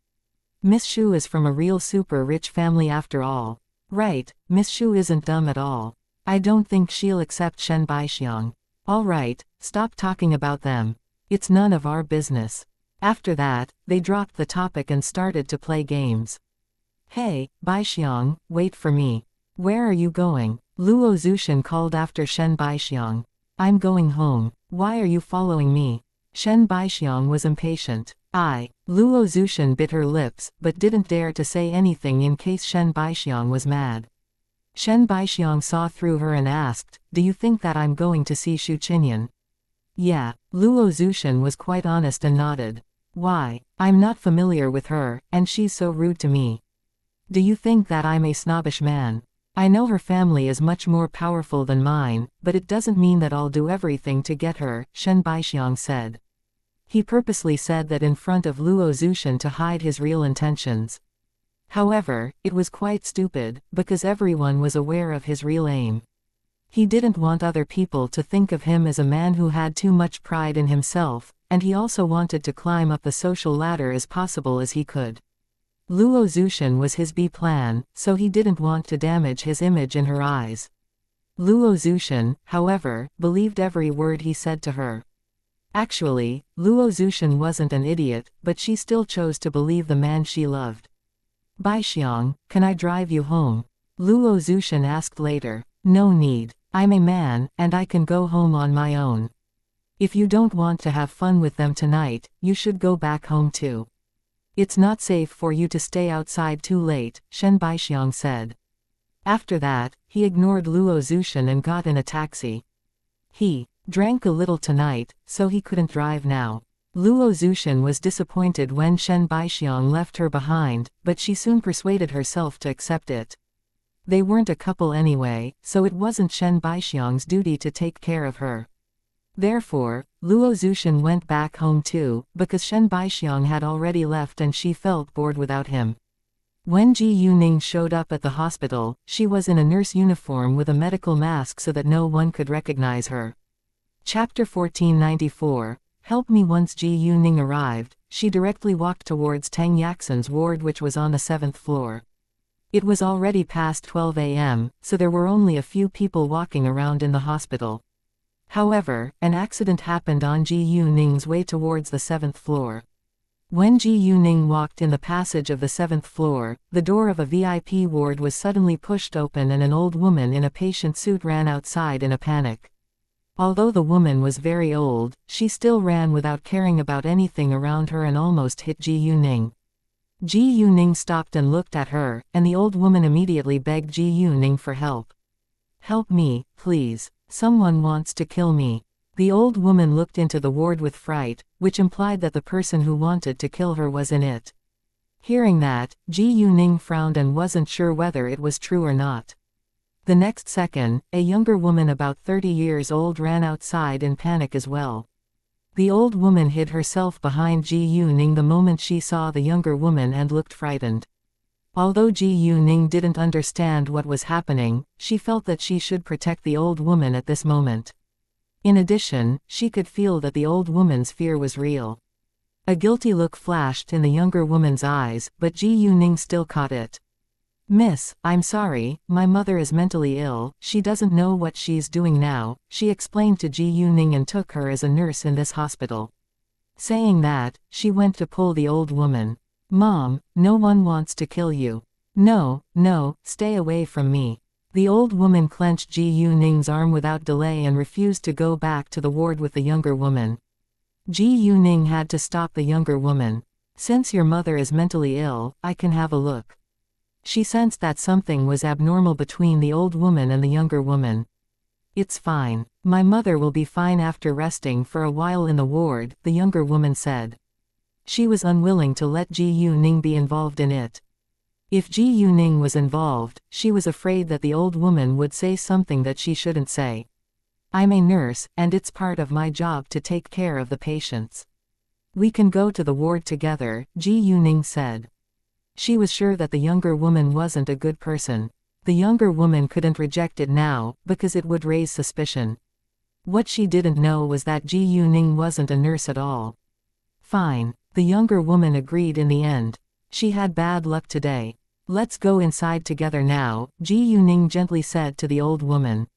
Miss Xu is from a real super rich family after all. Right, Miss Xu isn't dumb at all. I don't think she'll accept Shen Baixiang. Alright, stop talking about them. It's none of our business. After that, they dropped the topic and started to play games. Hey, Baixiang, wait for me. Where are you going? Luo Zhuxian called after Shen Baixiang. I'm going home. Why are you following me? Shen Baixiang was impatient. Luo Zhuxian bit her lips, but didn't dare to say anything in case Shen Baixiang was mad. Shen Baixiang saw through her and asked, do you think that I'm going to see Xu Qinyan? Yeah, Luo Zhuxian was quite honest and nodded. Why? I'm not familiar with her, and she's so rude to me. Do you think that I'm a snobbish man? I know her family is much more powerful than mine, but it doesn't mean that I'll do everything to get her, Shen Baixiang said. He purposely said that in front of Luo Zhuxian to hide his real intentions. However, it was quite stupid, because everyone was aware of his real aim. He didn't want other people to think of him as a man who had too much pride in himself, and he also wanted to climb up the social ladder as possible as he could. Luo Zhuxian was his B plan, so he didn't want to damage his image in her eyes. Luo Zhuxian, however, believed every word he said to her. Actually, Luo Zhuxian wasn't an idiot, but she still chose to believe the man she loved. Baixiang, can I drive you home? Luo Zhuxian asked later. No need. I'm a man, and I can go home on my own. If you don't want to have fun with them tonight, you should go back home too. It's not safe for you to stay outside too late, Shen Baixiang said. After that, he ignored Luo Zhuxian and got in a taxi. He drank a little tonight, so he couldn't drive now. Luo Zhuxian was disappointed when Shen Baixiang left her behind, but she soon persuaded herself to accept it. They weren't a couple anyway, so it wasn't Shen Baixiang's duty to take care of her. Therefore, Luo Zhuxian went back home too, because Shen Baixiang had already left and she felt bored without him. When Ji Yuning showed up at the hospital, she was in a nurse uniform with a medical mask so that no one could recognize her. Chapter 1494. Help me. Once Ji Yuning arrived, she directly walked towards Tang Yaxin's ward, which was on the 7th floor. It was already past 12 a.m., so there were only a few people walking around in the hospital. However, an accident happened on Ji Yuning's way towards the 7th floor. When Ji Yuning walked in the passage of the 7th floor, the door of a VIP ward was suddenly pushed open and an old woman in a patient suit ran outside in a panic. Although the woman was very old, she still ran without caring about anything around her and almost hit Ji Yuning. Ji Yuning stopped and looked at her, and the old woman immediately begged Ji Yuning for help. Help me, please. Someone wants to kill me. The old woman looked into the ward with fright, which implied that the person who wanted to kill her was in it. Hearing that, Ji Yuning frowned and wasn't sure whether it was true or not. The next second, a younger woman about 30 years old ran outside in panic as well. The old woman hid herself behind Ji Yuning the moment she saw the younger woman and looked frightened. Although Ji Yuning didn't understand what was happening, she felt that she should protect the old woman at this moment. In addition, she could feel that the old woman's fear was real. A guilty look flashed in the younger woman's eyes, but Ji Yuning still caught it. Miss, I'm sorry, my mother is mentally ill, she doesn't know what she's doing now, she explained to Ji Yuning and took her as a nurse in this hospital. Saying that, she went to pull the old woman. Mom, no one wants to kill you. No, stay away from me. The old woman clenched Ji Yuning's arm without delay and refused to go back to the ward with the younger woman. Ji Yuning had to stop the younger woman. Since your mother is mentally ill, I can have a look. She sensed that something was abnormal between the old woman and the younger woman. It's fine. My mother will be fine after resting for a while in the ward, the younger woman said. She was unwilling to let Ji Yuning be involved in it. If Ji Yuning was involved, she was afraid that the old woman would say something that she shouldn't say. I'm a nurse, and it's part of my job to take care of the patients. We can go to the ward together, Ji Yuning said. She was sure that the younger woman wasn't a good person. The younger woman couldn't reject it now, because it would raise suspicion. What she didn't know was that Ji Yuning wasn't a nurse at all. Fine. The younger woman agreed in the end. She had bad luck today. Let's go inside together now, Ji Yuning gently said to the old woman.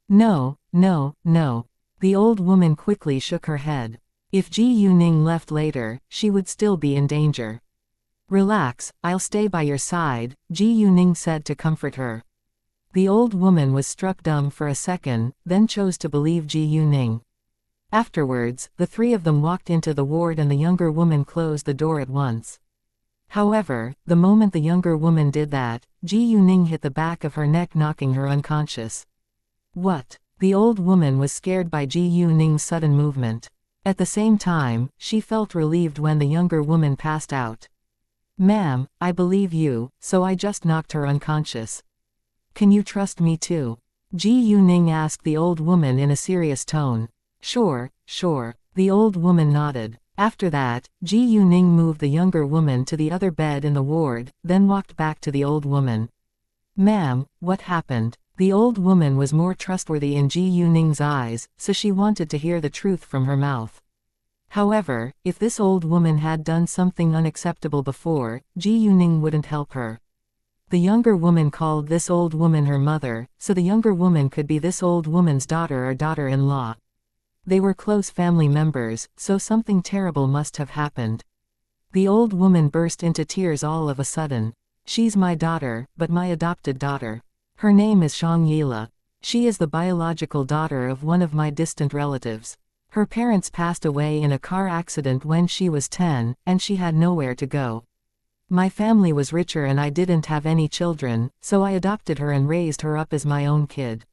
No. The old woman quickly shook her head. If Ji Yuning left later, she would still be in danger. Relax, I'll stay by your side, Ji Yuning said to comfort her. The old woman was struck dumb for a second, then chose to believe Ji Yuning. Afterwards, the three of them walked into the ward and the younger woman closed the door at once. However, the moment the younger woman did that, Ji Yuning hit the back of her neck, knocking her unconscious. What? The old woman was scared by Ji Yuning's sudden movement. At the same time, she felt relieved when the younger woman passed out. Ma'am, I believe you, so I just knocked her unconscious. Can you trust me too? Ji Yuning asked the old woman in a serious tone. Sure. The old woman nodded. After that, Ji Yuning moved the younger woman to the other bed in the ward, then walked back to the old woman. "Ma'am, what happened?" The old woman was more trustworthy in Ji Yuning's eyes, so she wanted to hear the truth from her mouth. However, if this old woman had done something unacceptable before, Ji Yuning wouldn't help her. The younger woman called this old woman her mother, so the younger woman could be this old woman's daughter or daughter-in-law. They were close family members, so something terrible must have happened. The old woman burst into tears all of a sudden. "She's my daughter, but my adopted daughter. Her name is xianxia. She is the biological daughter of one of my distant relatives. Her parents passed away in a car accident when she was 10, and she had nowhere to go. My family was richer and I didn't have any children, so I adopted her and raised her up as my own kid.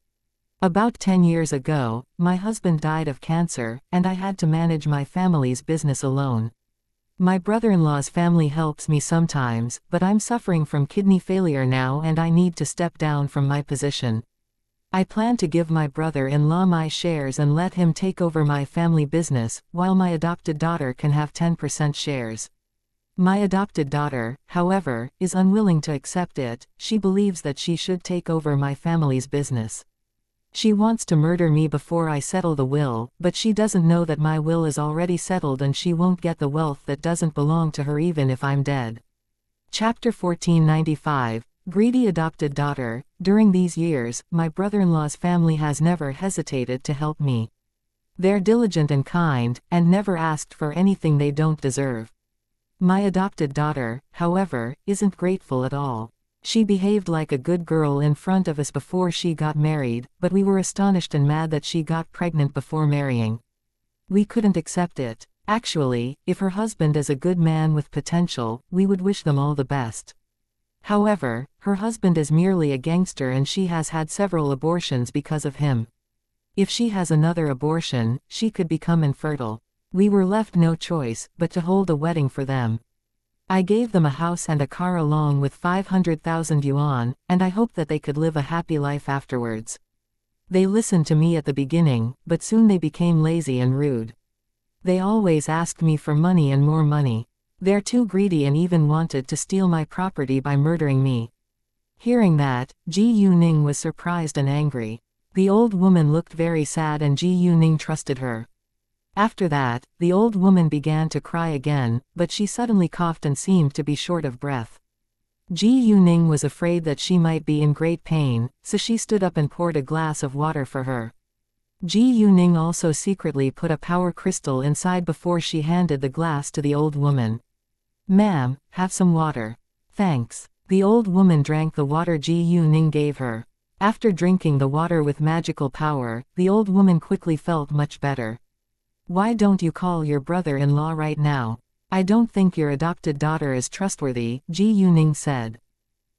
About 10 years ago, my husband died of cancer, and I had to manage my family's business alone. My brother-in-law's family helps me sometimes, but I'm suffering from kidney failure now and I need to step down from my position. I plan to give my brother-in-law my shares and let him take over my family business, while my adopted daughter can have 10% shares. My adopted daughter, however, is unwilling to accept it. She believes that she should take over my family's business. She wants to murder me before I settle the will, but she doesn't know that my will is already settled and she won't get the wealth that doesn't belong to her even if I'm dead." Chapter 1495, Greedy Adopted Daughter. During these years, my brother-in-law's family has never hesitated to help me. They're diligent and kind, and never asked for anything they don't deserve. My adopted daughter, however, isn't grateful at all. She behaved like a good girl in front of us before she got married, but we were astonished and mad that she got pregnant before marrying. We couldn't accept it. Actually, if her husband is a good man with potential, we would wish them all the best. However, her husband is merely a gangster and she has had several abortions because of him. If she has another abortion, she could become infertile. We were left no choice but to hold a wedding for them. I gave them a house and a car along with 500,000 yuan, and I hoped that they could live a happy life afterwards. They listened to me at the beginning, but soon they became lazy and rude. They always asked me for money and more money. They're too greedy and even wanted to steal my property by murdering me. Hearing that, Ji Yuning was surprised and angry. The old woman looked very sad and Ji Yuning trusted her. After that, the old woman began to cry again, but she suddenly coughed and seemed to be short of breath. Ji Yuning was afraid that she might be in great pain, so she stood up and poured a glass of water for her. Ji Yuning also secretly put a power crystal inside before she handed the glass to the old woman. "Ma'am, have some water." "Thanks." The old woman drank the water Ji Yuning gave her. After drinking the water with magical power, the old woman quickly felt much better. "Why don't you call your brother-in-law right now? I don't think your adopted daughter is trustworthy," Ji Yuning said.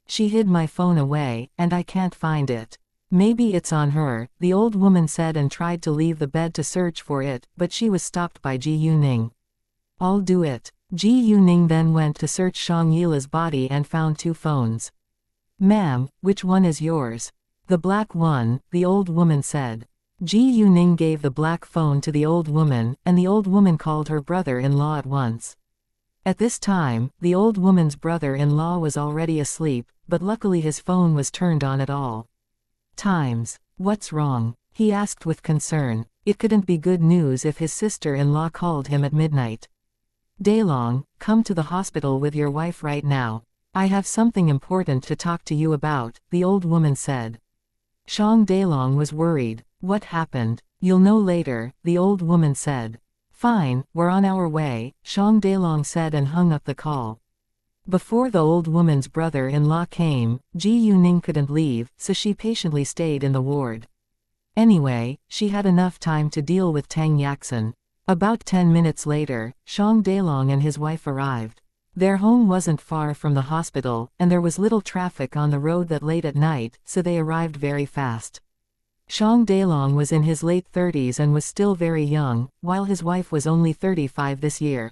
"She hid my phone away, and I can't find it." "Maybe it's on her," the old woman said and tried to leave the bed to search for it, but she was stopped by Ji Yuning. "I'll do it." Ji Yuning then went to search xianxia's body and found 2 phones. "Ma'am, which one is yours?" "The black one," the old woman said. Ji Yuning gave the black phone to the old woman, and the old woman called her brother-in-law at once. At this time, the old woman's brother-in-law was already asleep, but luckily his phone was turned on at all times. "What's wrong?" he asked with concern. It couldn't be good news if his sister-in-law called him at midnight. "Daylong, come to the hospital with your wife right now. I have something important to talk to you about," the old woman said. Shang Daylong was worried. "What happened?" "You'll know later," the old woman said. "Fine, we're on our way," Shang Daylong said and hung up the call. Before the old woman's brother-in-law came, Ji Yuning couldn't leave, so she patiently stayed in the ward. Anyway, she had enough time to deal with Tang Yaxin. About 10 minutes later, Shang Daylong and his wife arrived. Their home wasn't far from the hospital, and there was little traffic on the road that late at night, so they arrived very fast. Shang Daylong was in his late 30s and was still very young, while his wife was only 35 this year.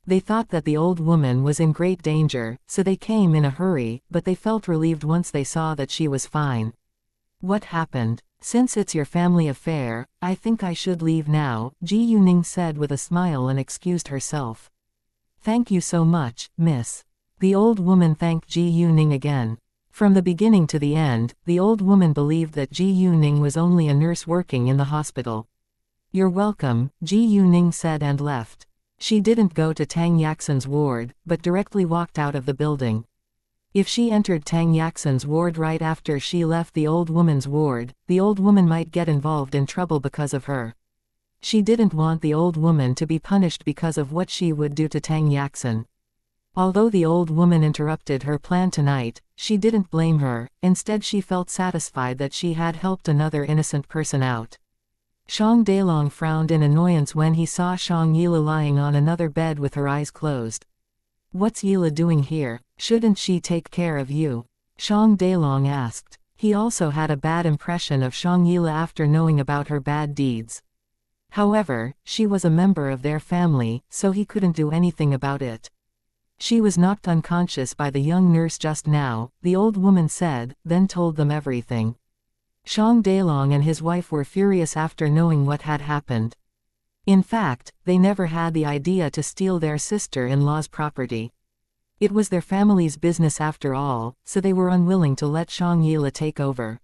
They thought that the old woman was in great danger, so they came in a hurry, but they felt relieved once they saw that she was fine. "What happened?" Since it's your family affair, I think I should leave now, Ji Yuning said with a smile and excused herself. Thank you so much, miss. The old woman thanked Ji Yuning again. From the beginning to the end, the old woman believed that Ji Yuning was only a nurse working in the hospital. You're welcome, Ji Yuning said and left. She didn't go to Tang Yaxin's ward, but directly walked out of the building. If she entered Tang Yaxin's ward right after she left the old woman's ward, the old woman might get involved in trouble because of her. She didn't want the old woman to be punished because of what she would do to Tang Yaxin. Although the old woman interrupted her plan tonight, she didn't blame her, instead she felt satisfied that she had helped another innocent person out. Shang Dalong frowned in annoyance when he saw Shang Yila lying on another bed with her eyes closed. What's Yila doing here? Shouldn't she take care of you? Shang Dalong asked. He also had a bad impression of Shang Yila after knowing about her bad deeds. However, she was a member of their family, so he couldn't do anything about it. She was knocked unconscious by the young nurse just now, the old woman said, then told them everything. Shang Dalong and his wife were furious after knowing what had happened. In fact, they never had the idea to steal their sister-in-law's property. It was their family's business after all, so they were unwilling to let Shang Yila take over.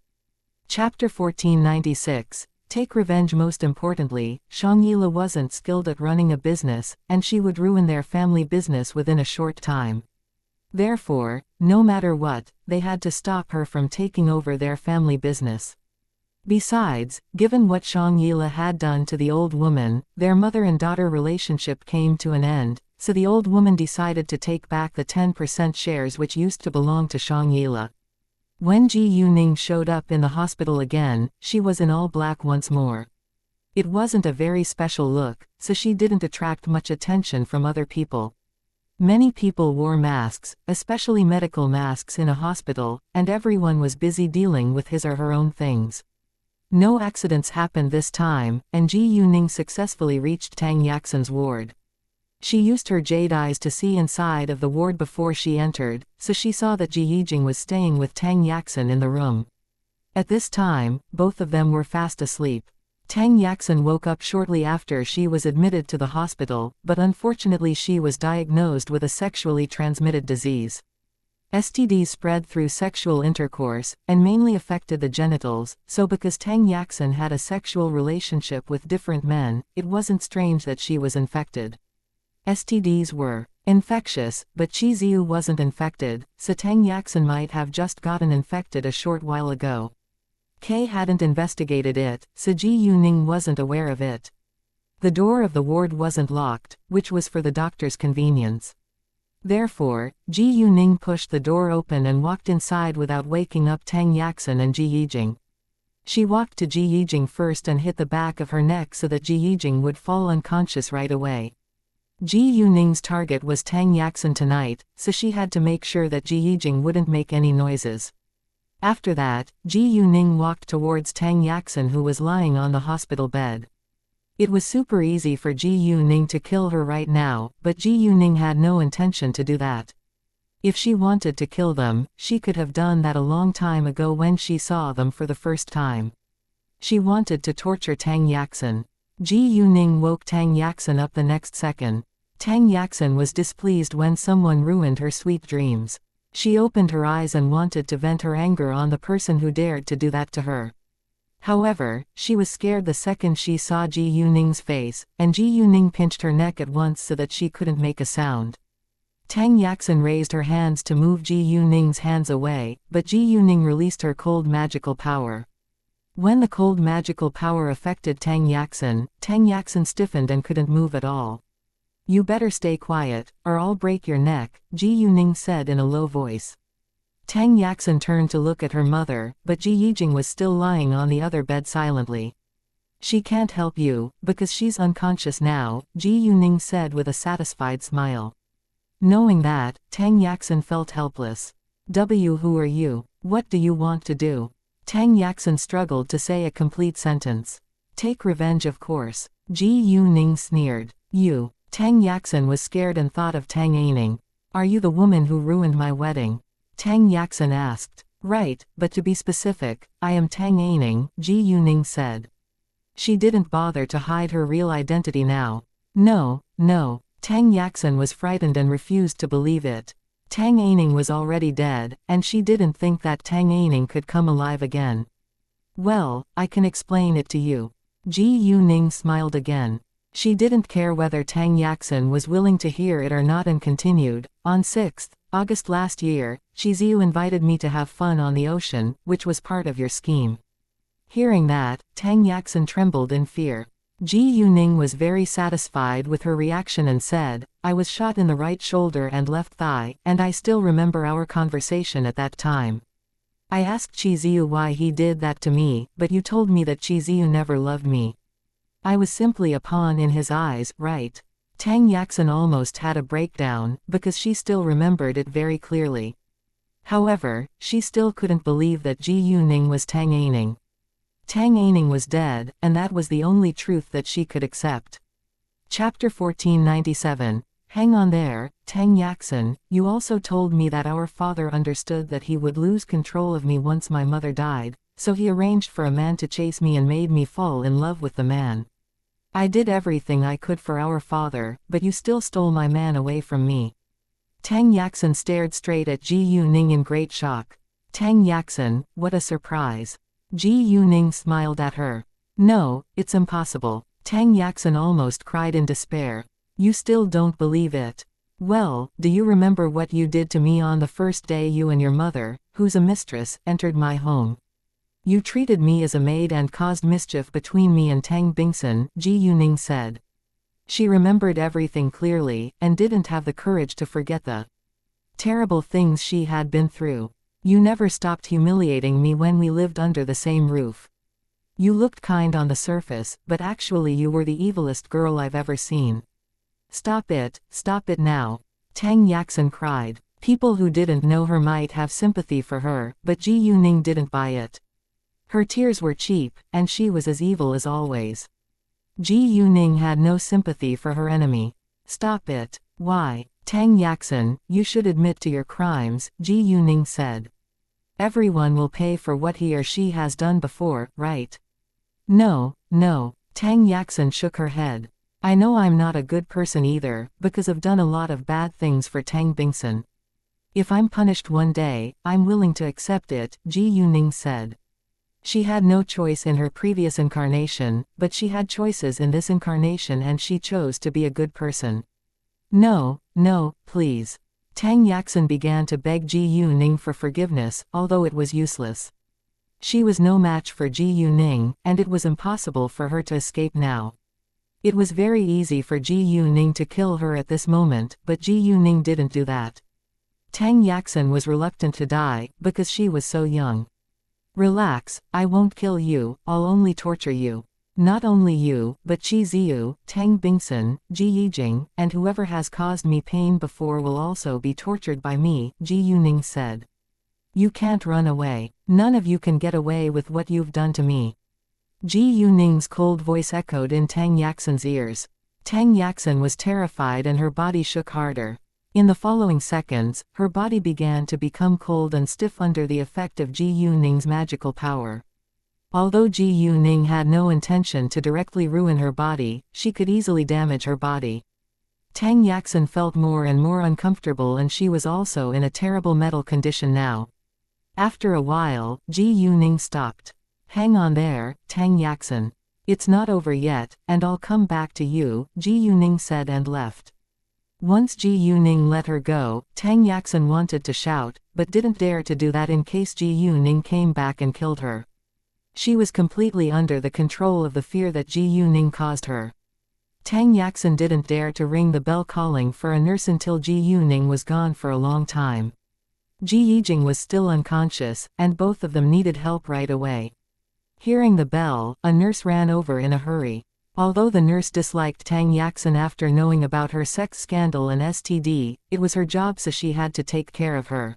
Chapter 1496. Take revenge. Most importantly, Shang Yila wasn't skilled at running a business, and she would ruin their family business within a short time. Therefore, no matter what, they had to stop her from taking over their family business. Besides, given what Shang Yila had done to the old woman, their mother and daughter relationship came to an end, so the old woman decided to take back the 10% shares which used to belong to Shang Yila. When Ji Yuning showed up in the hospital again, she was in all black once more. It wasn't a very special look, so she didn't attract much attention from other people. Many people wore masks, especially medical masks in a hospital, and everyone was busy dealing with his or her own things. No accidents happened this time, and Ji Yuning successfully reached Tang Yaxin's ward. She used her jade eyes to see inside of the ward before she entered, so she saw that Ji Yijing was staying with Tang Yaxin in the room. At this time, both of them were fast asleep. Tang Yaxin woke up shortly after she was admitted to the hospital, but unfortunately she was diagnosed with a sexually transmitted disease. STDs spread through sexual intercourse, and mainly affected the genitals, so because Tang Yaxin had a sexual relationship with different men, it wasn't strange that she was infected. STDs were infectious, but Chi Ziu wasn't infected, so Tang Yaxin might have just gotten infected a short while ago. Kay hadn't investigated it, so Ji Yuning wasn't aware of it. The door of the ward wasn't locked, which was for the doctor's convenience. Therefore, Ji Yuning pushed the door open and walked inside without waking up Tang Yaxin and Ji Yijing. She walked to Ji Yijing first and hit the back of her neck so that Ji Yijing would fall unconscious right away. Ji Yuning's target was Tang Yaxin tonight, so she had to make sure that Ji Yijing wouldn't make any noises. After that, Ji Yuning walked towards Tang Yaxin who was lying on the hospital bed. It was super easy for Ji Yuning to kill her right now, but Ji Yuning had no intention to do that. If she wanted to kill them, she could have done that a long time ago when she saw them for the first time. She wanted to torture Tang Yaxin. Ji Yuning woke Tang Yaxin up the next second. Tang Yaxin was displeased when someone ruined her sweet dreams. She opened her eyes and wanted to vent her anger on the person who dared to do that to her. However, she was scared the second she saw Ji Yuning's face, and Ji Yuning pinched her neck at once so that she couldn't make a sound. Tang Yaxin raised her hands to move Ji Yuning's hands away, but Ji Yuning released her cold magical power. When the cold magical power affected Tang Yaxin stiffened and couldn't move at all. You better stay quiet, or I'll break your neck, Ji Yuning said in a low voice. Tang Yaxin turned to look at her mother, but Ji Yijing was still lying on the other bed silently. She can't help you, because she's unconscious now, Ji Yuning said with a satisfied smile. Knowing that, Tang Yaxin felt helpless. Who are you? What do you want to do? Tang Yaxin struggled to say a complete sentence. Take revenge, of course. Ji Yuning sneered. You. Tang Yaxin was scared and thought of Tang Aining. Are you the woman who ruined my wedding? Tang Yaxin asked. Right, but to be specific, I am Tang Aining, Ji Yuning said. She didn't bother to hide her real identity now. No, no. Tang Yaxin was frightened and refused to believe it. Tang Aining was already dead, and she didn't think that Tang Aining could come alive again. Well, I can explain it to you. Ji Yuning smiled again. She didn't care whether Tang Yaxin was willing to hear it or not and continued. On 6th August last year, Shiziu invited me to have fun on the ocean, which was part of your scheme. Hearing that, Tang Yaxin trembled in fear. Ji Yuning was very satisfied with her reaction and said, I was shot in the right shoulder and left thigh, and I still remember our conversation at that time. I asked Shiziu why he did that to me, but you told me that Shiziu never loved me. I was simply a pawn in his eyes, right? Tang Yaxin almost had a breakdown, because she still remembered it very clearly. However, she still couldn't believe that Ji Yuning was Tang Aining. Tang Aining was dead, and that was the only truth that she could accept. Chapter 1497. Hang on there, Tang Yaxin, you also told me that our father understood that he would lose control of me once my mother died, so he arranged for a man to chase me and made me fall in love with the man. I did everything I could for our father, but you still stole my man away from me. Tang Yaxin stared straight at Ji Yuning in great shock. Tang Yaxin, what a surprise. Ji Yuning smiled at her. No, it's impossible. Tang Yaxin almost cried in despair. You still don't believe it. Well, do you remember what you did to me on the first day you and your mother, who's a mistress, entered my home? You treated me as a maid and caused mischief between me and Tang Bingsun, Ji Yuning said. She remembered everything clearly, and didn't have the courage to forget the terrible things she had been through. You never stopped humiliating me when we lived under the same roof. You looked kind on the surface, but actually you were the evilest girl I've ever seen. Stop it now. Tang Yaxin cried. People who didn't know her might have sympathy for her, but Ji Yuning didn't buy it. Her tears were cheap, and she was as evil as always. Ji Yuning had no sympathy for her enemy. Stop it. Why? Tang Yaxin, you should admit to your crimes, Ji Yuning said. Everyone will pay for what he or she has done before, right? No, no. Tang Yaxin shook her head. I know I'm not a good person either, because I've done a lot of bad things for Tang Bingsun. If I'm punished one day, I'm willing to accept it, Ji Yuning said. She had no choice in her previous incarnation, but she had choices in this incarnation and she chose to be a good person. No, no, please. Tang Yaxin began to beg Ji Yuning for forgiveness, although it was useless. She was no match for Ji Yuning, and it was impossible for her to escape now. It was very easy for Ji Yuning to kill her at this moment, but Ji Yuning didn't do that. Tang Yaxin was reluctant to die, because she was so young. Relax, I won't kill you, I'll only torture you. Not only you, but Qi Ziyu, Tang Bingsun, Ji Yijing, and whoever has caused me pain before will also be tortured by me, Ji Yuning said. You can't run away. None of you can get away with what you've done to me. Ji Yuning's cold voice echoed in Tang Yaxin's ears. Tang Yaxin was terrified and her body shook harder. In the following seconds, her body began to become cold and stiff under the effect of Ji Yuning's magical power. Although Ji Yuning had no intention to directly ruin her body, she could easily damage her body. Tang Yaxin felt more and more uncomfortable and she was also in a terrible mental condition now. After a while, Ji Yuning stopped. Hang on there, Tang Yaxin. It's not over yet, and I'll come back to you, Ji Yuning said and left. Once Ji Yuning let her go, Tang Yaxin wanted to shout, but didn't dare to do that in case Ji Yuning came back and killed her. She was completely under the control of the fear that Ji Yuning caused her. Tang Yaxin didn't dare to ring the bell calling for a nurse until Ji Yuning was gone for a long time. Ji Yijing was still unconscious, and both of them needed help right away. Hearing the bell, a nurse ran over in a hurry. Although the nurse disliked Tang Yaxin after knowing about her sex scandal and STD, it was her job so she had to take care of her.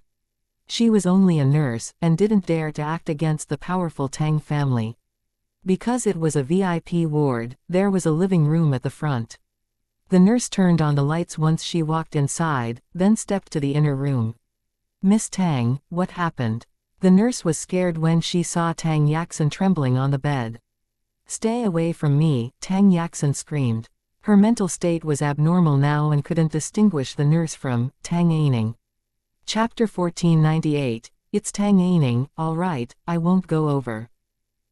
She was only a nurse, and didn't dare to act against the powerful Tang family. Because it was a VIP ward, there was a living room at the front. The nurse turned on the lights once she walked inside, then stepped to the inner room. Miss Tang, what happened? The nurse was scared when she saw Tang Yaxin trembling on the bed. "Stay away from me," Tang Yaxin screamed. Her mental state was abnormal now and couldn't distinguish the nurse from Tang Aining. Chapter 1498. It's Tang Aining, all right, I won't go over.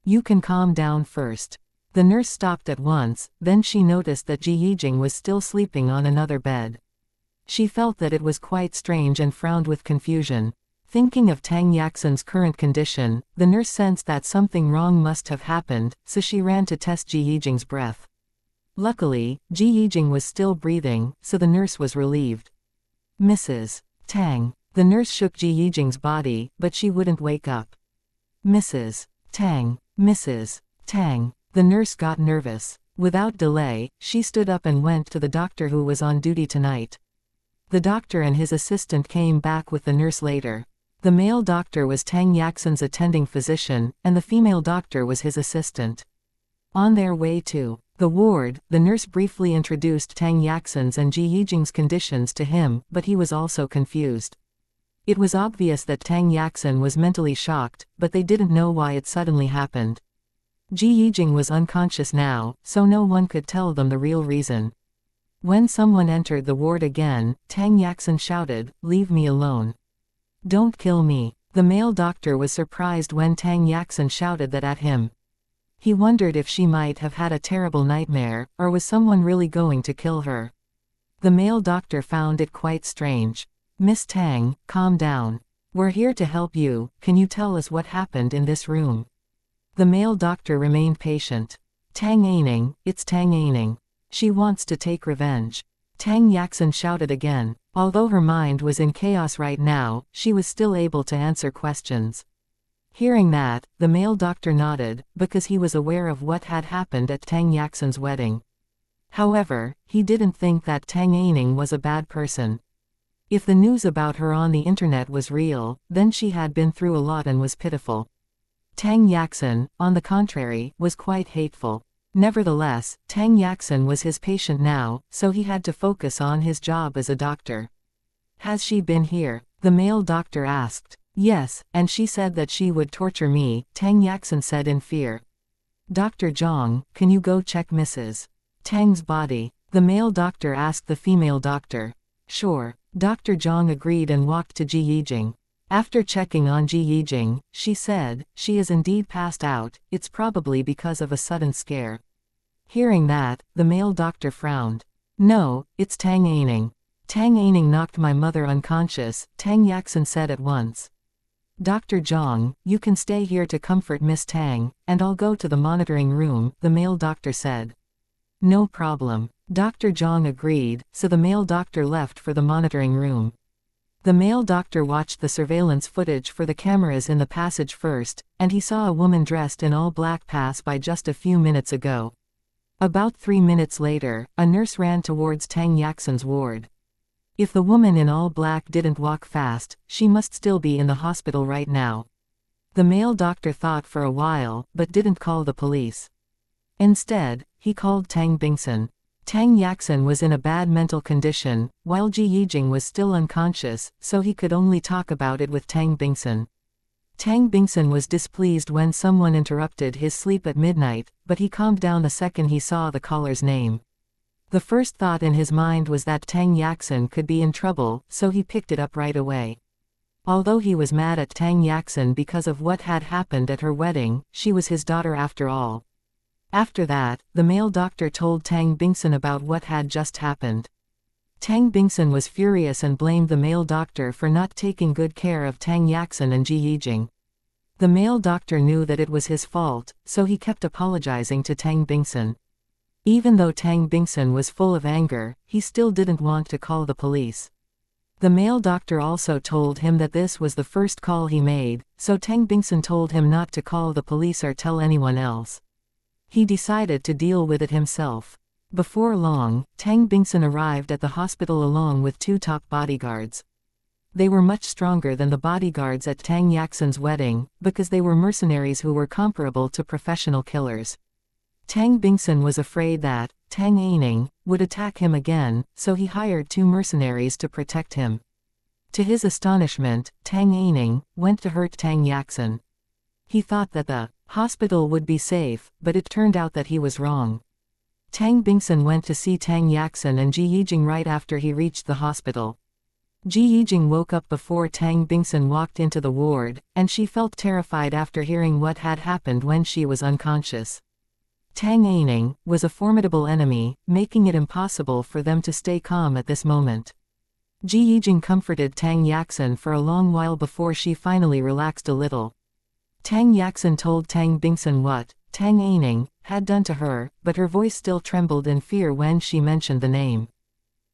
You can calm down first. The nurse stopped at once, then she noticed that Ji Yijing was still sleeping on another bed. She felt that it was quite strange and frowned with confusion. Thinking of Tang Yaxin's current condition, the nurse sensed that something wrong must have happened, so she ran to test Ji Yijing's breath. Luckily, Ji Yijing was still breathing, so the nurse was relieved. "Mrs. Tang." The nurse shook Ji Yijing's body, but she wouldn't wake up. "Mrs. Tang. Mrs. Tang." The nurse got nervous. Without delay, she stood up and went to the doctor who was on duty tonight. The doctor and his assistant came back with the nurse later. The male doctor was Tang Yaxin's attending physician, and the female doctor was his assistant. On their way to the ward, the nurse briefly introduced Tang Yaxin's and Ji Yijing's conditions to him, but he was also confused. It was obvious that Tang Yaxin was mentally shocked, but they didn't know why it suddenly happened. Ji Yijing was unconscious now, so no one could tell them the real reason. When someone entered the ward again, Tang Yaxin shouted, "Leave me alone. Don't kill me." The male doctor was surprised when Tang Yaxin shouted that at him. He wondered if she might have had a terrible nightmare, or was someone really going to kill her. The male doctor found it quite strange. "Miss Tang, calm down. We're here to help you, can you tell us what happened in this room?" The male doctor remained patient. "Tang Aining, it's Tang Aining. She wants to take revenge." Tang Yaxin shouted again. Although her mind was in chaos right now, she was still able to answer questions. Hearing that, the male doctor nodded, because he was aware of what had happened at Tang Yaxin's wedding. However, he didn't think that Tang Aining was a bad person. If the news about her on the internet was real, then she had been through a lot and was pitiful. Tang Yaxin, on the contrary, was quite hateful. Nevertheless, Tang Yaxin was his patient now, so he had to focus on his job as a doctor. "Has she been here?" the male doctor asked. "Yes, and she said that she would torture me," Tang Yaxin said in fear. "Dr. Zhang, can you go check Mrs. Tang's body?" the male doctor asked the female doctor. "Sure." Dr. Zhang agreed and walked to Ji Yijing. After checking on Ji Yijing, she said, "She is indeed passed out, it's probably because of a sudden scare." Hearing that, the male doctor frowned. "No, it's Tang Aining. Tang Aining knocked my mother unconscious," Tang Yaxin said at once. "Dr. Zhang, you can stay here to comfort Miss Tang, and I'll go to the monitoring room," the male doctor said. "No problem." Dr. Zhang agreed, so the male doctor left for the monitoring room. The male doctor watched the surveillance footage for the cameras in the passage first, and he saw a woman dressed in all black pass by just a few minutes ago. About 3 minutes later, a nurse ran towards Tang Yaxin's ward. If the woman in all black didn't walk fast, she must still be in the hospital right now. The male doctor thought for a while, but didn't call the police. Instead, he called Tang Bingsun. Tang Yaxin was in a bad mental condition, while Ji Yijing was still unconscious, so he could only talk about it with Tang Bingsun. Tang Bingsun was displeased when someone interrupted his sleep at midnight, but he calmed down the second he saw the caller's name. The first thought in his mind was that Tang Yaxin could be in trouble, so he picked it up right away. Although he was mad at Tang Yaxin because of what had happened at her wedding, she was his daughter after all. After that, the male doctor told Tang Bingsun about what had just happened. Tang Bingsun was furious and blamed the male doctor for not taking good care of Tang Yaxin and Ji Yijing. The male doctor knew that it was his fault, so he kept apologizing to Tang Bingsun. Even though Tang Bingsun was full of anger, he still didn't want to call the police. The male doctor also told him that this was the first call he made, so Tang Bingsun told him not to call the police or tell anyone else. He decided to deal with it himself. Before long, Tang Bingsun arrived at the hospital along with 2 top bodyguards. They were much stronger than the bodyguards at Tang Yaxin's wedding, because they were mercenaries who were comparable to professional killers. Tang Bingsun was afraid that Tang Aining would attack him again, so he hired 2 mercenaries to protect him. To his astonishment, Tang Aining went to hurt Tang Yaxin. He thought that the hospital would be safe, but it turned out that he was wrong. Tang Bingsun went to see Tang Yaxin and Ji Yijing right after he reached the hospital. Ji Yijing woke up before Tang Bingsun walked into the ward, and she felt terrified after hearing what had happened when she was unconscious. Tang Aining was a formidable enemy, making it impossible for them to stay calm at this moment. Ji Yijing comforted Tang Yaxin for a long while before she finally relaxed a little. Tang Yaxin told Tang Bingsun what Tang Aining had done to her, but her voice still trembled in fear when she mentioned the name.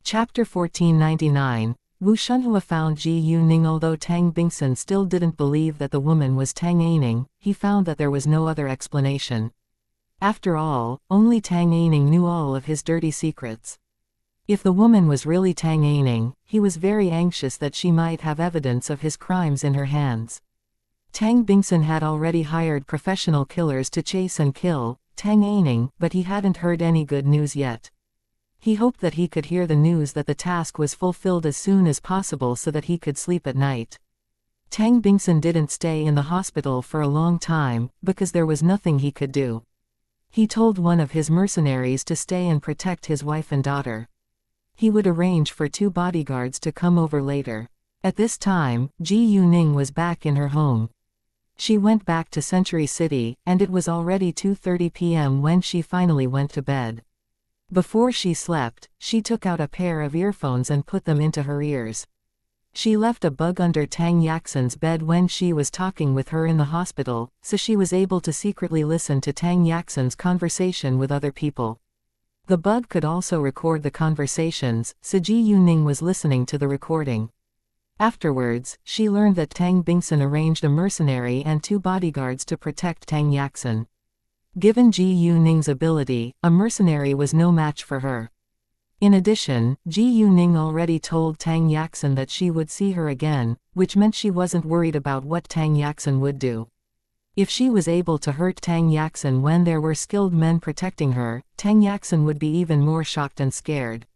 Chapter 1499. Wu Shunhua found Ji Yuning. Although Tang Bingsun still didn't believe that the woman was Tang Aining, he found that there was no other explanation. After all, only Tang Aining knew all of his dirty secrets. If the woman was really Tang Aining, he was very anxious that she might have evidence of his crimes in her hands. Tang Bingsun had already hired professional killers to chase and kill Tang Aining, but he hadn't heard any good news yet. He hoped that he could hear the news that the task was fulfilled as soon as possible so that he could sleep at night. Tang Bingsun didn't stay in the hospital for a long time, because there was nothing he could do. He told one of his mercenaries to stay and protect his wife and daughter. He would arrange for 2 bodyguards to come over later. At this time, Ji Yuning was back in her home. She went back to Century City, and it was already 2:30 p.m. when she finally went to bed. Before she slept, she took out a pair of earphones and put them into her ears. She left a bug under Tang Yaxin's bed when she was talking with her in the hospital, so she was able to secretly listen to Tang Yaxin's conversation with other people. The bug could also record the conversations, so Ji Yuning was listening to the recording. Afterwards, she learned that Tang Bingsun arranged a mercenary and 2 bodyguards to protect Tang Yaxin. Given Ji Yuning's ability, a mercenary was no match for her. In addition, Ji Yuning already told Tang Yaxin that she would see her again, which meant she wasn't worried about what Tang Yaxin would do. If she was able to hurt Tang Yaxin when there were skilled men protecting her, Tang Yaxin would be even more shocked and scared.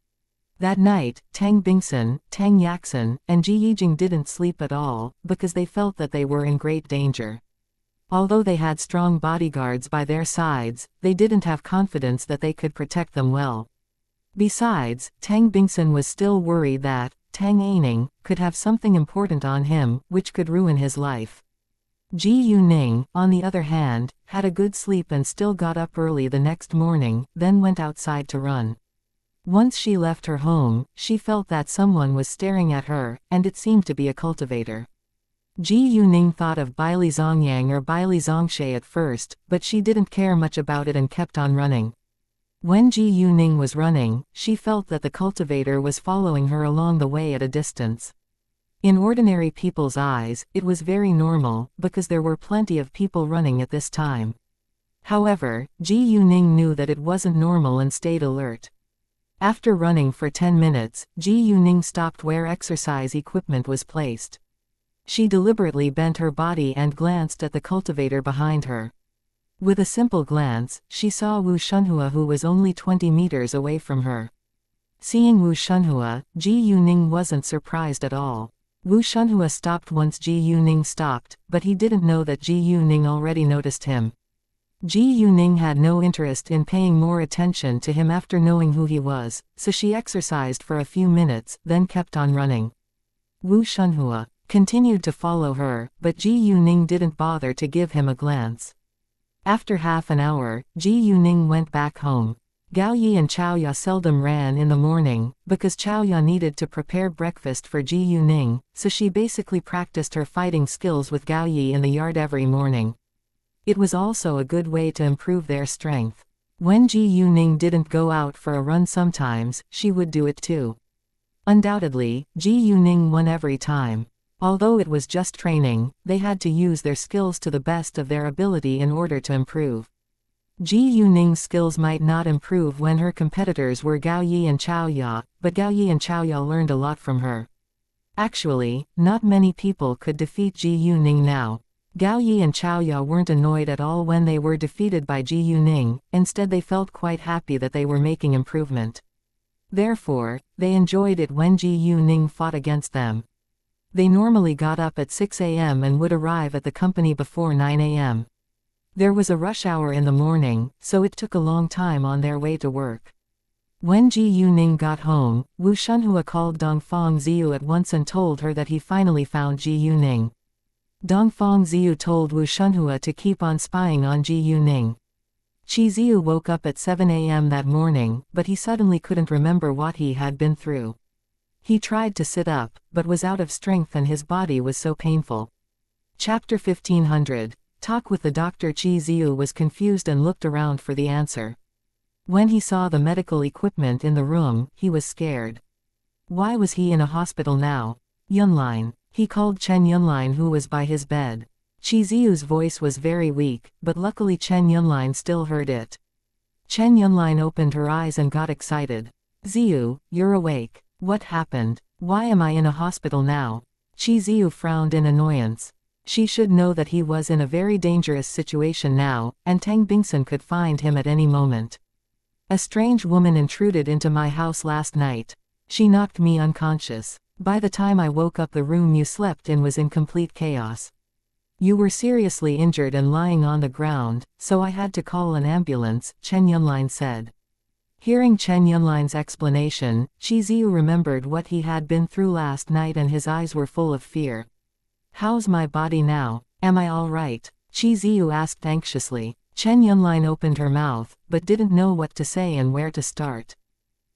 That night, Tang Bingsun, Tang Yaxin, and Ji Yijing didn't sleep at all, because they felt that they were in great danger. Although they had strong bodyguards by their sides, they didn't have confidence that they could protect them well. Besides, Tang Bingsun was still worried that Tang Aining could have something important on him, which could ruin his life. Ji Yuning, on the other hand, had a good sleep and still got up early the next morning, then went outside to run. Once she left her home, she felt that someone was staring at her, and it seemed to be a cultivator. Ji Yuning thought of Baili Zongyang or Baili Zongshe at first, but she didn't care much about it and kept on running. When Ji Yuning was running, she felt that the cultivator was following her along the way at a distance. In ordinary people's eyes, it was very normal, because there were plenty of people running at this time. However, Ji Yuning knew that it wasn't normal and stayed alert. After running for 10 minutes, Ji Yuning stopped where exercise equipment was placed. She deliberately bent her body and glanced at the cultivator behind her. With a simple glance, she saw Wu Shunhua, who was only 20 meters away from her. Seeing Wu Shunhua, Ji Yuning wasn't surprised at all. Wu Shunhua stopped once Ji Yuning stopped, but he didn't know that Ji Yuning already noticed him. Ji Yuning had no interest in paying more attention to him after knowing who he was, so she exercised for a few minutes, then kept on running. Wu Shunhua continued to follow her, but Ji Yuning didn't bother to give him a glance. After half an hour, Ji Yuning went back home. Gao Yi and Xiaoya seldom ran in the morning, because Xiaoya needed to prepare breakfast for Ji Yuning, so she basically practiced her fighting skills with Gao Yi in the yard every morning. It was also a good way to improve their strength. When Ji Yuning didn't go out for a run sometimes, she would do it too. Undoubtedly, Ji Yuning won every time. Although it was just training, they had to use their skills to the best of their ability in order to improve. Ji Yuning's skills might not improve when her competitors were Gao Yi and Xiaoya, but Gao Yi and Xiaoya learned a lot from her. Actually, not many people could defeat Ji Yuning now. Gao Yi and Xiaoya weren't annoyed at all when they were defeated by Ji Yuning, instead they felt quite happy that they were making improvement. Therefore, they enjoyed it when Ji Yuning fought against them. They normally got up at 6 a.m. and would arrive at the company before 9 a.m. There was a rush hour in the morning, so it took a long time on their way to work. When Ji Yuning got home, Wu Shunhua called Dongfang Ziyu at once and told her that he finally found Ji Yuning. Dongfang Ziyu told Wu Shunhua to keep on spying on Ji Yuning. Qi Ziyu woke up at 7 a.m. that morning, but he suddenly couldn't remember what he had been through. He tried to sit up, but was out of strength and his body was so painful. Chapter 1500. Talk with the doctor. Qi Ziyu was confused and looked around for the answer. When he saw the medical equipment in the room, he was scared. Why was he in a hospital now? Yunlin. He called Chen Yunlin, who was by his bed. Qi Ziyu's voice was very weak, but luckily Chen Yunlin still heard it. Chen Yunlin opened her eyes and got excited. Ziyu, you're awake. What happened? Why am I in a hospital now? Qi Ziyu frowned in annoyance. She should know that he was in a very dangerous situation now, and Tang Bingsun could find him at any moment. A strange woman intruded into my house last night. She knocked me unconscious. By the time I woke up, the room you slept in was in complete chaos. You were seriously injured and lying on the ground, so I had to call an ambulance, Chen Yunlin said. Hearing Chen Yunlin's explanation, Qi Ziyu remembered what he had been through last night and his eyes were full of fear. How's my body now? Am I all right? Qi Ziyu asked anxiously. Chen Yunlin opened her mouth, but didn't know what to say and where to start.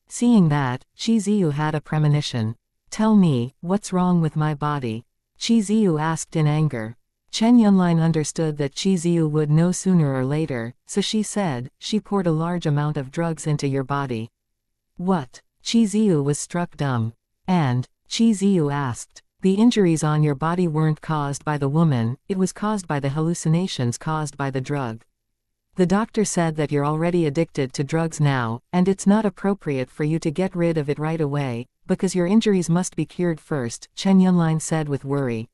Seeing that, Qi Ziyu had a premonition. Tell me, what's wrong with my body? Qi Ziyu asked in anger. Chen Yunlin understood that Qi Ziyu would know sooner or later, so she said, she poured a large amount of drugs into your body. What? Qi Ziyu was struck dumb. And? Qi Ziyu asked. The injuries on your body weren't caused by the woman, it was caused by the hallucinations caused by the drug. The doctor said that you're already addicted to drugs now, and it's not appropriate for you to get rid of it right away, because your injuries must be cured first, Chen Yunlin said with worry.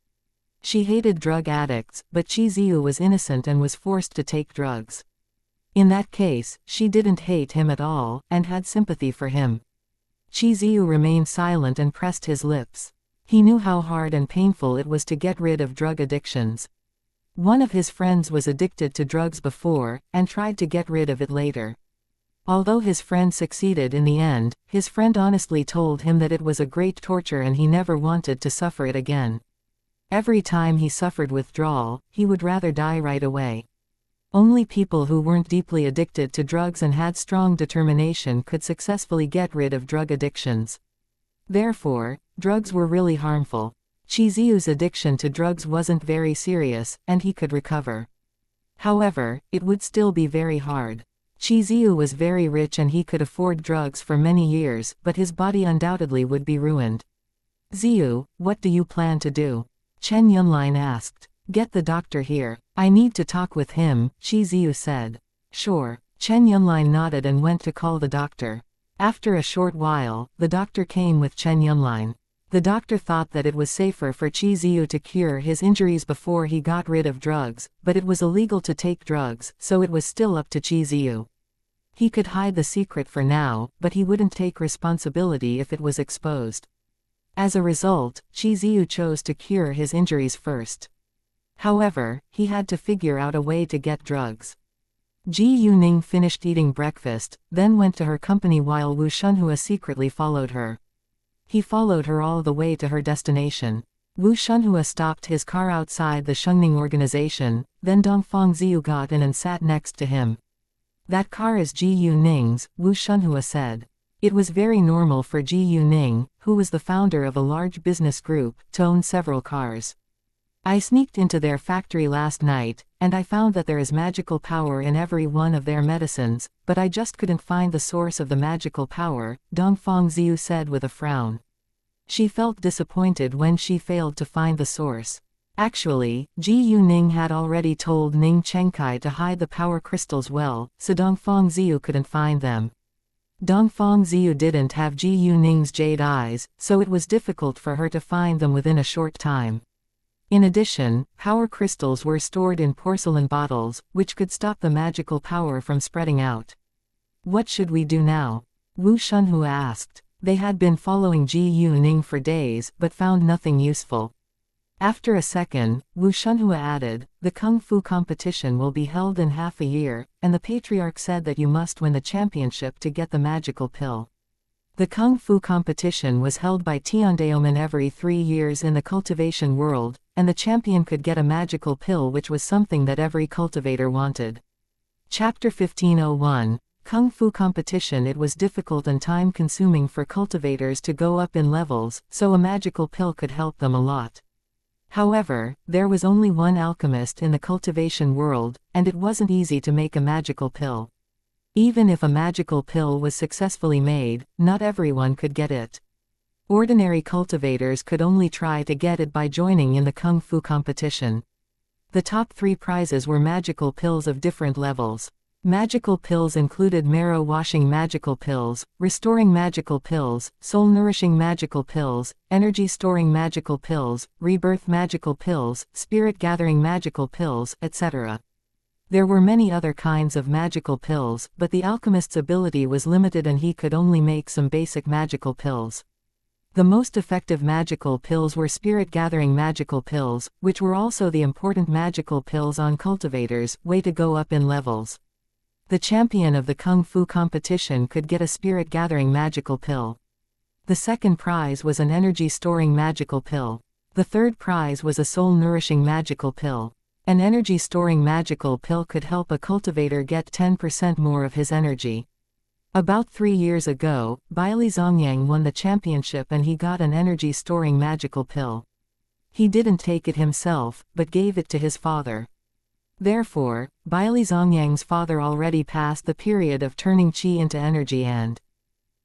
She hated drug addicts, but Qi Ziyu was innocent and was forced to take drugs. In that case, she didn't hate him at all, and had sympathy for him. Qi Ziyu remained silent and pressed his lips. He knew how hard and painful it was to get rid of drug addictions. One of his friends was addicted to drugs before, and tried to get rid of it later. Although his friend succeeded in the end, his friend honestly told him that it was a great torture and he never wanted to suffer it again. Every time he suffered withdrawal, he would rather die right away. Only people who weren't deeply addicted to drugs and had strong determination could successfully get rid of drug addictions. Therefore, drugs were really harmful. Qi Ziyu's addiction to drugs wasn't very serious, and he could recover. However, it would still be very hard. Qi Ziyu was very rich and he could afford drugs for many years, but his body undoubtedly would be ruined. Ziyu, what do you plan to do? Chen Yunlin asked. Get the doctor here. I need to talk with him, Qi Ziyu said. Sure. Chen Yunlin nodded and went to call the doctor. After a short while, the doctor came with Chen Yunlin. The doctor thought that it was safer for Qi Ziyu to cure his injuries before he got rid of drugs, but it was illegal to take drugs, so it was still up to Qi Ziyu. He could hide the secret for now, but he wouldn't take responsibility if it was exposed. As a result, Qi Ziyu chose to cure his injuries first. However, he had to figure out a way to get drugs. Ji Yuning finished eating breakfast, then went to her company while Wu Shunhua secretly followed her. He followed her all the way to her destination. Wu Shunhua stopped his car outside the Shengning organization, then Dongfang Ziyu got in and sat next to him. That car is Ji Yuning's, Wu Shunhua said. It was very normal for Ji Yuning, who was the founder of a large business group, to own several cars. I sneaked into their factory last night, and I found that there is magical power in every one of their medicines, but I just couldn't find the source of the magical power, Dongfang Ziyu said with a frown. She felt disappointed when she failed to find the source. Actually, Ji Yuning had already told Ning Chengkai to hide the power crystals well, so Dongfang Ziyu couldn't find them. Dongfang Ziyu didn't have Ji Yuning's jade eyes, so it was difficult for her to find them within a short time. In addition, power crystals were stored in porcelain bottles, which could stop the magical power from spreading out. What should we do now? Wu Shunhua asked. They had been following Ji Yuning for days but found nothing useful. After a second, Wu Shunhua added, "The Kung Fu competition will be held in half a year, and the Patriarch said that you must win the championship to get the magical pill." The Kung Fu competition was held by Tiandaomen every 3 years in the cultivation world, and the champion could get a magical pill, which was something that every cultivator wanted. Chapter 1501. Kung Fu competition. It was difficult and time-consuming for cultivators to go up in levels, so a magical pill could help them a lot. However, there was only one alchemist in the cultivation world, and it wasn't easy to make a magical pill. Even if a magical pill was successfully made, not everyone could get it. Ordinary cultivators could only try to get it by joining in the Kung Fu competition. The top 3 prizes were magical pills of different levels. Magical pills included marrow-washing magical pills, restoring magical pills, soul-nourishing magical pills, energy-storing magical pills, rebirth magical pills, spirit-gathering magical pills, etc. There were many other kinds of magical pills, but the alchemist's ability was limited and he could only make some basic magical pills. The most effective magical pills were spirit-gathering magical pills, which were also the important magical pills on cultivators' way to go up in levels. The champion of the Kung Fu competition could get a spirit-gathering magical pill. The second prize was an energy-storing magical pill. The third prize was a soul-nourishing magical pill. An energy-storing magical pill could help a cultivator get 10% more of his energy. About 3 years ago, Baili Zongyang won the championship and he got an energy-storing magical pill. He didn't take it himself, but gave it to his father. Therefore, Baili Zongyang's father already passed the period of turning qi into energy and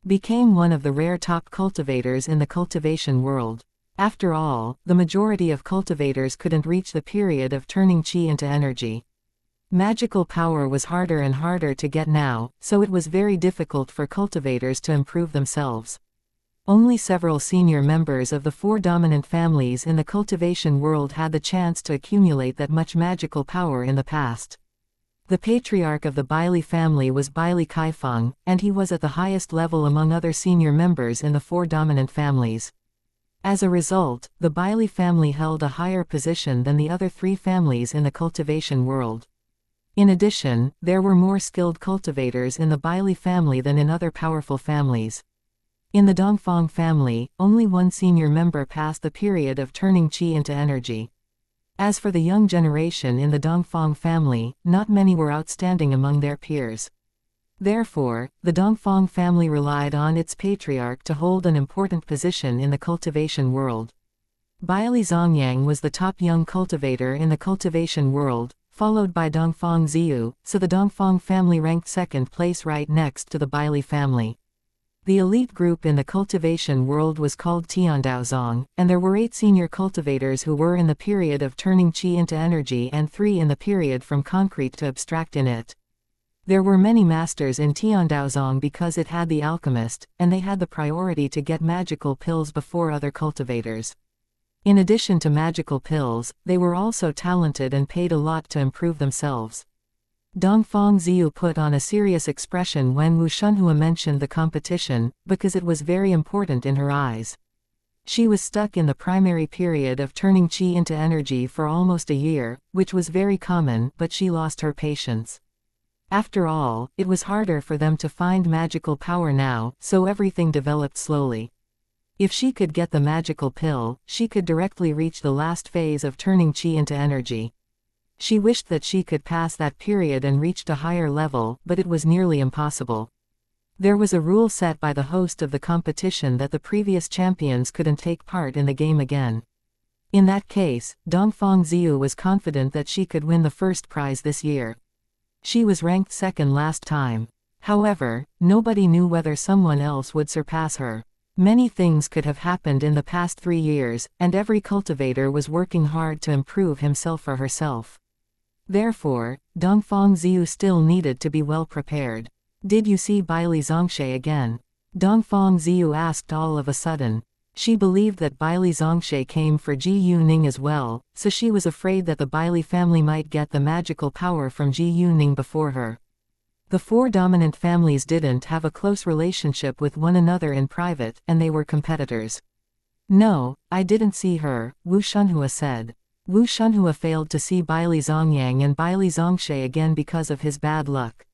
became one of the rare top cultivators in the cultivation world. After all, the majority of cultivators couldn't reach the period of turning qi into energy. Magical power was harder and harder to get now, so it was very difficult for cultivators to improve themselves. Only several senior members of the 4 dominant families in the cultivation world had the chance to accumulate that much magical power in the past. The patriarch of the Baili family was Baili Kaifeng, and he was at the highest level among other senior members in the 4 dominant families. As a result, the Baili family held a higher position than the other 3 families in the cultivation world. In addition, there were more skilled cultivators in the Baili family than in other powerful families. In the Dongfang family, only one senior member passed the period of turning qi into energy. As for the young generation in the Dongfang family, not many were outstanding among their peers. Therefore, the Dongfang family relied on its patriarch to hold an important position in the cultivation world. Baili Zongyang was the top young cultivator in the cultivation world, followed by Dongfang Ziyu, so the Dongfang family ranked second place right next to the Baili family. The elite group in the cultivation world was called Tiandaozong, and there were 8 senior cultivators who were in the period of turning qi into energy and 3 in the period from concrete to abstract in it. There were many masters in Tiandaozong because it had the alchemist, and they had the priority to get magical pills before other cultivators. In addition to magical pills, they were also talented and paid a lot to improve themselves. Dongfang Ziyu put on a serious expression when Wu Shunhua mentioned the competition, because it was very important in her eyes. She was stuck in the primary period of turning qi into energy for almost a year, which was very common, but she lost her patience. After all, it was harder for them to find magical power now, so everything developed slowly. If she could get the magical pill, she could directly reach the last phase of turning qi into energy. She wished that she could pass that period and reach a higher level, but it was nearly impossible. There was a rule set by the host of the competition that the previous champions couldn't take part in the game again. In that case, Dongfang Ziyu was confident that she could win the first prize this year. She was ranked second last time. However, nobody knew whether someone else would surpass her. Many things could have happened in the past 3 years, and every cultivator was working hard to improve himself or herself. Therefore, Dongfang Ziyu still needed to be well prepared. "Did you see Baili Zongxie again?" Dongfang Ziyu asked all of a sudden. She believed that Baili Zongxie came for Ji Yuning as well, so she was afraid that the Baili family might get the magical power from Ji Yuning before her. The four dominant families didn't have a close relationship with one another in private, and they were competitors. No, I didn't see her, Wu Shunhua said. Wu Shunhua failed to see Baili Zongyang and Baili Zongshe again because of his bad luck.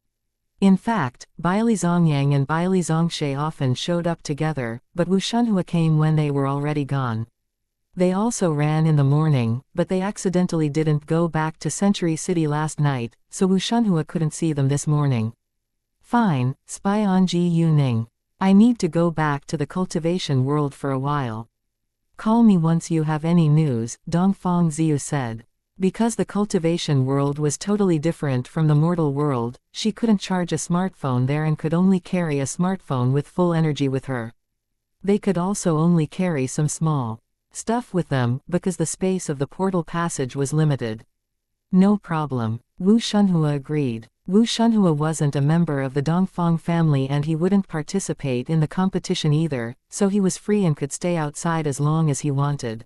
In fact, Baili Zongyang and Baili Zongshe often showed up together, but Wu Shunhua came when they were already gone. They also ran in the morning, but they accidentally didn't go back to Century City last night, so Wu Shunhua couldn't see them this morning. Fine, spy on Ji Yuning. I need to go back to the cultivation world for a while. Call me once you have any news, Dongfang Ziyu said. Because the cultivation world was totally different from the mortal world, she couldn't charge a smartphone there and could only carry a smartphone with full energy with her. They could also only carry some small stuff with them, because the space of the portal passage was limited. No problem. Wu Shunhua agreed. Wu Shunhua wasn't a member of the Dongfang family and he wouldn't participate in the competition either, so he was free and could stay outside as long as he wanted.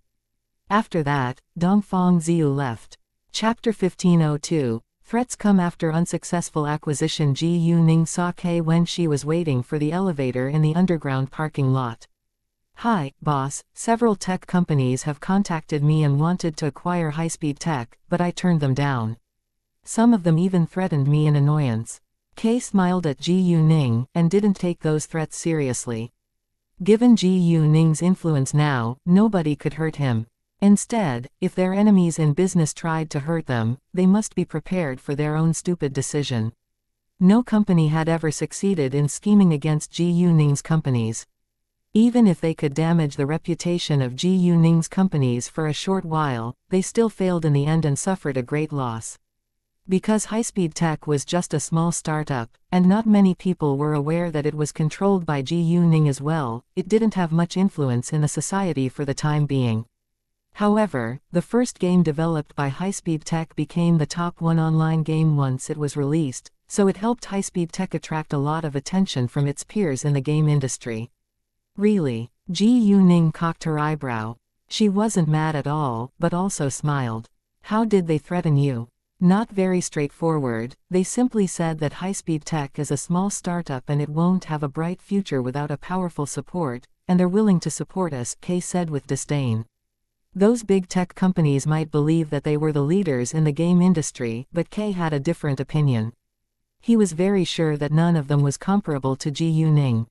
After that, Dongfang Ziyu left. Chapter 1502. Threats come after unsuccessful acquisition. Ji Yuning saw Kei when she was waiting for the elevator in the underground parking lot. Hi, boss, several tech companies have contacted me and wanted to acquire high-speed tech, but I turned them down. Some of them even threatened me in annoyance. Kei smiled at Ji Yuning, and didn't take those threats seriously. Given Ji Yuning's influence now, nobody could hurt him. Instead, if their enemies in business tried to hurt them, they must be prepared for their own stupid decision. No company had ever succeeded in scheming against Ji Yuning's companies. Even if they could damage the reputation of Ji Yuning's companies for a short while, they still failed in the end and suffered a great loss. Because high-speed tech was just a small startup, and not many people were aware that it was controlled by Ji Yuning as well, it didn't have much influence in the society for the time being. However, the first game developed by high-speed tech became the top one online game once it was released, so it helped high-speed tech attract a lot of attention from its peers in the game industry. Really? Ji Yuning cocked her eyebrow. She wasn't mad at all, but also smiled. How did they threaten you? Not very straightforward, they simply said that high-speed tech is a small startup and it won't have a bright future without a powerful support, and they're willing to support us, Kei said with disdain. Those big tech companies might believe that they were the leaders in the game industry, but Kei had a different opinion. He was very sure that none of them was comparable to Ji Yuning.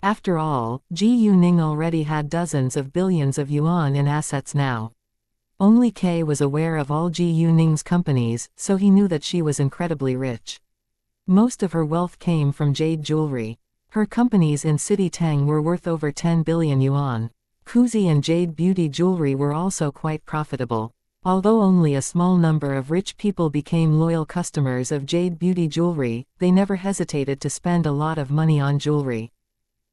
After all, Ji Yuning already had dozens of billions of yuan in assets now. Only Kei was aware of all Ji Yuning's companies, so he knew that she was incredibly rich. Most of her wealth came from jade jewelry. Her companies in City Tang were worth over 10 billion yuan. Kuzi and jade beauty jewelry were also quite profitable. Although only a small number of rich people became loyal customers of jade beauty jewelry, they never hesitated to spend a lot of money on jewelry.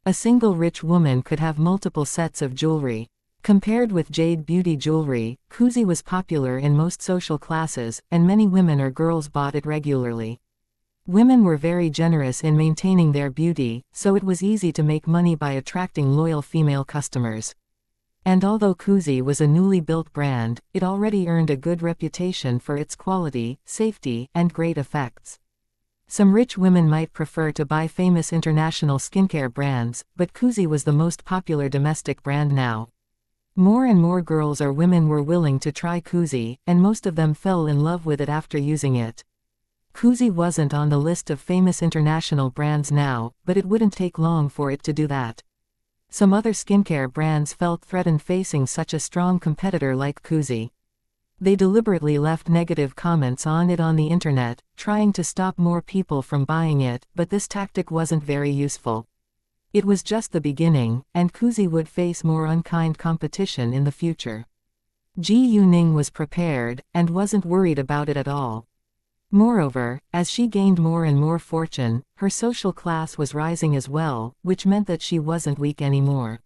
A single rich woman could have multiple sets of jewelry. Compared with jade beauty jewelry, Kuzi was popular in most social classes, and many women or girls bought it regularly. Women were very generous in maintaining their beauty, so it was easy to make money by attracting loyal female customers. And although Kuzi was a newly built brand, it already earned a good reputation for its quality, safety, and great effects. Some rich women might prefer to buy famous international skincare brands, but Kuzi was the most popular domestic brand now. More and more girls or women were willing to try Kuzi, and most of them fell in love with it after using it. Kuzi wasn't on the list of famous international brands now, but it wouldn't take long for it to do that. Some other skincare brands felt threatened facing such a strong competitor like Kuzi. They deliberately left negative comments on it on the internet, trying to stop more people from buying it, but this tactic wasn't very useful. It was just the beginning, and Kuzi would face more unkind competition in the future. Ji Yuning was prepared, and wasn't worried about it at all. Moreover, as she gained more and more fortune, her social class was rising as well, which meant that she wasn't weak anymore.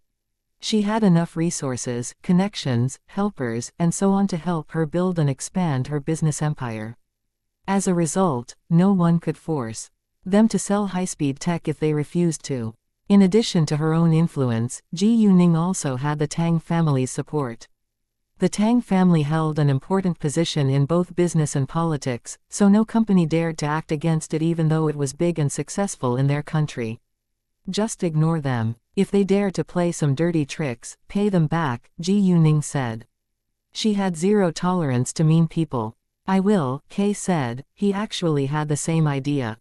She had enough resources, connections, helpers, and so on to help her build and expand her business empire. As a result, no one could force them to sell high-speed tech if they refused to. In addition to her own influence, Ji Yuning also had the Tang family's support. The Tang family held an important position in both business and politics, so no company dared to act against it even though it was big and successful in their country. Just ignore them. If they dare to play some dirty tricks, pay them back, Ji Yuning said. She had zero tolerance to mean people. I will, Kay said. He actually had the same idea.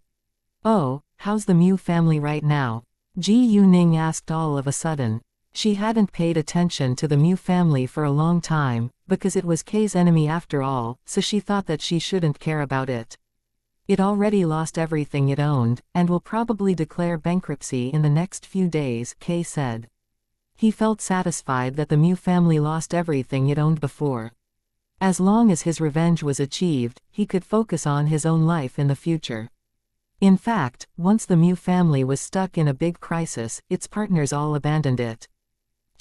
Oh, how's the Mu family right now? Ji Yuning asked all of a sudden. She hadn't paid attention to the Mu family for a long time, because it was Kay's enemy after all, so she thought that she shouldn't care about it. It already lost everything it owned, and will probably declare bankruptcy in the next few days, Kay said. He felt satisfied that the Mu family lost everything it owned before. As long as his revenge was achieved, he could focus on his own life in the future. In fact, once the Mu family was stuck in a big crisis, its partners all abandoned it.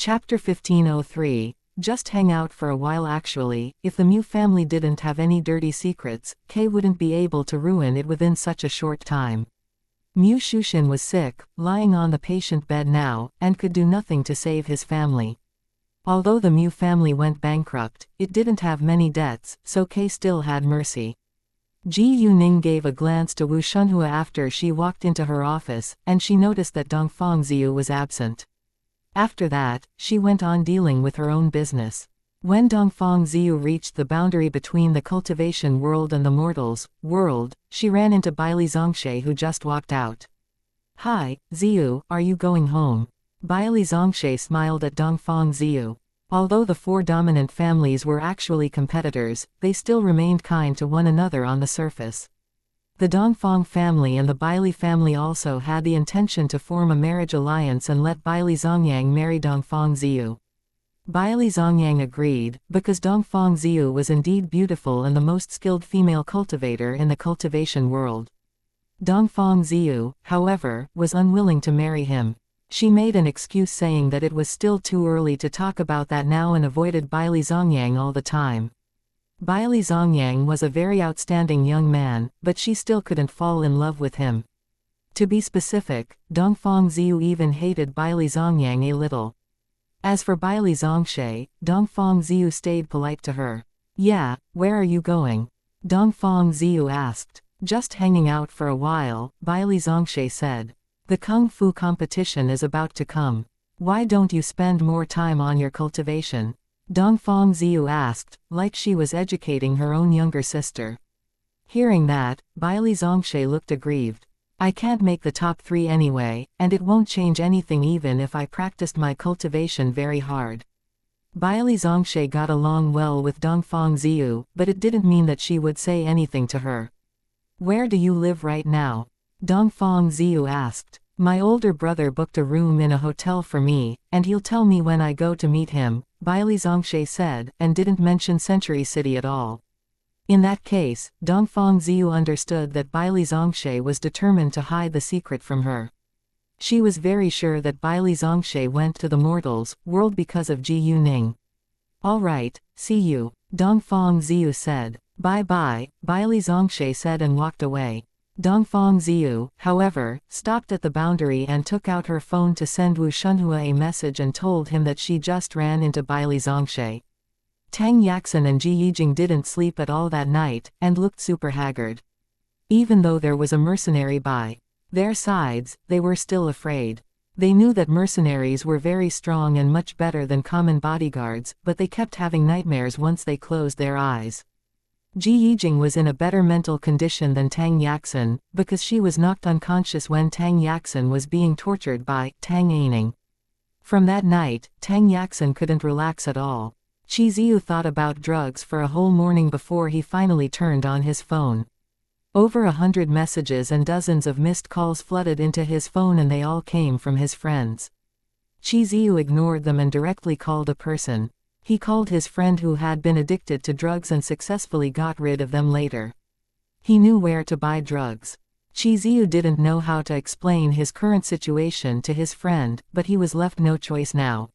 Chapter 1503. Just hang out for a while. Actually, if the Mu family didn't have any dirty secrets, Kay wouldn't be able to ruin it within such a short time. Mu Shushin was sick, lying on the patient bed now, and could do nothing to save his family. Although the Mu family went bankrupt, it didn't have many debts, so Kay still had mercy. Ji Yuning gave a glance to Wu Shunhua after she walked into her office, and she noticed that Dongfang Ziyu was absent. After that, she went on dealing with her own business. When Dongfang Ziyu reached the boundary between the cultivation world and the mortals world, she ran into Baili Zongxie, who just walked out. Hi, Ziyu, are you going home? Baili Zongxie smiled at Dongfang Ziyu. Although the four dominant families were actually competitors, they still remained kind to one another on the surface. The Dongfang family and the Baili family also had the intention to form a marriage alliance and let Baili Zongyang marry Dongfang Ziyu. Baili Zongyang agreed, because Dongfang Ziyu was indeed beautiful and the most skilled female cultivator in the cultivation world. Dongfang Ziyu, however, was unwilling to marry him. She made an excuse saying that it was still too early to talk about that now and avoided Baili Zongyang all the time. Baili Zongyang was a very outstanding young man, but she still couldn't fall in love with him. To be specific, Dongfang Ziyu even hated Baili Zongyang a little. As for Baili Zongxie, Dongfang Ziyu stayed polite to her. Yeah, where are you going? Dongfang Ziyu asked. Just hanging out for a while, Baili Zongxie said. The kung fu competition is about to come. Why don't you spend more time on your cultivation? Dongfang Ziyu asked, like she was educating her own younger sister. Hearing that, Baili Zongxie looked aggrieved. I can't make the top 3 anyway, and it won't change anything even if I practiced my cultivation very hard. Baili Zongxie got along well with Dongfang Ziyu, but it didn't mean that she would say anything to her. Where do you live right now? Dongfang Ziyu asked. My older brother booked a room in a hotel for me, and he'll tell me when I go to meet him, Baili Zongxie said, and didn't mention Century City at all. In that case, Dongfang Ziyu understood that Baili Zongxie was determined to hide the secret from her. She was very sure that Baili Zongxie went to the mortals world because of Ji Yuning. All right, see you, Dongfang Ziyu said. Bye-bye, Baili Zongxie said and walked away. Dongfang Ziyu, however, stopped at the boundary and took out her phone to send Wu Shunhua a message and told him that she just ran into Baili Zongxie. Tang Yaxin and Ji Yijing didn't sleep at all that night, and looked super haggard. Even though there was a mercenary by their sides, they were still afraid. They knew that mercenaries were very strong and much better than common bodyguards, but they kept having nightmares once they closed their eyes. Ji Yijing was in a better mental condition than Tang Yaxin, because she was knocked unconscious when Tang Yaxin was being tortured by Tang Aining. From that night, Tang Yaxin couldn't relax at all. Qi Ziyu thought about drugs for a whole morning before he finally turned on his phone. Over 100 messages and dozens of missed calls flooded into his phone, and they all came from his friends. Qi Ziyu ignored them and directly called a person. He called his friend who had been addicted to drugs and successfully got rid of them later. He knew where to buy drugs. Qi Ziyu didn't know how to explain his current situation to his friend, but he was left no choice now.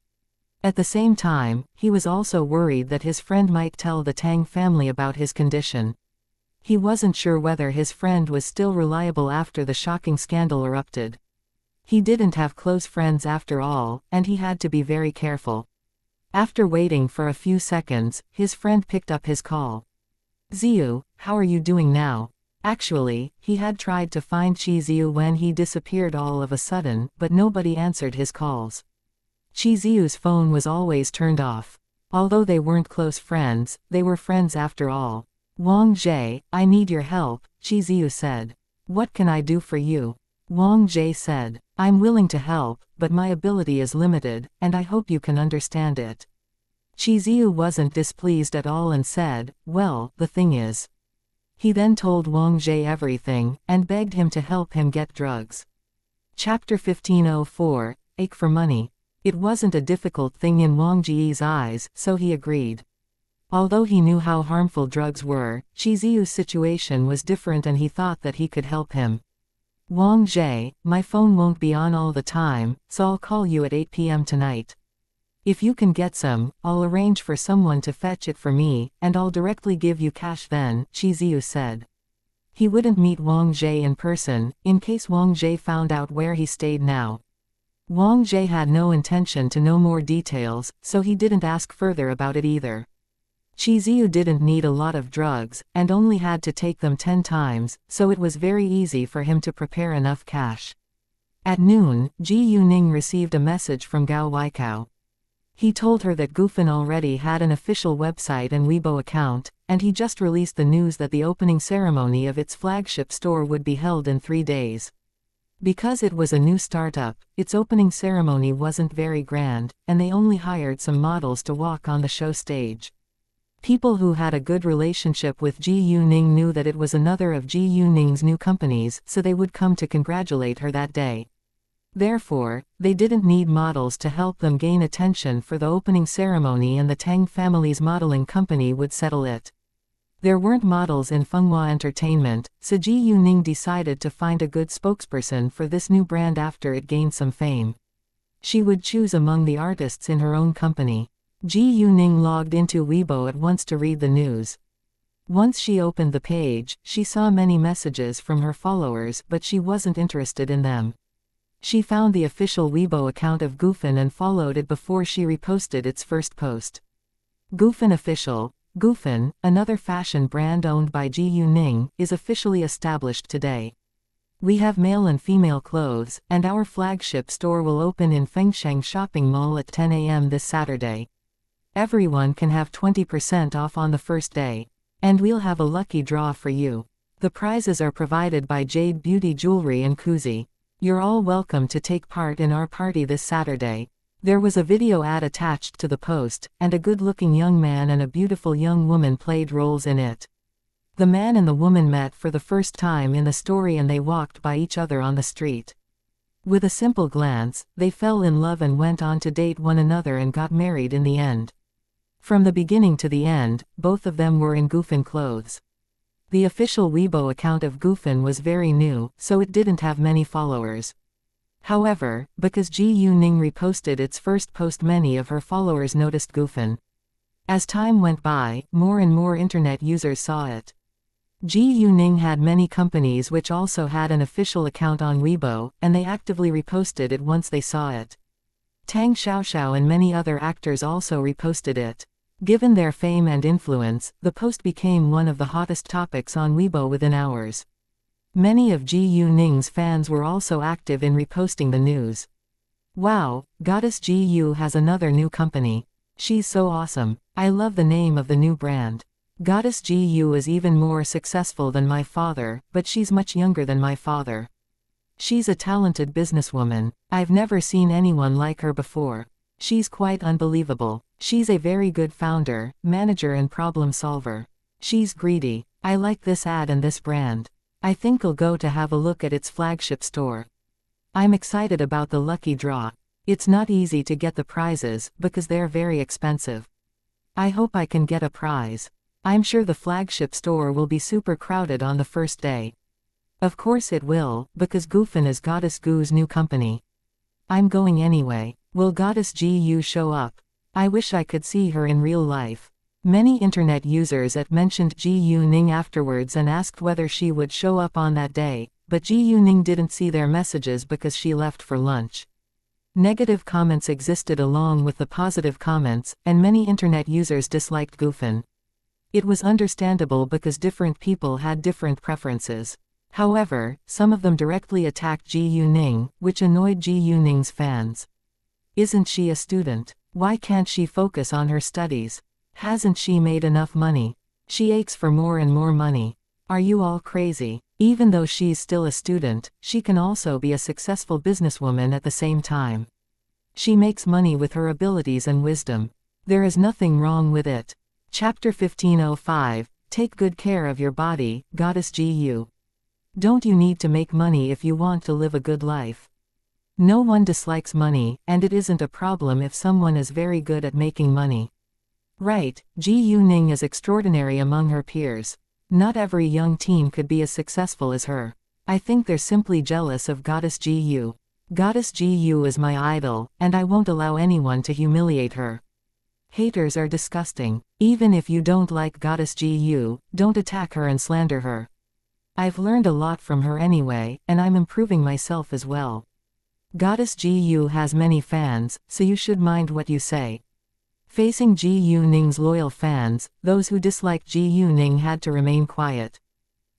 At the same time, he was also worried that his friend might tell the Tang family about his condition. He wasn't sure whether his friend was still reliable after the shocking scandal erupted. He didn't have close friends after all, and he had to be very careful. After waiting for a few seconds, his friend picked up his call. Ziyu, how are you doing now? Actually, he had tried to find Ziyu when he disappeared all of a sudden, but nobody answered his calls. Ziyu's phone was always turned off. Although they weren't close friends, they were friends after all. Wang Jie, I need your help, Ziyu said. What can I do for you? Wang Jie said. I'm willing to help, but my ability is limited, and I hope you can understand it. Ziyu wasn't displeased at all and said, well, the thing is. He then told Wang Jie everything, and begged him to help him get drugs. Chapter 1504, Ache for Money. It wasn't a difficult thing in Wang Jie's eyes, so he agreed. Although he knew how harmful drugs were, Ziyu's situation was different and he thought that he could help him. Wang Jie, my phone won't be on all the time, so I'll call you at 8 p.m. tonight. If you can get some, I'll arrange for someone to fetch it for me, and I'll directly give you cash then, Ziyu said. He wouldn't meet Wang Jie in person, in case Wang Jie found out where he stayed now. Wang Jie had no intention to know more details, so he didn't ask further about it either. Ziyu didn't need a lot of drugs, and only had to take them 10 times, so it was very easy for him to prepare enough cash. At noon, Ji Yuning received a message from Gao Weikao. He told her that Gufan already had an official website and Weibo account, and he just released the news that the opening ceremony of its flagship store would be held in 3 days. Because it was a new startup, its opening ceremony wasn't very grand, and they only hired some models to walk on the show stage. People who had a good relationship with Ji Yuning knew that it was another of Ji Yuning's new companies, so they would come to congratulate her that day. Therefore, they didn't need models to help them gain attention for the opening ceremony, and the Tang family's modeling company would settle it. There weren't models in Fenghua Entertainment, so Ji Yuning decided to find a good spokesperson for this new brand after it gained some fame. She would choose among the artists in her own company. Ji Yuning logged into Weibo at once to read the news. Once she opened the page, she saw many messages from her followers, but she wasn't interested in them. She found the official Weibo account of Gufan and followed it before she reposted its first post. Gufan Official. Gufan, another fashion brand owned by Ji Yuning, is officially established today. We have male and female clothes, and our flagship store will open in Fengsheng Shopping Mall at 10 a.m. this Saturday. Everyone can have 20% off on the first day. And we'll have a lucky draw for you. The prizes are provided by Jade Beauty Jewelry and Kuzi. You're all welcome to take part in our party this Saturday. There was a video ad attached to the post, and a good-looking young man and a beautiful young woman played roles in it. The man and the woman met for the first time in the story and they walked by each other on the street. With a simple glance, they fell in love and went on to date one another and got married in the end. From the beginning to the end, both of them were in Gufan clothes. The official Weibo account of Gufan was very new, so it didn't have many followers. However, because Ji Yuning reposted its first post, many of her followers noticed Gufan. As time went by, more and more internet users saw it. Ji Yuning had many companies which also had an official account on Weibo, and they actively reposted it once they saw it. Tang Xiaoxiao and many other actors also reposted it. Given their fame and influence, the post became one of the hottest topics on Weibo within hours. Many of Ji Yuning's fans were also active in reposting the news. Wow, Goddess Ji Yu has another new company. She's so awesome. I love the name of the new brand. Goddess Ji Yu is even more successful than my father, but she's much younger than my father. She's a talented businesswoman. I've never seen anyone like her before. She's quite unbelievable. She's a very good founder, manager and problem solver. She's greedy. I like this ad and this brand. I think I'll go to have a look at its flagship store. I'm excited about the lucky draw. It's not easy to get the prizes, because they're very expensive. I hope I can get a prize. I'm sure the flagship store will be super crowded on the first day. Of course it will, because Gufan is Goddess Gu's new company. I'm going anyway. Will Goddess Ji Yu show up? I wish I could see her in real life. Many internet users mentioned Ji Yuning afterwards and asked whether she would show up on that day, but Ji Yuning didn't see their messages because she left for lunch. Negative comments existed along with the positive comments, and many internet users disliked Gufan. It was understandable because different people had different preferences. However, some of them directly attacked Ji Yuning, which annoyed Ji Yuning's fans. Isn't she a student? Why can't she focus on her studies? Hasn't she made enough money? She aches for more and more money. Are you all crazy? Even though she's still a student, she can also be a successful businesswoman at the same time. She makes money with her abilities and wisdom. There is nothing wrong with it. Chapter 1505, Take good care of your body, Goddess Gu. Don't you need to make money if you want to live a good life? No one dislikes money, and it isn't a problem if someone is very good at making money. Right, Ji Yuning is extraordinary among her peers. Not every young teen could be as successful as her. I think they're simply jealous of Goddess Gu. Goddess Gu is my idol, and I won't allow anyone to humiliate her. Haters are disgusting. Even if you don't like Goddess Gu, don't attack her and slander her. I've learned a lot from her anyway, and I'm improving myself as well. Goddess Gu has many fans, so you should mind what you say. Facing Ji Yuning's loyal fans, those who disliked Ji Yuning had to remain quiet.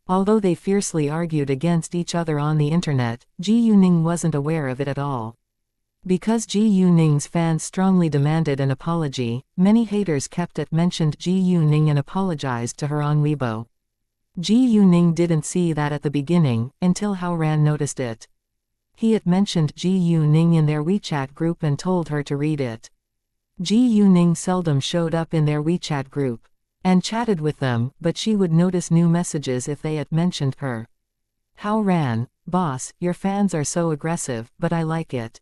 Although they fiercely argued against each other on the internet, Ji Yuning wasn't aware of it at all. Because Ji Yuning's fans strongly demanded an apology, many haters kept it mentioned Ji Yuning and apologized to her on Weibo. Ji Yuning didn't see that at the beginning, until Hao Ran noticed it. He had mentioned Ji Yuning in their WeChat group and told her to read it. Ji Yuning seldom showed up in their WeChat group and chatted with them, but she would notice new messages if they had mentioned her. Hao Ran, boss, your fans are so aggressive, but I like it.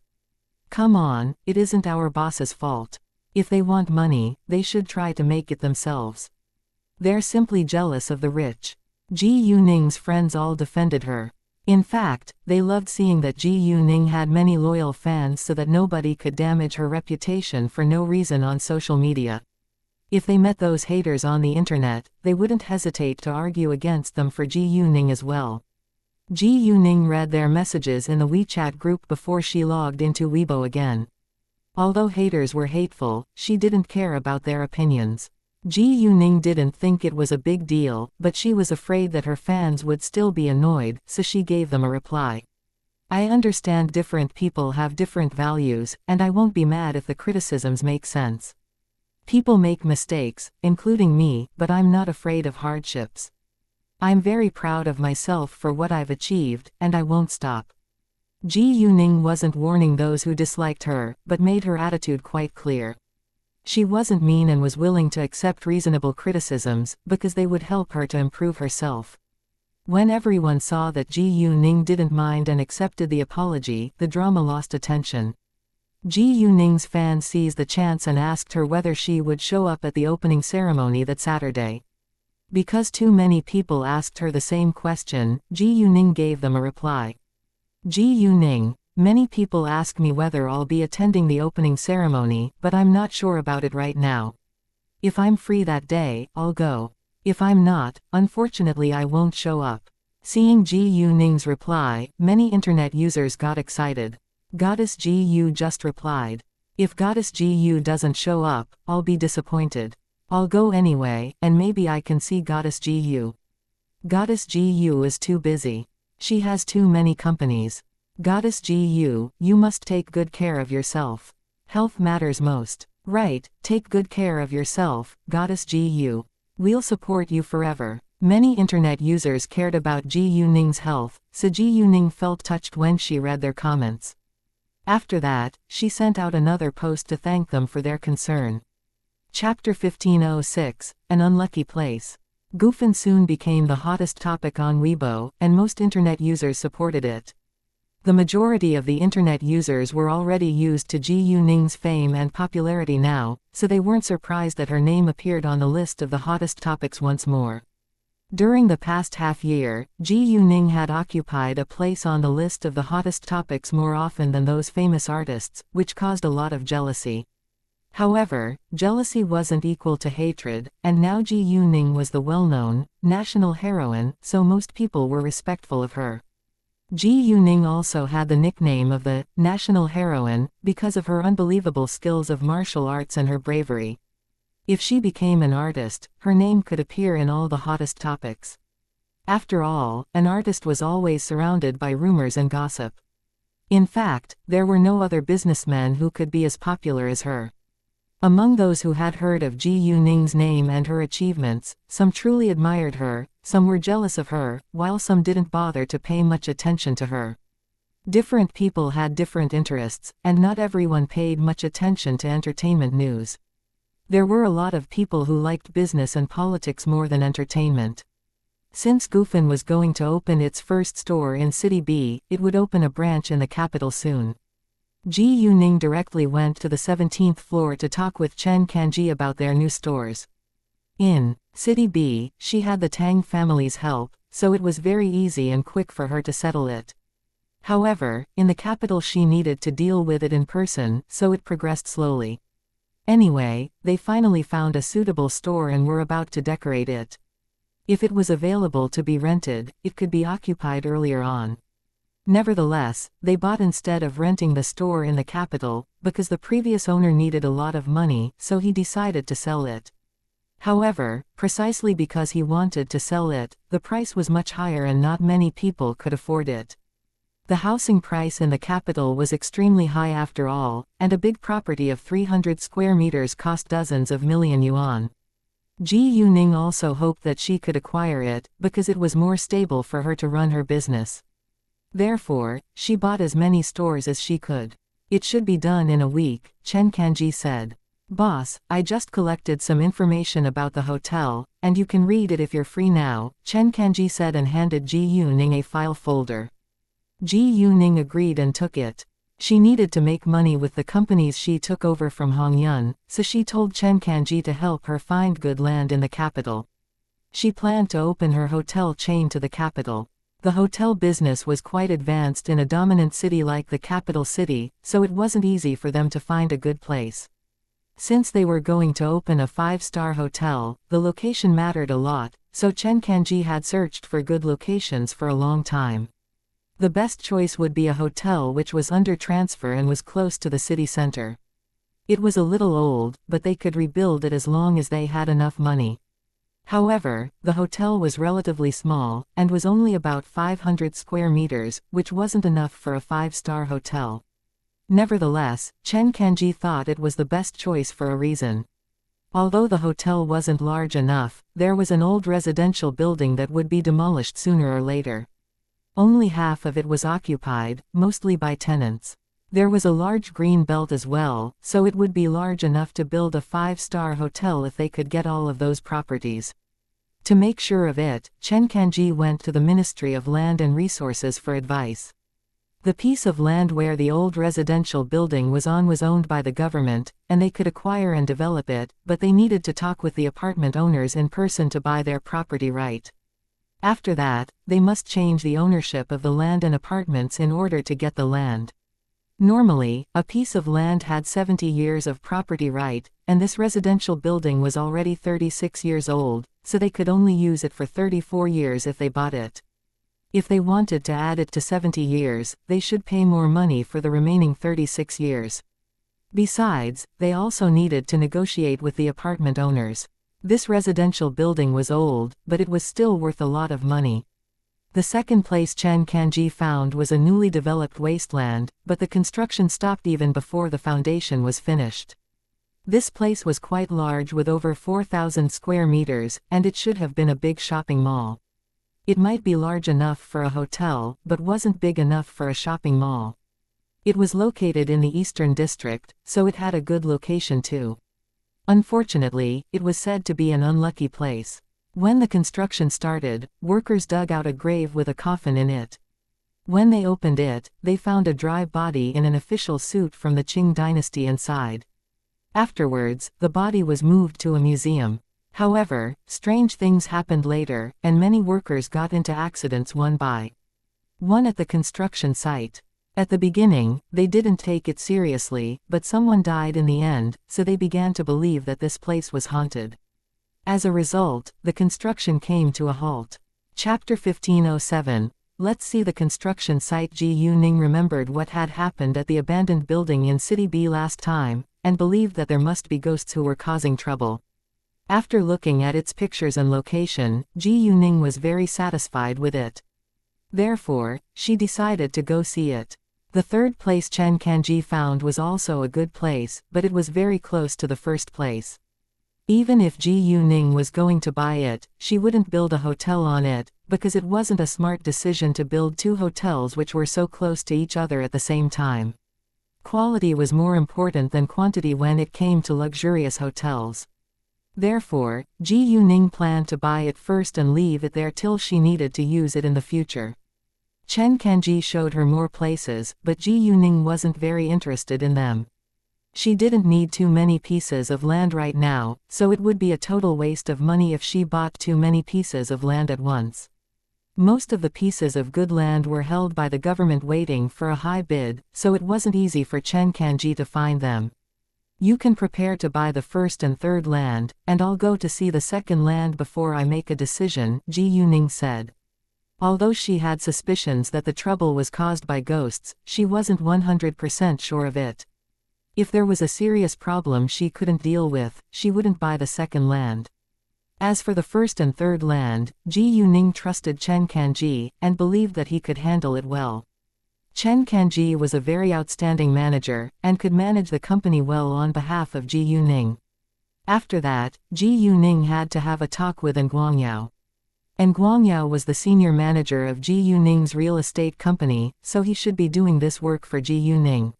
Come on, it isn't our boss's fault. If they want money, they should try to make it themselves. They're simply jealous of the rich. Ji Yuning's friends all defended her. In fact, they loved seeing that Ji Yuning had many loyal fans so that nobody could damage her reputation for no reason on social media. If they met those haters on the internet, they wouldn't hesitate to argue against them for Ji Yuning as well. Ji Yuning read their messages in the WeChat group before she logged into Weibo again. Although haters were hateful, she didn't care about their opinions. Ji Yuning didn't think it was a big deal, but she was afraid that her fans would still be annoyed, so she gave them a reply. I understand different people have different values, and I won't be mad if the criticisms make sense. People make mistakes, including me, but I'm not afraid of hardships. I'm very proud of myself for what I've achieved, and I won't stop. Ji Yuning wasn't warning those who disliked her, but made her attitude quite clear. She wasn't mean and was willing to accept reasonable criticisms, because they would help her to improve herself. When everyone saw that Ji Yuning didn't mind and accepted the apology, the drama lost attention. Ji Yuning's fans seized the chance and asked her whether she would show up at the opening ceremony that Saturday. Because too many people asked her the same question, Ji Yuning gave them a reply. Ji Yuning, many people ask me whether I'll be attending the opening ceremony, but I'm not sure about it right now. If I'm free that day, I'll go. If I'm not, unfortunately I won't show up. Seeing Ji Yuning's reply, many internet users got excited. Goddess Gu just replied. If Goddess Gu doesn't show up, I'll be disappointed. I'll go anyway, and maybe I can see Goddess Gu. Goddess Gu is too busy. She has too many companies. Goddess Gu, you must take good care of yourself. Health matters most. Right, take good care of yourself, Goddess Gu. We'll support you forever. Many internet users cared about Ji Yuning's health, so Ji Yuning felt touched when she read their comments. After that, she sent out another post to thank them for their concern. Chapter 1506, An Unlucky Place. Gufan soon became the hottest topic on Weibo, and most internet users supported it. The majority of the internet users were already used to Ji Yuning's fame and popularity now, so they weren't surprised that her name appeared on the list of the hottest topics once more. During the past half-year, Ji Yuning had occupied a place on the list of the hottest topics more often than those famous artists, which caused a lot of jealousy. However, jealousy wasn't equal to hatred, and now Ji Yuning was the well-known, national heroine, so most people were respectful of her. Ji Yuning also had the nickname of the national heroine because of her unbelievable skills of martial arts and her bravery. If she became an artist, her name could appear in all the hottest topics. After all, an artist was always surrounded by rumors and gossip. In fact, there were no other businessmen who could be as popular as her. Among those who had heard of Ji Yuning's name and her achievements, some truly admired her, some were jealous of her, while some didn't bother to pay much attention to her. Different people had different interests, and not everyone paid much attention to entertainment news. There were a lot of people who liked business and politics more than entertainment. Since Gufen was going to open its first store in City B, it would open a branch in the capital soon. Ji Yuning directly went to the 17th floor to talk with Chen Kanji about their new stores. In City B, she had the Tang family's help, so it was very easy and quick for her to settle it. However, in the capital she needed to deal with it in person, so it progressed slowly. Anyway, they finally found a suitable store and were about to decorate it. If it was available to be rented, it could be occupied earlier on. Nevertheless, they bought instead of renting the store in the capital, because the previous owner needed a lot of money, so he decided to sell it. However, precisely because he wanted to sell it, the price was much higher and not many people could afford it. The housing price in the capital was extremely high after all, and a big property of 300 square meters cost dozens of million yuan. Ji Yuning also hoped that she could acquire it, because it was more stable for her to run her business. Therefore, she bought as many stores as she could. It should be done in a week, Chen Kanji said. Boss, I just collected some information about the hotel, and you can read it if you're free now, Chen Kanji said and handed Ji Yuning a file folder. Ji Yuning agreed and took it. She needed to make money with the companies she took over from Hongyun, so she told Chen Kanji to help her find good land in the capital. She planned to open her hotel chain to the capital. The hotel business was quite advanced in a dominant city like the capital city, so it wasn't easy for them to find a good place. Since they were going to open a 5-star hotel, the location mattered a lot, so Chen Kanji had searched for good locations for a long time. The best choice would be a hotel which was under transfer and was close to the city center. It was a little old, but they could rebuild it as long as they had enough money. However, the hotel was relatively small, and was only about 500 square meters, which wasn't enough for a 5-star hotel. Nevertheless, Chen Kanji thought it was the best choice for a reason. Although the hotel wasn't large enough, there was an old residential building that would be demolished sooner or later. Only half of it was occupied, mostly by tenants. There was a large green belt as well, so it would be large enough to build a 5-star hotel if they could get all of those properties. To make sure of it, Chen Kanji went to the Ministry of Land and Resources for advice. The piece of land where the old residential building was owned by the government, and they could acquire and develop it, but they needed to talk with the apartment owners in person to buy their property right. After that, they must change the ownership of the land and apartments in order to get the land. Normally, a piece of land had 70 years of property right, and this residential building was already 36 years old, so they could only use it for 34 years if they bought it. If they wanted to add it to 70 years, they should pay more money for the remaining 36 years. Besides, they also needed to negotiate with the apartment owners. This residential building was old, but it was still worth a lot of money. The second place Chen Kanji found was a newly developed wasteland, but the construction stopped even before the foundation was finished. This place was quite large with over 4,000 square meters, and it should have been a big shopping mall. It might be large enough for a hotel, but wasn't big enough for a shopping mall. It was located in the Eastern District, so it had a good location too. Unfortunately, it was said to be an unlucky place. When the construction started, workers dug out a grave with a coffin in it. When they opened it, they found a dry body in an official suit from the Qing dynasty inside. Afterwards, the body was moved to a museum. However, strange things happened later, and many workers got into accidents one by one at the construction site. At the beginning, they didn't take it seriously, but someone died in the end, so they began to believe that this place was haunted. As a result, the construction came to a halt. Chapter 1507. let's see the construction site. Ji Yuning remembered what had happened at the abandoned building in City B last time, and believed that there must be ghosts who were causing trouble. After looking at its pictures and location, Ji Yuning was very satisfied with it. Therefore, she decided to go see it. The third place Chen Kanji found was also a good place, but it was very close to the first place. Even if Ji Yuning was going to buy it, she wouldn't build a hotel on it, because it wasn't a smart decision to build two hotels which were so close to each other at the same time. Quality was more important than quantity when it came to luxurious hotels. Therefore, Ji Yuning planned to buy it first and leave it there till she needed to use it in the future. Chen Kanji showed her more places, but Ji Yuning wasn't very interested in them. She didn't need too many pieces of land right now, so it would be a total waste of money if she bought too many pieces of land at once. Most of the pieces of good land were held by the government waiting for a high bid, so it wasn't easy for Chen Kanji to find them. You can prepare to buy the first and third land, and I'll go to see the second land before I make a decision, Ji Yuning said. Although she had suspicions that the trouble was caused by ghosts, she wasn't 100% sure of it. If there was a serious problem she couldn't deal with, she wouldn't buy the second land. As for the first and third land, Ji Yuning trusted Chen Kanji, and believed that he could handle it well. Chen Kanji was a very outstanding manager, and could manage the company well on behalf of Ji Yuning. After that, Ji Yuning had to have a talk with Nguangyao. Nguangyao was the senior manager of Ji Yuning's real estate company, so he should be doing this work for Ji Yuning.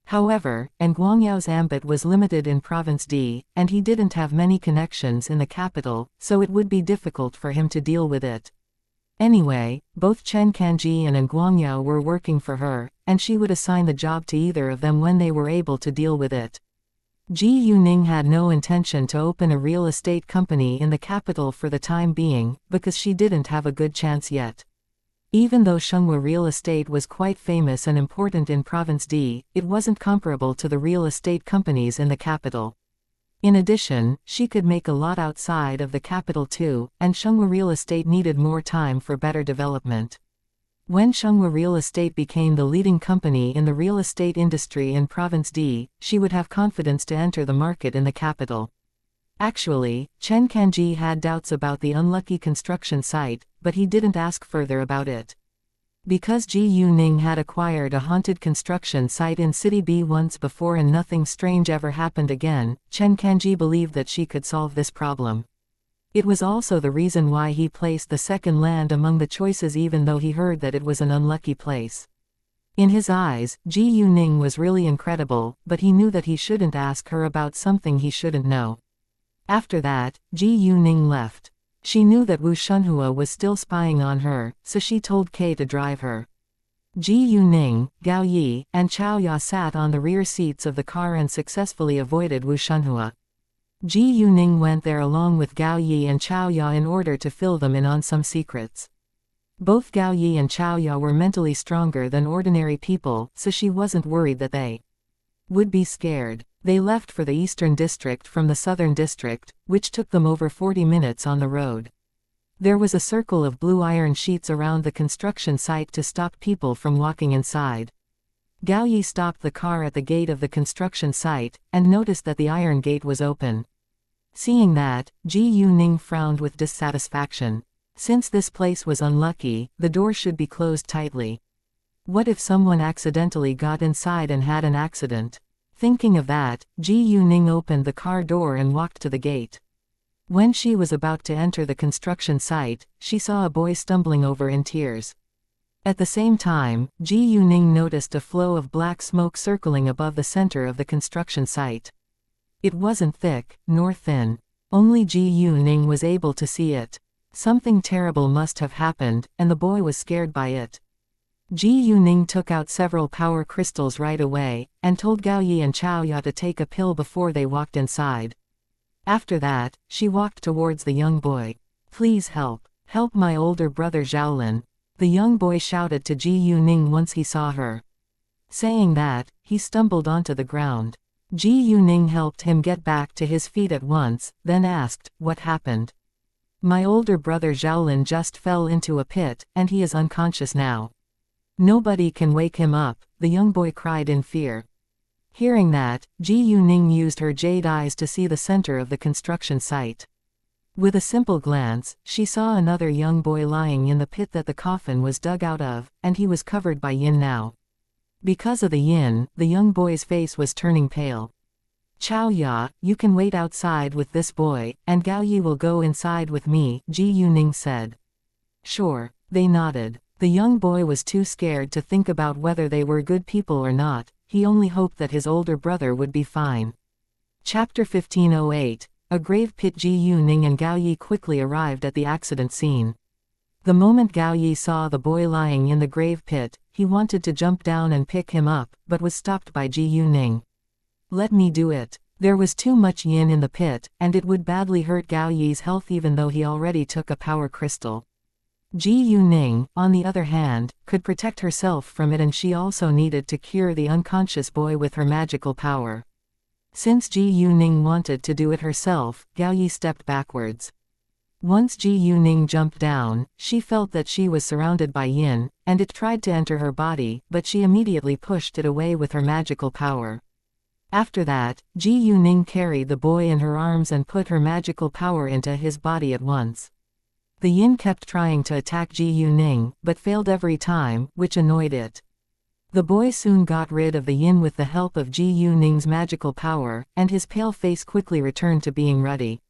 However, Nguangyao's ambit was limited in Province D, and he didn't have many connections in the capital, so it would be difficult for him to deal with it. Anyway, both Chen Kanji and Nguangyao were working for her, and she would assign the job to either of them when they were able to deal with it. Ji Yuning had no intention to open a real estate company in the capital for the time being, because she didn't have a good chance yet. Even though Xianxia real estate was quite famous and important in Province D, it wasn't comparable to the real estate companies in the capital. In addition, she could make a lot outside of the capital too, and Xianxia real estate needed more time for better development. When Xianxia real estate became the leading company in the real estate industry in Province D, she would have confidence to enter the market in the capital. Actually, Chen Kanji had doubts about the unlucky construction site, but he didn't ask further about it. Because Ji Yuning had acquired a haunted construction site in City B once before and nothing strange ever happened again, Chen Kanji believed that she could solve this problem. It was also the reason why he placed the second land among the choices even though he heard that it was an unlucky place. In his eyes, Ji Yuning was really incredible, but he knew that he shouldn't ask her about something he shouldn't know. After that, Ji Yuning left. She knew that Wu Shunhua was still spying on her, so she told Kei to drive her. Ji Yuning, Gao Yi, and Chao Ya sat on the rear seats of the car and successfully avoided Wu Shunhua. Ji Yuning went there along with Gao Yi and Chao Ya in order to fill them in on some secrets. Both Gao Yi and Chao Ya were mentally stronger than ordinary people, so she wasn't worried that they would be scared. They left for the eastern district from the southern district, which took them over 40 minutes on the road. There was a circle of blue iron sheets around the construction site to stop people from walking inside. Gao Yi stopped the car at the gate of the construction site, and noticed that the iron gate was open. Seeing that, Ji Yuning frowned with dissatisfaction. Since this place was unlucky, the door should be closed tightly. What if someone accidentally got inside and had an accident? Thinking of that, Ji Yuning opened the car door and walked to the gate. When she was about to enter the construction site, she saw a boy stumbling over in tears. At the same time, Ji Yuning noticed a flow of black smoke circling above the center of the construction site. It wasn't thick, nor thin. Only Ji Yuning was able to see it. Something terrible must have happened, and the boy was scared by it. Ji Yuning took out several power crystals right away, and told Gao Yi and Chao Ya to take a pill before they walked inside. After that, she walked towards the young boy. "Please help. Help my older brother Zhaolin," the young boy shouted to Ji Yuning once he saw her. Saying that, he stumbled onto the ground. Ji Yuning helped him get back to his feet at once, then asked, "What happened?" My older brother Xiaolin just fell into a pit, and he is unconscious now. Nobody can wake him up, the young boy cried in fear. Hearing that, Ji Yuning used her jade eyes to see the center of the construction site. With a simple glance, she saw another young boy lying in the pit that the coffin was dug out of, and he was covered by yin now. Because of the yin, the young boy's face was turning pale. Xiaoya, you can wait outside with this boy, and Gao Yi will go inside with me, Ji Yuning said. Sure, they nodded. The young boy was too scared to think about whether they were good people or not, he only hoped that his older brother would be fine. Chapter 1508. A grave pit. Ji Yuning and Gao Yi quickly arrived at the accident scene. The moment Gao Yi saw the boy lying in the grave pit, he wanted to jump down and pick him up, but was stopped by Ji Yuning. Let me do it. There was too much yin in the pit, and it would badly hurt Gao Yi's health even though he already took a power crystal. Ji Yuning, on the other hand, could protect herself from it, and she also needed to cure the unconscious boy with her magical power. Since Ji Yuning wanted to do it herself, Gao Yi stepped backwards. Once Ji Yuning jumped down, she felt that she was surrounded by yin, and it tried to enter her body, but she immediately pushed it away with her magical power. After that, Ji Yuning carried the boy in her arms and put her magical power into his body at once. The yin kept trying to attack Ji Yuning, but failed every time, which annoyed it. The boy soon got rid of the yin with the help of Ji Yuning's magical power, and his pale face quickly returned to being ruddy.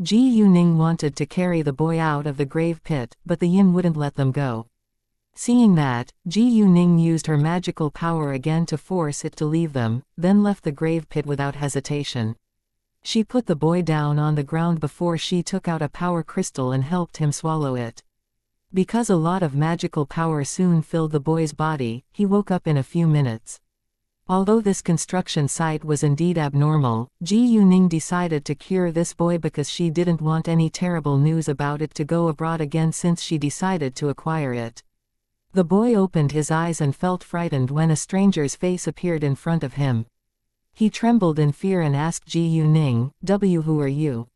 Ji Yuning wanted to carry the boy out of the grave pit, but the yin wouldn't let them go. Seeing that, Ji Yuning used her magical power again to force it to leave them, then left the grave pit without hesitation. She put the boy down on the ground before she took out a power crystal and helped him swallow it. Because a lot of magical power soon filled the boy's body, he woke up in a few minutes. Although this construction site was indeed abnormal, Ji Yuning decided to cure this boy because she didn't want any terrible news about it to go abroad again since she decided to acquire it. The boy opened his eyes and felt frightened when a stranger's face appeared in front of him. He trembled in fear and asked Ji Yuning, who are you?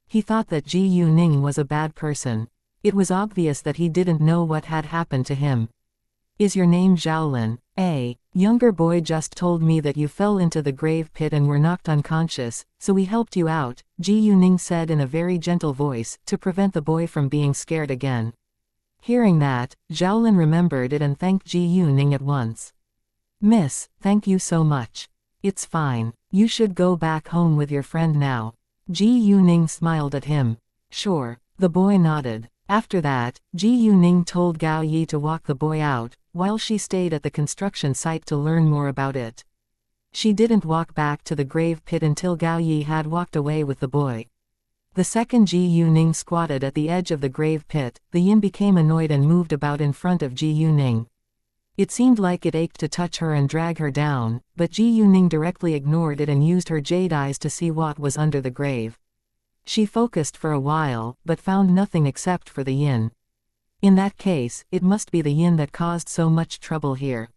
He thought that Ji Yuning was a bad person. It was obvious that he didn't know what had happened to him. Is your name Xiaolin? A younger boy just told me that you fell into the grave pit and were knocked unconscious, so we helped you out, Ji Yuning said in a very gentle voice, to prevent the boy from being scared again. Hearing that, Xiaolin remembered it and thanked Ji Yuning at once. Miss, thank you so much. It's fine. You should go back home with your friend now. Ji Yuning smiled at him. Sure. The boy nodded. After that, Ji Yuning told Gao Yi to walk the boy out, while she stayed at the construction site to learn more about it. She didn't walk back to the grave pit until Gao Yi had walked away with the boy. The second Ji Yuning squatted at the edge of the grave pit, the yin became annoyed and moved about in front of Ji Yuning. It seemed like it ached to touch her and drag her down, but Ji Yuning directly ignored it and used her jade eyes to see what was under the grave. She focused for a while, but found nothing except for the yin. In that case, it must be the yin that caused so much trouble here.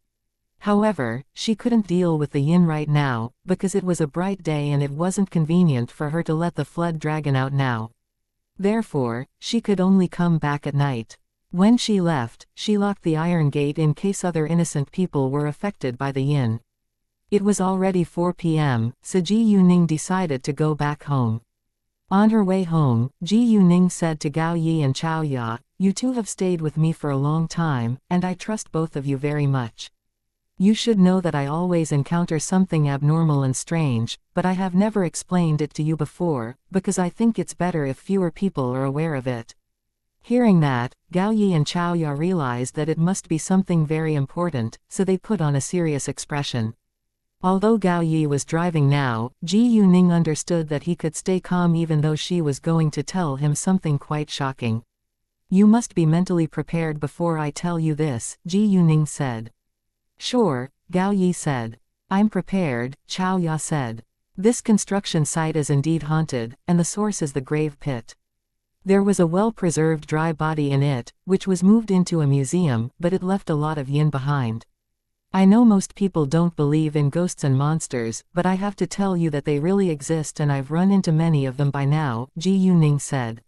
However, she couldn't deal with the yin right now, because it was a bright day and it wasn't convenient for her to let the flood dragon out now. Therefore, she could only come back at night. When she left, she locked the iron gate in case other innocent people were affected by the yin. It was already 4 p.m., so Ji Yuning decided to go back home. On her way home, Ji Yuning said to Gao Yi and Xiaoya, you two have stayed with me for a long time, and I trust both of you very much. You should know that I always encounter something abnormal and strange, but I have never explained it to you before, because I think it's better if fewer people are aware of it. Hearing that, Gao Yi and Xiaoya realized that it must be something very important, so they put on a serious expression. Although Gao Yi was driving now, Ji Yuning understood that he could stay calm even though she was going to tell him something quite shocking. You must be mentally prepared before I tell you this, Ji Yuning said. Sure, Gao Yi said. I'm prepared, Xiaoya said. This construction site is indeed haunted, and the source is the grave pit. There was a well-preserved dry body in it, which was moved into a museum, but it left a lot of yin behind. I know most people don't believe in ghosts and monsters, but I have to tell you that they really exist and I've run into many of them by now, Ji Yuning said.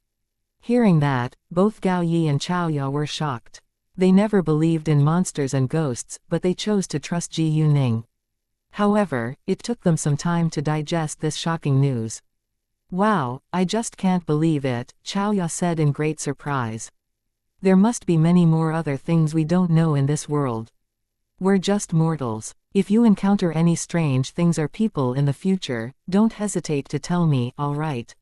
Hearing that, both Gao Yi and Xiaoya were shocked. They never believed in monsters and ghosts, but they chose to trust Ji Yuning. However, it took them some time to digest this shocking news. Wow, I just can't believe it, Xiaoya said in great surprise. There must be many more other things we don't know in this world. We're just mortals. If you encounter any strange things or people in the future, don't hesitate to tell me, alright?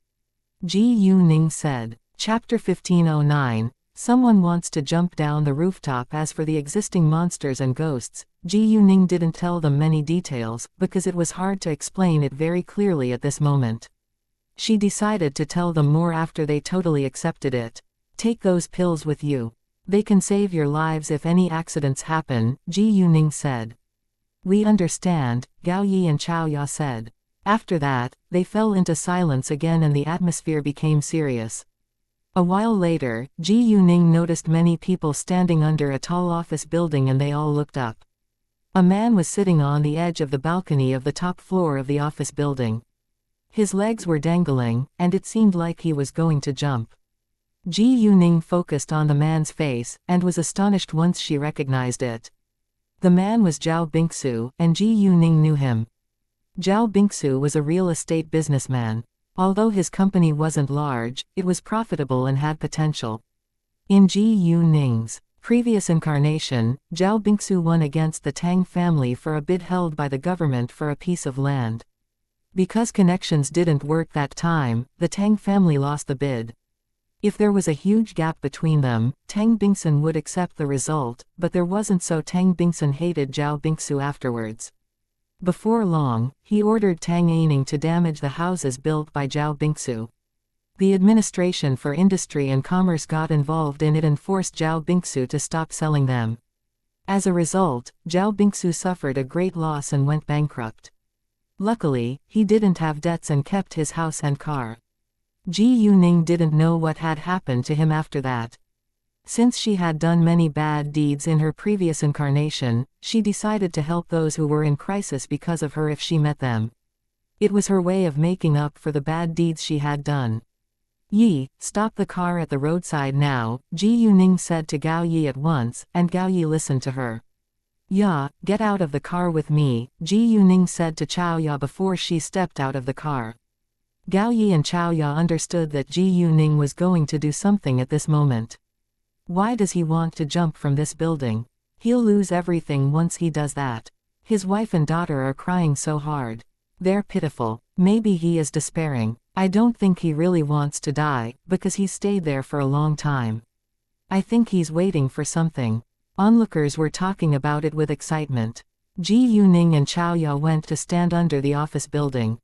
Ji Yuning said. Chapter 1509. Someone wants to jump down the rooftop. As for the existing monsters and ghosts, Ji Yuning didn't tell them many details, because it was hard to explain it very clearly at this moment. She decided to tell them more after they totally accepted it. Take those pills with you. They can save your lives if any accidents happen, Ji Yuning said. We understand, Gao Yi and Xiaoya said. After that, they fell into silence again and the atmosphere became serious. A while later, Ji Yuning noticed many people standing under a tall office building and they all looked up. A man was sitting on the edge of the balcony of the top floor of the office building. His legs were dangling, and it seemed like he was going to jump. Ji Yuning focused on the man's face, and was astonished once she recognized it. The man was Zhao Bingsu, and Ji Yuning knew him. Zhao Bingsu was a real estate businessman. Although his company wasn't large, it was profitable and had potential. In Ji Yuning's previous incarnation, Zhao Bingsu won against the Tang family for a bid held by the government for a piece of land. Because connections didn't work that time, the Tang family lost the bid. If there was a huge gap between them, Tang Bingsun would accept the result, but there wasn't, so Tang Bingsun hated Zhao Bingsu afterwards. Before long, he ordered Tang Aining to damage the houses built by Zhao Bingsu. The Administration for Industry and Commerce got involved in it and forced Zhao Bingsu to stop selling them. As a result, Zhao Bingsu suffered a great loss and went bankrupt. Luckily, he didn't have debts and kept his house and car. Ji Yuning didn't know what had happened to him after that. Since she had done many bad deeds in her previous incarnation, she decided to help those who were in crisis because of her if she met them. It was her way of making up for the bad deeds she had done. Yi, stop the car at the roadside now, Ji Yuning said to Gao Yi at once, and Gao Yi listened to her. Ya, get out of the car with me, Ji Yuning said to Xiaoya before she stepped out of the car. Gao Yi and Xiaoya understood that Ji Yuning was going to do something at this moment. Why does he want to jump from this building? He'll lose everything once he does that. His wife and daughter are crying so hard. They're pitiful. Maybe he is despairing. I don't think he really wants to die, because he's stayed there for a long time. I think he's waiting for something. Onlookers were talking about it with excitement. Ji Yuning and Xiaoya went to stand under the office building.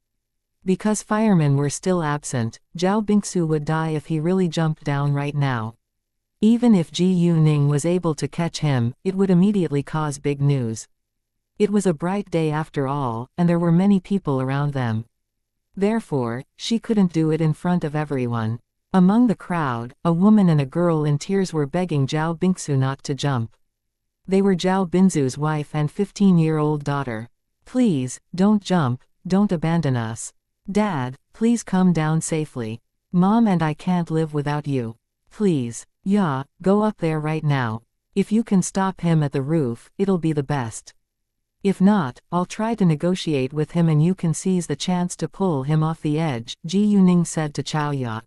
Because firemen were still absent, Zhao Bingsu would die if he really jumped down right now. Even if Ji Yuning was able to catch him, it would immediately cause big news. It was a bright day after all, and there were many people around them. Therefore, she couldn't do it in front of everyone. Among the crowd, a woman and a girl in tears were begging Zhao Bingsu not to jump. They were Zhao Bingsu's wife and 15-year-old daughter. Please, don't jump, don't abandon us. Dad, please come down safely. Mom and I can't live without you. Please. Yeah, go up there right now. If you can stop him at the roof, it'll be the best. If not, I'll try to negotiate with him and you can seize the chance to pull him off the edge, Ji Yuning said to Xiaoya.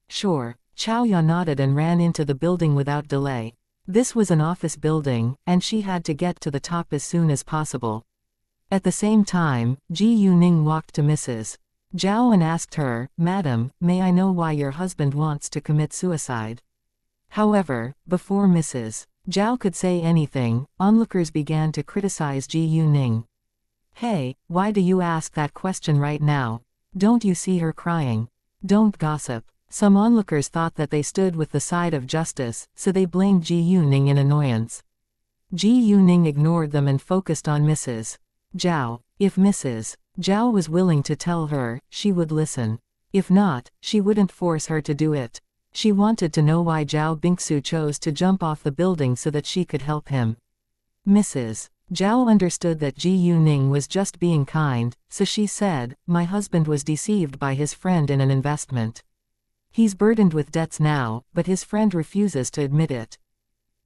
Sure. Xiaoya nodded and ran into the building without delay. This was an office building, and she had to get to the top as soon as possible. At the same time, Ji Yuning walked to Mrs. Zhao and asked her, Madam, may I know why your husband wants to commit suicide? However, before Mrs. Zhao could say anything, onlookers began to criticize Ji Yuning. Hey, why do you ask that question right now? Don't you see her crying? Don't gossip. Some onlookers thought that they stood with the side of justice, so they blamed Ji Yuning in annoyance. Ji Yuning ignored them and focused on Mrs. Zhao. If Mrs. Zhao was willing to tell her, she would listen. If not, she wouldn't force her to do it. She wanted to know why Zhao Bingsu chose to jump off the building so that she could help him. Mrs. Zhao understood that Ji Yuning was just being kind, so she said, my husband was deceived by his friend in an investment. He's burdened with debts now, but his friend refuses to admit it.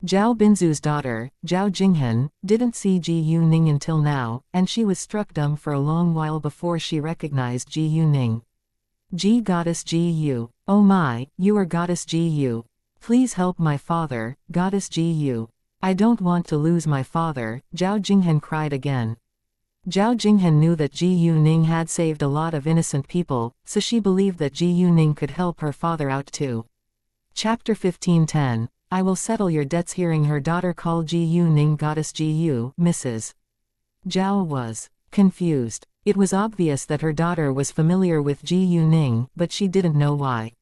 Zhao Binzu's daughter, Zhao Jinghan, didn't see Ji Yuning until now, and she was struck dumb for a long while before she recognized Ji Yuning. Ji Goddess Ji Yu. Oh my, you are Goddess Ji Yu. Please help my father, Goddess Ji Yu. I don't want to lose my father, Zhao Jinghan cried again. Zhao Jinghan knew that Ji Yuning had saved a lot of innocent people, so she believed that Ji Yuning could help her father out too. Chapter 15:10. I will settle your debts. Hearing her daughter call Ji Yuning Goddess Ji Yu, Mrs. Zhao was confused. It was obvious that her daughter was familiar with Ji Yuning, but she didn't know why.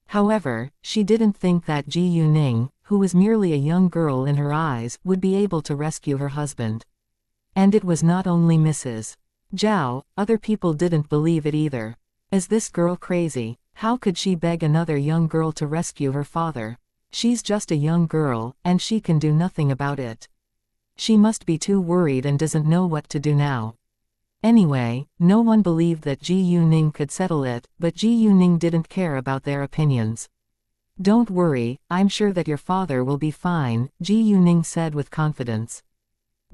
However, she didn't think that Ji Yuning, who was merely a young girl in her eyes, would be able to rescue her husband. And it was not only Mrs. Zhao, other people didn't believe it either. Is this girl crazy? How could she beg another young girl to rescue her father? She's just a young girl, and she can do nothing about it. She must be too worried and doesn't know what to do now. Anyway, no one believed that Ji Yuning could settle it, but Ji Yuning didn't care about their opinions. Don't worry, I'm sure that your father will be fine, Ji Yuning said with confidence.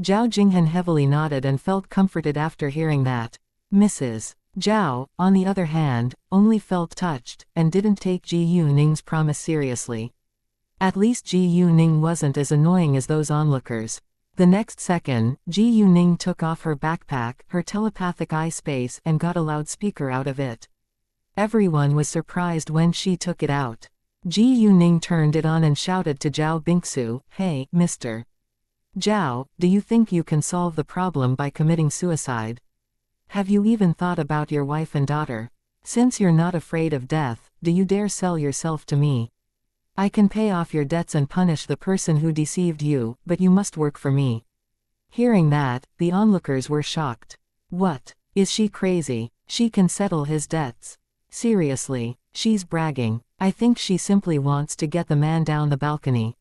Zhao Jinghan heavily nodded and felt comforted after hearing that. Mrs. Zhao, on the other hand, only felt touched, and didn't take Ji Yuning's promise seriously. At least Ji Yuning wasn't as annoying as those onlookers. The next second, Ji Yuning took off her backpack, her telepathic eye space, and got a loudspeaker out of it. Everyone was surprised when she took it out. Ji Yuning turned it on and shouted to Zhao Bingsu, "Hey, Mr. Zhao, do you think you can solve the problem by committing suicide? Have you even thought about your wife and daughter? Since you're not afraid of death, do you dare sell yourself to me? I can pay off your debts and punish the person who deceived you, but you must work for me." Hearing that, the onlookers were shocked. What? Is she crazy? She can settle his debts. Seriously, she's bragging. I think she simply wants to get the man down the balcony.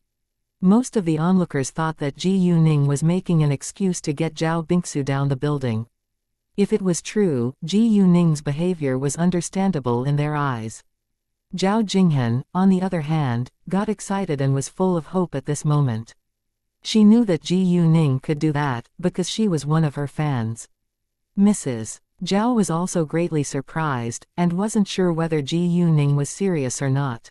Most of the onlookers thought that Ji Yuning was making an excuse to get Zhao Bingsu down the building. If it was true, Ji Yuning's behavior was understandable in their eyes. Zhao Jinghan, on the other hand, got excited and was full of hope at this moment. She knew that Ji Yuning could do that, because she was one of her fans. Mrs. Zhao was also greatly surprised, and wasn't sure whether Ji Yuning was serious or not.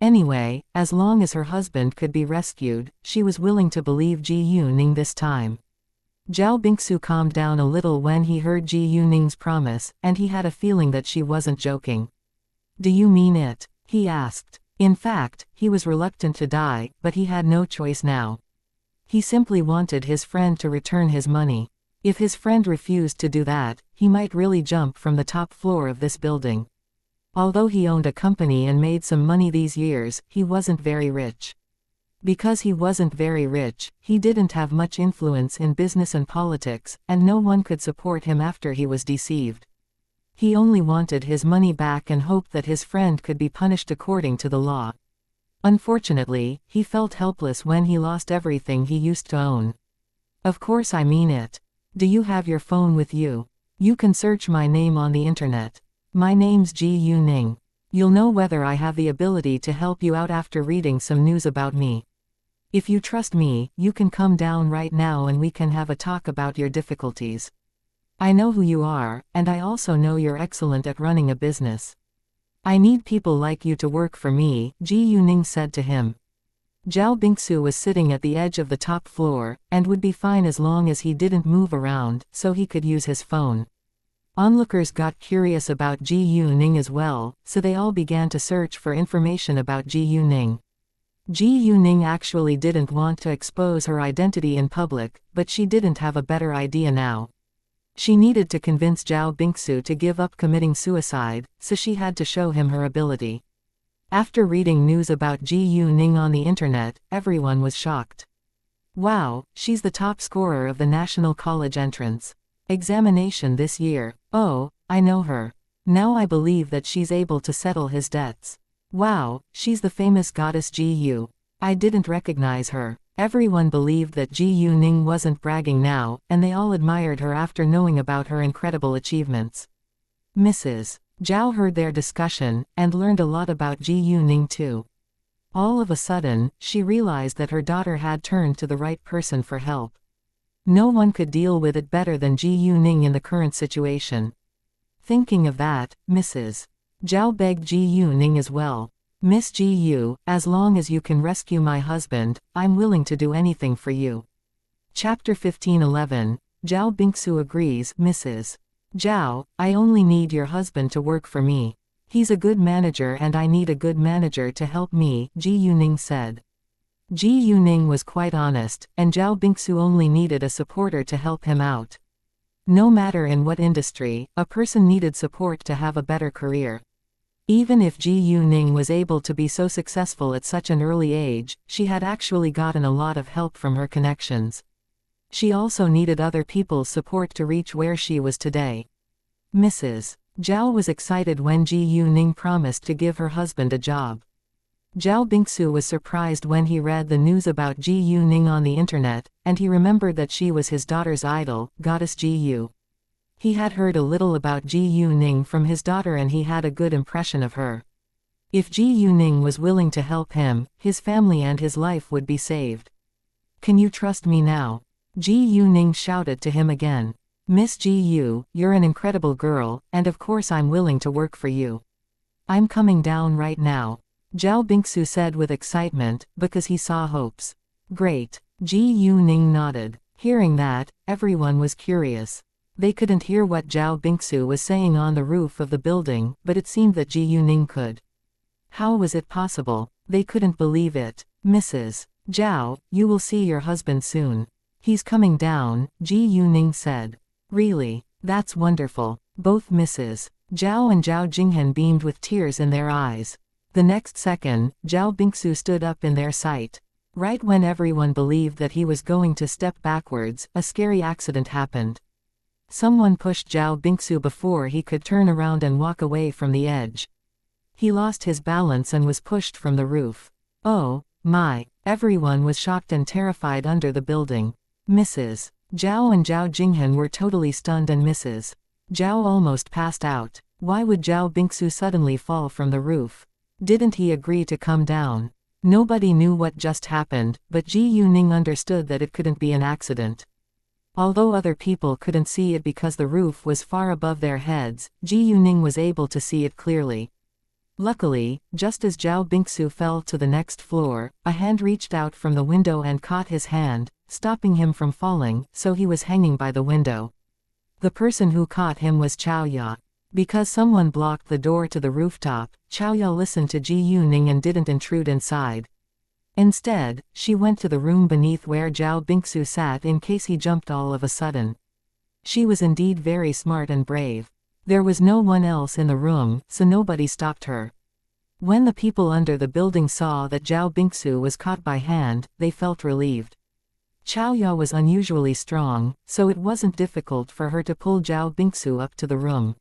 Anyway, as long as her husband could be rescued, she was willing to believe Ji Yuning this time. Zhao Bingsu calmed down a little when he heard Ji Yuning's promise, and he had a feeling that she wasn't joking. Do you mean it? He asked. In fact, he was reluctant to die, but he had no choice now. He simply wanted his friend to return his money. If his friend refused to do that, he might really jump from the top floor of this building. Although he owned a company and made some money these years, he wasn't very rich. Because he wasn't very rich, he didn't have much influence in business and politics, and no one could support him after he was deceived. He only wanted his money back and hoped that his friend could be punished according to the law. Unfortunately, he felt helpless when he lost everything he used to own. Of course I mean it. Do you have your phone with you? You can search my name on the internet. My name's Ji Yuning. You'll know whether I have the ability to help you out after reading some news about me. If you trust me, you can come down right now and we can have a talk about your difficulties. I know who you are, and I also know you're excellent at running a business. I need people like you to work for me, Ji Yuning said to him. Zhao Bingsu was sitting at the edge of the top floor, and would be fine as long as he didn't move around, so he could use his phone. Onlookers got curious about Ji Yuning as well, so they all began to search for information about Ji Yuning. Ji Yuning actually didn't want to expose her identity in public, but she didn't have a better idea now. She needed to convince Zhao Bingsu to give up committing suicide, so she had to show him her ability. After reading news about Ji Yuning on the internet, everyone was shocked. Wow, she's the top scorer of the National College entrance examination this year. Oh, I know her. Now I believe that she's able to settle his debts. Wow, she's the famous goddess Ji Yu. I didn't recognize her. Everyone believed that Ji Yuning wasn't bragging now, and they all admired her after knowing about her incredible achievements. Mrs. Zhao heard their discussion, and learned a lot about Ji Yuning too. All of a sudden, she realized that her daughter had turned to the right person for help. No one could deal with it better than Ji Yuning in the current situation. Thinking of that, Mrs. Zhao begged Ji Yuning as well. Miss Ji Yu, as long as you can rescue my husband, I'm willing to do anything for you. Chapter 15:11. Zhao Bingsu agrees. Mrs. Zhao, I only need your husband to work for me. He's a good manager and I need a good manager to help me, Ji Yuning said. Ji Yuning was quite honest, and Zhao Bingsu only needed a supporter to help him out. No matter in what industry, a person needed support to have a better career. Even if Ji Yuning was able to be so successful at such an early age, she had actually gotten a lot of help from her connections. She also needed other people's support to reach where she was today. Mrs. Zhao was excited when Ji Yuning promised to give her husband a job. Zhao Bingsu was surprised when he read the news about Ji Yuning on the internet, and he remembered that she was his daughter's idol, Goddess Ji Yu. He had heard a little about Ji Yuning from his daughter and he had a good impression of her. If Ji Yuning was willing to help him, his family and his life would be saved. Can you trust me now? Ji Yuning shouted to him again. Miss Ji Yu, you're an incredible girl, and of course I'm willing to work for you. I'm coming down right now, Zhao Bingsu said with excitement, because he saw hopes. Great. Ji Yuning nodded. Hearing that, everyone was curious. They couldn't hear what Zhao Bingsu was saying on the roof of the building, but it seemed that Ji Yuning could. How was it possible? They couldn't believe it. Mrs. Zhao, you will see your husband soon. He's coming down, Ji Yuning said. Really? That's wonderful. Both Mrs. Zhao and Zhao Jinghan beamed with tears in their eyes. The next second, Zhao Bingsu stood up in their sight. Right when everyone believed that he was going to step backwards, a scary accident happened. Someone pushed Zhao Bingsu before he could turn around and walk away from the edge. He lost his balance and was pushed from the roof. Oh, my. Everyone was shocked and terrified under the building. Mrs. Zhao and Zhao Jinghan were totally stunned and Mrs. Zhao almost passed out. Why would Zhao Bingsu suddenly fall from the roof? Didn't he agree to come down? Nobody knew what just happened, but Ji Yuning understood that it couldn't be an accident. Although other people couldn't see it because the roof was far above their heads, Ji Yuning was able to see it clearly. Luckily, just as Zhao Bingsu fell to the next floor, a hand reached out from the window and caught his hand, stopping him from falling, so he was hanging by the window. The person who caught him was Xiaoya. Because someone blocked the door to the rooftop, Xiaoya listened to Ji Yuning and didn't intrude inside. Instead, she went to the room beneath where Zhao Bingsu sat in case he jumped all of a sudden. She was indeed very smart and brave. There was no one else in the room, so nobody stopped her. When the people under the building saw that Zhao Bingsu was caught by hand, they felt relieved. Xiaoya was unusually strong, so it wasn't difficult for her to pull Zhao Bingsu up to the room.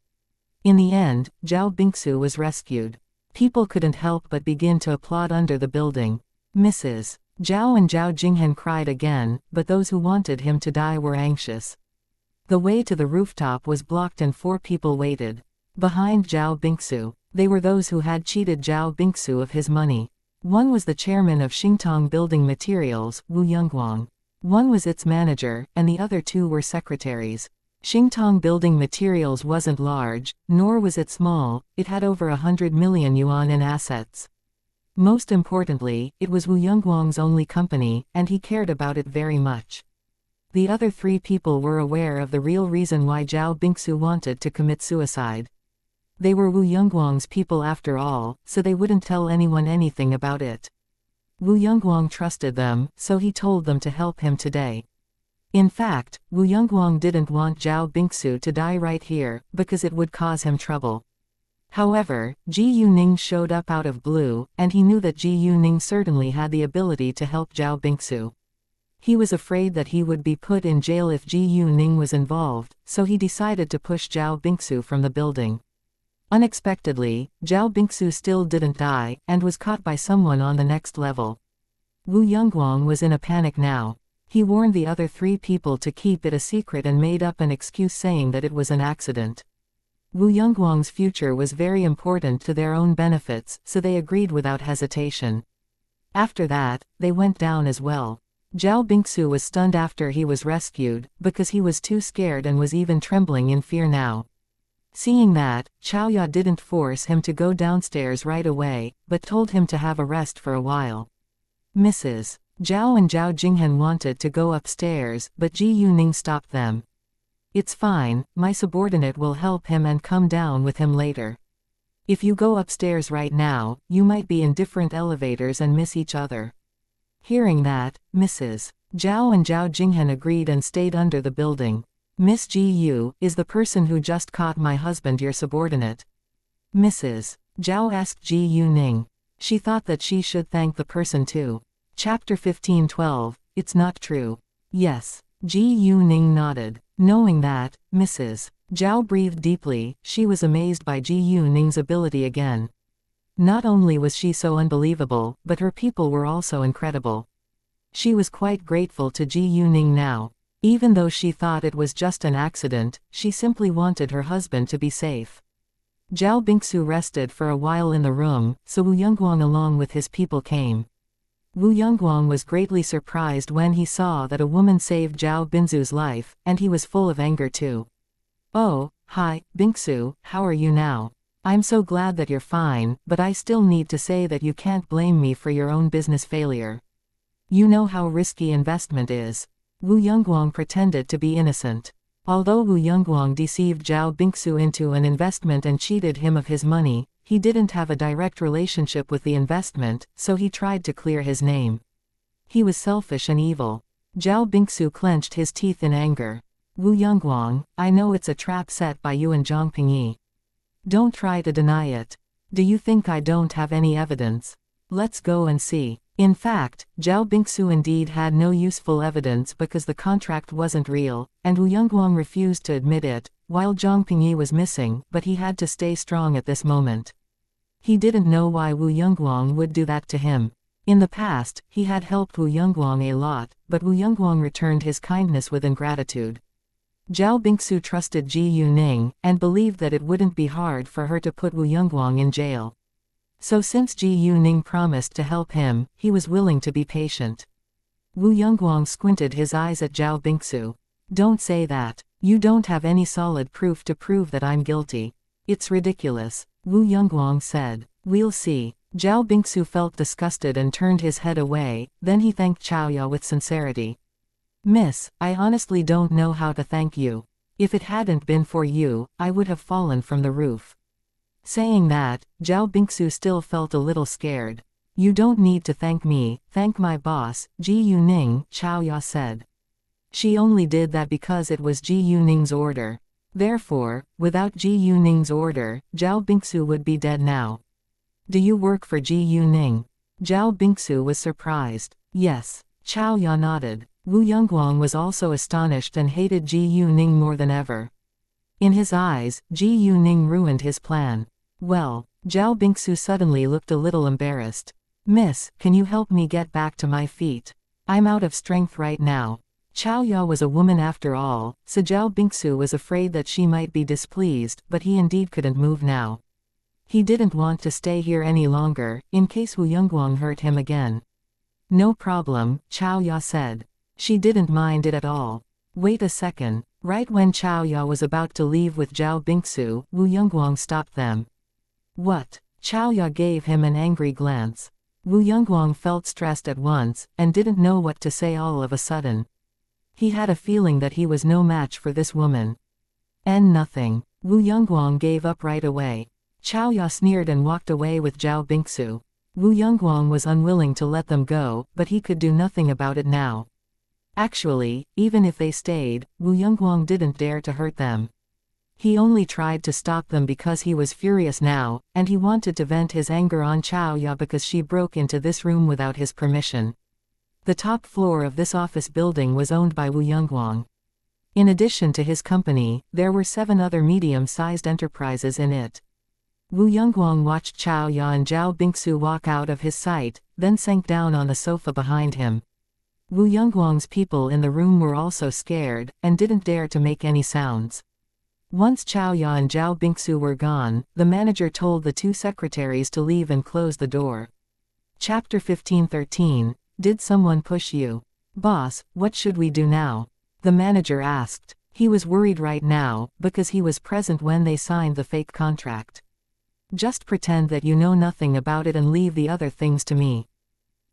In the end, Zhao Bingsu was rescued. People couldn't help but begin to applaud under the building. Mrs. Zhao and Zhao Jinghan cried again, but those who wanted him to die were anxious. The way to the rooftop was blocked and 4 people waited. Behind Zhao Bingsu, they were those who had cheated Zhao Bingsu of his money. One was the chairman of Xingtong Building Materials, Wu Yongguang. One was its manager, and the other 2 were secretaries. Xingtong Building Materials wasn't large, nor was it small, it had over 100 million yuan in assets. Most importantly, it was Wu Yongguang's only company, and he cared about it very much. The other 3 people were aware of the real reason why Zhao Bingsu wanted to commit suicide. They were Wu Yongguang's people after all, so they wouldn't tell anyone anything about it. Wu Yongguang trusted them, so he told them to help him today. In fact, Wu Yongguang didn't want Zhao Bingsu to die right here, because it would cause him trouble. However, Ji Yuning showed up out of blue, and he knew that Ji Yuning certainly had the ability to help Zhao Bingsu. He was afraid that he would be put in jail if Ji Yuning was involved, so he decided to push Zhao Bingsu from the building. Unexpectedly, Zhao Bingsu still didn't die, and was caught by someone on the next level. Wu Yongguang was in a panic now. He warned the other 3 people to keep it a secret and made up an excuse saying that it was an accident. Wu Yongguang's future was very important to their own benefits, so they agreed without hesitation. After that, they went down as well. Zhao Bingsu was stunned after he was rescued, because he was too scared and was even trembling in fear now. Seeing that, Xiaoya didn't force him to go downstairs right away, but told him to have a rest for a while. Mrs. Zhao and Zhao Jinghan wanted to go upstairs, but Ji Yuning stopped them. It's fine, my subordinate will help him and come down with him later. If you go upstairs right now, you might be in different elevators and miss each other. Hearing that, Mrs. Zhao and Zhao Jinghan agreed and stayed under the building. Miss Ji Yu, is the person who just caught my husband your subordinate? Mrs. Zhao asked Ji Yuning. She thought that she should thank the person too. Chapter 15:12, It's not true. Yes. Ji Yuning nodded. Knowing that, Mrs. Zhao breathed deeply, she was amazed by Ji Yuning's ability again. Not only was she so unbelievable, but her people were also incredible. She was quite grateful to Ji Yuning now. Even though she thought it was just an accident, she simply wanted her husband to be safe. Zhao Bingsu rested for a while in the room, so Wu Yongguang along with his people came. Wu Yongguang was greatly surprised when he saw that a woman saved Zhao Bingsu's life, and he was full of anger too. Oh, hi, Bingsu, how are you now? I'm so glad that you're fine, but I still need to say that you can't blame me for your own business failure. You know how risky investment is. Wu Yongguang pretended to be innocent. Although Wu Yongguang deceived Zhao Bingsu into an investment and cheated him of his money, he didn't have a direct relationship with the investment, so he tried to clear his name. He was selfish and evil. Zhao Bingsu clenched his teeth in anger. Wu Yongguang, I know it's a trap set by you and Zhang Pingyi. Don't try to deny it. Do you think I don't have any evidence? Let's go and see. In fact, Zhao Bingsu indeed had no useful evidence because the contract wasn't real, and Wu Yongguang refused to admit it, while Zhang Pingyi was missing, but he had to stay strong at this moment. He didn't know why Wu Yongguang would do that to him. In the past, he had helped Wu Yongguang a lot, but Wu Yongguang returned his kindness with ingratitude. Zhao Bingsu trusted Ji Yuning, and believed that it wouldn't be hard for her to put Wu Yongguang in jail. So since Ji Yuning promised to help him, he was willing to be patient. Wu Yongguang squinted his eyes at Zhao Bingsu. Don't say that. You don't have any solid proof to prove that I'm guilty. It's ridiculous, Wu Yongguang said. We'll see. Zhao Bingsu felt disgusted and turned his head away, then he thanked Xiaoya with sincerity. Miss, I honestly don't know how to thank you. If it hadn't been for you, I would have fallen from the roof. Saying that, Zhao Bingsu still felt a little scared. You don't need to thank me, thank my boss, Ji Yuning, Xiaoya said. She only did that because it was Ji Yuning's order. Therefore, without Ji Yuning's order, Zhao Bingsu would be dead now. Do you work for Ji Yuning? Zhao Bingsu was surprised. Yes. Xiaoya nodded. Wu Yongguang was also astonished and hated Ji Yuning more than ever. In his eyes, Ji Yuning ruined his plan. Well, Zhao Bingsu suddenly looked a little embarrassed. Miss, can you help me get back to my feet? I'm out of strength right now. Xiaoya was a woman after all, so Zhao Bingsu was afraid that she might be displeased, but he indeed couldn't move now. He didn't want to stay here any longer, in case Wu Yongguang hurt him again. No problem, Xiaoya said. She didn't mind it at all. Wait a second. Right when Xiaoya was about to leave with Zhao Bingsu, Wu Yongguang stopped them. What? Xiaoya gave him an angry glance. Wu Yongguang felt stressed at once, and didn't know what to say all of a sudden. He had a feeling that he was no match for this woman. And nothing. Wu Yongguang gave up right away. Xiaoya sneered and walked away with Zhao Bingsu. Wu Yongguang was unwilling to let them go, but he could do nothing about it now. Actually, even if they stayed, Wu Yongguang didn't dare to hurt them. He only tried to stop them because he was furious now, and he wanted to vent his anger on Xiaoya because she broke into this room without his permission. The top floor of this office building was owned by Wu Yongguang. In addition to his company, there were 7 other medium-sized enterprises in it. Wu Yongguang watched Xiaoya and Zhao Bingsu walk out of his sight, then sank down on the sofa behind him. Wu Yongguang's people in the room were also scared, and didn't dare to make any sounds. Once Xiaoya and Zhao Bingsu were gone, the manager told the two secretaries to leave and close the door. Chapter 15:13. Did someone push you? Boss, what should we do now? The manager asked. He was worried right now, because he was present when they signed the fake contract. Just pretend that you know nothing about it and leave the other things to me.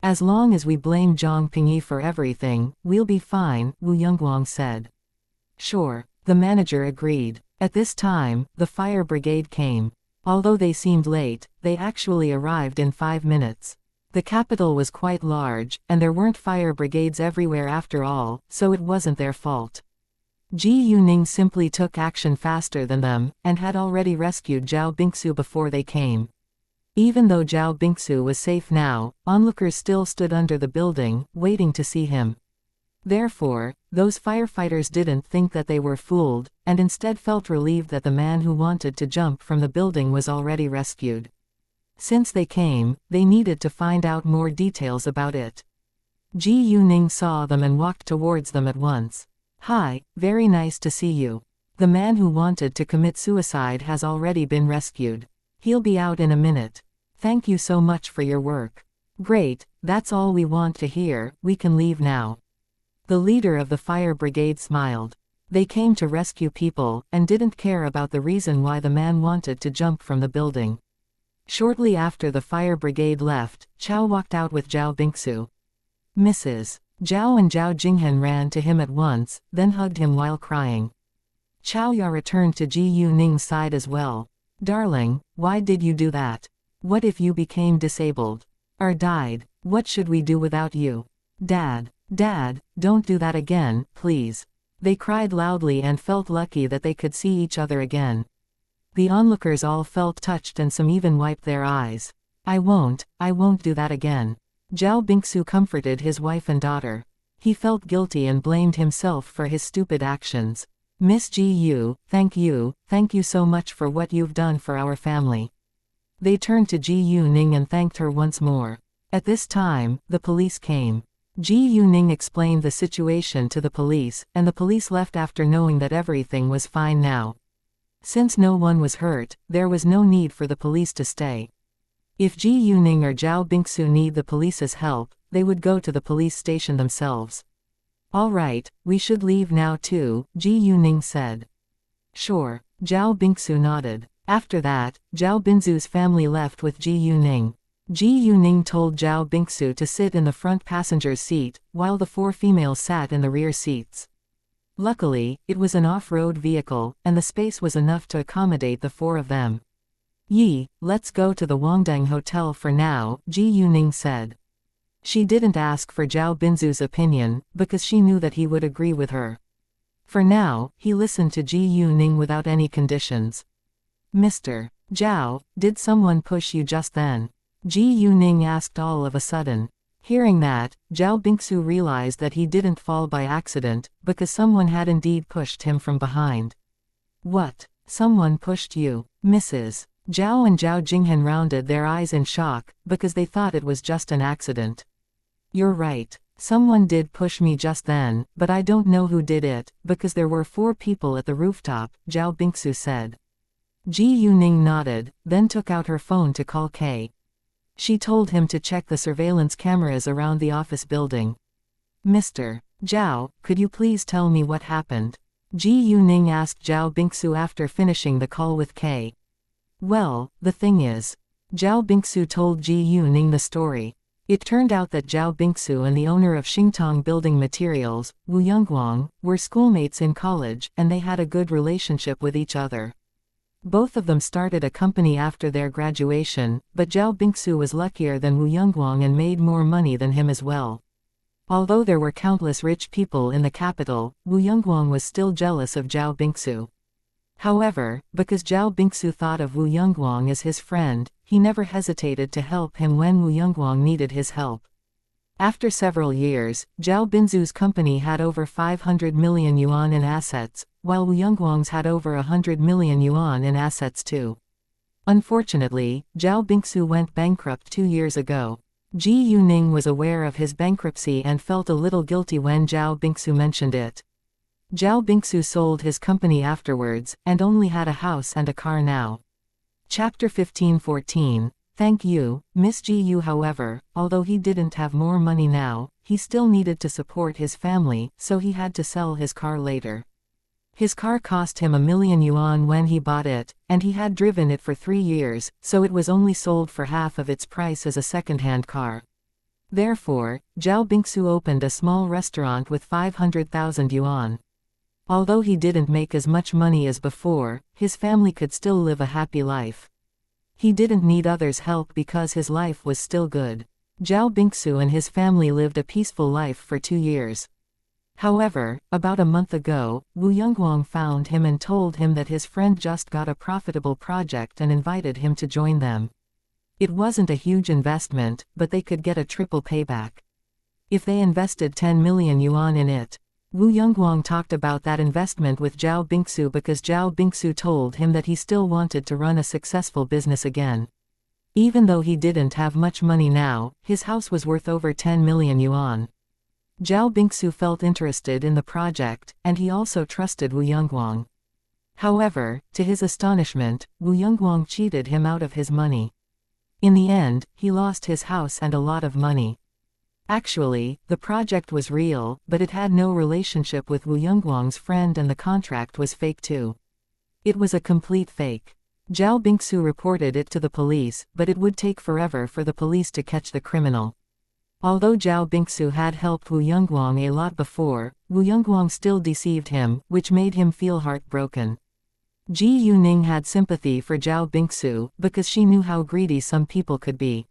As long as we blame Zhang Pingyi for everything, we'll be fine, Wu Yongguang said. Sure, the manager agreed. At this time, the fire brigade came. Although they seemed late, they actually arrived in 5 minutes. The capital was quite large, and there weren't fire brigades everywhere after all, so it wasn't their fault. Ji Yuning simply took action faster than them, and had already rescued Zhao Bingsu before they came. Even though Zhao Bingsu was safe now, onlookers still stood under the building, waiting to see him. Therefore, those firefighters didn't think that they were fooled, and instead felt relieved that the man who wanted to jump from the building was already rescued. Since they came, they needed to find out more details about it. Ji Yuning saw them and walked towards them at once. Hi, very nice to see you. The man who wanted to commit suicide has already been rescued. He'll be out in a minute. Thank you so much for your work. Great, that's all we want to hear, we can leave now. The leader of the fire brigade smiled. They came to rescue people, and didn't care about the reason why the man wanted to jump from the building. Shortly after the fire brigade left, Chao walked out with Zhao Bingsu. Mrs. Zhao and Zhao Jinghen ran to him at once, then hugged him while crying. Xiaoya returned to Ji Yuning's side as well. Darling, why did you do that? What if you became disabled? Or died? What should we do without you? Dad, don't do that again, please. They cried loudly and felt lucky that they could see each other again. The onlookers all felt touched and some even wiped their eyes. I won't do that again. Zhao Bingsu comforted his wife and daughter. He felt guilty and blamed himself for his stupid actions. Miss Ji Yu, thank you so much for what you've done for our family. They turned to Ji Yuning and thanked her once more. At this time, the police came. Ji Yuning explained the situation to the police, and the police left after knowing that everything was fine now. Since no one was hurt, there was no need for the police to stay. If Ji Yuning or Zhao Bingsu need the police's help, they would go to the police station themselves. All right, we should leave now too, Ji Yuning said. Sure, Zhao Bingsu nodded. After that, Zhao Bingsu's family left with Ji Yuning. Ji Yuning told Zhao Bingsu to sit in the front passenger's seat, while the 4 females sat in the rear seats. Luckily, it was an off-road vehicle, and the space was enough to accommodate the 4 of them. Yi, let's go to the Wangdang Hotel for now, Ji Yuning said. She didn't ask for Zhao Bingsu's opinion, because she knew that he would agree with her. For now, he listened to Ji Yuning without any conditions. Mr. Zhao, did someone push you just then? Ji Yuning asked all of a sudden. Hearing that, Zhao Bingsu realized that he didn't fall by accident, because someone had indeed pushed him from behind. What? Someone pushed you, Mrs. Zhao and Zhao Jinghen rounded their eyes in shock, because they thought it was just an accident. You're right. Someone did push me just then, but I don't know who did it, because there were 4 people at the rooftop, Zhao Bingsu said. Ji Yuning nodded, then took out her phone to call Kay. She told him to check the surveillance cameras around the office building. Mr. Zhao, could you please tell me what happened? Ji Yuning asked Zhao Bingsu after finishing the call with Kay. Well, the thing is. Zhao Bingsu told Ji Yuning the story. It turned out that Zhao Bingsu and the owner of Xingtong Building Materials, Wu Yongguang, were schoolmates in college, and they had a good relationship with each other. Both of them started a company after their graduation, but Zhao Bingsu was luckier than Wu Yongguang and made more money than him as well. Although there were countless rich people in the capital, Wu Yongguang was still jealous of Zhao Bingsu. However, because Zhao Bingsu thought of Wu Yongguang as his friend, he never hesitated to help him when Wu Yongguang needed his help. After several years, Zhao Bingsu's company had over 500 million yuan in assets, while Wu Yongguang's had over 100 million yuan in assets too. Unfortunately, Zhao Bingsu went bankrupt 2 years ago. Ji Yuning was aware of his bankruptcy and felt a little guilty when Zhao Bingsu mentioned it. Zhao Bingsu sold his company afterwards, and only had a house and a car now. Chapter 15:14. Thank you, Miss Gu. However, although he didn't have more money now, he still needed to support his family, so he had to sell his car later. His car cost him 1,000,000 yuan when he bought it, and he had driven it for 3 years, so it was only sold for half of its price as a second-hand car. Therefore, Zhao Bingsu opened a small restaurant with 500,000 yuan. Although he didn't make as much money as before, his family could still live a happy life. He didn't need others' help because his life was still good. Zhao Bingsu and his family lived a peaceful life for 2 years. However, about a month ago, Wu Yongguang found him and told him that his friend just got a profitable project and invited him to join them. It wasn't a huge investment, but they could get a triple payback if they invested 10 million yuan in it. Wu Yongguang talked about that investment with Zhao Bingsu because Zhao Bingsu told him that he still wanted to run a successful business again. Even though he didn't have much money now, his house was worth over 10 million yuan. Zhao Bingsu felt interested in the project, and he also trusted Wu Yongguang. However, to his astonishment, Wu Yongguang cheated him out of his money. In the end, he lost his house and a lot of money. Actually, the project was real, but it had no relationship with Wu Yongguang's friend and the contract was fake too. It was a complete fake. Zhao Bingsu reported it to the police, but it would take forever for the police to catch the criminal. Although Zhao Bingsu had helped Wu Yongguang a lot before, Wu Yongguang still deceived him, which made him feel heartbroken. Ji Yuning had sympathy for Zhao Bingsu, because she knew how greedy some people could be.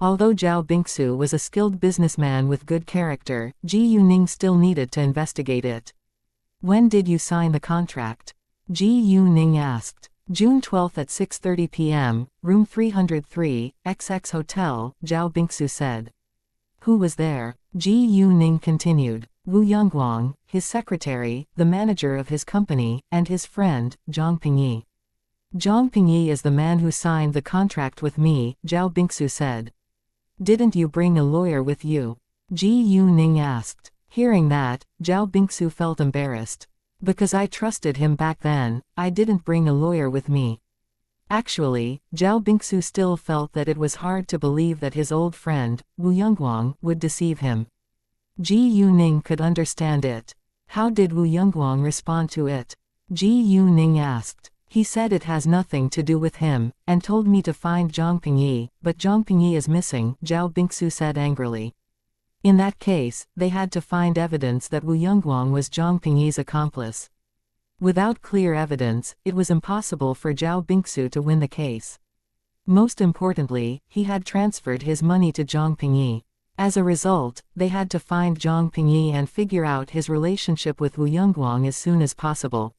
Although Zhao Bingsu was a skilled businessman with good character, Ji Yuning still needed to investigate it. When did you sign the contract? Ji Yuning asked. June 12 at 6:30 p.m., room 303, XX Hotel, Zhao Bingsu said. Who was there? Ji Yuning continued. Wu Yongguang, his secretary, the manager of his company, and his friend, Zhang Pingyi. Zhang Pingyi is the man who signed the contract with me, Zhao Bingsu said. Didn't you bring a lawyer with you? Ji Yuning asked. Hearing that, Zhao Bingsu felt embarrassed. Because I trusted him back then, I didn't bring a lawyer with me. Actually, Zhao Bingsu still felt that it was hard to believe that his old friend, Wu Yongguang, would deceive him. Ji Yuning could understand it. How did Wu Yongguang respond to it? Ji Yuning asked. He said it has nothing to do with him, and told me to find Zhang Pingyi, but Zhang Pingyi is missing, Zhao Bingsu said angrily. In that case, they had to find evidence that Wu Yongguang was Zhang Pingyi's accomplice. Without clear evidence, it was impossible for Zhao Bingsu to win the case. Most importantly, he had transferred his money to Zhang Pingyi. As a result, they had to find Zhang Pingyi and figure out his relationship with Wu Yongguang as soon as possible.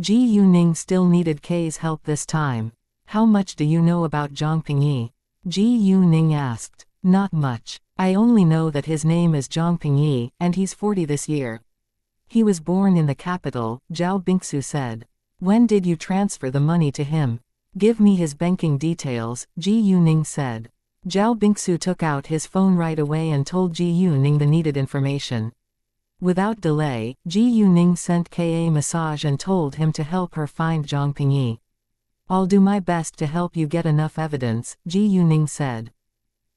Ji Yuning still needed K's help this time. How much do you know about Zhang Pingyi? Ji Yuning asked. Not much. I only know that his name is Zhang Pingyi, and he's 40 this year. He was born in the capital, Zhao Bingsu said. When did you transfer the money to him? Give me his banking details, Ji Yuning said. Zhao Bingsu took out his phone right away and told Ji Yuning the needed information. Without delay, Ji Yuning sent Ka a message and told him to help her find Zhang Pingyi. I'll do my best to help you get enough evidence, Ji Yuning said.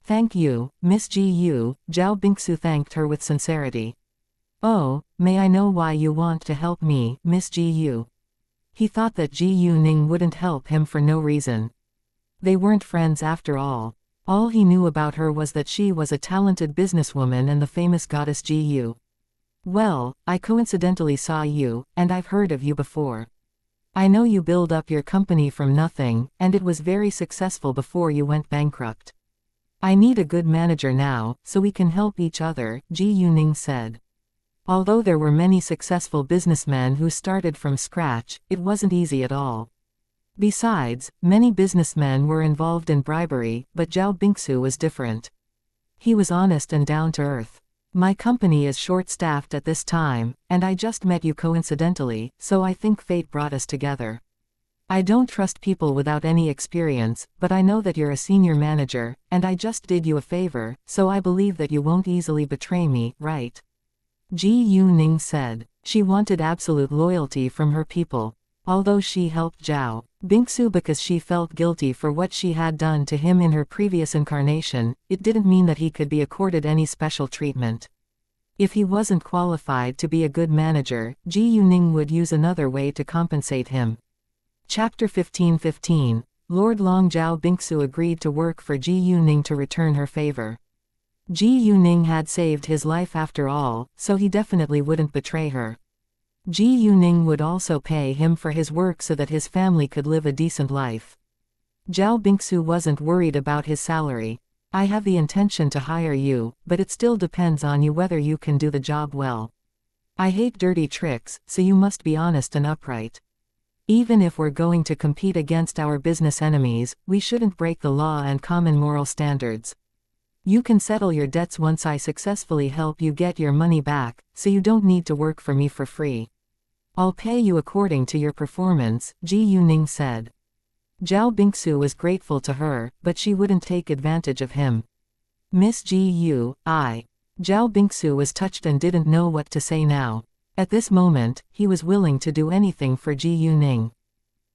Thank you, Miss Ji Yu, Zhao Bingsu thanked her with sincerity. Oh, may I know why you want to help me, Miss Ji Yu? He thought that Ji Yuning wouldn't help him for no reason. They weren't friends after all. All he knew about her was that she was a talented businesswoman and the famous goddess Ji Yu. Well, I coincidentally saw you, and I've heard of you before. I know you built up your company from nothing, and it was very successful before you went bankrupt. I need a good manager now, so we can help each other, Ji Yuning said. Although there were many successful businessmen who started from scratch, it wasn't easy at all. Besides, many businessmen were involved in bribery, but Zhao Bingsu was different. He was honest and down to earth. My company is short-staffed at this time, and I just met you coincidentally, so I think fate brought us together. I don't trust people without any experience, but I know that you're a senior manager, and I just did you a favor, so I believe that you won't easily betray me, right? Ji Yuning said. She wanted absolute loyalty from her people. Although she helped Zhao Bingsu because she felt guilty for what she had done to him in her previous incarnation, it didn't mean that he could be accorded any special treatment. If he wasn't qualified to be a good manager, Ji Yuning would use another way to compensate him. Chapter 15:15. Lord Long. Zhao Bingsu agreed to work for Ji Yuning to return her favor. Ji Yuning had saved his life after all, so he definitely wouldn't betray her. Ji Yuning would also pay him for his work so that his family could live a decent life. Zhao Bingsu wasn't worried about his salary. I have the intention to hire you, but it still depends on you whether you can do the job well. I hate dirty tricks, so you must be honest and upright. Even if we're going to compete against our business enemies, we shouldn't break the law and common moral standards. You can settle your debts once I successfully help you get your money back, so you don't need to work for me for free. I'll pay you according to your performance, Ji Yuning said. Zhao Bingsu was grateful to her, but she wouldn't take advantage of him. Miss Ji Yu, Zhao Bingsu was touched and didn't know what to say now. At this moment, he was willing to do anything for Ji Yuning.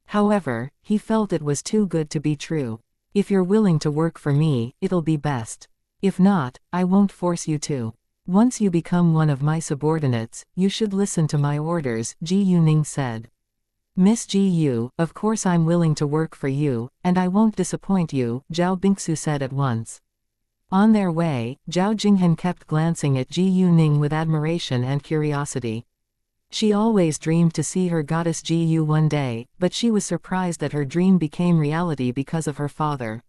However, he felt it was too good to be true. If you're willing to work for me, it'll be best. If not, I won't force you to. Once you become one of my subordinates, you should listen to my orders, Ji Yuning said. Miss Ji Yu, of course I'm willing to work for you, and I won't disappoint you, Zhao Bingsu said at once. On their way, Zhao Jinghan kept glancing at Ji Yuning with admiration and curiosity. She always dreamed to see her goddess Ji Yu one day, but she was surprised that her dream became reality because of her father.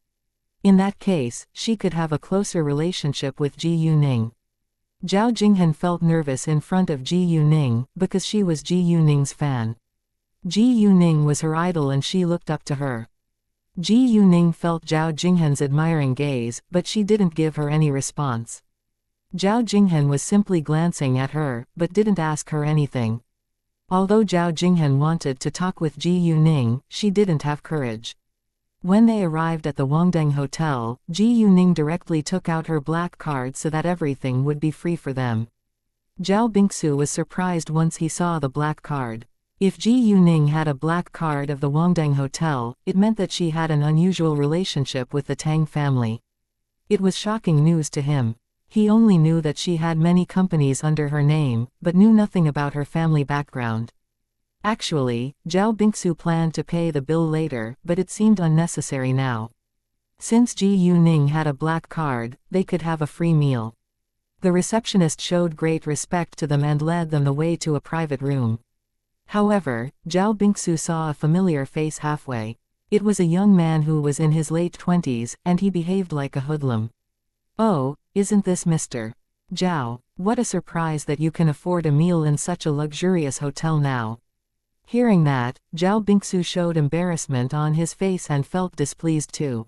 In that case, she could have a closer relationship with Ji Yuning. Zhao Jinghan felt nervous in front of Ji Yuning, because she was Ji Yuning's fan. Ji Yuning was her idol and she looked up to her. Ji Yuning felt Zhao Jinghan's admiring gaze, but she didn't give her any response. Zhao Jinghan was simply glancing at her, but didn't ask her anything. Although Zhao Jinghan wanted to talk with Ji Yuning, she didn't have courage. When they arrived at the Wangdeng Hotel, Ji Yuning directly took out her black card so that everything would be free for them. Zhao Bingsu was surprised once he saw the black card. If Ji Yuning had a black card of the Wangdeng Hotel, it meant that she had an unusual relationship with the Tang family. It was shocking news to him. He only knew that she had many companies under her name, but knew nothing about her family background. Actually, Zhao Bingsu planned to pay the bill later, but it seemed unnecessary now. Since Ji Yuning had a black card, they could have a free meal. The receptionist showed great respect to them and led them the way to a private room. However, Zhao Bingsu saw a familiar face halfway. It was a young man who was in his late 20s, and he behaved like a hoodlum. Oh, isn't this Mr. Zhao? What a surprise that you can afford a meal in such a luxurious hotel now. Hearing that, Zhao Bingsu showed embarrassment on his face and felt displeased too.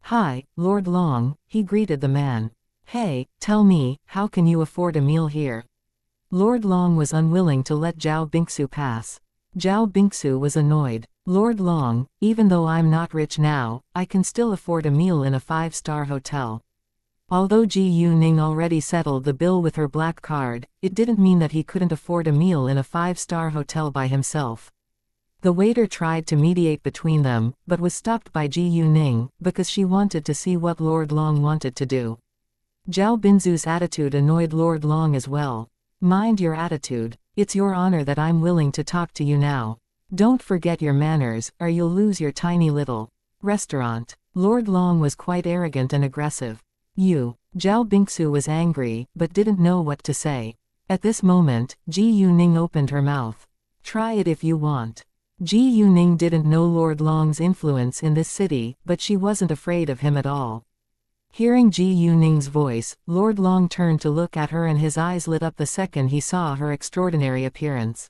Hi, Lord Long, he greeted the man. Hey, tell me, how can you afford a meal here? Lord Long was unwilling to let Zhao Bingsu pass. Zhao Bingsu was annoyed. Lord Long, even though I'm not rich now, I can still afford a meal in a 5-star hotel. Although Ji Yuning already settled the bill with her black card, it didn't mean that he couldn't afford a meal in a 5-star hotel by himself. The waiter tried to mediate between them, but was stopped by Ji Yuning, because she wanted to see what Lord Long wanted to do. Zhao Bingsu's attitude annoyed Lord Long as well. Mind your attitude. It's your honor that I'm willing to talk to you now. Don't forget your manners, or you'll lose your tiny little restaurant. Lord Long was quite arrogant and aggressive. Zhao Bingsu was angry, but didn't know what to say. At this moment, Ji Yuning opened her mouth. Try it if you want. Ji Yuning didn't know Lord Long's influence in this city, but she wasn't afraid of him at all. Hearing Ji Yuning's voice, Lord Long turned to look at her and his eyes lit up the second he saw her extraordinary appearance.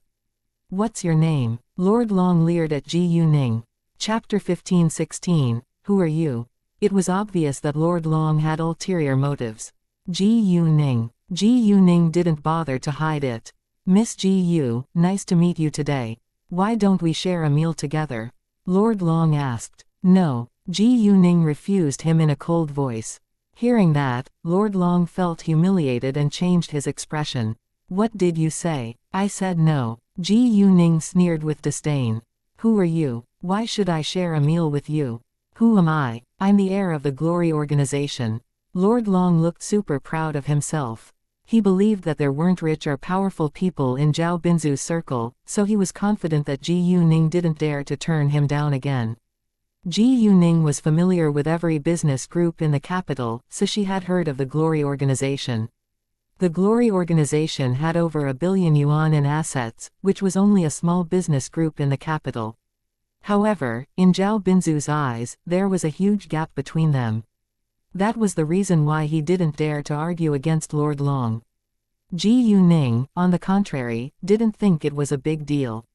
What's your name? Lord Long leered at Ji Yuning. Chapter 15:16. Who are you? It was obvious that Lord Long had ulterior motives. Ji Yuning. Ji Yuning didn't bother to hide it. Miss Ji Yu, nice to meet you today. Why don't we share a meal together? Lord Long asked. No. Ji Yuning refused him in a cold voice. Hearing that, Lord Long felt humiliated and changed his expression. What did you say? I said no. Ji Yuning sneered with disdain. Who are you? Why should I share a meal with you? Who am I? I'm the heir of the Glory Organization. Lord Long looked super proud of himself. He believed that there weren't rich or powerful people in Zhao Binzu's circle, so he was confident that Ji Yuning didn't dare to turn him down again. Ji Yuning was familiar with every business group in the capital, so she had heard of the Glory Organization. The Glory Organization had over 1 billion yuan in assets, which was only a small business group in the capital. However, in Zhao Binzu's eyes, there was a huge gap between them. That was the reason why he didn't dare to argue against Lord Long. Ji Yuning, on the contrary, didn't think it was a big deal.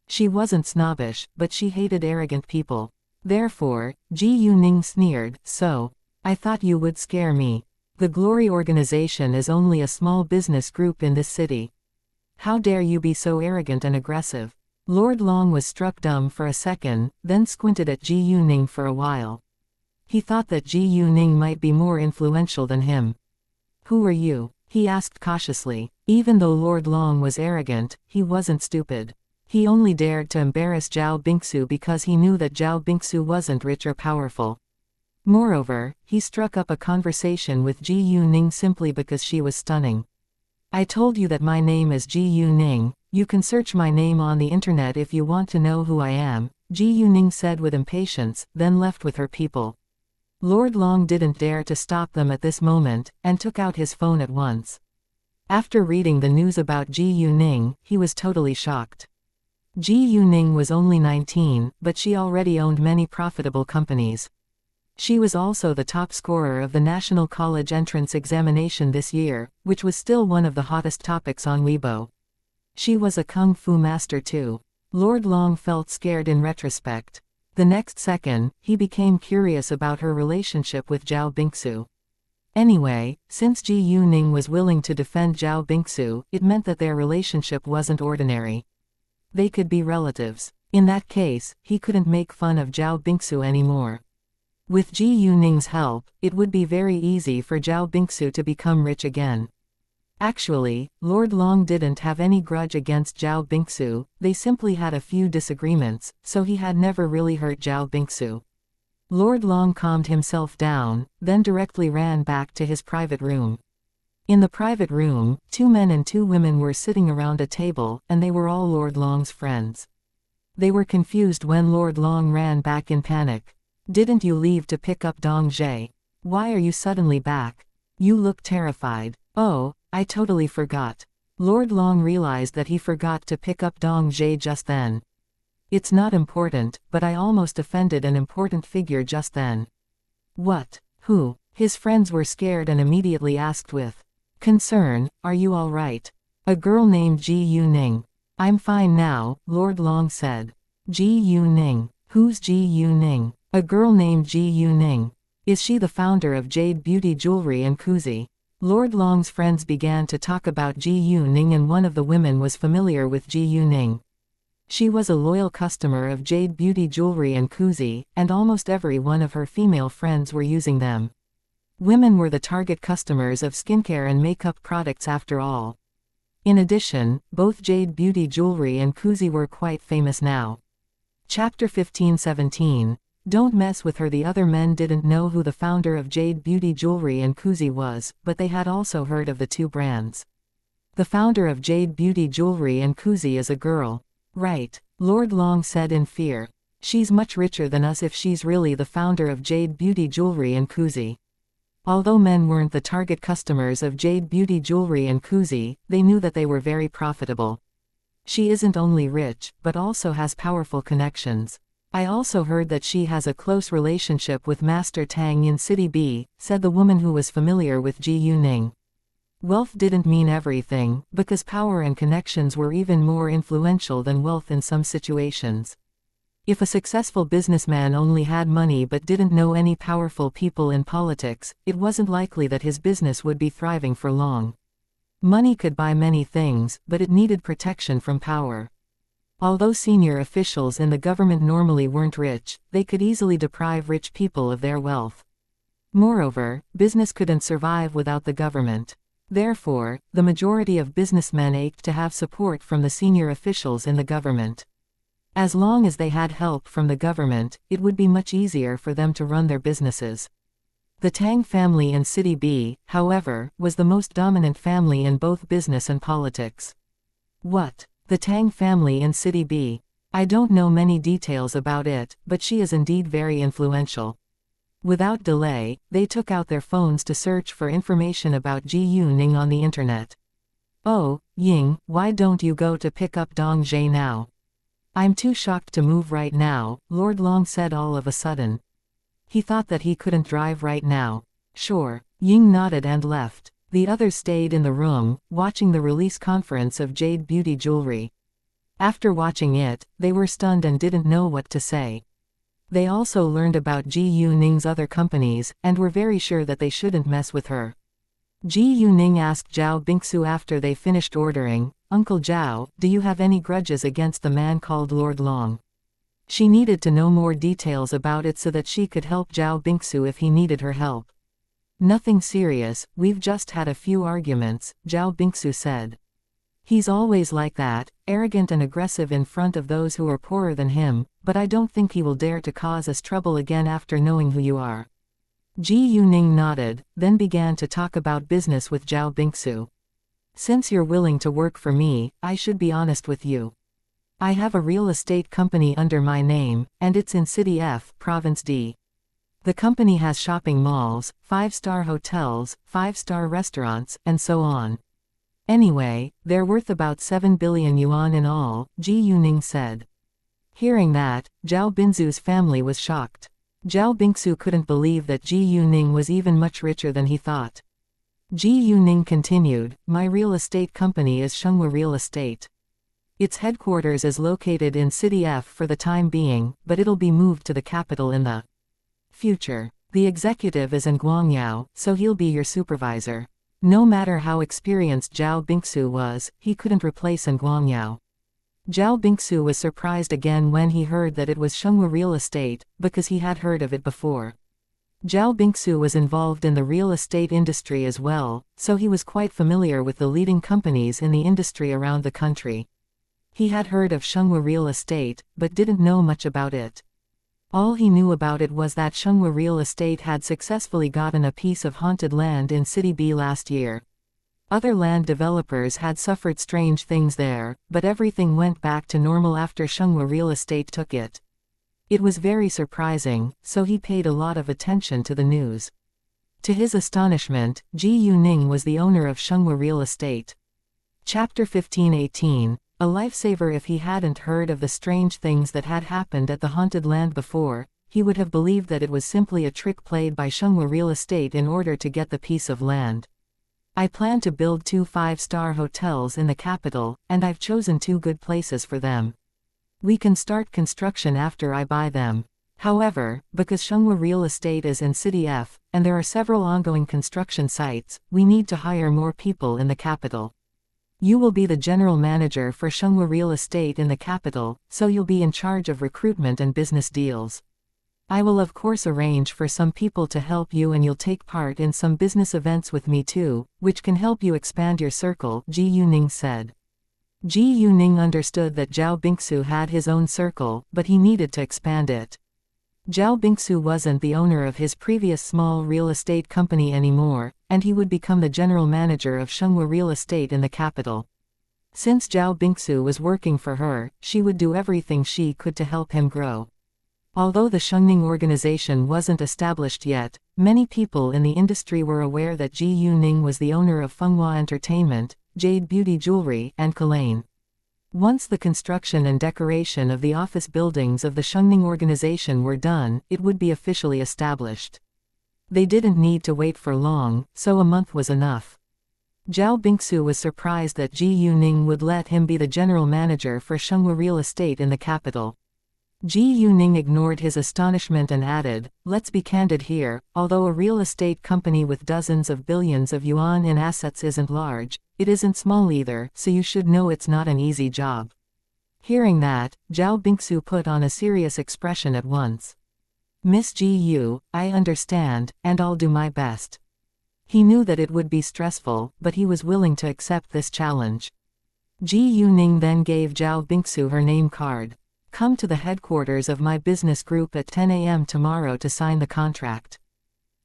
She wasn't snobbish, but she hated arrogant people. Therefore, Ji Yuning sneered, "So, I thought you would scare me. The Glory Organization is only a small business group in this city. How dare you be so arrogant and aggressive?" Lord Long was struck dumb for a second, then squinted at Ji Yuning for a while. He thought that Ji Yuning might be more influential than him. "Who are you?" he asked cautiously. Even though Lord Long was arrogant, he wasn't stupid. He only dared to embarrass Zhao Bingsu because he knew that Zhao Bingsu wasn't rich or powerful. Moreover, he struck up a conversation with Ji Yuning simply because she was stunning. "I told you that my name is Ji Yuning. You can search my name on the internet if you want to know who I am," Ji Yuning said with impatience, then left with her people. Lord Long didn't dare to stop them at this moment, and took out his phone at once. After reading the news about Ji Yuning, he was totally shocked. Ji Yuning was only 19, but she already owned many profitable companies. She was also the top scorer of the National College Entrance Examination this year, which was still one of the hottest topics on Weibo. She was a kung fu master too. Lord Long felt scared in retrospect. The next second, he became curious about her relationship with Zhao Bingsu. Anyway, since Ji Yuning was willing to defend Zhao Bingsu, it meant that their relationship wasn't ordinary. They could be relatives. In that case, he couldn't make fun of Zhao Bingsu anymore. With Ji Yuning's help, it would be very easy for Zhao Bingsu to become rich again. Actually, Lord Long didn't have any grudge against Zhao Bingsu, they simply had a few disagreements, so he had never really hurt Zhao Bingsu. Lord Long calmed himself down, then directly ran back to his private room. In the private room, 2 men and 2 women were sitting around a table, and they were all Lord Long's friends. They were confused when Lord Long ran back in panic. "Didn't you leave to pick up Dong Zhe? Why are you suddenly back? You look terrified." "Oh, I totally forgot." Lord Long realized that he forgot to pick up Dong Zhe just then. "It's not important, but I almost offended an important figure just then." "What? Who?" His friends were scared and immediately asked with concern, "Are you all right?" "A girl named Ji Yuning." "I'm fine now," Lord Long said. "Ji Yuning? Who's Ji Yuning?" "A girl named Ji Yuning. Is she the founder of Jade Beauty Jewelry and Kuzi?" Lord Long's friends began to talk about Ji Yuning, and one of the women was familiar with Ji Yuning. She was a loyal customer of Jade Beauty Jewelry and Kuzi, and almost every one of her female friends were using them. Women were the target customers of skincare and makeup products after all. In addition, both Jade Beauty Jewelry and Kuzi were quite famous now. Chapter 15-17. Don't mess with her. The other men didn't know who the founder of Jade Beauty Jewelry and Kuzi was, but they had also heard of the 2 brands. "The founder of Jade Beauty Jewelry and Kuzi is a girl." "Right," Lord Long said in fear. "She's much richer than us if she's really the founder of Jade Beauty Jewelry and Kuzi." Although men weren't the target customers of Jade Beauty Jewelry and Kuzi, they knew that they were very profitable. "She isn't only rich, but also has powerful connections. I also heard that she has a close relationship with Master Tang in City B," said the woman who was familiar with Ji Yuning. Wealth didn't mean everything, because power and connections were even more influential than wealth in some situations. If a successful businessman only had money but didn't know any powerful people in politics, it wasn't likely that his business would be thriving for long. Money could buy many things, but it needed protection from power. Although senior officials in the government normally weren't rich, they could easily deprive rich people of their wealth. Moreover, business couldn't survive without the government. Therefore, the majority of businessmen ached to have support from the senior officials in the government. As long as they had help from the government, it would be much easier for them to run their businesses. The Tang family in City B, however, was the most dominant family in both business and politics. What? The Tang family in City B? I don't know many details about it, but she is indeed very influential. Without delay, they took out their phones to search for information about Ji Yuning on the internet. Oh, Ying, why don't you go to pick up Dong Zhe now? I'm too shocked to move right now, Lord Long said all of a sudden. He thought that he couldn't drive right now. Sure. Ying nodded and left. The others stayed in the room, watching the release conference of Jade Beauty Jewelry. After watching it, they were stunned and didn't know what to say. They also learned about Ji Yuning's other companies, and were very sure that they shouldn't mess with her. Ji Yuning asked Zhao Bingsu after they finished ordering, "Uncle Zhao, do you have any grudges against the man called Lord Long?" She needed to know more details about it so that she could help Zhao Bingsu if he needed her help. "Nothing serious, we've just had a few arguments," Zhao Bingsu said. "He's always like that, arrogant and aggressive in front of those who are poorer than him, but I don't think he will dare to cause us trouble again after knowing who you are." Ji Yuning nodded, then began to talk about business with Zhao Bingsu. "Since you're willing to work for me, I should be honest with you. I have a real estate company under my name, and it's in City F, Province D. The company has shopping malls, 5-star hotels, 5-star restaurants, and so on. Anyway, they're worth about 7 billion yuan in all," Ji Yuning said. Hearing that, Zhao Bingsu's family was shocked. Zhao Bingsu couldn't believe that Ji Yuning was even much richer than he thought. Ji Yuning continued, "My real estate company is Xianxia Real Estate. Its headquarters is located in City F for the time being, but it'll be moved to the capital in the future. The executive is in Guangyao, so he'll be your supervisor." No matter how experienced Zhao Bingsu was, he couldn't replace in Guangyao. Zhao Bingsu was surprised again when he heard that it was Xianxia Real Estate, because he had heard of it before. Zhao Bingsu was involved in the real estate industry as well, so he was quite familiar with the leading companies in the industry around the country. He had heard of Xianxia Real Estate, but didn't know much about it. All he knew about it was that Xianxia Real Estate had successfully gotten a piece of haunted land in City B last year. Other land developers had suffered strange things there, but everything went back to normal after Xianxia Real Estate took it. It was very surprising, so he paid a lot of attention to the news. To his astonishment, Ji Yuning was the owner of Xianxia Real Estate. Chapter 15:18. A lifesaver. If he hadn't heard of the strange things that had happened at the haunted land before, he would have believed that it was simply a trick played by Xianxia Real Estate in order to get the piece of land. "I plan to build 2 5-star hotels in the capital, and I've chosen 2 good places for them. We can start construction after I buy them. However, because Xianxia Real Estate is in City F, and there are several ongoing construction sites, we need to hire more people in the capital. You will be the general manager for Xianxia Real Estate in the capital, so you'll be in charge of recruitment and business deals. I will of course arrange for some people to help you, and you'll take part in some business events with me too, which can help you expand your circle," Ji Yuning said. Ji Yuning understood that Zhao Bingsu had his own circle, but he needed to expand it. Zhao Bingsu wasn't the owner of his previous small real estate company anymore, and he would become the general manager of Xianxia Real Estate in the capital. Since Zhao Bingsu was working for her, she would do everything she could to help him grow. Although the Xiangning organization wasn't established yet, many people in the industry were aware that Ji Yuning was the owner of Fenghua Entertainment, Jade Beauty Jewelry, and Kalane. Once the construction and decoration of the office buildings of the Xiangning organization were done, it would be officially established. They didn't need to wait for long, so a month was enough. Zhao Bingsu was surprised that Ji Yuning would let him be the general manager for Xianxia Real Estate in the capital. Ji Yuning ignored his astonishment and added, "Let's be candid here, although a real estate company with dozens of billions of yuan in assets isn't large, it isn't small either, so you should know it's not an easy job." Hearing that, Zhao Bingsu put on a serious expression at once. "Miss Ji Yu, I understand, and I'll do my best." He knew that it would be stressful, but he was willing to accept this challenge. Ji Yuning then gave Zhao Bingsu her name card. Come to the headquarters of my business group at 10 a.m. tomorrow to sign the contract.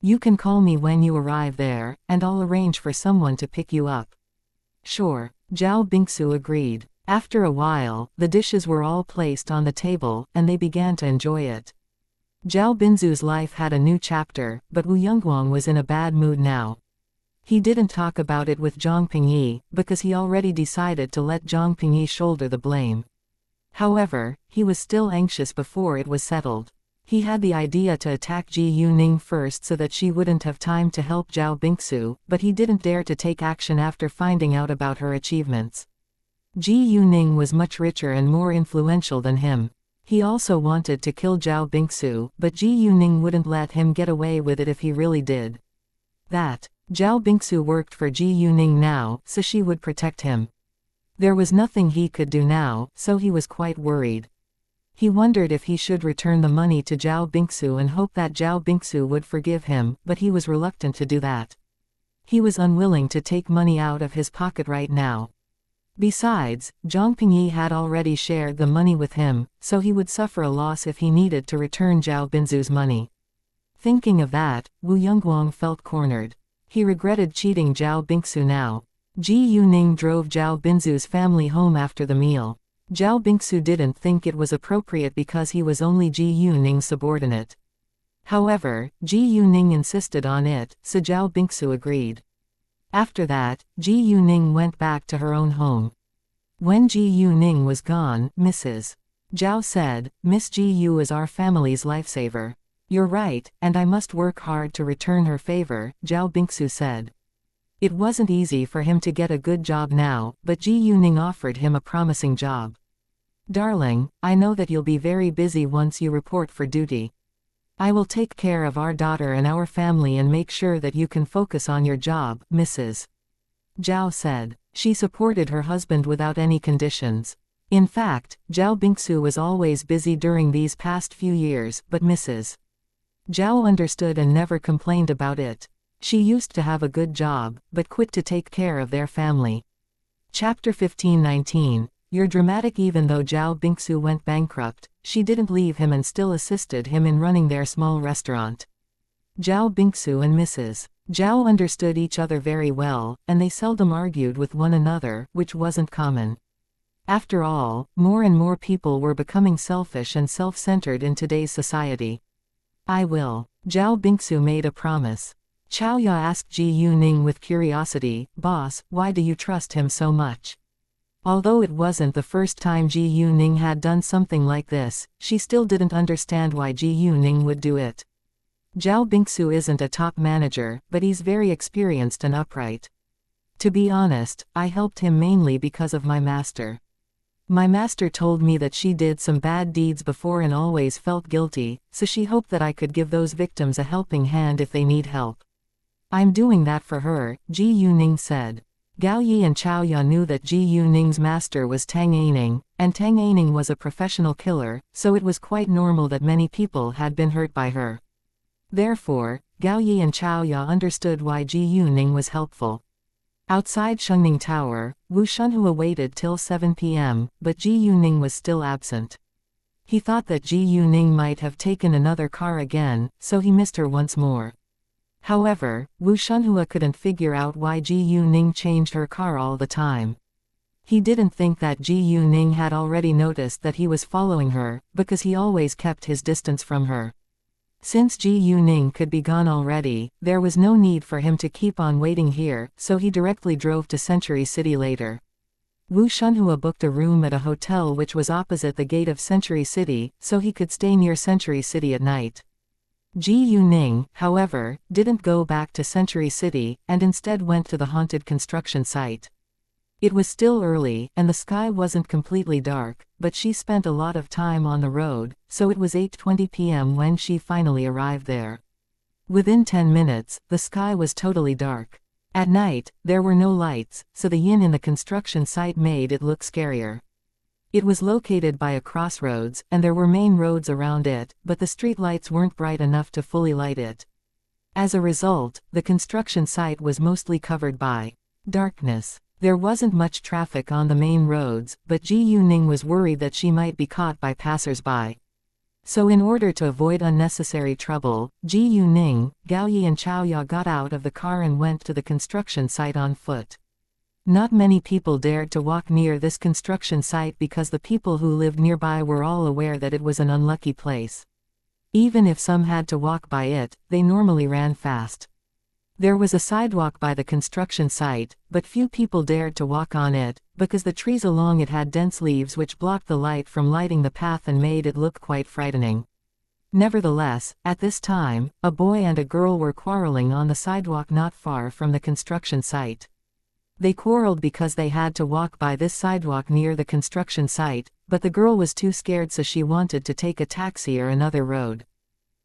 You can call me when you arrive there, and I'll arrange for someone to pick you up. Sure, Zhao Bingsu agreed. After a while, the dishes were all placed on the table, and they began to enjoy it. Zhao Bingsu's life had a new chapter, but Wu Yongguang was in a bad mood now. He didn't talk about it with Zhang Pingyi, because he already decided to let Zhang Pingyi shoulder the blame. However, he was still anxious before it was settled. He had the idea to attack Ji Yuning first so that she wouldn't have time to help Zhao Bingsu, but he didn't dare to take action after finding out about her achievements. Ji Yuning was much richer and more influential than him. He also wanted to kill Zhao Bingsu, but Ji Yuning wouldn't let him get away with it if he really did. Zhao Bingsu worked for Ji Yuning now, so she would protect him. There was nothing he could do now, so he was quite worried. He wondered if he should return the money to Zhao Bingsu and hope that Zhao Bingsu would forgive him, but he was reluctant to do that. He was unwilling to take money out of his pocket right now. Besides, Zhang Pingyi had already shared the money with him, so he would suffer a loss if he needed to return Zhao Bingsu's money. Thinking of that, Wu Yongguang felt cornered. He regretted cheating Zhao Bingsu now. Ji Yuning drove Zhao Bingsu's family home after the meal. Zhao Bingsu didn't think it was appropriate because he was only Ji Yuning's subordinate. However, Ji Yuning insisted on it, so Zhao Bingsu agreed. After that, Ji Yuning went back to her own home. When Ji Yuning was gone, Mrs. Zhao said, "Miss Ji Yu is our family's lifesaver." "You're right, and I must work hard to return her favor," Zhao Bingsu said. It wasn't easy for him to get a good job now, but Ji Yuning offered him a promising job. "Darling, I know that you'll be very busy once you report for duty. I will take care of our daughter and our family and make sure that you can focus on your job," Mrs. Zhao said. She supported her husband without any conditions. In fact, Zhao Bingsu was always busy during these past few years, but Mrs. Zhao understood and never complained about it. She used to have a good job, but quit to take care of their family. Chapter 15-19. You're dramatic. Even though Zhao Bingsu went bankrupt, she didn't leave him and still assisted him in running their small restaurant. Zhao Bingsu and Mrs. Zhao understood each other very well, and they seldom argued with one another, which wasn't common. After all, more and more people were becoming selfish and self-centered in today's society. "I will." Zhao Bingsu made a promise. Xiaoya asked Ji Yuning with curiosity, "Boss, why do you trust him so much?" Although it wasn't the first time Ji Yuning had done something like this, she still didn't understand why Ji Yuning would do it. Zhao Bingsu isn't a top manager, but he's very experienced and upright. To be honest, I helped him mainly because of my master. My master told me that she did some bad deeds before and always felt guilty, so she hoped that I could give those victims a helping hand if they need help. I'm doing that for her, Ji Yuning said. Gao Yi and Chao Ya knew that Ji Yuning's master was Tang Aining, and Tang Aining was a professional killer, so it was quite normal that many people had been hurt by her. Therefore, Gao Yi and Chao Ya understood why Ji Yuning was helpful. Outside Shengning Tower, Wu Shunhua waited till 7 p.m., but Ji Yuning was still absent. He thought that Ji Yuning might have taken another car again, so he missed her once more. However, Wu Shunhua couldn't figure out why Ji Yuning changed her car all the time. He didn't think that Ji Yuning had already noticed that he was following her, because he always kept his distance from her. Since Ji Yuning could be gone already, there was no need for him to keep on waiting here, so he directly drove to Century City later. Wu Shunhua booked a room at a hotel which was opposite the gate of Century City, so he could stay near Century City at night. Ji Yuning, however, didn't go back to Century City, and instead went to the haunted construction site. It was still early, and the sky wasn't completely dark, but she spent a lot of time on the road, so it was 8:20 p.m. when she finally arrived there. Within 10 minutes, the sky was totally dark. At night, there were no lights, so the yin in the construction site made it look scarier. It was located by a crossroads, and there were main roads around it, but the street lights weren't bright enough to fully light it. As a result, the construction site was mostly covered by darkness. There wasn't much traffic on the main roads, but Ji Yuning was worried that she might be caught by passers-by. So in order to avoid unnecessary trouble, Ji Yuning, Gao Yi and Xiaoya got out of the car and went to the construction site on foot. Not many people dared to walk near this construction site because the people who lived nearby were all aware that it was an unlucky place. Even if some had to walk by it, they normally ran fast. There was a sidewalk by the construction site, but few people dared to walk on it, because the trees along it had dense leaves which blocked the light from lighting the path and made it look quite frightening. Nevertheless, at this time, a boy and a girl were quarreling on the sidewalk not far from the construction site. They quarreled because they had to walk by this sidewalk near the construction site, but the girl was too scared, so she wanted to take a taxi or another road.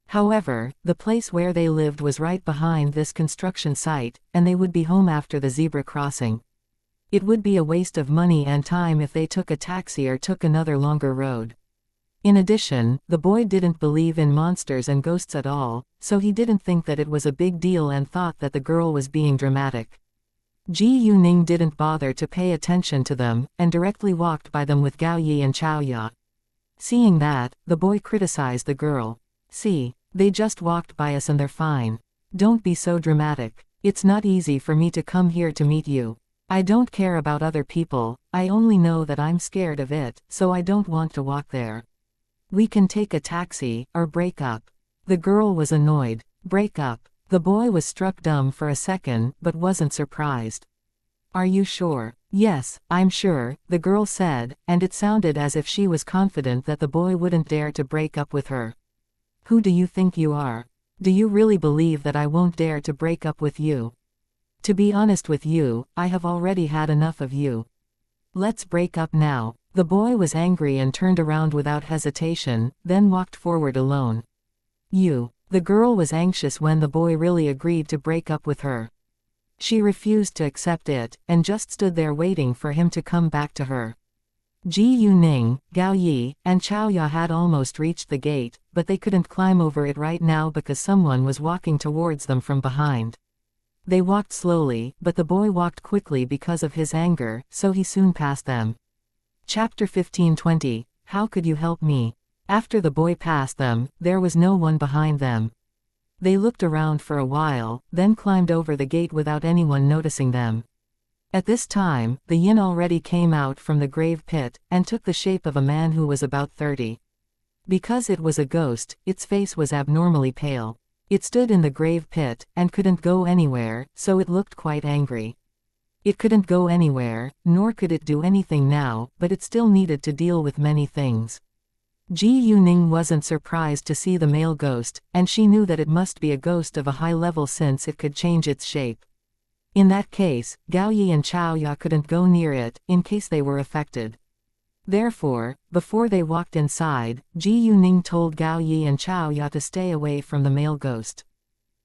However, the place where they lived was right behind this construction site, and they would be home after the zebra crossing. It would be a waste of money and time if they took a taxi or took another longer road. In addition, the boy didn't believe in monsters and ghosts at all, so he didn't think that it was a big deal and thought that the girl was being dramatic. Ji Yuning didn't bother to pay attention to them, and directly walked by them with Gao Yi and Xiaoya. Seeing that, the boy criticized the girl. "See, they just walked by us and they're fine. Don't be so dramatic. It's not easy for me to come here to meet you. I don't care about other people, I only know that I'm scared of it, so I don't want to walk there. We can take a taxi, or break up." The girl was annoyed. Break up. The boy was struck dumb for a second, but wasn't surprised. "Are you sure?" "Yes, I'm sure," the girl said, and it sounded as if she was confident that the boy wouldn't dare to break up with her. "Who do you think you are? Do you really believe that I won't dare to break up with you? To be honest with you, I have already had enough of you. Let's break up now." The boy was angry and turned around without hesitation, then walked forward alone. "You." The girl was anxious when the boy really agreed to break up with her. She refused to accept it, and just stood there waiting for him to come back to her. Ji Yuning, Gao Yi, and Xiaoya had almost reached the gate, but they couldn't climb over it right now because someone was walking towards them from behind. They walked slowly, but the boy walked quickly because of his anger, so he soon passed them. Chapter 15:20, How could you help me? After the boy passed them, there was no one behind them. They looked around for a while, then climbed over the gate without anyone noticing them. At this time, the yin already came out from the grave pit, and took the shape of a man who was about 30. Because it was a ghost, its face was abnormally pale. It stood in the grave pit, and couldn't go anywhere, so it looked quite angry. It couldn't go anywhere, nor could it do anything now, but it still needed to deal with many things. Ji Yuning wasn't surprised to see the male ghost, and she knew that it must be a ghost of a high level since it could change its shape. In that case, Gao Yi and Xiaoya couldn't go near it, in case they were affected. Therefore, before they walked inside, Ji Yuning told Gao Yi and Xiaoya to stay away from the male ghost.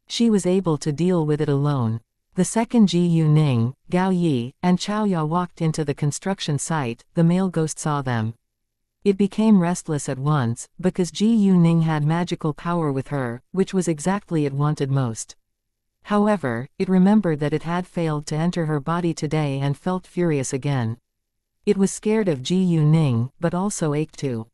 She was able to deal with it alone. The second Ji Yuning, Gao Yi, and Xiaoya walked into the construction site, the male ghost saw them. It became restless at once, because Ji Yuning had magical power with her, which was exactly it wanted most. However, it remembered that it had failed to enter her body today and felt furious again. It was scared of Ji Yuning, but also ached to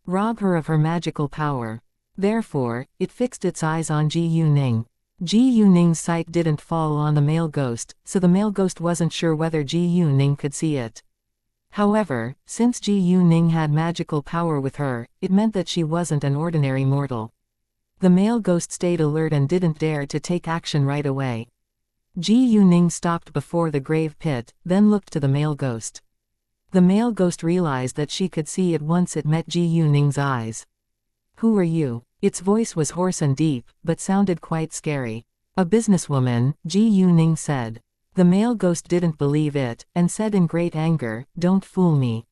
rob her of her magical power. Therefore, it fixed its eyes on Ji Yuning. Ji Yuning's sight didn't fall on the male ghost, so the male ghost wasn't sure whether Ji Yuning could see it. However, since Ji Yuning had magical power with her, it meant that she wasn't an ordinary mortal. The male ghost stayed alert and didn't dare to take action right away. Ji Yuning stopped before the grave pit, then looked to the male ghost. The male ghost realized that she could see it once it met Ji Yuning's eyes. "Who are you?" Its voice was hoarse and deep, but sounded quite scary. "A businesswoman," Ji Yuning said. The male ghost didn't believe it, and said in great anger, "Don't fool me.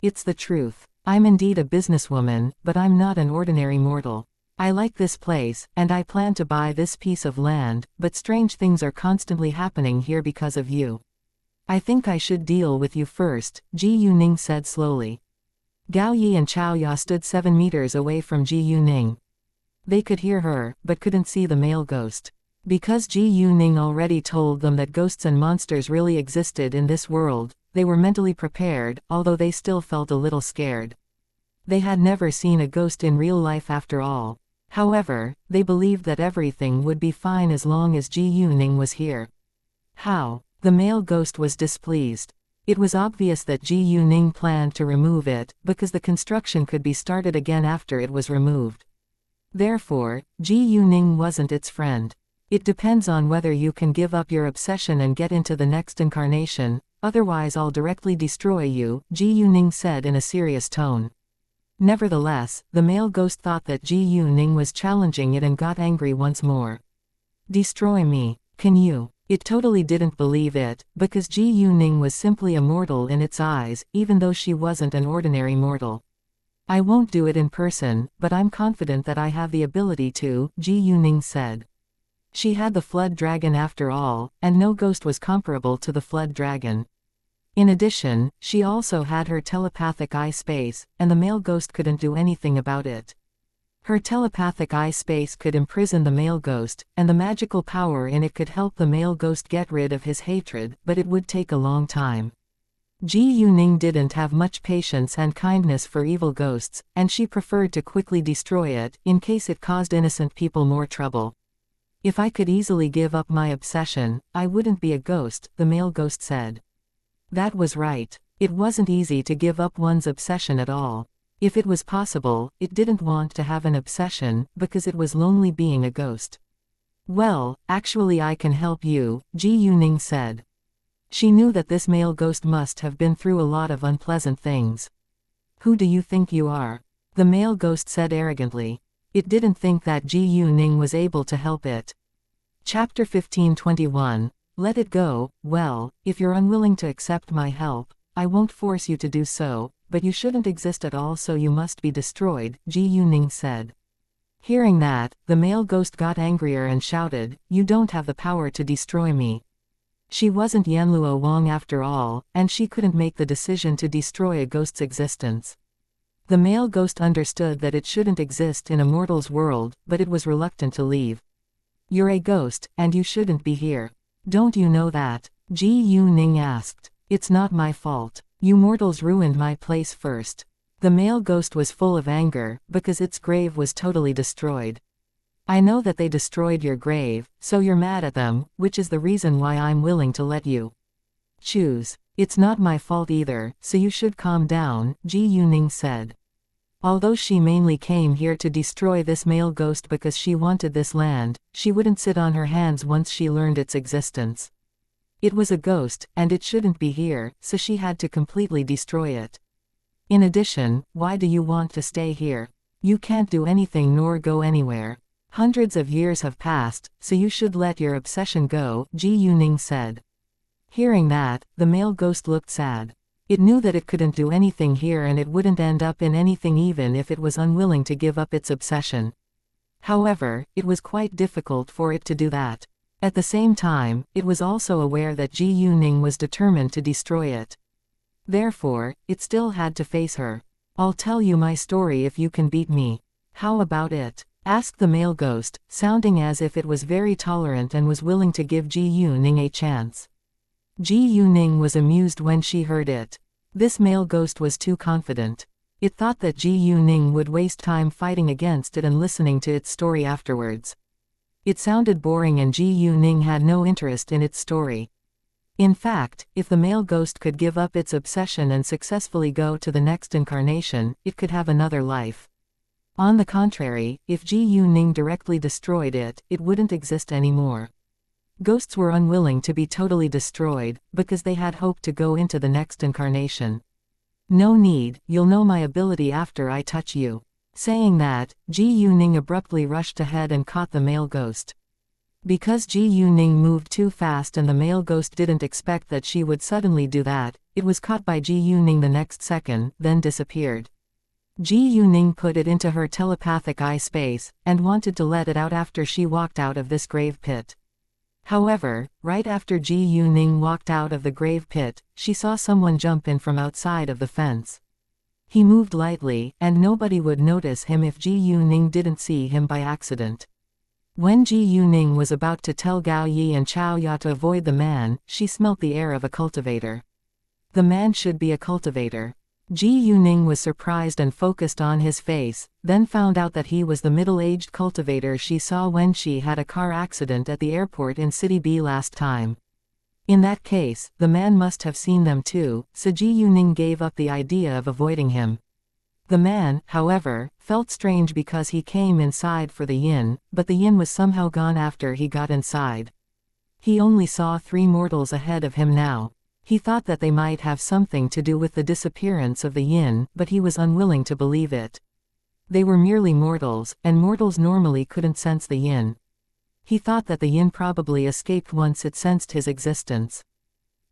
It's the truth. I'm indeed a businesswoman, but I'm not an ordinary mortal. I like this place, and I plan to buy this piece of land, but strange things are constantly happening here because of you. I think I should deal with you first," Ji Yuning said slowly. Gao Yi and Xiaoya stood 7 meters away from Ji Yuning. They could hear her, but couldn't see the male ghost. Because Ji Yuning already told them that ghosts and monsters really existed in this world, they were mentally prepared, although they still felt a little scared. They had never seen a ghost in real life after all. However, they believed that everything would be fine as long as Ji Yuning was here. How? The male ghost was displeased. It was obvious that Ji Yuning planned to remove it, because the construction could be started again after it was removed. Therefore, Ji Yuning wasn't its friend. It depends on whether you can give up your obsession and get into the next incarnation, otherwise I'll directly destroy you, Ji Yuning said in a serious tone. Nevertheless, the male ghost thought that Ji Yuning was challenging it and got angry once more. Destroy me, can you? It totally didn't believe it, because Ji Yuning was simply a mortal in its eyes, even though she wasn't an ordinary mortal. I won't do it in person, but I'm confident that I have the ability to, Ji Yuning said. She had the flood dragon after all, and no ghost was comparable to the flood dragon. In addition, she also had her telepathic eye space, and the male ghost couldn't do anything about it. Her telepathic eye space could imprison the male ghost, and the magical power in it could help the male ghost get rid of his hatred, but it would take a long time. Ji Yuning didn't have much patience and kindness for evil ghosts, and she preferred to quickly destroy it, in case it caused innocent people more trouble. If I could easily give up my obsession, I wouldn't be a ghost, the male ghost said. That was right. It wasn't easy to give up one's obsession at all. If it was possible, it didn't want to have an obsession, because it was lonely being a ghost. Well, actually I can help you, Ji Yuning said. She knew that this male ghost must have been through a lot of unpleasant things. Who do you think you are? The male ghost said arrogantly. It didn't think that Ji Yuning was able to help it. Chapter 1521. Let it go. Well, if you're unwilling to accept my help, I won't force you to do so, but you shouldn't exist at all, so you must be destroyed, Ji Yuning said. Hearing that, the male ghost got angrier and shouted, you don't have the power to destroy me. She wasn't Yanluo Wang after all, and she couldn't make the decision to destroy a ghost's existence. The male ghost understood that it shouldn't exist in a mortal's world, but it was reluctant to leave. You're a ghost, and you shouldn't be here. Don't you know that? Ji Yuning asked. It's not my fault. You mortals ruined my place first. The male ghost was full of anger, because its grave was totally destroyed. I know that they destroyed your grave, so you're mad at them, which is the reason why I'm willing to let you choose. It's not my fault either, so you should calm down, Ji Yuning said. Although she mainly came here to destroy this male ghost because she wanted this land, she wouldn't sit on her hands once she learned its existence. It was a ghost, and it shouldn't be here, so she had to completely destroy it. In addition, why do you want to stay here? You can't do anything nor go anywhere. Hundreds of years have passed, so you should let your obsession go, Ji Yuning said. Hearing that, the male ghost looked sad. It knew that it couldn't do anything here and it wouldn't end up in anything even if it was unwilling to give up its obsession. However, it was quite difficult for it to do that. At the same time, it was also aware that Ji Yuning was determined to destroy it. Therefore, it still had to face her. I'll tell you my story if you can beat me. How about it? Asked the male ghost, sounding as if it was very tolerant and was willing to give Ji Yuning a chance. Ji Yuning was amused when she heard it. This male ghost was too confident. It thought that Ji Yuning would waste time fighting against it and listening to its story afterwards. It sounded boring and Ji Yuning had no interest in its story. In fact, if the male ghost could give up its obsession and successfully go to the next incarnation, it could have another life. On the contrary, if Ji Yuning directly destroyed it, it wouldn't exist anymore. Ghosts were unwilling to be totally destroyed, because they had hoped to go into the next incarnation. No need, you'll know my ability after I touch you. Saying that, Ji Yuning abruptly rushed ahead and caught the male ghost. Because Ji Yuning moved too fast and the male ghost didn't expect that she would suddenly do that, it was caught by Ji Yuning the next second, then disappeared. Ji Yuning put it into her telepathic eye space, and wanted to let it out after she walked out of this grave pit. However, right after Ji Yuning walked out of the grave pit, she saw someone jump in from outside of the fence. He moved lightly, and nobody would notice him if Ji Yuning didn't see him by accident. When Ji Yuning was about to tell Gao Yi and Chao Ya to avoid the man, she smelt the air of a cultivator. The man should be a cultivator. Ji Yuning was surprised and focused on his face, then found out that he was the middle-aged cultivator she saw when she had a car accident at the airport in City B last time. In that case, the man must have seen them too, so Ji Yuning gave up the idea of avoiding him. The man, however, felt strange because he came inside for the yin, but the yin was somehow gone after he got inside. He only saw 3 mortals ahead of him now. He thought that they might have something to do with the disappearance of the yin, but he was unwilling to believe it. They were merely mortals, and mortals normally couldn't sense the yin. He thought that the yin probably escaped once it sensed his existence.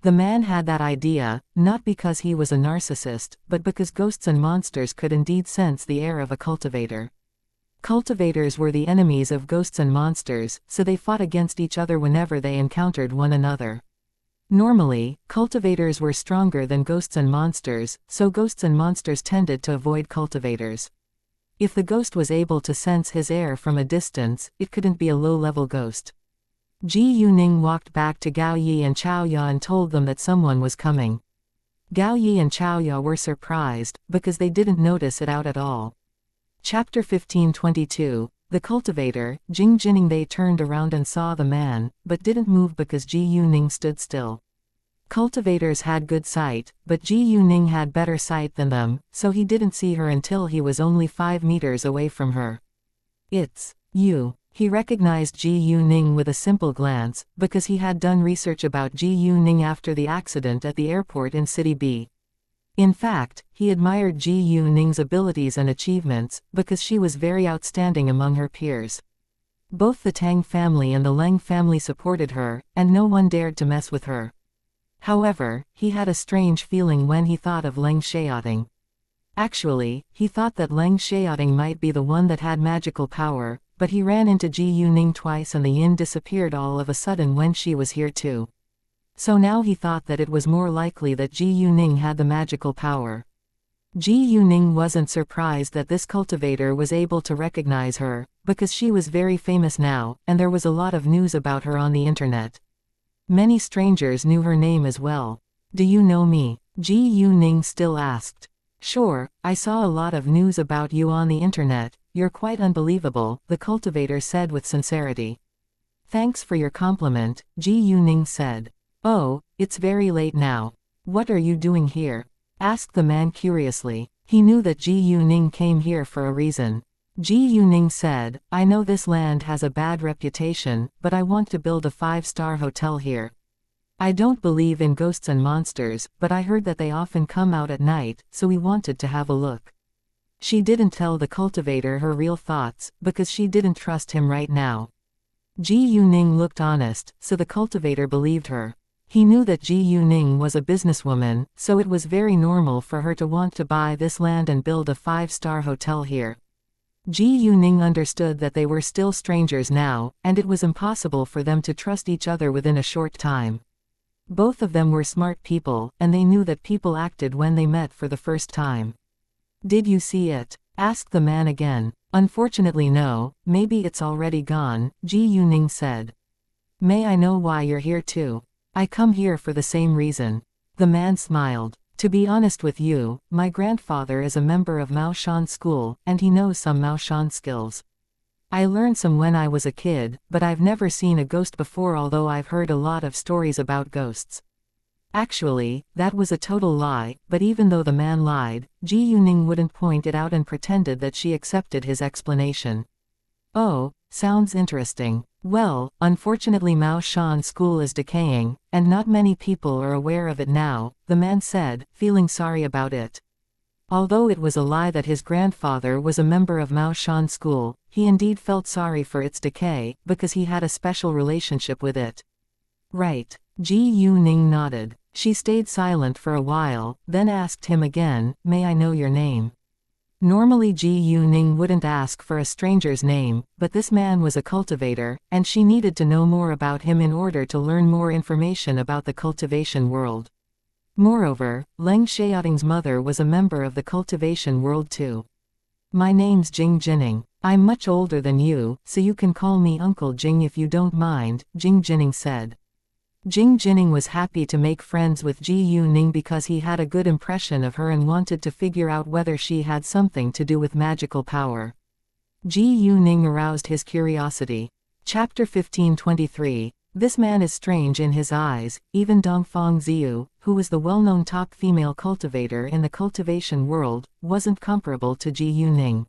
The man had that idea, not because he was a narcissist, but because ghosts and monsters could indeed sense the air of a cultivator. Cultivators were the enemies of ghosts and monsters, so they fought against each other whenever they encountered one another. Normally, cultivators were stronger than ghosts and monsters, so ghosts and monsters tended to avoid cultivators. If the ghost was able to sense his air from a distance, it couldn't be a low-level ghost. Ji Yuning walked back to Gao Yi and Chao Ya and told them that someone was coming. Gao Yi and Chao Ya were surprised, because they didn't notice it out at all. Chapter 1522, The Cultivator. Jing Jining. They turned around and saw the man, but didn't move because Ji Yuning stood still. Cultivators had good sight, but Ji Yuning had better sight than them, so he didn't see her until he was only 5 meters away from her. It's you. He recognized Ji Yuning with a simple glance, because he had done research about Ji Yuning after the accident at the airport in City B. In fact, he admired Ji Yuning's abilities and achievements, because she was very outstanding among her peers. Both the Tang family and the Leng family supported her, and no one dared to mess with her. However, he had a strange feeling when he thought of Leng Xiaoting. Actually, he thought that Leng Xiaoting might be the one that had magical power, but he ran into Ji Yuning twice and the yin disappeared all of a sudden when she was here too. So now he thought that it was more likely that Ji Yuning had the magical power. Ji Yuning wasn't surprised that this cultivator was able to recognize her, because she was very famous now, and there was a lot of news about her on the internet. Many strangers knew her name as well. Do you know me? Ji Yuning still asked. Sure, I saw a lot of news about you on the internet. You're quite unbelievable, the cultivator said with sincerity. Thanks for your compliment, Ji Yuning said. Oh, it's very late now. What are you doing here? Asked the man curiously. He knew that Ji Yuning came here for a reason. Ji Yuning said, I know this land has a bad reputation, but I want to build a 5-star hotel here. I don't believe in ghosts and monsters, but I heard that they often come out at night, so we wanted to have a look. She didn't tell the cultivator her real thoughts, because she didn't trust him right now. Ji Yuning looked honest, so the cultivator believed her. He knew that Ji Yuning was a businesswoman, so it was very normal for her to want to buy this land and build a 5-star hotel here. Ji Yuning understood that they were still strangers now, and it was impossible for them to trust each other within a short time. Both of them were smart people, and they knew that people acted when they met for the first time. Did you see it? Asked the man again. Unfortunately no, maybe it's already gone, Ji Yuning said. May I know why you're here too? I come here for the same reason. The man smiled. To be honest with you, my grandfather is a member of Mao Shan school, and he knows some Mao Shan skills. I learned some when I was a kid, but I've never seen a ghost before, although I've heard a lot of stories about ghosts. Actually, that was a total lie, but even though the man lied, Ji Yuning wouldn't point it out and pretended that she accepted his explanation. Oh, sounds interesting. Well, unfortunately Mao Shan school is decaying, and not many people are aware of it now, the man said, feeling sorry about it. Although it was a lie that his grandfather was a member of Mao Shan school, he indeed felt sorry for its decay, because he had a special relationship with it. Right. Ji Yuning nodded. She stayed silent for a while, then asked him again, may I know your name? Normally Ji Yuning wouldn't ask for a stranger's name, but this man was a cultivator, and she needed to know more about him in order to learn more information about the cultivation world. Moreover, Leng Xiaoting's mother was a member of the cultivation world too. My name's Jing Jining. I'm much older than you, so you can call me Uncle Jing if you don't mind, Jing Jining said. Jing Jining was happy to make friends with Ji Yuning because he had a good impression of her and wanted to figure out whether she had something to do with magical power. Ji Yuning aroused his curiosity. Chapter 1523. This man is strange in his eyes. Even Dongfang Ziyu, who was the well-known top female cultivator in the cultivation world, wasn't comparable to Ji Yuning.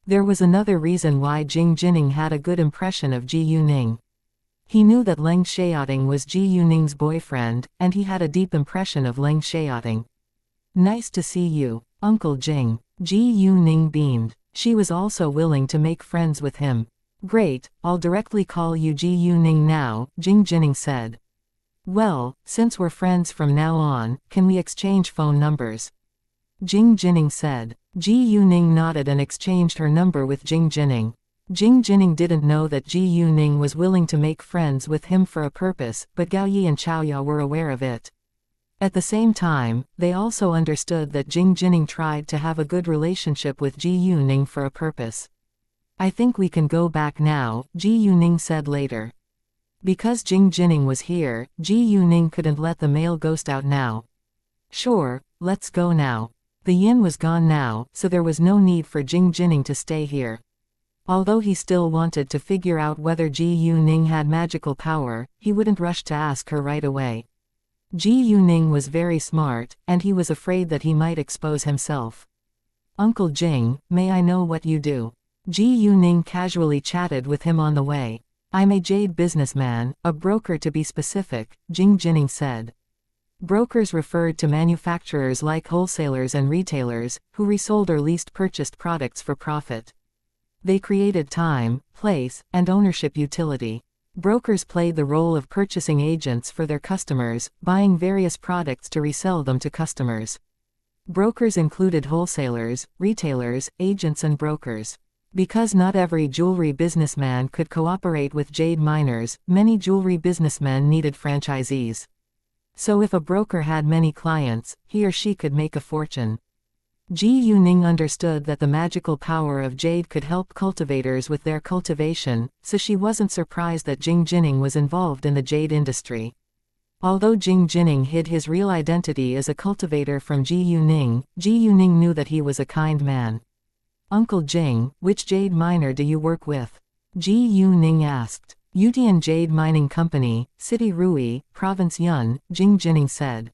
There was another reason why Jing Jining had a good impression of Ji Yuning. He knew that Leng Xiaoting was Ji Yuning's boyfriend, and he had a deep impression of Leng Xiaoting. Nice to see you, Uncle Jing. Ji Yuning beamed. She was also willing to make friends with him. Great, I'll directly call you Ji Yuning now, Jing Jining said. Well, since we're friends from now on, can we exchange phone numbers? Jing Jining said. Ji Yuning nodded and exchanged her number with Jing Jining. Jing Jining didn't know that Ji Yuning was willing to make friends with him for a purpose, but Gao Yi and Chao Ya were aware of it. At the same time, they also understood that Jing Jining tried to have a good relationship with Ji Yuning for a purpose. I think we can go back now, Ji Yuning said later. Because Jing Jining was here, Ji Yuning couldn't let the male ghost out now. Sure, let's go now. The yin was gone now, so there was no need for Jing Jining to stay here. Although he still wanted to figure out whether Ji Yuning had magical power, he wouldn't rush to ask her right away. Ji Yuning was very smart, and he was afraid that he might expose himself. Uncle Jing, may I know what you do? Ji Yuning casually chatted with him on the way. I'm a jade businessman, a broker to be specific, Jing Jining said. Brokers referred to manufacturers like wholesalers and retailers, who resold or leased purchased products for profit. They created time, place, and ownership utility. Brokers played the role of purchasing agents for their customers, buying various products to resell them to customers. Brokers included wholesalers, retailers, agents and brokers. Because not every jewelry businessman could cooperate with jade miners, many jewelry businessmen needed franchisees. So if a broker had many clients, he or she could make a fortune. Ji Yuning understood that the magical power of jade could help cultivators with their cultivation, so she wasn't surprised that Jing Jining was involved in the jade industry. Although Jing Jining hid his real identity as a cultivator from Ji Yuning knew that he was a kind man. Uncle Jing, which jade miner do you work with? Ji Yuning asked. Yutian Jade Mining Company, City Rui, Province Yun, Jing Jining said.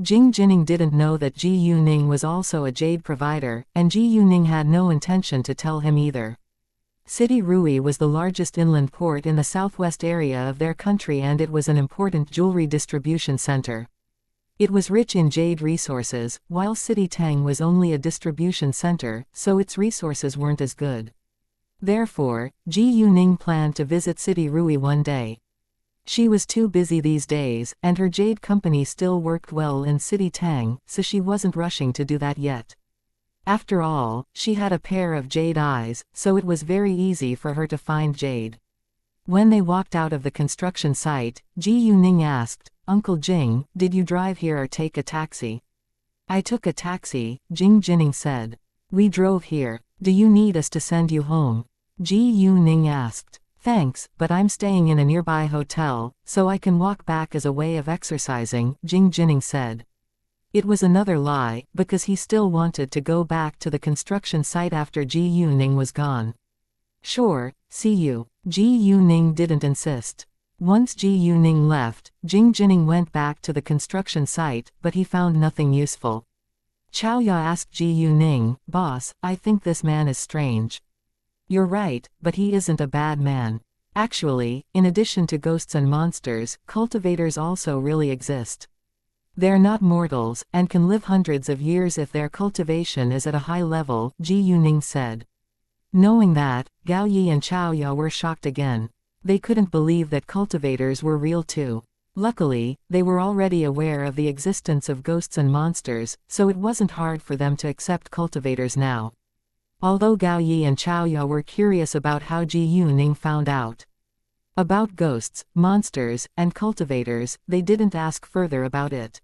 Jing Jining didn't know that Ji Yuning was also a jade provider, and Ji Yuning had no intention to tell him either. City Rui was the largest inland port in the southwest area of their country and it was an important jewelry distribution center. It was rich in jade resources, while City Tang was only a distribution center, so its resources weren't as good. Therefore, Ji Yuning planned to visit City Rui one day. She was too busy these days, and her jade company still worked well in City Tang, so she wasn't rushing to do that yet. After all, she had a pair of jade eyes, so it was very easy for her to find jade. When they walked out of the construction site, Ji Yuning asked, Uncle Jing, did you drive here or take a taxi? I took a taxi, Jing Jining said. We drove here. Do you need us to send you home? Ji Yuning asked. Thanks, but I'm staying in a nearby hotel, so I can walk back as a way of exercising, Jing Jining said. It was another lie, because he still wanted to go back to the construction site after Ji Yuning was gone. Sure, see you. Ji Yuning didn't insist. Once Ji Yuning left, Jing Jining went back to the construction site, but he found nothing useful. Chao Ya asked Ji Yuning, Boss, I think this man is strange. You're right, but he isn't a bad man. Actually, in addition to ghosts and monsters, cultivators also really exist. They're not mortals, and can live hundreds of years if their cultivation is at a high level, Ji Yuning said. Knowing that, Gao Yi and Chao Ya were shocked again. They couldn't believe that cultivators were real too. Luckily, they were already aware of the existence of ghosts and monsters, so it wasn't hard for them to accept cultivators now. Although Gao Yi and Chao Ya were curious about how Ji Yuning found out about ghosts, monsters, and cultivators, they didn't ask further about it.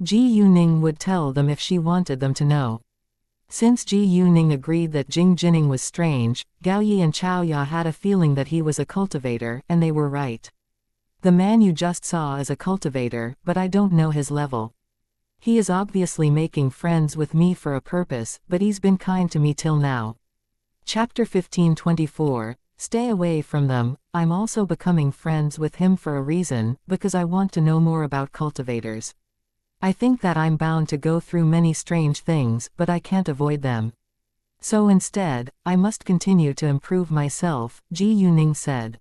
Ji Yuning would tell them if she wanted them to know. Since Ji Yuning agreed that Jing Jining was strange, Gao Yi and Chao Ya had a feeling that he was a cultivator, and they were right. The man you just saw is a cultivator, but I don't know his level. He is obviously making friends with me for a purpose, but he's been kind to me till now. Chapter 1524. Stay away from them. I'm also becoming friends with him for a reason, because I want to know more about cultivators. I think that I'm bound to go through many strange things, but I can't avoid them. So instead, I must continue to improve myself, Ji Yuning said.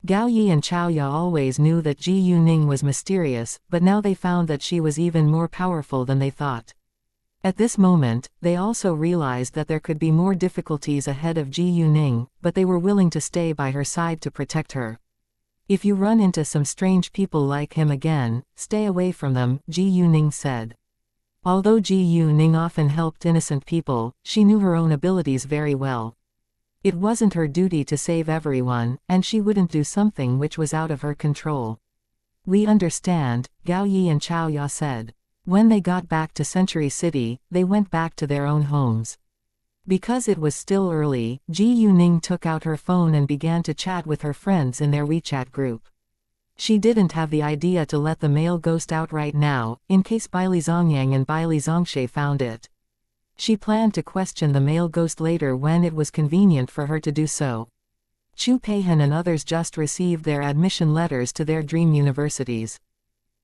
Gao Yi and Chao Ya always knew that Ji Yuning was mysterious, but now they found that she was even more powerful than they thought. At this moment, they also realized that there could be more difficulties ahead of Ji Yuning, but they were willing to stay by her side to protect her. If you run into some strange people like him again, stay away from them, Ji Yuning said. Although Ji Yuning often helped innocent people, she knew her own abilities very well. It wasn't her duty to save everyone, and she wouldn't do something which was out of her control. We understand, Gao Yi and Chao Ya said. When they got back to Century City, they went back to their own homes. Because it was still early, Ji Yuning took out her phone and began to chat with her friends in their WeChat group. She didn't have the idea to let the male ghost out right now, in case Baili Zongyang and Baili Zongshe found it. She planned to question the male ghost later when it was convenient for her to do so. Chu Peihan and others just received their admission letters to their dream universities.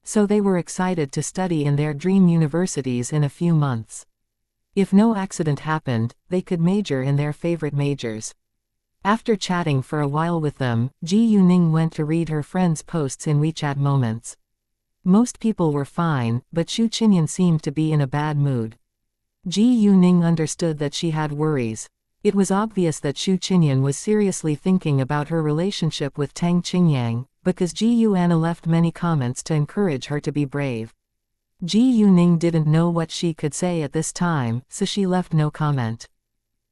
So they were excited to study in their dream universities in a few months. If no accident happened, they could major in their favorite majors. After chatting for a while with them, Ji Yuning went to read her friends' posts in WeChat Moments. Most people were fine, but Xu Qinyan seemed to be in a bad mood. Ji Yuning understood that she had worries. It was obvious that Xu Qinyan was seriously thinking about her relationship with Tang Qingyang, because Ji Yuana left many comments to encourage her to be brave. Ji Yuning didn't know what she could say at this time, so she left no comment.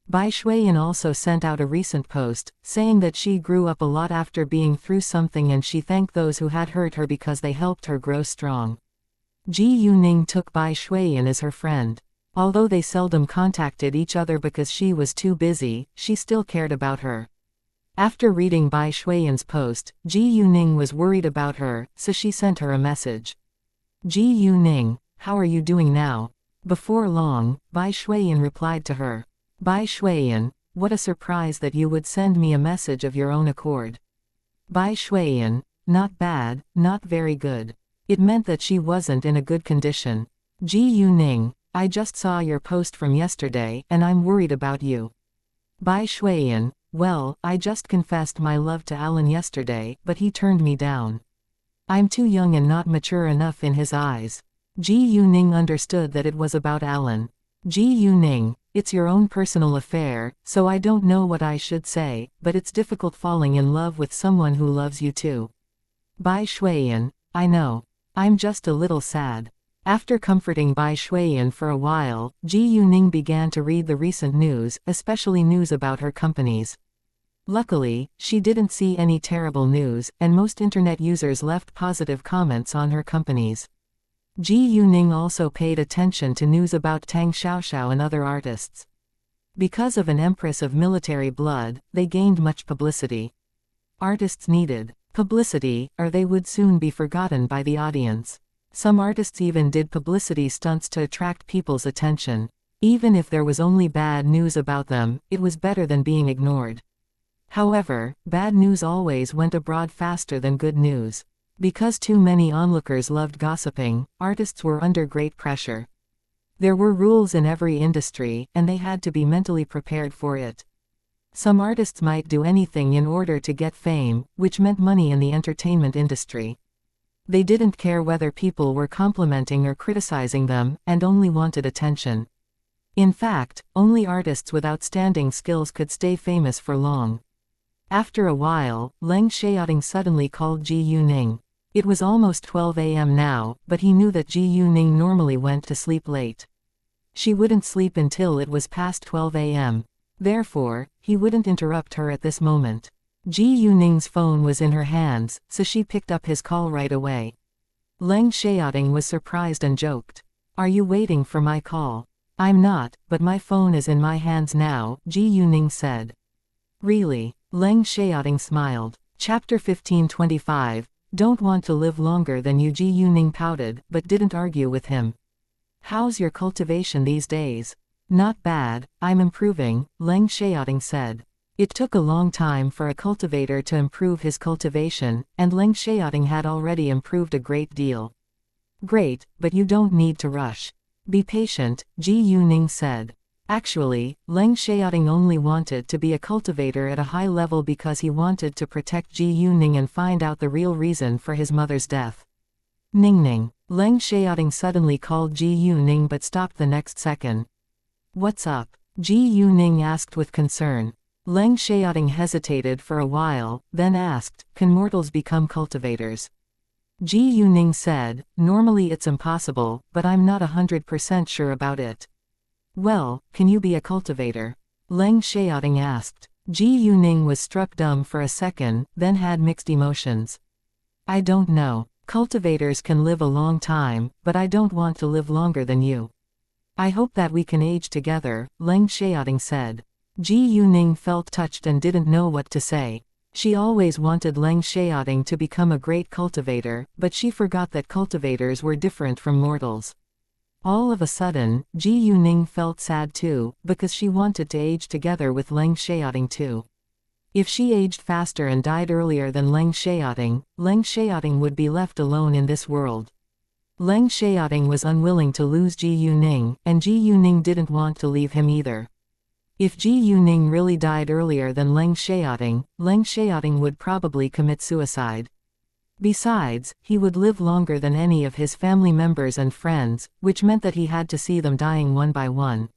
Bai Shuiyan also sent out a recent post, saying that she grew up a lot after being through something and she thanked those who had hurt her because they helped her grow strong. Ji Yuning took Bai Shuiyan as her friend. Although they seldom contacted each other because she was too busy, she still cared about her. After reading Bai Shuiyan's post, Ji Yuning was worried about her, so she sent her a message. Ji Yuning, how are you doing now? Before long, Bai Shuiyan replied to her. Bai Shuiyan, what a surprise that you would send me a message of your own accord. Bai Shuiyan, not bad, not very good. It meant that she wasn't in a good condition. Ji Yuning, I just saw your post from yesterday, and I'm worried about you. Bai Shuiyan, well, I just confessed my love to Alan yesterday, but he turned me down. I'm too young and not mature enough in his eyes. Ji Yuning understood that it was about Alan. Ji Yuning, it's your own personal affair, so I don't know what I should say, but it's difficult falling in love with someone who loves you too. Bai Shuiyan, I know. I'm just a little sad. After comforting Bai Shuiyan for a while, Ji Yuning began to read the recent news, especially news about her companies. Luckily, she didn't see any terrible news, and most internet users left positive comments on her companies. Ji Yuning also paid attention to news about Tang Xiaoxiao and other artists. Because of an empress of military blood, they gained much publicity. Artists needed publicity, or they would soon be forgotten by the audience. Some artists even did publicity stunts to attract people's attention. Even if there was only bad news about them, it was better than being ignored. However, bad news always went abroad faster than good news. Because too many onlookers loved gossiping, artists were under great pressure. There were rules in every industry, and they had to be mentally prepared for it. Some artists might do anything in order to get fame, which meant money in the entertainment industry. They didn't care whether people were complimenting or criticizing them, and only wanted attention. In fact, only artists with outstanding skills could stay famous for long. After a while, Leng Xiaoting suddenly called Ji Yuning. It was almost 12 a.m. now, but he knew that Ji Yuning normally went to sleep late. She wouldn't sleep until it was past 12 a.m. Therefore, he wouldn't interrupt her at this moment. Ji Yuning's phone was in her hands, so she picked up his call right away. Leng Xiaoting was surprised and joked. Are you waiting for my call? I'm not, but my phone is in my hands now, Ji Yuning said. Really? Leng Xiaoting smiled. Chapter 1525, Don't want to live longer than you. Ji Yuning pouted, but didn't argue with him. How's your cultivation these days? Not bad, I'm improving, Leng Xiaoting said. It took a long time for a cultivator to improve his cultivation, and Leng Xiaoting had already improved a great deal. Great, but you don't need to rush. Be patient, Ji Yuning said. Actually, Leng Xiaoting only wanted to be a cultivator at a high level because he wanted to protect Ji Yuning and find out the real reason for his mother's death. Ningning. Leng Xiaoting suddenly called Ji Yuning but stopped the next second. What's up? Ji Yuning asked with concern. Leng Xiaoting hesitated for a while, then asked, Can mortals become cultivators? Ji Yuning said, Normally it's impossible, but I'm not 100% sure about it. Well, can you be a cultivator? Leng Xiaoting asked. Ji Yuning was struck dumb for a second, then had mixed emotions. I don't know. Cultivators can live a long time, but I don't want to live longer than you. I hope that we can age together, Leng Xiaoting said. Ji Yuning felt touched and didn't know what to say. She always wanted Leng Xiaoting to become a great cultivator, but she forgot that cultivators were different from mortals. All of a sudden, Ji Yuning felt sad too, because she wanted to age together with Leng Xiaoting too. If she aged faster and died earlier than Leng Xiaoting would be left alone in this world. Leng Xiaoting was unwilling to lose Ji Yuning, and Ji Yuning didn't want to leave him either. If Ji Yuning really died earlier than Leng Xiaoting would probably commit suicide. Besides, he would live longer than any of his family members and friends, which meant that he had to see them dying one by one.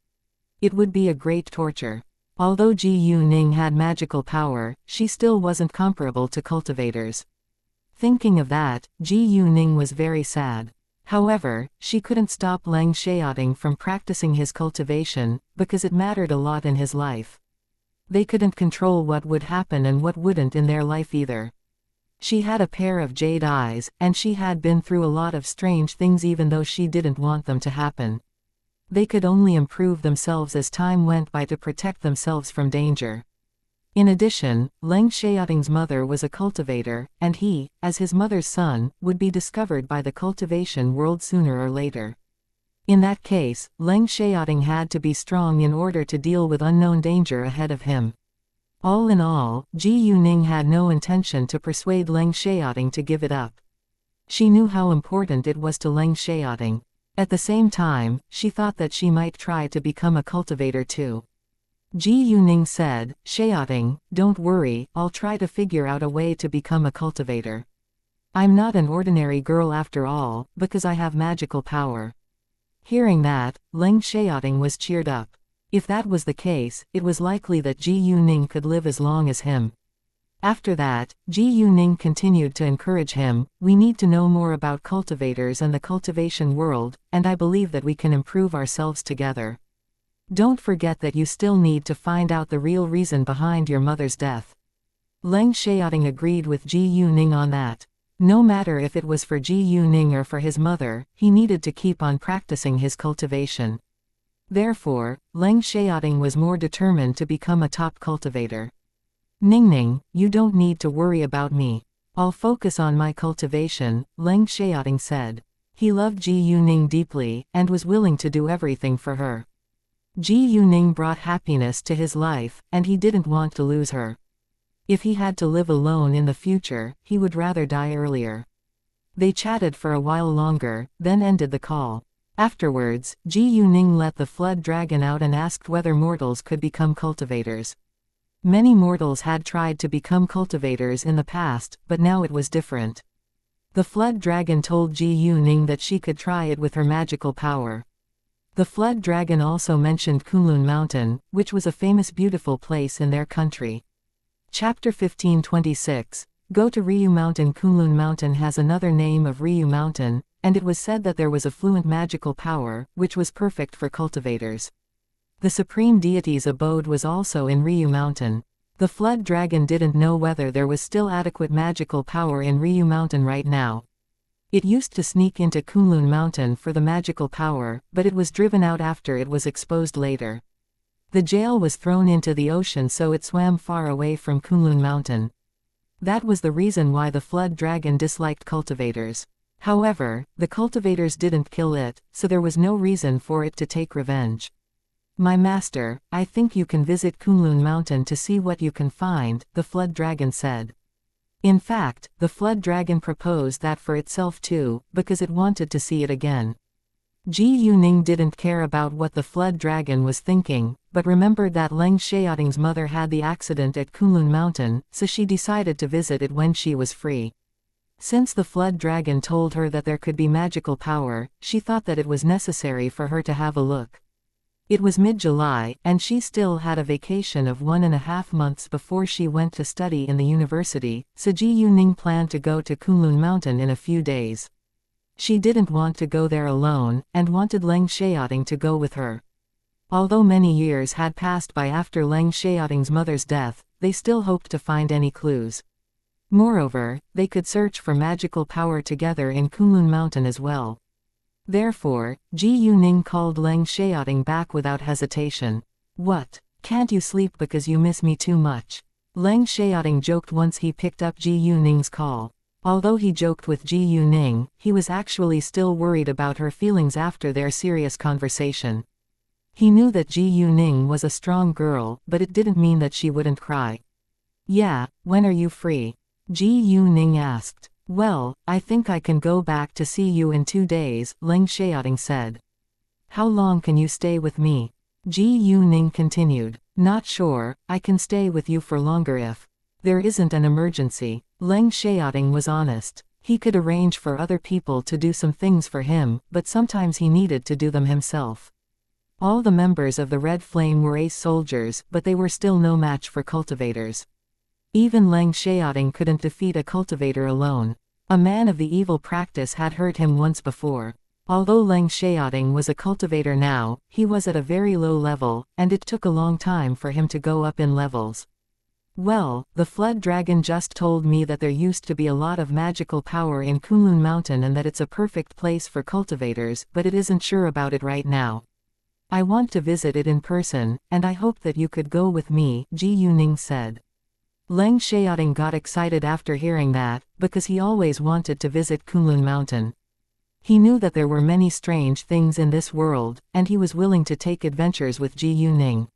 It would be a great torture. Although Ji Yuning had magical power, she still wasn't comparable to cultivators. Thinking of that, Ji Yuning was very sad. However, she couldn't stop Leng Xiaoting from practicing his cultivation, because it mattered a lot in his life. They couldn't control what would happen and what wouldn't in their life either. She had a pair of jade eyes, and she had been through a lot of strange things even though she didn't want them to happen. They could only improve themselves as time went by to protect themselves from danger. In addition, Leng Xiaoting's mother was a cultivator, and he, as his mother's son, would be discovered by the cultivation world sooner or later. In that case, Leng Xiaoting had to be strong in order to deal with unknown danger ahead of him. All in all, Ji Yuning had no intention to persuade Leng Xiaoting to give it up. She knew how important it was to Leng Xiaoting. At the same time, she thought that she might try to become a cultivator too. Ji Yuning said, Xiaoting, don't worry, I'll try to figure out a way to become a cultivator. I'm not an ordinary girl after all, because I have magical power. Hearing that, Leng Xiaoting was cheered up. If that was the case, it was likely that Ji Yuning could live as long as him. After that, Ji Yuning continued to encourage him, we need to know more about cultivators and the cultivation world, and I believe that we can improve ourselves together. Don't forget that you still need to find out the real reason behind your mother's death. Leng Xiaoting agreed with Ji Yuning on that. No matter if it was for Ji Yuning or for his mother, he needed to keep on practicing his cultivation. Therefore, Leng Xiaoting was more determined to become a top cultivator. Ningning, you don't need to worry about me. I'll focus on my cultivation, Leng Xiaoting said. He loved Ji Yuning deeply, and was willing to do everything for her. Ji Yuning brought happiness to his life, and he didn't want to lose her. If he had to live alone in the future, he would rather die earlier. They chatted for a while longer, then ended the call. Afterwards, Ji Yuning let the flood dragon out and asked whether mortals could become cultivators. Many mortals had tried to become cultivators in the past, but now it was different. The flood dragon told Ji Yuning that she could try it with her magical power. The flood dragon also mentioned Kunlun Mountain, which was a famous beautiful place in their country. Chapter 1526, Go to Ryu Mountain. Kunlun Mountain has another name of Ryu Mountain, and it was said that there was a fluent magical power, which was perfect for cultivators. The supreme deity's abode was also in Ryu Mountain. The flood dragon didn't know whether there was still adequate magical power in Ryu Mountain right now. It used to sneak into Kunlun Mountain for the magical power, but it was driven out after it was exposed later. The jail was thrown into the ocean so it swam far away from Kunlun Mountain. That was the reason why the flood dragon disliked cultivators. However, the cultivators didn't kill it, so there was no reason for it to take revenge. My master, I think you can visit Kunlun Mountain to see what you can find, the flood dragon said. In fact, the flood dragon proposed that for itself too, because it wanted to see it again. Ji Yuning didn't care about what the flood dragon was thinking, but remembered that Leng Xiaoting's mother had the accident at Kunlun Mountain, so she decided to visit it when she was free. Since the flood dragon told her that there could be magical power, she thought that it was necessary for her to have a look. It was mid-July, and she still had a vacation of 1.5 months before she went to study in the university, so Ji Yuning planned to go to Kunlun Mountain in a few days. She didn't want to go there alone, and wanted Leng Xiaoting to go with her. Although many years had passed by after Leng Xiaoting's mother's death, they still hoped to find any clues. Moreover, they could search for magical power together in Kunlun Mountain as well. Therefore, Ji Yuning called Leng Xiaoting back without hesitation. "What? Can't you sleep because you miss me too much?" Leng Xiaoting joked once he picked up Ji Yuning's call. Although he joked with Ji Yuning, he was actually still worried about her feelings after their serious conversation. He knew that Ji Yuning was a strong girl, but it didn't mean that she wouldn't cry. "Yeah, when are you free?" Ji Yuning asked. "Well, I think I can go back to see you in 2 days, Leng Xiaoting said. "How long can you stay with me?" Ji Yuning continued. "Not sure, I can stay with you for longer if there isn't an emergency." Leng Xiaoting was honest. He could arrange for other people to do some things for him, but sometimes he needed to do them himself. All the members of the Red Flame were ace soldiers, but they were still no match for cultivators. Even Leng Xiaoting couldn't defeat a cultivator alone. A man of the evil practice had hurt him once before. Although Leng Xiaoting was a cultivator now, he was at a very low level, and it took a long time for him to go up in levels. "Well, the flood dragon just told me that there used to be a lot of magical power in Kunlun Mountain and that it's a perfect place for cultivators, but it isn't sure about it right now. I want to visit it in person, and I hope that you could go with me," Ji Yuning said. Leng Xiaoting got excited after hearing that, because he always wanted to visit Kunlun Mountain. He knew that there were many strange things in this world, and he was willing to take adventures with Ji Yuning.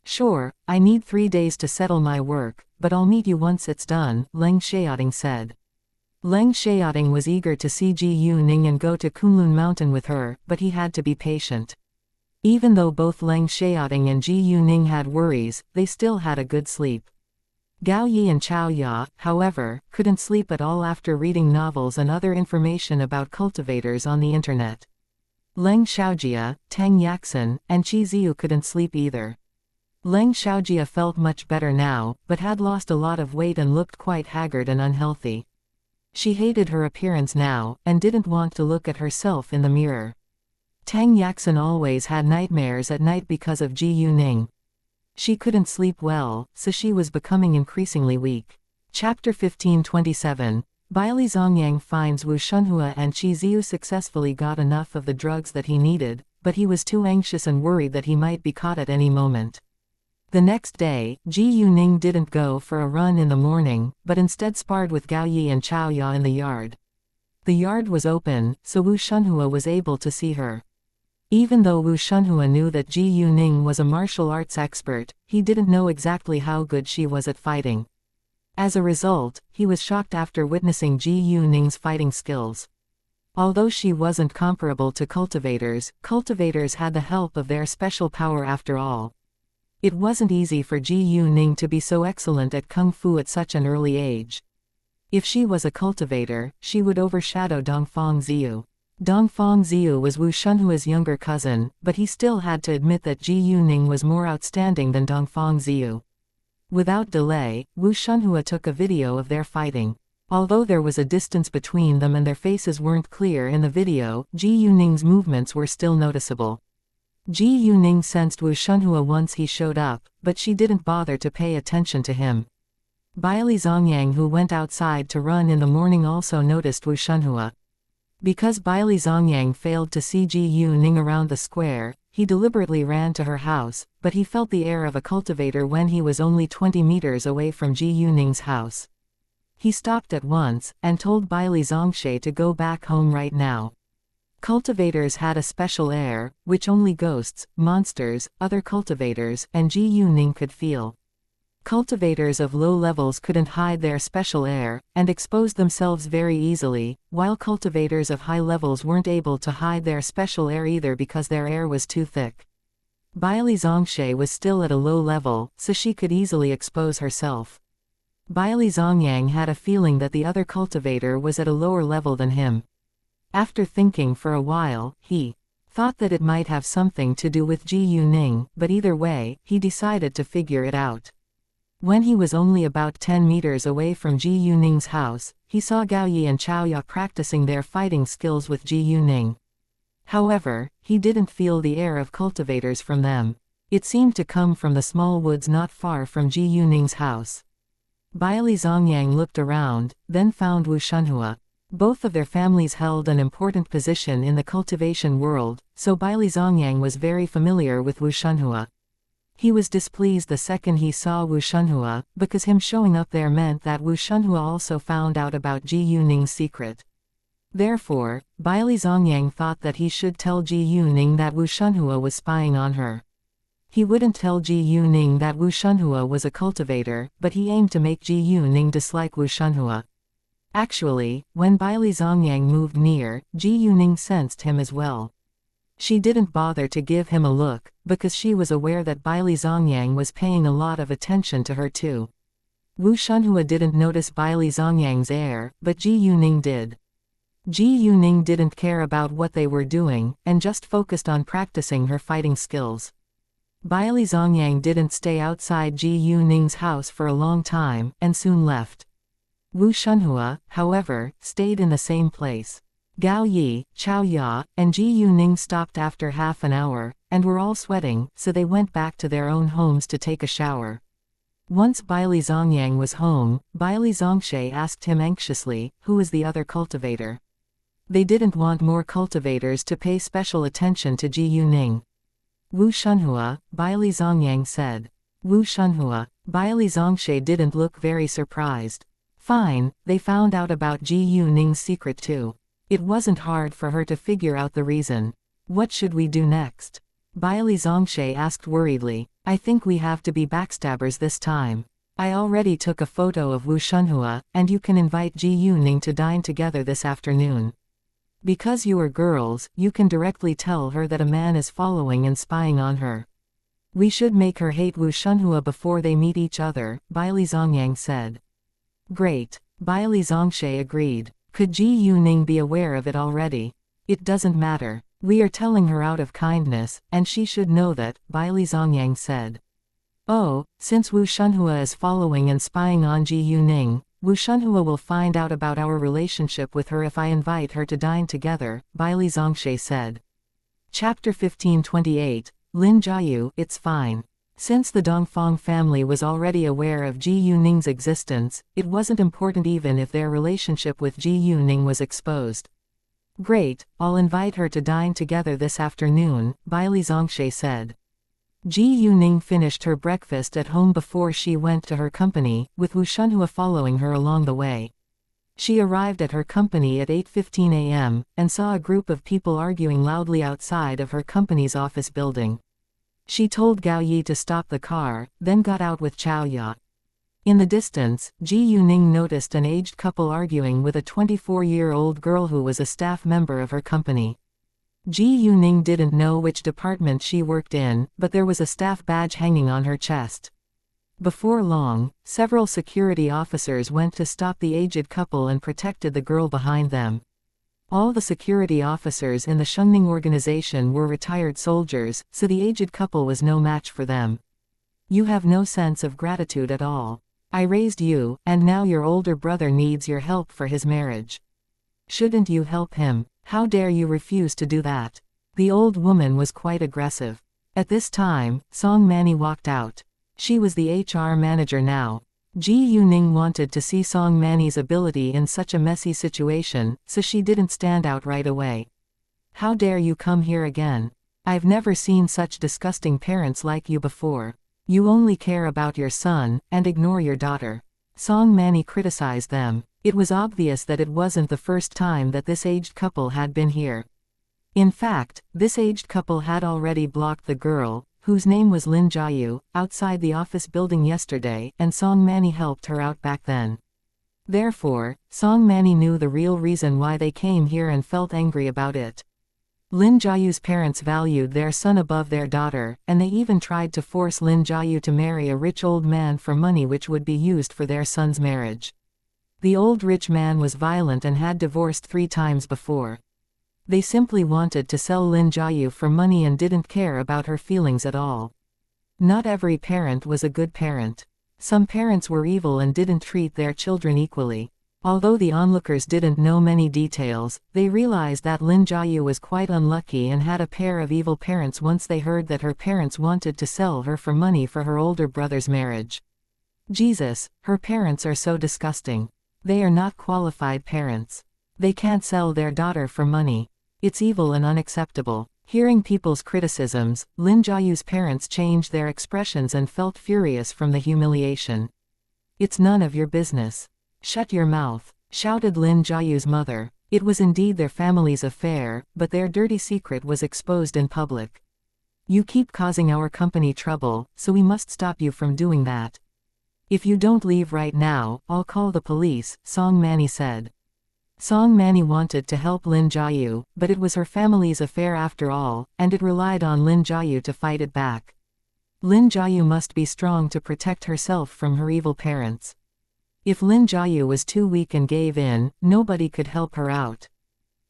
"Sure, I need 3 days to settle my work, but I'll meet you once it's done," Leng Xiaoting said. Leng Xiaoting was eager to see Ji Yuning and go to Kunlun Mountain with her, but he had to be patient. Even though both Leng Xiaoting and Ji Yuning had worries, they still had a good sleep. Gao Yi and Chao Ya, however, couldn't sleep at all after reading novels and other information about cultivators on the internet. Leng Xiaojia, Tang Yaxin, and Qi Ziyu couldn't sleep either. Leng Xiaojia felt much better now, but had lost a lot of weight and looked quite haggard and unhealthy. She hated her appearance now, and didn't want to look at herself in the mirror. Tang Yaxin always had nightmares at night because of Ji Yuning. She couldn't sleep well, so she was becoming increasingly weak. Chapter 1527. Baili Zongyang finds Wu Shunhua and Qi Ziyu successfully got enough of the drugs that he needed, but he was too anxious and worried that he might be caught at any moment. The next day, Ji Yuning didn't go for a run in the morning, but instead sparred with Gao Yi and Chao Ya in the yard. The yard was open, so Wu Shunhua was able to see her. Even though Wu Shunhua knew that Ji Yuning was a martial arts expert, he didn't know exactly how good she was at fighting. As a result, he was shocked after witnessing Ji Yuning's fighting skills. Although she wasn't comparable to cultivators, cultivators had the help of their special power after all. It wasn't easy for Ji Yuning to be so excellent at kung fu at such an early age. If she was a cultivator, she would overshadow Dongfang Ziyu. Dongfang Ziyu was Wu Shunhua's younger cousin, but he still had to admit that Ji Yuning was more outstanding than Dongfang Ziyu. Without delay, Wu Shunhua took a video of their fighting. Although there was a distance between them and their faces weren't clear in the video, Ji Yuning's movements were still noticeable. Ji Yuning sensed Wu Shunhua once he showed up, but she didn't bother to pay attention to him. Baili Zongyang, who went outside to run in the morning, also noticed Wu Shunhua. Because Baili Zongyang failed to see Ji Yuning around the square, he deliberately ran to her house, but he felt the air of a cultivator when he was only 20 meters away from Ji Yuning's house. He stopped at once, and told Baili Zongxie to go back home right now. Cultivators had a special air, which only ghosts, monsters, other cultivators, and Ji Yuning could feel. Cultivators of low levels couldn't hide their special air, and exposed themselves very easily, while cultivators of high levels weren't able to hide their special air either because their air was too thick. Baili Zongxie was still at a low level, so she could easily expose herself. Baili Zongyang had a feeling that the other cultivator was at a lower level than him. After thinking for a while, he thought that it might have something to do with Ji Yuning, but either way, he decided to figure it out. When he was only about 10 meters away from Ji Yuning's house, he saw Gao Yi and Xiaoya practicing their fighting skills with Ji Yuning. However, he didn't feel the air of cultivators from them. It seemed to come from the small woods not far from Ji Yuning's house. Baili Zongyang looked around, then found Wu Shunhua. Both of their families held an important position in the cultivation world, so Baili Zongyang was very familiar with Wu Shunhua. He was displeased the second he saw Wu Shunhua, because him showing up there meant that Wu Shunhua also found out about Ji Yuning's secret. Therefore, Baili Zongyang thought that he should tell Ji Yuning that Wu Shunhua was spying on her. He wouldn't tell Ji Yuning that Wu Shunhua was a cultivator, but he aimed to make Ji Yuning dislike Wu Shunhua. Actually, when Baili Zongyang moved near, Ji Yuning sensed him as well. She didn't bother to give him a look, because she was aware that Baili Zongyang was paying a lot of attention to her too. Wu Shunhua didn't notice Baili Zongyang's air, but Ji Yuning did. Ji Yuning didn't care about what they were doing, and just focused on practicing her fighting skills. Baili Zongyang didn't stay outside Ji Yuning's house for a long time, and soon left. Wu Shunhua, however, stayed in the same place. Gao Yi, Xiaoya, and Ji Yuning stopped after half an hour, and were all sweating, so they went back to their own homes to take a shower. Once Baili Zongyang was home, Baili Zongxie asked him anxiously, who is the other cultivator? They didn't want more cultivators to pay special attention to Ji Yuning. Wu Shunhua, Baili Zongyang said. Wu Shunhua. Baili Zongxie didn't look very surprised. Fine, they found out about Ji Yuning's secret too. It wasn't hard for her to figure out the reason. What should we do next? Baili Zongxie asked worriedly. I think we have to be backstabbers this time. I already took a photo of Wu Shunhua, and you can invite Ji Yuning to dine together this afternoon. Because you are girls, you can directly tell her that a man is following and spying on her. We should make her hate Wu Shunhua before they meet each other, Baili Zongyang said. Great. Baili Zongxie agreed. Could Ji Yuning be aware of it already? It doesn't matter. We are telling her out of kindness, and she should know that, Baili Zongyang said. Oh, since Wu Shunhua is following and spying on Ji Yuning, Wu Shunhua will find out about our relationship with her if I invite her to dine together, Baili Zongxie said. Chapter 1528, Lin Jiayu, it's fine. Since the Dongfang family was already aware of Ji Yuning's existence, it wasn't important even if their relationship with Ji Yuning was exposed. Great, I'll invite her to dine together this afternoon, Baili Zongxie said. Ji Yuning finished her breakfast at home before she went to her company, with Wu Shunhua following her along the way. She arrived at her company at 8:15 a.m., and saw a group of people arguing loudly outside of her company's office building. She told Gao Yi to stop the car, then got out with Xiaoya. In the distance, Ji Yuning noticed an aged couple arguing with a 24-year-old girl who was a staff member of her company. Ji Yuning didn't know which department she worked in, but there was a staff badge hanging on her chest. Before long, several security officers went to stop the aged couple and protected the girl behind them. All the security officers in the Shunning organization were retired soldiers, so the aged couple was no match for them. You have no sense of gratitude at all. I raised you, and now your older brother needs your help for his marriage. Shouldn't you help him? How dare you refuse to do that? The old woman was quite aggressive. At this time, Song Mani walked out. She was the HR manager now. Ji Yuning wanted to see Song Mani's ability in such a messy situation, so she didn't stand out right away. How dare you come here again? I've never seen such disgusting parents like you before. You only care about your son, and ignore your daughter. Song Mani criticized them. It was obvious that it wasn't the first time that this aged couple had been here. In fact, this aged couple had already blocked the girl, whose name was Lin Jiayu, outside the office building yesterday, and Song Mani helped her out back then. Therefore, Song Mani knew the real reason why they came here and felt angry about it. Lin Jiayu's parents valued their son above their daughter, and they even tried to force Lin Jiayu to marry a rich old man for money which would be used for their son's marriage. The old rich man was violent and had divorced 3 times before. They simply wanted to sell Lin Jiayu for money and didn't care about her feelings at all. Not every parent was a good parent. Some parents were evil and didn't treat their children equally. Although the onlookers didn't know many details, they realized that Lin Jiayu was quite unlucky and had a pair of evil parents once they heard that her parents wanted to sell her for money for her older brother's marriage. Jesus, her parents are so disgusting. They are not qualified parents. They can't sell their daughter for money. It's evil and unacceptable. Hearing people's criticisms, Lin Jiayu's parents changed their expressions and felt furious from the humiliation. It's none of your business. Shut your mouth, shouted Lin Jiayu's mother. It was indeed their family's affair, but their dirty secret was exposed in public. You keep causing our company trouble, so we must stop you from doing that. If you don't leave right now, I'll call the police, Song Mani said. Song Mani wanted to help Lin Jiayu, but it was her family's affair after all, and it relied on Lin Jiayu to fight it back. Lin Jiayu must be strong to protect herself from her evil parents. If Lin Jiayu was too weak and gave in, nobody could help her out.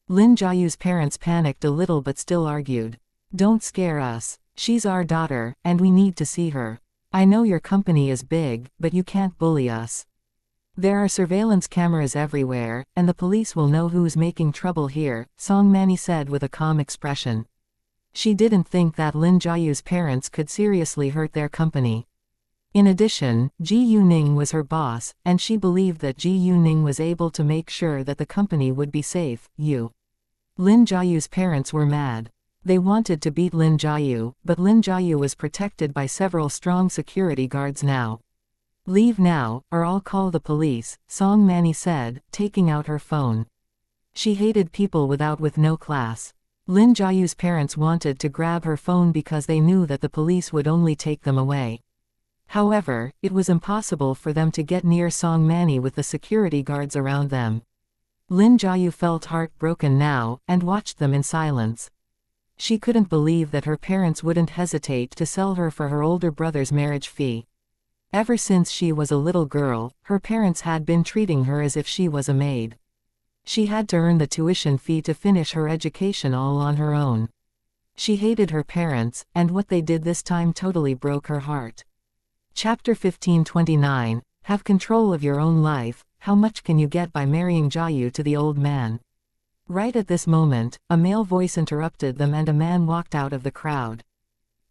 Lin Jiayu's parents panicked a little but still argued. Don't scare us. She's our daughter, and we need to see her. I know your company is big, but you can't bully us. There are surveillance cameras everywhere, and the police will know who's making trouble here, Song Mani said with a calm expression. She didn't think that Lin Jiayu's parents could seriously hurt their company. In addition, Ji Yuning was her boss, and she believed that Ji Yuning was able to make sure that the company would be safe. Lin Jiayu's parents were mad. They wanted to beat Lin Jiayu, but Lin Jiayu was protected by several strong security guards now. Leave now, or I'll call the police, Song Mani said, taking out her phone. She hated people with no class. Lin Jiayu's parents wanted to grab her phone because they knew that the police would only take them away. However, it was impossible for them to get near Song Mani with the security guards around them. Lin Jiayu felt heartbroken now, and watched them in silence. She couldn't believe that her parents wouldn't hesitate to sell her for her older brother's marriage fee. Ever since she was a little girl, her parents had been treating her as if she was a maid. She had to earn the tuition fee to finish her education all on her own. She hated her parents, and what they did this time totally broke her heart. Chapter 1529, Have control of your own life. How much can you get by marrying Jiayu to the old man? Right at this moment, a male voice interrupted them and a man walked out of the crowd.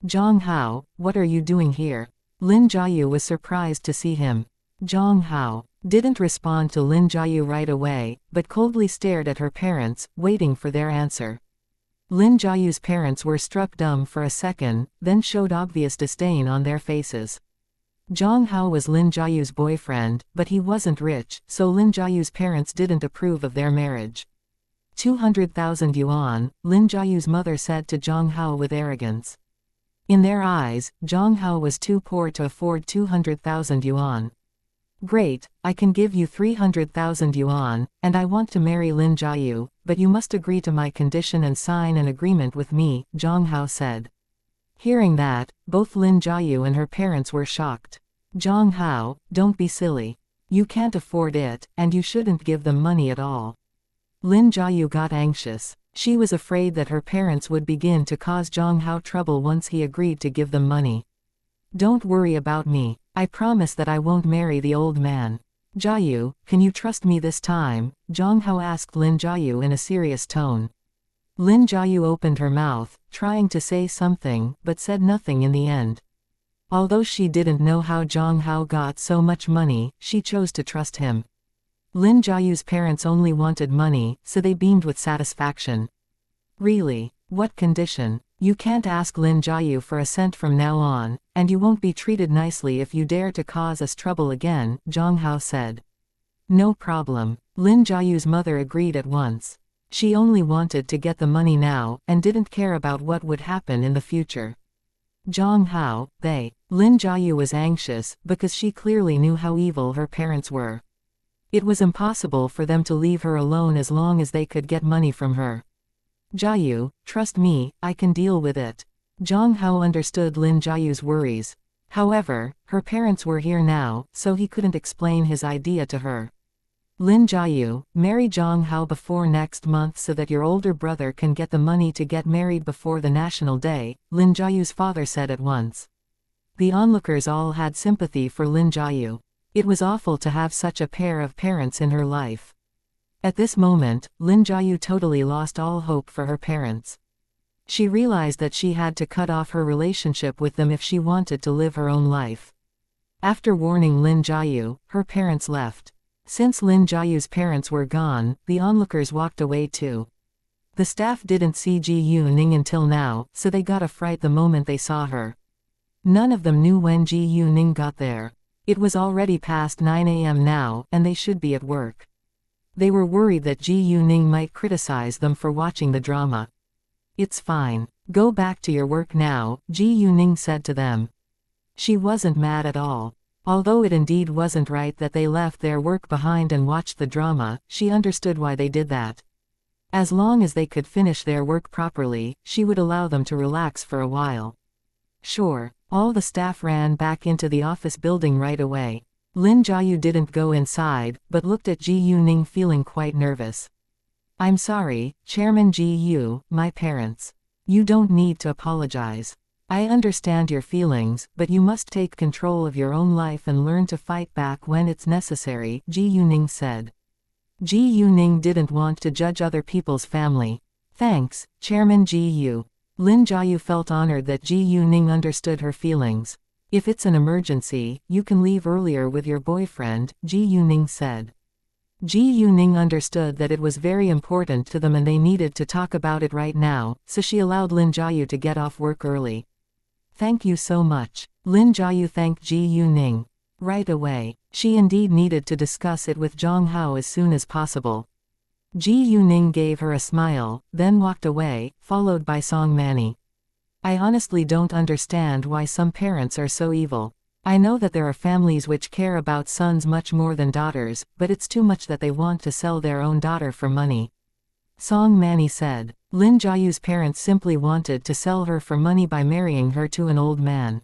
Zhang Hao, what are you doing here? Lin Jiayu was surprised to see him. Zhang Hao didn't respond to Lin Jiayu right away, but coldly stared at her parents, waiting for their answer. Lin Jiayu's parents were struck dumb for a second, then showed obvious disdain on their faces. Zhang Hao was Lin Jiayu's boyfriend, but he wasn't rich, so Lin Jiayu's parents didn't approve of their marriage. 200,000 yuan, Lin Jiayu's mother said to Zhang Hao with arrogance. In their eyes, Zhang Hao was too poor to afford 200,000 yuan. Great, I can give you 300,000 yuan, and I want to marry Lin Jiayu, but you must agree to my condition and sign an agreement with me, Zhang Hao said. Hearing that, both Lin Jiayu and her parents were shocked. Zhang Hao, don't be silly. You can't afford it, and you shouldn't give them money at all. Lin Jiayu got anxious. She was afraid that her parents would begin to cause Zhang Hao trouble once he agreed to give them money. Don't worry about me. I promise that I won't marry the old man. Jiayu, can you trust me this time? Zhang Hao asked Lin Jiayu in a serious tone. Lin Jiayu opened her mouth, trying to say something, but said nothing in the end. Although she didn't know how Zhang Hao got so much money, she chose to trust him. Lin Jiayu's parents only wanted money, so they beamed with satisfaction. Really? What condition? You can't ask Lin Jiayu for a cent from now on, and you won't be treated nicely if you dare to cause us trouble again, Zhang Hao said. No problem. Lin Jiayu's mother agreed at once. She only wanted to get the money now, and didn't care about what would happen in the future. Zhang Hao, Lin Jiayu was anxious, because she clearly knew how evil her parents were. It was impossible for them to leave her alone as long as they could get money from her. Jiayu, trust me, I can deal with it. Zhang Hao understood Lin Jiayu's worries. However, her parents were here now, so he couldn't explain his idea to her. Lin Jiayu, marry Zhang Hao before next month so that your older brother can get the money to get married before the National Day, Lin Jiayu's father said at once. The onlookers all had sympathy for Lin Jiayu. It was awful to have such a pair of parents in her life. At this moment, Lin Jiayu totally lost all hope for her parents. She realized that she had to cut off her relationship with them if she wanted to live her own life. After warning Lin Jiayu, her parents left. Since Lin Jiayu's parents were gone, the onlookers walked away too. The staff didn't see Ji Yuning until now, so they got a fright the moment they saw her. None of them knew when Ji Yuning got there. It was already past 9 a.m. now, and they should be at work. They were worried that Ji Yuning might criticize them for watching the drama. It's fine. Go back to your work now, Ji Yuning said to them. She wasn't mad at all. Although it indeed wasn't right that they left their work behind and watched the drama, she understood why they did that. As long as they could finish their work properly, she would allow them to relax for a while. Sure. All the staff ran back into the office building right away. Lin Jiayu didn't go inside, but looked at Ji Yuning feeling quite nervous. I'm sorry, Chairman Ji Yu, my parents. You don't need to apologize. I understand your feelings, but you must take control of your own life and learn to fight back when it's necessary, Ji Yuning said. Ji Yuning didn't want to judge other people's family. Thanks, Chairman Ji Yu. Lin Jiayu felt honored that Ji Yuning understood her feelings. If it's an emergency, you can leave earlier with your boyfriend, Ji Yuning said. Ji Yuning understood that it was very important to them and they needed to talk about it right now, so she allowed Lin Jiayu to get off work early. Thank you so much. Lin Jiayu thanked Ji Yuning. Right away. She indeed needed to discuss it with Zhang Hao as soon as possible. Ji Yuning gave her a smile, then walked away, followed by Song Manny. I honestly don't understand why some parents are so evil. I know that there are families which care about sons much more than daughters, but it's too much that they want to sell their own daughter for money. Song Manny said. Lin Jiayu's parents simply wanted to sell her for money by marrying her to an old man.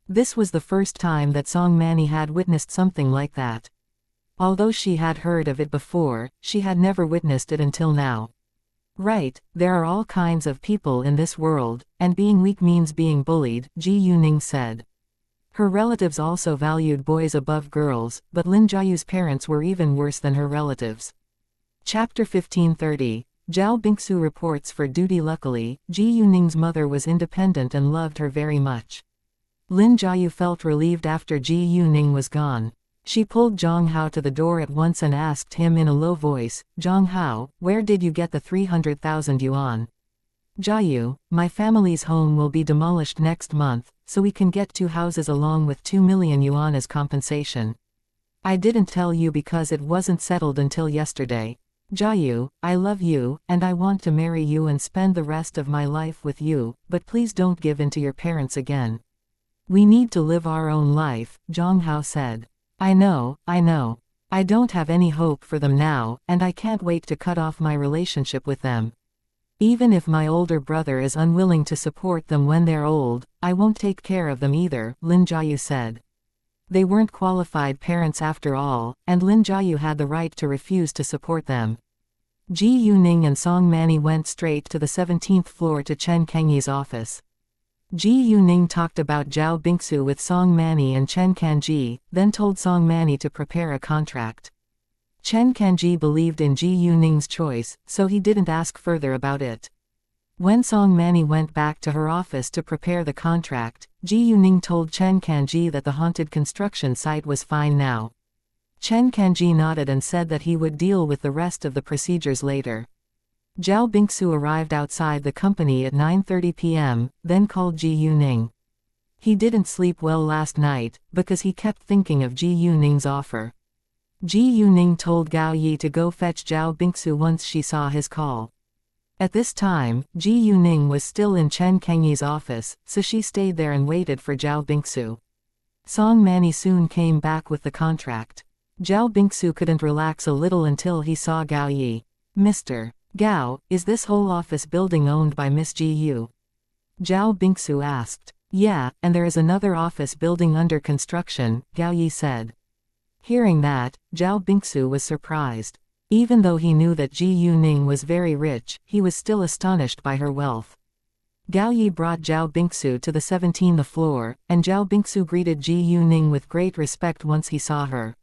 This was the first time that Song Manny had witnessed something like that. Although she had heard of it before, she had never witnessed it until now. Right, there are all kinds of people in this world, and being weak means being bullied, Ji Yuning said. Her relatives also valued boys above girls, but Lin Jiayu's parents were even worse than her relatives. Chapter 1530. Zhao Bingsu reports for duty. Luckily, Ji Yuning's mother was independent and loved her very much. Lin Jiayu felt relieved after Ji Yuning was gone. She pulled Zhang Hao to the door at once and asked him in a low voice, Zhang Hao, where did you get the 300,000 yuan? Jiayu, my family's home will be demolished next month, so we can get 2 houses along with 2 million yuan as compensation. I didn't tell you because it wasn't settled until yesterday. Jiayu, I love you, and I want to marry you and spend the rest of my life with you, but please don't give in to your parents again. We need to live our own life, Zhang Hao said. I know. I don't have any hope for them now, and I can't wait to cut off my relationship with them. Even if my older brother is unwilling to support them when they're old, I won't take care of them either, Lin Jiayu said. They weren't qualified parents after all, and Lin Jiayu had the right to refuse to support them. Ji Yuning and Song Manny went straight to the 17th floor to Chen Kengyi's office. Ji Yuning talked about Zhao Bingsu with Song Manny and Chen Kanji, then told Song Manny to prepare a contract. Chen Kanji believed in Ji Yuning's choice, so he didn't ask further about it. When Song Manny went back to her office to prepare the contract, Ji Yuning told Chen Kanji that the haunted construction site was fine now. Chen Kanji nodded and said that he would deal with the rest of the procedures later. Zhao Bingsu arrived outside the company at 9:30 p.m., then called Ji Yuning. He didn't sleep well last night, because he kept thinking of Ji Yuning's offer. Ji Yuning told Gao Yi to go fetch Zhao Bingsu once she saw his call. At this time, Ji Yuning was still in Chen Kengyi's office, so she stayed there and waited for Zhao Bingsu. Song Manny soon came back with the contract. Zhao Bingsu couldn't relax a little until he saw Gao Yi. "Mr. Gao, is this whole office building owned by Miss Ji Yu?" Zhao Bingsu asked. "Yeah, and there is another office building under construction," Gao Yi said. Hearing that, Zhao Bingsu was surprised. Even though he knew that Ji Yuning was very rich, he was still astonished by her wealth. Gao Yi brought Zhao Bingsu to the 17th floor, and Zhao Bingsu greeted Ji Yuning with great respect once he saw her.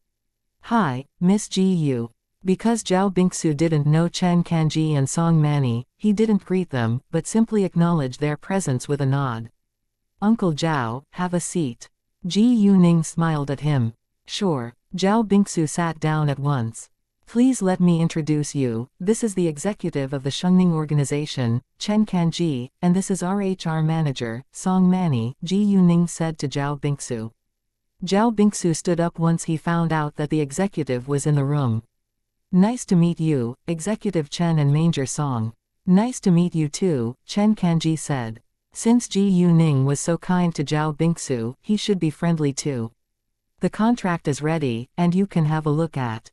"Hi, Miss Ji Yu." Because Zhao Bingsu didn't know Chen Kanji and Song Manny, he didn't greet them, but simply acknowledged their presence with a nod. "Uncle Zhao, have a seat." Ji Yuning smiled at him. "Sure." Zhao Bingsu sat down at once. "Please let me introduce you, this is the executive of the Shengning organization, Chen Kanji, and this is our HR manager, Song Manny," Ji Yuning said to Zhao Bingsu. Zhao Bingsu stood up once he found out that the executive was in the room. "Nice to meet you, Executive Chen and Manger Song." "Nice to meet you too," Chen Kanji said. Since Ji Yuning was so kind to Zhao Bingsu, he should be friendly too. "The contract is ready, and you can have a look at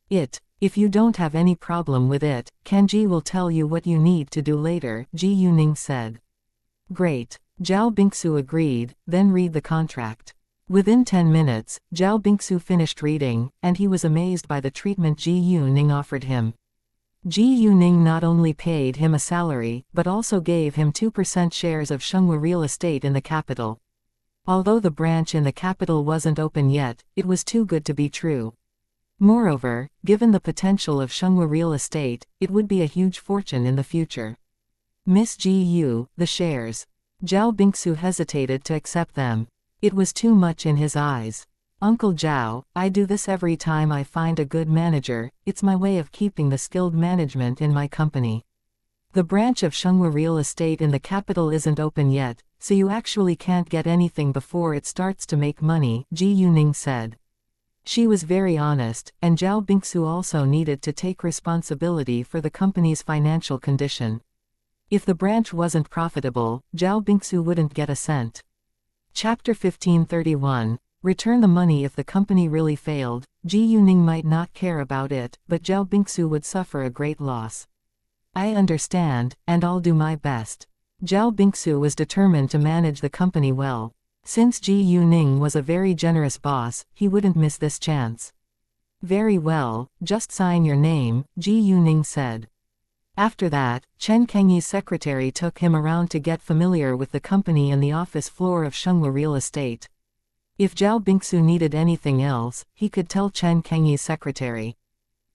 it. If you don't have any problem with it, Kanji will tell you what you need to do later," Ji Yuning said. "Great." Zhao Bingsu agreed, "Then read the contract." Within 10 minutes, Zhao Bingsu finished reading, and he was amazed by the treatment Ji Yuning offered him. Ji Yuning not only paid him a salary, but also gave him 2% shares of Xianxia real estate in the capital. Although the branch in the capital wasn't open yet, it was too good to be true. Moreover, given the potential of Xianxia real estate, it would be a huge fortune in the future. "Miss Ji Yu, the shares." Zhao Bingsu hesitated to accept them. It was too much in his eyes. "Uncle Zhao, I do this every time I find a good manager, it's my way of keeping the skilled management in my company. The branch of Xianxia real estate in the capital isn't open yet, so you actually can't get anything before it starts to make money," Ji Yuning said. She was very honest, and Zhao Bingsu also needed to take responsibility for the company's financial condition. If the branch wasn't profitable, Zhao Bingsu wouldn't get a cent. Chapter 1531. Return the money. If the company really failed, Ji Yuning might not care about it, but Zhao Bingsu would suffer a great loss. "I understand, and I'll do my best." Zhao Bingsu was determined to manage the company well. Since Ji Yuning was a very generous boss, he wouldn't miss this chance. "Very well, just sign your name," Ji Yuning said. After that, Chen Kengyi's secretary took him around to get familiar with the company and the office floor of Xianxia real estate. If Zhao Bingsu needed anything else, he could tell Chen Kengyi's secretary.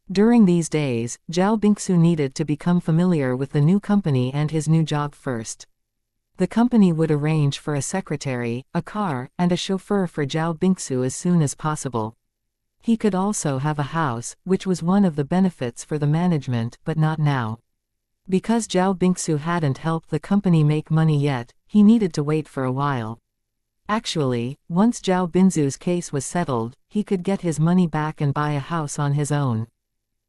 During these days, Zhao Bingsu needed to become familiar with the new company and his new job first. The company would arrange for a secretary, a car, and a chauffeur for Zhao Bingsu as soon as possible. He could also have a house, which was one of the benefits for the management, but not now. Because Zhao Bingsu hadn't helped the company make money yet, he needed to wait for a while. Actually, once Zhao Bingsu's case was settled, he could get his money back and buy a house on his own.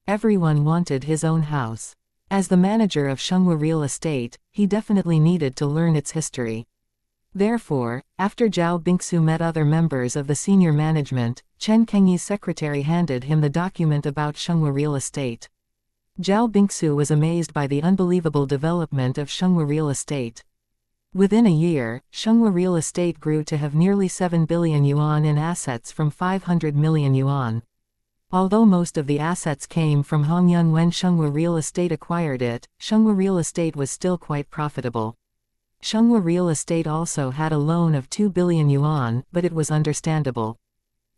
Everyone wanted his own house. As the manager of Xianxia real estate, he definitely needed to learn its history. Therefore, after Zhao Bingsu met other members of the senior management, Chen Kengyi's secretary handed him the document about Xianxia real estate. Zhao Bingsu was amazed by the unbelievable development of Xianxia real estate. Within a year, Xianxia real estate grew to have nearly 7 billion yuan in assets from 500 million yuan. Although most of the assets came from Hongyang when Xianxia real estate acquired it, Xianxia real estate was still quite profitable. Xianxia real estate also had a loan of 2 billion yuan, but it was understandable.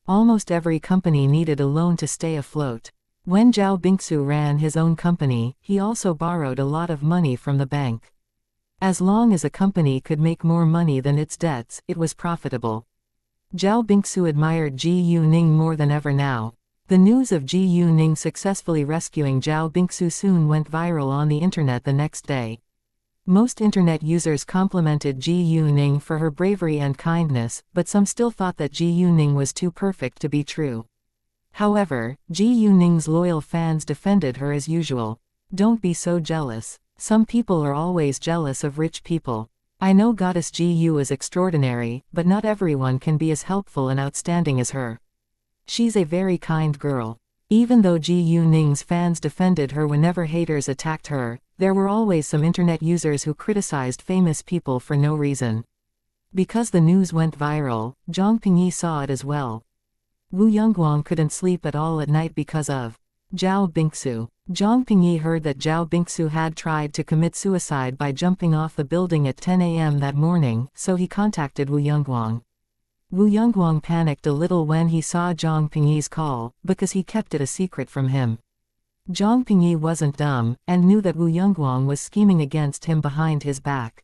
Almost every company needed a loan to stay afloat. When Zhao Bingsu ran his own company, he also borrowed a lot of money from the bank. As long as a company could make more money than its debts, it was profitable. Zhao Bingsu admired Ji Yuning more than ever now. The news of Ji Yuning successfully rescuing Zhao Bingsu soon went viral on the internet the next day. Most internet users complimented Ji Yuning for her bravery and kindness, but some still thought that Ji Yuning was too perfect to be true. However, Ji Yuning's loyal fans defended her as usual. Don't be so jealous. Some people are always jealous of rich people. I know goddess Ji Yu is extraordinary, but not everyone can be as helpful and outstanding as her. She's a very kind girl. Even though Ji Yuning's fans defended her whenever haters attacked her, there were always some internet users who criticized famous people for no reason. Because the news went viral, Zhang Pingyi saw it as well. Wu Yongguang couldn't sleep at all at night because of Zhao Bingsu. Zhang Pingyi heard that Zhao Bingsu had tried to commit suicide by jumping off the building at 10 a.m. that morning, so he contacted Wu Yongguang. Wu Yongguang panicked a little when he saw Zhang Pingyi's call, because he kept it a secret from him. Zhang Pingyi wasn't dumb, and knew that Wu Yongguang was scheming against him behind his back.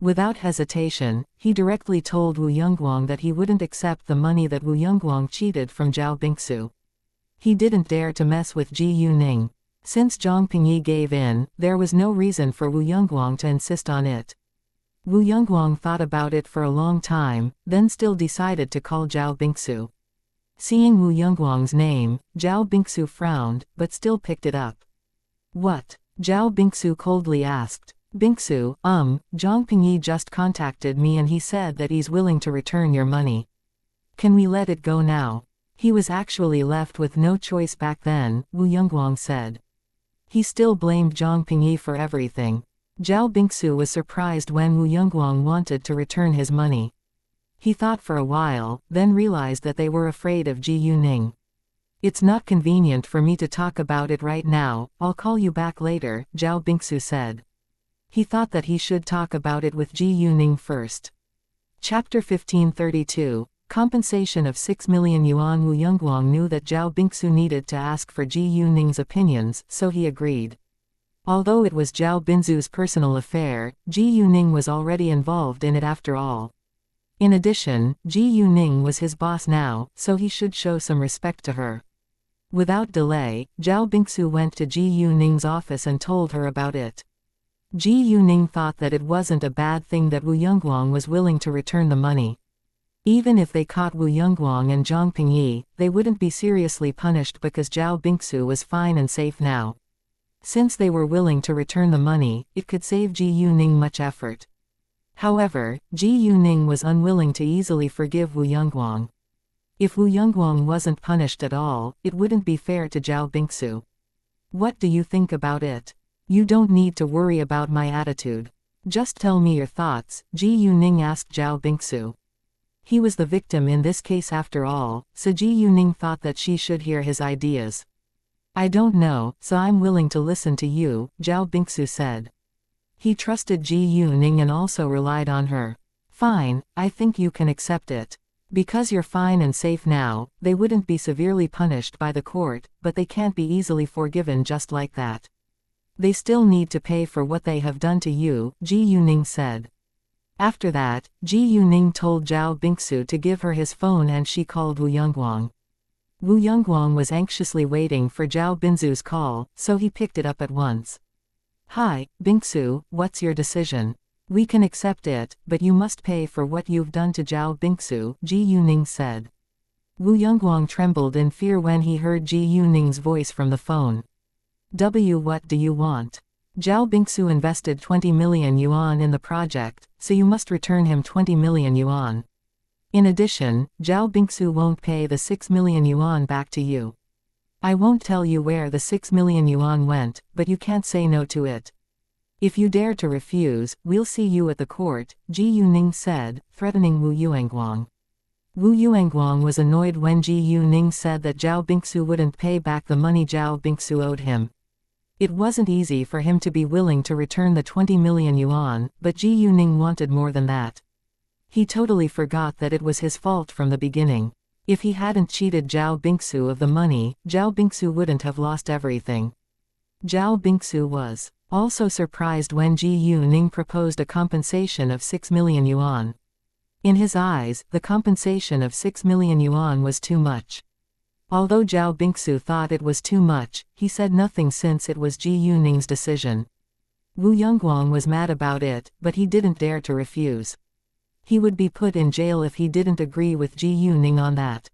Without hesitation, he directly told Wu Yongguang that he wouldn't accept the money that Wu Yongguang cheated from Zhao Bingsu. He didn't dare to mess with Ji Yuning. Since Zhang Pingyi gave in, there was no reason for Wu Yongguang to insist on it. Wu Yongguang thought about it for a long time, then still decided to call Zhao Bingsu. Seeing Wu Yongguang's name, Zhao Bingsu frowned, but still picked it up. What? Zhao Bingsu coldly asked. Bingsu, Zhang Pingyi just contacted me and he said that he's willing to return your money. Can we let it go now? He was actually left with no choice back then, Wu Yongguang said. He still blamed Zhang Pingyi for everything. Zhao Bingsu was surprised when Wu Yongguang wanted to return his money. He thought for a while, then realized that they were afraid of Ji Yuning. It's not convenient for me to talk about it right now, I'll call you back later, Zhao Bingsu said. He thought that he should talk about it with Ji Yuning first. Chapter 1532, Compensation of 6 million yuan. Wu Yongguang knew that Zhao Bingsu needed to ask for Ji Yuning's opinions, so he agreed. Although it was Zhao Bingsu's personal affair, Ji Yuning was already involved in it after all. In addition, Ji Yuning was his boss now, so he should show some respect to her. Without delay, Zhao Bingsu went to Ji Yuning's office and told her about it. Ji Yuning thought that it wasn't a bad thing that Wu Yongguang was willing to return the money. Even if they caught Wu Yongguang and Zhang Pingyi, they wouldn't be seriously punished because Zhao Bingsu was fine and safe now. Since they were willing to return the money, it could save Ji Yuning much effort. However, Ji Yuning was unwilling to easily forgive Wu Yongguang. If Wu Yongguang wasn't punished at all, it wouldn't be fair to Zhao Bingsu. What do you think about it? You don't need to worry about my attitude. Just tell me your thoughts, Ji Yuning asked Zhao Bingsu. He was the victim in this case after all, so Ji Yuning thought that she should hear his ideas. I don't know, so I'm willing to listen to you, Zhao Bingsu said. He trusted Ji Yuning and also relied on her. Fine, I think you can accept it. Because you're fine and safe now, they wouldn't be severely punished by the court, but they can't be easily forgiven just like that. They still need to pay for what they have done to you, Ji Yuning said. After that, Ji Yuning told Zhao Bingsu to give her his phone and she called Wu Yongguang. Wu Yongguang was anxiously waiting for Zhao Bingsu's call, so he picked it up at once. Hi, Bingsu, what's your decision? We can accept it, but you must pay for what you've done to Zhao Bingsu, Ji Yuning said. Wu Yongguang trembled in fear when he heard Ji Yuning's voice from the phone. What do you want? Zhao Bingsu invested 20 million yuan in the project, so you must return him 20 million yuan. In addition, Zhao Bingsu won't pay the 6 million yuan back to you. I won't tell you where the 6 million yuan went, but you can't say no to it. If you dare to refuse, we'll see you at the court, Ji Yuning said, threatening Wu Yongguang. Wu Yongguang was annoyed when Ji Yuning said that Zhao Bingsu wouldn't pay back the money Zhao Bingsu owed him. It wasn't easy for him to be willing to return the 20 million yuan, but Ji Yuning wanted more than that. He totally forgot that it was his fault from the beginning. If he hadn't cheated Zhao Bingsu of the money, Zhao Bingsu wouldn't have lost everything. Zhao Bingsu was also surprised when Ji Yuning proposed a compensation of 6 million yuan. In his eyes, the compensation of 6 million yuan was too much. Although Zhao Bingsu thought it was too much, he said nothing since it was Ji Yuning's decision. Wu Yongguang was mad about it, but he didn't dare to refuse. He would be put in jail if he didn't agree with Ji Yuning on that.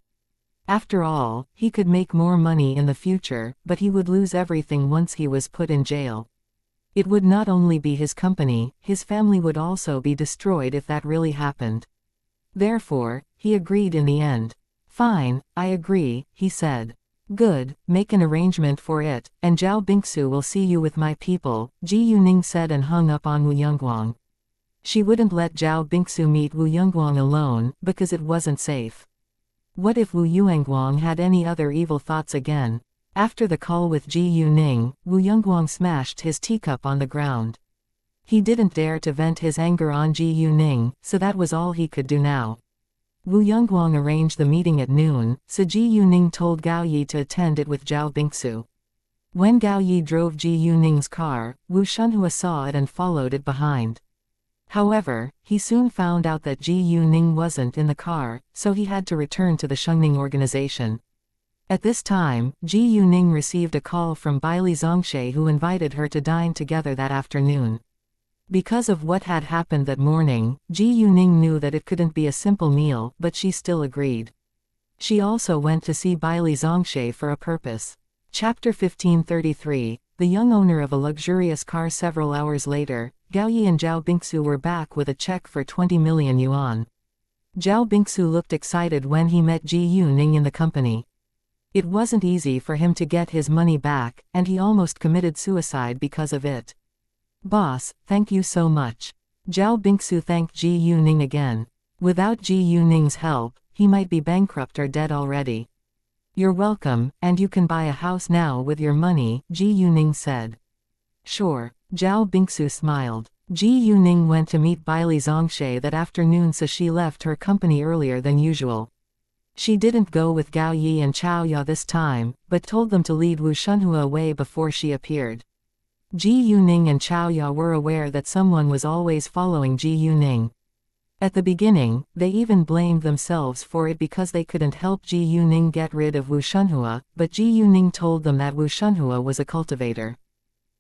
After all, he could make more money in the future, but he would lose everything once he was put in jail. It would not only be his company, his family would also be destroyed if that really happened. Therefore, he agreed in the end. Fine, I agree, he said. Good, make an arrangement for it, and Zhao Bingsu will see you with my people, Ji Yuning said and hung up on Wu Yongguang. She wouldn't let Zhao Bingsu meet Wu Yongguang alone, because it wasn't safe. What if Wu Yongguang had any other evil thoughts again? After the call with Ji Yuning, Wu Yongguang smashed his teacup on the ground. He didn't dare to vent his anger on Ji Yuning, so that was all he could do now. Wu Yongguang arranged the meeting at noon, so Ji Yuning told Gao Yi to attend it with Zhao Bingsu. When Gao Yi drove Ji Yuning's car, Wu Shunhua saw it and followed it behind. However, he soon found out that Ji Yuning wasn't in the car, so he had to return to the Shengning organization. At this time, Ji Yuning received a call from Baili Zhongshe who invited her to dine together that afternoon. Because of what had happened that morning, Ji Yuning knew that it couldn't be a simple meal, but she still agreed. She also went to see Baili Zhongshe for a purpose. Chapter 1533, The young owner of a luxurious car. Several hours later, Gao Yi and Zhao Bingsu were back with a check for 20 million yuan. Zhao Bingsu looked excited when he met Ji Yuning in the company. It wasn't easy for him to get his money back, and he almost committed suicide because of it. Boss, thank you so much. Zhao Bingsu thanked Ji Yuning again. Without Ji Yuning's help, he might be bankrupt or dead already. You're welcome, and you can buy a house now with your money, Ji Yuning said. Sure. Zhao Bingsu smiled. Ji Yuning went to meet Baili Zhongshe that afternoon, so she left her company earlier than usual. She didn't go with Gao Yi and Chao Ya this time, but told them to lead Wu Shunhua away before she appeared. Ji Yuning and Chao Ya were aware that someone was always following Ji Yuning. At the beginning, they even blamed themselves for it because they couldn't help Ji Yuning get rid of Wu Shunhua, but Ji Yuning told them that Wu Shunhua was a cultivator.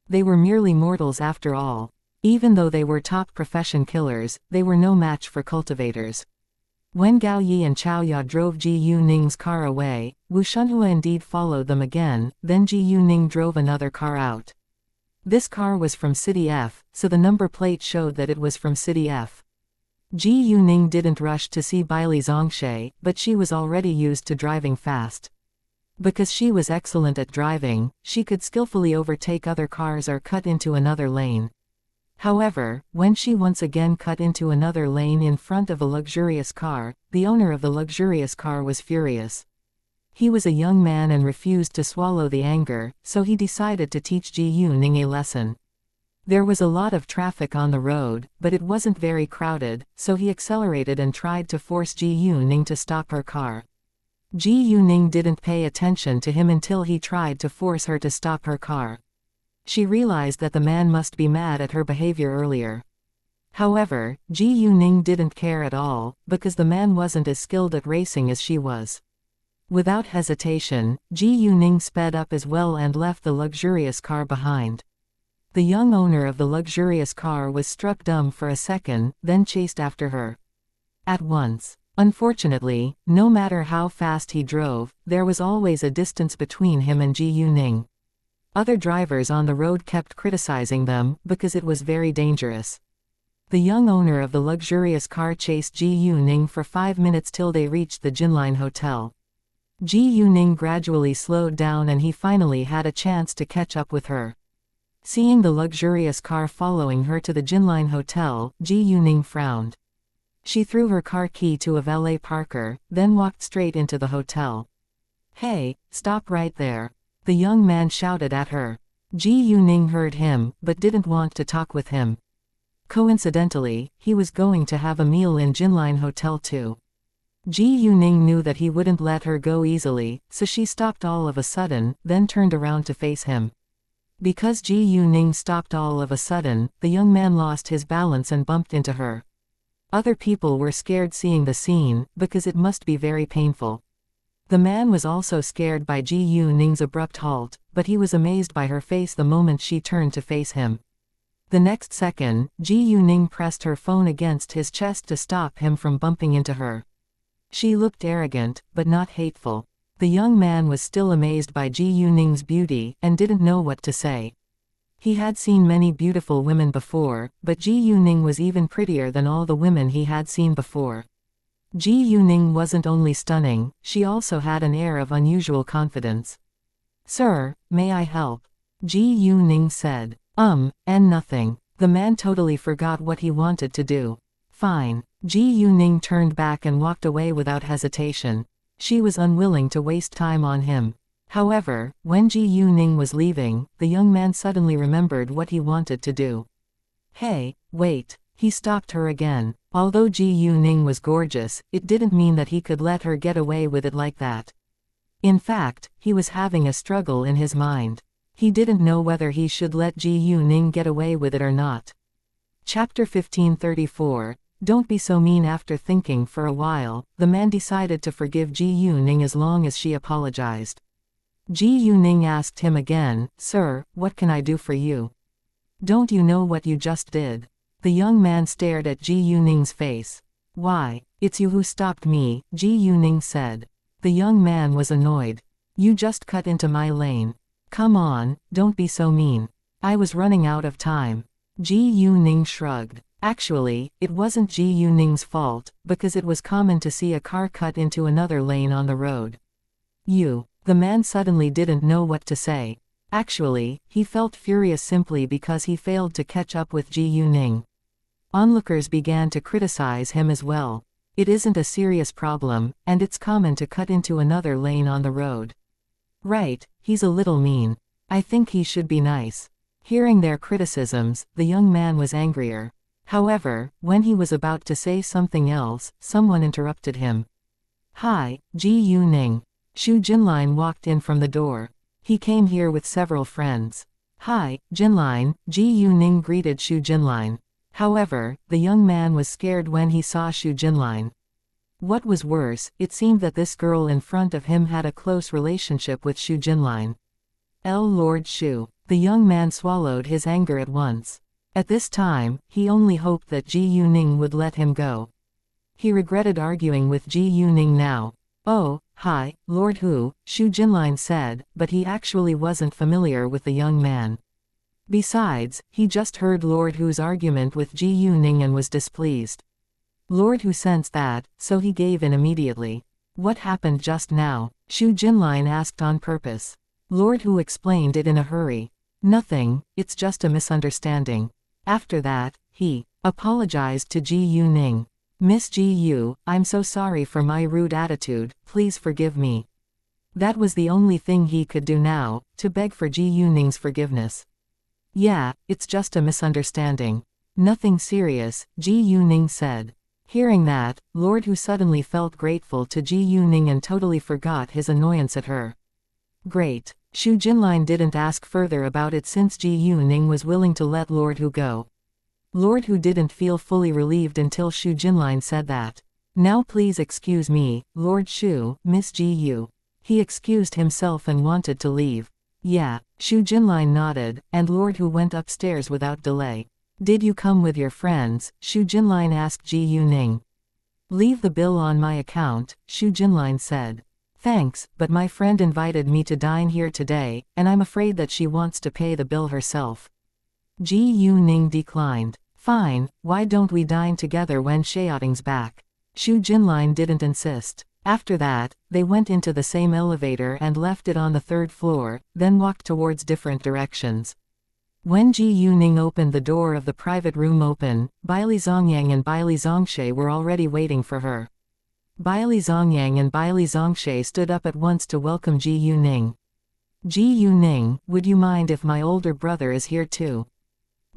They were merely mortals after all. Even though they were top profession killers, they were no match for cultivators. When Gao Yi and Chao Ya drove Ji Yuning's car away, Wu Shunhua indeed followed them again, then Ji Yuning drove another car out. This car was from City F, so the number plate showed that it was from City F. Ji Yuning didn't rush to see Baili Zhongshe, but she was already used to driving fast. Because she was excellent at driving, she could skillfully overtake other cars or cut into another lane. However, when she once again cut into another lane in front of a luxurious car, the owner of the luxurious car was furious. He was a young man and refused to swallow the anger, so he decided to teach Ji Yuning a lesson. There was a lot of traffic on the road, but it wasn't very crowded, so he accelerated and tried to force Ji Yuning to stop her car. Ji Yuning didn't pay attention to him until he tried to force her to stop her car. She realized that the man must be mad at her behavior earlier. However, Ji Yuning didn't care at all, because the man wasn't as skilled at racing as she was. Without hesitation, Ji Yuning sped up as well and left the luxurious car behind. The young owner of the luxurious car was struck dumb for a second, then chased after her. At once. Unfortunately, no matter how fast he drove, there was always a distance between him and Ji Yuning. Other drivers on the road kept criticizing them, because it was very dangerous. The young owner of the luxurious car chased Ji Yuning for 5 minutes till they reached the Jinline Hotel. Ji Yuning gradually slowed down and he finally had a chance to catch up with her. Seeing the luxurious car following her to the Jinline Hotel, Ji Yuning frowned. She threw her car key to a valet parker, then walked straight into the hotel. Hey, stop right there. The young man shouted at her. Ji Yuning heard him, but didn't want to talk with him. Coincidentally, he was going to have a meal in Jinline Hotel too. Ji Yuning knew that he wouldn't let her go easily, so she stopped all of a sudden, then turned around to face him. Because Ji Yuning stopped all of a sudden, the young man lost his balance and bumped into her. Other people were scared seeing the scene, because it must be very painful. The man was also scared by Ji Yuning's abrupt halt, but he was amazed by her face the moment she turned to face him. The next second, Ji Yuning pressed her phone against his chest to stop him from bumping into her. She looked arrogant, but not hateful. The young man was still amazed by Ji Yuning's beauty, and didn't know what to say. He had seen many beautiful women before, but Ji Yuning was even prettier than all the women he had seen before. Ji Yuning wasn't only stunning, she also had an air of unusual confidence. "Sir, may I help?" Ji Yuning said. And nothing. The man totally forgot what he wanted to do. "Fine." Ji Yuning turned back and walked away without hesitation. She was unwilling to waste time on him. However, when Ji Yuning was leaving, the young man suddenly remembered what he wanted to do. "Hey, wait." He stopped her again. Although Ji Yuning was gorgeous, it didn't mean that he could let her get away with it like that. In fact, he was having a struggle in his mind. He didn't know whether he should let Ji Yuning get away with it or not. Chapter 1534. Don't be so mean. After thinking for a while, the man decided to forgive Ji Yuning as long as she apologized. Ji Yuning asked him again, "Sir, what can I do for you? Don't you know what you just did?" The young man stared at Ji Yuning's face. "Why, it's you who stopped me," Ji Yuning said. The young man was annoyed. "You just cut into my lane. Come on, don't be so mean. I was running out of time." Ji Yuning shrugged. Actually, it wasn't Ji Yuning's fault, because it was common to see a car cut into another lane on the road. The man suddenly didn't know what to say. Actually, he felt furious simply because he failed to catch up with Ji Yuning. Onlookers began to criticize him as well. It isn't a serious problem, and it's common to cut into another lane on the road. Right, he's a little mean. I think he should be nice. Hearing their criticisms, the young man was angrier. However, when he was about to say something else, someone interrupted him. "Hi, Ji Yuning." Xu Jinlin walked in from the door. He came here with several friends. "Hi, Jinlin," Ji Yuning greeted Xu Jinlin. However, the young man was scared when he saw Xu Jinlin. What was worse, it seemed that this girl in front of him had a close relationship with Xu Jinlin. Lord Xu. The young man swallowed his anger at once. At this time, he only hoped that Ji Yuning would let him go. He regretted arguing with Ji Yuning now. "Oh, hi, Lord Hu," Xu Jinlin said, but he actually wasn't familiar with the young man. Besides, he just heard Lord Hu's argument with Ji Yuning and was displeased. Lord Hu sensed that, so he gave in immediately. "What happened just now?" Xu Jinlin asked on purpose. Lord Hu explained it in a hurry. "Nothing, it's just a misunderstanding." After that, he apologized to Ji Yuning. "Miss Ji Yu, I'm so sorry for my rude attitude, please forgive me." That was the only thing he could do now, to beg for Ji Yuning's forgiveness. "Yeah, it's just a misunderstanding. Nothing serious," Ji Yuning said. Hearing that, Lord Hu suddenly felt grateful to Ji Yuning and totally forgot his annoyance at her. Great. Xu Jinlin didn't ask further about it since Ji Yuning was willing to let Lord Hu go. Lord Hu didn't feel fully relieved until Xu Jinlin said that. "Now please excuse me, Lord Xu, Miss Ji Yu." He excused himself and wanted to leave. "Yeah." Xu Jinlin nodded, and Lord Hu went upstairs without delay. "Did you come with your friends?" Xu Jinlin asked Ji Yuning. "Leave the bill on my account," Xu Jinlin said. "Thanks, but my friend invited me to dine here today, and I'm afraid that she wants to pay the bill herself." Ji Yuning declined. "Fine, why don't we dine together when Xiaoting's back?" Xu Jinlin didn't insist. After that, they went into the same elevator and left it on the third floor, then walked towards different directions. When Ji Yuning opened the door of the private room Baili Zongyang and Baili Zongshe were already waiting for her. Baili Zongyang and Baili Zongshe stood up at once to welcome Ji Yuning. "Ji Yuning, would you mind if my older brother is here too?"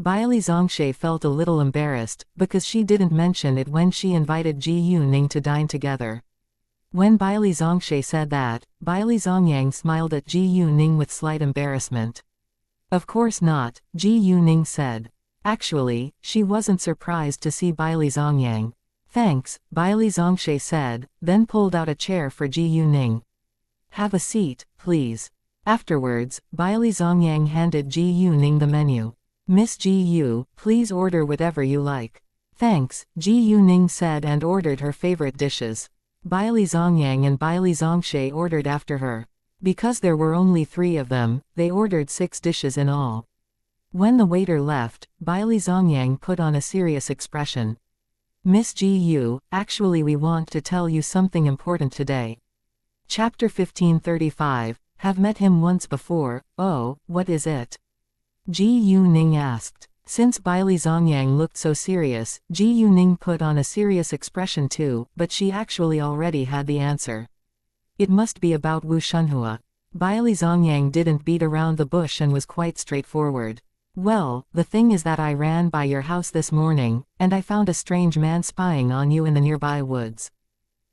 Baili Zongshe felt a little embarrassed, because she didn't mention it when she invited Ji Yuning to dine together. When Baili Zongshe said that, Baili Zongyang smiled at Ji Yuning with slight embarrassment. Of course not, Ji Yuning said. Actually, she wasn't surprised to see Baili Zongyang. Thanks, Baili Zongxie said, then pulled out a chair for Ji Yuning. Have a seat, please. Afterwards, Baili Zongyang handed Ji Yuning the menu. Miss Ji Yu, please order whatever you like. Thanks, Ji Yuning said and ordered her favorite dishes. Baili Zongyang and Baili Zongxie ordered after her. Because there were only 3 of them, they ordered 6 dishes in all. When the waiter left, Baili Zongyang put on a serious expression. Miss Ji Yu, actually we want to tell you something important today. Chapter 1535, have met him once before. Oh, what is it? Ji Yuning asked. Since Baili Zongyang looked so serious, Ji Yuning put on a serious expression too, but she actually already had the answer. It must be about Wu Shunhua. Baili Zongyang didn't beat around the bush and was quite straightforward. Well, the thing is that I ran by your house this morning, and I found a strange man spying on you in the nearby woods.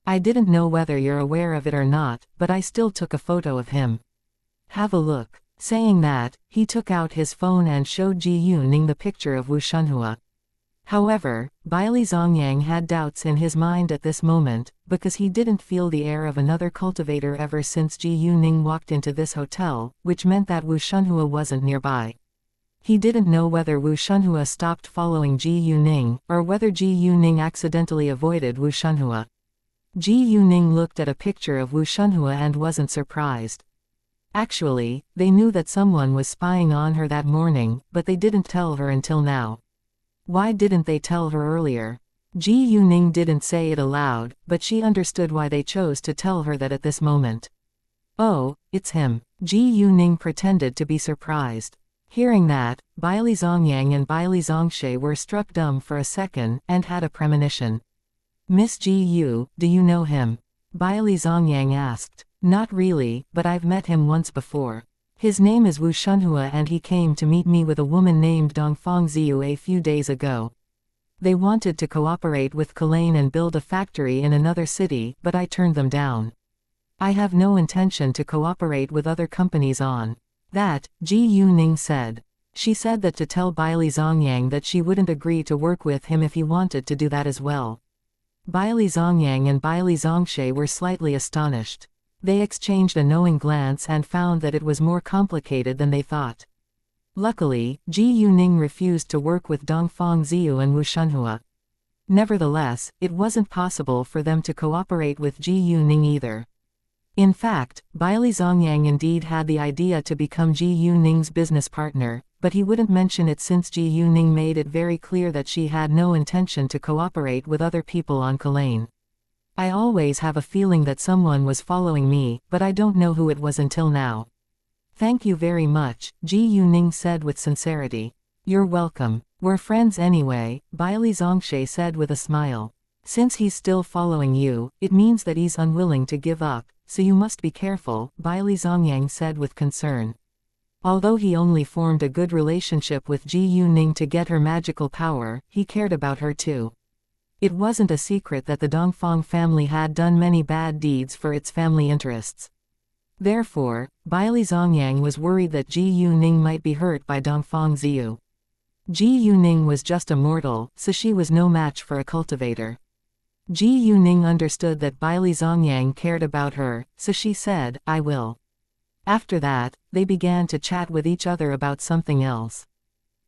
I didn't know whether you're aware of it or not, but I still took a photo of him. Have a look. Saying that, he took out his phone and showed Ji Yuning the picture of Wu Shunhua. However, Baili Zongyang had doubts in his mind at this moment, because he didn't feel the air of another cultivator ever since Ji Yuning walked into this hotel, which meant that Wu Shunhua wasn't nearby. He didn't know whether Wu Shunhua stopped following Ji Yuning, or whether Ji Yuning accidentally avoided Wu Shunhua. Ji Yuning looked at a picture of Wu Shunhua and wasn't surprised. Actually, they knew that someone was spying on her that morning, but they didn't tell her until now. Why didn't they tell her earlier? Ji Yuning didn't say it aloud, but she understood why they chose to tell her that at this moment. Oh, it's him. Ji Yuning pretended to be surprised. Hearing that, Baili Zongyang and Baili Zongxie were struck dumb for a second, and had a premonition. Miss Ji Yu, do you know him? Baili Zongyang asked. Not really, but I've met him once before. His name is Wu Shunhua and he came to meet me with a woman named Dongfang Ziyu a few days ago. They wanted to cooperate with Kulain and build a factory in another city, but I turned them down. I have no intention to cooperate with other companies on that, Ji Yuning said. She said that to tell Baili Zongyang that she wouldn't agree to work with him if he wanted to do that as well. Baili Zongyang and Baili Zongxie were slightly astonished. They exchanged a knowing glance and found that it was more complicated than they thought. Luckily, Ji Yuning refused to work with Dongfang Ziyu and Wu Shunhua. Nevertheless, it wasn't possible for them to cooperate with Ji Yuning either. In fact, Baili Zongyang indeed had the idea to become Ji Yuning's business partner, but he wouldn't mention it since Ji Yuning made it very clear that she had no intention to cooperate with other people on Kulain. I always have a feeling that someone was following me, but I don't know who it was until now. Thank you very much, Ji Yuning said with sincerity. You're welcome. We're friends anyway, Baili Zongxie said with a smile. Since he's still following you, it means that he's unwilling to give up, so you must be careful, Baili Zongyang said with concern. Although he only formed a good relationship with Ji Yuning to get her magical power, he cared about her too. It wasn't a secret that the Dongfang family had done many bad deeds for its family interests. Therefore, Baili Zongyang was worried that Ji Yuning might be hurt by Dongfang Ziyu. Ji Yuning was just a mortal, so she was no match for a cultivator. Ji Yuning understood that Baili Zongyang cared about her, so she said, I will. After that, they began to chat with each other about something else.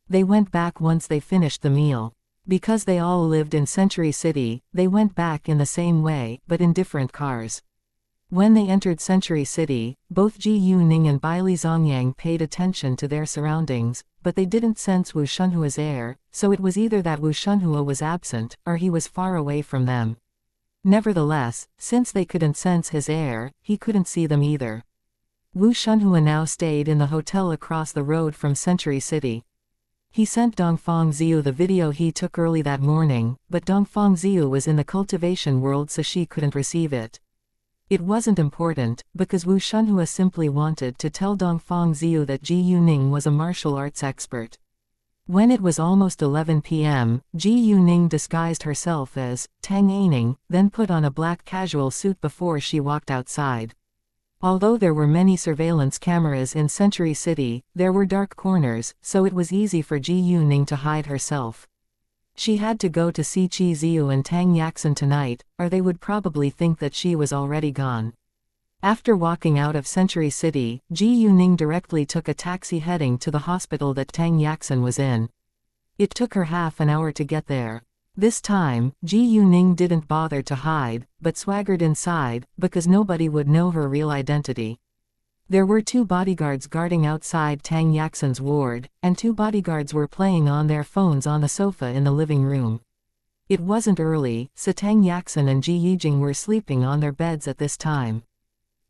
They went back once they finished the meal. Because they all lived in Century City, they went back in the same way, but in different cars. When they entered Century City, both Ji Yuning and Baili Zongyang paid attention to their surroundings, but they didn't sense Wu Shunhua's air, so it was either that Wu Shunhua was absent, or he was far away from them. Nevertheless, since they couldn't sense his air, he couldn't see them either. Wu Shunhua now stayed in the hotel across the road from Century City. He sent Dongfang Ziyu the video he took early that morning, but Dongfang Ziyu was in the cultivation world so she couldn't receive it. It wasn't important, because Wu Shunhua simply wanted to tell Dongfang Ziyu that Ji Yuning was a martial arts expert. When it was almost 11 p.m., Ji Yuning disguised herself as Tang Aining, then put on a black casual suit before she walked outside. Although there were many surveillance cameras in Century City, there were dark corners, so it was easy for Ji Yuning to hide herself. She had to go to see Qi Ziyu and Tang Yaxin tonight, or they would probably think that she was already gone. After walking out of Century City, Ji Yuning directly took a taxi heading to the hospital that Tang Yaxin was in. It took her half an hour to get there. This time, Ji Yuning didn't bother to hide, but swaggered inside, because nobody would know her real identity. There were 2 bodyguards guarding outside Tang Yaxin's ward, and 2 bodyguards were playing on their phones on the sofa in the living room. It wasn't early, so Tang Yaxin and Ji Yijing were sleeping on their beds at this time.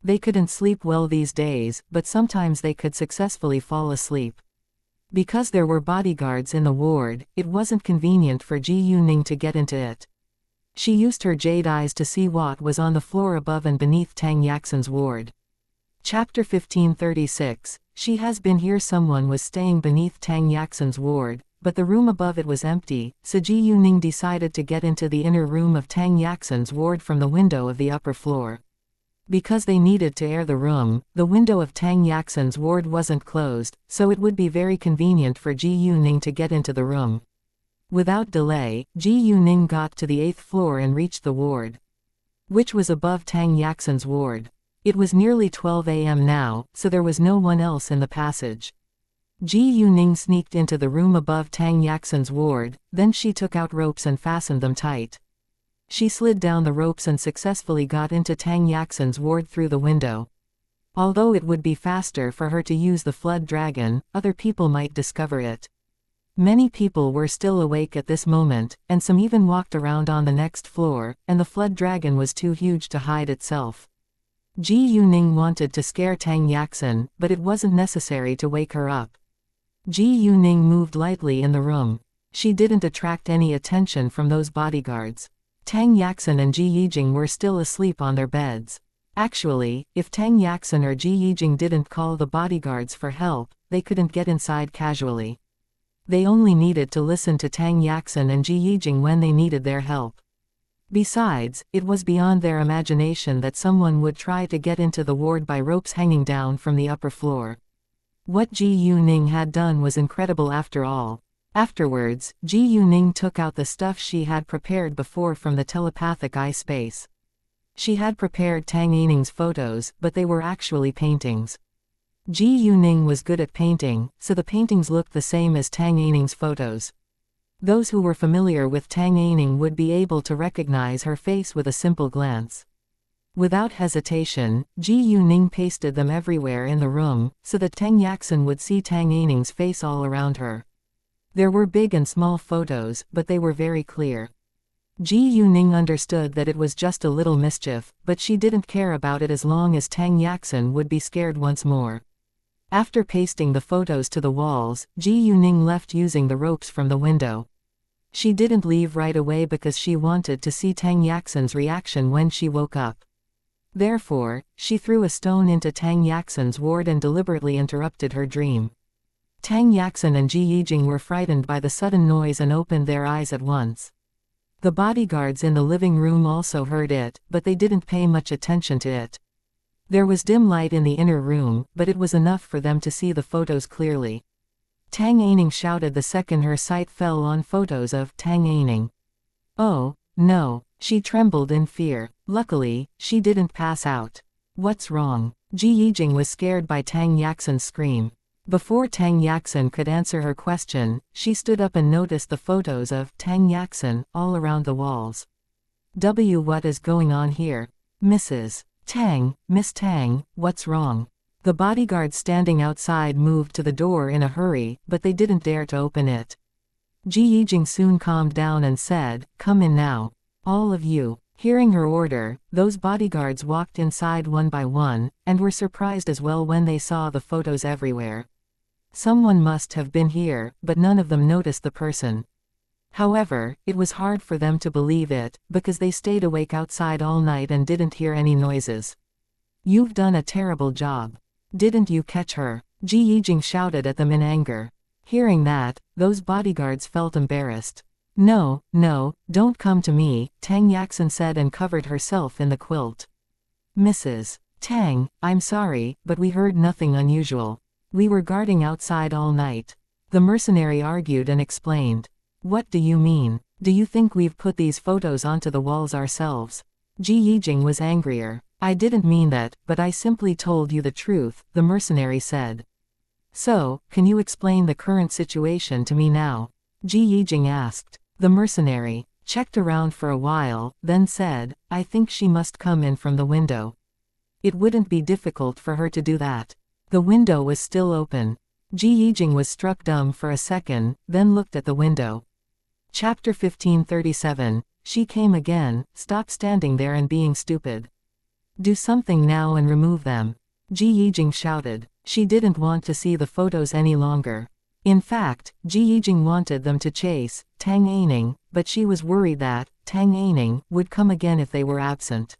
They couldn't sleep well these days, but sometimes they could successfully fall asleep. Because there were bodyguards in the ward, it wasn't convenient for Ji Yuning to get into it. She used her jade eyes to see what was on the floor above and beneath Tang Yaxin's ward. Chapter 1536. She has been here. Someone was staying beneath Tang Yaxin's ward, but the room above it was empty, so Ji Yuning decided to get into the inner room of Tang Yaxin's ward from the window of the upper floor. Because they needed to air the room, the window of Tang Yaxin's ward wasn't closed, so it would be very convenient for Ji Yuning to get into the room. Without delay, Ji Yuning got to the 8th floor and reached the ward, which was above Tang Yaxin's ward. It was nearly 12 a.m. now, so there was no one else in the passage. Ji Yuning sneaked into the room above Tang Yaxin's ward, then she took out ropes and fastened them tight. She slid down the ropes and successfully got into Tang Yaxin's ward through the window. Although it would be faster for her to use the flood dragon, other people might discover it. Many people were still awake at this moment, and some even walked around on the next floor, and the flood dragon was too huge to hide itself. Ji Yuning wanted to scare Tang Yaxin, but it wasn't necessary to wake her up. Ji Yuning moved lightly in the room. She didn't attract any attention from those bodyguards. Tang Yaxin and Ji Yijing were still asleep on their beds. Actually, if Tang Yaxin or Ji Yijing didn't call the bodyguards for help, they couldn't get inside casually. They only needed to listen to Tang Yaxin and Ji Yijing when they needed their help. Besides, it was beyond their imagination that someone would try to get into the ward by ropes hanging down from the upper floor. What Ji Yuning had done was incredible after all. Afterwards, Ji Yuning took out the stuff she had prepared before from the telepathic eye space. She had prepared Tang Yining's photos, but they were actually paintings. Ji Yuning was good at painting, so the paintings looked the same as Tang Yining's photos. Those who were familiar with Tang Yining would be able to recognize her face with a simple glance. Without hesitation, Ji Yuning pasted them everywhere in the room, so that Tang Yaxin would see Tang Yining's face all around her. There were big and small photos, but they were very clear. Ji Yuning understood that it was just a little mischief, but she didn't care about it as long as Tang Yaxin would be scared once more. After pasting the photos to the walls, Ji Yuning left using the ropes from the window. She didn't leave right away because she wanted to see Tang Yaxin's reaction when she woke up. Therefore, she threw a stone into Tang Yaxin's ward and deliberately interrupted her dream. Tang Yaxin and Ji Yijing were frightened by the sudden noise and opened their eyes at once. The bodyguards in the living room also heard it, but they didn't pay much attention to it. There was dim light in the inner room, but it was enough for them to see the photos clearly. Tang Yining shouted the second her sight fell on photos of Tang Yining. "Oh, no," she trembled in fear. Luckily, she didn't pass out. "What's wrong?" Ji Yijing was scared by Tang Yaxin's scream. Before Tang Yaxin could answer her question, she stood up and noticed the photos of Tang Yaxin all around the walls. What is going on here? Mrs. Tang, Miss Tang, what's wrong? The bodyguards standing outside moved to the door in a hurry, but they didn't dare to open it. Ji Yijing soon calmed down and said, "Come in now. All of you." Hearing her order, those bodyguards walked inside one by one, and were surprised as well when they saw the photos everywhere. Someone must have been here, but none of them noticed the person. However, it was hard for them to believe it, because they stayed awake outside all night and didn't hear any noises. "You've done a terrible job. Didn't you catch her?" Ji Yijing shouted at them in anger. Hearing that, those bodyguards felt embarrassed. No, don't come to me," Tang Yaxin said and covered herself in the quilt. "Mrs. Tang, I'm sorry, but we heard nothing unusual. We were guarding outside all night. The mercenary argued and explained. What do you mean? Do you think we've put these photos onto the walls ourselves? Ji Yijing was angrier. I didn't mean that, but I simply told you the truth, the mercenary said. So, can you explain the current situation to me now? Ji Yijing asked. The mercenary checked around for a while, then said, I think she must come in from the window. It wouldn't be difficult for her to do that. The window was still open. Ji Yijing was struck dumb for a second, then looked at the window. Chapter 1537, She came again, stop standing there and being stupid. Do something now and remove them. Ji Yijing shouted. She didn't want to see the photos any longer. In fact, Ji Yijing wanted them to chase Tang Aining, but she was worried that Tang Aining would come again if they were absent.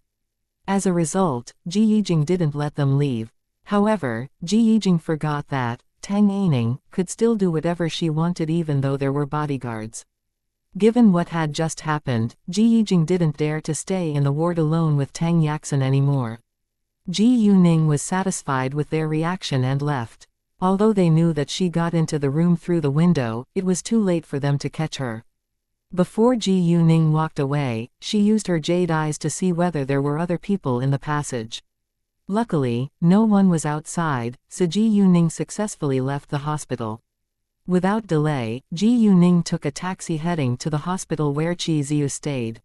As a result, Ji Yijing didn't let them leave. However, Ji Yijing forgot that Tang Aining could still do whatever she wanted even though there were bodyguards. Given what had just happened, Ji Yijing didn't dare to stay in the ward alone with Tang Yaxin anymore. Ji Yuning was satisfied with their reaction and left. Although they knew that she got into the room through the window, it was too late for them to catch her. Before Ji Yuning walked away, she used her jade eyes to see whether there were other people in the passage. Luckily, no one was outside, so Ji Yuning successfully left the hospital. Without delay, Ji Yuning took a taxi heading to the hospital where Qi Ziyu stayed.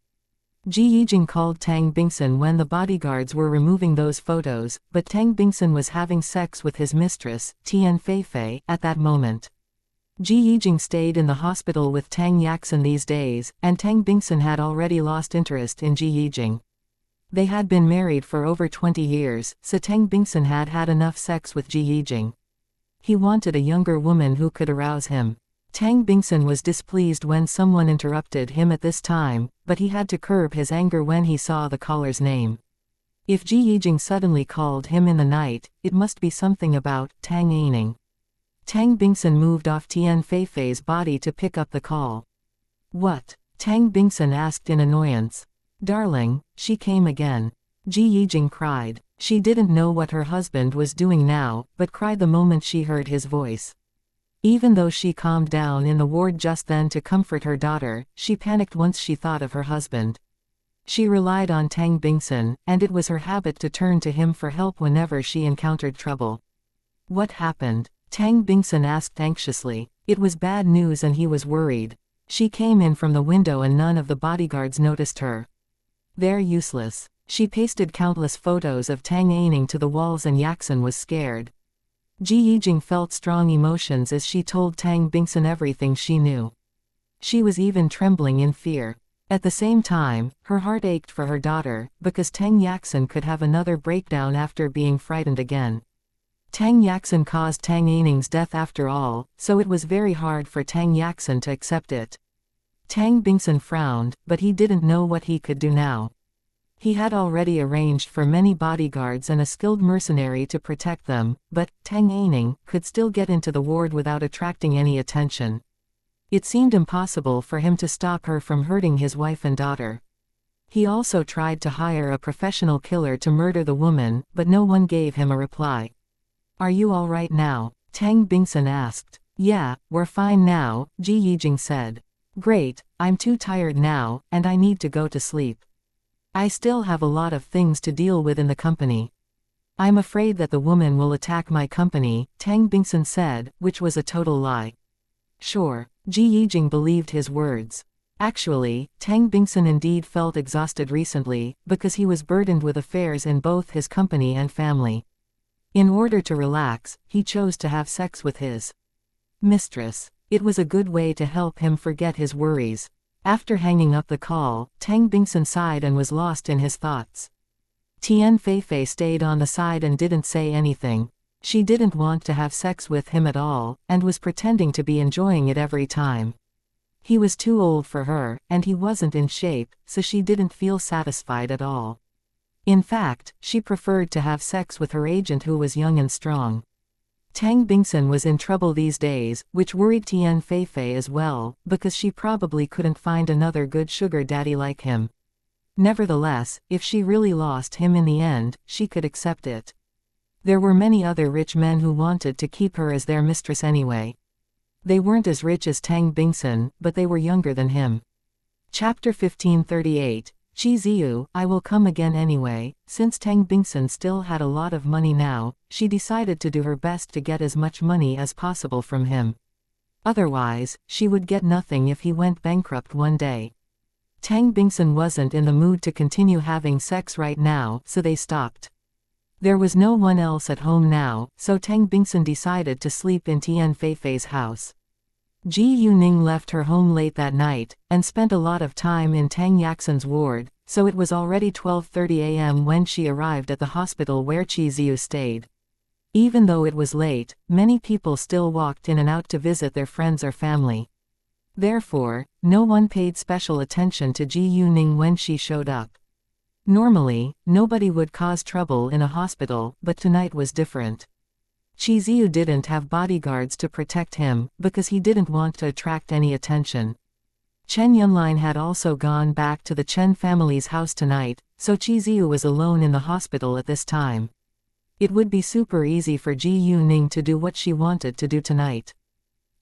Ji Yijing called Tang Bingsun when the bodyguards were removing those photos, but Tang Bingsun was having sex with his mistress, Tian Feifei, at that moment. Ji Yijing stayed in the hospital with Tang Yaxin these days, and Tang Bingsun had already lost interest in Ji Yijing. They had been married for over 20 years, so Tang Bingsun had had enough sex with Ji Yijing. He wanted a younger woman who could arouse him. Tang Bingsun was displeased when someone interrupted him at this time, but he had to curb his anger when he saw the caller's name. If Ji Yijing suddenly called him in the night, it must be something about Tang Aining. Tang Bingsun moved off Tian Feifei's body to pick up the call. What? Tang Bingsun asked in annoyance. Darling, she came again. Ji Yijing cried. She didn't know what her husband was doing now, but cried the moment she heard his voice. Even though she calmed down in the ward just then to comfort her daughter, she panicked once she thought of her husband. She relied on Tang Bingsun, and it was her habit to turn to him for help whenever she encountered trouble. What happened? Tang Bingsun asked anxiously. It was bad news and he was worried. She came in from the window and none of the bodyguards noticed her. They're useless. She pasted countless photos of Tang Aining to the walls and Yaxin was scared. Ji Yijing felt strong emotions as she told Tang Bingsun everything she knew. She was even trembling in fear. At the same time, her heart ached for her daughter, because Tang Yaxin could have another breakdown after being frightened again. Tang Yaxin caused Tang Aining's death after all, so it was very hard for Tang Yaxin to accept it. Tang Bingsun frowned, but he didn't know what he could do now. He had already arranged for many bodyguards and a skilled mercenary to protect them, but Tang Aining could still get into the ward without attracting any attention. It seemed impossible for him to stop her from hurting his wife and daughter. He also tried to hire a professional killer to murder the woman, but no one gave him a reply. Are you all right now? Tang Bingsun asked. Yeah, we're fine now, Ji Yijing said. Great, I'm too tired now, and I need to go to sleep. I still have a lot of things to deal with in the company. I'm afraid that the woman will attack my company, Tang Bingsun said, which was a total lie. Sure, Ji Yijing believed his words. Actually, Tang Bingsun indeed felt exhausted recently, because he was burdened with affairs in both his company and family. In order to relax, he chose to have sex with his mistress. It was a good way to help him forget his worries. After hanging up the call, Tang Bingsun sighed and was lost in his thoughts. Tian Feifei stayed on the side and didn't say anything. She didn't want to have sex with him at all, and was pretending to be enjoying it every time. He was too old for her, and he wasn't in shape, so she didn't feel satisfied at all. In fact, she preferred to have sex with her agent who was young and strong. Tang Bingsun was in trouble these days, which worried Tian Feifei as well, because she probably couldn't find another good sugar daddy like him. Nevertheless, if she really lost him in the end, she could accept it. There were many other rich men who wanted to keep her as their mistress anyway. They weren't as rich as Tang Bingsun, but they were younger than him. Chapter 1538. Qi Ziyu, I will come again anyway. Since Tang Bingsun still had a lot of money now, she decided to do her best to get as much money as possible from him. Otherwise, she would get nothing if he went bankrupt one day. Tang Bingsun wasn't in the mood to continue having sex right now, so they stopped. There was no one else at home now, so Tang Bingsun decided to sleep in Tian Feifei's house. Ji Yuning left her home late that night, and spent a lot of time in Tang Yaxin's ward, so it was already 12:30 a.m. when she arrived at the hospital where Qi Ziyu stayed. Even though it was late, many people still walked in and out to visit their friends or family. Therefore, no one paid special attention to Ji Yuning when she showed up. Normally, nobody would cause trouble in a hospital, but tonight was different. Qi Ziyu didn't have bodyguards to protect him, because he didn't want to attract any attention. Chen Yunlin had also gone back to the Chen family's house tonight, so Qi Ziyu was alone in the hospital at this time. It would be super easy for Ji Yuning to do what she wanted to do tonight.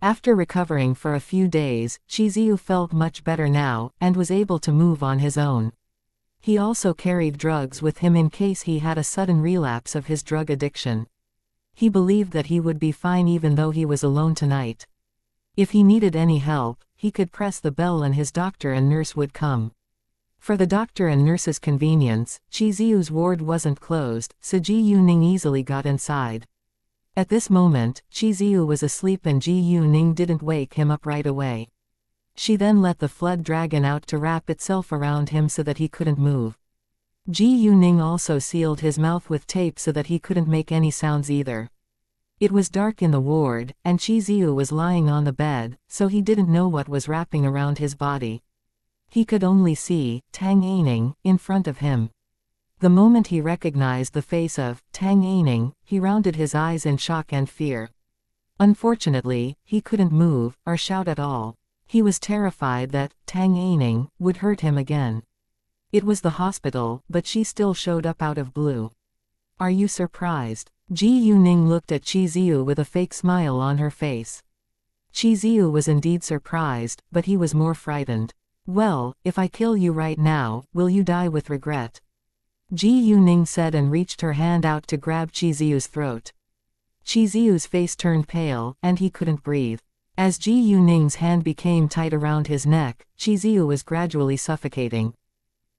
After recovering for a few days, Qi Ziyu felt much better now, and was able to move on his own. He also carried drugs with him in case he had a sudden relapse of his drug addiction. He believed that he would be fine even though he was alone tonight. If he needed any help, he could press the bell and his doctor and nurse would come. For the doctor and nurse's convenience, Qi Ziyu's ward wasn't closed, so Ji Yuning easily got inside. At this moment, Qi Ziyu was asleep and Ji Yuning didn't wake him up right away. She then let the flood dragon out to wrap itself around him so that he couldn't move. Ji Yuning also sealed his mouth with tape so that he couldn't make any sounds either. It was dark in the ward, and Qi Ziyu was lying on the bed, so he didn't know what was wrapping around his body. He could only see Tang Aining in front of him. The moment he recognized the face of Tang Aining, he rounded his eyes in shock and fear. Unfortunately, he couldn't move or shout at all. He was terrified that Tang Aining would hurt him again. It was the hospital, but she still showed up out of blue. Are you surprised? Ji Yuning looked at Qi Ziyu with a fake smile on her face. Qi Ziyu was indeed surprised, but he was more frightened. Well, if I kill you right now, will you die with regret? Ji Yuning said and reached her hand out to grab Qi Ziyu's throat. Qi Ziyu's face turned pale, and he couldn't breathe. As Ji Yuning's hand became tight around his neck, Qi Ziyu was gradually suffocating.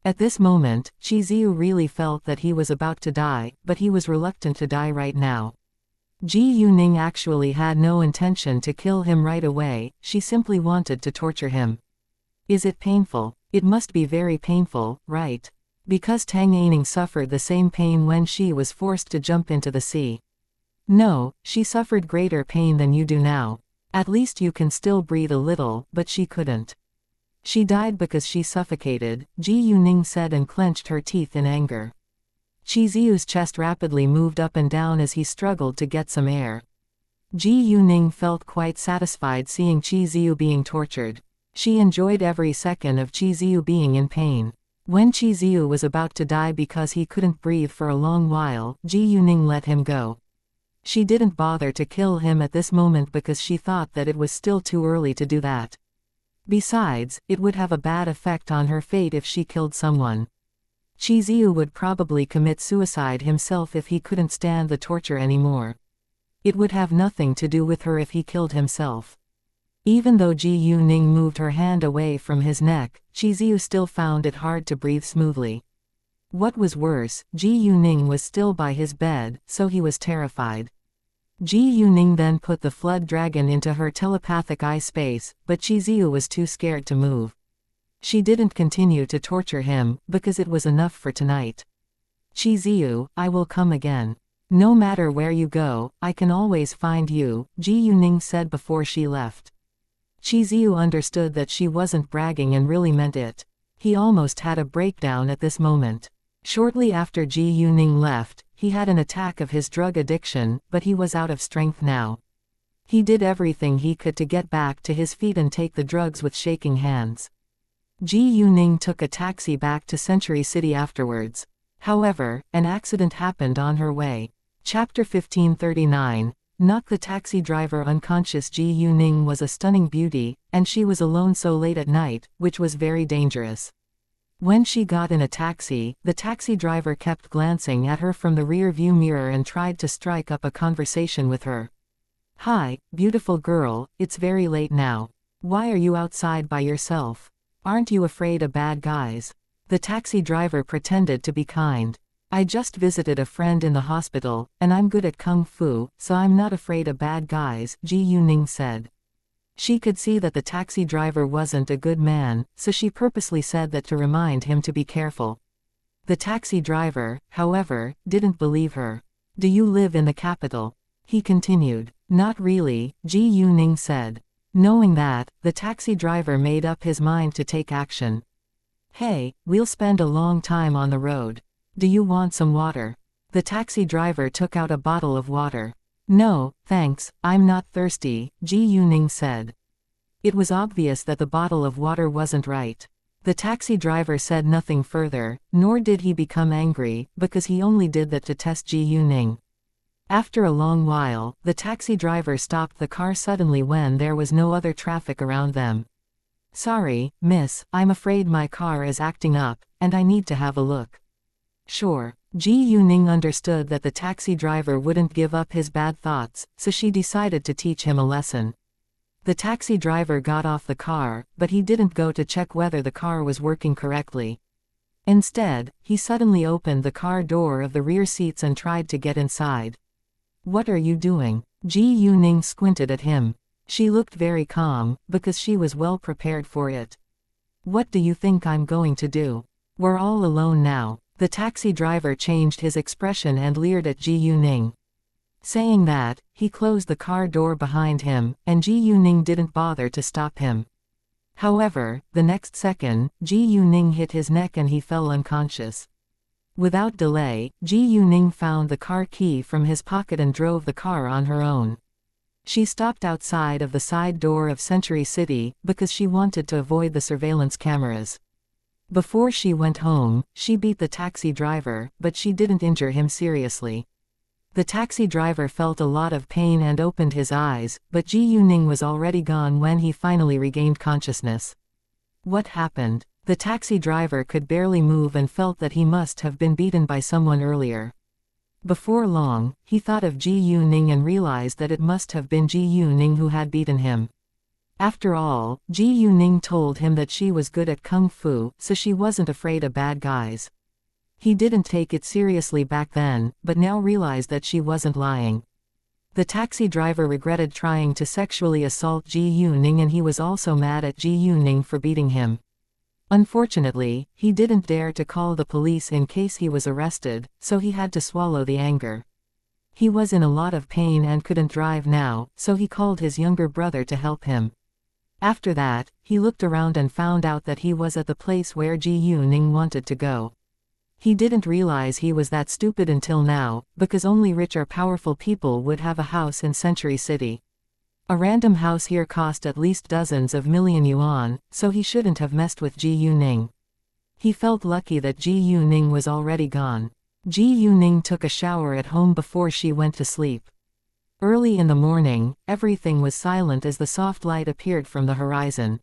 At this moment, Qi Ziyu really felt that he was about to die, but he was reluctant to die right now. Ji Yuning actually had no intention to kill him right away, she simply wanted to torture him. Is it painful? It must be very painful, right? Because Tang Aining suffered the same pain when she was forced to jump into the sea. No, she suffered greater pain than you do now. At least you can still breathe a little, but she couldn't. She died because she suffocated, Ji Yuning said and clenched her teeth in anger. Qi Ziyu's chest rapidly moved up and down as he struggled to get some air. Ji Yuning felt quite satisfied seeing Qi Ziyu being tortured. She enjoyed every second of Qi Ziyu being in pain. When Qi Ziyu was about to die because he couldn't breathe for a long while, Ji Yuning let him go. She didn't bother to kill him at this moment because she thought that it was still too early to do that. Besides, it would have a bad effect on her fate if she killed someone. Qi Ziyu would probably commit suicide himself if he couldn't stand the torture anymore. It would have nothing to do with her if he killed himself. Even though Ji Yuning moved her hand away from his neck, Qi Ziyu still found it hard to breathe smoothly. What was worse, Ji Yuning was still by his bed, so he was terrified. Ji Yuning then put the flood dragon into her telepathic eye space, but Qi Ziyu was too scared to move. She didn't continue to torture him, because it was enough for tonight. Qi Ziyu, I will come again. No matter where you go, I can always find you, Ji Yuning said before she left. Qi Ziyu understood that she wasn't bragging and really meant it. He almost had a breakdown at this moment. Shortly after Ji Yuning left, he had an attack of his drug addiction, but he was out of strength now. He did everything he could to get back to his feet and take the drugs with shaking hands. Ji Yuning took a taxi back to Century City afterwards. However, an accident happened on her way. Chapter 1539. Knocked the taxi driver unconscious. Ji Yuning was a stunning beauty, and she was alone so late at night, which was very dangerous. When she got in a taxi, the taxi driver kept glancing at her from the rear view mirror and tried to strike up a conversation with her. "Hi, beautiful girl, it's very late now. Why are you outside by yourself? Aren't you afraid of bad guys?" The taxi driver pretended to be kind. "I just visited a friend in the hospital, and I'm good at kung fu, so I'm not afraid of bad guys," Ji Yuning said. She could see that the taxi driver wasn't a good man, so she purposely said that to remind him to be careful. The taxi driver, however, didn't believe her. "Do you live in the capital?" he continued. "Not really," Ji Yuning said. Knowing that, the taxi driver made up his mind to take action. "Hey, we'll spend a long time on the road. Do you want some water?" The taxi driver took out a bottle of water. "No, thanks, I'm not thirsty," Ji Yuning said. It was obvious that the bottle of water wasn't right. The taxi driver said nothing further, nor did he become angry, because he only did that to test Ji Yuning. After a long while, the taxi driver stopped the car suddenly when there was no other traffic around them. "Sorry, miss, I'm afraid my car is acting up, and I need to have a look." "Sure." Ji Yuning understood that the taxi driver wouldn't give up his bad thoughts, so she decided to teach him a lesson. The taxi driver got off the car, but he didn't go to check whether the car was working correctly. Instead, he suddenly opened the car door of the rear seats and tried to get inside. "What are you doing?" Ji Yuning squinted at him. She looked very calm, because she was well prepared for it. "What do you think I'm going to do? We're all alone now." The taxi driver changed his expression and leered at Ji Yuning. Saying that, he closed the car door behind him, and Ji Yuning didn't bother to stop him. However, the next second, Ji Yuning hit his neck and he fell unconscious. Without delay, Ji Yuning found the car key from his pocket and drove the car on her own. She stopped outside of the side door of Century City, because she wanted to avoid the surveillance cameras. Before she went home, she beat the taxi driver, but she didn't injure him seriously. The taxi driver felt a lot of pain and opened his eyes, but Ji Yuning was already gone when he finally regained consciousness. What happened? The taxi driver could barely move and felt that he must have been beaten by someone earlier. Before long, he thought of Ji Yuning and realized that it must have been Ji Yuning who had beaten him. After all, Ji Yuning told him that she was good at kung fu, so she wasn't afraid of bad guys. He didn't take it seriously back then, but now realized that she wasn't lying. The taxi driver regretted trying to sexually assault Ji Yuning, and he was also mad at Ji Yuning for beating him. Unfortunately, he didn't dare to call the police in case he was arrested, so he had to swallow the anger. He was in a lot of pain and couldn't drive now, so he called his younger brother to help him. After that, he looked around and found out that he was at the place where Ji Yuning wanted to go. He didn't realize he was that stupid until now, because only rich or powerful people would have a house in Century City. A random house here cost at least dozens of million yuan, so he shouldn't have messed with Ji Yuning. He felt lucky that Ji Yuning was already gone. Ji Yuning took a shower at home before she went to sleep. Early in the morning, everything was silent as the soft light appeared from the horizon.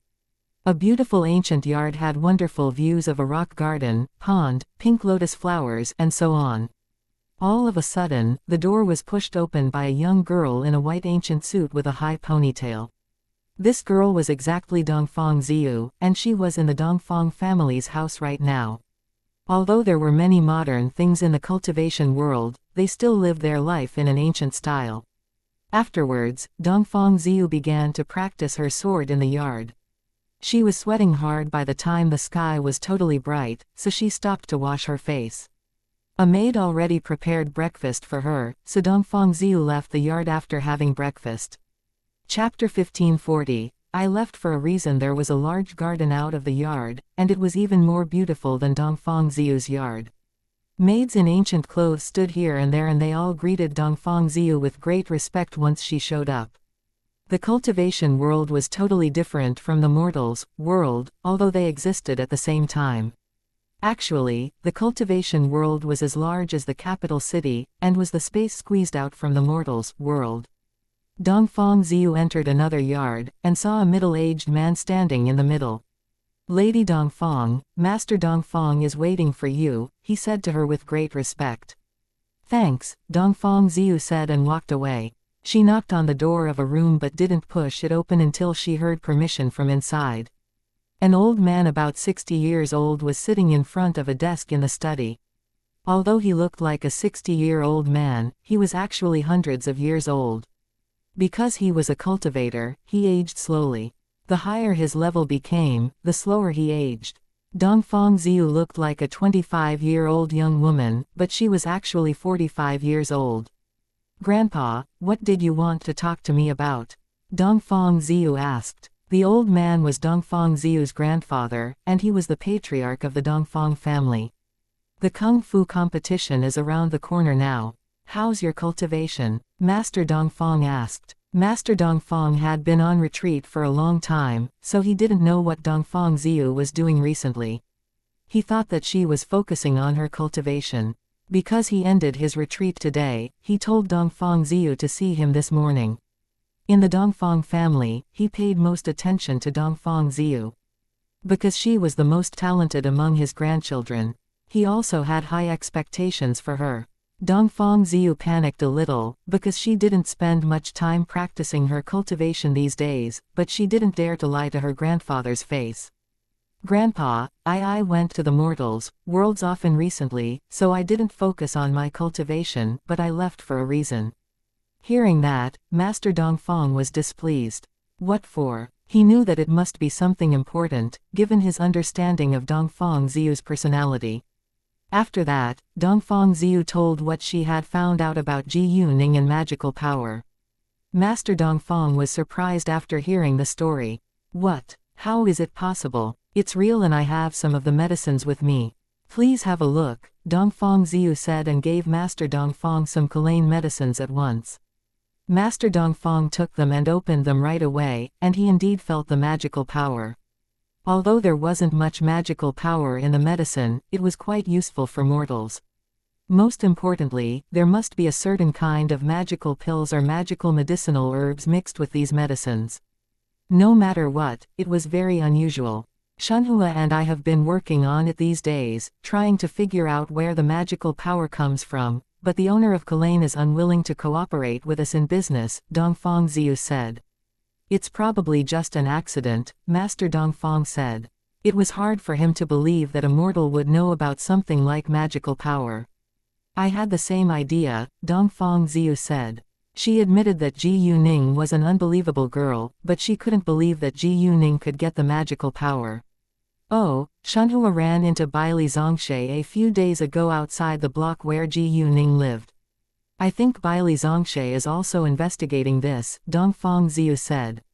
A beautiful ancient yard had wonderful views of a rock garden, pond, pink lotus flowers, and so on. All of a sudden, the door was pushed open by a young girl in a white ancient suit with a high ponytail. This girl was exactly Dongfang Ziyu, and she was in the Dongfang family's house right now. Although there were many modern things in the cultivation world, they still lived their life in an ancient style. Afterwards, Dongfang Ziyu began to practice her sword in the yard. She was sweating hard by the time the sky was totally bright, so she stopped to wash her face. A maid already prepared breakfast for her, so Dongfang Ziyu left the yard after having breakfast. Chapter 1540. I left for a reason. There was a large garden out of the yard, and it was even more beautiful than Dongfang Ziyu's yard. Maids in ancient clothes stood here and there, and they all greeted Dongfang Ziyu with great respect once she showed up. The cultivation world was totally different from the mortals' world, although they existed at the same time. Actually, the cultivation world was as large as the capital city, and was the space squeezed out from the mortals' world. Dongfang Ziyu entered another yard, and saw a middle-aged man standing in the middle. "Lady Dongfang, Master Dongfang is waiting for you," he said to her with great respect. "Thanks," Dongfang Ziyu said and walked away. She knocked on the door of a room but didn't push it open until she heard permission from inside. An old man about 60 years old was sitting in front of a desk in the study. Although he looked like a 60-year-old man, he was actually hundreds of years old. Because he was a cultivator, he aged slowly. The higher his level became, the slower he aged. Dongfang Ziyu looked like a 25-year-old young woman, but she was actually 45 years old. "Grandpa, what did you want to talk to me about?" Dongfang Ziyu asked. The old man was Dongfang Ziyu's grandfather, and he was the patriarch of the Dongfang family. "The kung fu competition is around the corner now. How's your cultivation?" Master Dongfang asked. Master Dongfang had been on retreat for a long time, so he didn't know what Dongfang Ziyu was doing recently. He thought that she was focusing on her cultivation. Because he ended his retreat today, he told Dongfang Ziyu to see him this morning. In the Dongfang family, he paid most attention to Dongfang Ziyu. Because she was the most talented among his grandchildren, he also had high expectations for her. Dongfang Ziyu panicked a little, because she didn't spend much time practicing her cultivation these days, but she didn't dare to lie to her grandfather's face. "Grandpa, I went to the mortals' worlds often recently, so I didn't focus on my cultivation, but I left for a reason." Hearing that, Master Dongfang was displeased. What for? He knew that it must be something important, given his understanding of Dongfang Ziyu's personality. After that, Dongfang Ziyu told what she had found out about Ji Yuning and magical power. Master Dongfang was surprised after hearing the story. "What? How is it possible? It's real and I have some of the medicines with me. Please have a look," Dongfang Ziyu said and gave Master Dongfang some Kulain medicines at once. Master Dongfang took them and opened them right away, and he indeed felt the magical power. Although there wasn't much magical power in the medicine, it was quite useful for mortals. Most importantly, there must be a certain kind of magical pills or magical medicinal herbs mixed with these medicines. No matter what, it was very unusual. Xianxia and I have been working on it these days, trying to figure out where the magical power comes from, but the owner of Kulain is unwilling to cooperate with us in business, Dongfang Ziyu said. "It's probably just an accident," Master Dongfang said. It was hard for him to believe that a mortal would know about something like magical power. "I had the same idea," Dongfang Ziyu said. She admitted that Ji Yuning was an unbelievable girl, but she couldn't believe that Ji Yuning could get the magical power. "Oh, Xianxia ran into Baili Zhongshe a few days ago outside the block where Ji Yuning lived. I think Baili Zhongshe is also investigating this," Dongfang Ziyu said.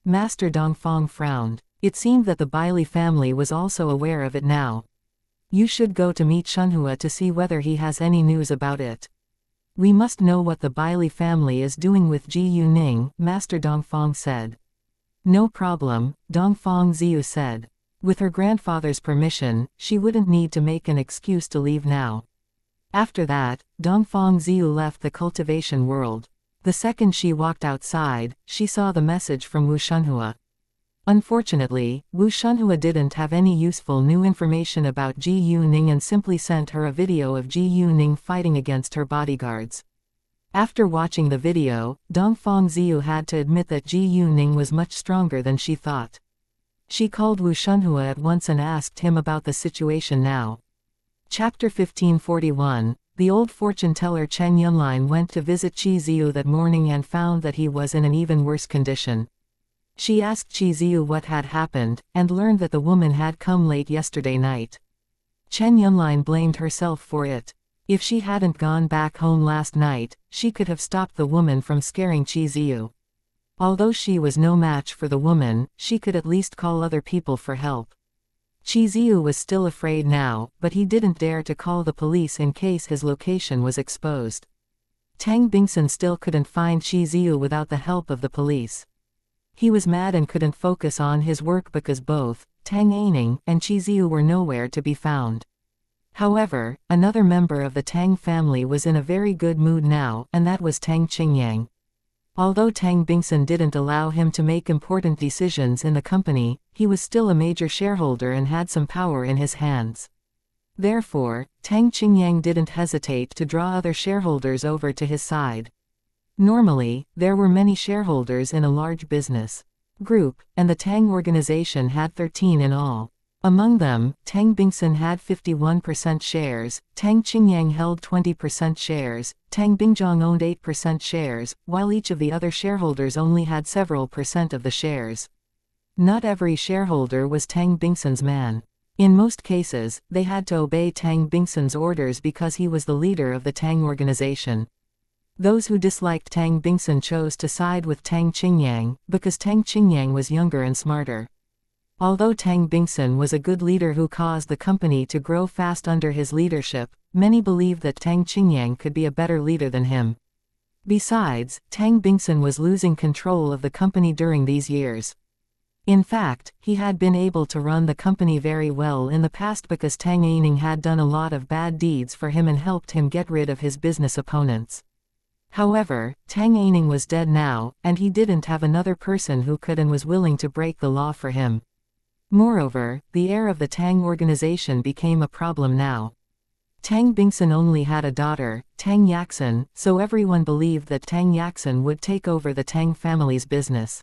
Master Dongfang frowned. It seemed that the Baili family was also aware of it now. "You should go to meet Xianxia to see whether he has any news about it. We must know what the Baili family is doing with Ji Yuning," Master Dongfang said. "No problem," Dongfang Ziyu said. With her grandfather's permission, she wouldn't need to make an excuse to leave now. After that, Dongfang Ziyu left the cultivation world. The second she walked outside, she saw the message from Wu Xianxia. Unfortunately, Wu Xianxia didn't have any useful new information about Ji Yuning and simply sent her a video of Ji Yuning fighting against her bodyguards. After watching the video, Dongfang Ziyu had to admit that Ji Yuning was much stronger than she thought. She called Wu Xianxia at once and asked him about the situation now. Chapter 1541. The old fortune teller Chen Yunlin went to visit Qi Ziyu that morning and found that he was in an even worse condition. She asked Qi Ziyu what had happened, and learned that the woman had come late yesterday night. Chen Yunlin blamed herself for it. If she hadn't gone back home last night, she could have stopped the woman from scaring Qi Ziyu. Although she was no match for the woman, she could at least call other people for help. Qi Ziyu was still afraid now, but he didn't dare to call the police in case his location was exposed. Tang Bingsun still couldn't find Qi Ziyu without the help of the police. He was mad and couldn't focus on his work because both Tang Aining and Qi Ziyu were nowhere to be found. However, another member of the Tang family was in a very good mood now, and that was Tang Qingyang. Although Tang Bingsun didn't allow him to make important decisions in the company, he was still a major shareholder and had some power in his hands. Therefore, Tang Qingyang didn't hesitate to draw other shareholders over to his side. Normally, there were many shareholders in a large business group, and the Tang organization had 13 in all. Among them, Tang Bingsun had 51% shares, Tang Qingyang held 20% shares, Tang Bingzhong owned 8% shares, while each of the other shareholders only had several percent of the shares. Not every shareholder was Tang Bingsun's man. In most cases, they had to obey Tang Bingsun's orders because he was the leader of the Tang organization. Those who disliked Tang Bingsun chose to side with Tang Qingyang, because Tang Qingyang was younger and smarter. Although Tang Bingsun was a good leader who caused the company to grow fast under his leadership, many believed that Tang Qingyang could be a better leader than him. Besides, Tang Bingsun was losing control of the company during these years. In fact, he had been able to run the company very well in the past because Tang Aining had done a lot of bad deeds for him and helped him get rid of his business opponents. However, Tang Aining was dead now, and he didn't have another person who could and was willing to break the law for him. Moreover, the heir of the Tang organization became a problem now. Tang Bingsun only had a daughter, Tang Yaxin, so everyone believed that Tang Yaxin would take over the Tang family's business.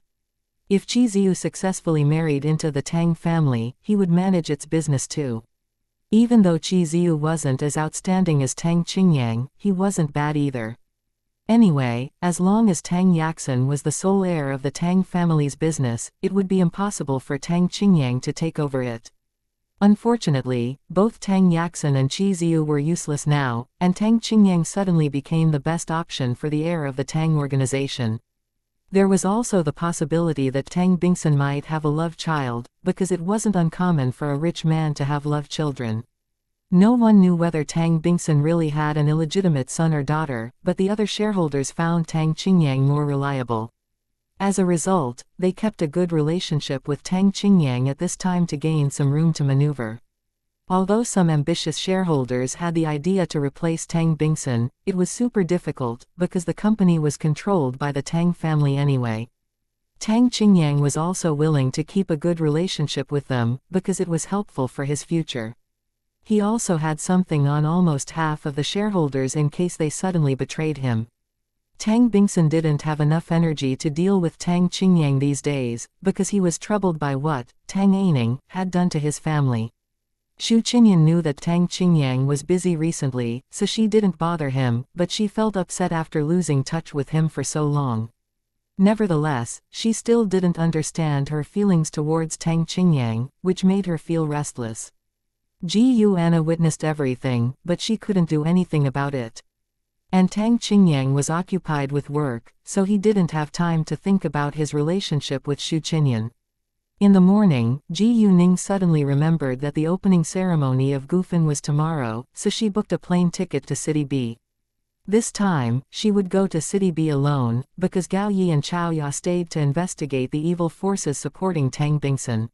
If Qi Ziyu successfully married into the Tang family, he would manage its business too. Even though Qi Ziyu wasn't as outstanding as Tang Qingyang, he wasn't bad either. Anyway, as long as Tang Yaxin was the sole heir of the Tang family's business, it would be impossible for Tang Qingyang to take over it. Unfortunately, both Tang Yaxin and Qi Ziyu were useless now, and Tang Qingyang suddenly became the best option for the heir of the Tang organization. There was also the possibility that Tang Bingsun might have a love child, because it wasn't uncommon for a rich man to have love children. No one knew whether Tang Bingsun really had an illegitimate son or daughter, but the other shareholders found Tang Qingyang more reliable. As a result, they kept a good relationship with Tang Qingyang at this time to gain some room to maneuver. Although some ambitious shareholders had the idea to replace Tang Bingsun, it was super difficult, because the company was controlled by the Tang family anyway. Tang Qingyang was also willing to keep a good relationship with them, because it was helpful for his future. He also had something on almost half of the shareholders in case they suddenly betrayed him. Tang Bingsun didn't have enough energy to deal with Tang Qingyang these days, because he was troubled by what Tang Aining had done to his family. Xu Qinyan knew that Tang Qingyang was busy recently, so she didn't bother him, but she felt upset after losing touch with him for so long. Nevertheless, she still didn't understand her feelings towards Tang Qingyang, which made her feel restless. Ji Yuanna witnessed everything, but she couldn't do anything about it. And Tang Qingyang was occupied with work, so he didn't have time to think about his relationship with Xu Qinyan. In the morning, Ji Yuning suddenly remembered that the opening ceremony of Gufan was tomorrow, so she booked a plane ticket to City B. This time, she would go to City B alone, because Gao Yi and Chao Ya stayed to investigate the evil forces supporting Tang Bingsun.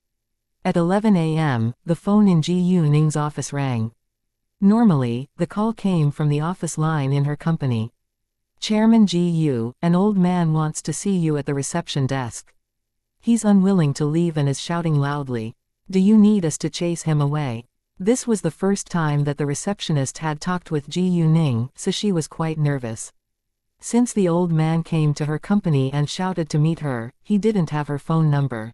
At 11 a.m., the phone in Ji Yuning's office rang. Normally, the call came from the office line in her company. Chairman Ji Yu, an old man wants to see you at the reception desk. He's unwilling to leave and is shouting loudly. Do you need us to chase him away? This was the first time that the receptionist had talked with Ji Yuning, so she was quite nervous. Since the old man came to her company and shouted to meet her, he didn't have her phone number.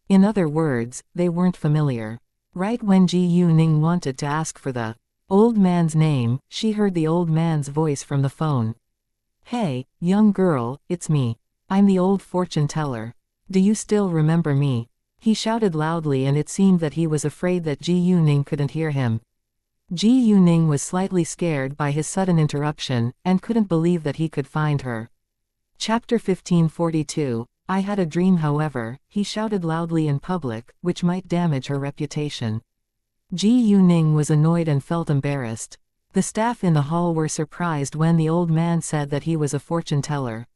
In other words, they weren't familiar. Right when Ji Yuning wanted to ask for the old man's name, she heard the old man's voice from the phone. Hey, young girl, it's me. I'm the old fortune teller. Do you still remember me? He shouted loudly, and it seemed that he was afraid that Ji Yuning couldn't hear him. Ji Yuning was slightly scared by his sudden interruption, and couldn't believe that he could find her. Chapter 1542. I had a dream. However, he shouted loudly in public, which might damage her reputation. Ji Yuning was annoyed and felt embarrassed. The staff in the hall were surprised when the old man said that he was a fortune teller.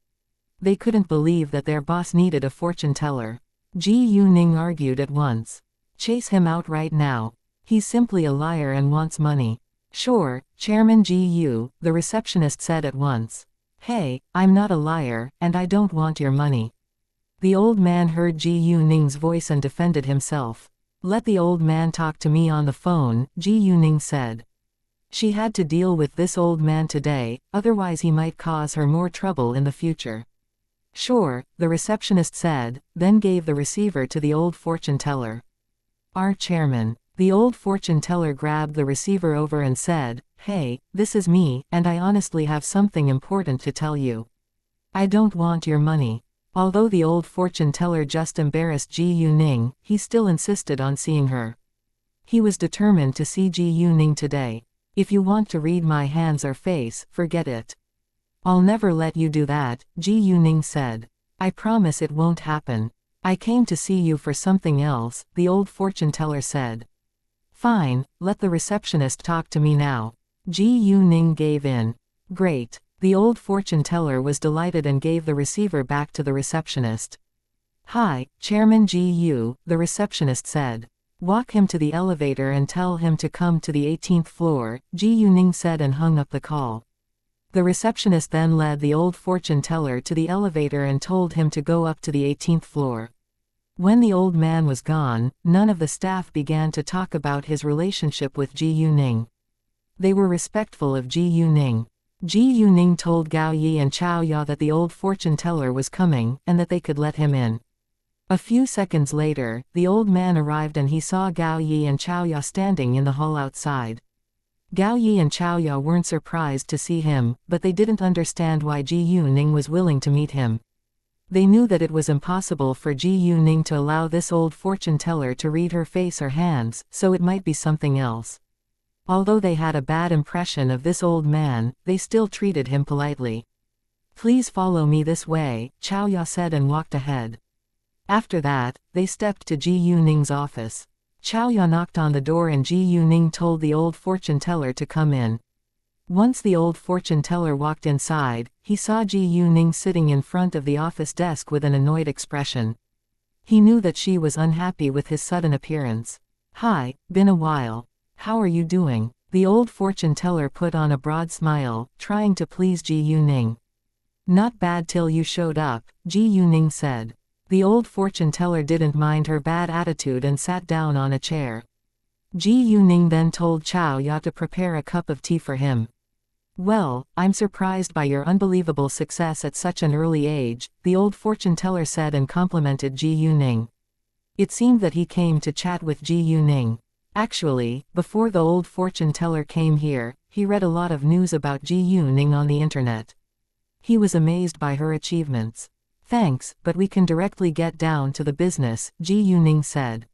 They couldn't believe that their boss needed a fortune teller. Ji Yuning argued at once. Chase him out right now. He's simply a liar and wants money. Sure, Chairman Ji Yu, the receptionist said at once. Hey, I'm not a liar, and I don't want your money. The old man heard Ji Yuning's voice and defended himself. Let the old man talk to me on the phone, Ji Yuning said. She had to deal with this old man today, otherwise he might cause her more trouble in the future. Sure, the receptionist said, then gave the receiver to the old fortune teller. Our chairman. The old fortune teller grabbed the receiver over and said, Hey, this is me, and I honestly have something important to tell you. I don't want your money. Although the old fortune teller just embarrassed Ji Yuning, he still insisted on seeing her. He was determined to see Ji Yuning today. If you want to read my hands or face, forget it. I'll never let you do that, Ji Yuning said. I promise it won't happen. I came to see you for something else, the old fortune teller said. Fine, let the receptionist talk to me now. Ji Yuning gave in. Great. The old fortune teller was delighted and gave the receiver back to the receptionist. Hi, Chairman Ji Yu, the receptionist said. Walk him to the elevator and tell him to come to the 18th floor, Ji Yuning said and hung up the call. The receptionist then led the old fortune teller to the elevator and told him to go up to the 18th floor. When the old man was gone, none of the staff began to talk about his relationship with Ji Yuning. They were respectful of Ji Yuning. Ji Yuning told Gao Yi and Chao Ya that the old fortune teller was coming, and that they could let him in. A few seconds later, the old man arrived and he saw Gao Yi and Chao Ya standing in the hall outside. Gao Yi and Chao Ya weren't surprised to see him, but they didn't understand why Ji Yuning was willing to meet him. They knew that it was impossible for Ji Yuning to allow this old fortune teller to read her face or hands, so it might be something else. Although they had a bad impression of this old man, they still treated him politely. Please follow me this way, Chao Ya said and walked ahead. After that, they stepped to Ji Yuning's office. Chao Ya knocked on the door and Ji Yuning told the old fortune teller to come in. Once the old fortune teller walked inside, he saw Ji Yuning sitting in front of the office desk with an annoyed expression. He knew that she was unhappy with his sudden appearance. Hi, been a while. How are you doing? The old fortune teller put on a broad smile, trying to please Ji Yuning. Not bad till you showed up, Ji Yuning said. The old fortune teller didn't mind her bad attitude and sat down on a chair. Ji Yuning then told Chao Ya to prepare a cup of tea for him. Well, I'm surprised by your unbelievable success at such an early age, the old fortune teller said and complimented Ji Yuning. It seemed that he came to chat with Ji Yuning. Actually, before the old fortune teller came here, he read a lot of news about Ji Yuning on the internet. He was amazed by her achievements. Thanks, but we can directly get down to the business, Ji Yuning said.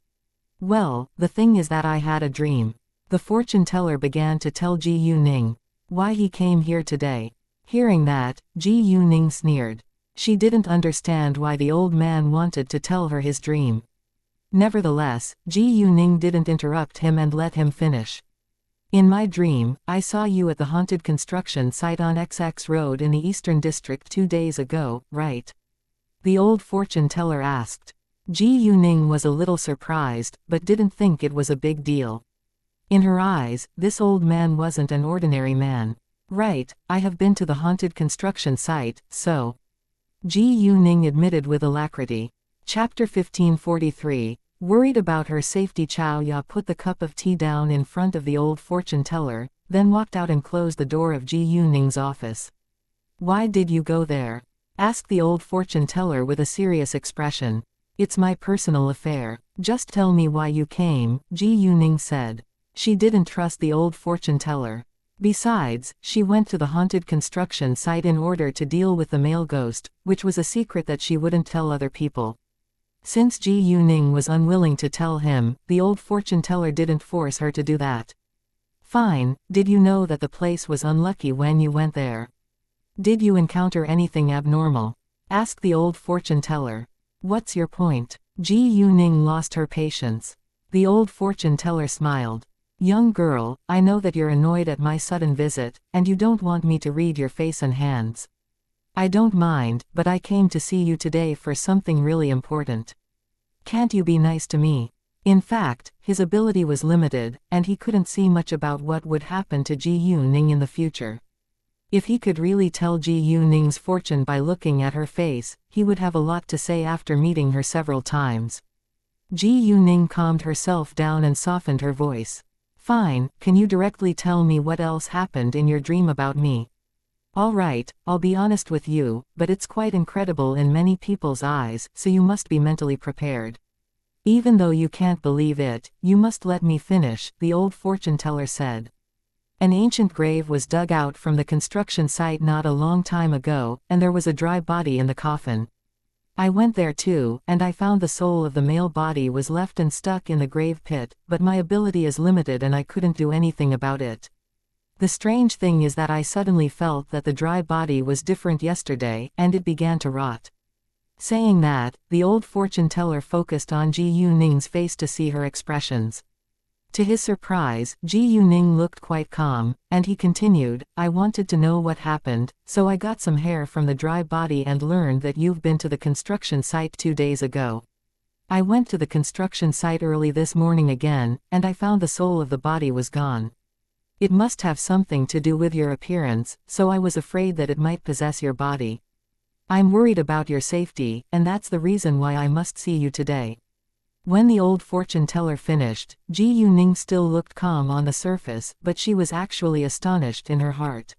Well, the thing is that I had a dream. The fortune teller began to tell Ji Yuning why he came here today. Hearing that, Ji Yuning sneered. She didn't understand why the old man wanted to tell her his dream. Nevertheless, Ji Yuning didn't interrupt him and let him finish. In my dream, I saw you at the haunted construction site on XX Road in the Eastern District 2 days ago, right? The old fortune teller asked. Ji Yuning was a little surprised, but didn't think it was a big deal. In her eyes, this old man wasn't an ordinary man. Right, I have been to the haunted construction site, so. Ji Yuning admitted with alacrity. Chapter 1543. Worried about her safety, Chao Ya put the cup of tea down in front of the old fortune teller, then walked out and closed the door of Ji Yuning's office. Why did you go there? Asked the old fortune teller with a serious expression. It's my personal affair. Just tell me why you came, Ji Yuning said. She didn't trust the old fortune teller. Besides, she went to the haunted construction site in order to deal with the male ghost, which was a secret that she wouldn't tell other people. Since Ji Yuning was unwilling to tell him, the old fortune teller didn't force her to do that. Fine, did you know that the place was unlucky when you went there? Did you encounter anything abnormal? Asked the old fortune teller. What's your point? Ji Yuning lost her patience. The old fortune teller smiled. Young girl, I know that you're annoyed at my sudden visit, and you don't want me to read your face and hands. I don't mind, but I came to see you today for something really important. Can't you be nice to me? In fact, his ability was limited, and he couldn't see much about what would happen to Ji Yuning in the future. If he could really tell Ji Yuning's fortune by looking at her face, he would have a lot to say after meeting her several times. Ji Yuning calmed herself down and softened her voice. Fine, can you directly tell me what else happened in your dream about me? All right, I'll be honest with you, but it's quite incredible in many people's eyes, so you must be mentally prepared. Even though you can't believe it, you must let me finish, the old fortune teller said. An ancient grave was dug out from the construction site not a long time ago, and there was a dry body in the coffin. I went there too, and I found the soul of the male body was left and stuck in the grave pit, but my ability is limited and I couldn't do anything about it. The strange thing is that I suddenly felt that the dry body was different yesterday, and it began to rot. Saying that, the old fortune teller focused on Ji Yuning's face to see her expressions. To his surprise, Ji Yuning looked quite calm, and he continued, I wanted to know what happened, so I got some hair from the dry body and learned that you've been to the construction site 2 days ago. I went to the construction site early this morning again, and I found the soul of the body was gone. It must have something to do with your appearance, so I was afraid that it might possess your body. I'm worried about your safety, and that's the reason why I must see you today. When the old fortune teller finished, Ji Yuning still looked calm on the surface, but she was actually astonished in her heart.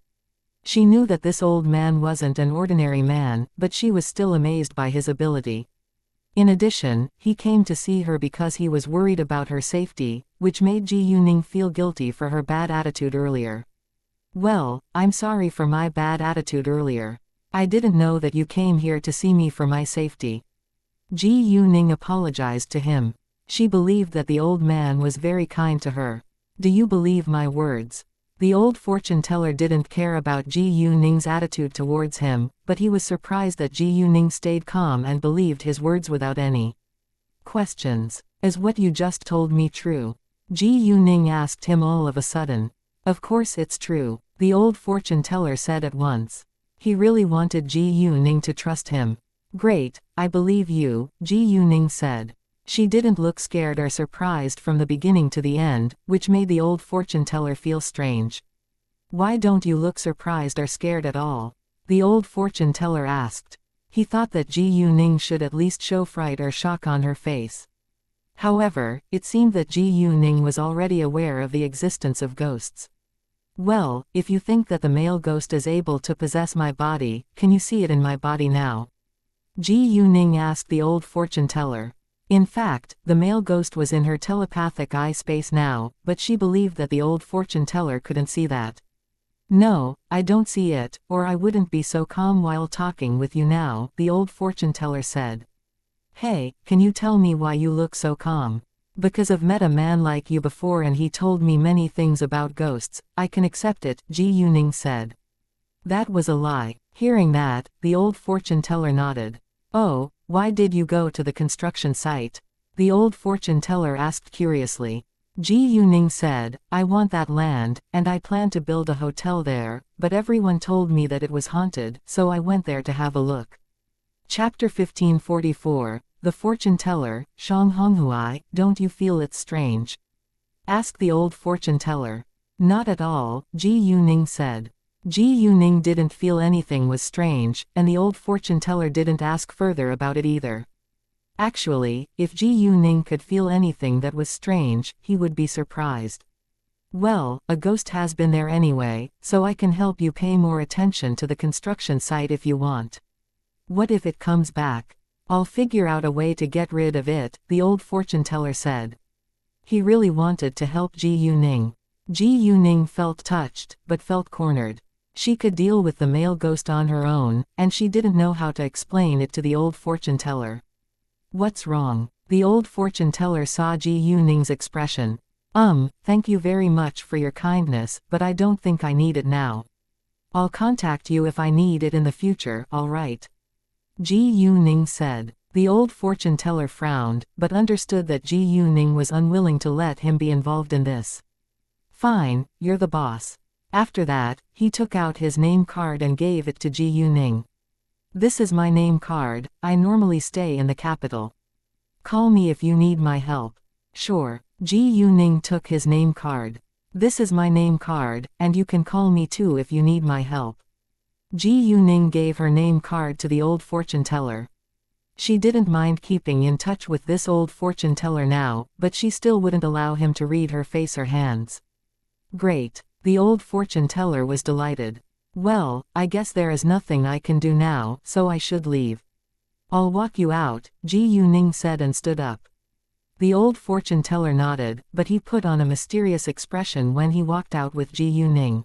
She knew that this old man wasn't an ordinary man, but she was still amazed by his ability. In addition, he came to see her because he was worried about her safety, which made Ji Yuning feel guilty for her bad attitude earlier. Well, I'm sorry for my bad attitude earlier. I didn't know that you came here to see me for my safety. Ji Yuning apologized to him. She believed that the old man was very kind to her. Do you believe my words? The old fortune teller didn't care about Ji Yuning's attitude towards him, but he was surprised that Ji Yuning stayed calm and believed his words without any questions. Is what you just told me true? Ji Yuning asked him all of a sudden. Of course it's true, the old fortune teller said at once. He really wanted Ji Yuning to trust him. Great, I believe you, Ji Yuning said. She didn't look scared or surprised from the beginning to the end, which made the old fortune teller feel strange. Why don't you look surprised or scared at all? The old fortune teller asked. He thought that Ji Yuning should at least show fright or shock on her face. However, it seemed that Ji Yuning was already aware of the existence of ghosts. Well, if you think that the male ghost is able to possess my body, can you see it in my body now? Ji Yuning asked the old fortune teller. In fact, the male ghost was in her telepathic eye space now, but she believed that the old fortune teller couldn't see that. No, I don't see it, or I wouldn't be so calm while talking with you now, the old fortune teller said. Hey, can you tell me why you look so calm? Because I've met a man like you before and he told me many things about ghosts, I can accept it, Ji Yuning said. That was a lie. Hearing that, the old fortune teller nodded. Oh, why did you go to the construction site? The old fortune teller asked curiously. Ji Yuning said, I want that land, and I plan to build a hotel there, but everyone told me that it was haunted, so I went there to have a look. Chapter 1544, The Fortune Teller, Xianxia, don't you feel it's strange? Asked the old fortune teller. Not at all, Ji Yuning said. Ji Yuning didn't feel anything was strange, and the old fortune teller didn't ask further about it either. Actually, if Ji Yuning could feel anything that was strange, he would be surprised. Well, a ghost has been there anyway, so I can help you pay more attention to the construction site if you want. What if it comes back? I'll figure out a way to get rid of it, the old fortune teller said. He really wanted to help Ji Yuning. Ji Yuning felt touched, but felt cornered. She could deal with the male ghost on her own, and she didn't know how to explain it to the old fortune teller. What's wrong? The old fortune teller saw Ji Yuning's expression. Thank you very much for your kindness, but I don't think I need it now. I'll contact you if I need it in the future, alright? Ji Yuning said. The old fortune teller frowned, but understood that Ji Yuning was unwilling to let him be involved in this. Fine, you're the boss. After that, he took out his name card and gave it to Ji Yuning. This is my name card, I normally stay in the capital. Call me if you need my help. Sure. Ji Yuning took his name card. This is my name card, and you can call me too if you need my help. Ji Yuning gave her name card to the old fortune teller. She didn't mind keeping in touch with this old fortune teller now, but she still wouldn't allow him to read her face or hands. Great. The old fortune teller was delighted. Well, I guess there is nothing I can do now, so I should leave. I'll walk you out, Ji Yuning said and stood up. The old fortune teller nodded, but he put on a mysterious expression when he walked out with Ji Yuning.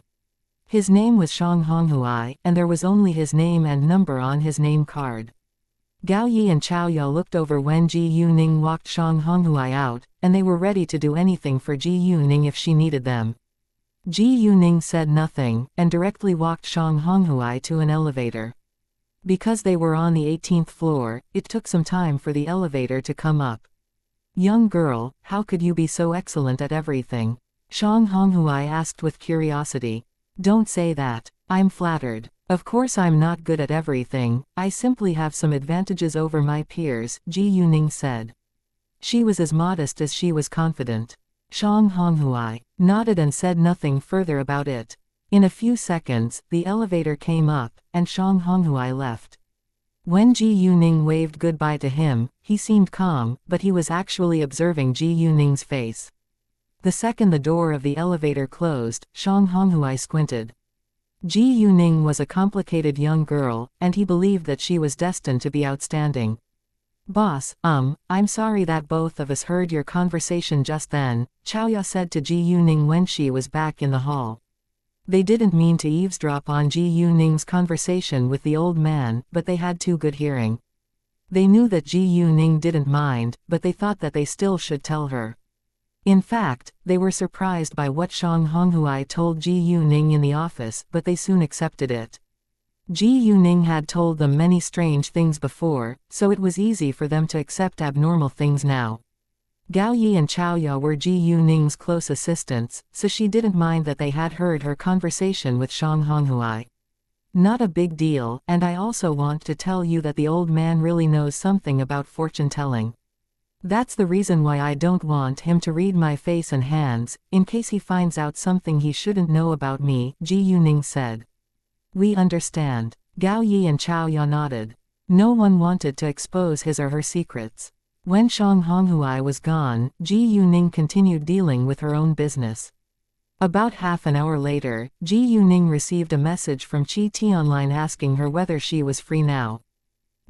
His name was Shang Honghui, and there was only his name and number on his name card. Gao Yi and Chao Ya looked over when Ji Yuning walked Shang Honghui out, and they were ready to do anything for Ji Yuning if she needed them. Ji Yuning said nothing, and directly walked Shang Honghui to an elevator. Because they were on the 18th floor, it took some time for the elevator to come up. Young girl, how could you be so excellent at everything? Shang Honghui asked with curiosity. Don't say that. I'm flattered. Of course I'm not good at everything, I simply have some advantages over my peers, Ji Yuning said. She was as modest as she was confident. Shang Honghui nodded and said nothing further about it. In a few seconds, the elevator came up, and Shang Honghui left. When Ji Yuning waved goodbye to him, he seemed calm, but he was actually observing Ji Yuning's face. The second the door of the elevator closed, Shang Honghui squinted. Ji Yuning was a complicated young girl, and he believed that she was destined to be outstanding. Boss, I'm sorry that both of us heard your conversation just then, Chao Ya said to Ji Yuning when she was back in the hall. They didn't mean to eavesdrop on Ji Yuning's conversation with the old man, but they had too good hearing. They knew that Ji Yuning didn't mind, but they thought that they still should tell her. In fact, they were surprised by what Shang Honghui told Ji Yuning in the office, but they soon accepted it. Ji Yuning had told them many strange things before, so it was easy for them to accept abnormal things now. Gao Yi and Chao Ya were Ji Yuning's close assistants, so she didn't mind that they had heard her conversation with Shang Honghui. Not a big deal, and I also want to tell you that the old man really knows something about fortune telling. That's the reason why I don't want him to read my face and hands, in case he finds out something he shouldn't know about me, Ji Yuning said. We understand. Gao Yi and Chao Ya nodded. No one wanted to expose his or her secrets. When Shang Honghui was gone, Ji Yuning continued dealing with her own business. About half an hour later, Ji Yuning received a message from Qi Tianlin asking her whether she was free now.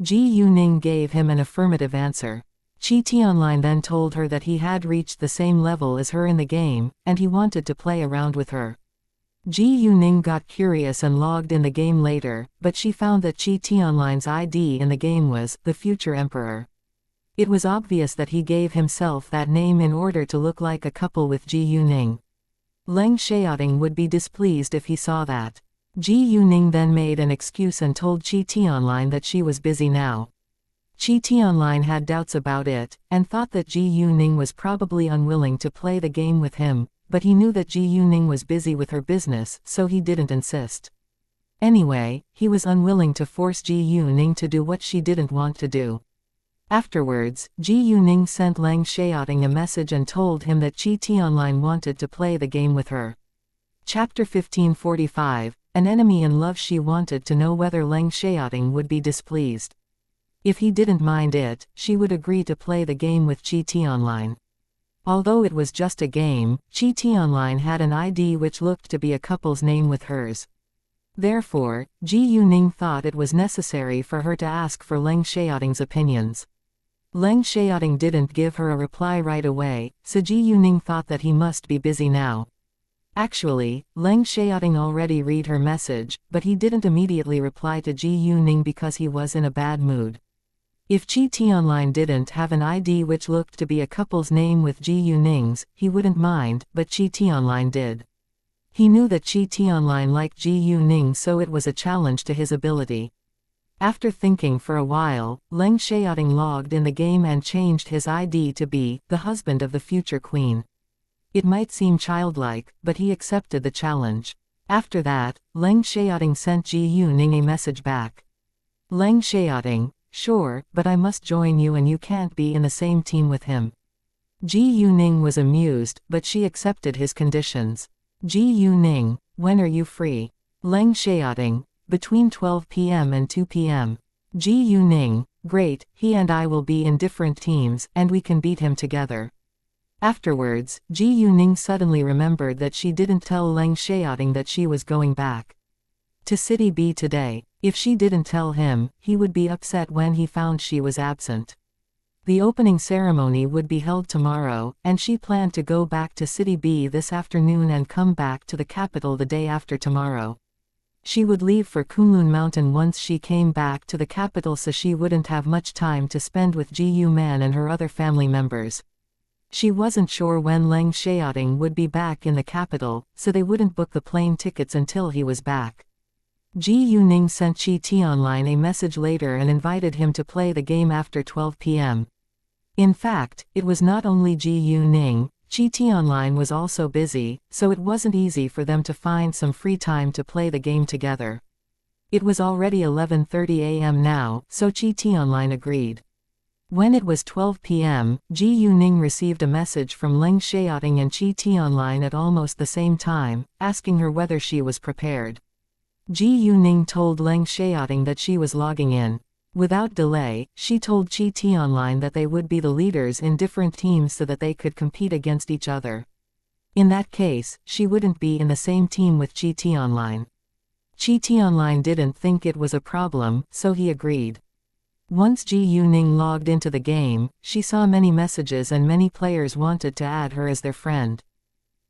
Ji Yuning gave him an affirmative answer. Qi Tianlin then told her that he had reached the same level as her in the game, and he wanted to play around with her. Ji Yuning got curious and logged in the game later, but she found that Qi Tianlin's ID in the game was the future emperor. It was obvious that he gave himself that name in order to look like a couple with Ji Yuning. Leng Xiaoting would be displeased if he saw that. Ji Yuning then made an excuse and told Qi Tianlin that she was busy now. Qi Tianlin had doubts about it, and thought that Ji Yuning was probably unwilling to play the game with him, but he knew that Ji Yuning was busy with her business, so he didn't insist. Anyway, he was unwilling to force Ji Yuning to do what she didn't want to do. Afterwards, Ji Yuning sent Leng Xiaoting a message and told him that Qi Tianlin wanted to play the game with her. Chapter 1545, An Enemy in Love. She wanted to know whether Leng Xiaoting would be displeased. If he didn't mind it, she would agree to play the game with Qi Tianlin. Although it was just a game, Qi Tianlin had an ID which looked to be a couple's name with hers. Therefore, Ji Yuning thought it was necessary for her to ask for Leng Xiaoting's opinions. Leng Xiaoting didn't give her a reply right away, so Ji Yuning thought that he must be busy now. Actually, Leng Xiaoting already read her message, but he didn't immediately reply to Ji Yuning because he was in a bad mood. If Qi Tianlin didn't have an ID which looked to be a couple's name with Ji Yuning's, he wouldn't mind, but Qi Tianlin did. He knew that Qi Tianlin liked Ji Yuning, so it was a challenge to his ability. After thinking for a while, Leng Xiaoting logged in the game and changed his ID to be the husband of the future queen. It might seem childlike, but he accepted the challenge. After that, Leng Xiaoting sent Ji Yuning a message back. Leng Xiaoting, sure, but I must join you and you can't be in the same team with him. Ji Yuning was amused, but she accepted his conditions. Ji Yuning, when are you free? Leng Xiaoting, between 12 p.m. and 2 p.m. Ji Yuning, great, he and I will be in different teams, and we can beat him together. Afterwards, Ji Yuning suddenly remembered that she didn't tell Leng Xiaoting that she was going back to City B today. If she didn't tell him, he would be upset when he found she was absent. The opening ceremony would be held tomorrow, and she planned to go back to City B this afternoon and come back to the capital the day after tomorrow. She would leave for Kunlun Mountain once she came back to the capital, so she wouldn't have much time to spend with Ji Yuman and her other family members. She wasn't sure when Leng Xiaoting would be back in the capital, so they wouldn't book the plane tickets until he was back. Ji Yuning sent Qi Tianlin a message later and invited him to play the game after 12 p.m. In fact, it was not only Ji Yuning, Qi Tianlin was also busy, so it wasn't easy for them to find some free time to play the game together. It was already 11:30 a.m. now, so Qi Tianlin agreed. When it was 12 p.m., Ji Yuning received a message from Leng Xiaoting and Qi Tianlin at almost the same time, asking her whether she was prepared. Ji Yuning told Leng Xiaoting that she was logging in. Without delay, she told Qi Tianlin that they would be the leaders in different teams so that they could compete against each other. In that case, she wouldn't be in the same team with Qi Tianlin. Qi Tianlin didn't think it was a problem, so he agreed. Once Ji Yuning logged into the game, she saw many messages and many players wanted to add her as their friend.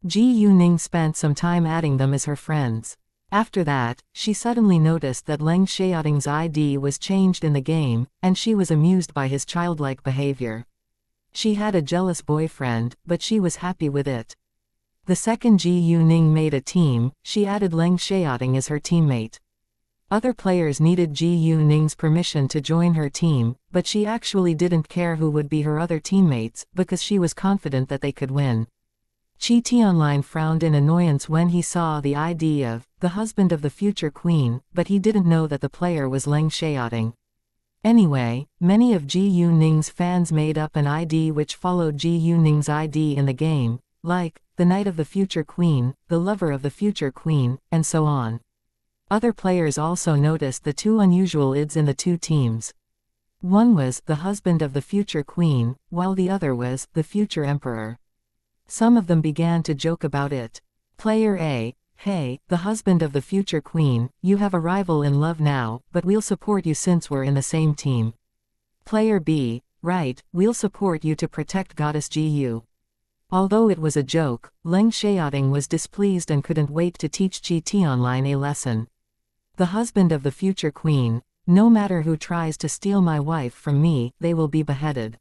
Ji Yuning spent some time adding them as her friends. After that, she suddenly noticed that Leng Xiaoting's ID was changed in the game, and she was amused by his childlike behavior. She had a jealous boyfriend, but she was happy with it. The second Ji Yuning made a team, she added Leng Xiaoting as her teammate. Other players needed Ji Yuning's permission to join her team, but she actually didn't care who would be her other teammates, because she was confident that they could win. Qi Tianlin frowned in annoyance when he saw the ID of the husband of the future queen, but he didn't know that the player was Leng Xiaoting. Anyway, many of Ji Yuning's fans made up an ID which followed Ji Yuning's ID in the game, like the knight of the future queen, the lover of the future queen, and so on. Other players also noticed the two unusual IDs in the two teams. One was the husband of the future queen, while the other was the future emperor. Some of them began to joke about it. Player A, hey, the husband of the future queen, you have a rival in love now, but we'll support you since we're in the same team. Player B, right, we'll support you to protect Goddess Gu. Although it was a joke, Leng Xiaoting was displeased and couldn't wait to teach Qi Tianlin a lesson. The husband of the future queen, no matter who tries to steal my wife from me, they will be beheaded.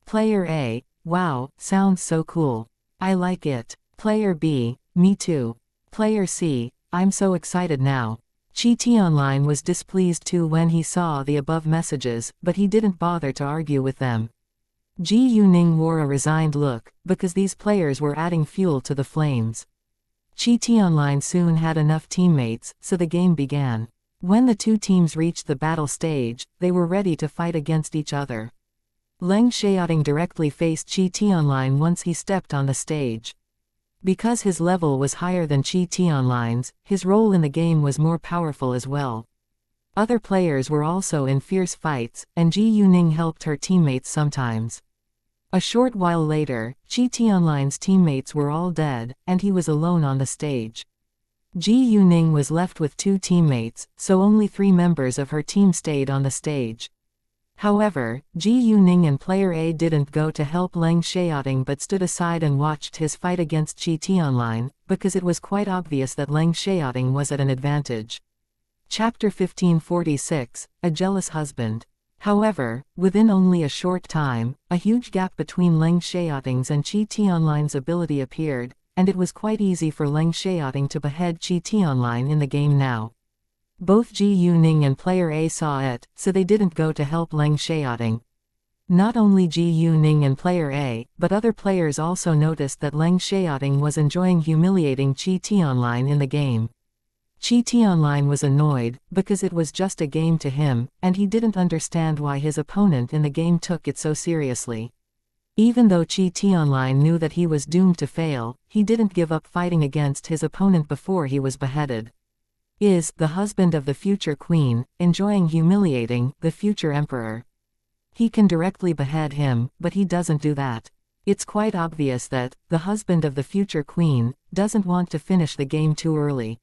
Player A, wow, sounds so cool. I like it. Player B, me too. Player C, I'm so excited now. Qi Tianlin was displeased too when he saw the above messages, but he didn't bother to argue with them. Ji Yuning wore a resigned look, because these players were adding fuel to the flames. Qi Tianlin soon had enough teammates, so the game began. When the two teams reached the battle stage, they were ready to fight against each other. Leng Xiaoting directly faced Qi Tianlin once he stepped on the stage. Because his level was higher than Qi Tianlin's, his role in the game was more powerful as well. Other players were also in fierce fights, and Ji Yuning helped her teammates sometimes. A short while later, Qi Tianlin's teammates were all dead, and he was alone on the stage. Ji Yuning was left with two teammates, so only 3 members of her team stayed on the stage. However, Ji Yuning and Player A didn't go to help Leng Xiaoting but stood aside and watched his fight against Qi Tianlin, because it was quite obvious that Leng Xiaoting was at an advantage. Chapter 1546, A Jealous Husband. However, within only a short time, a huge gap between Leng Xiaoting's and Qi Tianlin's ability appeared, and it was quite easy for Leng Xiaoting to behead Qi Tianlin in the game now. Both Ji Yuning and Player A saw it, so they didn't go to help Leng Xiaoting. Not only Ji Yuning and Player A, but other players also noticed that Leng Xiaoting was enjoying humiliating Qi Tianlin in the game. Chi Tianlin was annoyed, because it was just a game to him, and he didn't understand why his opponent in the game took it so seriously. Even though Chi Tianlin knew that he was doomed to fail, he didn't give up fighting against his opponent before he was beheaded. Is the husband of the future queen, enjoying humiliating the future emperor. He can directly behead him, but he doesn't do that. It's quite obvious that the husband of the future queen doesn't want to finish the game too early.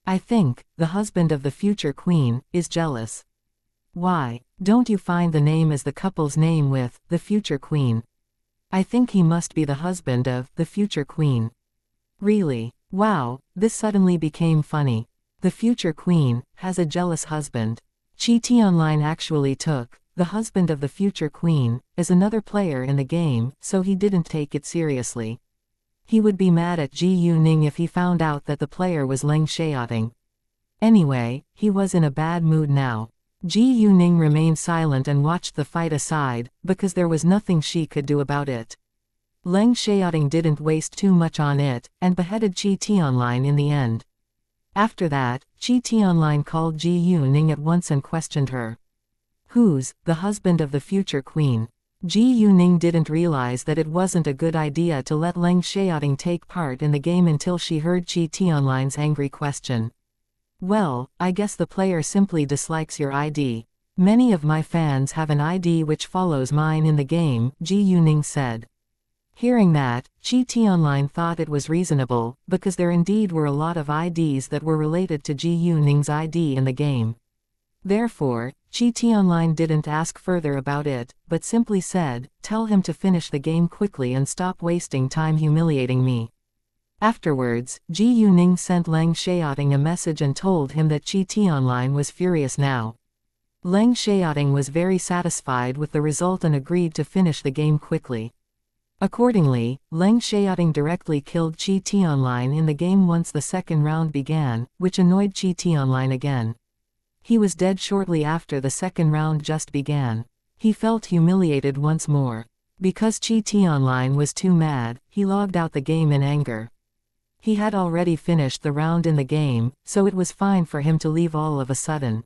I think the husband of the future queen is jealous. Why don't you find the name as the couple's name with the future queen? I think he must be the husband of the future queen. Really? Wow, this suddenly became funny. The future queen has a jealous husband. Chi Tianlin actually took the husband of the future queen as another player in the game, so he didn't take it seriously. He would be mad at Ji Yuning if he found out that the player was Leng Xiaoting. Anyway, he was in a bad mood now. Ji Yuning remained silent and watched the fight aside, because there was nothing she could do about it. Leng Xiaoting didn't waste too much on it, and beheaded Chi Tianlin in the end. After that, Chi Tianlin called Ji Yuning at once and questioned her. Who's the husband of the future queen? Ji Yuning didn't realize that it wasn't a good idea to let Leng Xiaoting take part in the game until she heard Chi Tianlin's angry question. Well, I guess the player simply dislikes your ID. Many of my fans have an ID which follows mine in the game, Ji Yuning said. Hearing that, Chi Tianlin thought it was reasonable, because there indeed were a lot of IDs that were related to Ji Yuning's ID in the game. Therefore, Chi Tianlin didn't ask further about it, but simply said, "Tell him to finish the game quickly and stop wasting time humiliating me." Afterwards, Ji Yuning sent Leng Xiaoting a message and told him that Chi Tianlin was furious now. Leng Xiaoting was very satisfied with the result and agreed to finish the game quickly. Accordingly, Leng Xiaoting directly killed Chi Tianlin in the game once the second round began, which annoyed Chi Tianlin again. He was dead shortly after the second round just began. He felt humiliated once more. Because Chi Tianlin was too mad, he logged out the game in anger. He had already finished the round in the game, so it was fine for him to leave all of a sudden.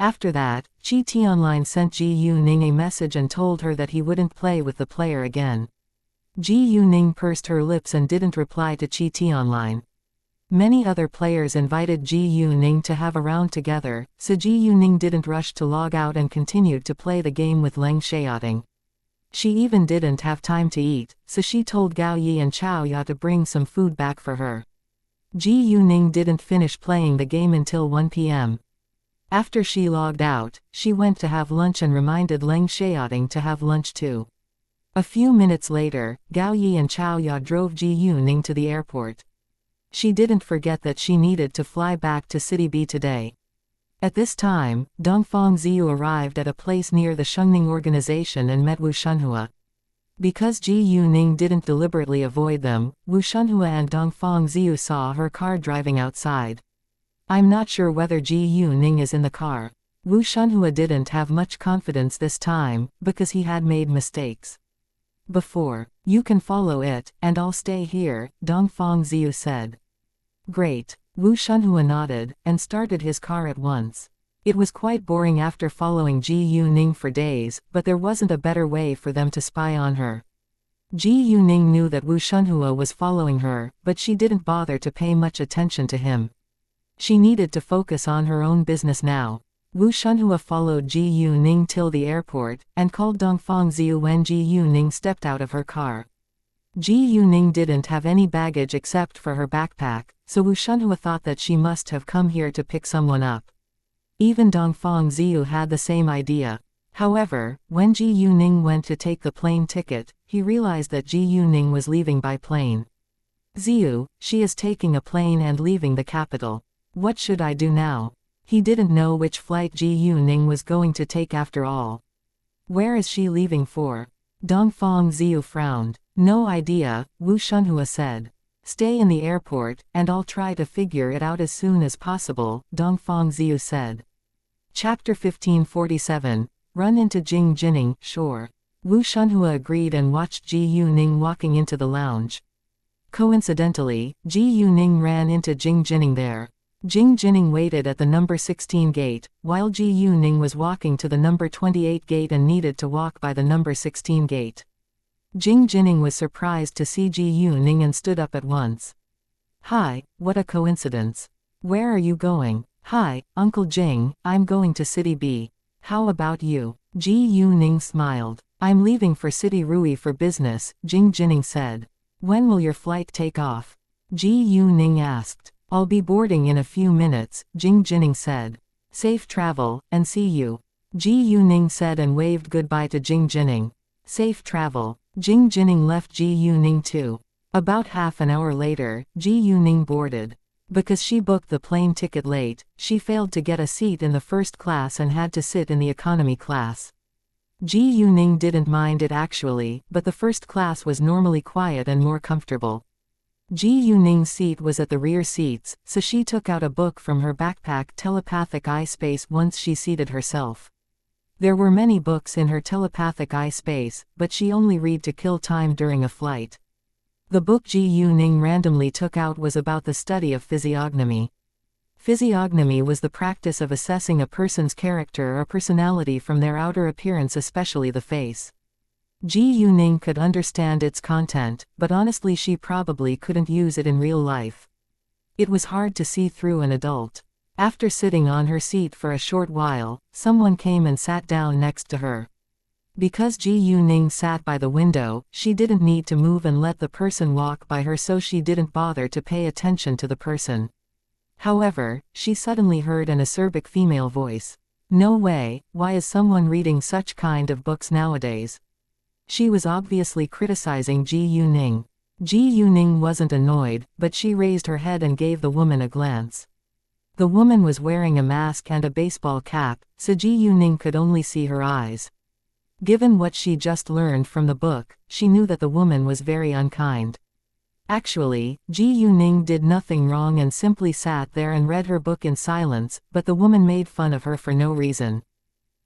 After that, Chi Tianlin sent Ji Yuning a message and told her that he wouldn't play with the player again. Ji Yuning pursed her lips and didn't reply to Chi Tianlin. Many other players invited Ji Yuning to have a round together, so Ji Yuning didn't rush to log out and continued to play the game with Leng Xiaoting. She even didn't have time to eat, so she told Gao Yi and Chao Ya to bring some food back for her. Ji Yuning didn't finish playing the game until 1 p.m. After she logged out, she went to have lunch and reminded Leng Xiaoting to have lunch too. A few minutes later, Gao Yi and Chao Ya drove Ji Yuning to the airport. She didn't forget that she needed to fly back to City B today. At this time, Dongfang Ziyu arrived at a place near the Shengning organization and met Wu Shunhua. Because Ji Yuning didn't deliberately avoid them, Wu Shunhua and Dongfang Ziyu saw her car driving outside. I'm not sure whether Ji Yuning is in the car. Wu Shunhua didn't have much confidence this time, because he had made mistakes before. You can follow it, and I'll stay here, Dongfang Ziyu said. Great. Wu Shunhua nodded, and started his car at once. It was quite boring after following Ji Yuning for days, but there wasn't a better way for them to spy on her. Ji Yuning knew that Wu Shunhua was following her, but she didn't bother to pay much attention to him. She needed to focus on her own business now. Wu Shunhua followed Ji Yuning till the airport, and called Dongfang Ziyu when Ji Yuning stepped out of her car. Ji Yuning didn't have any baggage except for her backpack, so Wu Shunhua thought that she must have come here to pick someone up. Even Dongfang Ziyu had the same idea. However, when Ji Yuning went to take the plane ticket, he realized that Ji Yuning was leaving by plane. Ziyu, she is taking a plane and leaving the capital. What should I do now? He didn't know which flight Ji Yuning was going to take after all. Where is she leaving for? Dongfang Ziyu frowned. No idea, Wu Shunhua said. Stay in the airport, and I'll try to figure it out as soon as possible, Dongfang Ziyu said. Chapter 1547, Run into Jing Jining, sure. Wu Shunhua agreed and watched Ji Yuning walking into the lounge. Coincidentally, Ji Yuning ran into Jing Jining there. Jing Jining waited at the number 16 gate, while Ji Yuning was walking to the number 28 gate and needed to walk by the number 16 gate. Jing Jining was surprised to see Ji Yuning and stood up at once. "Hi, what a coincidence. Where are you going?" "Hi, Uncle Jing, I'm going to City B. How about you?" Ji Yuning smiled. "I'm leaving for City Rui for business," Jing Jining said. "When will your flight take off?" Ji Yuning asked. "I'll be boarding in a few minutes," Jing Jining said. "Safe travel, and see you," Ji Yuning said and waved goodbye to Jing Jining. Safe travel. Jing Jining left Ji Yuning too. About half an hour later, Ji Yuning boarded. Because she booked the plane ticket late, she failed to get a seat in the first class and had to sit in the economy class. Ji Yuning didn't mind it actually, but the first class was normally quiet and more comfortable. Ji Yuning's seat was at the rear seats, so she took out a book from her backpack telepathic eye space once she seated herself. There were many books in her telepathic eye space, but she only read to kill time during a flight. The book Ji Yuning randomly took out was about the study of physiognomy. Physiognomy was the practice of assessing a person's character or personality from their outer appearance, especially the face. Ji Yuning could understand its content, but honestly she probably couldn't use it in real life. It was hard to see through an adult. After sitting on her seat for a short while, someone came and sat down next to her. Because Ji Yuning sat by the window, she didn't need to move and let the person walk by her, so she didn't bother to pay attention to the person. However, she suddenly heard an acerbic female voice. "No way, why is someone reading such kind of books nowadays?" She was obviously criticizing Ji Yuning. Ji Yuning wasn't annoyed, but she raised her head and gave the woman a glance. The woman was wearing a mask and a baseball cap, so Ji Yuning could only see her eyes. Given what she just learned from the book, she knew that the woman was very unkind. Actually, Ji Yuning did nothing wrong and simply sat there and read her book in silence, but the woman made fun of her for no reason.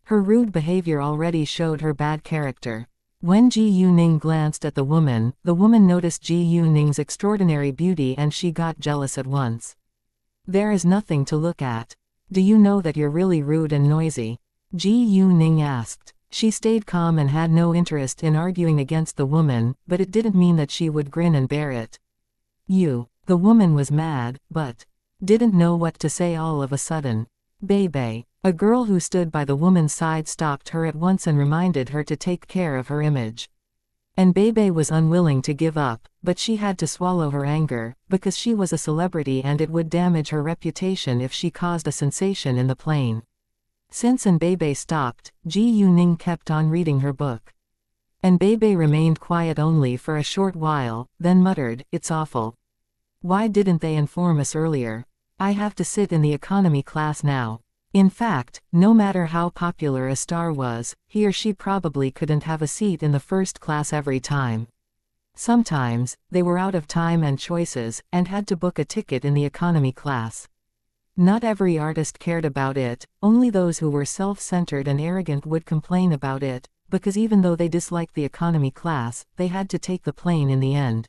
Her rude behavior already showed her bad character. When Ji Yuning glanced at the woman noticed Ji Yuning's extraordinary beauty and she got jealous at once. "There is nothing to look at. Do you know that you're really rude and noisy?" Ji Yuning asked. She stayed calm and had no interest in arguing against the woman, but it didn't mean that she would grin and bear it. The woman was mad, but didn't know what to say all of a sudden. "Bebe." A girl who stood by the woman's side stopped her at once and reminded her to take care of her image. And Bebe was unwilling to give up, but she had to swallow her anger, because she was a celebrity and it would damage her reputation if she caused a sensation in the plane. Since Bebe stopped, Ji Yuning kept on reading her book. And Bebe remained quiet only for a short while, then muttered, "It's awful. Why didn't they inform us earlier? I have to sit in the economy class now." In fact, no matter how popular a star was, he or she probably couldn't have a seat in the first class every time. Sometimes, they were out of time and choices, and had to book a ticket in the economy class. Not every artist cared about it, only those who were self-centered and arrogant would complain about it, because even though they disliked the economy class, they had to take the plane in the end.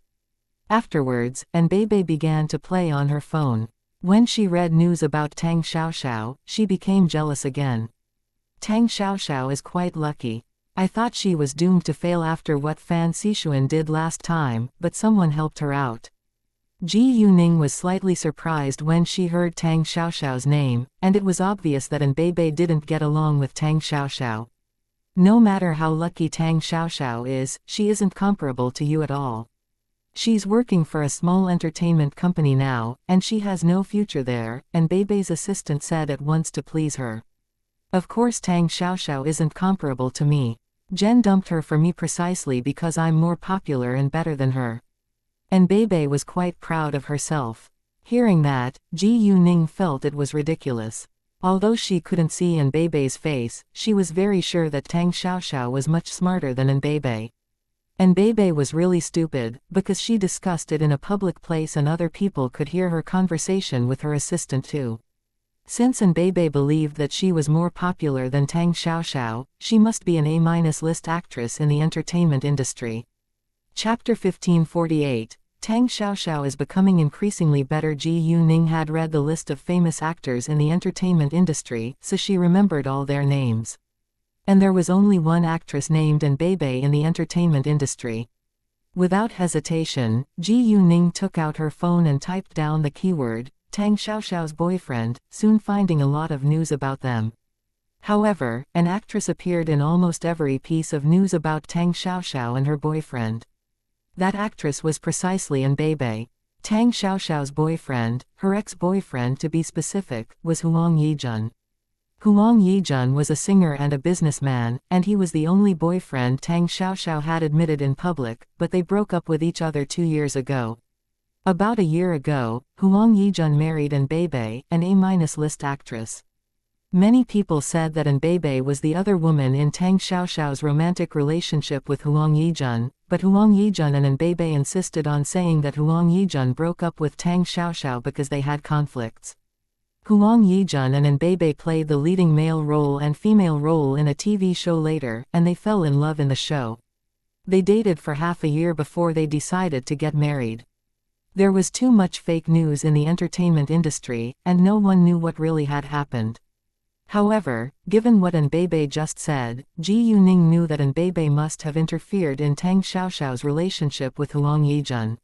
Afterwards, Bebe began to play on her phone. When she read news about Tang Xiaoxiao, she became jealous again. Tang Xiaoxiao is quite lucky. I thought she was doomed to fail after what Fan Xishuan did last time, but someone helped her out. Ji Yuning was slightly surprised when she heard Tang Xiaoxiao's name, and it was obvious that Bebe didn't get along with Tang Xiaoxiao. No matter how lucky Tang Xiaoxiao is, she isn't comparable to you at all. She's working for a small entertainment company now, and she has no future there, and Bebe's assistant said at once to please her. Of course Tang Xiaoxiao isn't comparable to me. Jen dumped her for me precisely because I'm more popular and better than her. And Bebe was quite proud of herself. Hearing that, Ji Yuning felt it was ridiculous. Although she couldn't see Bebe's face, she was very sure that Tang Xiaoxiao was much smarter than Bebe. And Bebe was really stupid, because she discussed it in a public place and other people could hear her conversation with her assistant too. Since Bebe believed that she was more popular than Tang Xiaoxiao, she must be an A- list actress in the entertainment industry. Chapter 1548. Tang Xiaoxiao is becoming increasingly better. Ji Yuning had read the list of famous actors in the entertainment industry, so she remembered all their names. And there was only one actress named Anbei in the entertainment industry. Without hesitation, Ji Yuning took out her phone and typed down the keyword, Tang Xiaoxiao's boyfriend, soon finding a lot of news about them. However, an actress appeared in almost every piece of news about Tang Xiaoxiao and her boyfriend. That actress was precisely Anbei. Tang Xiaoxiao's boyfriend, her ex-boyfriend to be specific, was Huang Yijun. Huang Yijun was a singer and a businessman, and he was the only boyfriend Tang Xiaoxiao had admitted in public, but they broke up with each other 2 years ago. About a year ago, Huang Yijun married Anbei, an A-list actress. Many people said that Anbei was the other woman in Tang Xiaoxiao's romantic relationship with Huang Yijun, but Huang Yijun and Anbei insisted on saying that Huang Yijun broke up with Tang Xiaoxiao because they had conflicts. Huang Yijun and Anbei played the leading male role and female role in a TV show later, and they fell in love in the show. They dated for half a year before they decided to get married. There was too much fake news in the entertainment industry, and no one knew what really had happened. However, given what Anbei just said, Ji Yuning knew that Anbei must have interfered in Tang Xiaoxiao's relationship with Huang Yijun.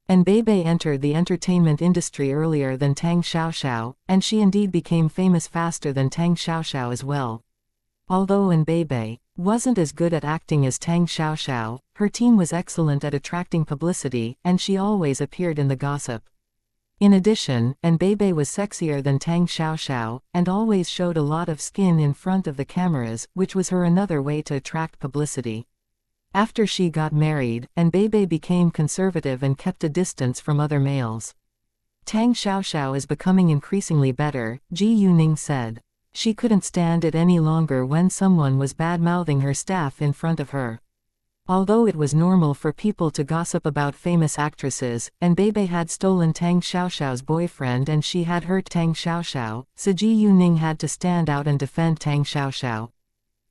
Anbei entered the entertainment industry earlier than Tang Xiaoxiao, and she indeed became famous faster than Tang Xiaoxiao as well. Although Anbei wasn't as good at acting as Tang Xiaoxiao, her team was excellent at attracting publicity, and she always appeared in the gossip. In addition, Anbei was sexier than Tang Xiaoxiao, and always showed a lot of skin in front of the cameras, which was her another way to attract publicity. After she got married, Anbei became conservative and kept a distance from other males. Tang Xiaoxiao is becoming increasingly better, Ji Yuning said. She couldn't stand it any longer when someone was bad-mouthing her staff in front of her. Although it was normal for people to gossip about famous actresses, Anbei had stolen Tang Xiaoxiao's boyfriend and she had hurt Tang Xiaoxiao, so Ji Yuning had to stand out and defend Tang Xiaoxiao.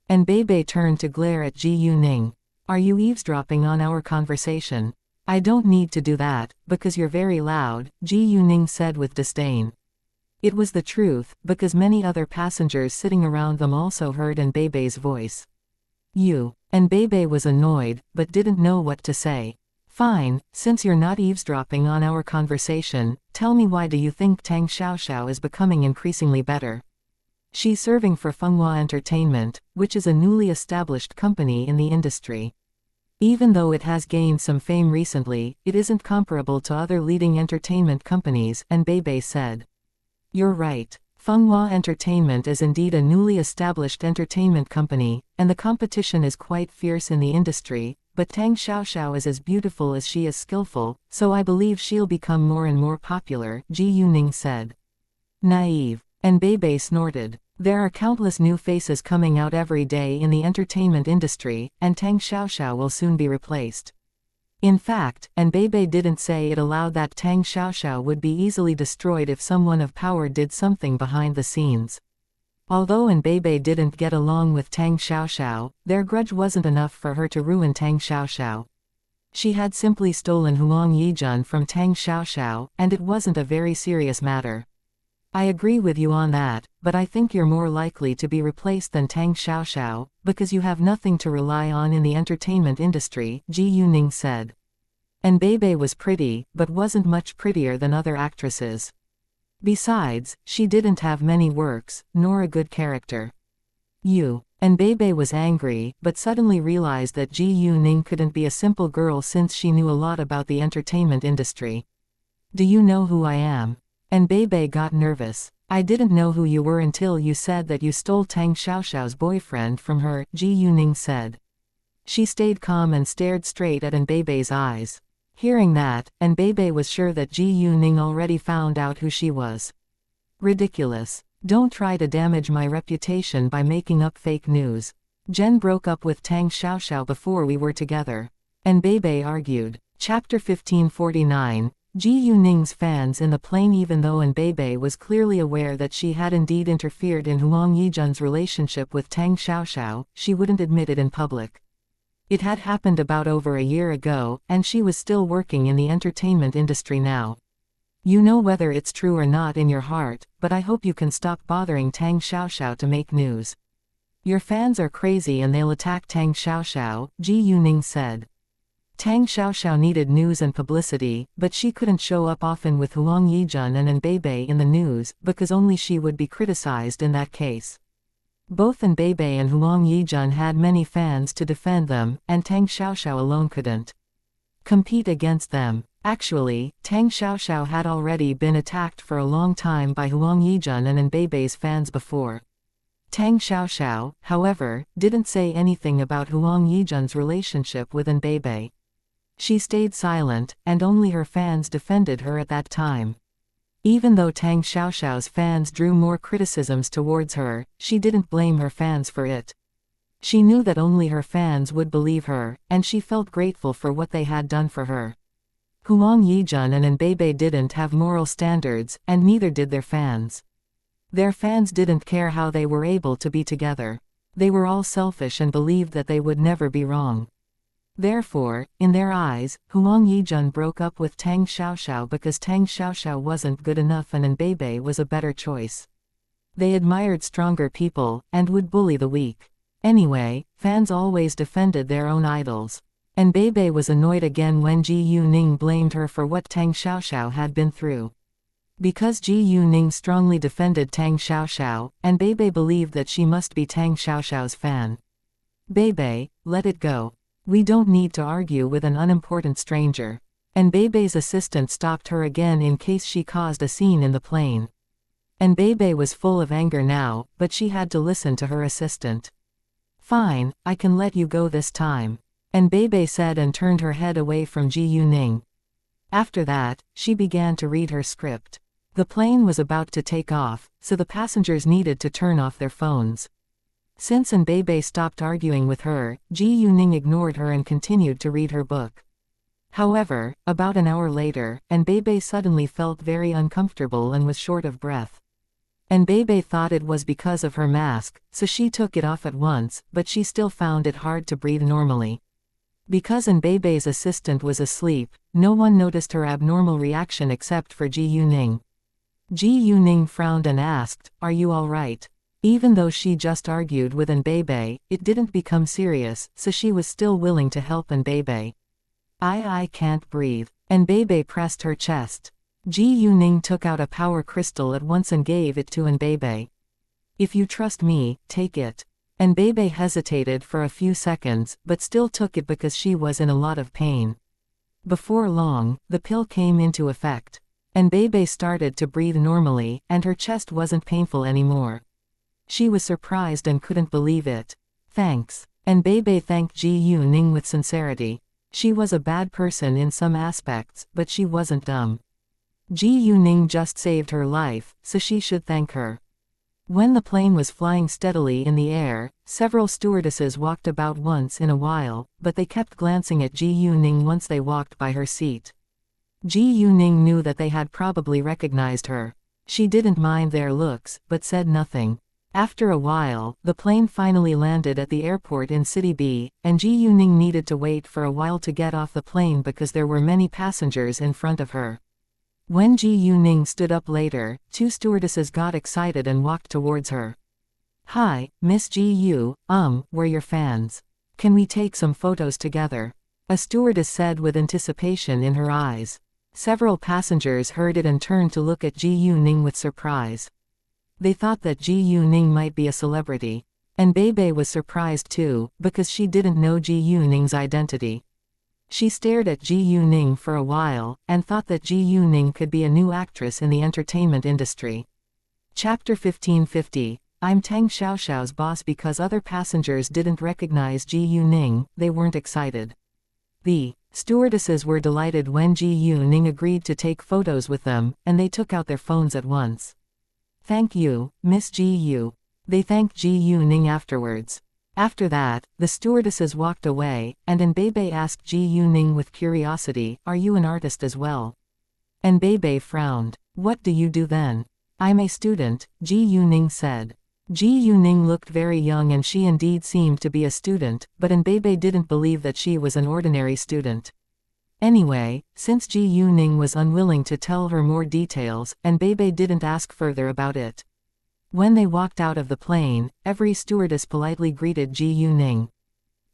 Anbei turned to glare at Ji Yuning. Are you eavesdropping on our conversation? I don't need to do that, because you're very loud, Ji Yuning said with disdain. It was the truth, because many other passengers sitting around them also heard Anbei's voice. Anbei was annoyed, but didn't know what to say. Fine, since you're not eavesdropping on our conversation, tell me, why do you think Tang Xiaoxiao is becoming increasingly better? She's serving for Fenghua Entertainment, which is a newly established company in the industry. Even though it has gained some fame recently, it isn't comparable to other leading entertainment companies, Anbei said. You're right. Fenghua Entertainment is indeed a newly established entertainment company, and the competition is quite fierce in the industry, but Tang Xiaoxiao is as beautiful as she is skillful, so I believe she'll become more and more popular, Ji Yuning said. Naive. Anbei snorted. There are countless new faces coming out every day in the entertainment industry, and Tang Xiaoxiao will soon be replaced. In fact, Anbei didn't say it aloud that Tang Xiaoxiao would be easily destroyed if someone of power did something behind the scenes. Although Anbei didn't get along with Tang Xiaoxiao, their grudge wasn't enough for her to ruin Tang Xiaoxiao. She had simply stolen Huang Yijun from Tang Xiaoxiao, and it wasn't a very serious matter. I agree with you on that, but I think you're more likely to be replaced than Tang Xiaoxiao, because you have nothing to rely on in the entertainment industry, Ji Yuning said. Anbei was pretty, but wasn't much prettier than other actresses. Besides, she didn't have many works, nor a good character. Anbei was angry, but suddenly realized that Ji Yuning couldn't be a simple girl since she knew a lot about the entertainment industry. Do you know who I am? Anbei got nervous. I didn't know who you were until you said that you stole Tang Xiaoxiao's boyfriend from her, Ji Yuning said. She stayed calm and stared straight at Anbei's eyes. Hearing that, Anbei was sure that Ji Yuning already found out who she was. Ridiculous. Don't try to damage my reputation by making up fake news. Jen broke up with Tang Xiaoxiao before we were together. Anbei argued. Chapter 1549. Ji Yuning's fans in the plane. Even though Anbei was clearly aware that she had indeed interfered in Huang Yijun's relationship with Tang Xiaoxiao, she wouldn't admit it in public. It had happened about over a year ago, and she was still working in the entertainment industry now. You know whether it's true or not in your heart, but I hope you can stop bothering Tang Xiaoxiao to make news. Your fans are crazy and they'll attack Tang Xiaoxiao, Ji Yuning said. Tang Xiaoxiao needed news and publicity, but she couldn't show up often with Huang Yijun and Anbebe in the news, because only she would be criticized in that case. Both Anbebe and Huang Yijun had many fans to defend them, and Tang Xiaoxiao alone couldn't compete against them. Actually, Tang Xiaoxiao had already been attacked for a long time by Huang Yijun and Anbebe's fans before. Tang Xiaoxiao, however, didn't say anything about Huang Yijun's relationship with Anbebe. She stayed silent, and only her fans defended her at that time. Even though Tang Xiaoxiao's fans drew more criticisms towards her, she didn't blame her fans for it. She knew that only her fans would believe her, and she felt grateful for what they had done for her. Huang Yijun and Anbebe didn't have moral standards, and neither did their fans. Their fans didn't care how they were able to be together. They were all selfish and believed that they would never be wrong. Therefore, in their eyes, Huang Yijun broke up with Tang Xiaoxiao because Tang Xiaoxiao wasn't good enough and Anbebe was a better choice. They admired stronger people, and would bully the weak. Anyway, fans always defended their own idols. Anbebe was annoyed again when Ji Yuning blamed her for what Tang Xiaoxiao had been through. Because Ji Yuning strongly defended Tang Xiaoxiao, Anbebe believed that she must be Tang Xiaoxiao's fan. Bebe, let it go. We don't need to argue with an unimportant stranger. Anbebe's assistant stopped her again in case she caused a scene in the plane. Anbebe was full of anger now, but she had to listen to her assistant. Fine, I can let you go this time, Anbebe said and turned her head away from Ji Yuning. After that, she began to read her script. The plane was about to take off, so the passengers needed to turn off their phones. Since Anbebe stopped arguing with her, Ji Yuning ignored her and continued to read her book. However, about an hour later, Anbebe suddenly felt very uncomfortable and was short of breath. Anbebe thought it was because of her mask, so she took it off at once, but she still found it hard to breathe normally. Because Anbebe's assistant was asleep, no one noticed her abnormal reaction except for Ji Yuning. Ji Yuning frowned and asked, "Are you all right?" Even though she just argued with Anbebe, it didn't become serious, so she was still willing to help Anbebe. I can't breathe. Anbebe pressed her chest. Ji Yuning took out a power crystal at once and gave it to Anbebe. "If you trust me, take it." Anbebe hesitated for a few seconds, but still took it because she was in a lot of pain. Before long, the pill came into effect. Anbebe started to breathe normally, and her chest wasn't painful anymore. She was surprised and couldn't believe it. "Thanks." Anbebe thanked Ji Yuning with sincerity. She was a bad person in some aspects, but she wasn't dumb. Ji Yuning just saved her life, so she should thank her. When the plane was flying steadily in the air, several stewardesses walked about once in a while, but they kept glancing at Ji Yuning once they walked by her seat. Ji Yuning knew that they had probably recognized her. She didn't mind their looks, but said nothing. After a while, the plane finally landed at the airport in City B, and Ji Yuning needed to wait for a while to get off the plane because there were many passengers in front of her. When Ji Yuning stood up later, two stewardesses got excited and walked towards her. "Hi, Miss Ji Yu, we're your fans. Can we take some photos together?" a stewardess said with anticipation in her eyes. Several passengers heard it and turned to look at Ji Yuning with surprise. They thought that Ji Yuning might be a celebrity. Anbebe was surprised too, because she didn't know Ji Yuning's identity. She stared at Ji Yuning for a while, and thought that Ji Yuning could be a new actress in the entertainment industry. Chapter 1550. I'm Tang Xiaoxiao's boss. Because other passengers didn't recognize Ji Yuning, they weren't excited. The stewardesses were delighted when Ji Yuning agreed to take photos with them, and they took out their phones at once. "Thank you, Miss Ji Yu." They thanked Ji Yuning afterwards. After that, the stewardesses walked away, and Anbebe asked Ji Yuning with curiosity, "Are you an artist as well?" Anbebe frowned. "What do you do then?" "I'm a student," Ji Yuning said. Ji Yuning looked very young and she indeed seemed to be a student, but Anbebe didn't believe that she was an ordinary student. Anyway, since Ji Yuning was unwilling to tell her more details, Anbebe didn't ask further about it. When they walked out of the plane, every stewardess politely greeted Ji Yuning.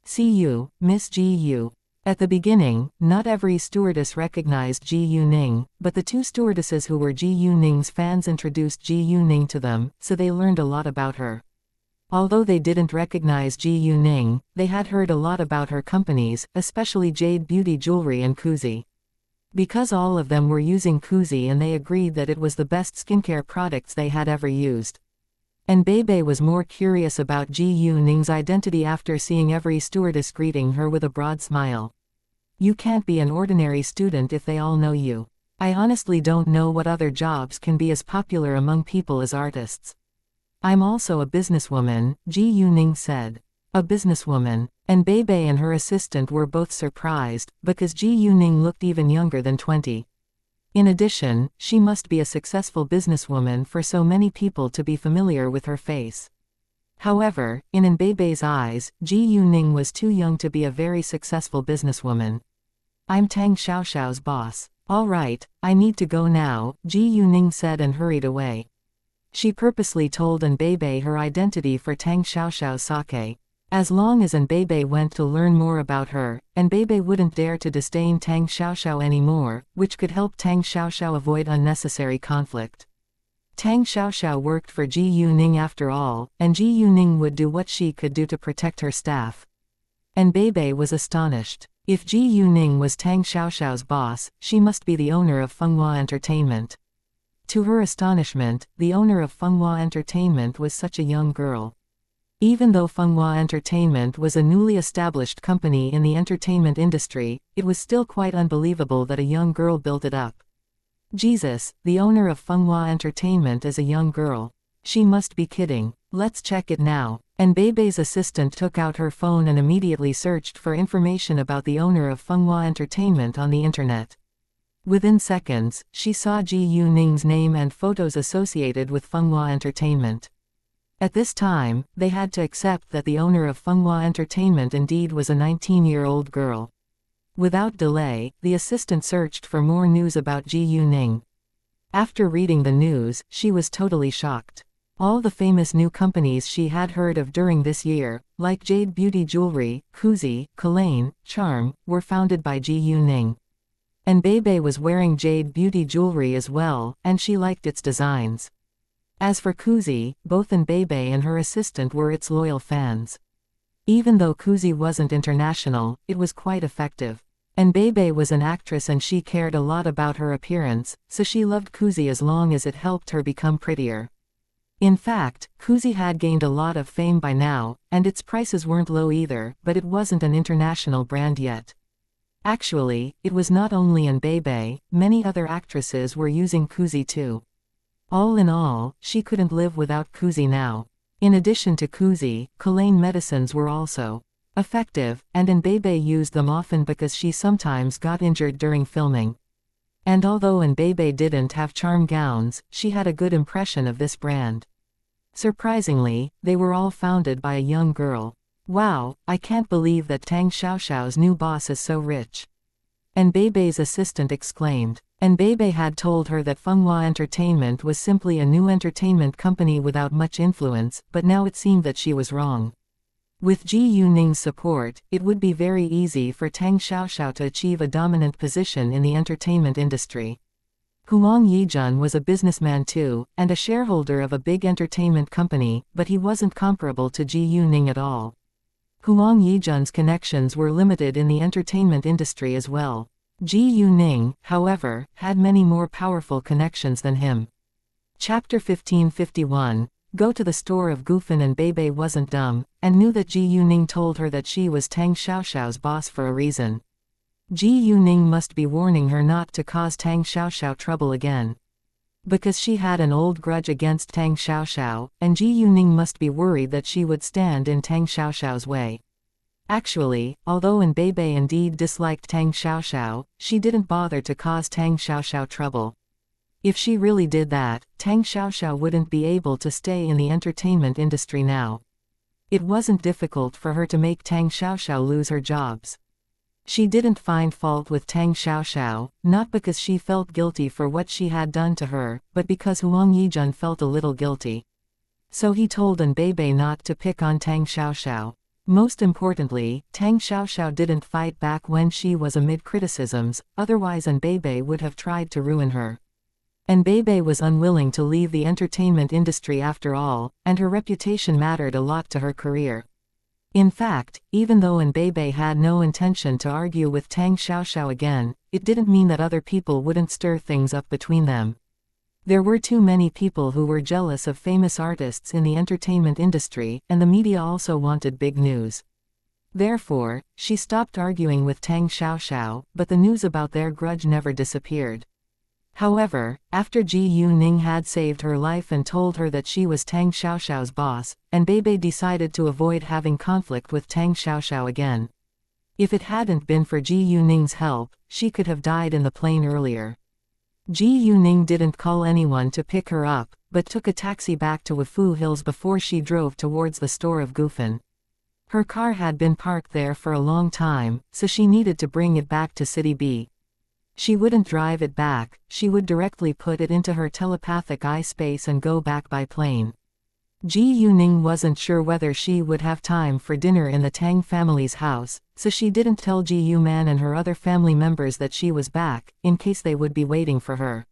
"See you, Miss Ji Yu." At the beginning, not every stewardess recognized Ji Yuning, but the two stewardesses who were Ji Yuning's fans introduced Ji Yuning to them, so they learned a lot about her. Although they didn't recognize Ji Yuning, they had heard a lot about her companies, especially Jade Beauty Jewelry and Kuzi. Because all of them were using Kuzi and they agreed that it was the best skincare products they had ever used. And Bebe was more curious about Ji Yuning's identity after seeing every stewardess greeting her with a broad smile. You can't be an ordinary student if they all know you. I honestly don't know what other jobs can be as popular among people as artists. I'm also a businesswoman, Ji Yuning said. A businesswoman. And Bebe and her assistant were both surprised, because Ji Yuning looked even younger than 20. In addition, she must be a successful businesswoman for so many people to be familiar with her face. However, in Anbebe's eyes, Ji Yuning was too young to be a very successful businesswoman. I'm Tang Xiaoxiao's boss. All right, I need to go now, Ji Yuning said and hurried away. She purposely told Anbebe her identity for Tang Xiaoxiao's sake. As long as Anbebe went to learn more about her, Anbebe wouldn't dare to disdain Tang Xiaoxiao anymore, which could help Tang Xiaoxiao avoid unnecessary conflict. Tang Xiaoxiao worked for Ji Yuning after all, and Ji Yuning would do what she could do to protect her staff. Anbebe was astonished. If Ji Yuning was Tang Xiaoxiao's boss, she must be the owner of Fenghua Entertainment. To her astonishment, the owner of Fenghua Entertainment was such a young girl. Even though Fenghua Entertainment was a newly established company in the entertainment industry, it was still quite unbelievable that a young girl built it up. Jesus, the owner of Fenghua Entertainment is a young girl. She must be kidding. Let's check it now. And Bebe's assistant took out her phone and immediately searched for information about the owner of Fenghua Entertainment on the internet. Within seconds, she saw Ji Yuning's name and photos associated with Fenghua Entertainment. At this time, they had to accept that the owner of Fenghua Entertainment indeed was a 19-year-old girl. Without delay, the assistant searched for more news about Ji Yuning. After reading the news, she was totally shocked. All the famous new companies she had heard of during this year, like Jade Beauty Jewelry, Kuzi, Kalane, Charm, were founded by Ji Yuning. And Bebe was wearing Jade Beauty Jewelry as well, and she liked its designs. As for Kuzi, both Bebe and her assistant were its loyal fans. Even though Kuzi wasn't international, it was quite effective. And Bebe was an actress and she cared a lot about her appearance, so she loved Kuzi as long as it helped her become prettier. In fact, Kuzi had gained a lot of fame by now, and its prices weren't low either, but it wasn't an international brand yet. Actually, it was not only Bebe, many other actresses were using Kuzi too. All in all, she couldn't live without Kuzi now. In addition to Kuzi, Kalane medicines were also effective, and Bebe used them often because she sometimes got injured during filming. And although Bebe didn't have charm gowns, she had a good impression of this brand. Surprisingly, they were all founded by a young girl. Wow, I can't believe that Tang Xiaoxiao's new boss is so rich. Bebe's assistant exclaimed. Bebe had told her that Fenghua Entertainment was simply a new entertainment company without much influence, but now it seemed that she was wrong. With Ji Yuning's support, it would be very easy for Tang Xiaoxiao to achieve a dominant position in the entertainment industry. Huang Yijun was a businessman too, and a shareholder of a big entertainment company, but he wasn't comparable to Ji Yuning at all. Huang Yijun's connections were limited in the entertainment industry as well. Ji Yuning, however, had many more powerful connections than him. Chapter 1551. Go to the store of Gufan. And Bebe wasn't dumb, and knew that Ji Yuning told her that she was Tang Xiaoxiao's boss for a reason. Ji Yuning must be warning her not to cause Tang Xiaoxiao trouble again. Because she had an old grudge against Tang Xiaoxiao, and Ji Yuning must be worried that she would stand in Tang Xiaoxiao's way. Actually, although Bebe indeed disliked Tang Xiaoxiao, she didn't bother to cause Tang Xiaoxiao trouble. If she really did that, Tang Xiaoxiao wouldn't be able to stay in the entertainment industry now. It wasn't difficult for her to make Tang Xiaoxiao lose her jobs. She didn't find fault with Tang Xiaoxiao, not because she felt guilty for what she had done to her, but because Huang Yijun felt a little guilty. So he told Anbei not to pick on Tang Xiaoxiao. Most importantly, Tang Xiaoxiao didn't fight back when she was amid criticisms, otherwise Anbei would have tried to ruin her. Anbei was unwilling to leave the entertainment industry after all, and her reputation mattered a lot to her career. In fact, even though Anbei had no intention to argue with Tang Xiaoxiao again, it didn't mean that other people wouldn't stir things up between them. There were too many people who were jealous of famous artists in the entertainment industry, and the media also wanted big news. Therefore, she stopped arguing with Tang Xiaoxiao, but the news about their grudge never disappeared. However, after Ji Yuning had saved her life and told her that she was Tang Xiaoxiao's boss, Anbei decided to avoid having conflict with Tang Xiaoxiao again. If it hadn't been for Ji Yuning's help, she could have died in the plane earlier. Ji Yuning didn't call anyone to pick her up, but took a taxi back to Wufu Hills before she drove towards the store of Gufen. Her car had been parked there for a long time, so she needed to bring it back to City B. She wouldn't drive it back, she would directly put it into her telepathic eye space and go back by plane. Ji Yuning wasn't sure whether she would have time for dinner in the Tang family's house, so she didn't tell Ji Yuman and her other family members that she was back, in case they would be waiting for her.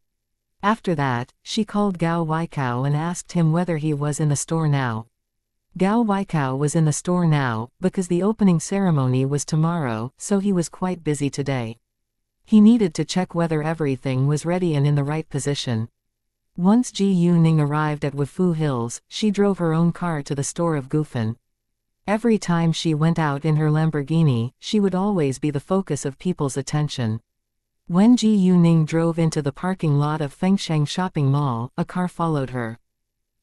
After that, she called Gao Weikao and asked him whether he was in the store now. Gao Weikao was in the store now, because the opening ceremony was tomorrow, so he was quite busy today. He needed to check whether everything was ready and in the right position. Once Ji Yuning arrived at Wufu Hills, she drove her own car to the store of Gufen. Every time she went out in her Lamborghini, she would always be the focus of people's attention. When Ji Yuning drove into the parking lot of Fengsheng Shopping Mall, a car followed her.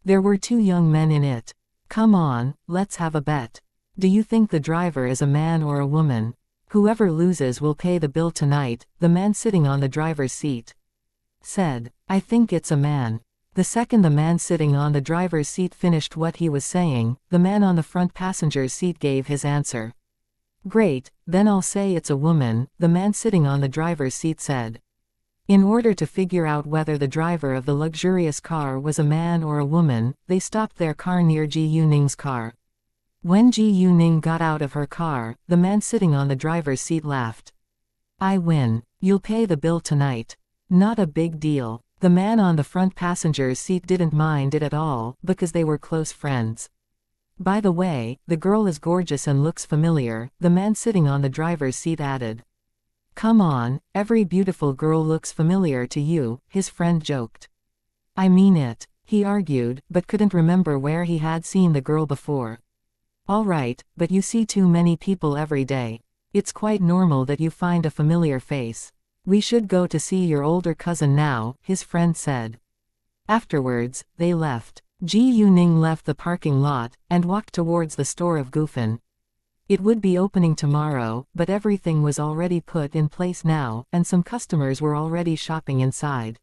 There were two young men in it. "Come on, let's have a bet. Do you think the driver is a man or a woman? Whoever loses will pay the bill tonight," the man sitting on the driver's seat said. "I think it's a man." The second the man sitting on the driver's seat finished what he was saying, the man on the front passenger's seat gave his answer. "Great, then I'll say it's a woman," the man sitting on the driver's seat said. In order to figure out whether the driver of the luxurious car was a man or a woman, they stopped their car near Ji Yuning's car. When Ji Yuning got out of her car, the man sitting on the driver's seat laughed. "I win. You'll pay the bill tonight." "Not a big deal." The man on the front passenger's seat didn't mind it at all, because they were close friends. "By the way, the girl is gorgeous and looks familiar," the man sitting on the driver's seat added. "Come on, every beautiful girl looks familiar to you," his friend joked. "I mean it," he argued, but couldn't remember where he had seen the girl before. "All right, but you see too many people every day. It's quite normal that you find a familiar face. We should go to see your older cousin now," his friend said. Afterwards, they left. Ji Yuning left the parking lot, and walked towards the store of Gufen. It would be opening tomorrow, but everything was already put in place now, and some customers were already shopping inside.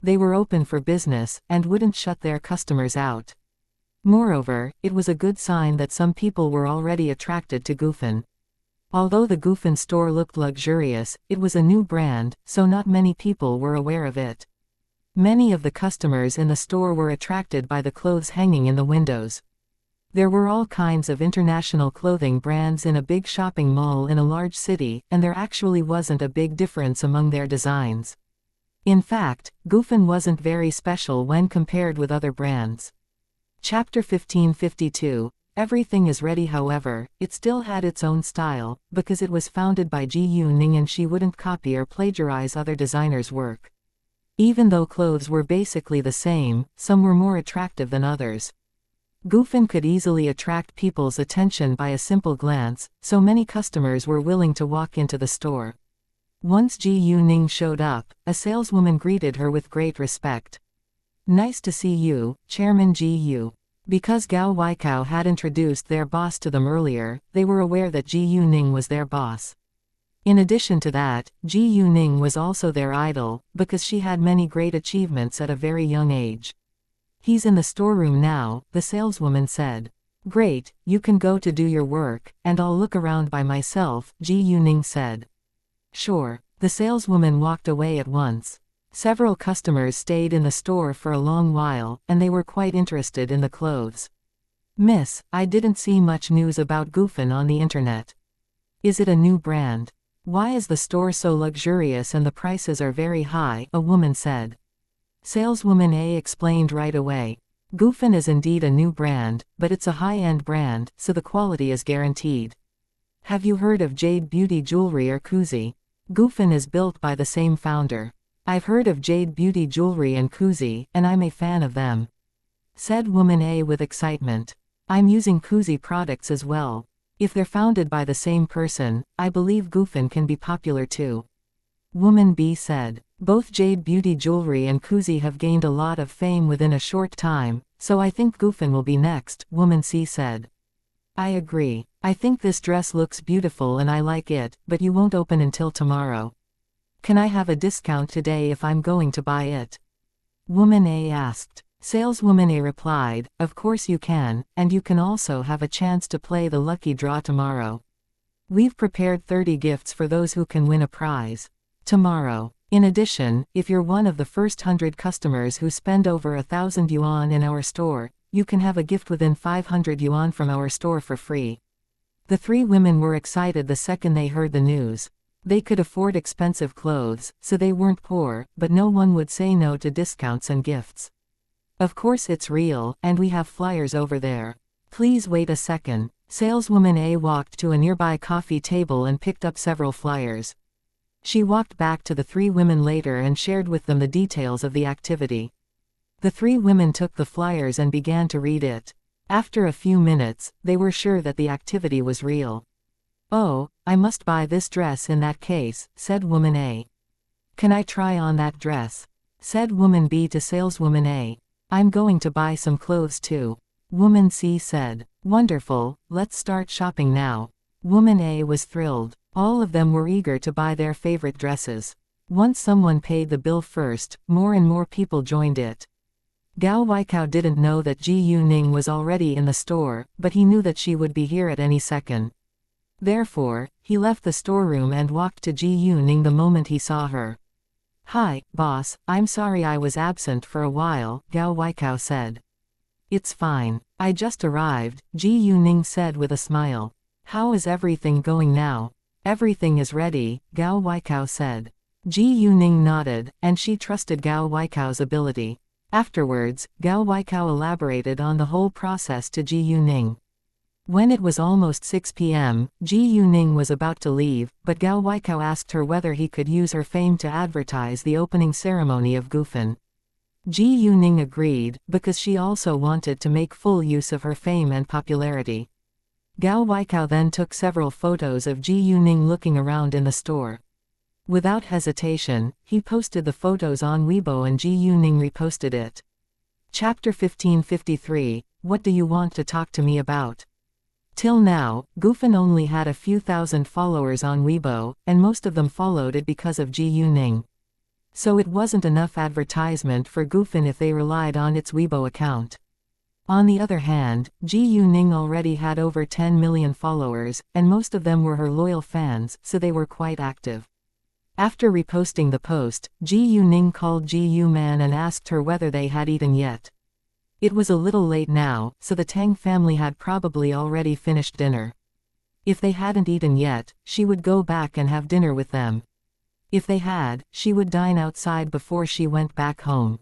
They were open for business, and wouldn't shut their customers out. Moreover, it was a good sign that some people were already attracted to Gufen. Although the Gufen store looked luxurious, it was a new brand, so not many people were aware of it. Many of the customers in the store were attracted by the clothes hanging in the windows. There were all kinds of international clothing brands in a big shopping mall in a large city, and there actually wasn't a big difference among their designs. In fact, Gufen wasn't very special when compared with other brands. Chapter 1552. Everything is ready. However, it still had its own style, because it was founded by Ji Yuning and she wouldn't copy or plagiarize other designers' work. Even though clothes were basically the same, some were more attractive than others. Gufen could easily attract people's attention by a simple glance, so many customers were willing to walk into the store. Once Ji Yuning showed up, a saleswoman greeted her with great respect. "Nice to see you, Chairman Ji Yu." Because Gao Weikao had introduced their boss to them earlier, they were aware that Ji Yuning was their boss. In addition to that, Ji Yuning was also their idol, because she had many great achievements at a very young age. He's in the storeroom now, the saleswoman said. Great, you can go to do your work, and I'll look around by myself, Ji Yuning said. Sure. The saleswoman walked away at once. Several customers stayed in the store for a long while, and they were quite interested in the clothes. Miss, I didn't see much news about Gufen on the internet. Is it a new brand? Why is the store so luxurious and the prices are very high, a woman said. Saleswoman A explained right away. Gufen is indeed a new brand, but it's a high-end brand, so the quality is guaranteed. Have you heard of Jade Beauty Jewelry or Kuzi? Gufen is built by the same founder. I've heard of Jade Beauty Jewelry and Kuzi, and I'm a fan of them. Said woman A with excitement. I'm using Kuzi products as well. If they're founded by the same person, I believe Gufen can be popular too. Woman B said. Both Jade Beauty Jewelry and Kuzi have gained a lot of fame within a short time, so I think Gufen will be next, woman C said. I agree. I think this dress looks beautiful and I like it, but you won't open until tomorrow. Can I have a discount today if I'm going to buy it? Woman A asked. Saleswoman A replied, of course you can, and you can also have a chance to play the lucky draw tomorrow. We've prepared 30 gifts for those who can win a prize. Tomorrow. In addition, if you're one of the first 100 customers who spend over 1,000 yuan in our store, you can have a gift within 500 yuan from our store for free. The three women were excited the second they heard the news. They could afford expensive clothes, so they weren't poor, but no one would say no to discounts and gifts. Of course it's real, and we have flyers over there. Please wait a second. Saleswoman A walked to a nearby coffee table and picked up several flyers. She walked back to the three women later and shared with them the details of the activity. The three women took the flyers and began to read it. After a few minutes, they were sure that the activity was real. Oh, I must buy this dress in that case, said woman A. Can I try on that dress? Said woman B to saleswoman A. I'm going to buy some clothes too. Woman C said. Wonderful, let's start shopping now. Woman A was thrilled. All of them were eager to buy their favorite dresses. Once someone paid the bill first, more and more people joined it. Gao Weikao didn't know that Ji Yuning was already in the store, but he knew that she would be here at any second. Therefore, he left the storeroom and walked to Ji Yuning the moment he saw her. Hi, boss, I'm sorry I was absent for a while, Gao Weikao said. It's fine. I just arrived, Ji Yuning said with a smile. How is everything going now? Everything is ready, Gao Weikao said. Ji Yuning nodded, and she trusted Gao Weikao's ability. Afterwards, Gao Weikao elaborated on the whole process to Ji Yuning. When it was almost 6 p.m., Ji Yuning was about to leave, but Gao Weikao asked her whether he could use her fame to advertise the opening ceremony of Gufen. Ji Yuning agreed, because she also wanted to make full use of her fame and popularity. Gao Weikao then took several photos of Ji Yuning looking around in the store. Without hesitation, he posted the photos on Weibo and Ji Yuning reposted it. Chapter 1553, What do you want to talk to me about? Till now, Gufen only had a few thousand followers on Weibo, and most of them followed it because of Ji Yuning. So it wasn't enough advertisement for Gufen if they relied on its Weibo account. On the other hand, Ji Yuning already had over 10 million followers, and most of them were her loyal fans, so they were quite active. After reposting the post, Ji Yuning called Ji Yuman and asked her whether they had eaten yet. It was a little late now, so the Tang family had probably already finished dinner. If they hadn't eaten yet, she would go back and have dinner with them. If they had, she would dine outside before she went back home.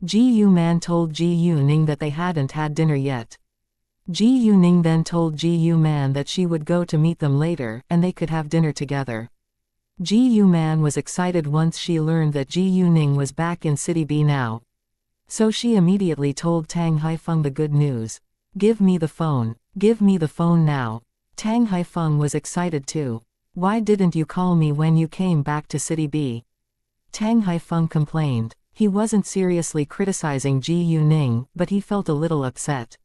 Ji Yuman told Ji Yuning that they hadn't had dinner yet. Ji Yuning then told Ji Yuman that she would go to meet them later, and they could have dinner together. Ji Yuman was excited once she learned that Ji Yuning was back in City B now. So she immediately told Tang Haifeng the good news. Give me the phone. Give me the phone now. Tang Haifeng was excited too. Why didn't you call me when you came back to City B? Tang Haifeng complained. He wasn't seriously criticizing Ji Yuning, but he felt a little upset.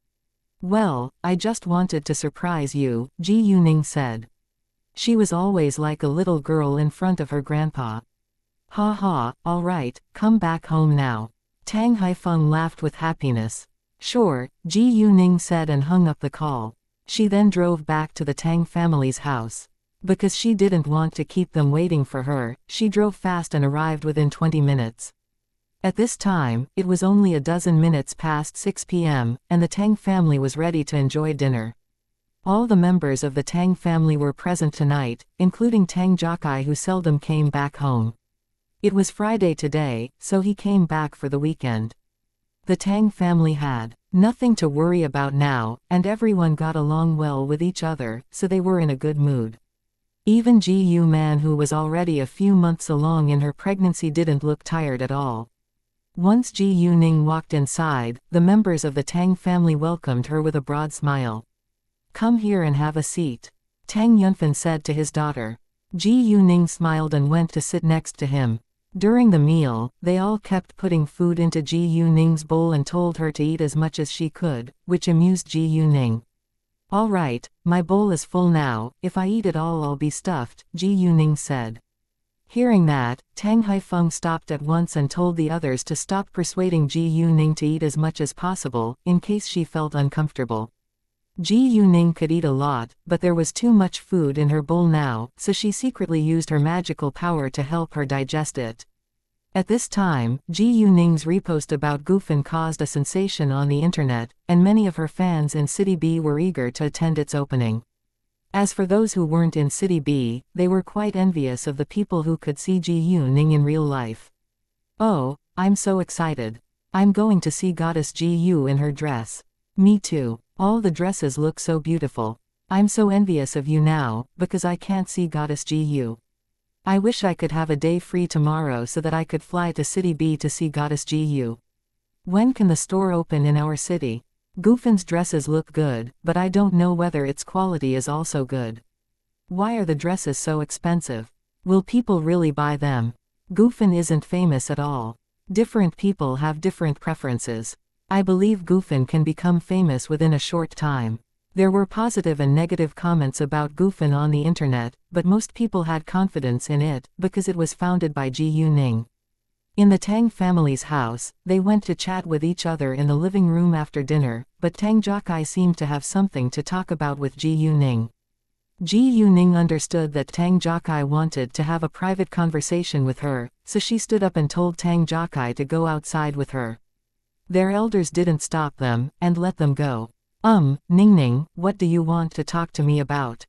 Well, I just wanted to surprise you, Ji Yuning said. She was always like a little girl in front of her grandpa. Ha ha, all right, come back home now. Tang Haifeng laughed with happiness. Sure, Ji Yuning said and hung up the call. She then drove back to the Tang family's house. Because she didn't want to keep them waiting for her, she drove fast and arrived within 20 minutes. At this time, it was only a dozen minutes past 6 p.m., and the Tang family was ready to enjoy dinner. All the members of the Tang family were present tonight, including Tang Jokai, who seldom came back home. It was Friday today, so he came back for the weekend. The Tang family had nothing to worry about now, and everyone got along well with each other, so they were in a good mood. Even Ji Yu Man, who was already a few months along in her pregnancy, didn't look tired at all. Once Ji Yuning walked inside, the members of the Tang family welcomed her with a broad smile. Come here and have a seat, Tang Yunfen said to his daughter. Ji Yuning smiled and went to sit next to him. During the meal, they all kept putting food into Ji Yuning's bowl and told her to eat as much as she could, which amused Ji Yuning. All right, my bowl is full now, if I eat it all I'll be stuffed, Ji Yuning said. Hearing that, Tang Haifeng stopped at once and told the others to stop persuading Ji Yuning to eat as much as possible, in case she felt uncomfortable. Ji Yuning could eat a lot, but there was too much food in her bowl now, so she secretly used her magical power to help her digest it. At this time, Ji Yuning's repost about Gufen caused a sensation on the internet, and many of her fans in City B were eager to attend its opening. As for those who weren't in City B, they were quite envious of the people who could see Ji Yuning in real life. Oh, I'm so excited. I'm going to see Goddess Ji Yu in her dress. Me too. All the dresses look so beautiful. I'm so envious of you now, because I can't see Goddess Ji Yu. I wish I could have a day free tomorrow so that I could fly to City B to see Goddess Ji Yu. When can the store open in our city? Gufen's dresses look good, but I don't know whether its quality is also good. Why are the dresses so expensive? Will people really buy them? Gufen isn't famous at all. Different people have different preferences. I believe Gufen can become famous within a short time. There were positive and negative comments about Gufen on the internet, but most people had confidence in it, because it was founded by Ji Yuning. In the Tang family's house, they went to chat with each other in the living room after dinner, but Tang Jokai seemed to have something to talk about with Ji Yuning. Ji Yuning understood that Tang Jokai wanted to have a private conversation with her, so she stood up and told Tang Jokai to go outside with her. Their elders didn't stop them, and let them go. Ningning, what do you want to talk to me about?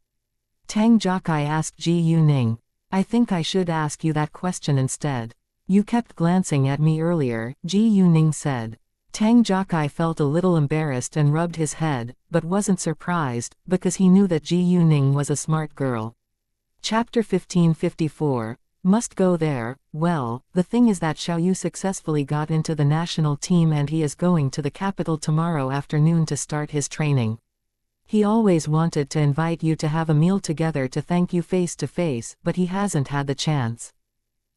Tang Jokai asked Ji Yuning. I think I should ask you that question instead. You kept glancing at me earlier, Ji Yuning said. Tang Jokai felt a little embarrassed and rubbed his head, but wasn't surprised, because he knew that Ji Yuning was a smart girl. Chapter 1554. Must go there. Well, the thing is that Xiaoyu successfully got into the national team and he is going to the capital tomorrow afternoon to start his training. He always wanted to invite you to have a meal together to thank you face to face, but he hasn't had the chance.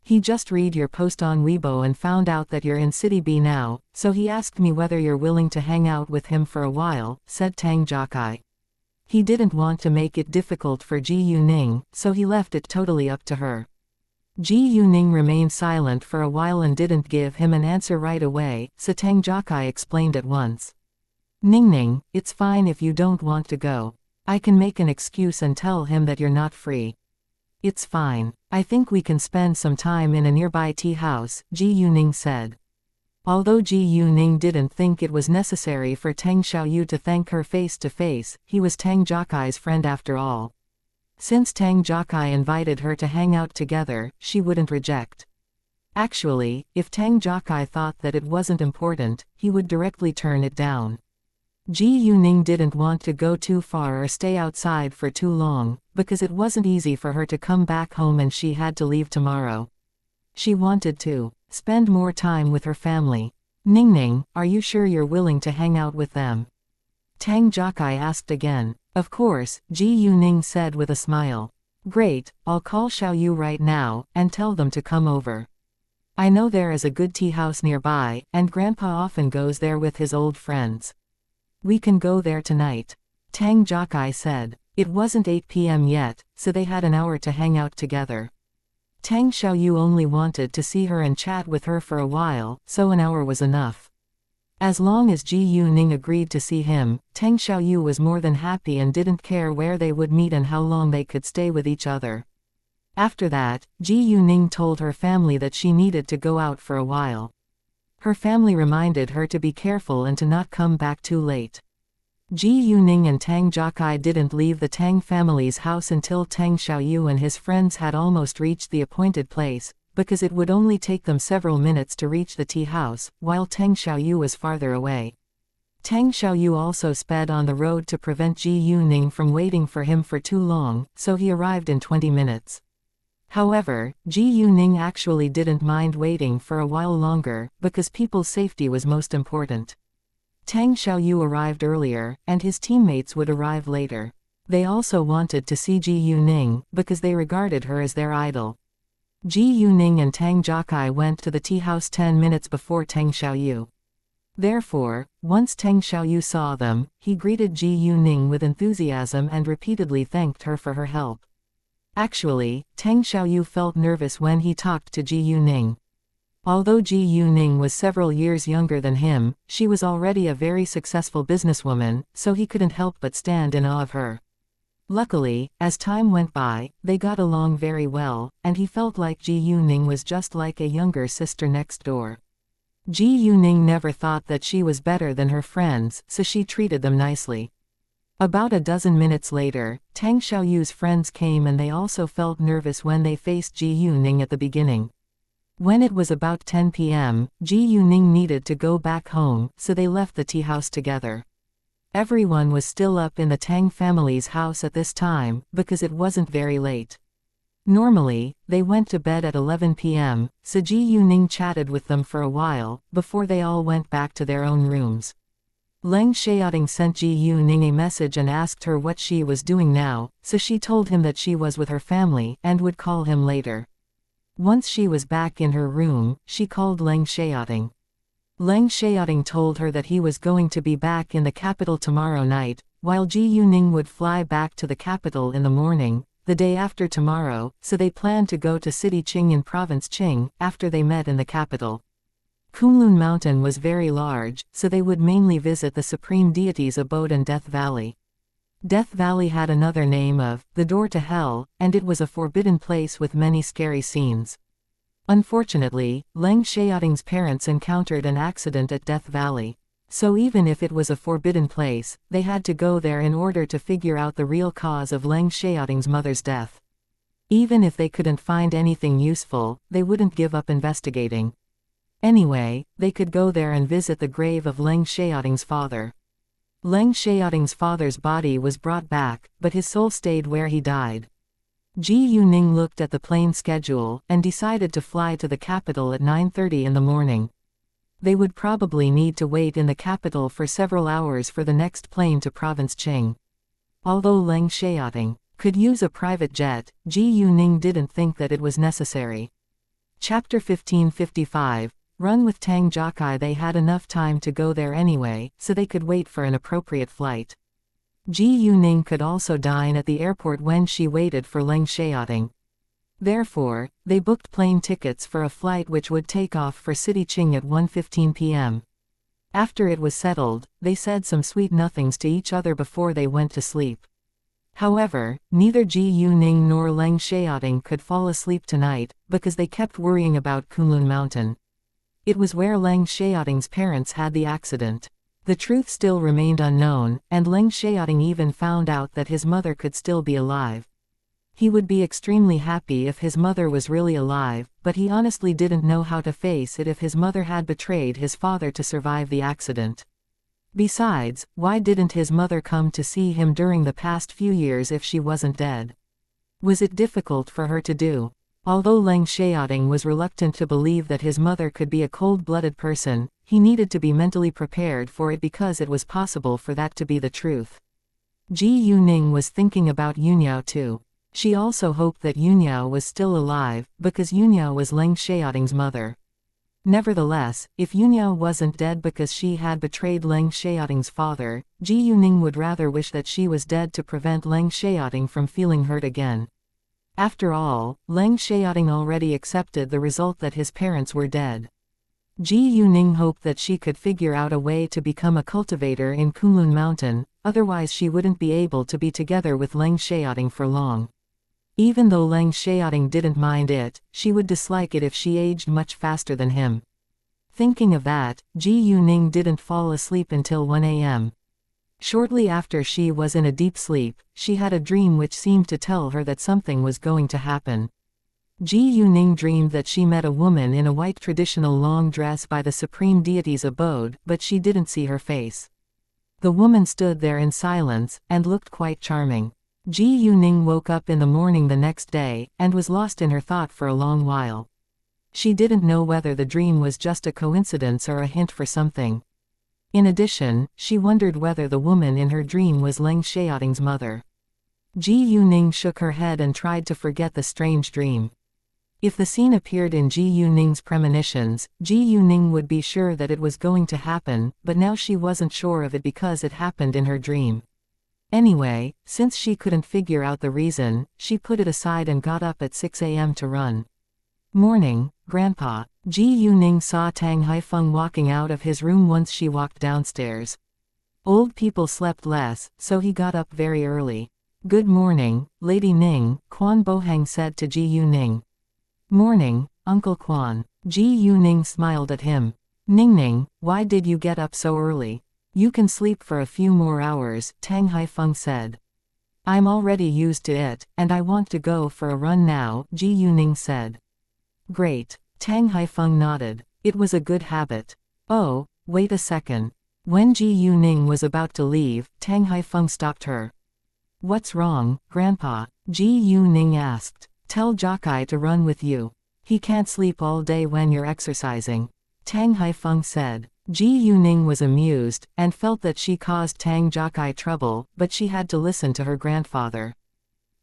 He just read your post on Weibo and found out that you're in City B now, so he asked me whether you're willing to hang out with him for a while, said Tang Jokai. He didn't want to make it difficult for Ji Yuning, so he left it totally up to her. Ji Yuning remained silent for a while and didn't give him an answer right away, so Tang Jokai explained at once. Ningning, it's fine if you don't want to go. I can make an excuse and tell him that you're not free. It's fine. I think we can spend some time in a nearby tea house, Ji Yuning said. Although Ji Yuning didn't think it was necessary for Tang Xiaoyu to thank her face to face, he was Tang Jokai's friend after all. Since Tang Jokai invited her to hang out together, she wouldn't reject. Actually, if Tang Jokai thought that it wasn't important, he would directly turn it down. Ji Yuning didn't want to go too far or stay outside for too long, because it wasn't easy for her to come back home and she had to leave tomorrow. She wanted to spend more time with her family. Ningning, are you sure you're willing to hang out with them? Tang Jokai asked again. Of course, Ji Yuning said with a smile. Great, I'll call Xiaoyu right now, and tell them to come over. I know there is a good tea house nearby, and Grandpa often goes there with his old friends. We can go there tonight. Tang Jokai said. It wasn't 8 p.m. yet, so they had an hour to hang out together. Tang Xiaoyu only wanted to see her and chat with her for a while, so an hour was enough. As long as Ji Yuning agreed to see him, Tang Xiaoyu was more than happy and didn't care where they would meet and how long they could stay with each other. After that, Ji Yuning told her family that she needed to go out for a while. Her family reminded her to be careful and to not come back too late. Ji Yuning and Tang Jiakai didn't leave the Tang family's house until Tang Xiaoyu and his friends had almost reached the appointed place, because it would only take them several minutes to reach the tea house, while Tang Xiaoyu was farther away. Tang Xiaoyu also sped on the road to prevent Ji Yuning from waiting for him for too long, so he arrived in 20 minutes. However, Ji Yuning actually didn't mind waiting for a while longer, because people's safety was most important. Tang Xiaoyu arrived earlier, and his teammates would arrive later. They also wanted to see Ji Yuning, because they regarded her as their idol. Ji Yuning and Tang Jiakai went to the tea house 10 minutes before Tang Xiaoyu. Therefore, once Tang Xiaoyu saw them, he greeted Ji Yuning with enthusiasm and repeatedly thanked her for her help. Actually, Tang Xiaoyu felt nervous when he talked to Ji Yuning. Although Ji Yuning was several years younger than him, she was already a very successful businesswoman, so he couldn't help but stand in awe of her. Luckily, as time went by, they got along very well, and he felt like Ji Yuning was just like a younger sister next door. Ji Yuning never thought that she was better than her friends, so she treated them nicely. About a dozen minutes later, Tang Xiaoyu's friends came and they also felt nervous when they faced Ji Yuning at the beginning. When it was about 10 p.m., Ji Yuning needed to go back home, so they left the tea house together. Everyone was still up in the Tang family's house at this time, because it wasn't very late. Normally, they went to bed at 11 p.m., so Ji Yuning chatted with them for a while, before they all went back to their own rooms. Leng Xiaoting sent Ji Yuning a message and asked her what she was doing now, so she told him that she was with her family, and would call him later. Once she was back in her room, she called Leng Xiaoting. Leng Xiaoting told her that he was going to be back in the capital tomorrow night, while Ji Yuning would fly back to the capital in the morning, the day after tomorrow, so they planned to go to city Qing in province Qing, after they met in the capital. Kunlun Mountain was very large, so they would mainly visit the Supreme Deity's abode in Death Valley. Death Valley had another name of the Door to Hell, and it was a forbidden place with many scary scenes. Unfortunately, Leng Xiaoting's parents encountered an accident at Death Valley. So even if it was a forbidden place, they had to go there in order to figure out the real cause of Leng Xiaoting's mother's death. Even if they couldn't find anything useful, they wouldn't give up investigating. Anyway, they could go there and visit the grave of Leng Xiaoting's father. Leng Xiaoting's father's body was brought back, but his soul stayed where he died. Ji Yuning looked at the plane schedule, and decided to fly to the capital at 9:30 in the morning. They would probably need to wait in the capital for several hours for the next plane to province Qing. Although Leng Xiaoting could use a private jet, Ji Yuning didn't think that it was necessary. Chapter 1555, Run with Tang Jiakai. They had enough time to go there anyway, so they could wait for an appropriate flight. Ji Yuning could also dine at the airport when she waited for Leng Xiaoting. Therefore, they booked plane tickets for a flight which would take off for city Qing at 1:15 p.m. After it was settled, they said some sweet nothings to each other before they went to sleep. However, neither Ji Yuning nor Leng Xiaoting could fall asleep tonight, because they kept worrying about Kunlun Mountain. It was where Leng Xiaoting's parents had the accident. The truth still remained unknown, and Leng Xiaoting even found out that his mother could still be alive. He would be extremely happy if his mother was really alive, but he honestly didn't know how to face it if his mother had betrayed his father to survive the accident. Besides, why didn't his mother come to see him during the past few years if she wasn't dead? Was it difficult for her to do? Although Leng Xiaoting was reluctant to believe that his mother could be a cold-blooded person, he needed to be mentally prepared for it because it was possible for that to be the truth. Ji Yuning was thinking about Yunyao too. She also hoped that Yunyao was still alive, because Yunyao was Leng Xiaoting's mother. Nevertheless, if Yunya wasn't dead because she had betrayed Leng Xiaoting's father, Ji Yuning would rather wish that she was dead to prevent Leng Xiaoting from feeling hurt again. After all, Leng Xiaoting already accepted the result that his parents were dead. Ji Yuning hoped that she could figure out a way to become a cultivator in Kunlun Mountain, otherwise she wouldn't be able to be together with Leng Xiaoting for long. Even though Leng Xiaoting didn't mind it, she would dislike it if she aged much faster than him. Thinking of that, Ji Yuning didn't fall asleep until 1 a.m. Shortly after she was in a deep sleep, she had a dream which seemed to tell her that something was going to happen. Ji Yuning dreamed that she met a woman in a white traditional long dress by the supreme deity's abode, but she didn't see her face. The woman stood there in silence, and looked quite charming. Ji Yuning woke up in the morning the next day, and was lost in her thought for a long while. She didn't know whether the dream was just a coincidence or a hint for something. In addition, she wondered whether the woman in her dream was Leng Xiaoting's mother. Ji Yuning shook her head and tried to forget the strange dream. If the scene appeared in Ji Yuning's premonitions, Ji Yuning would be sure that it was going to happen, but now she wasn't sure of it because it happened in her dream. Anyway, since she couldn't figure out the reason, she put it aside and got up at 6 a.m. to run. Morning, Grandpa. Ji Yuning saw Tang Haifeng walking out of his room once she walked downstairs. Old people slept less, so he got up very early. Good morning, Lady Ning, Quan Bohang said to Ji Yuning. Morning, Uncle Quan. Ji Yuning smiled at him. Ning, why did you get up so early? You can sleep for a few more hours, Tang Haifeng said. I'm already used to it, and I want to go for a run now, Ji Yuning said. Great. Tang Haifeng nodded. It was a good habit. Oh, wait a second. When Ji Yuning was about to leave, Tang Haifeng stopped her. What's wrong, Grandpa? Ji Yuning asked. Tell Jokai to run with you. He can't sleep all day when you're exercising. Tang Haifeng said. Ji Yuning was amused, and felt that she caused Tang Jokai trouble, but she had to listen to her grandfather.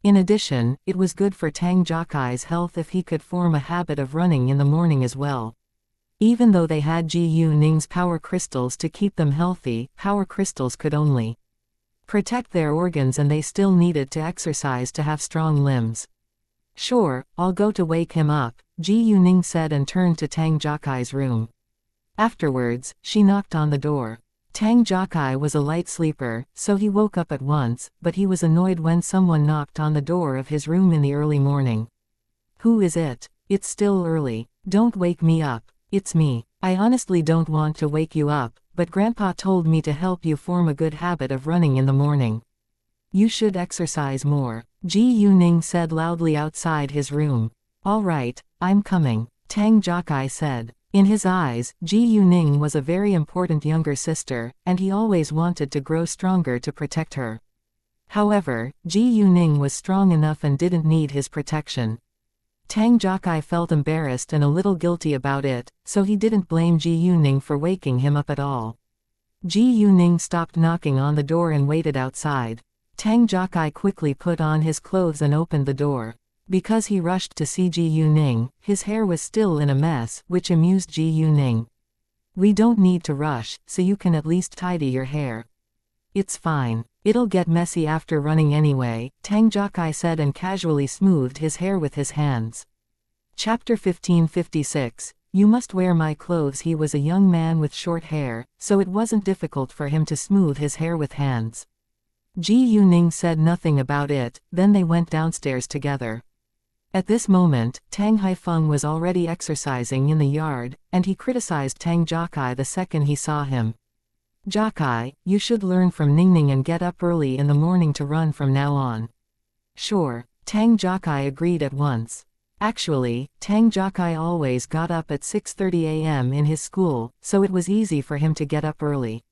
In addition, it was good for Tang Jokai's health if he could form a habit of running in the morning as well. Even though they had Ji Yuning's power crystals to keep them healthy, power crystals could only protect their organs and they still needed to exercise to have strong limbs. Sure, I'll go to wake him up, Ji Yuning said and turned to Tang Jokai's room. Afterwards, she knocked on the door. Tang Jokai was a light sleeper, so he woke up at once, but he was annoyed when someone knocked on the door of his room in the early morning. Who is it? It's still early. Don't wake me up. It's me. I honestly don't want to wake you up, but Grandpa told me to help you form a good habit of running in the morning. You should exercise more, Ji Yuning said loudly outside his room. All right, I'm coming, Tang Jokai said. In his eyes, Ji Yuning was a very important younger sister, and he always wanted to grow stronger to protect her. However, Ji Yuning was strong enough and didn't need his protection. Tang Jokai felt embarrassed and a little guilty about it, so he didn't blame Ji Yuning for waking him up at all. Ji Yuning stopped knocking on the door and waited outside. Tang Jokai quickly put on his clothes and opened the door. Because he rushed to see Ji Yuning, his hair was still in a mess, which amused Ji Yuning. We don't need to rush, so you can at least tidy your hair. It's fine. It'll get messy after running anyway, Tang Jokai said and casually smoothed his hair with his hands. Chapter 1556. You must wear my clothes. He was a young man with short hair, so it wasn't difficult for him to smooth his hair with hands. Ji Yuning said nothing about it, then they went downstairs together. At this moment, Tang Haifeng was already exercising in the yard, and he criticized Tang Jokai the second he saw him. Jokai, you should learn from Ningning and get up early in the morning to run from now on. Sure, Tang Jokai agreed at once. Actually, Tang Jokai always got up at 6:30 a.m. in his school, so it was easy for him to get up early.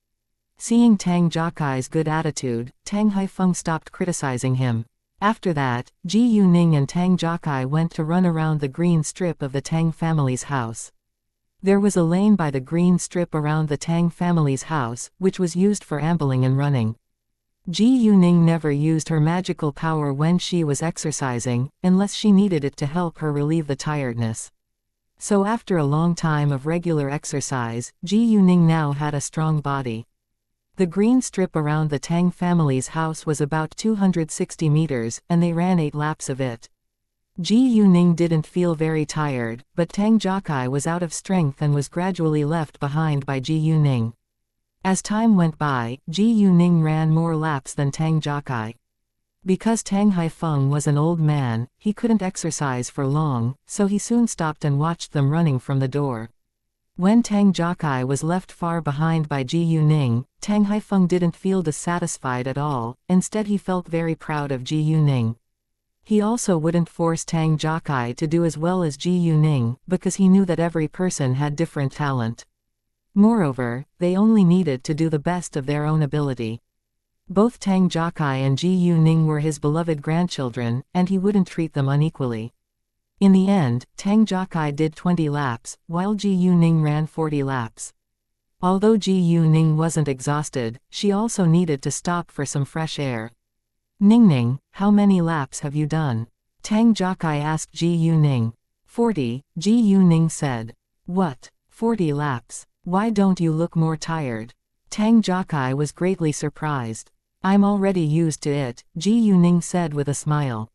Seeing Tang Jokai's good attitude, Tang Haifeng stopped criticizing him. After that, Ji Yuning and Tang Jokai went to run around the green strip of the Tang family's house. There was a lane by the green strip around the Tang family's house, which was used for ambling and running. Ji Yuning never used her magical power when she was exercising, unless she needed it to help her relieve the tiredness. So after a long time of regular exercise, Ji Yuning now had a strong body. The green strip around the Tang family's house was about 260 meters, and they ran 8 laps of it. Ji Yuning didn't feel very tired, but Tang Jiakai was out of strength and was gradually left behind by Ji Yuning. As time went by, Ji Yuning ran more laps than Tang Jiakai. Because Tang Haifeng was an old man, he couldn't exercise for long, so he soon stopped and watched them running from the door. When Tang Jiakai was left far behind by Ji Yuning, Tang Haifeng didn't feel dissatisfied at all, instead he felt very proud of Ji Yuning. He also wouldn't force Tang Jiakai to do as well as Ji Yuning, because he knew that every person had different talent. Moreover, they only needed to do the best of their own ability. Both Tang Jiakai and Ji Yuning were his beloved grandchildren, and he wouldn't treat them unequally. In the end, Tang Jiakai did 20 laps, while Ji Yuning ran 40 laps. Although Ji Yuning wasn't exhausted, she also needed to stop for some fresh air. "Ningning, how many laps have you done?" Tang Jiakai asked Ji Yuning. 40, Ji Yuning said. "What, 40 laps? Why don't you look more tired?" Tang Jiakai was greatly surprised. "I'm already used to it," Ji Yuning said with a smile.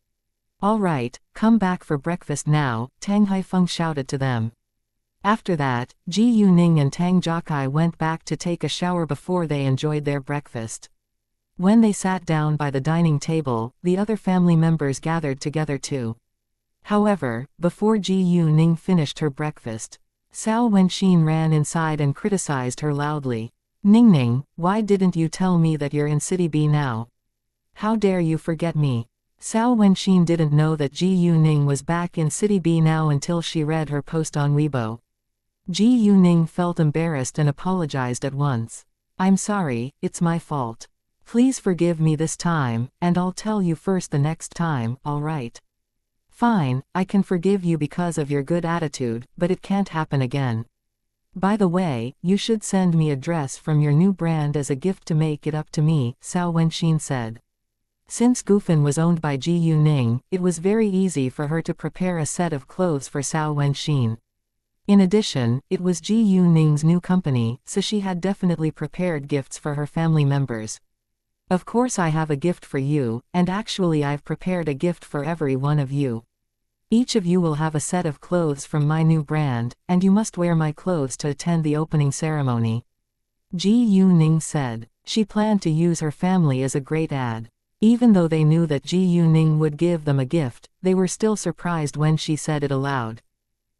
"All right, come back for breakfast now," Tang Haifeng shouted to them. After that, Ji Yuning and Tang Jiakai went back to take a shower before they enjoyed their breakfast. When they sat down by the dining table, the other family members gathered together too. However, before Ji Yuning finished her breakfast, Cao Wenxin ran inside and criticized her loudly. "Ningning, why didn't you tell me that you're in City B now? How dare you forget me?" Cao Wenxin didn't know that Ji Yuning was back in City B now until she read her post on Weibo. Ji Yuning felt embarrassed and apologized at once. "I'm sorry, it's my fault. Please forgive me this time, and I'll tell you first the next time, alright? Fine, I can forgive you because of your good attitude, but it can't happen again. By the way, you should send me a dress from your new brand as a gift to make it up to me," Cao Wenxin said. Since Gufan was owned by Ji Yuning, it was very easy for her to prepare a set of clothes for Cao Wenxin. In addition, it was Ji Yuning's new company, so she had definitely prepared gifts for her family members. "Of course I have a gift for you, and actually I've prepared a gift for every one of you. Each of you will have a set of clothes from my new brand, and you must wear my clothes to attend the opening ceremony." Ji Yuning said. She planned to use her family as a great ad. Even though they knew that Ji Yuning would give them a gift, they were still surprised when she said it aloud.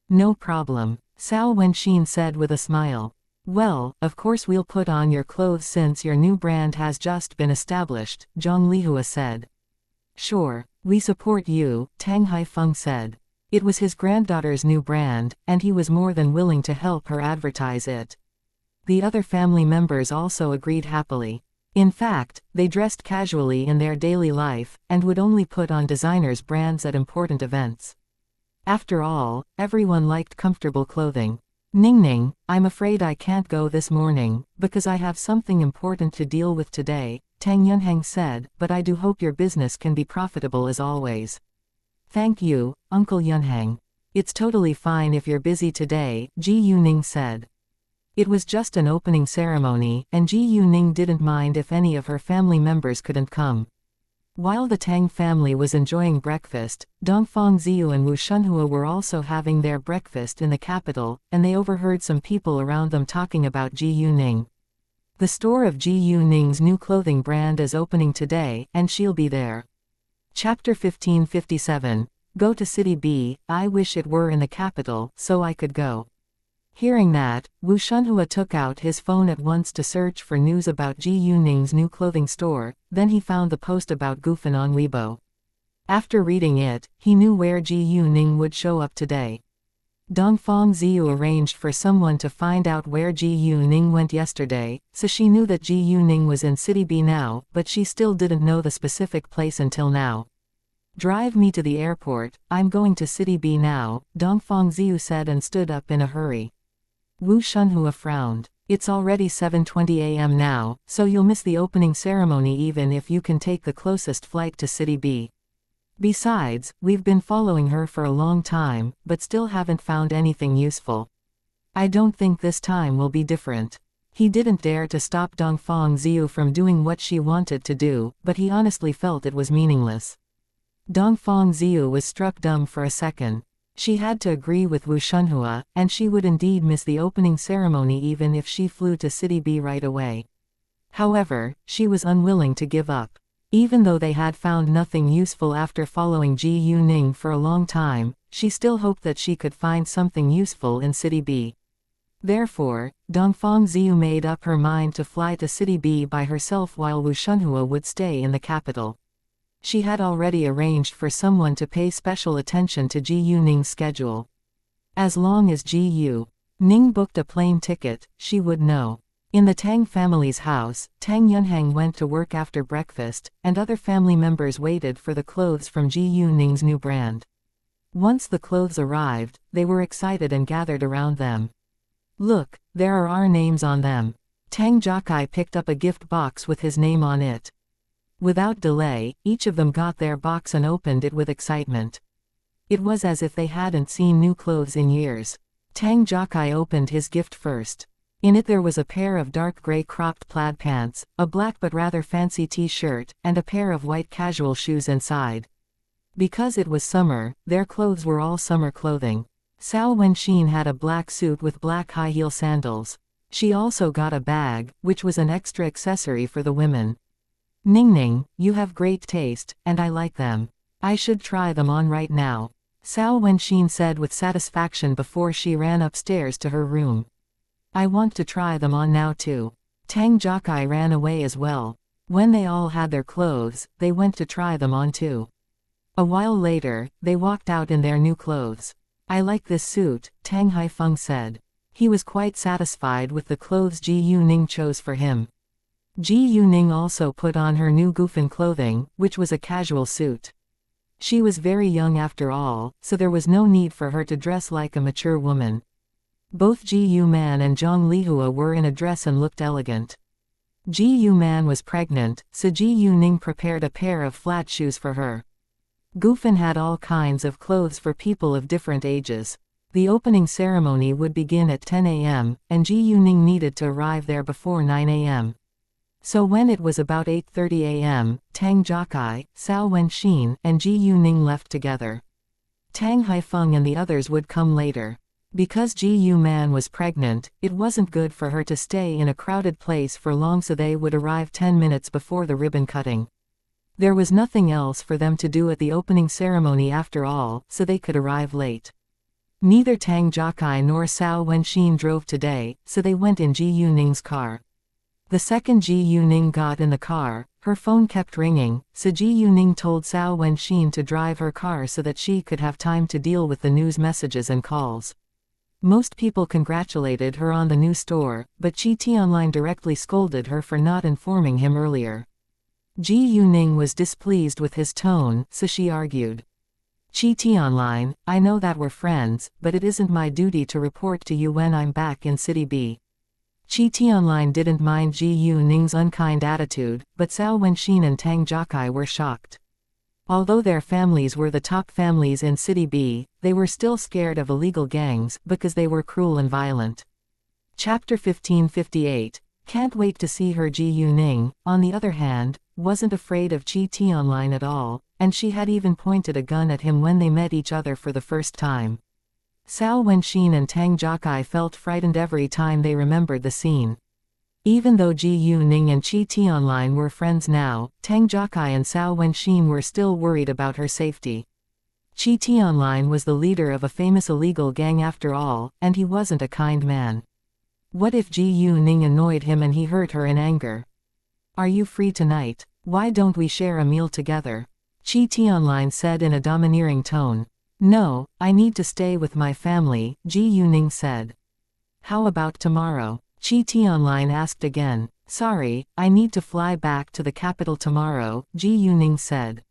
"No problem," Cao Wenxin said with a smile. "Well, of course we'll put on your clothes since your new brand has just been established," Zhang Lihua said. "Sure, we support you," Tang Haifeng said. It was his granddaughter's new brand, and he was more than willing to help her advertise it. The other family members also agreed happily. In fact, they dressed casually in their daily life, and would only put on designers' brands at important events. After all, everyone liked comfortable clothing. "Ningning, I'm afraid I can't go this morning, because I have something important to deal with today," Tang Yunheng said, "but I do hope your business can be profitable as always." "Thank you, Uncle Yunheng. It's totally fine if you're busy today," Ji Yuning said. It was just an opening ceremony, and Ji Yuning didn't mind if any of her family members couldn't come. While the Tang family was enjoying breakfast, Dongfang Ziyu and Wu Shunhua were also having their breakfast in the capital, and they overheard some people around them talking about Ji Yuning. The store of Ji Yuning's new clothing brand is opening today, and she'll be there. Chapter 1557. Go to City B. I wish it were in the capital, so I could go. Hearing that, Wu Shunhua took out his phone at once to search for news about Ji Yuning's new clothing store, then he found the post about Gufan on Weibo. After reading it, he knew where Ji Yuning would show up today. Dongfang Ziyu arranged for someone to find out where Ji Yuning went yesterday, so she knew that Ji Yuning was in City B now, but she still didn't know the specific place until now. "Drive me to the airport, I'm going to City B now," Dongfang Ziyu said and stood up in a hurry. Wu Shunhua frowned. "It's already 7:20 a.m. now, so you'll miss the opening ceremony even if you can take the closest flight to City B. Besides, we've been following her for a long time, but still haven't found anything useful. I don't think this time will be different. He didn't dare to stop Dongfang Ziyu from doing what she wanted to do, but he honestly felt it was meaningless. Dongfang Ziyu was struck dumb for a second. She had to agree with Wu Shunhua, and she would indeed miss the opening ceremony even if she flew to City B right away. However, she was unwilling to give up. Even though they had found nothing useful after following Ji Yuning for a long time, she still hoped that she could find something useful in City B. Therefore, Dongfang Ziyu made up her mind to fly to City B by herself while Wu Shunhua would stay in the capital. She had already arranged for someone to pay special attention to Ji Yuning's schedule. As long as Ji Yuning booked a plane ticket, she would know. In the Tang family's house, Tang Yunhang went to work after breakfast, and other family members waited for the clothes from Ji Yuning's new brand. Once the clothes arrived, they were excited and gathered around them. Look, there are our names on them. Tang Jokai picked up a gift box with his name on it. Without delay, each of them got their box and opened it with excitement. It was as if they hadn't seen new clothes in years. Tang Jokai opened his gift first. In it there was a pair of dark gray cropped plaid pants, a black but rather fancy t-shirt, and a pair of white casual shoes inside. Because it was summer, their clothes were all summer clothing. Cao Wenxin had a black suit with black high-heel sandals. She also got a bag, which was an extra accessory for the women. Ningning, you have great taste, and I like them. I should try them on right now, Cao Wenxin said with satisfaction before she ran upstairs to her room. I want to try them on now too. Tang Jokai ran away as well. When they all had their clothes, they went to try them on too. A while later, they walked out in their new clothes. I like this suit, Tang Haifeng said. He was quite satisfied with the clothes Ji Yuning chose for him. Ji Yuning also put on her new Gufan clothing, which was a casual suit. She was very young after all, so there was no need for her to dress like a mature woman. Both Ji Yuman and Zhang Lihua were in a dress and looked elegant. Ji Yuman was pregnant, so Ji Yuning prepared a pair of flat shoes for her. Gufan had all kinds of clothes for people of different ages. The opening ceremony would begin at 10 a.m., and Ji Yuning needed to arrive there before 9 a.m. So when it was about 8:30 a.m., Tang Jokai, Cao Wenxin, and Ji Yuning left together. Tang Haifeng and the others would come later. Because Ji Yuman was pregnant, it wasn't good for her to stay in a crowded place for long, so they would arrive 10 minutes before the ribbon cutting. There was nothing else for them to do at the opening ceremony after all, so they could arrive late. Neither Tang Jokai nor Cao Wenxin drove today, so they went in Ji Yuning's car. The second Ji Yuning got in the car, her phone kept ringing, so Ji Yuning told Cao Wenxin to drive her car so that she could have time to deal with the news messages and calls. Most people congratulated her on the new store, but Chi Tianlin directly scolded her for not informing him earlier. Ji Yuning was displeased with his tone, so she argued. Chi Tianlin, I know that we're friends, but it isn't my duty to report to you when I'm back in City B. Chi Tianlin didn't mind Ji Yuning's unkind attitude, but Cao Wenxin and Tang Jokai were shocked. Although their families were the top families in City B, they were still scared of illegal gangs, because they were cruel and violent. Chapter 1558. Can't wait to see her. Ji Yuning, on the other hand, wasn't afraid of Chi Tianlin at all, and she had even pointed a gun at him when they met each other for the first time. Cao Wenxin and Tang Jokai felt frightened every time they remembered the scene. Even though Ji Yuning and Chi Tianlin were friends now, Tang Jokai and Cao Wenxin were still worried about her safety. Chi Tianlin was the leader of a famous illegal gang after all, and he wasn't a kind man. What if Ji Yuning annoyed him and he hurt her in anger? Are you free tonight? Why don't we share a meal together? Chi Tianlin said in a domineering tone. No, I need to stay with my family, Ji Yuning said. How about tomorrow? Chi Tianlin asked again. Sorry, I need to fly back to the capital tomorrow, Ji Yuning said.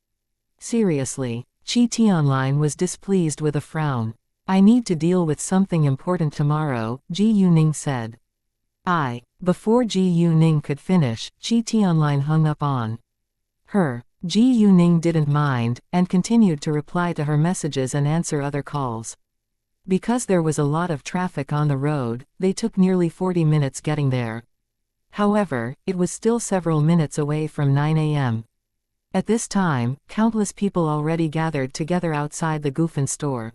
Seriously? Chi Tianlin was displeased with a frown. I need to deal with something important tomorrow, Ji Yuning said. Before Ji Yuning could finish, Chi Tianlin hung up on her. Ji Yuning didn't mind, and continued to reply to her messages and answer other calls. Because there was a lot of traffic on the road, they took nearly 40 minutes getting there. However, it was still several minutes away from 9 a.m. At this time, countless people already gathered together outside the Gufen store.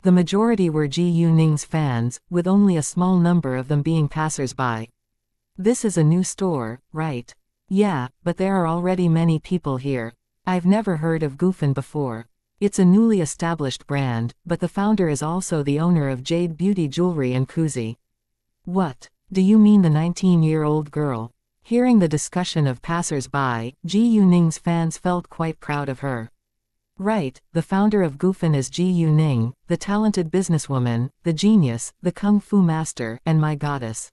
The majority were Ji Yuning's fans, with only a small number of them being passers-by. This is a new store, right? Yeah, but there are already many people here. I've never heard of Gufen before. It's a newly established brand, but the founder is also the owner of Jade Beauty Jewelry and Kuzi. What? Do you mean the 19-year-old girl? Hearing the discussion of passers-by, Ji Yuning's fans felt quite proud of her. Right, the founder of Gufen is Ji Yuning, the talented businesswoman, the genius, the kung fu master, and my goddess.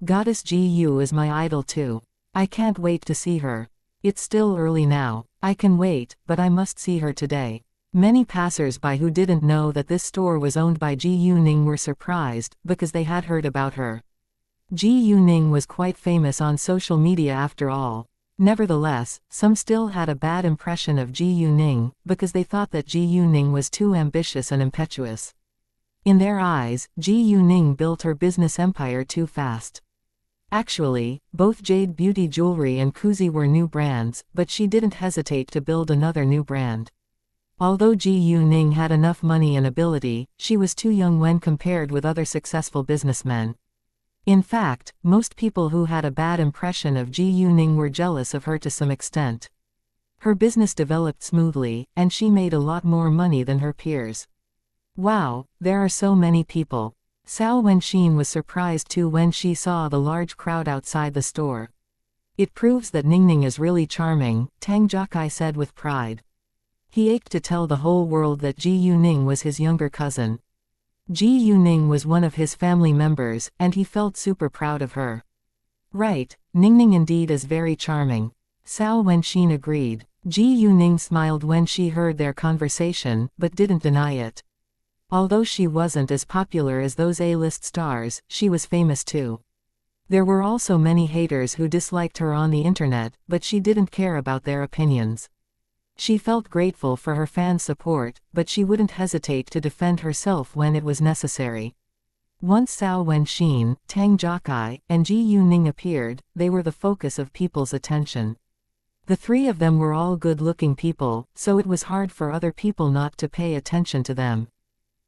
Goddess Ji Yu is my idol too. I can't wait to see her. It's still early now. I can wait, but I must see her today. Many passers-by who didn't know that this store was owned by Ji Yuning were surprised, because they had heard about her. Ji Yuning was quite famous on social media after all. Nevertheless, some still had a bad impression of Ji Yuning, because they thought that Ji Yuning was too ambitious and impetuous. In their eyes, Ji Yuning built her business empire too fast. Actually, both Jade Beauty Jewelry and Kuzi were new brands, but she didn't hesitate to build another new brand. Although Ji Yuning had enough money and ability, she was too young when compared with other successful businessmen. In fact, most people who had a bad impression of Ji Yuning were jealous of her to some extent. Her business developed smoothly, and she made a lot more money than her peers. Wow, there are so many people. Cao Wenxin was surprised too when she saw the large crowd outside the store. It proves that Ningning is really charming, Tang Jiakai said with pride. He ached to tell the whole world that Ji Yuning was his younger cousin. Ji Yuning was one of his family members, and he felt super proud of her. Right, Ningning indeed is very charming. Cao Wenxin agreed. Ji Yuning smiled when she heard their conversation, but didn't deny it. Although she wasn't as popular as those A-list stars, she was famous too. There were also many haters who disliked her on the internet, but she didn't care about their opinions. She felt grateful for her fans' support, but she wouldn't hesitate to defend herself when it was necessary. Once Cao Wenxin, Tang Jiakai, and Ji Yuning appeared, they were the focus of people's attention. The three of them were all good-looking people, so it was hard for other people not to pay attention to them.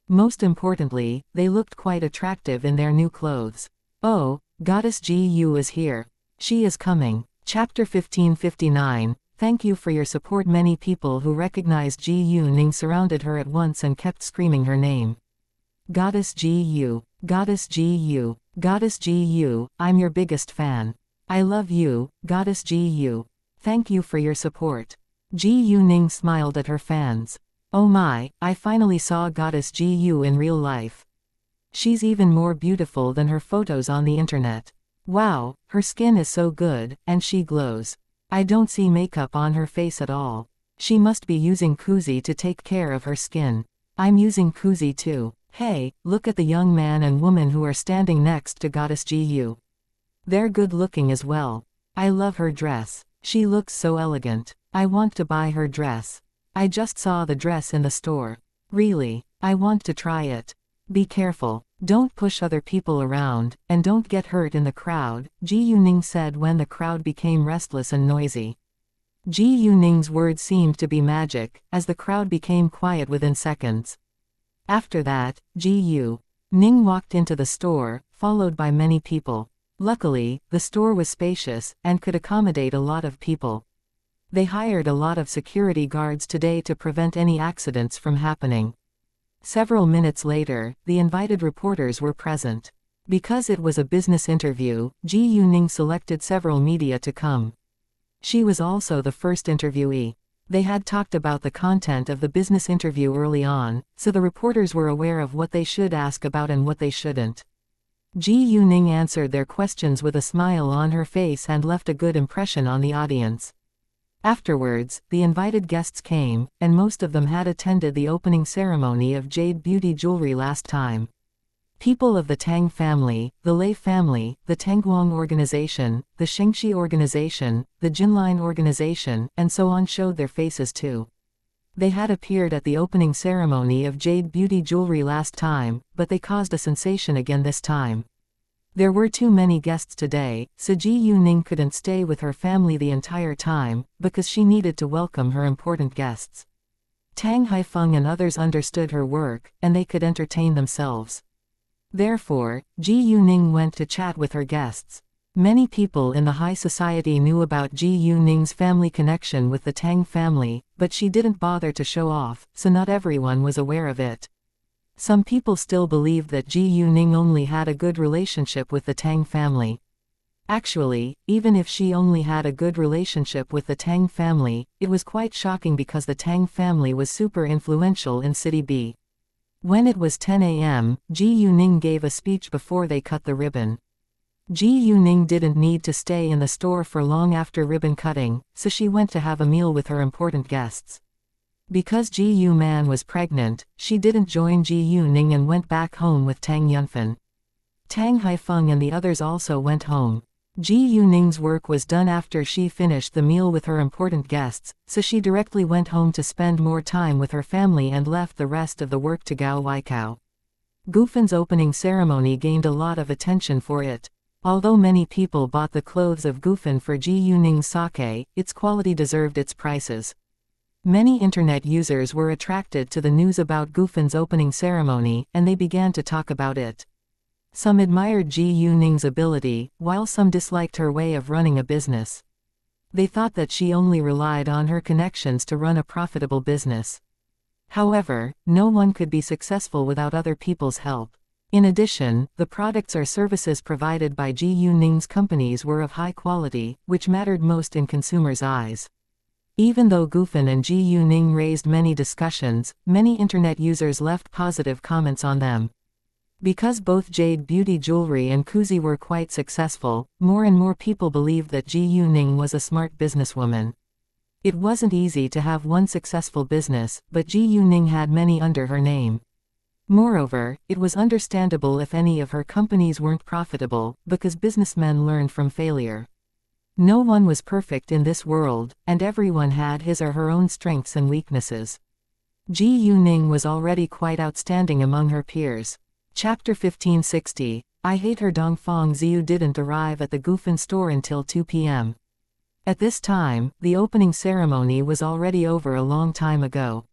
Most importantly, they looked quite attractive in their new clothes. Oh, Goddess Ji Yu is here. She is coming. Chapter 1559. Thank you for your support. Many people who recognized Ji Yuning surrounded her at once and kept screaming her name. Goddess Ji Yu. Goddess Ji Yu. Goddess Ji Yu, I'm your biggest fan. I love you, Goddess Ji Yu. Thank you for your support. Ji Yuning smiled at her fans. Oh my, I finally saw Goddess Ji Yu in real life. She's even more beautiful than her photos on the internet. Wow, her skin is so good, and she glows. I don't see makeup on her face at all. She must be using Kuzi to take care of her skin. I'm using Kuzi too. Hey, look at the young man and woman who are standing next to Goddess Ji Yu. They're good looking as well. I love her dress. She looks so elegant. I want to buy her dress. I just saw the dress in the store. Really, I want to try it. Be careful. Don't push other people around, and don't get hurt in the crowd, Ji Yuning said when the crowd became restless and noisy. Ji Yuning's words seemed to be magic, as the crowd became quiet within seconds. After that, Ji Yuning walked into the store, followed by many people. Luckily, the store was spacious, and could accommodate a lot of people. They hired a lot of security guards today to prevent any accidents from happening. Several minutes later, the invited reporters were present. Because it was a business interview, Ji Yuning selected several media to come. She was also the first interviewee. They had talked about the content of the business interview early on, so the reporters were aware of what they should ask about and what they shouldn't. Ji Yuning answered their questions with a smile on her face and left a good impression on the audience. Afterwards, the invited guests came, and most of them had attended the opening ceremony of Jade Beauty Jewelry last time. People of the Tang family, the Lei family, the Tangguang organization, the Xianxia organization, the Jinlin organization, and so on showed their faces too. They had appeared at the opening ceremony of jade beauty jewelry last time, but they caused a sensation again this time. There were too many guests today, so Ji Yuning couldn't stay with her family the entire time, because she needed to welcome her important guests. Tang Haifeng and others understood her work, and they could entertain themselves. Therefore, Ji Yuning went to chat with her guests. Many people in the high society knew about Ji Yuning's family connection with the Tang family, but she didn't bother to show off, so not everyone was aware of it. Some people still believed that Ji Yuning only had a good relationship with the Tang family. Actually, even if she only had a good relationship with the Tang family, it was quite shocking because the Tang family was super influential in City B. When it was 10 a.m., Ji Yuning gave a speech before they cut the ribbon. Ji Yuning didn't need to stay in the store for long after ribbon cutting, so she went to have a meal with her important guests. Because Ji Yuman was pregnant, she didn't join Ji Yuning and went back home with Tang Yunfen. Tang Haifeng and the others also went home. Ji Yuning's work was done after she finished the meal with her important guests, so she directly went home to spend more time with her family and left the rest of the work to Gao Weikao. Gufen's opening ceremony gained a lot of attention for it. Although many people bought the clothes of Gufen for Ji Yuning's sake, its quality deserved its prices. Many internet users were attracted to the news about Gufen's opening ceremony, and they began to talk about it. Some admired Ji Yuning's ability, while some disliked her way of running a business. They thought that she only relied on her connections to run a profitable business. However, no one could be successful without other people's help. In addition, the products or services provided by Ji Yuning's companies were of high quality, which mattered most in consumers' eyes. Even though Gufen and Ji Yuning raised many discussions, many internet users left positive comments on them. Because both jade beauty jewelry and kuzi were quite successful, more and more people believed that Ji Yuning was a smart businesswoman. It wasn't easy to have one successful business, but Ji Yuning had many under her name. Moreover, it was understandable if any of her companies weren't profitable, because businessmen learned from failure. No one was perfect in this world, and everyone had his or her own strengths and weaknesses. Ji Yuning was already quite outstanding among her peers. Chapter 1560. I hate her. Dongfang Ziyu didn't arrive at the Gufen store until 2 p.m. At this time, the opening ceremony was already over a long time ago.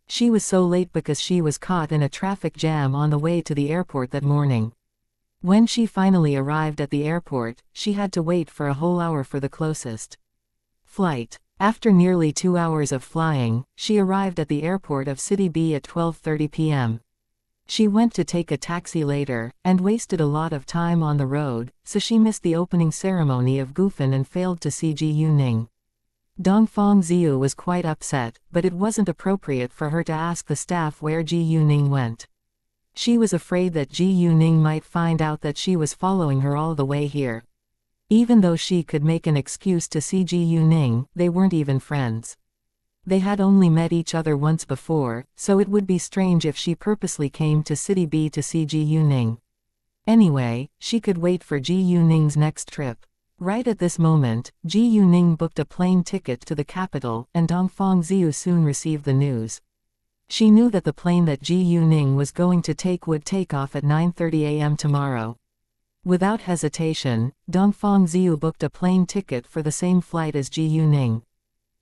She was so late because she was caught in a traffic jam on the way to the airport that morning. When she finally arrived at the airport, she had to wait for a whole hour for the closest flight. After nearly 2 hours of flying, she arrived at the airport of City B at 12:30 p.m. She went to take a taxi later, and wasted a lot of time on the road, so she missed the opening ceremony of Gufen and failed to see Ji Yuning. Dongfang Ziyu was quite upset, but it wasn't appropriate for her to ask the staff where Ji Yuning went. She was afraid that Ji Yuning might find out that she was following her all the way here. Even though she could make an excuse to see Ji Yuning, they weren't even friends. They had only met each other once before, so it would be strange if she purposely came to City B to see Ji Yuning. Anyway, she could wait for Ji Yuning's next trip. Right at this moment, Ji Yuning booked a plane ticket to the capital, and Dongfang Ziyu soon received the news. She knew that the plane that Ji Yuning was going to take would take off at 9:30 a.m. tomorrow. Without hesitation, Dongfang Ziyu booked a plane ticket for the same flight as Ji Yuning.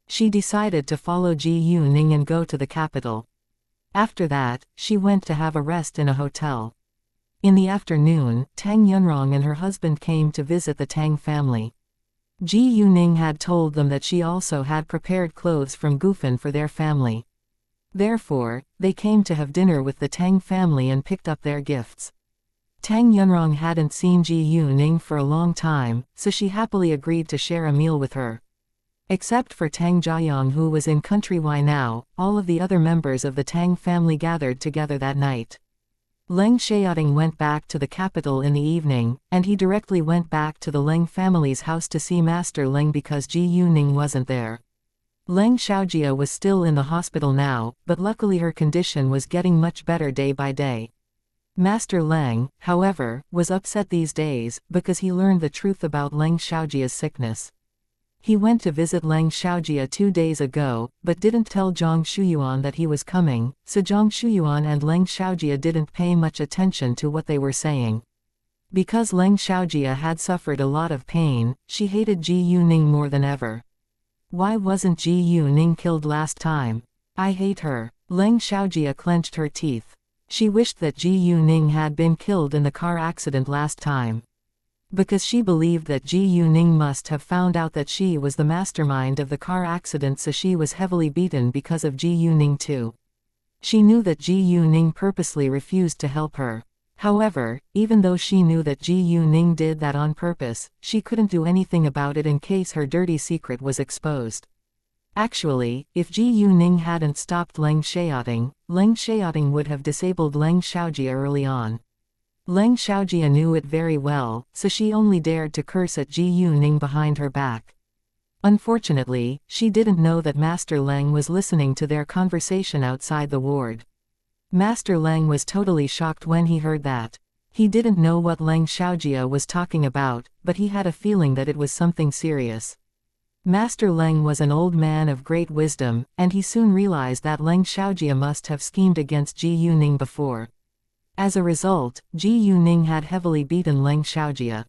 She decided to follow Ji Yuning and go to the capital. After that, she went to have a rest in a hotel. In the afternoon, Tang Yunrong and her husband came to visit the Tang family. Ji Yuning had told them that she also had prepared clothes from Gufen for their family. Therefore, they came to have dinner with the Tang family and picked up their gifts. Tang Yunrong hadn't seen Ji Yuning for a long time, so she happily agreed to share a meal with her. Except for Tang Jiayong, who was in country Y now, all of the other members of the Tang family gathered together that night. Leng Xiaoting went back to the capital in the evening, and he directly went back to the Leng family's house to see Master Leng because Ji Yuning wasn't there. Leng Xiaojia was still in the hospital now, but luckily her condition was getting much better day by day. Master Leng, however, was upset these days, because he learned the truth about Leng Xiaojia's sickness. He went to visit Leng Xiaojia 2 days ago, but didn't tell Zhang Shuyuan that he was coming, so Zhang Shuyuan and Leng Xiaojia didn't pay much attention to what they were saying. Because Leng Xiaojia had suffered a lot of pain, she hated Ji Yuning more than ever. Why wasn't Ji Yuning killed last time? I hate her. Leng Xiaojia clenched her teeth. She wished that Ji Yuning had been killed in the car accident last time. Because she believed that Ji Yuning must have found out that she was the mastermind of the car accident, so she was heavily beaten because of Ji Yuning too. She knew that Ji Yuning purposely refused to help her. However, even though she knew that Ji Yuning did that on purpose, she couldn't do anything about it in case her dirty secret was exposed. Actually, if Ji Yuning hadn't stopped Leng Xiaoting would have disabled Leng Xiaojia early on. Leng Xiaojia knew it very well, so she only dared to curse at Ji Yuning behind her back. Unfortunately, she didn't know that Master Leng was listening to their conversation outside the ward. Master Leng was totally shocked when he heard that. He didn't know what Leng Xiaojia was talking about, but he had a feeling that it was something serious. Master Leng was an old man of great wisdom, and he soon realized that Leng Xiaojia must have schemed against Ji Yuning before. As a result, Ji Yuning had heavily beaten Leng Xiaojia.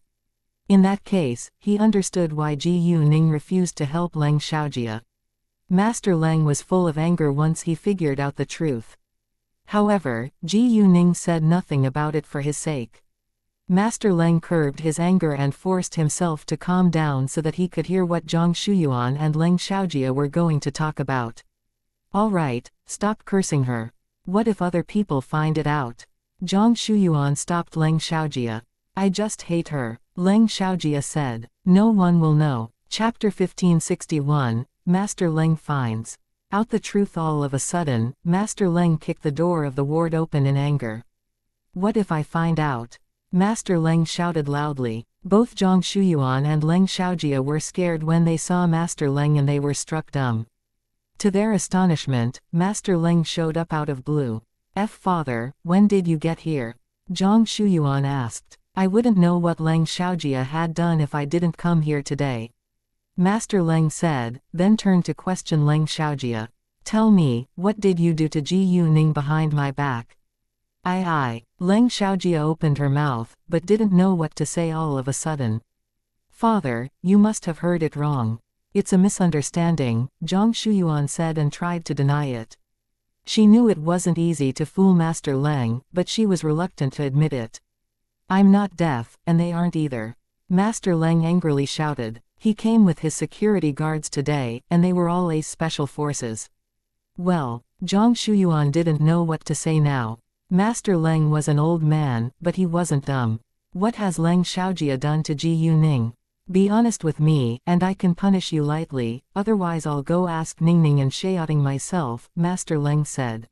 In that case, he understood why Ji Yuning refused to help Leng Xiaojia. Master Leng was full of anger once he figured out the truth. However, Ji Yuning said nothing about it for his sake. Master Leng curbed his anger and forced himself to calm down so that he could hear what Zhang Shuyuan and Leng Xiaojia were going to talk about. All right, stop cursing her. What if other people find it out? Zhang Shuyuan stopped Leng Xiaojia. I just hate her, Leng Xiaojia said. No one will know. Chapter 1561, Master Leng finds out the truth. All of a sudden, Master Leng kicked the door of the ward open in anger. What if I find out? Master Leng shouted loudly. Both Zhang Shuyuan and Leng Xiaojia were scared when they saw Master Leng and they were struck dumb. To their astonishment, Master Leng showed up out of blue. Father, when did you get here? Zhang Shuyuan asked. I wouldn't know what Leng Xiaojia had done if I didn't come here today. Master Leng said, then turned to question Leng Xiaojia. Tell me, what did you do to Ji Yuning behind my back? Leng Xiaojia opened her mouth, but didn't know what to say all of a sudden. Father, you must have heard it wrong. It's a misunderstanding, Zhang Shuyuan said and tried to deny it. She knew it wasn't easy to fool Master Leng, but she was reluctant to admit it. I'm not deaf, and they aren't either. Master Leng angrily shouted. He came with his security guards today, and they were all Ace Special Forces. Well, Zhang Shuyuan didn't know what to say now. Master Leng was an old man, but he wasn't dumb. What has Leng Xiaojia done to Ji Yuning? Be honest with me, and I can punish you lightly, otherwise I'll go ask Ningning and Xiaoting myself, Master Leng said.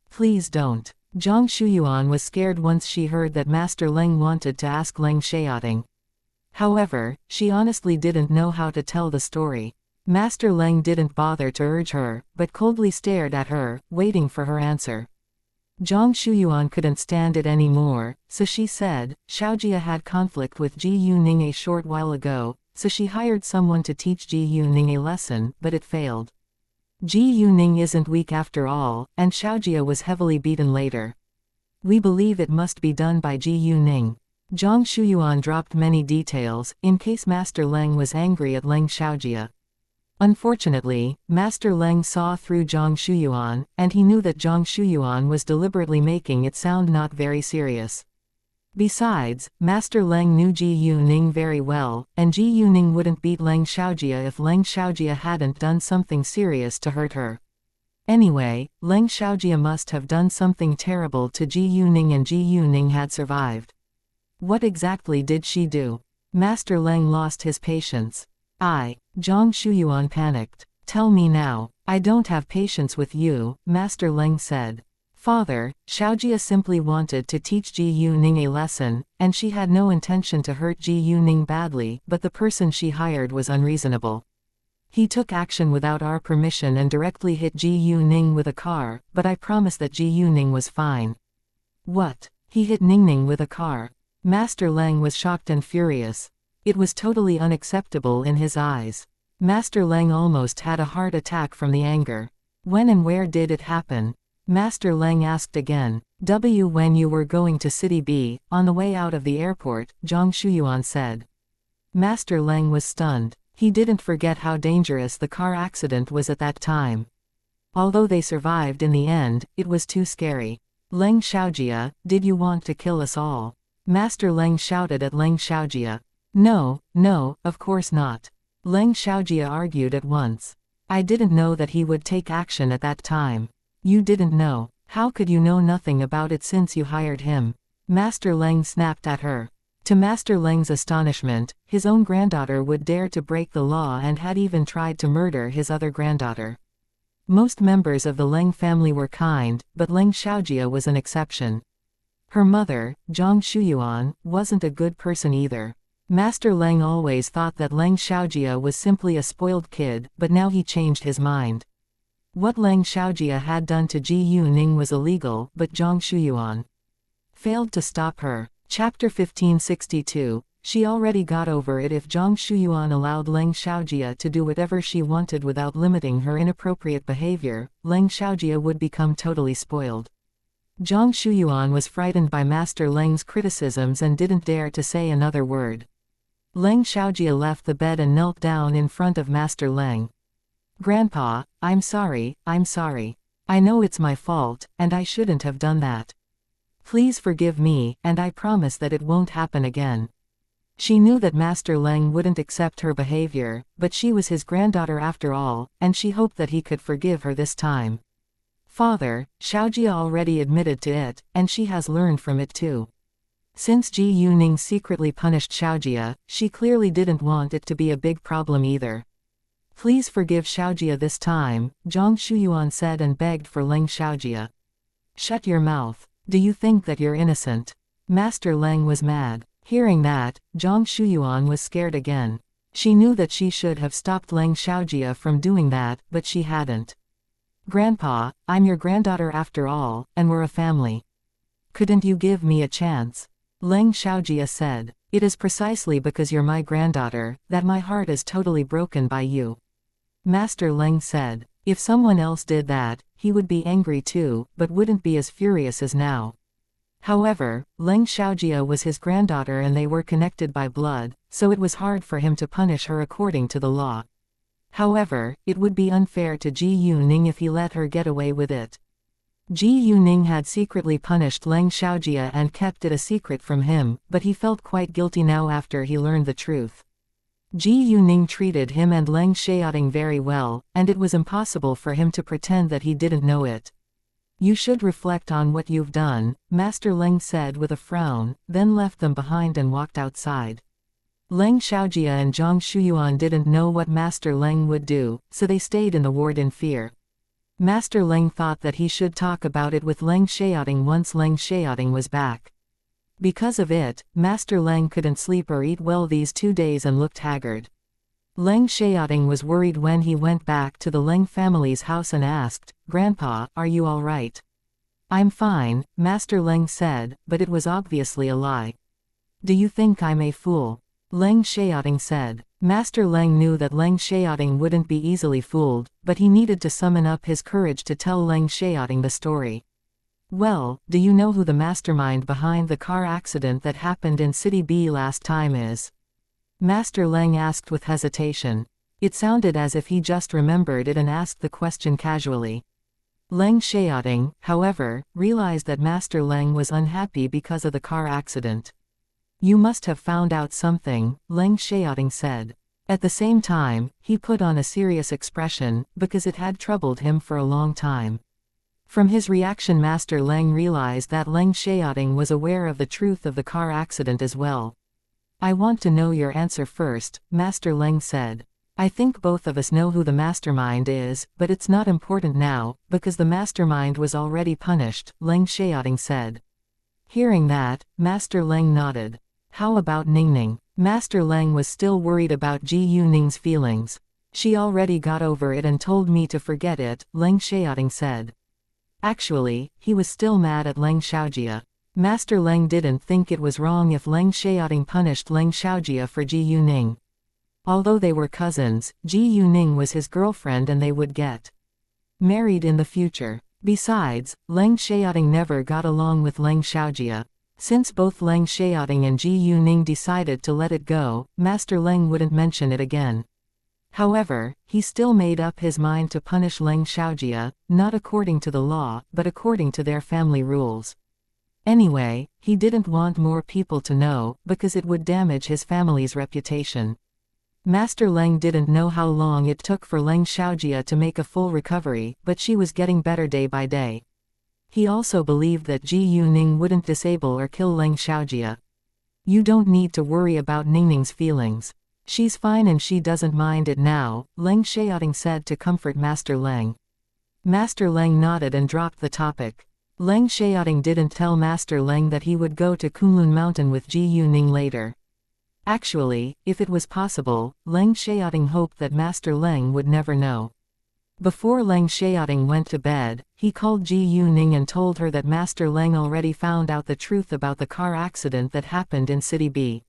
Please don't. Zhang Shuyuan was scared once she heard that Master Leng wanted to ask Leng Xiaoting. However, she honestly didn't know how to tell the story. Master Leng didn't bother to urge her, but coldly stared at her, waiting for her answer. Zhang Shuyuan couldn't stand it anymore, so she said, Xiaojia had conflict with Ji Yuning a short while ago, so she hired someone to teach Ji Yuning a lesson, but it failed. Ji Yuning isn't weak after all, and Xiaojia was heavily beaten later. We believe it must be done by Ji Yuning. Zhang Shuyuan dropped many details, in case Master Leng was angry at Leng Xiaojia. Unfortunately, Master Leng saw through Zhang Shuyuan, and he knew that Zhang Shuyuan was deliberately making it sound not very serious. Besides, Master Leng knew Ji Yuning very well, and Ji Yuning wouldn't beat Leng Xiaojia if Leng Xiaojia hadn't done something serious to hurt her. Anyway, Leng Xiaojia must have done something terrible to Ji Yuning and Ji Yuning had survived. What exactly did she do? Master Leng lost his patience. Zhang Shuyuan panicked. Tell me now. I don't have patience with you, Master Leng said. Father, Xiaojia simply wanted to teach Ji Yuning a lesson, and she had no intention to hurt Ji Yuning badly, but the person she hired was unreasonable. He took action without our permission and directly hit Ji Yuning with a car, but I promise that Ji Yuning was fine. What? He hit Ningning with a car. Master Leng was shocked and furious. It was totally unacceptable in his eyes. Master Leng almost had a heart attack from the anger. When and where did it happen? Master Leng asked again. When you were going to City B, on the way out of the airport, Zhang Shuyuan said. Master Leng was stunned. He didn't forget how dangerous the car accident was at that time. Although they survived in the end, it was too scary. Leng Xiaojia, did you want to kill us all? Master Leng shouted at Leng Xiaojia. No, of course not. Leng Xiaojia argued at once. I didn't know that he would take action at that time. You didn't know. How could you know nothing about it since you hired him? Master Leng snapped at her. To Master Leng's astonishment, his own granddaughter would dare to break the law and had even tried to murder his other granddaughter. Most members of the Leng family were kind, but Leng Xiaojia was an exception. Her mother, Zhang Shuyuan, wasn't a good person either. Master Leng always thought that Leng Xiaojia was simply a spoiled kid, but now he changed his mind. What Leng Xiaojia had done to Ji Yuning was illegal, but Zhang Shuyuan failed to stop her. Chapter 1562. She already got over it. If Zhang Shuyuan allowed Leng Xiaojia to do whatever she wanted without limiting her inappropriate behavior, Leng Xiaojia would become totally spoiled. Zhang Shuyuan was frightened by Master Leng's criticisms and didn't dare to say another word. Leng Xiaojia left the bed and knelt down in front of Master Leng. Grandpa, I'm sorry. I know it's my fault, and I shouldn't have done that. Please forgive me, and I promise that it won't happen again. She knew that Master Leng wouldn't accept her behavior, but she was his granddaughter after all, and she hoped that he could forgive her this time. Father, Xiaojia already admitted to it, and she has learned from it too. Since Ji Yuning secretly punished Xiaojia, she clearly didn't want it to be a big problem either. Please forgive Xiaojia this time, Zhang Shuyuan said and begged for Leng Xiaojia. Shut your mouth. Do you think that you're innocent? Master Leng was mad. Hearing that, Zhang Shuyuan was scared again. She knew that she should have stopped Leng Xiaojia from doing that, but she hadn't. Grandpa, I'm your granddaughter after all, and we're a family. Couldn't you give me a chance? Leng Xiaojia said. It is precisely because you're my granddaughter, that my heart is totally broken by you. Master Leng said. If someone else did that, he would be angry too, but wouldn't be as furious as now. However, Leng Xiaojia was his granddaughter and they were connected by blood, so it was hard for him to punish her according to the law. However, it would be unfair to Ji Yuning if he let her get away with it. Ji Yuning had secretly punished Leng Xiaojia and kept it a secret from him, but he felt quite guilty now after he learned the truth. Ji Yuning treated him and Leng Xiaoding very well, and it was impossible for him to pretend that he didn't know it. You should reflect on what you've done, Master Leng said with a frown, then left them behind and walked outside. Leng Xiaojia and Zhang Shuyuan didn't know what Master Leng would do, so they stayed in the ward in fear. Master Leng thought that he should talk about it with Leng Xiaoding once Leng Xiaoding was back. Because of it, Master Leng couldn't sleep or eat well these 2 days and looked haggard. Leng Xiaoding was worried when he went back to the Leng family's house and asked, Grandpa, are you all right? I'm fine, Master Leng said, but it was obviously a lie. Do you think I'm a fool? Leng Xiaoding said. Master Leng knew that Leng Xiaoding wouldn't be easily fooled, but he needed to summon up his courage to tell Leng Xiaoding the story. Well, do you know who the mastermind behind the car accident that happened in City B last time is? Master Leng asked with hesitation. It sounded as if he just remembered it and asked the question casually. Leng Xiaoding, however, realized that Master Leng was unhappy because of the car accident. You must have found out something, Leng Xiaoding said. At the same time, he put on a serious expression, because it had troubled him for a long time. From his reaction Master Leng realized that Leng Xiaoding was aware of the truth of the car accident as well. I want to know your answer first, Master Leng said. I think both of us know who the mastermind is, but it's not important now, because the mastermind was already punished, Leng Xiaoding said. Hearing that, Master Leng nodded. How about Ningning? Master Leng was still worried about Ji Yuning's feelings. She already got over it and told me to forget it, Leng Xiaoding said. Actually, he was still mad at Leng Xiaojia. Master Leng didn't think it was wrong if Leng Xiaoting punished Leng Xiaojia for Ji Yuning. Although they were cousins, Ji Yuning was his girlfriend and they would get married in the future. Besides, Leng Xiaoting never got along with Leng Xiaojia. Since both Leng Xiaoting and Ji Yuning decided to let it go, Master Leng wouldn't mention it again. However, he still made up his mind to punish Leng Xiaojia, not according to the law, but according to their family rules. Anyway, he didn't want more people to know, because it would damage his family's reputation. Master Leng didn't know how long it took for Leng Xiaojia to make a full recovery, but she was getting better day by day. He also believed that Ji Yuning wouldn't disable or kill Leng Xiaojia. You don't need to worry about Ningning's feelings. She's fine and she doesn't mind it now, Leng Xiaoting said to comfort Master Leng. Master Leng nodded and dropped the topic. Leng Xiaoting didn't tell Master Leng that he would go to Kunlun Mountain with Ji Yuning later. Actually, if it was possible, Leng Xiaoting hoped that Master Leng would never know. Before Leng Xiaoting went to bed, he called Ji Yuning and told her that Master Leng already found out the truth about the car accident that happened in City B.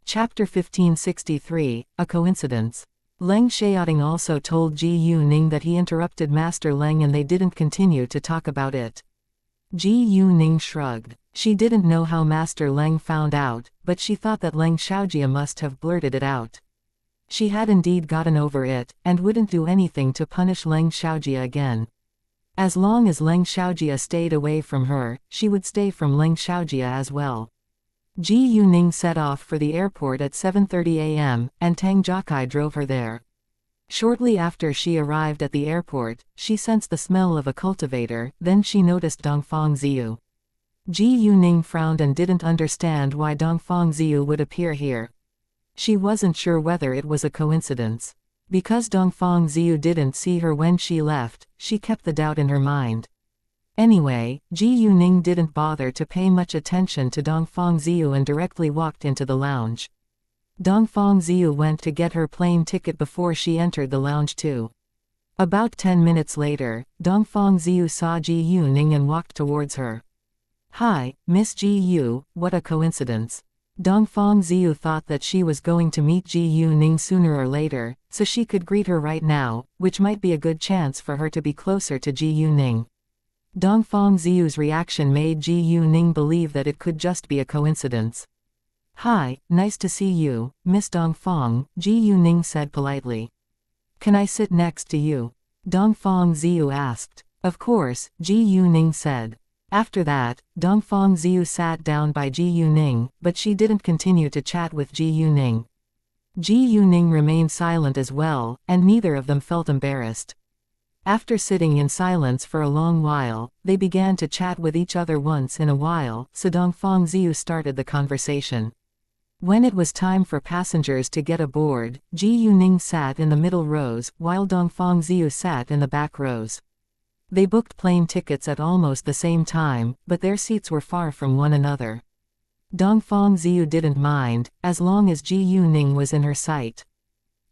Chapter 1563, A Coincidence. Leng Xiaoting also told Ji Yuning that he interrupted Master Leng and they didn't continue to talk about it. Ji Yuning shrugged. She didn't know how Master Leng found out, but she thought that Leng Xiaojia must have blurted it out. She had indeed gotten over it, and wouldn't do anything to punish Leng Xiaojia again. As long as Leng Xiaojia stayed away from her, she would stay from Leng Xiaojia as well. Ji Yuning set off for the airport at 7:30 a.m., and Tang Jiakai drove her there. Shortly after she arrived at the airport, she sensed the smell of a cultivator, then she noticed Dongfang Ziyu. Ji Yuning frowned and didn't understand why Dongfang Ziyu would appear here. She wasn't sure whether it was a coincidence. Because Dongfang Ziyu didn't see her when she left, she kept the doubt in her mind. Anyway, Ji Yuning didn't bother to pay much attention to Dongfang Ziyu and directly walked into the lounge. Dongfang Ziyu went to get her plane ticket before she entered the lounge too. About 10 minutes later, Dongfang Ziyu saw Ji Yuning and walked towards her. "Hi, Miss Ji Yu, what a coincidence." Dongfang Ziyu thought that she was going to meet Ji Yuning sooner or later, so she could greet her right now, which might be a good chance for her to be closer to Ji Yuning. Dongfang Ziyu's reaction made Ji Yuning believe that it could just be a coincidence. "Hi, nice to see you, Miss Dongfang," Ji Yuning said politely. "Can I sit next to you?" Dongfang Ziyu asked. "Of course," Ji Yuning said. After that, Dongfang Ziyu sat down by Ji Yuning, but she didn't continue to chat with Ji Yuning. Ji Yuning remained silent as well, and neither of them felt embarrassed. After sitting in silence for a long while, they began to chat with each other once in a while, so Dongfang Ziyu started the conversation. When it was time for passengers to get aboard, Ji Yuning sat in the middle rows, while Dongfang Ziyu sat in the back rows. They booked plane tickets at almost the same time, but their seats were far from one another. Dongfang Ziyu didn't mind, as long as Ji Yuning was in her sight.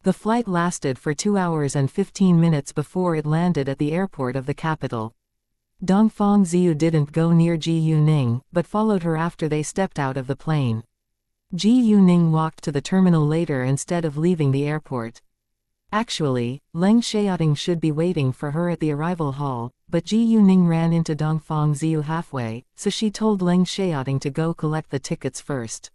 The flight lasted for 2 hours and 15 minutes before it landed at the airport of the capital. Dongfang Ziyu didn't go near Ji Yuning, but followed her after they stepped out of the plane. Ji Yuning walked to the terminal later instead of leaving the airport. Actually, Leng Xiaoting should be waiting for her at the arrival hall, but Ji Yuning ran into Dongfang Ziyu halfway, so she told Leng Xiaoting to go collect the tickets first.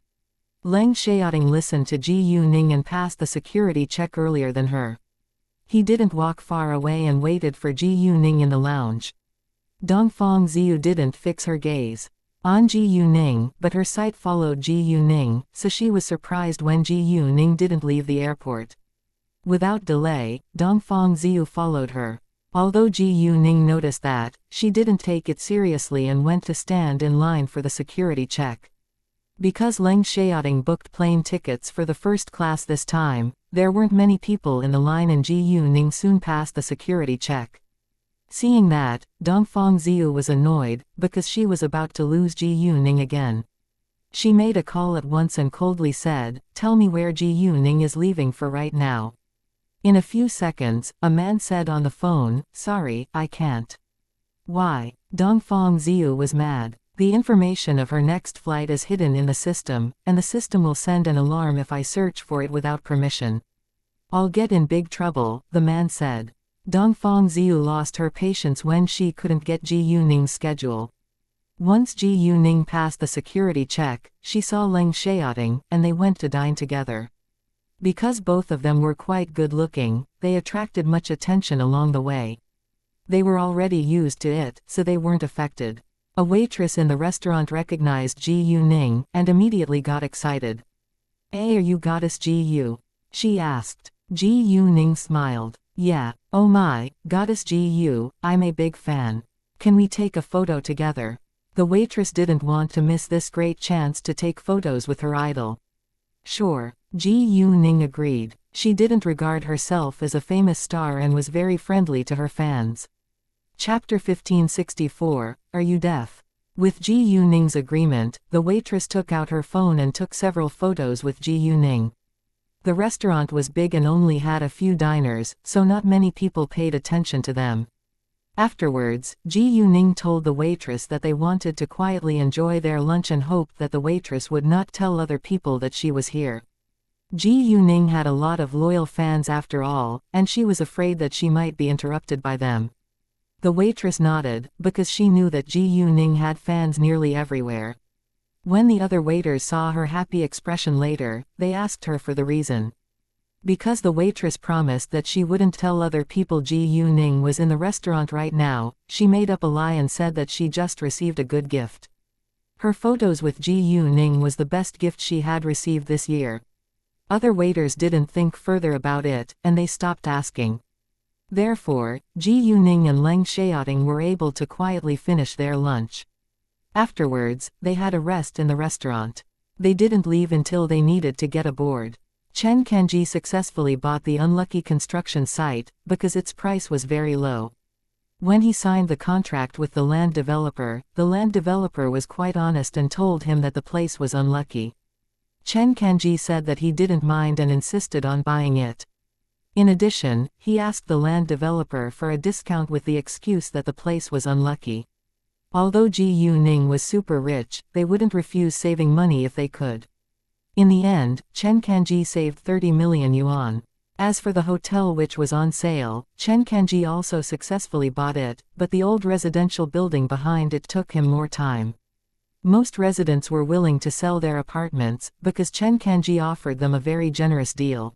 Leng Xiaoting listened to Ji Yuning and passed the security check earlier than her. He didn't walk far away and waited for Ji Yuning in the lounge. Dongfang Ziyu didn't fix her gaze on Ji Yuning, but her sight followed Ji Yuning, so she was surprised when Ji Yuning didn't leave the airport. Without delay, Dongfang Ziyu followed her. Although Ji Yuning noticed that, she didn't take it seriously and went to stand in line for the security check. Because Leng Xiaoting booked plane tickets for the first class this time, there weren't many people in the line and Ji Yuning soon passed the security check. Seeing that, Dongfang Ziyu was annoyed, because she was about to lose Ji Yuning again. She made a call at once and coldly said, "Tell me where Ji Yuning is leaving for right now." In a few seconds, a man said on the phone, "Sorry, I can't." "Why?" Dongfang Ziyu was mad. The information of her next flight is hidden in the system, and the system will send an alarm if I search for it without permission. I'll get in big trouble, the man said. Dongfang Ziyu lost her patience when she couldn't get Ji Yuning's schedule. Once Ji Yuning passed the security check, she saw Leng Xiaoting, and they went to dine together. Because both of them were quite good-looking, they attracted much attention along the way. They were already used to it, so they weren't affected. A waitress in the restaurant recognized Ji Yuning, and immediately got excited. "Hey, are you Goddess Ji Yu?" she asked. Ji Yuning smiled. "Yeah, oh my, Goddess Ji Yu, I'm a big fan. Can we take a photo together?" The waitress didn't want to miss this great chance to take photos with her idol. Sure, Ji Yuning agreed. She didn't regard herself as a famous star and was very friendly to her fans. Chapter 1564, Are You Deaf? With Ji Yuning's agreement, the waitress took out her phone and took several photos with Ji Yuning. The restaurant was big and only had a few diners, so not many people paid attention to them. Afterwards, Ji Yuning told the waitress that they wanted to quietly enjoy their lunch and hoped that the waitress would not tell other people that she was here. Ji Yuning had a lot of loyal fans after all, and she was afraid that she might be interrupted by them. The waitress nodded, because she knew that Ji Yuning had fans nearly everywhere. When the other waiters saw her happy expression later, they asked her for the reason. Because the waitress promised that she wouldn't tell other people Ji Yuning was in the restaurant right now, she made up a lie and said that she just received a good gift. Her photos with Ji Yuning was the best gift she had received this year. Other waiters didn't think further about it, and they stopped asking. Therefore, Ji Yuning and Leng Xiaoting were able to quietly finish their lunch. Afterwards, they had a rest in the restaurant. They didn't leave until they needed to get aboard. Chen Kanji successfully bought the unlucky construction site, because its price was very low. When he signed the contract with the land developer was quite honest and told him that the place was unlucky. Chen Kanji said that he didn't mind and insisted on buying it. In addition, he asked the land developer for a discount with the excuse that the place was unlucky. Although Ji Yuning was super rich, they wouldn't refuse saving money if they could. In the end, Chen Kanji saved 30 million yuan. As for the hotel which was on sale, Chen Kanji also successfully bought it, but the old residential building behind it took him more time. Most residents were willing to sell their apartments, because Chen Kanji offered them a very generous deal.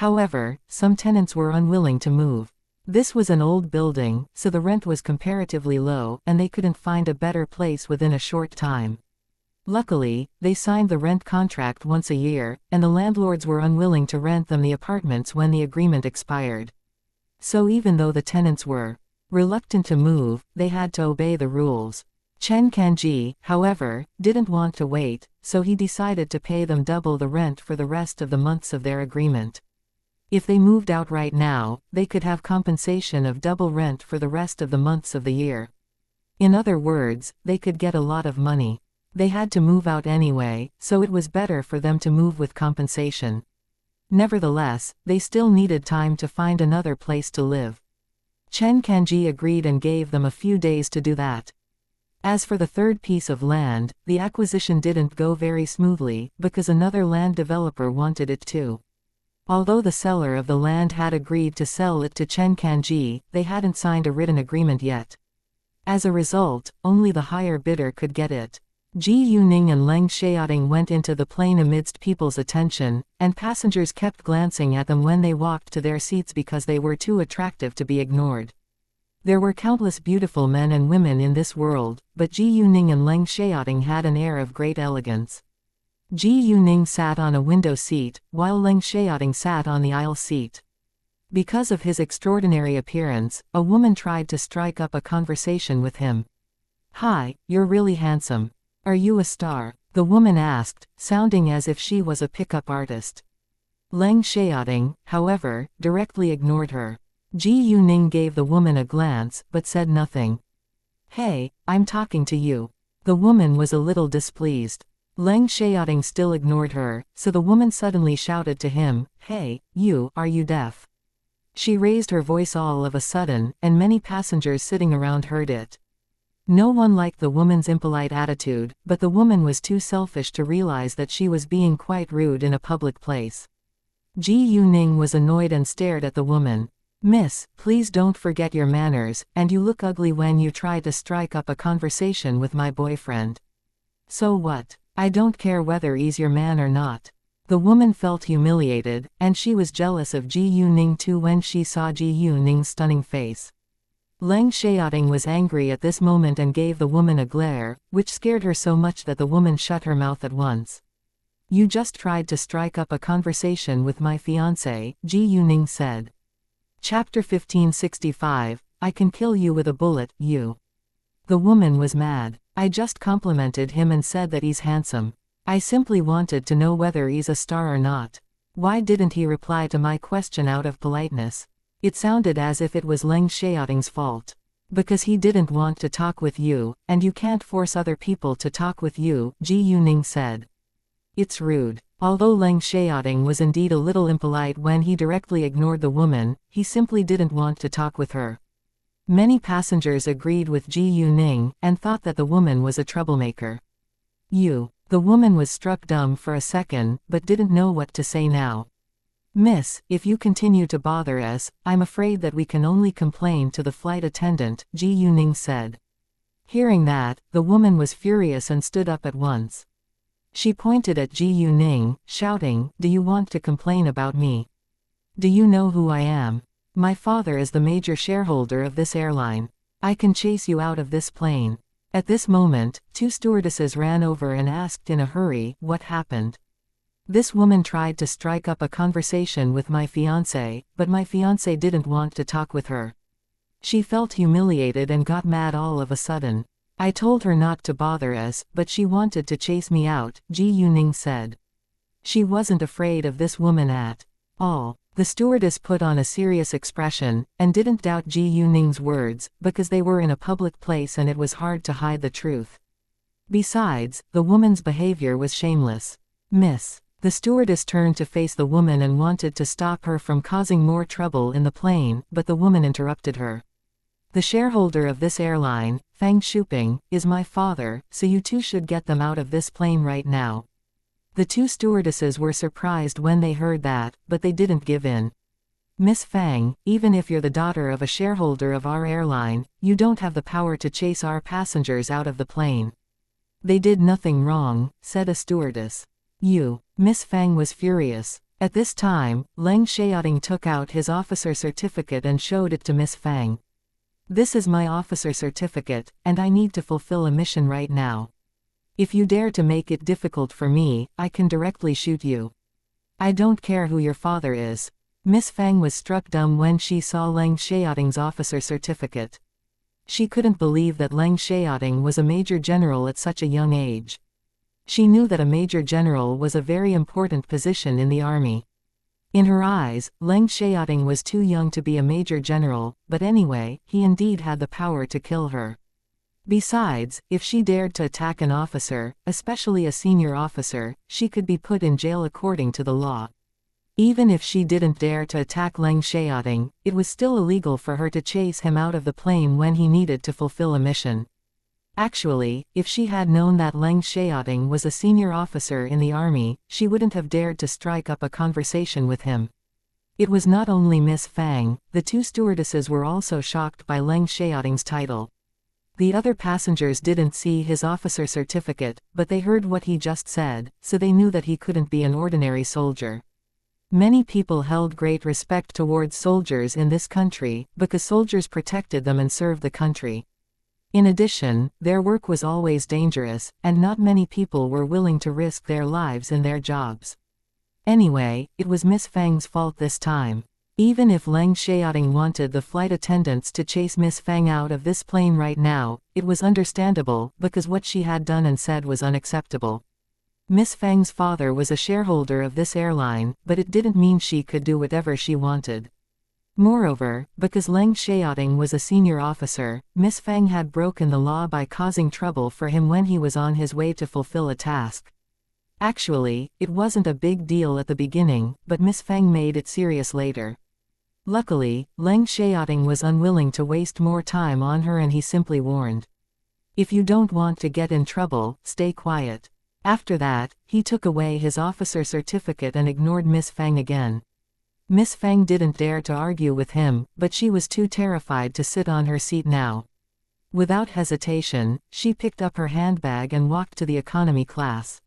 However, some tenants were unwilling to move. This was an old building, so the rent was comparatively low, and they couldn't find a better place within a short time. Luckily, they signed the rent contract once a year, and the landlords were unwilling to rent them the apartments when the agreement expired. So even though the tenants were reluctant to move, they had to obey the rules. Chen Kanji, however, didn't want to wait, so he decided to pay them double the rent for the rest of the months of their agreement. If they moved out right now, they could have compensation of double rent for the rest of the months of the year. In other words, they could get a lot of money. They had to move out anyway, so it was better for them to move with compensation. Nevertheless, they still needed time to find another place to live. Chen Kanji agreed and gave them a few days to do that. As for the third piece of land, the acquisition didn't go very smoothly, because another land developer wanted it too. Although the seller of the land had agreed to sell it to Chen Kanji, they hadn't signed a written agreement yet. As a result, only the higher bidder could get it. Ji Yuning and Leng Xiaoting went into the plane amidst people's attention, and passengers kept glancing at them when they walked to their seats because they were too attractive to be ignored. There were countless beautiful men and women in this world, but Ji Yuning and Leng Xiaoting had an air of great elegance. Ji Yuning sat on a window seat, while Leng Xiaoting sat on the aisle seat. Because of his extraordinary appearance, a woman tried to strike up a conversation with him. "Hi, you're really handsome. Are you a star?" the woman asked, sounding as if she was a pickup artist. Leng Xiaoting, however, directly ignored her. Ji Yuning gave the woman a glance, but said nothing. "Hey, I'm talking to you." The woman was a little displeased. Leng Xiaoting still ignored her, so the woman suddenly shouted to him, "Hey, you, are you deaf?" She raised her voice all of a sudden, and many passengers sitting around heard it. No one liked the woman's impolite attitude, but the woman was too selfish to realize that she was being quite rude in a public place. Ji Yuning was annoyed and stared at the woman. "Miss, please don't forget your manners, and you look ugly when you try to strike up a conversation with my boyfriend." "So what? I don't care whether he's your man or not." The woman felt humiliated, and she was jealous of Ji Yuning too when she saw Ji Yuning's stunning face. Leng Xiaoting was angry at this moment and gave the woman a glare, which scared her so much that the woman shut her mouth at once. "You just tried to strike up a conversation with my fiancé," Ji Yuning said. Chapter 1565, I can kill you with a bullet, you. The woman was mad. "I just complimented him and said that he's handsome. I simply wanted to know whether he's a star or not. Why didn't he reply to my question out of politeness?" It sounded as if it was Leng Xiaoting's fault. "Because he didn't want to talk with you, and you can't force other people to talk with you," Ji Yuning said. "It's rude." Although Leng Xiaoting was indeed a little impolite when he directly ignored the woman, he simply didn't want to talk with her. Many passengers agreed with Ji Yuning, and thought that the woman was a troublemaker. "You." The woman was struck dumb for a second, but didn't know what to say now. "Miss, if you continue to bother us, I'm afraid that we can only complain to the flight attendant," Ji Yuning said. Hearing that, the woman was furious and stood up at once. She pointed at Ji Yuning, shouting, "Do you want to complain about me? Do you know who I am? My father is the major shareholder of this airline. I can chase you out of this plane." At this moment, two stewardesses ran over and asked in a hurry, "What happened?" "This woman tried to strike up a conversation with my fiancé, but my fiancé didn't want to talk with her. She felt humiliated and got mad all of a sudden. I told her not to bother us, but she wanted to chase me out," Ji Yuning said. She wasn't afraid of this woman at all. The stewardess put on a serious expression, and didn't doubt Ji Yuning's words, because they were in a public place and it was hard to hide the truth. Besides, the woman's behavior was shameless. "Miss." The stewardess turned to face the woman and wanted to stop her from causing more trouble in the plane, but the woman interrupted her. "The shareholder of this airline, Fang Shuping, is my father, so you two should get them out of this plane right now." The two stewardesses were surprised when they heard that, but they didn't give in. "Miss Fang, even if you're the daughter of a shareholder of our airline, you don't have the power to chase our passengers out of the plane." "They did nothing wrong," said a stewardess. "You." Miss Fang was furious. At this time, Leng Xiaoting took out his officer certificate and showed it to Miss Fang. "This is my officer certificate, and I need to fulfill a mission right now. If you dare to make it difficult for me, I can directly shoot you. I don't care who your father is." Miss Fang was struck dumb when she saw Leng Xiaoting's officer certificate. She couldn't believe that Leng Xiaoting was a major general at such a young age. She knew that a major general was a very important position in the army. In her eyes, Leng Xiaoting was too young to be a major general, but anyway, he indeed had the power to kill her. Besides, if she dared to attack an officer, especially a senior officer, she could be put in jail according to the law. Even if she didn't dare to attack Leng Xiaoting, it was still illegal for her to chase him out of the plane when he needed to fulfill a mission. Actually, if she had known that Leng Xiaoting was a senior officer in the army, she wouldn't have dared to strike up a conversation with him. It was not only Miss Fang, the two stewardesses were also shocked by Leng Xiaoting's title. The other passengers didn't see his officer certificate, but they heard what he just said, so they knew that he couldn't be an ordinary soldier. Many people held great respect towards soldiers in this country, because soldiers protected them and served the country. In addition, their work was always dangerous, and not many people were willing to risk their lives in their jobs. Anyway, it was Miss Fang's fault this time. Even if Leng Xiaoting wanted the flight attendants to chase Miss Fang out of this plane right now, it was understandable, because what she had done and said was unacceptable. Miss Fang's father was a shareholder of this airline, but it didn't mean she could do whatever she wanted. Moreover, because Leng Xiaoting was a senior officer, Miss Fang had broken the law by causing trouble for him when he was on his way to fulfill a task. Actually, it wasn't a big deal at the beginning, but Miss Fang made it serious later. Luckily, Leng Xiaoting was unwilling to waste more time on her and he simply warned. If you don't want to get in trouble, stay quiet. After that, he took away his officer certificate and ignored Miss Fang again. Miss Fang didn't dare to argue with him, but she was too terrified to sit on her seat now. Without hesitation, she picked up her handbag and walked to the economy class.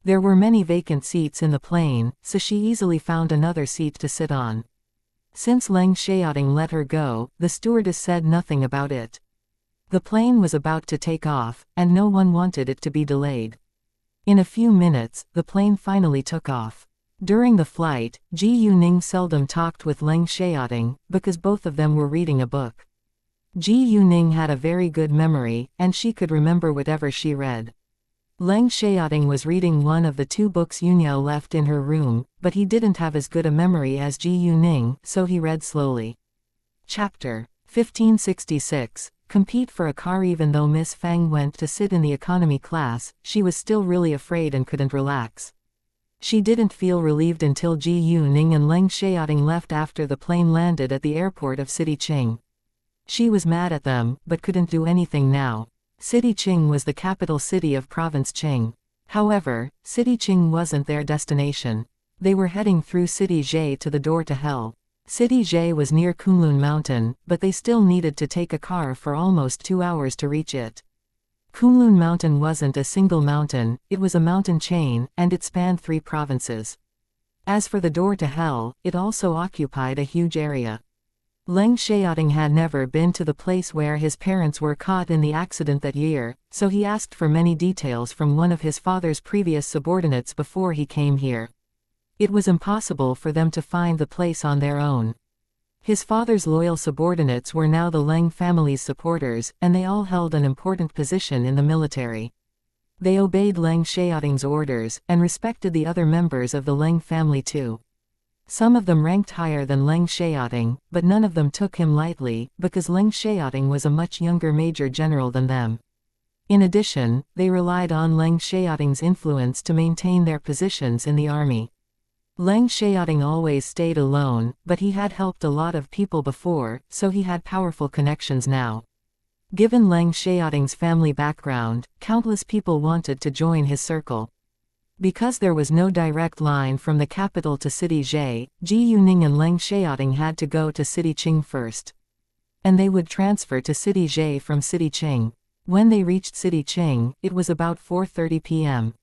There were many vacant seats in the plane, so she easily found another seat to sit on. Since Leng Xiaoting let her go, the stewardess said nothing about it. The plane was about to take off, and no one wanted it to be delayed. In a few minutes, the plane finally took off. During the flight, Ji Yuning seldom talked with Leng Xiaoting, because both of them were reading a book. Ji Yuning had a very good memory, and she could remember whatever she read. Leng Xiaoting was reading one of the 2 books Yunyo left in her room, but he didn't have as good a memory as Ji Yuning, so he read slowly. Chapter 1566. Compete for a car. Even though Miss Fang went to sit in the economy class, she was still really afraid and couldn't relax. She didn't feel relieved until Ji Yuning and Leng Xiaoting left after the plane landed at the airport of City Qing. She was mad at them, but couldn't do anything now. City Qing was the capital city of province Qing. However, City Qing wasn't their destination. They were heading through City Zhe to the door to hell. City Zhe was near Kunlun Mountain, but they still needed to take a car for almost 2 hours to reach it. Kunlun Mountain wasn't a single mountain, it was a mountain chain, and it spanned 3 provinces. As for the door to hell, it also occupied a huge area. Leng Xiaoting had never been to the place where his parents were caught in the accident that year, so he asked for many details from one of his father's previous subordinates before he came here. It was impossible for them to find the place on their own. His father's loyal subordinates were now the Leng family's supporters, and they all held an important position in the military. They obeyed Leng Xiaoting's orders, and respected the other members of the Leng family too. Some of them ranked higher than Leng Xiaoting, but none of them took him lightly, because Leng Xiaoting was a much younger major general than them. In addition, they relied on Leng Xiaoting's influence to maintain their positions in the army. Leng Xiaoting always stayed alone, but he had helped a lot of people before, so he had powerful connections now. Given Leng Xiaoting's family background, countless people wanted to join his circle. Because there was no direct line from the capital to City Zhe, Ji Yuning and Leng Xiaoting had to go to City Qing first. And they would transfer to City Zhe from City Qing. When they reached City Qing, it was about 4:30 p.m.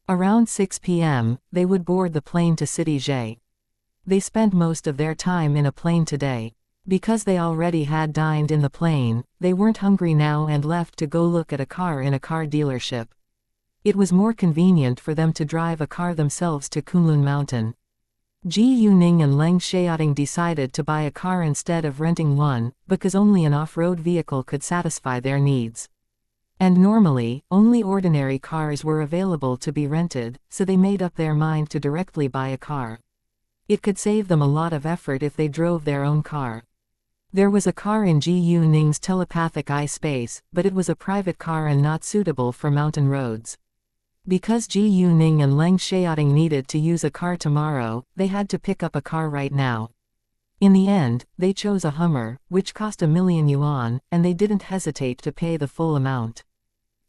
Around 6 p.m., they would board the plane to City Zhe. They spent most of their time in a plane today. Because they already had dined in the plane, they weren't hungry now and left to go look at a car in a car dealership. It was more convenient for them to drive a car themselves to Kunlun Mountain. Ji Yuning and Leng Xiaoting decided to buy a car instead of renting one, because only an off-road vehicle could satisfy their needs. And normally, only ordinary cars were available to be rented, so they made up their mind to directly buy a car. It could save them a lot of effort if they drove their own car. There was a car in Ji Yuning's telepathic eye space, but it was a private car and not suitable for mountain roads. Because Ji Yuning and Leng Xiaoting needed to use a car tomorrow, they had to pick up a car right now. In the end, they chose a Hummer, which cost 1,000,000 yuan, and they didn't hesitate to pay the full amount.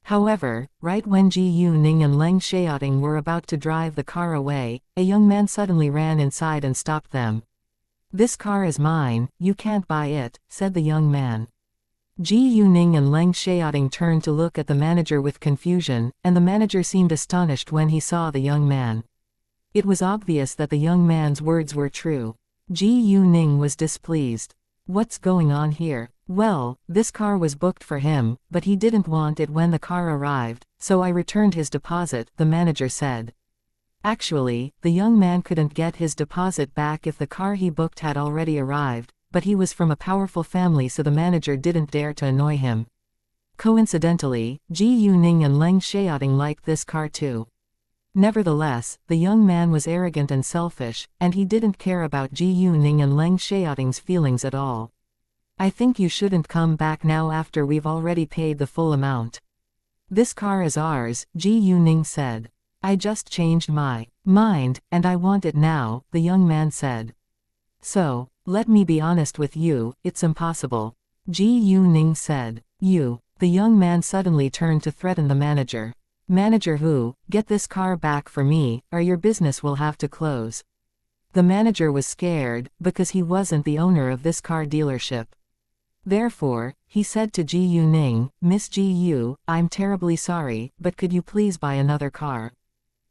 However, right when Ji Yuning and Leng Xiaoting were about to drive the car away, a young man suddenly ran inside and stopped them. "This car is mine, you can't buy it," said the young man. Ji Yuning and Leng Xiaoting turned to look at the manager with confusion, and the manager seemed astonished when he saw the young man. It was obvious that the young man's words were true. Ji Yuning was displeased. "What's going on here?" "Well, this car was booked for him, but he didn't want it when the car arrived, so I returned his deposit," the manager said. Actually, the young man couldn't get his deposit back if the car he booked had already arrived, but he was from a powerful family, so the manager didn't dare to annoy him. Coincidentally, Ji Yuning and Leng Xiaoting liked this car too. Nevertheless, the young man was arrogant and selfish, and he didn't care about Ji Yuning and Leng Xiaoting's feelings at all. "I think you shouldn't come back now after we've already paid the full amount." "This car is ours," Ji Yuning said. "I just changed my mind, and I want it now," the young man said. "So, let me be honest with you, it's impossible," Ji Yuning said. "You The young man suddenly turned to threaten the manager. Manager Hu, get this car back for me, or your business will have to close. The manager was scared, because he wasn't the owner of this car dealership. Therefore, he said to Ji Yuning, Miss Ji Yu, I'm terribly sorry, but could you please buy another car?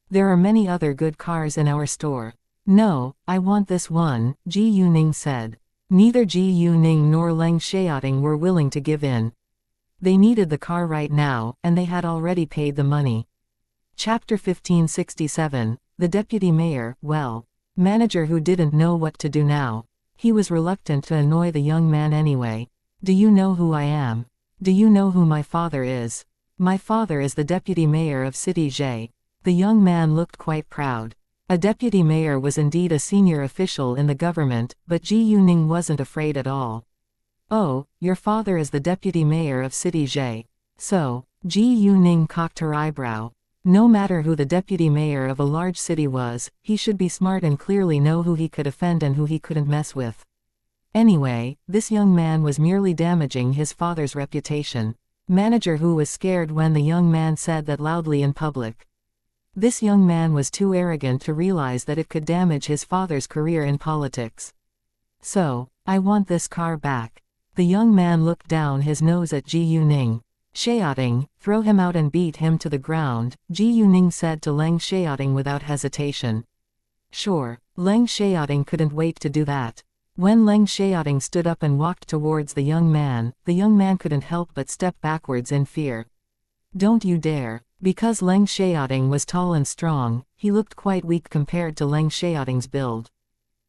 There are many other good cars in our store. No, I want this one, Ji Yuning said. Neither Ji Yuning nor Leng Xiaoting were willing to give in. They needed the car right now, and they had already paid the money. Chapter 1567, The Deputy Mayor, well. Manager Hu didn't know what to do now. He was reluctant to annoy the young man anyway. Do you know who I am? Do you know who my father is? My father is the deputy mayor of City Zhe. The young man looked quite proud. A deputy mayor was indeed a senior official in the government, but Ji Yuning wasn't afraid at all. Oh, your father is the deputy mayor of City Zhe. So, Ji Yuning cocked her eyebrow. No matter who the deputy mayor of a large city was, he should be smart and clearly know who he could offend and who he couldn't mess with. Anyway, this young man was merely damaging his father's reputation. Manager Hu was scared when the young man said that loudly in public. This young man was too arrogant to realize that it could damage his father's career in politics. So, I want this car back. The young man looked down his nose at Ji Yuning. Xiaoting, throw him out and beat him to the ground, Ji Yuning said to Leng Xiaoting without hesitation. Sure, Leng Xiaoting couldn't wait to do that. When Leng Xiaoting stood up and walked towards the young man couldn't help but step backwards in fear. Don't you dare. Because Leng Xiaoting was tall and strong, he looked quite weak compared to Leng Xiaoting's build.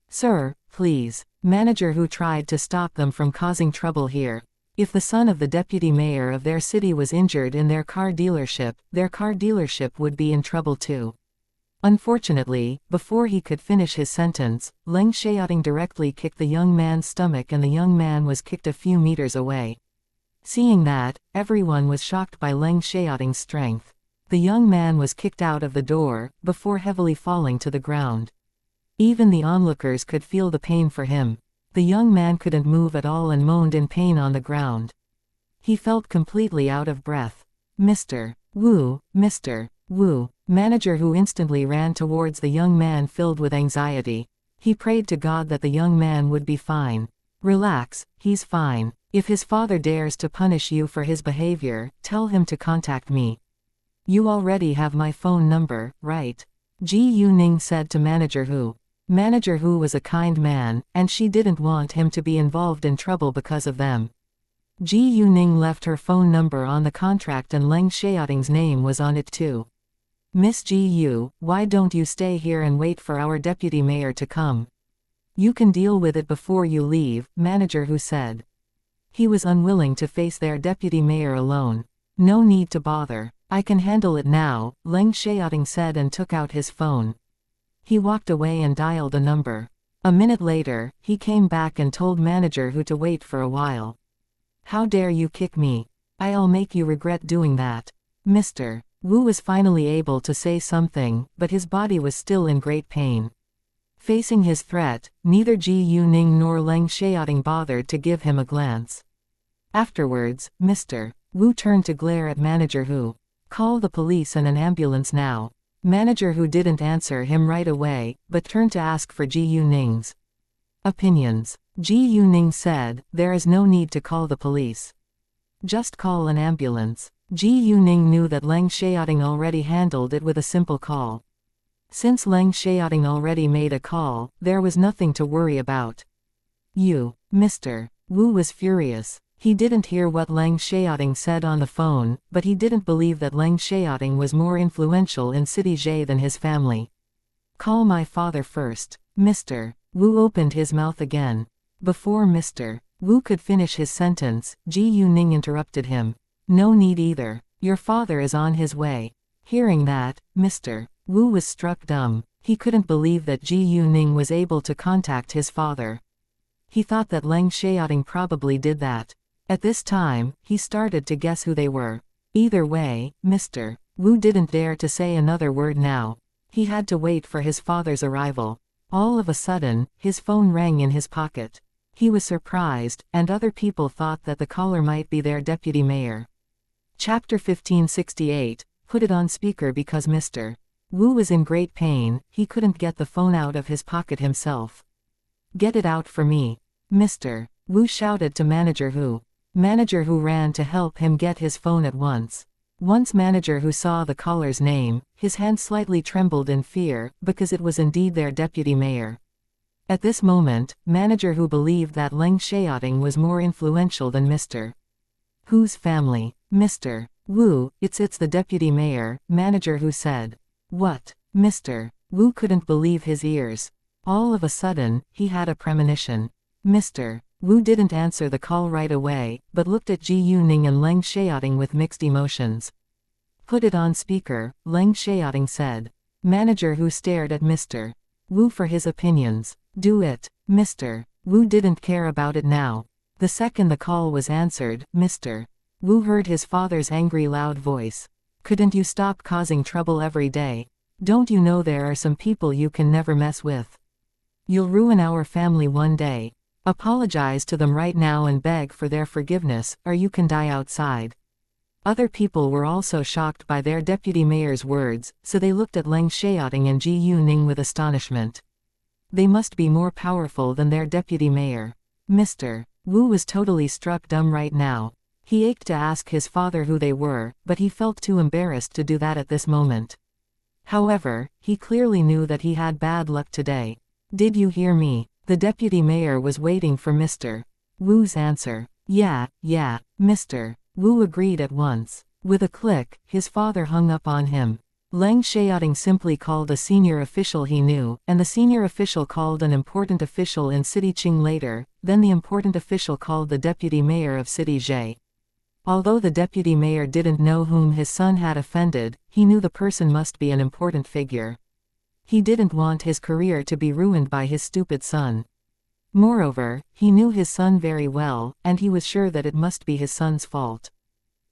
Sir, please. Manager Hu tried to stop them from causing trouble here. If the son of the deputy mayor of their city was injured in their car dealership would be in trouble too. Unfortunately, before he could finish his sentence, Leng Xiaoting directly kicked the young man's stomach and the young man was kicked a few meters away. Seeing that, everyone was shocked by Leng Xiaoting's strength. The young man was kicked out of the door, before heavily falling to the ground. Even the onlookers could feel the pain for him. The young man couldn't move at all and moaned in pain on the ground. He felt completely out of breath. Mr. Wu, Mr. Wu. Manager Hu instantly ran towards the young man filled with anxiety. He prayed to God that the young man would be fine. Relax, he's fine. If his father dares to punish you for his behavior, tell him to contact me. You already have my phone number, right? Ji Yuning said to Manager Hu. Manager Hu was a kind man, and she didn't want him to be involved in trouble because of them. Ji Yuning left her phone number on the contract and Leng Xiaoting's name was on it too. Miss Ji Yu, why don't you stay here and wait for our deputy mayor to come? You can deal with it before you leave, Manager Hu said. He was unwilling to face their deputy mayor alone. No need to bother. I can handle it now, Leng Xiaoting said and took out his phone. He walked away and dialed a number. A minute later, he came back and told Manager Hu to wait for a while. How dare you kick me? I'll make you regret doing that. Mr. Wu was finally able to say something, but his body was still in great pain. Facing his threat, neither Ji Yuning nor Leng Xiaoting bothered to give him a glance. Afterwards, Mr. Wu turned to glare at Manager Hu. Call the police and an ambulance now. Manager Hu didn't answer him right away, but turned to ask for Ji Yuning's opinions. Ji Yuning said, there is no need to call the police. Just call an ambulance. Ji Yuning knew that Leng Xiaoting already handled it with a simple call. Since Leng Xiaoting already made a call, there was nothing to worry about. Mr. Wu was furious. He didn't hear what Leng Xiaoting said on the phone, but he didn't believe that Leng Xiaoting was more influential in City Zhe than his family. Call my father first. Mr. Wu opened his mouth again. Before Mr. Wu could finish his sentence, Ji Yuning interrupted him. No need either. Your father is on his way. Hearing that, Mr. Wu was struck dumb. He couldn't believe that Ji Yuning was able to contact his father. He thought that Leng Xiaoting probably did that. At this time, he started to guess who they were. Either way, Mr. Wu didn't dare to say another word now. He had to wait for his father's arrival. All of a sudden, his phone rang in his pocket. He was surprised, and other people thought that the caller might be their deputy mayor. Chapter 1568, Put it on speaker because Mr. Wu was in great pain, he couldn't get the phone out of his pocket himself. Get it out for me. Mr. Wu shouted to Manager Hu. Manager Hu ran to help him get his phone at once. Once Manager Hu saw the caller's name, his hand slightly trembled in fear, because it was indeed their deputy mayor. At this moment, Manager Hu believed that Leng Xiaoting was more influential than Mr. Hu's family. Mr. Wu, it's the deputy mayor, Manager Hu said. What? Mr. Wu couldn't believe his ears. All of a sudden, he had a premonition. Mr. Wu didn't answer the call right away, but looked at Ji Yuning and Leng Xiaoting with mixed emotions. Put it on speaker, Leng Xiaoting said. Manager Hu stared at Mr. Wu for his opinions. Do it. Mr. Wu didn't care about it now. The second the call was answered, Mr. Wu heard his father's angry loud voice. Couldn't you stop causing trouble every day? Don't you know there are some people you can never mess with? You'll ruin our family one day. Apologize to them right now and beg for their forgiveness, or you can die outside. Other people were also shocked by their deputy mayor's words, so they looked at Leng Xiaoting and Ji Yuning with astonishment. They must be more powerful than their deputy mayor. Mr. Wu was totally struck dumb right now. He ached to ask his father who they were, but he felt too embarrassed to do that at this moment. However, he clearly knew that he had bad luck today. Did you hear me? The deputy mayor was waiting for Mr. Wu's answer. Yeah, Mr. Wu agreed at once. With a click, his father hung up on him. Leng Xiaoting simply called a senior official he knew, and the senior official called an important official in City Qing later, then the important official called the deputy mayor of City Zhe. Although the deputy mayor didn't know whom his son had offended, he knew the person must be an important figure. He didn't want his career to be ruined by his stupid son. Moreover, he knew his son very well, and he was sure that it must be his son's fault.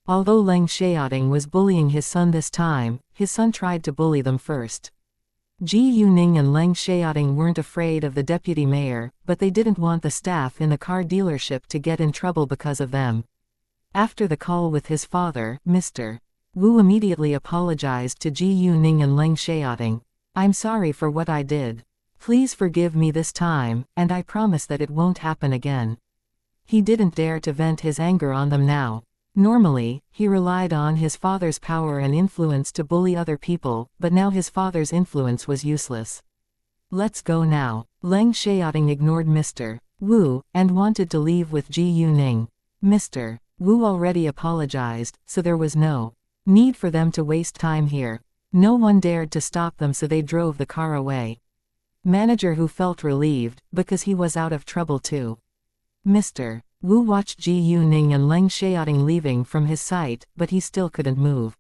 Although Leng Xiaoting was bullying his son this time, his son tried to bully them first. Ji Yuning and Leng Xiaoting weren't afraid of the deputy mayor, but they didn't want the staff in the car dealership to get in trouble because of them. After the call with his father, Mr. Wu immediately apologized to Ji Yuning and Leng Xiaoting. I'm sorry for what I did. Please forgive me this time, and I promise that it won't happen again. He didn't dare to vent his anger on them now. Normally, he relied on his father's power and influence to bully other people, but now his father's influence was useless. Let's go now. Leng Xiaoting ignored Mr. Wu, and wanted to leave with Ji Yuning. Mr. Wu already apologized, so there was no need for them to waste time here. No one dared to stop them, so they drove the car away. Manager Hu felt relieved, because he was out of trouble too. Mr. Wu watched Ji Yuning and Leng Xiaoting leaving from his sight, but he still couldn't move.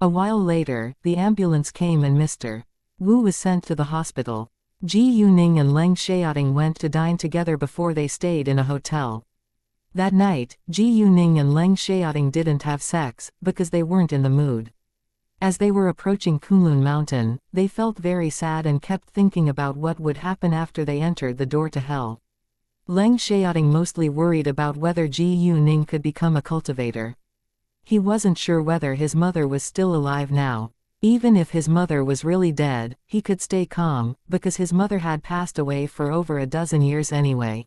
A while later, the ambulance came and Mr. Wu was sent to the hospital. Ji Yuning and Leng Xiaoting went to dine together before they stayed in a hotel. That night, Ji Yuning and Leng Xiaoting didn't have sex, because they weren't in the mood. As they were approaching Kunlun Mountain, they felt very sad and kept thinking about what would happen after they entered the door to hell. Leng Xiaoting mostly worried about whether Ji Yuning could become a cultivator. He wasn't sure whether his mother was still alive now. Even if his mother was really dead, he could stay calm, because his mother had passed away for over a dozen years anyway.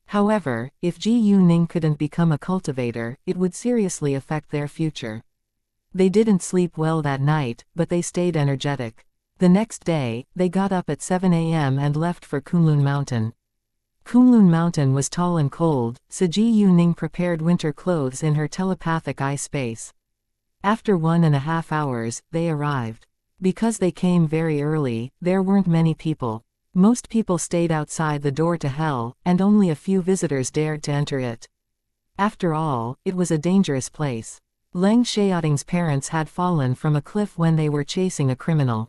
However, if Ji Yuning couldn't become a cultivator, it would seriously affect their future. They didn't sleep well that night, but they stayed energetic. The next day, they got up at 7 a.m. and left for Kunlun Mountain. Kunlun Mountain was tall and cold, so Ji Yuning prepared winter clothes in her telepathic eye space. After 1.5 hours, they arrived. Because they came very early, there weren't many people. Most people stayed outside the door to hell, and only a few visitors dared to enter it. After all, it was a dangerous place. Leng Xiaoting's parents had fallen from a cliff when they were chasing a criminal.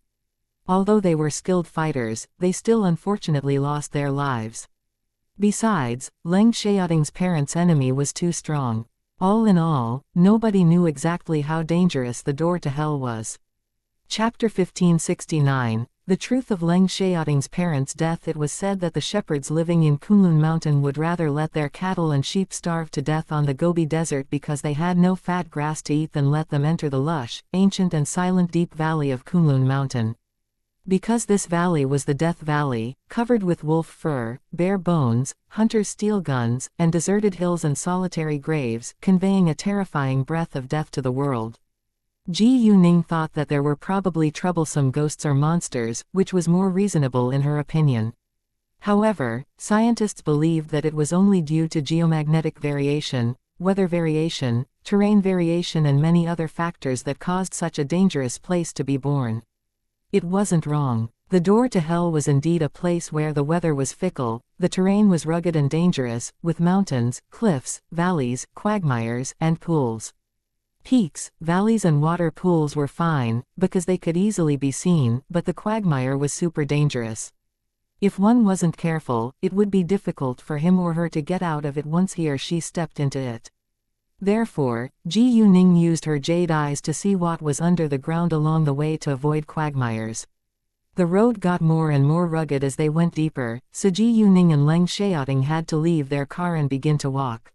Although they were skilled fighters, they still unfortunately lost their lives. Besides, Leng Xiaoting's parents' enemy was too strong. All in all, nobody knew exactly how dangerous the door to hell was. Chapter 1569, The truth of Leng Xiaoting's parents' death. It was said that the shepherds living in Kunlun Mountain would rather let their cattle and sheep starve to death on the Gobi Desert because they had no fat grass to eat than let them enter the lush, ancient and silent deep valley of Kunlun Mountain. Because this valley was the Death Valley, covered with wolf fur, bare bones, hunters' steel guns, and deserted hills and solitary graves, conveying a terrifying breath of death to the world. Ji Yuning thought that there were probably troublesome ghosts or monsters, which was more reasonable in her opinion. However, scientists believed that it was only due to geomagnetic variation, weather variation, terrain variation and many other factors that caused such a dangerous place to be born. It wasn't wrong. The door to hell was indeed a place where the weather was fickle, the terrain was rugged and dangerous, with mountains, cliffs, valleys, quagmires, and pools. Peaks, valleys and water pools were fine, because they could easily be seen, but the quagmire was super dangerous. If one wasn't careful, it would be difficult for him or her to get out of it once he or she stepped into it. Therefore, Ji Yuning used her jade eyes to see what was under the ground along the way to avoid quagmires. The road got more and more rugged as they went deeper, so Ji Yuning and Leng Xiaoting had to leave their car and begin to walk.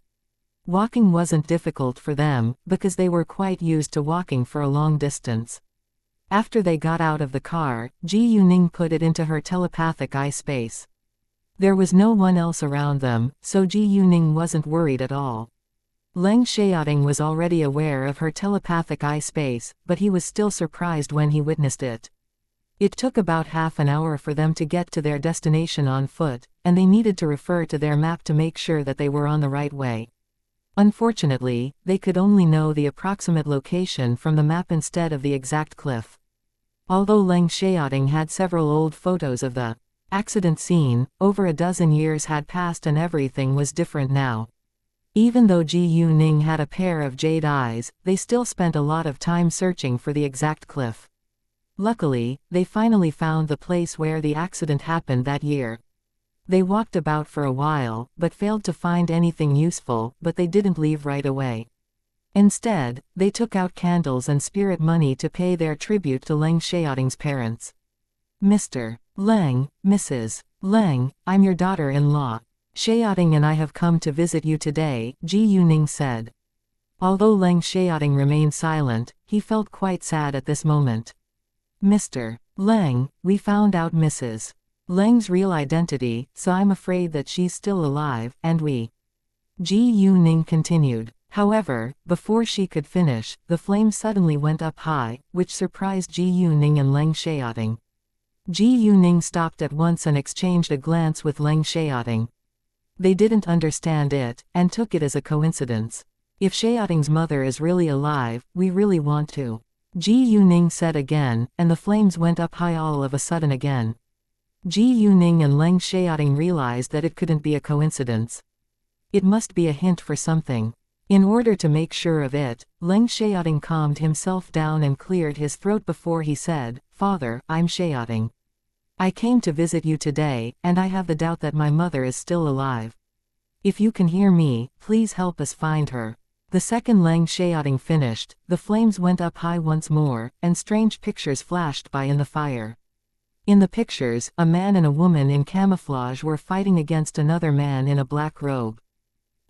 Walking wasn't difficult for them, because they were quite used to walking for a long distance. After they got out of the car, Ji Yuning put it into her telepathic eye space. There was no one else around them, so Ji Yuning wasn't worried at all. Leng Xiaoting was already aware of her telepathic eye space, but he was still surprised when he witnessed it. It took about half an hour for them to get to their destination on foot, and they needed to refer to their map to make sure that they were on the right way. Unfortunately, they could only know the approximate location from the map instead of the exact cliff. Although Leng Xiaoting had several old photos of the accident scene, over a dozen years had passed and everything was different now. Even though Ji Yuning had a pair of jade eyes, they still spent a lot of time searching for the exact cliff. Luckily, they finally found the place where the accident happened that year. They walked about for a while, but failed to find anything useful, but they didn't leave right away. Instead, they took out candles and spirit money to pay their tribute to Leng Xiaoting's parents. Mr. Leng, Mrs. Leng, I'm your daughter-in-law. Xiaoting and I have come to visit you today, Ji Yuning said. Although Leng Xiaoting remained silent, he felt quite sad at this moment. Mr. Leng, we found out Mrs. Leng's real identity, so I'm afraid that she's still alive, and we. Ji Yuning continued. However, before she could finish, the flame suddenly went up high, which surprised Ji Yuning and Leng Xiaoting. Ji Yuning stopped at once and exchanged a glance with Leng Xiaoting. They didn't understand it, and took it as a coincidence. If Xiaoting's mother is really alive, we really want to. Ji Yuning said again, and the flames went up high all of a sudden again. Ji Yuning and Leng Xiaoting realized that it couldn't be a coincidence. It must be a hint for something. In order to make sure of it, Leng Xiaoting calmed himself down and cleared his throat before he said, "Father, I'm Xiaoting. I came to visit you today, and I have the doubt that my mother is still alive. If you can hear me, please help us find her." The second Leng Xiaoting finished, the flames went up high once more, and strange pictures flashed by in the fire. In the pictures, a man and a woman in camouflage were fighting against another man in a black robe.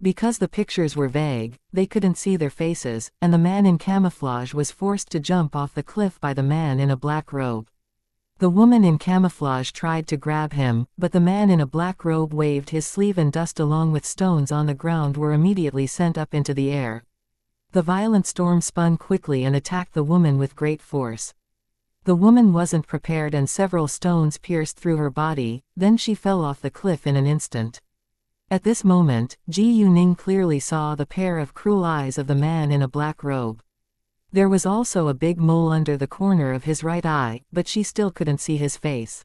Because the pictures were vague, they couldn't see their faces, and the man in camouflage was forced to jump off the cliff by the man in a black robe. The woman in camouflage tried to grab him, but the man in a black robe waved his sleeve and dust along with stones on the ground were immediately sent up into the air. The violent storm spun quickly and attacked the woman with great force. The woman wasn't prepared and several stones pierced through her body, then she fell off the cliff in an instant. At this moment, Ji Yuning clearly saw the pair of cruel eyes of the man in a black robe. There was also a big mole under the corner of his right eye, but she still couldn't see his face.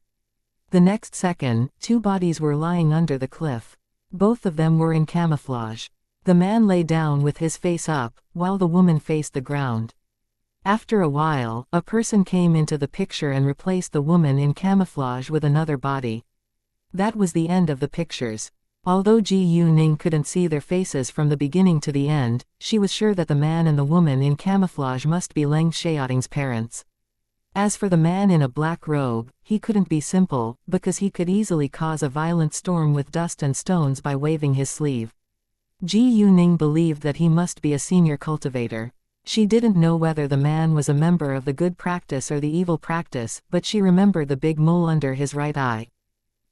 The next second, two bodies were lying under the cliff. Both of them were in camouflage. The man lay down with his face up, while the woman faced the ground. After a while, a person came into the picture and replaced the woman in camouflage with another body. That was the end of the pictures. Although Ji Yuning couldn't see their faces from the beginning to the end, she was sure that the man and the woman in camouflage must be Leng Xiaoting's parents. As for the man in a black robe, he couldn't be simple, because he could easily cause a violent storm with dust and stones by waving his sleeve. Ji Yuning believed that he must be a senior cultivator. She didn't know whether the man was a member of the good practice or the evil practice, but she remembered the big mole under his right eye.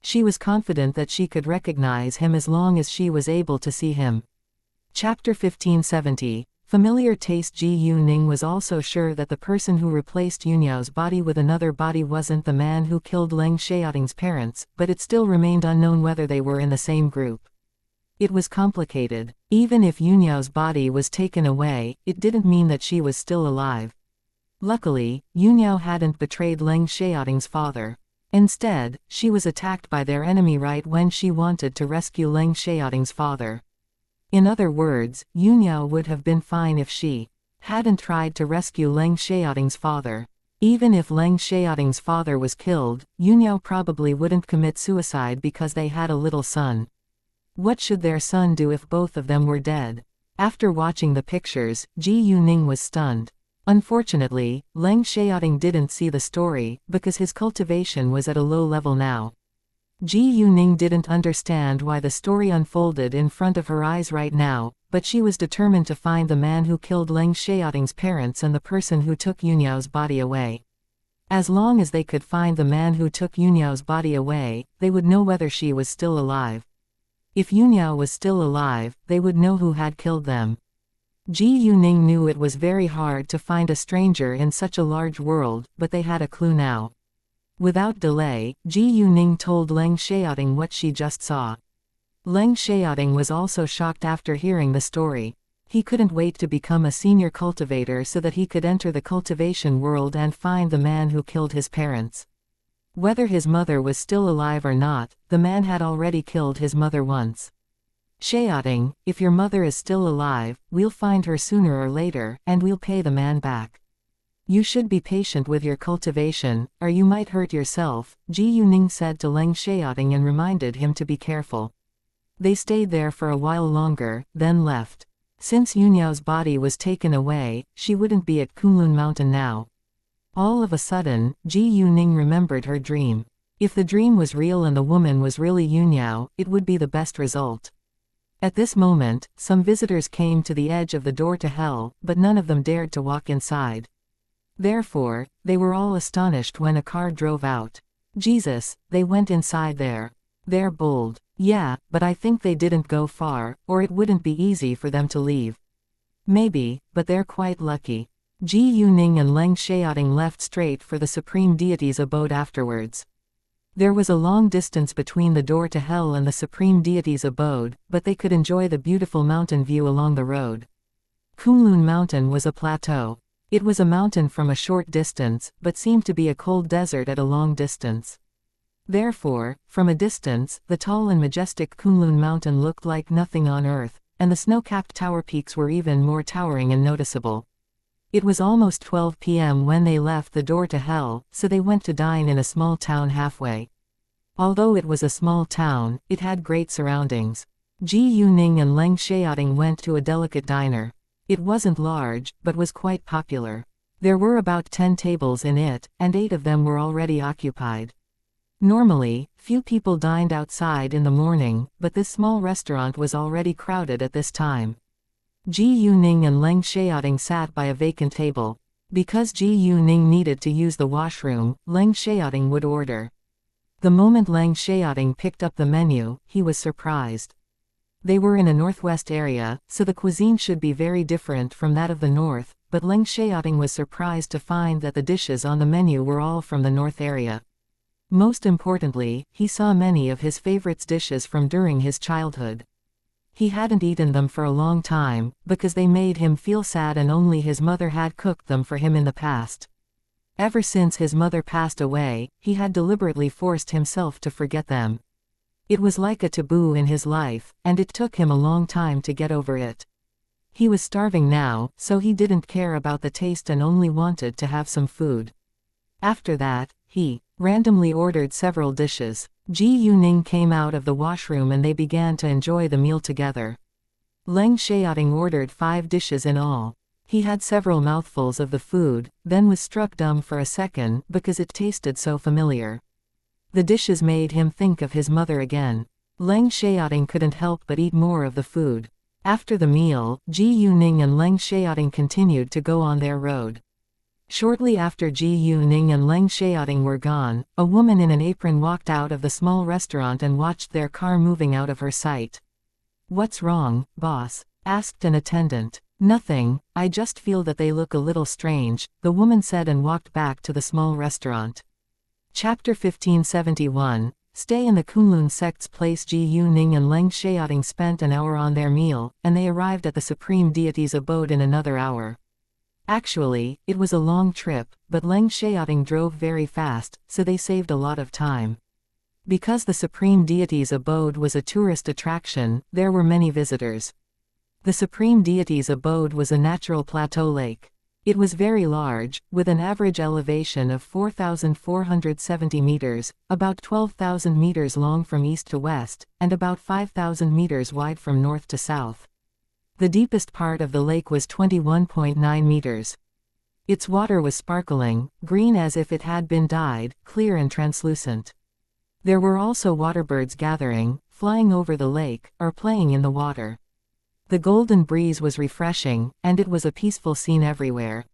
She was confident that she could recognize him as long as she was able to see him. Chapter 1570. Familiar taste. Ji Yuning was also sure that the person who replaced Yunyao's body with another body wasn't the man who killed Leng Xiaoting's parents, but it still remained unknown whether they were in the same group. It was complicated. Even if Yunyao's body was taken away, it didn't mean that she was still alive. Luckily, Yunyao hadn't betrayed Leng Xiaoting's father. Instead, she was attacked by their enemy right when she wanted to rescue Leng Xiaoting's father. In other words, Yunyao would have been fine if she hadn't tried to rescue Leng Xiaoting's father. Even if Leng Xiaoting's father was killed, Yunyao probably wouldn't commit suicide because they had a little son. What should their son do if both of them were dead? After watching the pictures, Ji Yuning was stunned. Unfortunately, Leng Xiaoting didn't see the story, because his cultivation was at a low level now. Ji Yuning didn't understand why the story unfolded in front of her eyes right now, but she was determined to find the man who killed Leng Xiaoting's parents and the person who took Yunyao's body away. As long as they could find the man who took Yunyao's body away, they would know whether she was still alive. If Yunyao was still alive, they would know who had killed them. Ji Yuning knew it was very hard to find a stranger in such a large world, but they had a clue now. Without delay, Ji Yuning told Leng Xiaoting what she just saw. Leng Xiaoting was also shocked after hearing the story. He couldn't wait to become a senior cultivator so that he could enter the cultivation world and find the man who killed his parents. Whether his mother was still alive or not, the man had already killed his mother once. Xiaoting, if your mother is still alive, we'll find her sooner or later, and we'll pay the man back. You should be patient with your cultivation, or you might hurt yourself, Ji Yuning said to Leng Xiaoting and reminded him to be careful. They stayed there for a while longer, then left. Since Yunyao's body was taken away, she wouldn't be at Kunlun Mountain now. All of a sudden, Ji Yuning remembered her dream. If the dream was real and the woman was really Yunyao, it would be the best result. At this moment, some visitors came to the edge of the door to hell, but none of them dared to walk inside. Therefore, they were all astonished when a car drove out. Jesus, they went inside there. They're bold. Yeah, but I think they didn't go far, or it wouldn't be easy for them to leave. Maybe, but they're quite lucky. Ji Yuning and Leng Xiaoting left straight for the Supreme Deity's abode afterwards. There was a long distance between the door to hell and the Supreme Deity's abode, but they could enjoy the beautiful mountain view along the road. Kunlun Mountain was a plateau. It was a mountain from a short distance, but seemed to be a cold desert at a long distance. Therefore, from a distance, the tall and majestic Kunlun Mountain looked like nothing on earth, and the snow-capped tower peaks were even more towering and noticeable. It was almost 12 p.m. when they left the door to hell, so they went to dine in a small town halfway. Although it was a small town, it had great surroundings. Ji Yuning and Leng Xiaoting went to a delicate diner. It wasn't large, but was quite popular. There were about 10 tables in it, and 8 of them were already occupied. Normally, few people dined outside in the morning, but this small restaurant was already crowded at this time. Ji Yuning and Leng Xiaoting sat by a vacant table. Because Ji Yuning needed to use the washroom, Leng Xiaoting would order. The moment Leng Xiaoting picked up the menu, he was surprised. They were in a northwest area, so the cuisine should be very different from that of the north, but Leng Xiaoting was surprised to find that the dishes on the menu were all from the north area. Most importantly, he saw many of his favorite dishes from during his childhood. He hadn't eaten them for a long time, because they made him feel sad and only his mother had cooked them for him in the past. Ever since his mother passed away, he had deliberately forced himself to forget them. It was like a taboo in his life, and it took him a long time to get over it. He was starving now, so he didn't care about the taste and only wanted to have some food. After that, he randomly ordered several dishes. Ji Yuning came out of the washroom and they began to enjoy the meal together. Leng Xiaoting ordered 5 dishes in all. He had several mouthfuls of the food, then was struck dumb for a second because it tasted so familiar. The dishes made him think of his mother again. Leng Xiaoting couldn't help but eat more of the food. After the meal, Ji Yuning and Leng Xiaoting continued to go on their road. Shortly after Ji Yuning and Leng Xiaoting were gone, a woman in an apron walked out of the small restaurant and watched their car moving out of her sight. "What's wrong, boss?" asked an attendant. "Nothing, I just feel that they look a little strange," the woman said and walked back to the small restaurant. Chapter 1571. Stay in the Kunlun sect's place. Ji Yuning and Leng Xiaoting spent an hour on their meal, and they arrived at the supreme deity's abode in another hour. Actually, it was a long trip, but Leng Xiaoting drove very fast, so they saved a lot of time. Because the supreme deity's abode was a tourist attraction, there were many visitors. The supreme deity's abode was a natural plateau lake. It was very large, with an average elevation of 4,470 meters, about 12,000 meters long from east to west, and about 5,000 meters wide from north to south. The deepest part of the lake was 21.9 meters. Its water was sparkling, green as if it had been dyed, clear and translucent. There were also waterbirds gathering, flying over the lake, or playing in the water. The golden breeze was refreshing, and it was a peaceful scene everywhere.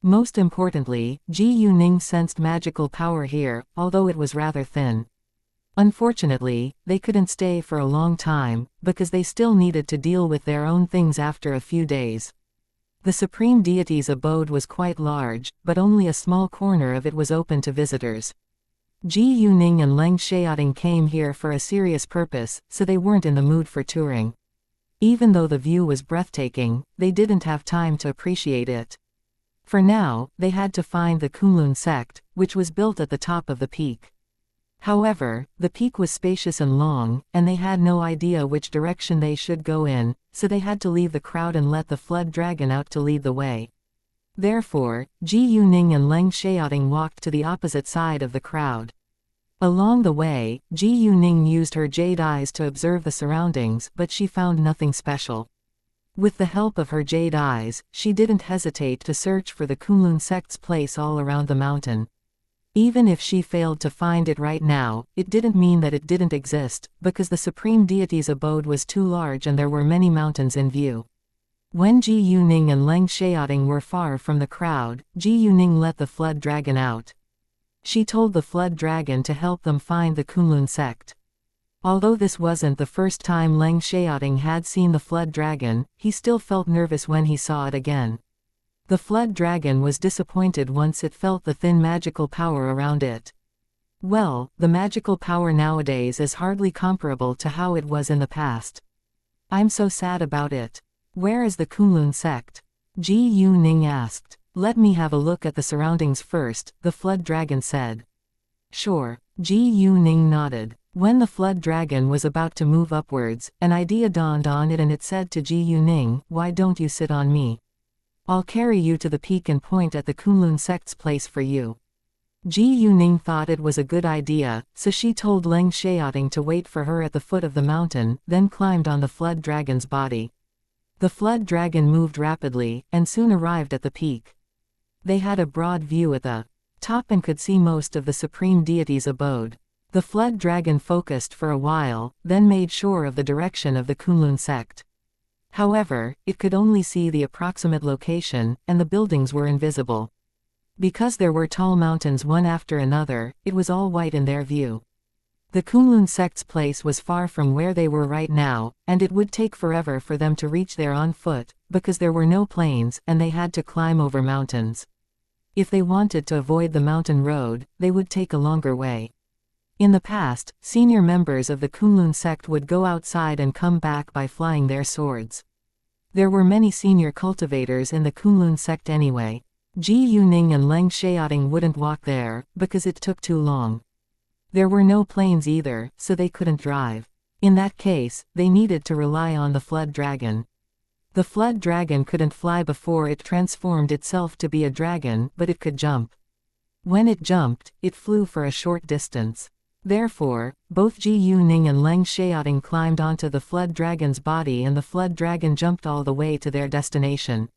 Most importantly, Ji Yuning sensed magical power here, although it was rather thin. Unfortunately, they couldn't stay for a long time, because they still needed to deal with their own things after a few days. The supreme deity's abode was quite large, but only a small corner of it was open to visitors. Ji Yuning and Leng Xiaoting came here for a serious purpose, so they weren't in the mood for touring. Even though the view was breathtaking, they didn't have time to appreciate it. For now, they had to find the Kunlun sect, which was built at the top of the peak. However, the peak was spacious and long, and they had no idea which direction they should go in, so they had to leave the crowd and let the flood dragon out to lead the way. Therefore, Ji Yuning and Leng Xiaoting walked to the opposite side of the crowd. Along the way, Ji Yuning used her jade eyes to observe the surroundings, but she found nothing special. With the help of her jade eyes, she didn't hesitate to search for the Kunlun sect's place all around the mountain. Even if she failed to find it right now, it didn't mean that it didn't exist, because the supreme deity's abode was too large and there were many mountains in view. When Ji Yuning and Leng Xiaoting were far from the crowd, Ji Yuning let the flood dragon out. She told the flood dragon to help them find the Kunlun sect. Although this wasn't the first time Leng Xiaoting had seen the flood dragon, he still felt nervous when he saw it again. The flood dragon was disappointed once it felt the thin magical power around it. Well, the magical power nowadays is hardly comparable to how it was in the past. I'm so sad about it. Where is the Kunlun sect? Ji Yuning asked. Let me have a look at the surroundings first, the flood dragon said. Sure. Ji Yuning nodded. When the flood dragon was about to move upwards, an idea dawned on it and it said to Ji Yuning, "Why don't you sit on me? I'll carry you to the peak and point at the Kunlun sect's place for you." Ji Yuning thought it was a good idea, so she told Leng Xiaoting to wait for her at the foot of the mountain, then climbed on the flood dragon's body. The flood dragon moved rapidly, and soon arrived at the peak. They had a broad view at the top and could see most of the supreme deity's abode. The flood dragon focused for a while, then made sure of the direction of the Kunlun sect. However, it could only see the approximate location, and the buildings were invisible. Because there were tall mountains one after another, it was all white in their view. The Kunlun sect's place was far from where they were right now, and it would take forever for them to reach there on foot, because there were no plains and they had to climb over mountains. If they wanted to avoid the mountain road, they would take a longer way. In the past, senior members of the Kunlun sect would go outside and come back by flying their swords. There were many senior cultivators in the Kunlun sect anyway. Ji Yuning and Leng Xiaoting wouldn't walk there, because it took too long. There were no plains either, so they couldn't drive. In that case, they needed to rely on the flood dragon. The flood dragon couldn't fly before it transformed itself to be a dragon, but it could jump. When it jumped, it flew for a short distance. Therefore, both Ji Yuning and Leng Xiaoting climbed onto the flood dragon's body and the flood dragon jumped all the way to their destination.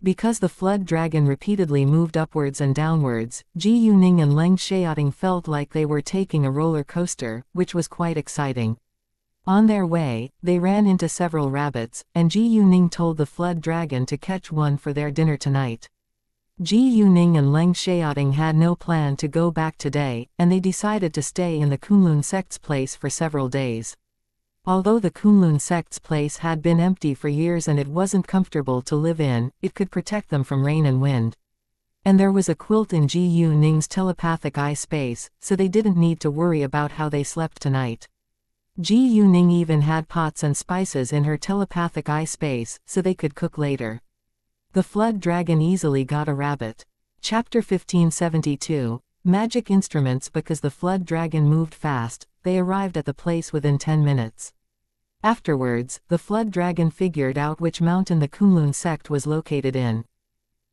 Because the flood dragon repeatedly moved upwards and downwards, Ji Yuning and Leng Xiaoting felt like they were taking a roller coaster, which was quite exciting. On their way, they ran into several rabbits, and Ji Yuning told the flood dragon to catch one for their dinner tonight. Ji Yuning and Leng Xiaoting had no plan to go back today, and they decided to stay in the Kunlun sect's place for several days. Although the Kunlun sect's place had been empty for years and it wasn't comfortable to live in, it could protect them from rain and wind. And there was a quilt in Ji Yuning's telepathic eye space, so they didn't need to worry about how they slept tonight. Ji Yuning even had pots and spices in her telepathic eye space, so they could cook later. The flood dragon easily got a rabbit. Chapter 1572, Magic Instruments. Because the flood dragon moved fast, they arrived at the place within 10 minutes. Afterwards, the flood dragon figured out which mountain the Kunlun sect was located in.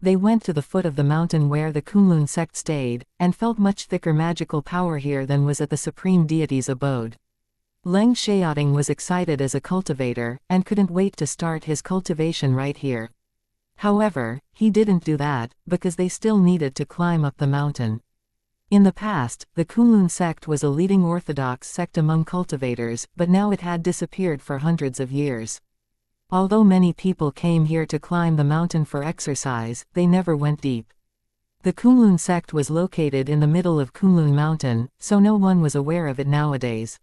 They went to the foot of the mountain where the Kunlun sect stayed, and felt much thicker magical power here than was at the supreme deity's abode. Leng Xiaoting was excited as a cultivator, and couldn't wait to start his cultivation right here. However, he didn't do that, because they still needed to climb up the mountain. In the past, the Kunlun sect was a leading orthodox sect among cultivators, but now it had disappeared for hundreds of years. Although many people came here to climb the mountain for exercise, they never went deep. The Kunlun sect was located in the middle of Kunlun Mountain, so no one was aware of it nowadays.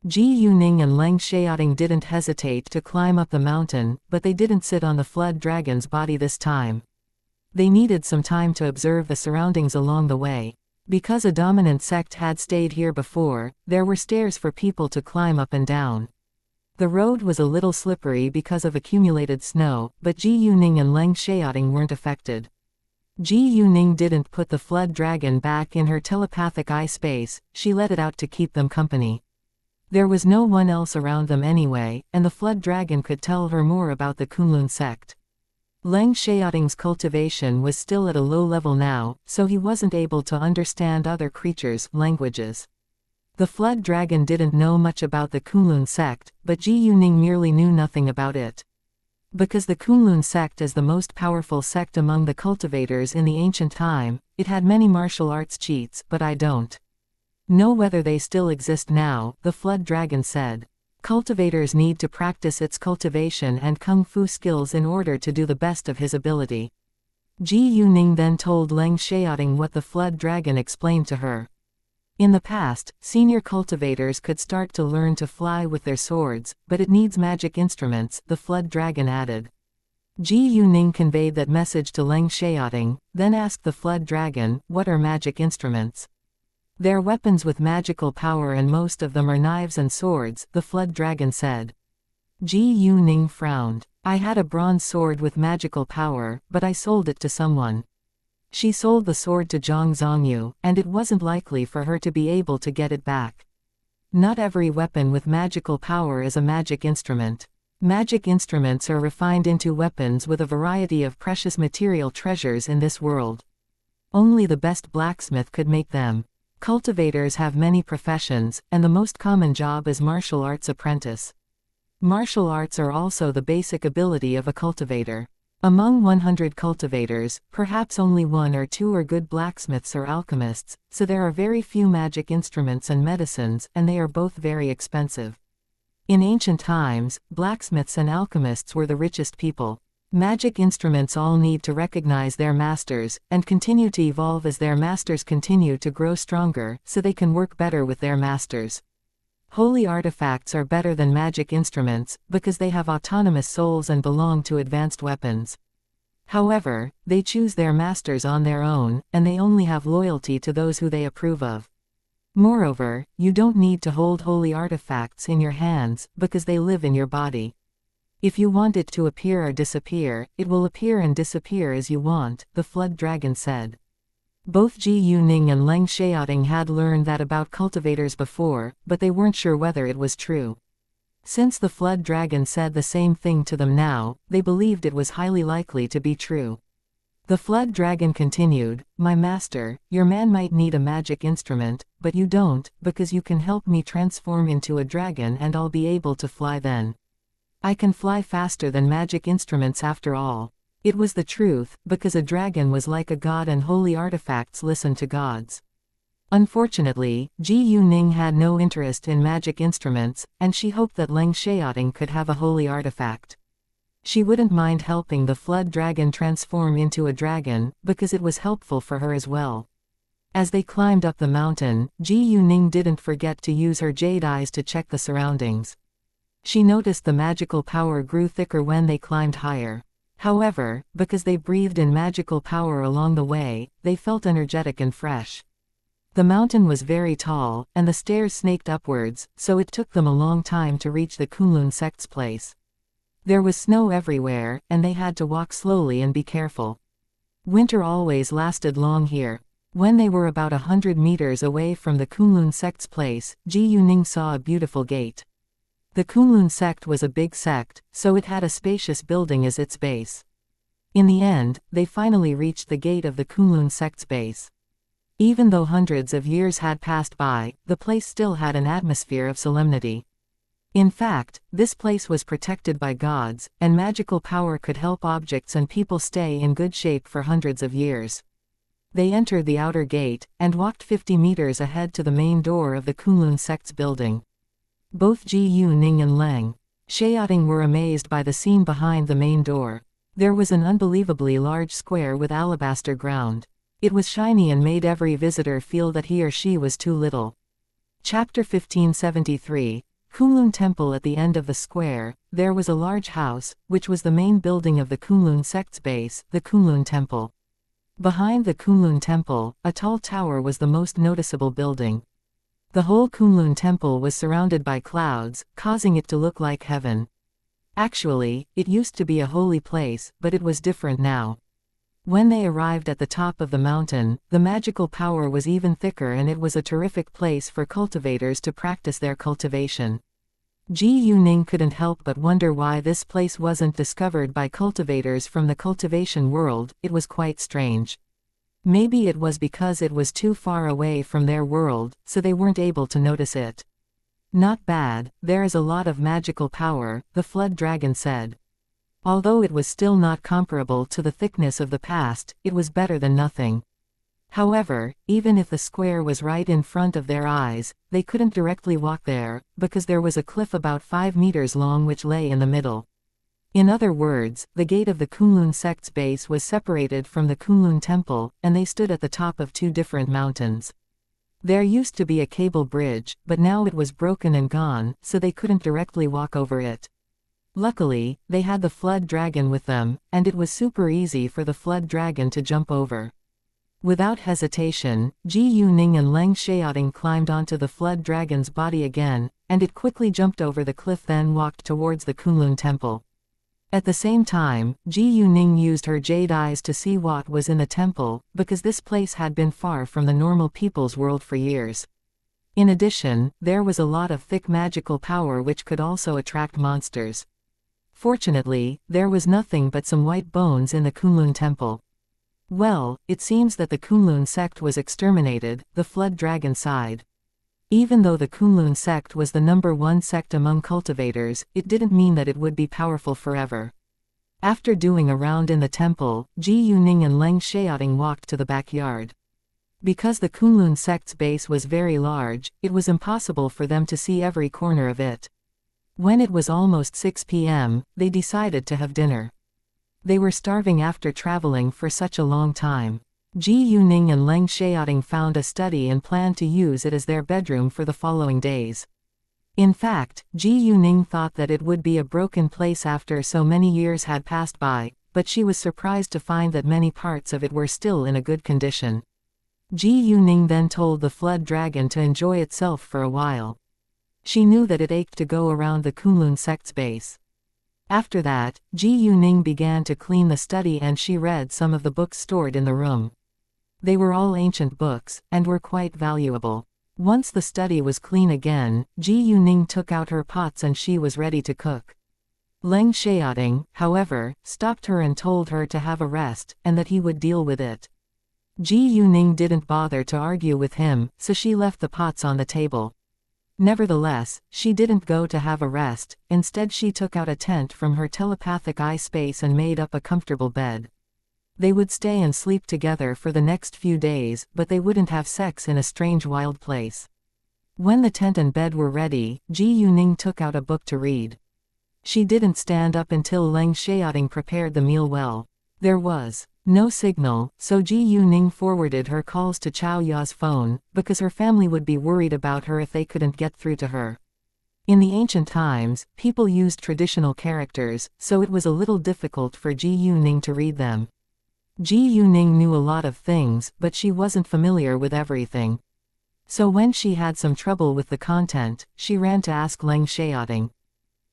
Ji Yuning and Leng Xiaoting didn't hesitate to climb up the mountain, but they didn't sit on the flood dragon's body this time. They needed some time to observe the surroundings along the way. Because a dominant sect had stayed here before, there were stairs for people to climb up and down. The road was a little slippery because of accumulated snow, but Ji Yuning and Leng Xiaoting weren't affected. Ji Yuning didn't put the flood dragon back in her telepathic eye space, she let it out to keep them company. There was no one else around them anyway, and the flood dragon could tell her more about the Kunlun sect. Leng Xiaoting's cultivation was still at a low level now, so he wasn't able to understand other creatures' languages. The flood dragon didn't know much about the Kunlun sect, but Ji Yuning merely knew nothing about it. Because the Kunlun sect is the most powerful sect among the cultivators in the ancient time, it had many martial arts cheats, but I don't know whether they still exist now, the flood dragon said. Cultivators need to practice its cultivation and kung fu skills in order to do the best of his ability. Ji Yuning then told Leng Xiaoting what the flood dragon explained to her. In the past, senior cultivators could start to learn to fly with their swords, but it needs magic instruments, the flood dragon added. Ji Yuning conveyed that message to Leng Xiaoting, then asked the flood dragon, what are magic instruments? They're weapons with magical power and most of them are knives and swords, the flood dragon said. Ji Yuning frowned. I had a bronze sword with magical power, but I sold it to someone. She sold the sword to Zhang Zhongyu, and it wasn't likely for her to be able to get it back. Not every weapon with magical power is a magic instrument. Magic instruments are refined into weapons with a variety of precious material treasures in this world. Only the best blacksmith could make them. Cultivators have many professions, and the most common job is martial arts apprentice. Martial arts are also the basic ability of a cultivator. Among 100 cultivators, perhaps only 1 or 2 are good blacksmiths or alchemists, so there are very few magic instruments and medicines, and they are both very expensive. In ancient times, blacksmiths and alchemists were the richest people. Magic instruments all need to recognize their masters, and continue to evolve as their masters continue to grow stronger, so they can work better with their masters. Holy artifacts are better than magic instruments, because they have autonomous souls and belong to advanced weapons. However, they choose their masters on their own, and they only have loyalty to those who they approve of. Moreover, you don't need to hold holy artifacts in your hands, because they live in your body. If you want it to appear or disappear, it will appear and disappear as you want, the flood dragon said. Both Ji Yuning and Leng Xiaoting had learned that about cultivators before, but they weren't sure whether it was true. Since the flood dragon said the same thing to them now, they believed it was highly likely to be true. The flood dragon continued, my master, your man might need a magic instrument, but you don't, because you can help me transform into a dragon and I'll be able to fly then. I can fly faster than magic instruments after all. It was the truth, because a dragon was like a god and holy artifacts listened to gods. Unfortunately, Ji Yuning had no interest in magic instruments, and she hoped that Leng Xiaoting could have a holy artifact. She wouldn't mind helping the flood dragon transform into a dragon, because it was helpful for her as well. As they climbed up the mountain, Ji Yuning didn't forget to use her jade eyes to check the surroundings. She noticed the magical power grew thicker when they climbed higher. However, because they breathed in magical power along the way, they felt energetic and fresh. The mountain was very tall, and the stairs snaked upwards, so it took them a long time to reach the Kunlun sect's place. There was snow everywhere, and they had to walk slowly and be careful. Winter always lasted long here. When they were about 100 meters away from the Kunlun sect's place, Ji Yuning saw a beautiful gate. The Kunlun sect was a big sect, so it had a spacious building as its base. In the end, they finally reached the gate of the Kunlun sect's base. Even though hundreds of years had passed by, the place still had an atmosphere of solemnity. In fact, this place was protected by gods, and magical power could help objects and people stay in good shape for hundreds of years. They entered the outer gate, and walked 50 meters ahead to the main door of the Kunlun sect's building. Both Ji Yuning and Leng Xiaoting were amazed by the scene behind the main door. There was an unbelievably large square with alabaster ground. It was shiny and made every visitor feel that he or she was too little. Chapter 1573. Kunlun Temple. At the end of the square, there was a large house, which was the main building of the Kunlun sect's base, the Kunlun Temple. Behind the Kunlun Temple, a tall tower was the most noticeable building. The whole Kunlun Temple was surrounded by clouds, causing it to look like heaven. Actually, it used to be a holy place, but it was different now. When they arrived at the top of the mountain, the magical power was even thicker, and it was a terrific place for cultivators to practice their cultivation. Ji Yuning couldn't help but wonder why this place wasn't discovered by cultivators from the cultivation world. It was quite strange. Maybe it was because it was too far away from their world, so they weren't able to notice it. Not bad, there is a lot of magical power, the flood dragon said. Although it was still not comparable to the thickness of the past, it was better than nothing. However, even if the square was right in front of their eyes, they couldn't directly walk there, because there was a cliff about 5 meters long which lay in the middle. In other words, the gate of the Kunlun sect's base was separated from the Kunlun Temple, and they stood at the top of 2 different mountains. There used to be a cable bridge, but now it was broken and gone, so they couldn't directly walk over it. Luckily, they had the flood dragon with them, and it was super easy for the flood dragon to jump over. Without hesitation, Ji Yuning and Leng Xiaoting climbed onto the flood dragon's body again, and it quickly jumped over the cliff, then walked towards the Kunlun Temple. At the same time, Ji Yuning used her jade eyes to see what was in the temple, because this place had been far from the normal people's world for years. In addition, there was a lot of thick magical power which could also attract monsters. Fortunately, there was nothing but some white bones in the Kunlun Temple. Well, it seems that the Kunlun sect was exterminated, the flood dragon sighed. Even though the Kunlun sect was the #1 sect among cultivators, it didn't mean that it would be powerful forever. After doing a round in the temple, Ji Yuning and Leng Xiaoting walked to the backyard. Because the Kunlun sect's base was very large, it was impossible for them to see every corner of it. When it was almost 6 p.m., they decided to have dinner. They were starving after traveling for such a long time. Ji Yuning and Leng Xiaoting found a study and planned to use it as their bedroom for the following days. In fact, Ji Yuning thought that it would be a broken place after so many years had passed by, but she was surprised to find that many parts of it were still in a good condition. Ji Yuning then told the flood dragon to enjoy itself for a while. She knew that it ached to go around the Kunlun sect's base. After that, Ji Yuning began to clean the study and she read some of the books stored in the room. They were all ancient books, and were quite valuable. Once the study was clean again, Ji Yuning took out her pots and she was ready to cook. Leng Xiaoting, however, stopped her and told her to have a rest, and that he would deal with it. Ji Yuning didn't bother to argue with him, so she left the pots on the table. Nevertheless, she didn't go to have a rest. Instead she took out a tent from her telepathic eye space and made up a comfortable bed. They would stay and sleep together for the next few days, but they wouldn't have sex in a strange wild place. When the tent and bed were ready, Ji Yuning took out a book to read. She didn't stand up until Leng Xiaoting prepared the meal well. There was no signal, so Ji Yuning forwarded her calls to Chao Ya's phone, because her family would be worried about her if they couldn't get through to her. In the ancient times, people used traditional characters, so it was a little difficult for Ji Yuning to read them. Ji Yuning knew a lot of things, but she wasn't familiar with everything. So when she had some trouble with the content, she ran to ask Leng Xiaoting.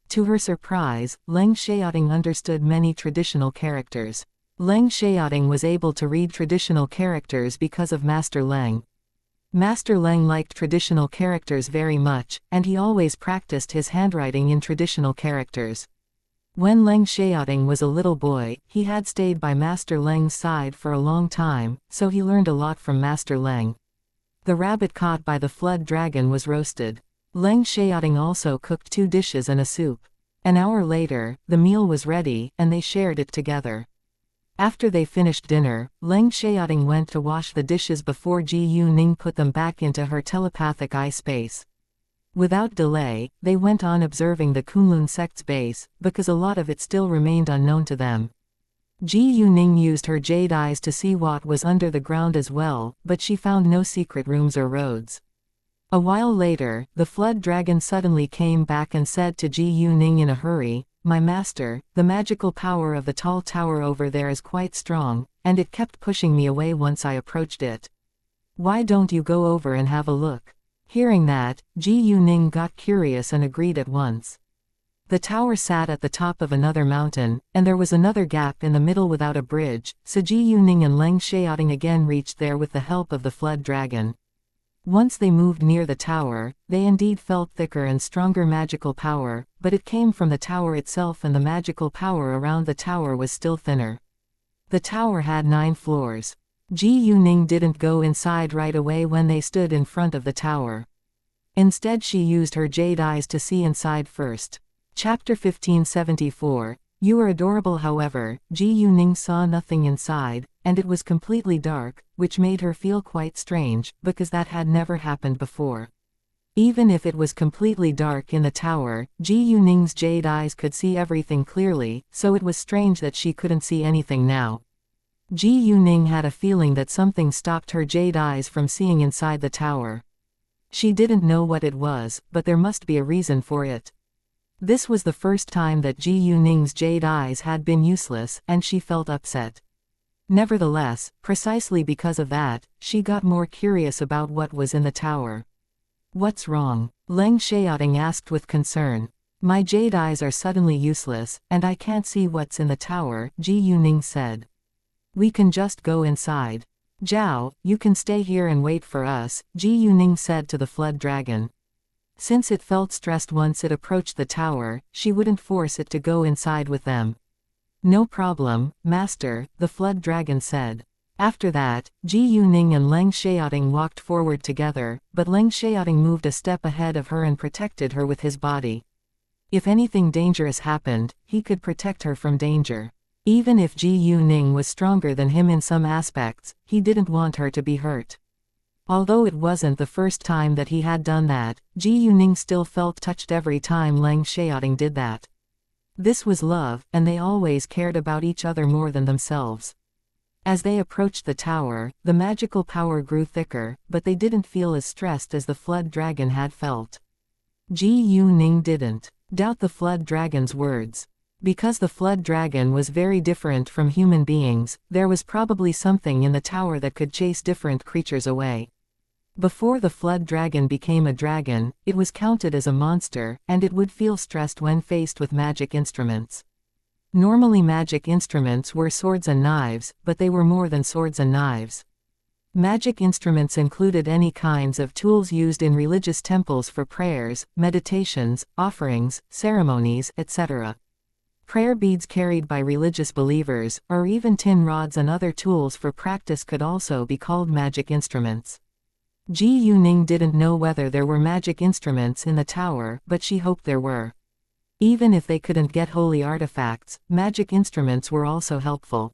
To her surprise, Leng Xiaoting understood many traditional characters. Leng Xiaoting was able to read traditional characters because of Master Leng. Master Leng liked traditional characters very much, and he always practiced his handwriting in traditional characters. When Leng Xiaoting was a little boy, he had stayed by Master Leng's side for a long time, so he learned a lot from Master Leng. The rabbit caught by the flood dragon was roasted. Leng Xiaoting also cooked 2 dishes and a soup. An hour later, the meal was ready, and they shared it together. After they finished dinner, Leng Xiaoting went to wash the dishes before Ji Yuning put them back into her telepathic eye space. Without delay, they went on observing the Kunlun sect's base, because a lot of it still remained unknown to them. Ji Yuning used her jade eyes to see what was under the ground as well, but she found no secret rooms or roads. A while later, the flood dragon suddenly came back and said to Ji Yuning in a hurry, "My master, the magical power of the tall tower over there is quite strong, and it kept pushing me away once I approached it. Why don't you go over and have a look?" Hearing that, Ji Yuning got curious and agreed at once. The tower sat at the top of another mountain, and there was another gap in the middle without a bridge, so Ji Yuning and Leng Xiaoting again reached there with the help of the flood dragon. Once they moved near the tower, they indeed felt thicker and stronger magical power, but it came from the tower itself, and the magical power around the tower was still thinner. The tower had 9 floors. Ji Yuning didn't go inside right away when they stood in front of the tower. Instead she used her jade eyes to see inside first. Chapter 1574. You are adorable. However, Ji Yuning saw nothing inside, and it was completely dark, which made her feel quite strange, because that had never happened before. Even if it was completely dark in the tower, Ji Yuning's jade eyes could see everything clearly, so it was strange that she couldn't see anything now. Ji Yuning had a feeling that something stopped her jade eyes from seeing inside the tower. She didn't know what it was, but there must be a reason for it. This was the first time that Ji Yuning's jade eyes had been useless, and she felt upset. Nevertheless, precisely because of that, she got more curious about what was in the tower. "What's wrong?" Leng Xiaoting asked with concern. "My jade eyes are suddenly useless, and I can't see what's in the tower," Ji Yuning said. "We can just go inside. Zhao, you can stay here and wait for us," Ji Yuning said to the flood dragon. Since it felt stressed once it approached the tower, she wouldn't force it to go inside with them. "No problem, master," the flood dragon said. After that, Ji Yuning and Leng Xiaoting walked forward together, but Leng Xiaoting moved a step ahead of her and protected her with his body. If anything dangerous happened, he could protect her from danger. Even if Ji Yuning was stronger than him in some aspects, he didn't want her to be hurt. Although it wasn't the first time that he had done that, Ji Yuning still felt touched every time Leng Xiaoting did that. This was love, and they always cared about each other more than themselves. As they approached the tower, the magical power grew thicker, but they didn't feel as stressed as the flood dragon had felt. Ji Yuning didn't doubt the flood dragon's words. Because the flood dragon was very different from human beings, there was probably something in the tower that could chase different creatures away. Before the flood dragon became a dragon, it was counted as a monster, and it would feel stressed when faced with magic instruments. Normally magic instruments were swords and knives, but they were more than swords and knives. Magic instruments included any kinds of tools used in religious temples for prayers, meditations, offerings, ceremonies, etc. Prayer beads carried by religious believers, or even tin rods and other tools for practice could also be called magic instruments. Ji Yuning didn't know whether there were magic instruments in the tower, but she hoped there were. Even if they couldn't get holy artifacts, magic instruments were also helpful.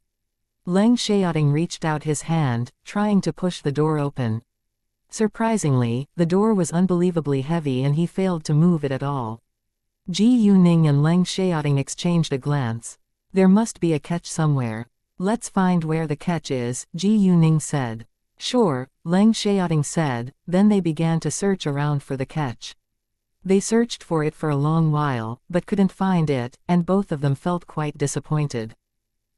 Leng Xiaoting reached out his hand, trying to push the door open. Surprisingly, the door was unbelievably heavy and he failed to move it at all. Ji Yuning and Leng Xiaoting exchanged a glance. There must be a catch somewhere. Let's find where the catch is, Ji Yuning said. Sure, Leng Xiaoting said, then they began to search around for the catch. They searched for it for a long while, but couldn't find it, and both of them felt quite disappointed.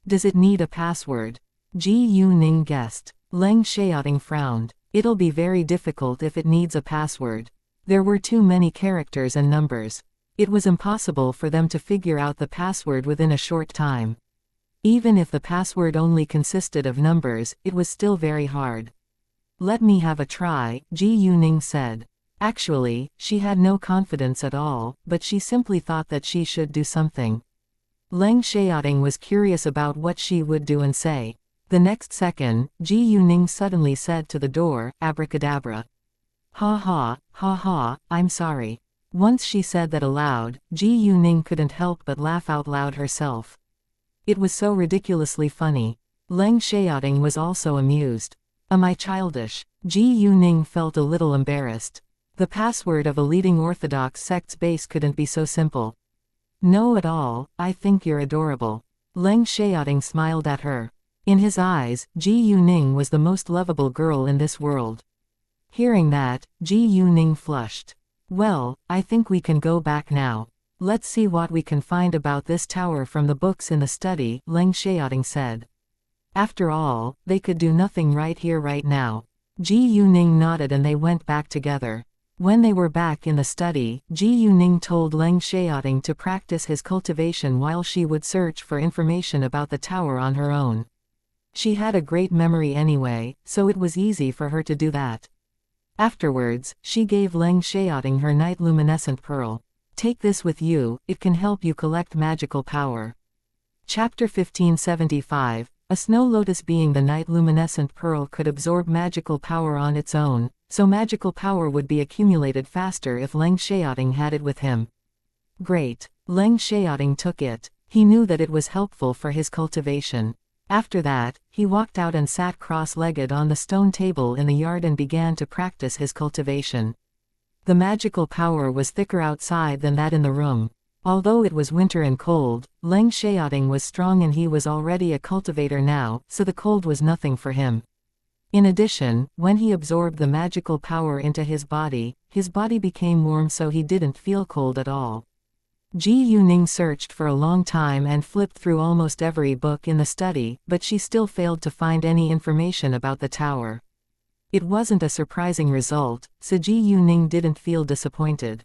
Does it need a password? Ji Yuning guessed. Leng Xiaoting frowned. It'll be very difficult if it needs a password. There were too many characters and numbers. It was impossible for them to figure out the password within a short time. Even if the password only consisted of numbers, it was still very hard. Let me have a try, Ji Yuning said. Actually, she had no confidence at all, but she simply thought that she should do something. Leng Xiaoting was curious about what she would do and say. The next second, Ji Yuning suddenly said to the door, abracadabra. Ha ha, ha ha, I'm sorry. Once she said that aloud, Ji Yuning couldn't help but laugh out loud herself. It was so ridiculously funny. Leng Xiaoting was also amused. Am I childish? Ji Yuning felt a little embarrassed. The password of a leading Orthodox sect's base couldn't be so simple. No at all, I think you're adorable. Leng Xiaoting smiled at her. In his eyes, Ji Yuning was the most lovable girl in this world. Hearing that, Ji Yuning flushed. Well, I think we can go back now. Let's see what we can find about this tower from the books in the study, Leng Xiaoting said. After all, they could do nothing right here right now. Ji Yuning nodded and they went back together. When they were back in the study, Ji Yuning told Leng Xiaoting to practice his cultivation while she would search for information about the tower on her own. She had a great memory anyway, so it was easy for her to do that. Afterwards, she gave Leng Xiaoting her night luminescent pearl. Take this with you, it can help you collect magical power. Chapter 1575, a snow lotus being the night luminescent pearl could absorb magical power on its own, so magical power would be accumulated faster if Leng Xiaoting had it with him. Great. Leng Xiaoting took it. He knew that it was helpful for his cultivation. After that, he walked out and sat cross-legged on the stone table in the yard and began to practice his cultivation. The magical power was thicker outside than that in the room. Although it was winter and cold, Leng Xiaoting was strong and he was already a cultivator now, so the cold was nothing for him. In addition, when he absorbed the magical power into his body became warm so he didn't feel cold at all. Ji Yuning searched for a long time and flipped through almost every book in the study, but she still failed to find any information about the tower. It wasn't a surprising result, so Ji Yuning didn't feel disappointed.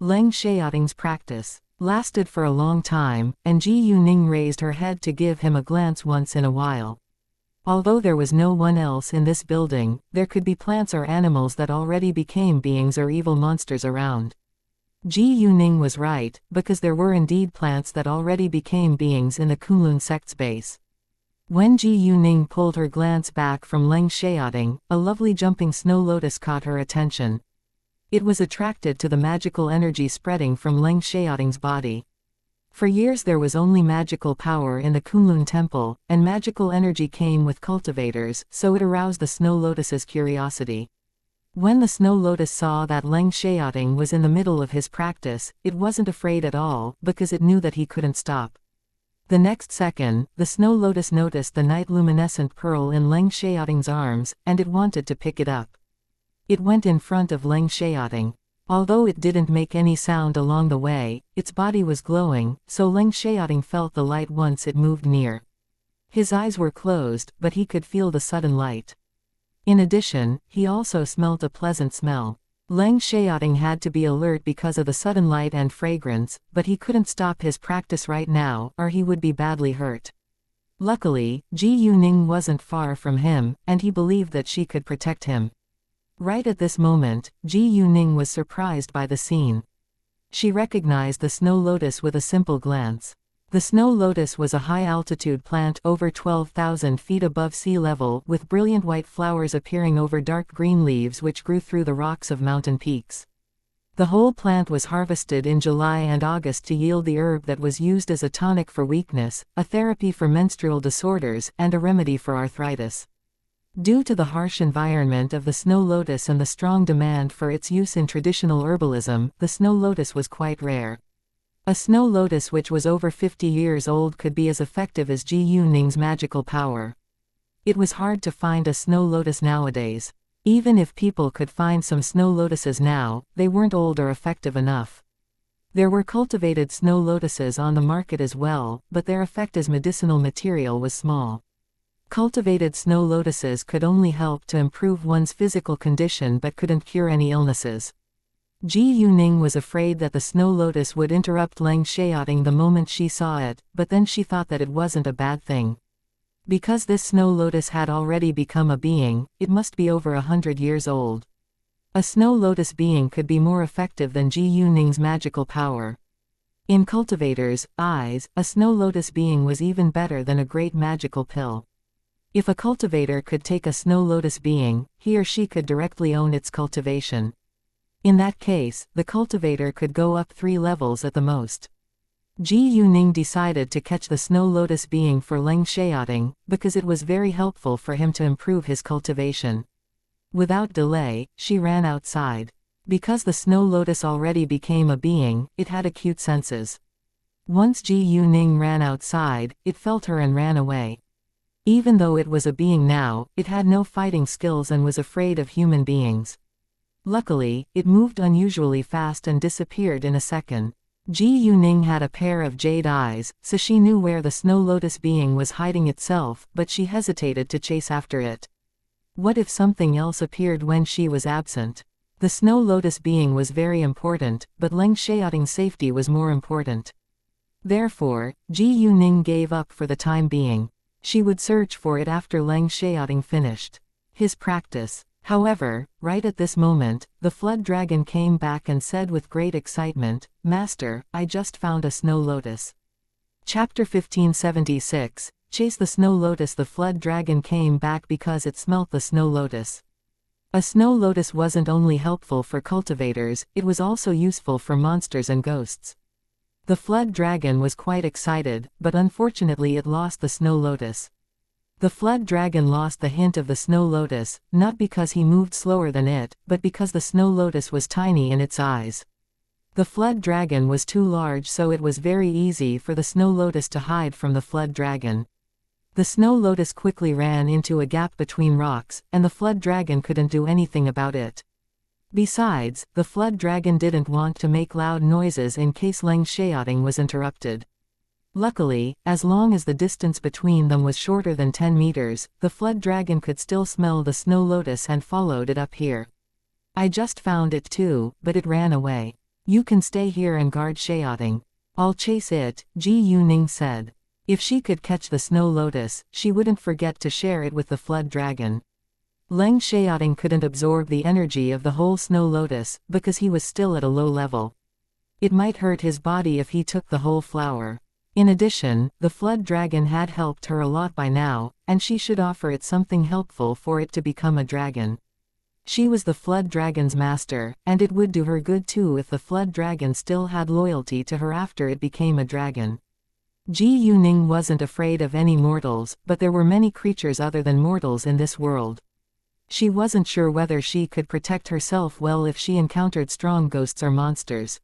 Leng Xiaoting's practice lasted for a long time, and Ji Yuning raised her head to give him a glance once in a while. Although there was no one else in this building, there could be plants or animals that already became beings or evil monsters around. Ji Yuning was right, because there were indeed plants that already became beings in the Kunlun sect's base. When Ji Yuning pulled her glance back from Leng Xiaoting, a lovely jumping snow lotus caught her attention. It was attracted to the magical energy spreading from Leng Xiaoting's body. For years there was only magical power in the Kunlun temple, and magical energy came with cultivators, so it aroused the snow lotus's curiosity. When the snow lotus saw that Leng Xiaoting was in the middle of his practice, it wasn't afraid at all, because it knew that he couldn't stop. The next second, the snow lotus noticed the night luminescent pearl in Leng Xiaoting's arms, and it wanted to pick it up. It went in front of Leng Xiaoting. Although it didn't make any sound along the way, its body was glowing, so Leng Xiaoting felt the light once it moved near. His eyes were closed, but he could feel the sudden light. In addition, he also smelled a pleasant smell. Leng Xiaoting had to be alert because of the sudden light and fragrance, but he couldn't stop his practice right now, or he would be badly hurt. Luckily, Ji Yuning wasn't far from him, and he believed that she could protect him. Right at this moment, Ji Yuning was surprised by the scene. She recognized the snow lotus with a simple glance. The snow lotus was a high-altitude plant over 12,000 feet above sea level, with brilliant white flowers appearing over dark green leaves which grew through the rocks of mountain peaks. The whole plant was harvested in July and August to yield the herb that was used as a tonic for weakness, a therapy for menstrual disorders, and a remedy for arthritis. Due to the harsh environment of the snow lotus and the strong demand for its use in traditional herbalism, the snow lotus was quite rare. A snow lotus which was over 50 years old could be as effective as Ji Yuning's magical power. It was hard to find a snow lotus nowadays. Even if people could find some snow lotuses now, they weren't old or effective enough. There were cultivated snow lotuses on the market as well, but their effect as medicinal material was small. Cultivated snow lotuses could only help to improve one's physical condition but couldn't cure any illnesses. Ji Yuning was afraid that the snow lotus would interrupt Leng Xiaoting the moment she saw it, but then she thought that it wasn't a bad thing. Because this snow lotus had already become a being, it must be over 100 years old. A snow lotus being could be more effective than Ji Yuning's magical power. In cultivators' eyes, a snow lotus being was even better than a great magical pill. If a cultivator could take a snow lotus being, he or she could directly own its cultivation. In that case, the cultivator could go up 3 levels at the most. Ji Yuning decided to catch the snow lotus being for Leng Xiaoting, because it was very helpful for him to improve his cultivation. Without delay, she ran outside. Because the snow lotus already became a being, it had acute senses. Once Ji Yuning ran outside, it felt her and ran away. Even though it was a being now, it had no fighting skills and was afraid of human beings. Luckily, it moved unusually fast and disappeared in a second. Ji Yuning had a pair of jade eyes, so she knew where the snow lotus being was hiding itself, but she hesitated to chase after it. What if something else appeared when she was absent? The snow lotus being was very important, but Leng Xiaoting's safety was more important. Therefore, Ji Yuning gave up for the time being. She would search for it after Leng Xiaoting finished his practice. However, right at this moment, the flood dragon came back and said with great excitement, "Master, I just found a snow lotus." Chapter 1576, Chase the Snow Lotus. The flood dragon came back because it smelt the snow lotus. A snow lotus wasn't only helpful for cultivators, it was also useful for monsters and ghosts. The flood dragon was quite excited, but unfortunately it lost the snow lotus. The flood dragon lost the hint of the snow lotus, not because he moved slower than it, but because the snow lotus was tiny in its eyes. The flood dragon was too large, so it was very easy for the snow lotus to hide from the flood dragon. The snow lotus quickly ran into a gap between rocks, and the flood dragon couldn't do anything about it. Besides, the flood dragon didn't want to make loud noises in case Leng Xiaoting was interrupted. Luckily, as long as the distance between them was shorter than 10 meters, the flood dragon could still smell the snow lotus and followed it up here. "I just found it too, but it ran away. You can stay here and guard Xiaoting. I'll chase it," Ji Yuning said. If she could catch the snow lotus, she wouldn't forget to share it with the flood dragon. Leng Xiaoting couldn't absorb the energy of the whole snow lotus, because he was still at a low level. It might hurt his body if he took the whole flower. In addition, the flood dragon had helped her a lot by now, and she should offer it something helpful for it to become a dragon. She was the flood dragon's master, and it would do her good too if the flood dragon still had loyalty to her after it became a dragon. Ji Yuning wasn't afraid of any mortals, but there were many creatures other than mortals in this world. She wasn't sure whether she could protect herself well if she encountered strong ghosts or monsters.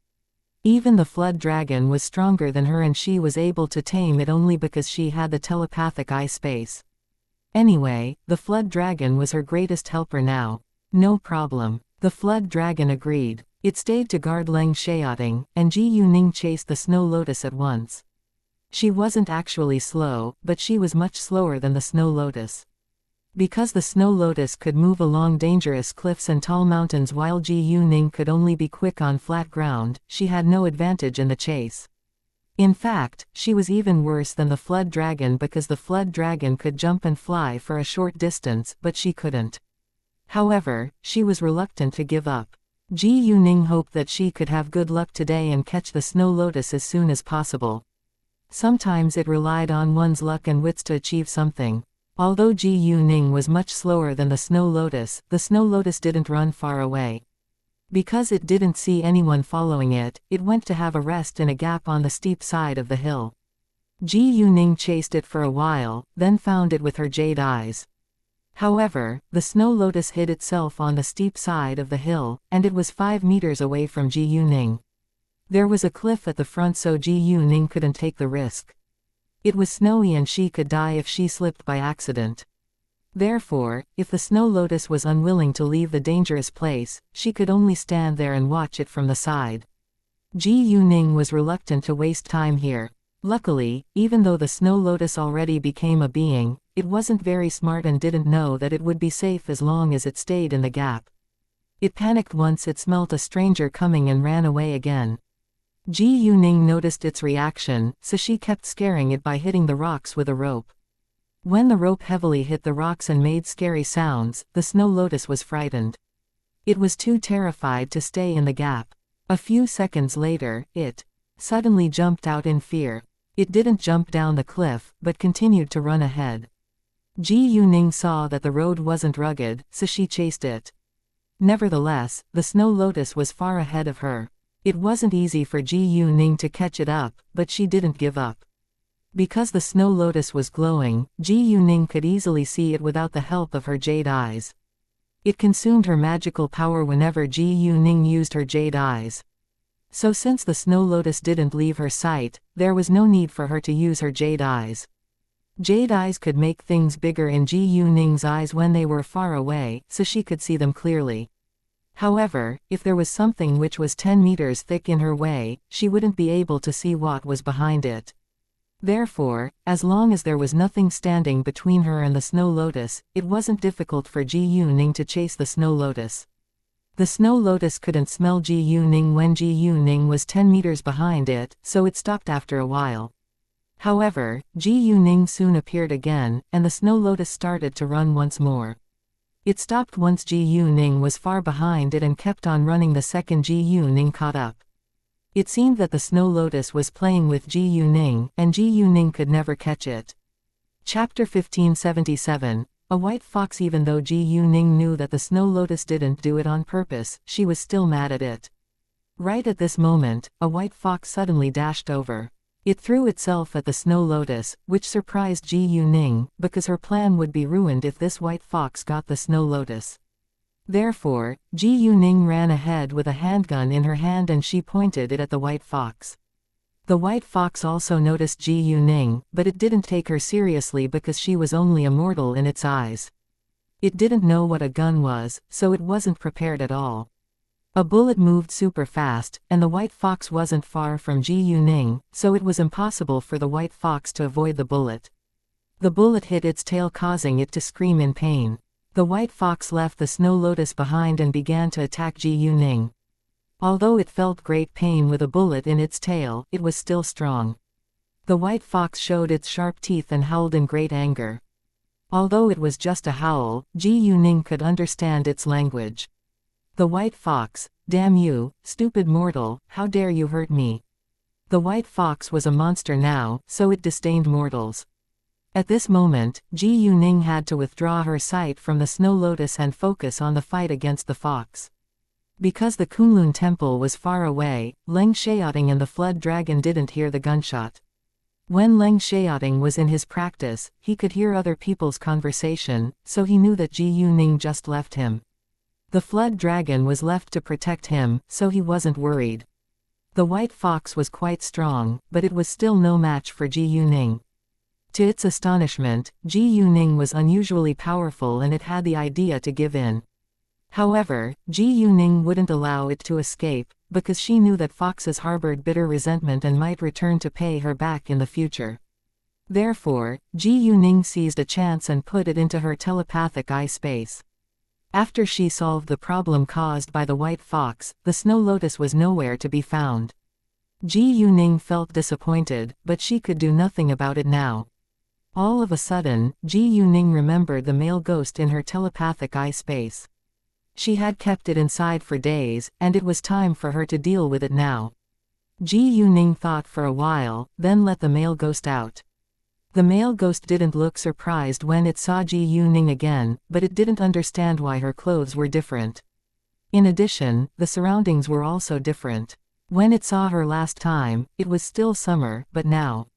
Even the flood dragon was stronger than her, and she was able to tame it only because she had the telepathic eye space. Anyway, the flood dragon was her greatest helper now. "No problem." The flood dragon agreed. It stayed to guard Leng Xiaoting, and Ji Yuning chased the snow lotus at once. She wasn't actually slow, but she was much slower than the snow lotus. Because the snow lotus could move along dangerous cliffs and tall mountains while Ji Yuning could only be quick on flat ground, she had no advantage in the chase. In fact, she was even worse than the flood dragon because the flood dragon could jump and fly for a short distance, but she couldn't. However, she was reluctant to give up. Ji Yuning hoped that she could have good luck today and catch the snow lotus as soon as possible. Sometimes it relied on one's luck and wits to achieve something. Although Ji Yuning was much slower than the Snow Lotus didn't run far away. Because it didn't see anyone following it, it went to have a rest in a gap on the steep side of the hill. Ji Yuning chased it for a while, then found it with her jade eyes. However, the Snow Lotus hid itself on the steep side of the hill, and it was 5 meters away from Ji Yuning. There was a cliff at the front, so Ji Yuning couldn't take the risk. It was snowy and she could die if she slipped by accident. Therefore, if the Snow Lotus was unwilling to leave the dangerous place, she could only stand there and watch it from the side. Ji Yuning was reluctant to waste time here. Luckily, even though the Snow Lotus already became a being, it wasn't very smart and didn't know that it would be safe as long as it stayed in the gap. It panicked once it smelt a stranger coming and ran away again. Ji Yuning noticed its reaction, so she kept scaring it by hitting the rocks with a rope. When the rope heavily hit the rocks and made scary sounds, the Snow Lotus was frightened. It was too terrified to stay in the gap. A few seconds later, it suddenly jumped out in fear. It didn't jump down the cliff, but continued to run ahead. Ji Yuning saw that the road wasn't rugged, so she chased it. Nevertheless, the Snow Lotus was far ahead of her. It wasn't easy for Ji Yuning to catch it up, but she didn't give up. Because the Snow Lotus was glowing, Ji Yuning could easily see it without the help of her jade eyes. It consumed her magical power whenever Ji Yuning used her jade eyes. So since the Snow Lotus didn't leave her sight, there was no need for her to use her jade eyes. Jade eyes could make things bigger in Ji Yuning's eyes when they were far away, so she could see them clearly. However, if there was something which was 10 meters thick in her way, she wouldn't be able to see what was behind it. Therefore, as long as there was nothing standing between her and the Snow Lotus, it wasn't difficult for Ji Yuning to chase the Snow Lotus. The Snow Lotus couldn't smell Ji Yuning when Ji Yuning was 10 meters behind it, so it stopped after a while. However, Ji Yuning soon appeared again, and the Snow Lotus started to run once more. It stopped once Ji Yuning was far behind it and kept on running the second Ji Yuning caught up. It seemed that the Snow Lotus was playing with Ji Yuning, and Ji Yuning could never catch it. Chapter 1577. A white fox. Even though Ji Yuning knew that the Snow Lotus didn't do it on purpose, she was still mad at it. Right at this moment, a white fox suddenly dashed over. It threw itself at the Snow Lotus, which surprised Ji Yuning, because her plan would be ruined if this white fox got the Snow Lotus. Therefore, Ji Yuning ran ahead with a handgun in her hand and she pointed it at the white fox. The white fox also noticed Ji Yuning, but it didn't take her seriously because she was only a mortal in its eyes. It didn't know what a gun was, so it wasn't prepared at all. A bullet moved super fast, and the white fox wasn't far from Ji Yuning, so it was impossible for the white fox to avoid the bullet. The bullet hit its tail, causing it to scream in pain. The white fox left the Snow Lotus behind and began to attack Ji Yuning. Although it felt great pain with a bullet in its tail, it was still strong. The white fox showed its sharp teeth and howled in great anger. Although it was just a howl, Ji Yuning could understand its language. The white fox: "Damn you, stupid mortal, how dare you hurt me?" The white fox was a monster now, so it disdained mortals. At this moment, Ji Yuning had to withdraw her sight from the Snow Lotus and focus on the fight against the fox. Because the Kunlun temple was far away, Leng Xiaoting and the flood dragon didn't hear the gunshot. When Leng Xiaoting was in his practice, he could hear other people's conversation, so he knew that Ji Yuning just left him. The flood dragon was left to protect him, so he wasn't worried. The white fox was quite strong, but it was still no match for Ji Yuning. To its astonishment, Ji Yuning was unusually powerful and it had the idea to give in. However, Ji Yuning wouldn't allow it to escape, because she knew that foxes harbored bitter resentment and might return to pay her back in the future. Therefore, Ji Yuning seized a chance and put it into her telepathic eye space. After she solved the problem caused by the white fox, the Snow Lotus was nowhere to be found. Ji Yuning felt disappointed, but she could do nothing about it now. All of a sudden, Ji Yuning remembered the male ghost in her telepathic eye space. She had kept it inside for days, and it was time for her to deal with it now. Ji Yuning thought for a while, then let the male ghost out. The male ghost didn't look surprised when it saw Ji Yuning again, but it didn't understand why her clothes were different. In addition, the surroundings were also different. When it saw her last time, it was still summer, but now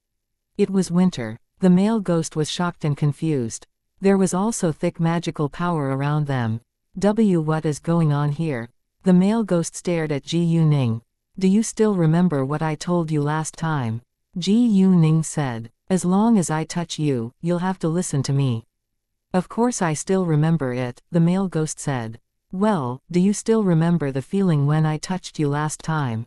it was winter. The male ghost was shocked and confused. There was also thick magical power around them. What is going on here? The male ghost stared at Ji Yuning. Do you still remember what I told you last time? Ji Yuning said. As long as I touch you, you'll have to listen to me. Of course I still remember it, the male ghost said. Well, do you still remember the feeling when I touched you last time?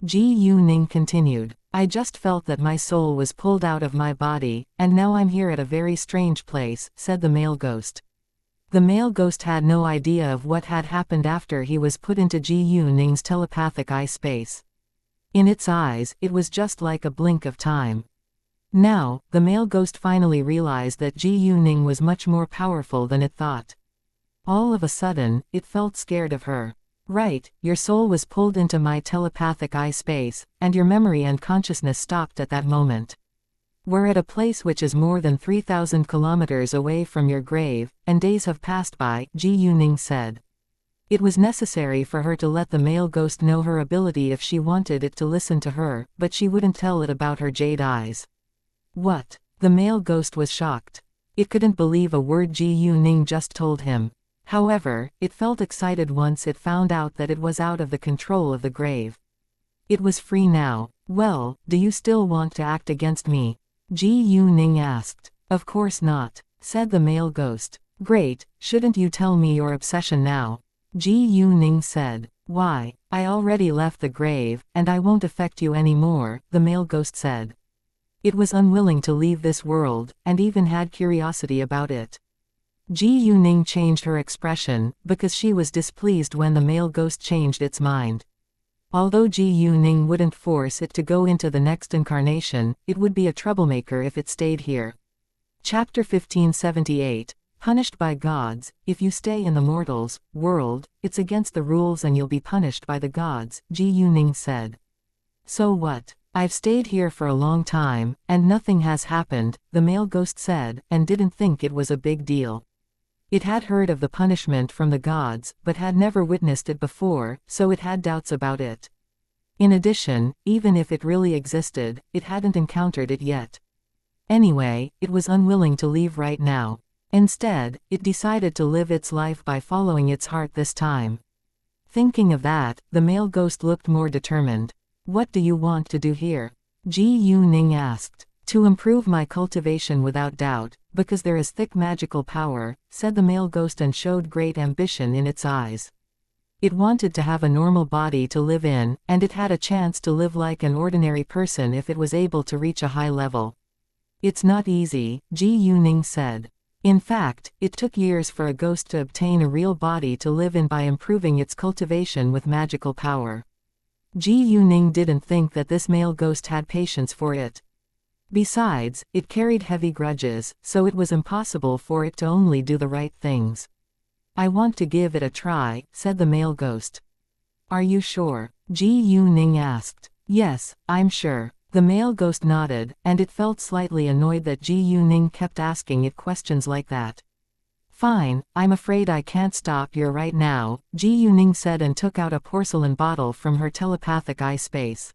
Ji Yuning continued. I just felt that my soul was pulled out of my body, and now I'm here at a very strange place, said the male ghost. The male ghost had no idea of what had happened after he was put into Ji Yuning's telepathic eye space. In its eyes, it was just like a blink of time. Now, the male ghost finally realized that Ji Yuning was much more powerful than it thought. All of a sudden, it felt scared of her. Right, your soul was pulled into my telepathic eye space, and your memory and consciousness stopped at that moment. We're at a place which is more than 3,000 kilometers away from your grave, and days have passed by, Ji Yuning said. It was necessary for her to let the male ghost know her ability if she wanted it to listen to her, but she wouldn't tell it about her jade eyes. What? The male ghost was shocked. It couldn't believe a word Ji Yuning just told him. However, it felt excited once it found out that it was out of the control of the grave. It was free now. Well, do you still want to act against me? Ji Yuning asked. Of course not, said the male ghost. Great, shouldn't you tell me your obsession now? Ji Yuning said. Why, I already left the grave, and I won't affect you anymore, the male ghost said. It was unwilling to leave this world, and even had curiosity about it. Ji Yuning changed her expression, because she was displeased when the male ghost changed its mind. Although Ji Yuning wouldn't force it to go into the next incarnation, it would be a troublemaker if it stayed here. Chapter 1578, Punished by Gods. If you stay in the mortals' world, it's against the rules and you'll be punished by the gods, Ji Yuning said. So what? I've stayed here for a long time, and nothing has happened, the male ghost said, and didn't think it was a big deal. It had heard of the punishment from the gods, but had never witnessed it before, so it had doubts about it. In addition, even if it really existed, it hadn't encountered it yet. Anyway, it was unwilling to leave right now. Instead, it decided to live its life by following its heart this time. Thinking of that, the male ghost looked more determined. What do you want to do here? Ji Yuning asked. To improve my cultivation without doubt, because there is thick magical power, said the male ghost and showed great ambition in its eyes. It wanted to have a normal body to live in, and it had a chance to live like an ordinary person if it was able to reach a high level. It's not easy, Ji Yuning said. In fact, it took years for a ghost to obtain a real body to live in by improving its cultivation with magical power. Ji Yuning didn't think that this male ghost had patience for it. Besides, it carried heavy grudges, so it was impossible for it to only do the right things. I want to give it a try, said the male ghost. Are you sure? Ji Yuning asked. Yes, I'm sure. The male ghost nodded, and it felt slightly annoyed that Ji Yuning kept asking it questions like that. Fine, I'm afraid I can't stop you right now, Ji Yuning said and took out a porcelain bottle from her telepathic eye space.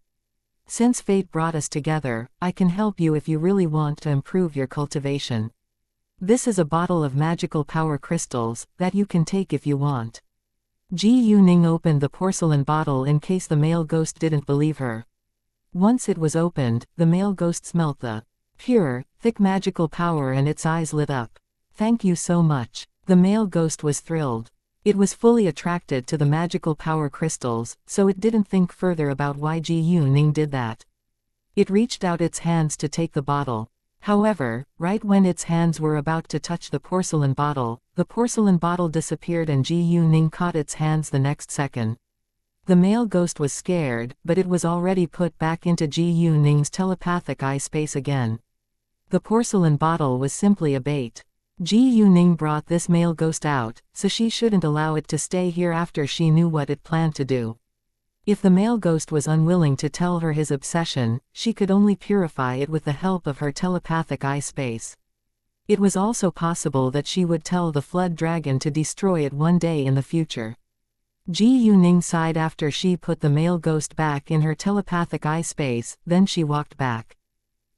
Since fate brought us together, I can help you if you really want to improve your cultivation. This is a bottle of magical power crystals, that you can take if you want. Ji Yuning opened the porcelain bottle in case the male ghost didn't believe her. Once it was opened, the male ghost smelt the pure, thick magical power and its eyes lit up. Thank you so much. The male ghost was thrilled. It was fully attracted to the magical power crystals, so it didn't think further about why Ji Yuning did that. It reached out its hands to take the bottle. However, right when its hands were about to touch the porcelain bottle disappeared and Ji Yuning caught its hands the next second. The male ghost was scared, but it was already put back into Ji Yuning's telepathic eye space again. The porcelain bottle was simply a bait. Ji Yuning brought this male ghost out, so she shouldn't allow it to stay here after she knew what it planned to do. If the male ghost was unwilling to tell her his obsession, she could only purify it with the help of her telepathic eye space. It was also possible that she would tell the flood dragon to destroy it one day in the future. Ji Yuning sighed after she put the male ghost back in her telepathic eye space, then she walked back.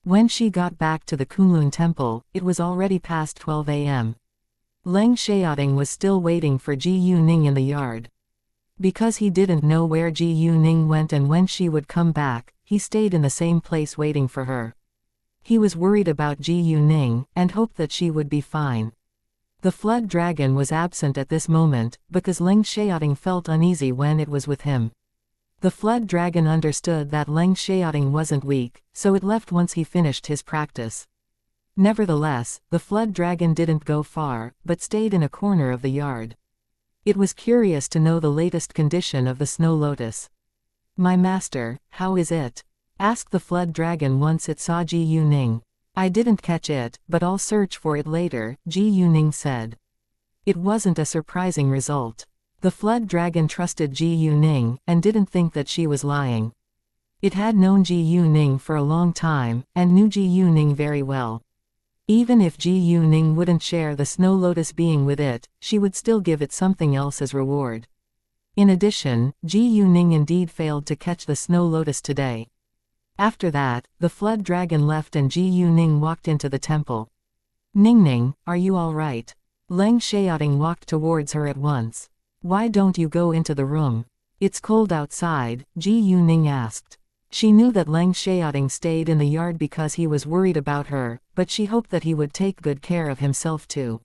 When she got back to the Kunlun temple, it was already past 12 a.m. Leng Xiaoting was still waiting for Ji Yuning in the yard. Because he didn't know where Ji Yuning went and when she would come back, he stayed in the same place waiting for her. He was worried about Ji Yuning, and hoped that she would be fine. The flood dragon was absent at this moment, because Leng Xiaoting felt uneasy when it was with him. The flood dragon understood that Leng Xiaoting wasn't weak, so it left once he finished his practice. Nevertheless, the flood dragon didn't go far, but stayed in a corner of the yard. It was curious to know the latest condition of the snow lotus. "My master, how is it?" asked the flood dragon once it saw Ji Yuning. "I didn't catch it, but I'll search for it later," Ji Yuning said. It wasn't a surprising result. The flood dragon trusted Ji Yuning, and didn't think that she was lying. It had known Ji Yuning for a long time, and knew Ji Yuning very well. Even if Ji Yuning wouldn't share the snow lotus being with it, she would still give it something else as reward. In addition, Ji Yuning indeed failed to catch the snow lotus today. After that, the flood dragon left and Ji Yuning walked into the temple. "Ningning, are you all right?" Leng Xiaoting walked towards her at once. "Why don't you go into the room? It's cold outside," Ji Yuning asked. She knew that Leng Xiaoting stayed in the yard because he was worried about her, but she hoped that he would take good care of himself too.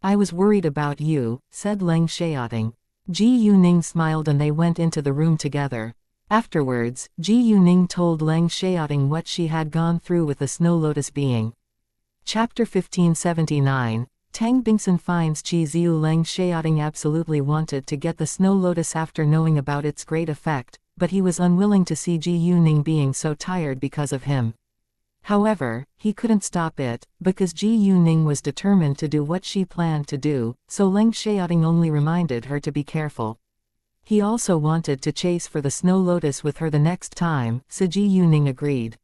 "I was worried about you," said Leng Xiaoting. Ji Yuning smiled and they went into the room together. Afterwards, Ji Yuning told Leng Xiaoting what she had gone through with the snow lotus being. Chapter 1579, Tang Bingsun finds Qi Ziyu. Leng Xiaoting absolutely wanted to get the snow lotus after knowing about its great effect, but he was unwilling to see Ji Yuning being so tired because of him. However, he couldn't stop it, because Ji Yuning was determined to do what she planned to do, so Leng Xiaoting only reminded her to be careful. He also wanted to chase for the snow lotus with her the next time, so Ji Yuning agreed.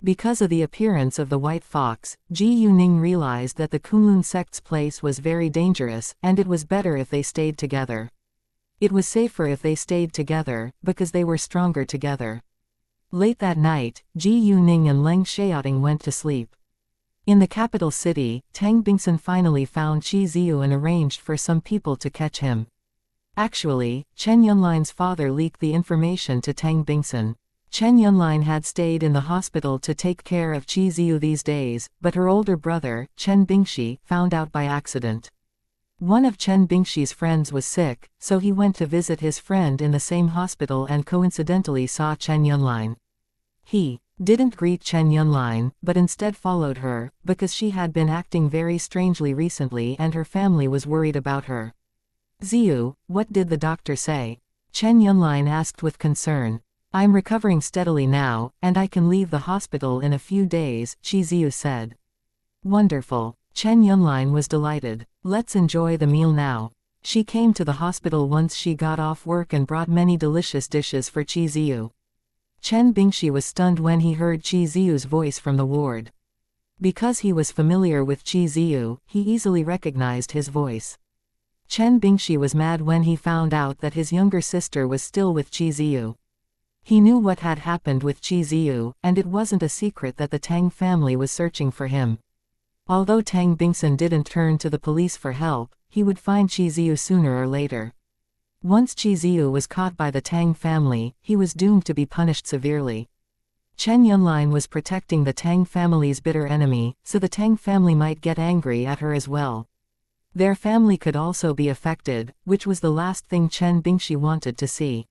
Because of the appearance of the white fox, Ji Yuning realized that the Kunlun sect's place was very dangerous, and it was better if they stayed together. It was safer if they stayed together, because they were stronger together. Late that night, Ji Yuning and Leng Xiaoting went to sleep. In the capital city, Tang Bingsun finally found Qi Ziyu and arranged for some people to catch him. Actually, Chen Yunline's father leaked the information to Tang Bingsun. Chen Yunline had stayed in the hospital to take care of Qi Ziyu these days, but her older brother, Chen Bingxi, found out by accident. One of Chen Bingxi's friends was sick, so he went to visit his friend in the same hospital and coincidentally saw Chen Yunline. He didn't greet Chen Yunline, but instead followed her, because she had been acting very strangely recently and her family was worried about her. "Ziyu, what did the doctor say?" Chen Yunline asked with concern. "I'm recovering steadily now, and I can leave the hospital in a few days," Qi Ziyu said. "Wonderful." Chen Yunline was delighted. "Let's enjoy the meal now." She came to the hospital once she got off work and brought many delicious dishes for Qi Ziyu. Chen Bingxi was stunned when he heard Qi Ziyu's voice from the ward. Because he was familiar with Qi Ziyu, he easily recognized his voice. Chen Bingxi was mad when he found out that his younger sister was still with Qi Ziyu. He knew what had happened with Qi Ziyu, and it wasn't a secret that the Tang family was searching for him. Although Tang Bingsun didn't turn to the police for help, he would find Qi Ziyu sooner or later. Once Qi Ziyu was caught by the Tang family, he was doomed to be punished severely. Chen Yunline was protecting the Tang family's bitter enemy, so the Tang family might get angry at her as well. Their family could also be affected, which was the last thing Chen Bingxi wanted to see.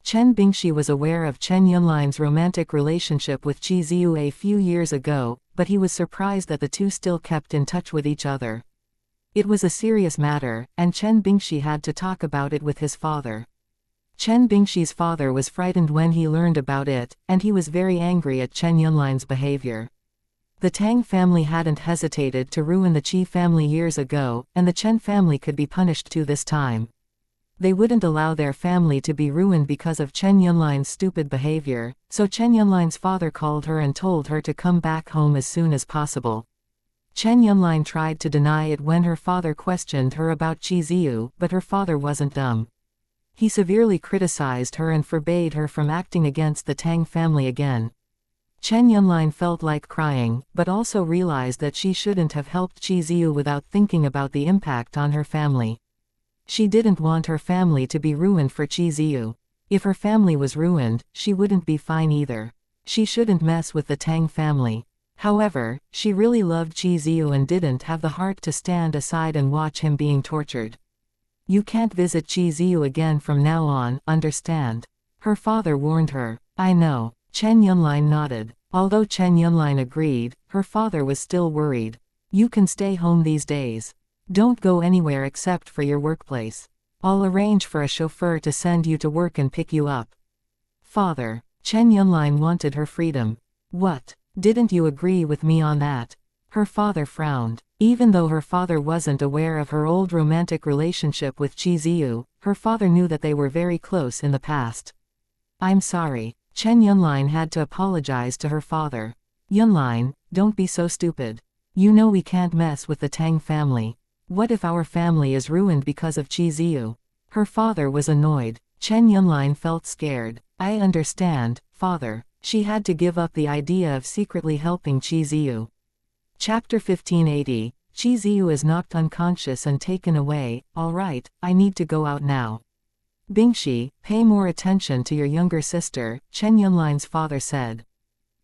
Chen Bingxi was aware of Chen Yunline's romantic relationship with Qi Ziyu a few years ago, but he was surprised that the two still kept in touch with each other. It was a serious matter, and Chen Bingxi had to talk about it with his father. Chen Bingxi's father was frightened when he learned about it, and he was very angry at Chen Yunline's behavior. The Tang family hadn't hesitated to ruin the Qi family years ago, and the Chen family could be punished too this time. They wouldn't allow their family to be ruined because of Chen Yunline's stupid behavior, so Chen Yunline's father called her and told her to come back home as soon as possible. Chen Yunline tried to deny it when her father questioned her about Qi Ziyu, but her father wasn't dumb. He severely criticized her and forbade her from acting against the Tang family again. Chen Yunline felt like crying, but also realized that she shouldn't have helped Qi Ziyu without thinking about the impact on her family. She didn't want her family to be ruined for Qi Ziyu. If her family was ruined, she wouldn't be fine either. She shouldn't mess with the Tang family. However, she really loved Qi Ziyu and didn't have the heart to stand aside and watch him being tortured. You can't visit Qi Ziyu again from now on, understand? Her father warned her. I know. Chen Yunline nodded. Although Chen Yunline agreed, her father was still worried. You can stay home these days. Don't go anywhere except for your workplace. I'll arrange for a chauffeur to send you to work and pick you up. Father. Chen Yunline wanted her freedom. What? Didn't you agree with me on that? Her father frowned. Even though her father wasn't aware of her old romantic relationship with Qi Ziyu, her father knew that they were very close in the past. I'm sorry. Chen Yunline had to apologize to her father. Yunline, don't be so stupid. You know we can't mess with the Tang family. What if our family is ruined because of Qi Ziyu? Her father was annoyed. Chen Yunline felt scared. I understand, father. She had to give up the idea of secretly helping Qi Ziyu. Chapter 1580, Qi Ziyu is knocked unconscious and taken away. All right, I need to go out now. Bingxi, pay more attention to your younger sister, Chen Yunline's father said.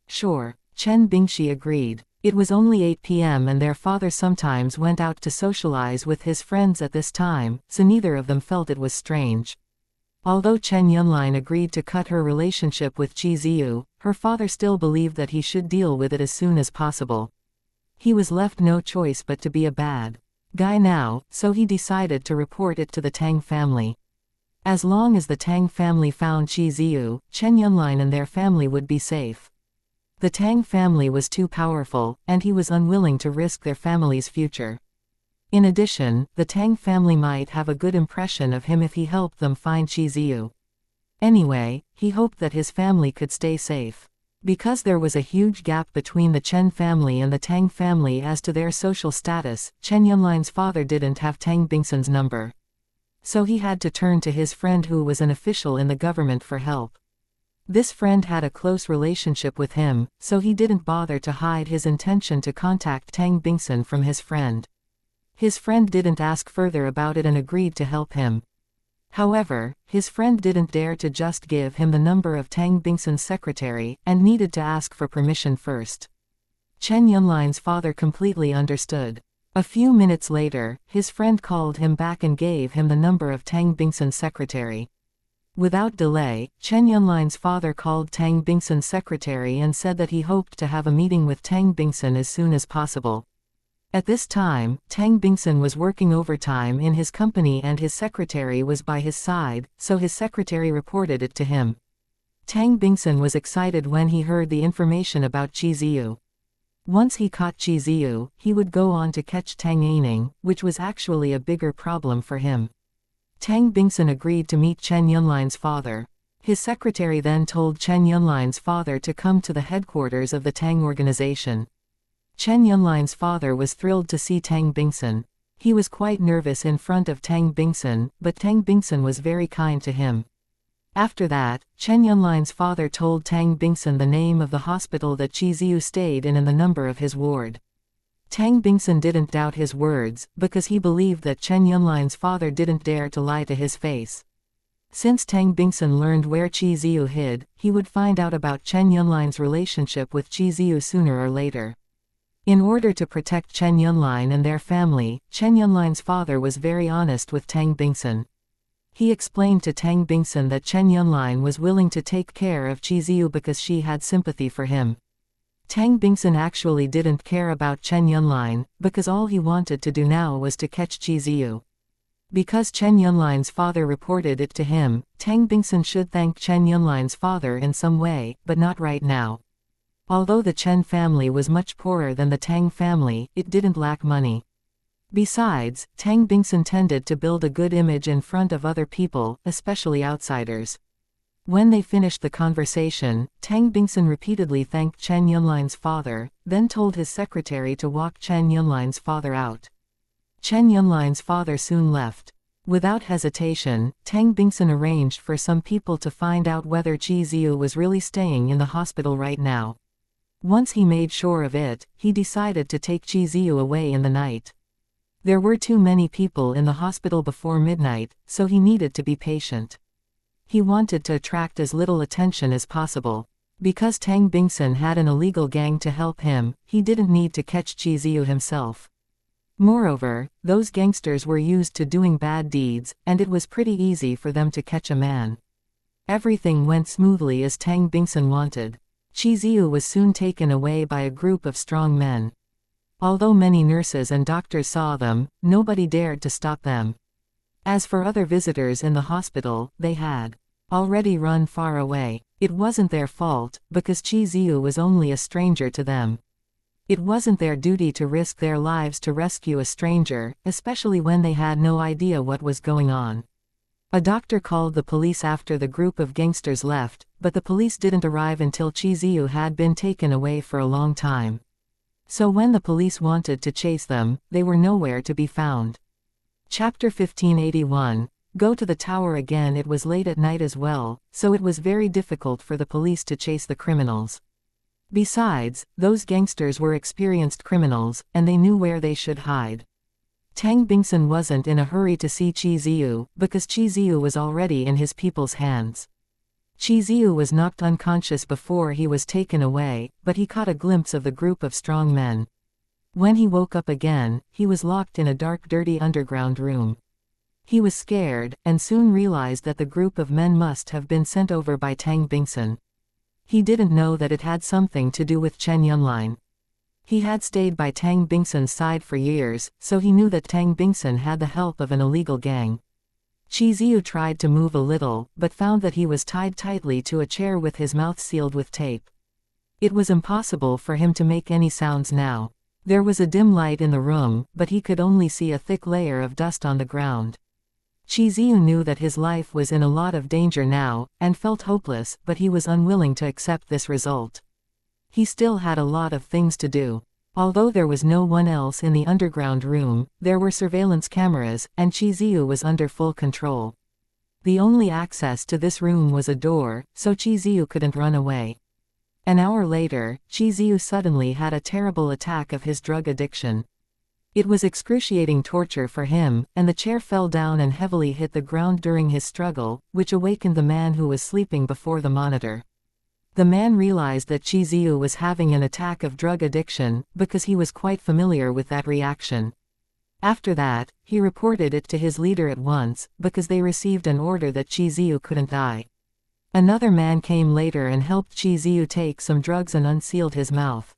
Sure, Chen Bingxi agreed. It was only 8 p.m. and their father sometimes went out to socialize with his friends at this time, so neither of them felt it was strange. Although Chen Yunline agreed to cut her relationship with Qi Ziyu, her father still believed that he should deal with it as soon as possible. He was left no choice but to be a bad guy now, so he decided to report it to the Tang family. As long as the Tang family found Qi Ziyu, Chen Yunline and their family would be safe. The Tang family was too powerful, and he was unwilling to risk their family's future. In addition, the Tang family might have a good impression of him if he helped them find Qi Ziyu. Anyway, he hoped that his family could stay safe. Because there was a huge gap between the Chen family and the Tang family as to their social status, Chen Yunline's father didn't have Tang Bingsun's number. So he had to turn to his friend who was an official in the government for help. This friend had a close relationship with him, so he didn't bother to hide his intention to contact Tang Bingsun from his friend. His friend didn't ask further about it and agreed to help him. However, his friend didn't dare to just give him the number of Tang Bingsun's secretary, and needed to ask for permission first. Chen Yunline's father completely understood. A few minutes later, his friend called him back and gave him the number of Tang Bingsun's secretary. Without delay, Chen Yunline's father called Tang Bingsun's secretary and said that he hoped to have a meeting with Tang Bingsun as soon as possible. At this time, Tang Bingsun was working overtime in his company and his secretary was by his side, so his secretary reported it to him. Tang Bingsun was excited when he heard the information about Qi Ziyu. Once he caught Qi Ziyu, he would go on to catch Tang Aining, which was actually a bigger problem for him. Tang Bingsun agreed to meet Chen Yunline's father. His secretary then told Chen Yunline's father to come to the headquarters of the Tang organization. Chen Yunline's father was thrilled to see Tang Bingsun. He was quite nervous in front of Tang Bingsun, but Tang Bingsun was very kind to him. After that, Chen Yunline's father told Tang Bingsun the name of the hospital that Qi Ziyu stayed in and the number of his ward. Tang Bingsun didn't doubt his words, because he believed that Chen Yunline's father didn't dare to lie to his face. Since Tang Bingsun learned where Qi Ziyu hid, he would find out about Chen Yunline's relationship with Qi Ziyu sooner or later. In order to protect Chen Yunline and their family, Chen Yunline's father was very honest with Tang Bingsun. He explained to Tang Bingsun that Chen Yunline was willing to take care of Qi Ziyu because she had sympathy for him. Tang Bingsun actually didn't care about Chen Yunline, because all he wanted to do now was to catch Qi Ziyu. Because Chen Yunline's father reported it to him, Tang Bingsun should thank Chen Yunline's father in some way, but not right now. Although the Chen family was much poorer than the Tang family, it didn't lack money. Besides, Tang Bingsun tended to build a good image in front of other people, especially outsiders. When they finished the conversation, Tang Bingsun repeatedly thanked Chen Yunline's father, then told his secretary to walk Chen Yunline's father out. Chen Yunline's father soon left. Without hesitation, Tang Bingsun arranged for some people to find out whether Qi Ziyu was really staying in the hospital right now. Once he made sure of it, he decided to take Qi Ziyu away in the night. There were too many people in the hospital before midnight, so he needed to be patient. He wanted to attract as little attention as possible. Because Tang Bingsun had an illegal gang to help him, he didn't need to catch Qi Ziyu himself. Moreover, those gangsters were used to doing bad deeds, and it was pretty easy for them to catch a man. Everything went smoothly as Tang Bingsun wanted. Qi Ziyu was soon taken away by a group of strong men. Although many nurses and doctors saw them, nobody dared to stop them. As for other visitors in the hospital, they had already run far away. It wasn't their fault, because Qi Ziyu was only a stranger to them. It wasn't their duty to risk their lives to rescue a stranger, especially when they had no idea what was going on. A doctor called the police after the group of gangsters left, but the police didn't arrive until Qi Ziyu had been taken away for a long time. So when the police wanted to chase them, they were nowhere to be found. Chapter 1581. Go to the tower again. It was late at night as well, so it was very difficult for the police to chase the criminals. Besides, those gangsters were experienced criminals, and they knew where they should hide. Tang Bingsun wasn't in a hurry to see Qi Ziyu, because Qi Ziyu was already in his people's hands. Qi Ziyu was knocked unconscious before he was taken away, but he caught a glimpse of the group of strong men. When he woke up again, he was locked in a dark, dirty underground room. He was scared, and soon realized that the group of men must have been sent over by Tang Bingsun. He didn't know that it had something to do with Chen Yunline. He had stayed by Tang Bingsun's side for years, so he knew that Tang Bingsun had the help of an illegal gang. Qi Ziyu tried to move a little, but found that he was tied tightly to a chair with his mouth sealed with tape. It was impossible for him to make any sounds now. There was a dim light in the room, but he could only see a thick layer of dust on the ground. Qi Ziyu knew that his life was in a lot of danger now, and felt hopeless, but he was unwilling to accept this result. He still had a lot of things to do. Although there was no one else in the underground room, there were surveillance cameras, and Qi Ziyu was under full control. The only access to this room was a door, so Qi Ziyu couldn't run away. An hour later, Qi Ziyu suddenly had a terrible attack of his drug addiction. It was excruciating torture for him, and the chair fell down and heavily hit the ground during his struggle, which awakened the man who was sleeping before the monitor. The man realized that Qi Ziyu was having an attack of drug addiction, because he was quite familiar with that reaction. After that, he reported it to his leader at once, because they received an order that Qi Ziyu couldn't die. Another man came later and helped Qi Ziyu take some drugs and unsealed his mouth.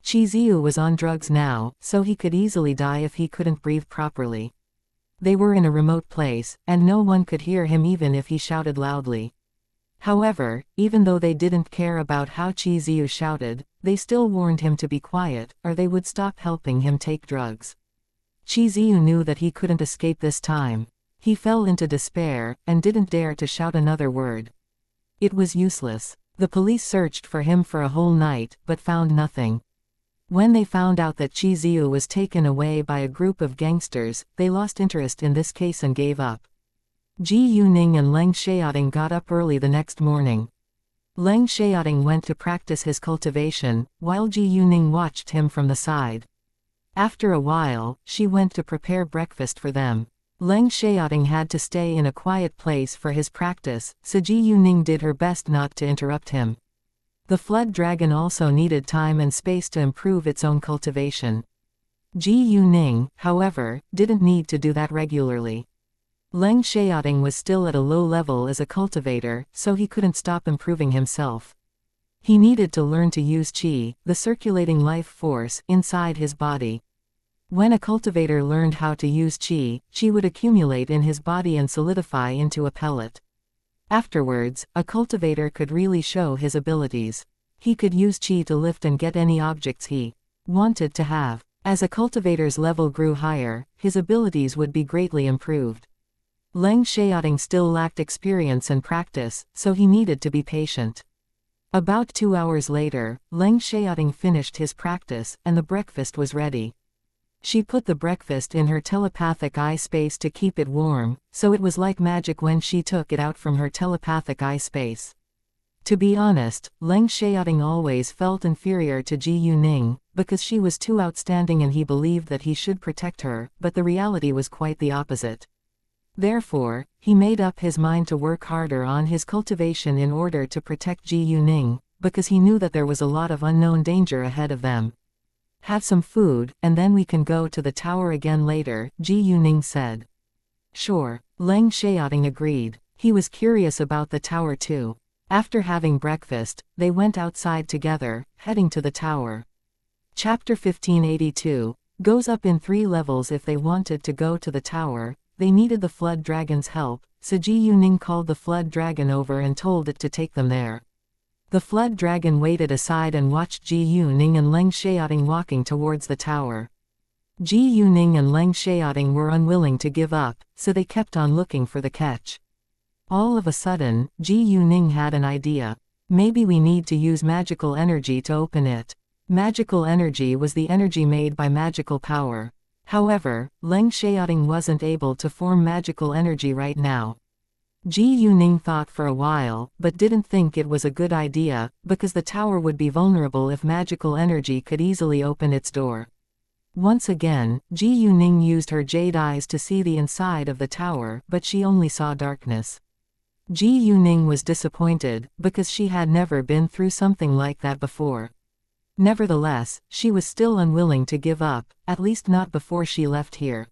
Qi Ziyu was on drugs now, so he could easily die if he couldn't breathe properly. They were in a remote place, and no one could hear him even if he shouted loudly. However, even though they didn't care about how Qi Ziyu shouted, they still warned him to be quiet, or they would stop helping him take drugs. Qi Ziyu knew that he couldn't escape this time. He fell into despair, and didn't dare to shout another word. It was useless. The police searched for him for a whole night, but found nothing. When they found out that Qi Ziyu was taken away by a group of gangsters, they lost interest in this case and gave up. Ji Yuning and Leng Xiaoting got up early the next morning. Leng Xiaoting went to practice his cultivation, while Ji Yuning watched him from the side. After a while, she went to prepare breakfast for them. Leng Xiaoting had to stay in a quiet place for his practice, so Ji Yuning did her best not to interrupt him. The flood dragon also needed time and space to improve its own cultivation. Ji Yuning, however, didn't need to do that regularly. Leng Xiaoting was still at a low level as a cultivator, so he couldn't stop improving himself. He needed to learn to use qi, the circulating life force, inside his body. When a cultivator learned how to use qi, qi would accumulate in his body and solidify into a pellet. Afterwards, a cultivator could really show his abilities. He could use qi to lift and get any objects he wanted to have. As a cultivator's level grew higher, his abilities would be greatly improved. Leng Xiaoting still lacked experience and practice, so he needed to be patient. About 2 hours later, Leng Xiaoting finished his practice, and the breakfast was ready. She put the breakfast in her telepathic eye space to keep it warm, so it was like magic when she took it out from her telepathic eye space. To be honest, Leng Xiaoting always felt inferior to Ji Yuning, because she was too outstanding and he believed that he should protect her, but the reality was quite the opposite. Therefore, he made up his mind to work harder on his cultivation in order to protect Ji Yuning, because he knew that there was a lot of unknown danger ahead of them. Have some food, and then we can go to the tower again later, Ji Yuning said. Sure, Leng Xiaoting agreed. He was curious about the tower too. After having breakfast, they went outside together, heading to the tower. Chapter 1582 goes up in 3 levels. If they wanted to go to the tower, they needed the flood dragon's help, so Ji Yuning called the flood dragon over and told it to take them there. The flood dragon waited aside and watched Ji Yuning and Leng Xiaoting walking towards the tower. Ji Yuning and Leng Xiaoting were unwilling to give up, so they kept on looking for the catch. All of a sudden, Ji Yuning had an idea. Maybe we need to use magical energy to open it. Magical energy was the energy made by magical power. However, Leng Xiaoting wasn't able to form magical energy right now. Ji Yuning thought for a while, but didn't think it was a good idea, because the tower would be vulnerable if magical energy could easily open its door. Once again, Ji Yuning used her jade eyes to see the inside of the tower, but she only saw darkness. Ji Yuning was disappointed, because she had never been through something like that before. Nevertheless, she was still unwilling to give up, at least not before she left here.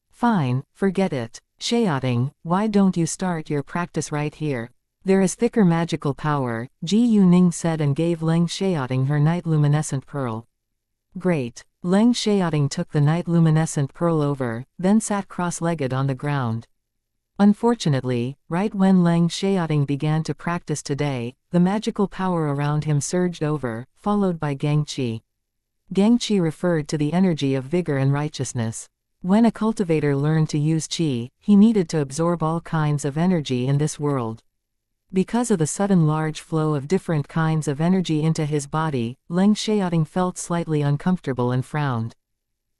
Fine, forget it. Xiaoting, why don't you start your practice right here? There is thicker magical power, Ji Yuning said and gave Leng Xiaoting her night luminescent pearl. Great. Leng Xiaoting took the night luminescent pearl over, then sat cross-legged on the ground. Unfortunately, right when Leng Xiaoting began to practice today, the magical power around him surged over, followed by Gangqi. Gangqi referred to the energy of vigor and righteousness. When a cultivator learned to use qi, he needed to absorb all kinds of energy in this world. Because of the sudden large flow of different kinds of energy into his body, Leng Xiaoting felt slightly uncomfortable and frowned.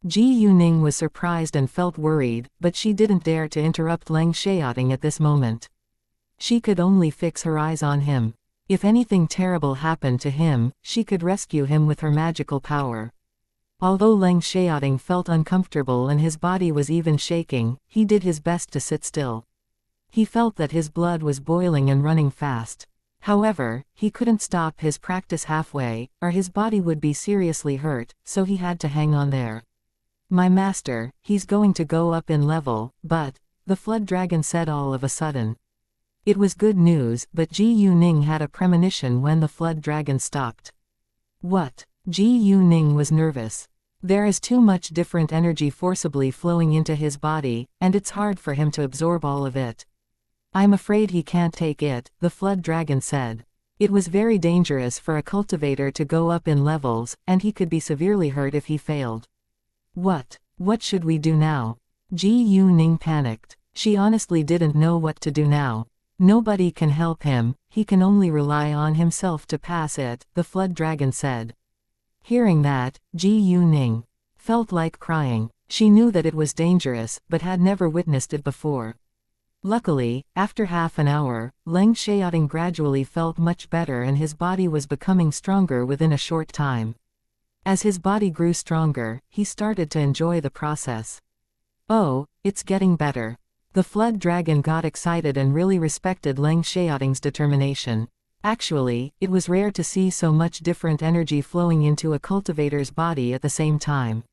Ji Yuning was surprised and felt worried, but she didn't dare to interrupt Leng Xiaoting at this moment. She could only fix her eyes on him. If anything terrible happened to him, she could rescue him with her magical power. Although Leng Xiaoting felt uncomfortable and his body was even shaking, he did his best to sit still. He felt that his blood was boiling and running fast. However, he couldn't stop his practice halfway, or his body would be seriously hurt, so he had to hang on there. My master, he's going to go up in level, but, the flood dragon said all of a sudden. It was good news, but Ji Yuning had a premonition when the flood dragon stopped. What? Ji Yuning was nervous. There is too much different energy forcibly flowing into his body, and it's hard for him to absorb all of it. I'm afraid he can't take it, the flood dragon said. It was very dangerous for a cultivator to go up in levels, and he could be severely hurt if he failed. What should we do now? Ji Yuning panicked. She honestly didn't know what to do now. Nobody can help him, he can only rely on himself to pass it, the flood dragon said. Hearing that, Ji Yuning felt like crying. She knew that it was dangerous, but had never witnessed it before. Luckily, after half an hour, Leng Xiaoting gradually felt much better and his body was becoming stronger within a short time. As his body grew stronger, he started to enjoy the process. Oh, it's getting better. The flood dragon got excited and really respected Leng Xiaoting's determination. Actually, it was rare to see so much different energy flowing into a cultivator's body at the same time.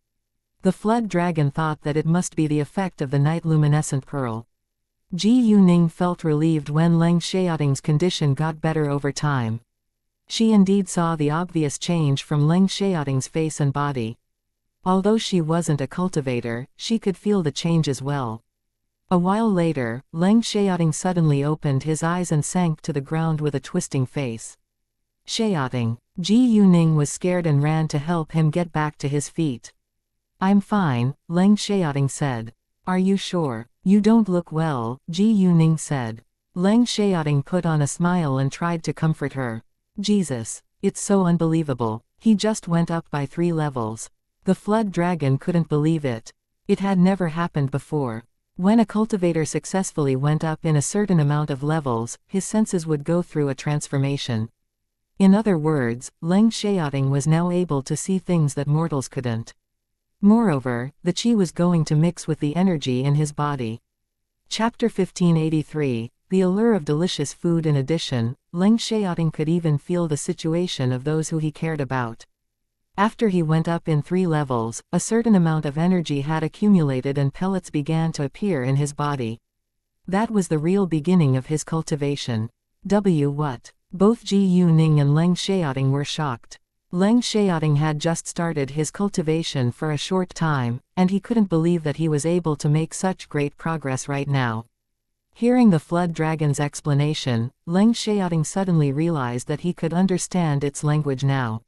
The flood dragon thought that it must be the effect of the night luminescent pearl. Ji Yuning felt relieved when Leng Xiaoting's condition got better over time. She indeed saw the obvious change from Leng Xiaoting's face and body. Although she wasn't a cultivator, she could feel the change as well. A while later, Leng Xiaoting suddenly opened his eyes and sank to the ground with a twisting face. Xiaoting. Ji Yuning was scared and ran to help him get back to his feet. I'm fine, Leng Xiaoting said. Are you sure? You don't look well, Ji Yuning said. Leng Xiaoting put on a smile and tried to comfort her. Jesus. It's so unbelievable. He just went up by 3 levels. The flood dragon couldn't believe it. It had never happened before. When a cultivator successfully went up in a certain amount of levels, his senses would go through a transformation. In other words, Leng Xiaoting was now able to see things that mortals couldn't. Moreover, the qi was going to mix with the energy in his body. Chapter 1583, The Allure of Delicious Food. In addition, Leng Xiaoting could even feel the situation of those who he cared about. After he went up in 3 levels, a certain amount of energy had accumulated and pellets began to appear in his body. That was the real beginning of his cultivation. What? Both Ji Yuning and Leng Xiaoting were shocked. Leng Xiaoting had just started his cultivation for a short time, and he couldn't believe that he was able to make such great progress right now. Hearing the flood dragon's explanation, Leng Xiaoting suddenly realized that he could understand its language now.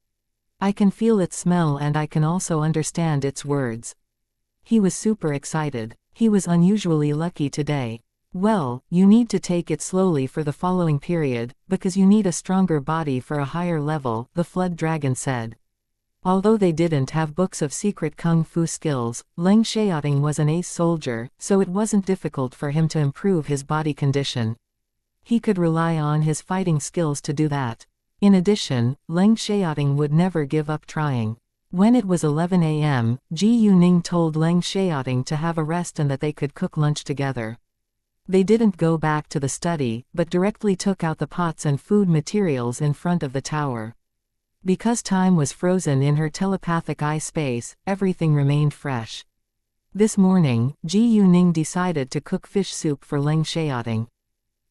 I can feel its smell and I can also understand its words. He was super excited. He was unusually lucky today. Well, you need to take it slowly for the following period, because you need a stronger body for a higher level, the flood dragon said. Although they didn't have books of secret kung fu skills, Leng Xiaoting was an ace soldier, so it wasn't difficult for him to improve his body condition. He could rely on his fighting skills to do that. In addition, Leng Xiaoting would never give up trying. When it was 11 a.m., Ji Yuning told Leng Xiaoting to have a rest and that they could cook lunch together. They didn't go back to the study, but directly took out the pots and food materials in front of the tower. Because time was frozen in her telepathic eye space, everything remained fresh. This morning, Ji Yuning decided to cook fish soup for Leng Xiaoting.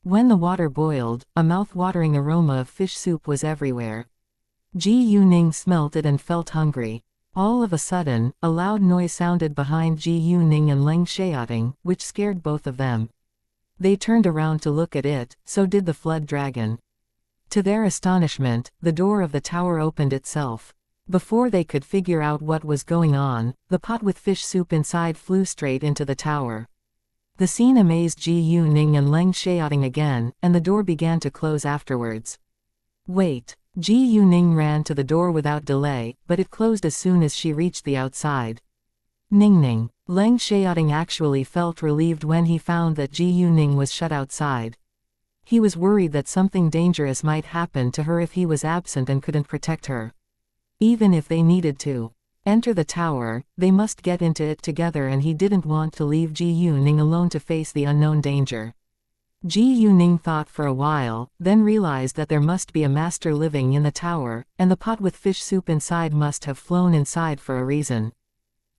When the water boiled, a mouth-watering aroma of fish soup was everywhere. Ji Yuning smelt it and felt hungry. All of a sudden, a loud noise sounded behind Ji Yuning and Leng Xiaoting, which scared both of them. They turned around to look at it, so did the flood dragon. To their astonishment, the door of the tower opened itself. Before they could figure out what was going on, the pot with fish soup inside flew straight into the tower. The scene amazed Ji Yuning and Leng Xiaoting again, and the door began to close afterwards. Wait! Ji Yuning ran to the door without delay, but it closed as soon as she reached the outside. Ning. Leng Xiaoting actually felt relieved when he found that Ji Yuning was shut outside. He was worried that something dangerous might happen to her if he was absent and couldn't protect her. Even if they needed to enter the tower, they must get into it together, and he didn't want to leave Ji Yuning alone to face the unknown danger. Ji Yuning thought for a while, then realized that there must be a master living in the tower, and the pot with fish soup inside must have flown inside for a reason.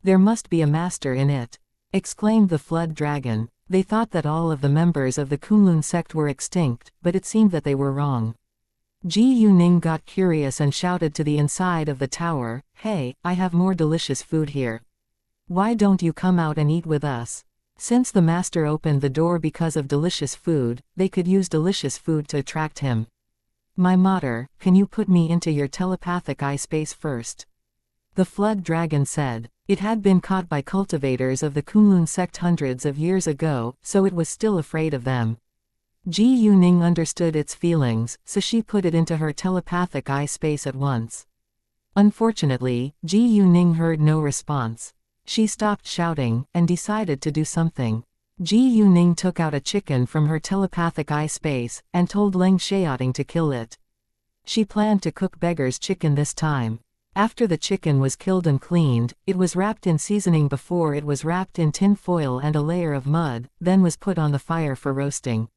There must be a master in it, exclaimed the flood dragon. They thought that all of the members of the Kunlun sect were extinct, but it seemed that they were wrong. Ji Yuning got curious and shouted to the inside of the tower, "Hey, I have more delicious food here. Why don't you come out and eat with us?" Since the master opened the door because of delicious food, they could use delicious food to attract him. "My mater, can you put me into your telepathic eye space first?" The flood dragon said. It had been caught by cultivators of the Kunlun sect hundreds of years ago, so it was still afraid of them. Ji Yuning understood its feelings, so she put it into her telepathic eye space at once. Unfortunately, Ji Yuning heard no response. She stopped shouting, and decided to do something. Ji Yuning took out a chicken from her telepathic eye space, and told Leng Xiaoting to kill it. She planned to cook beggar's chicken this time. After the chicken was killed and cleaned, it was wrapped in seasoning before it was wrapped in tin foil and a layer of mud, then was put on the fire for roasting.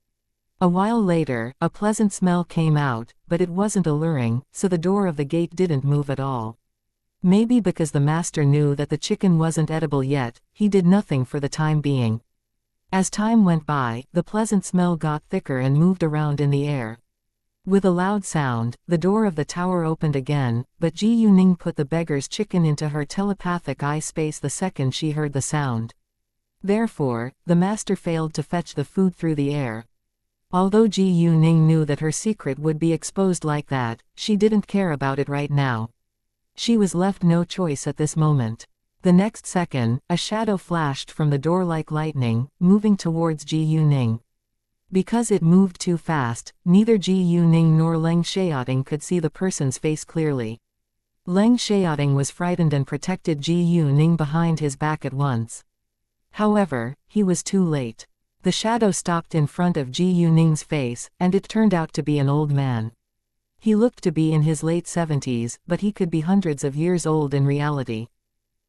A while later, a pleasant smell came out, but it wasn't alluring, so the door of the gate didn't move at all. Maybe because the master knew that the chicken wasn't edible yet, he did nothing for the time being. As time went by, the pleasant smell got thicker and moved around in the air. With a loud sound, the door of the tower opened again, but Ji Yuning put the beggar's chicken into her telepathic eye space the second she heard the sound. Therefore, the master failed to fetch the food through the air. Although Ji Yuning knew that her secret would be exposed like that, she didn't care about it right now. She was left no choice at this moment. The next second, a shadow flashed from the door like lightning, moving towards Ji Yuning. Because it moved too fast, neither Ji Yuning nor Leng Xiaoting could see the person's face clearly. Leng Xiaoting was frightened and protected Ji Yuning behind his back at once. However, he was too late. The shadow stopped in front of Ji Yuning's face, and it turned out to be an old man. He looked to be in his late 70s, but he could be hundreds of years old in reality.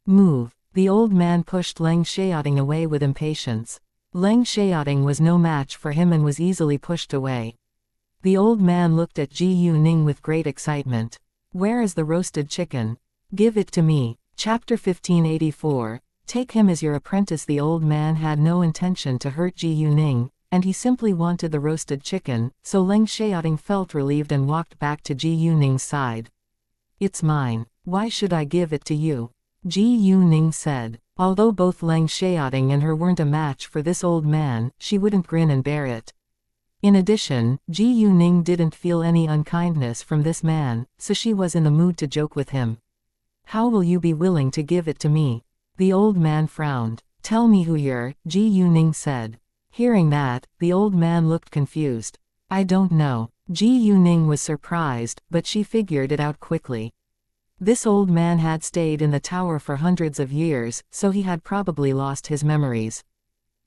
Move. The old man pushed Leng Xiaoting away with impatience. Leng Xiaoting was no match for him and was easily pushed away. The old man looked at Ji Yuning with great excitement. Where is the roasted chicken? Give it to me. Chapter 1584. Take him as your apprentice. The old man had no intention to hurt Ji Yuning, and he simply wanted the roasted chicken, so Leng Xiaoting felt relieved and walked back to Ji Yuning's side. It's mine. Why should I give it to you? Ji Yuning said. Although both Leng Xiaoting and her weren't a match for this old man, she wouldn't grin and bear it. In addition, Ji Yuning didn't feel any unkindness from this man, so she was in the mood to joke with him. How will you be willing to give it to me? The old man frowned. Tell me who you're, Ji Yuning said. Hearing that, the old man looked confused. I don't know. Ji Yuning was surprised, but she figured it out quickly. This old man had stayed in the tower for hundreds of years, so he had probably lost his memories.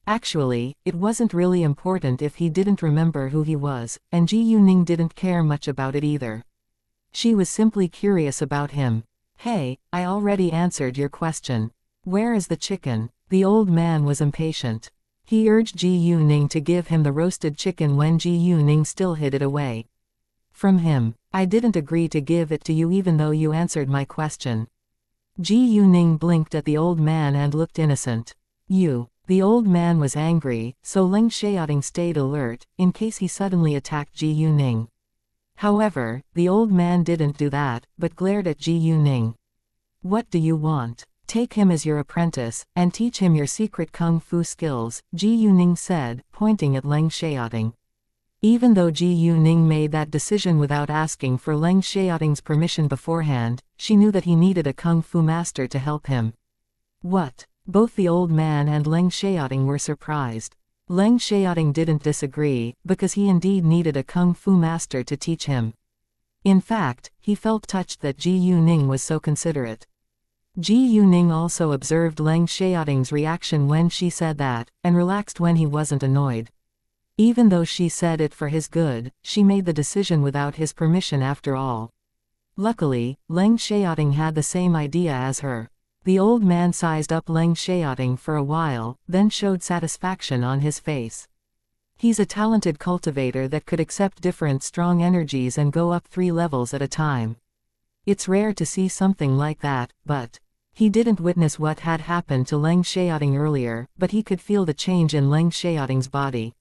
Actually, it wasn't really important if he didn't remember who he was, and Ji Yuning didn't care much about it either. She was simply curious about him. Hey, I already answered your question. Where is the chicken? The old man was impatient. He urged Ji Yuning to give him the roasted chicken when Ji Yuning still hid it away from him. I didn't agree to give it to you even though you answered my question. Ji Yuning blinked at the old man and looked innocent. You. The old man was angry, so Leng Xiaoting stayed alert, in case he suddenly attacked Ji Yuning. However, the old man didn't do that, but glared at Ji Yuning. What do you want? Take him as your apprentice, and teach him your secret kung fu skills, Ji Yuning said, pointing at Leng Xiaoting. Even though Ji Yuning made that decision without asking for Leng Xiaoting's permission beforehand, she knew that he needed a kung fu master to help him. What? Both the old man and Leng Xiaoting were surprised. Leng Xiaoting didn't disagree, because he indeed needed a kung fu master to teach him. In fact, he felt touched that Ji Yuning was so considerate. Ji Yuning also observed Leng Xiaoting's reaction when she said that, and relaxed when he wasn't annoyed. Even though she said it for his good, she made the decision without his permission after all. Luckily, Leng Xiaoting had the same idea as her. The old man sized up Leng Xiaoting for a while, then showed satisfaction on his face. He's a talented cultivator that could accept different strong energies and go up 3 levels at a time. It's rare to see something like that, but he didn't witness what had happened to Leng Xiaoting earlier, but he could feel the change in Leng Xiaoting's body.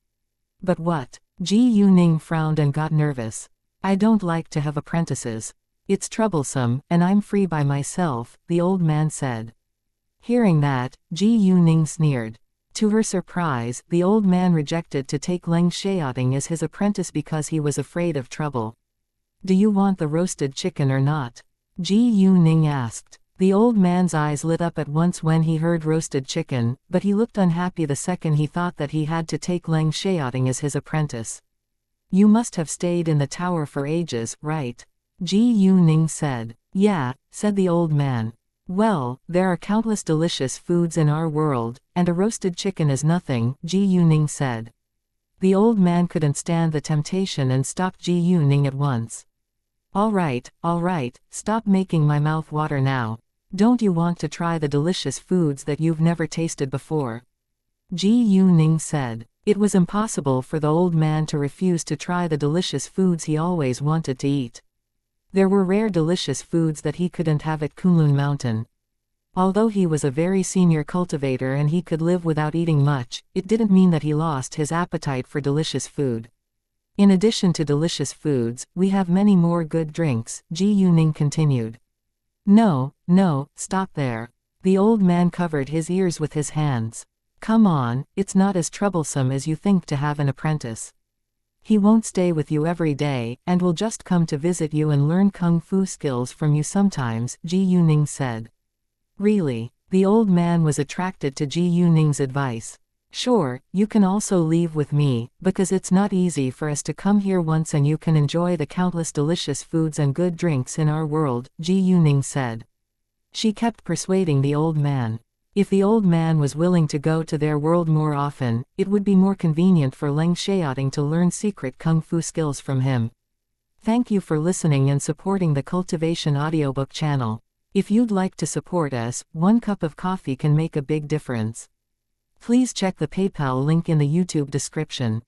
But what? Ji Yuning frowned and got nervous. I don't like to have apprentices. It's troublesome, and I'm free by myself, the old man said. Hearing that, Ji Yuning sneered. To her surprise, the old man rejected to take Leng Xiaoting as his apprentice because he was afraid of trouble. Do you want the roasted chicken or not? Ji Yuning asked. The old man's eyes lit up at once when he heard roasted chicken, but he looked unhappy the second he thought that he had to take Leng Xiaoting as his apprentice. You must have stayed in the tower for ages, right? Ji Yuning said. Yeah, said the old man. Well, there are countless delicious foods in our world, and a roasted chicken is nothing, Ji Yuning said. The old man couldn't stand the temptation and stopped Ji Yuning at once. All right, stop making my mouth water now. Don't you want to try the delicious foods that you've never tasted before? Ji Yuning said. It was impossible for the old man to refuse to try the delicious foods he always wanted to eat. There were rare delicious foods that he couldn't have at Kunlun Mountain. Although he was a very senior cultivator and he could live without eating much, it didn't mean that he lost his appetite for delicious food. In addition to delicious foods, we have many more good drinks, Ji Yuning continued. No, stop there. The old man covered his ears with his hands. Come on, it's not as troublesome as you think to have an apprentice. He won't stay with you every day, and will just come to visit you and learn kung fu skills from you sometimes, Ji Yuning said. Really? The old man was attracted to Ji Yuning's advice. Sure, you can also leave with me, because it's not easy for us to come here once and you can enjoy the countless delicious foods and good drinks in our world, Ji Yuning said. She kept persuading the old man. If the old man was willing to go to their world more often, it would be more convenient for Leng Xiaoting to learn secret kung fu skills from him. Thank you for listening and supporting the Cultivation audiobook channel. If you'd like to support us, 1 cup of coffee can make a big difference. Please check the PayPal link in the YouTube description.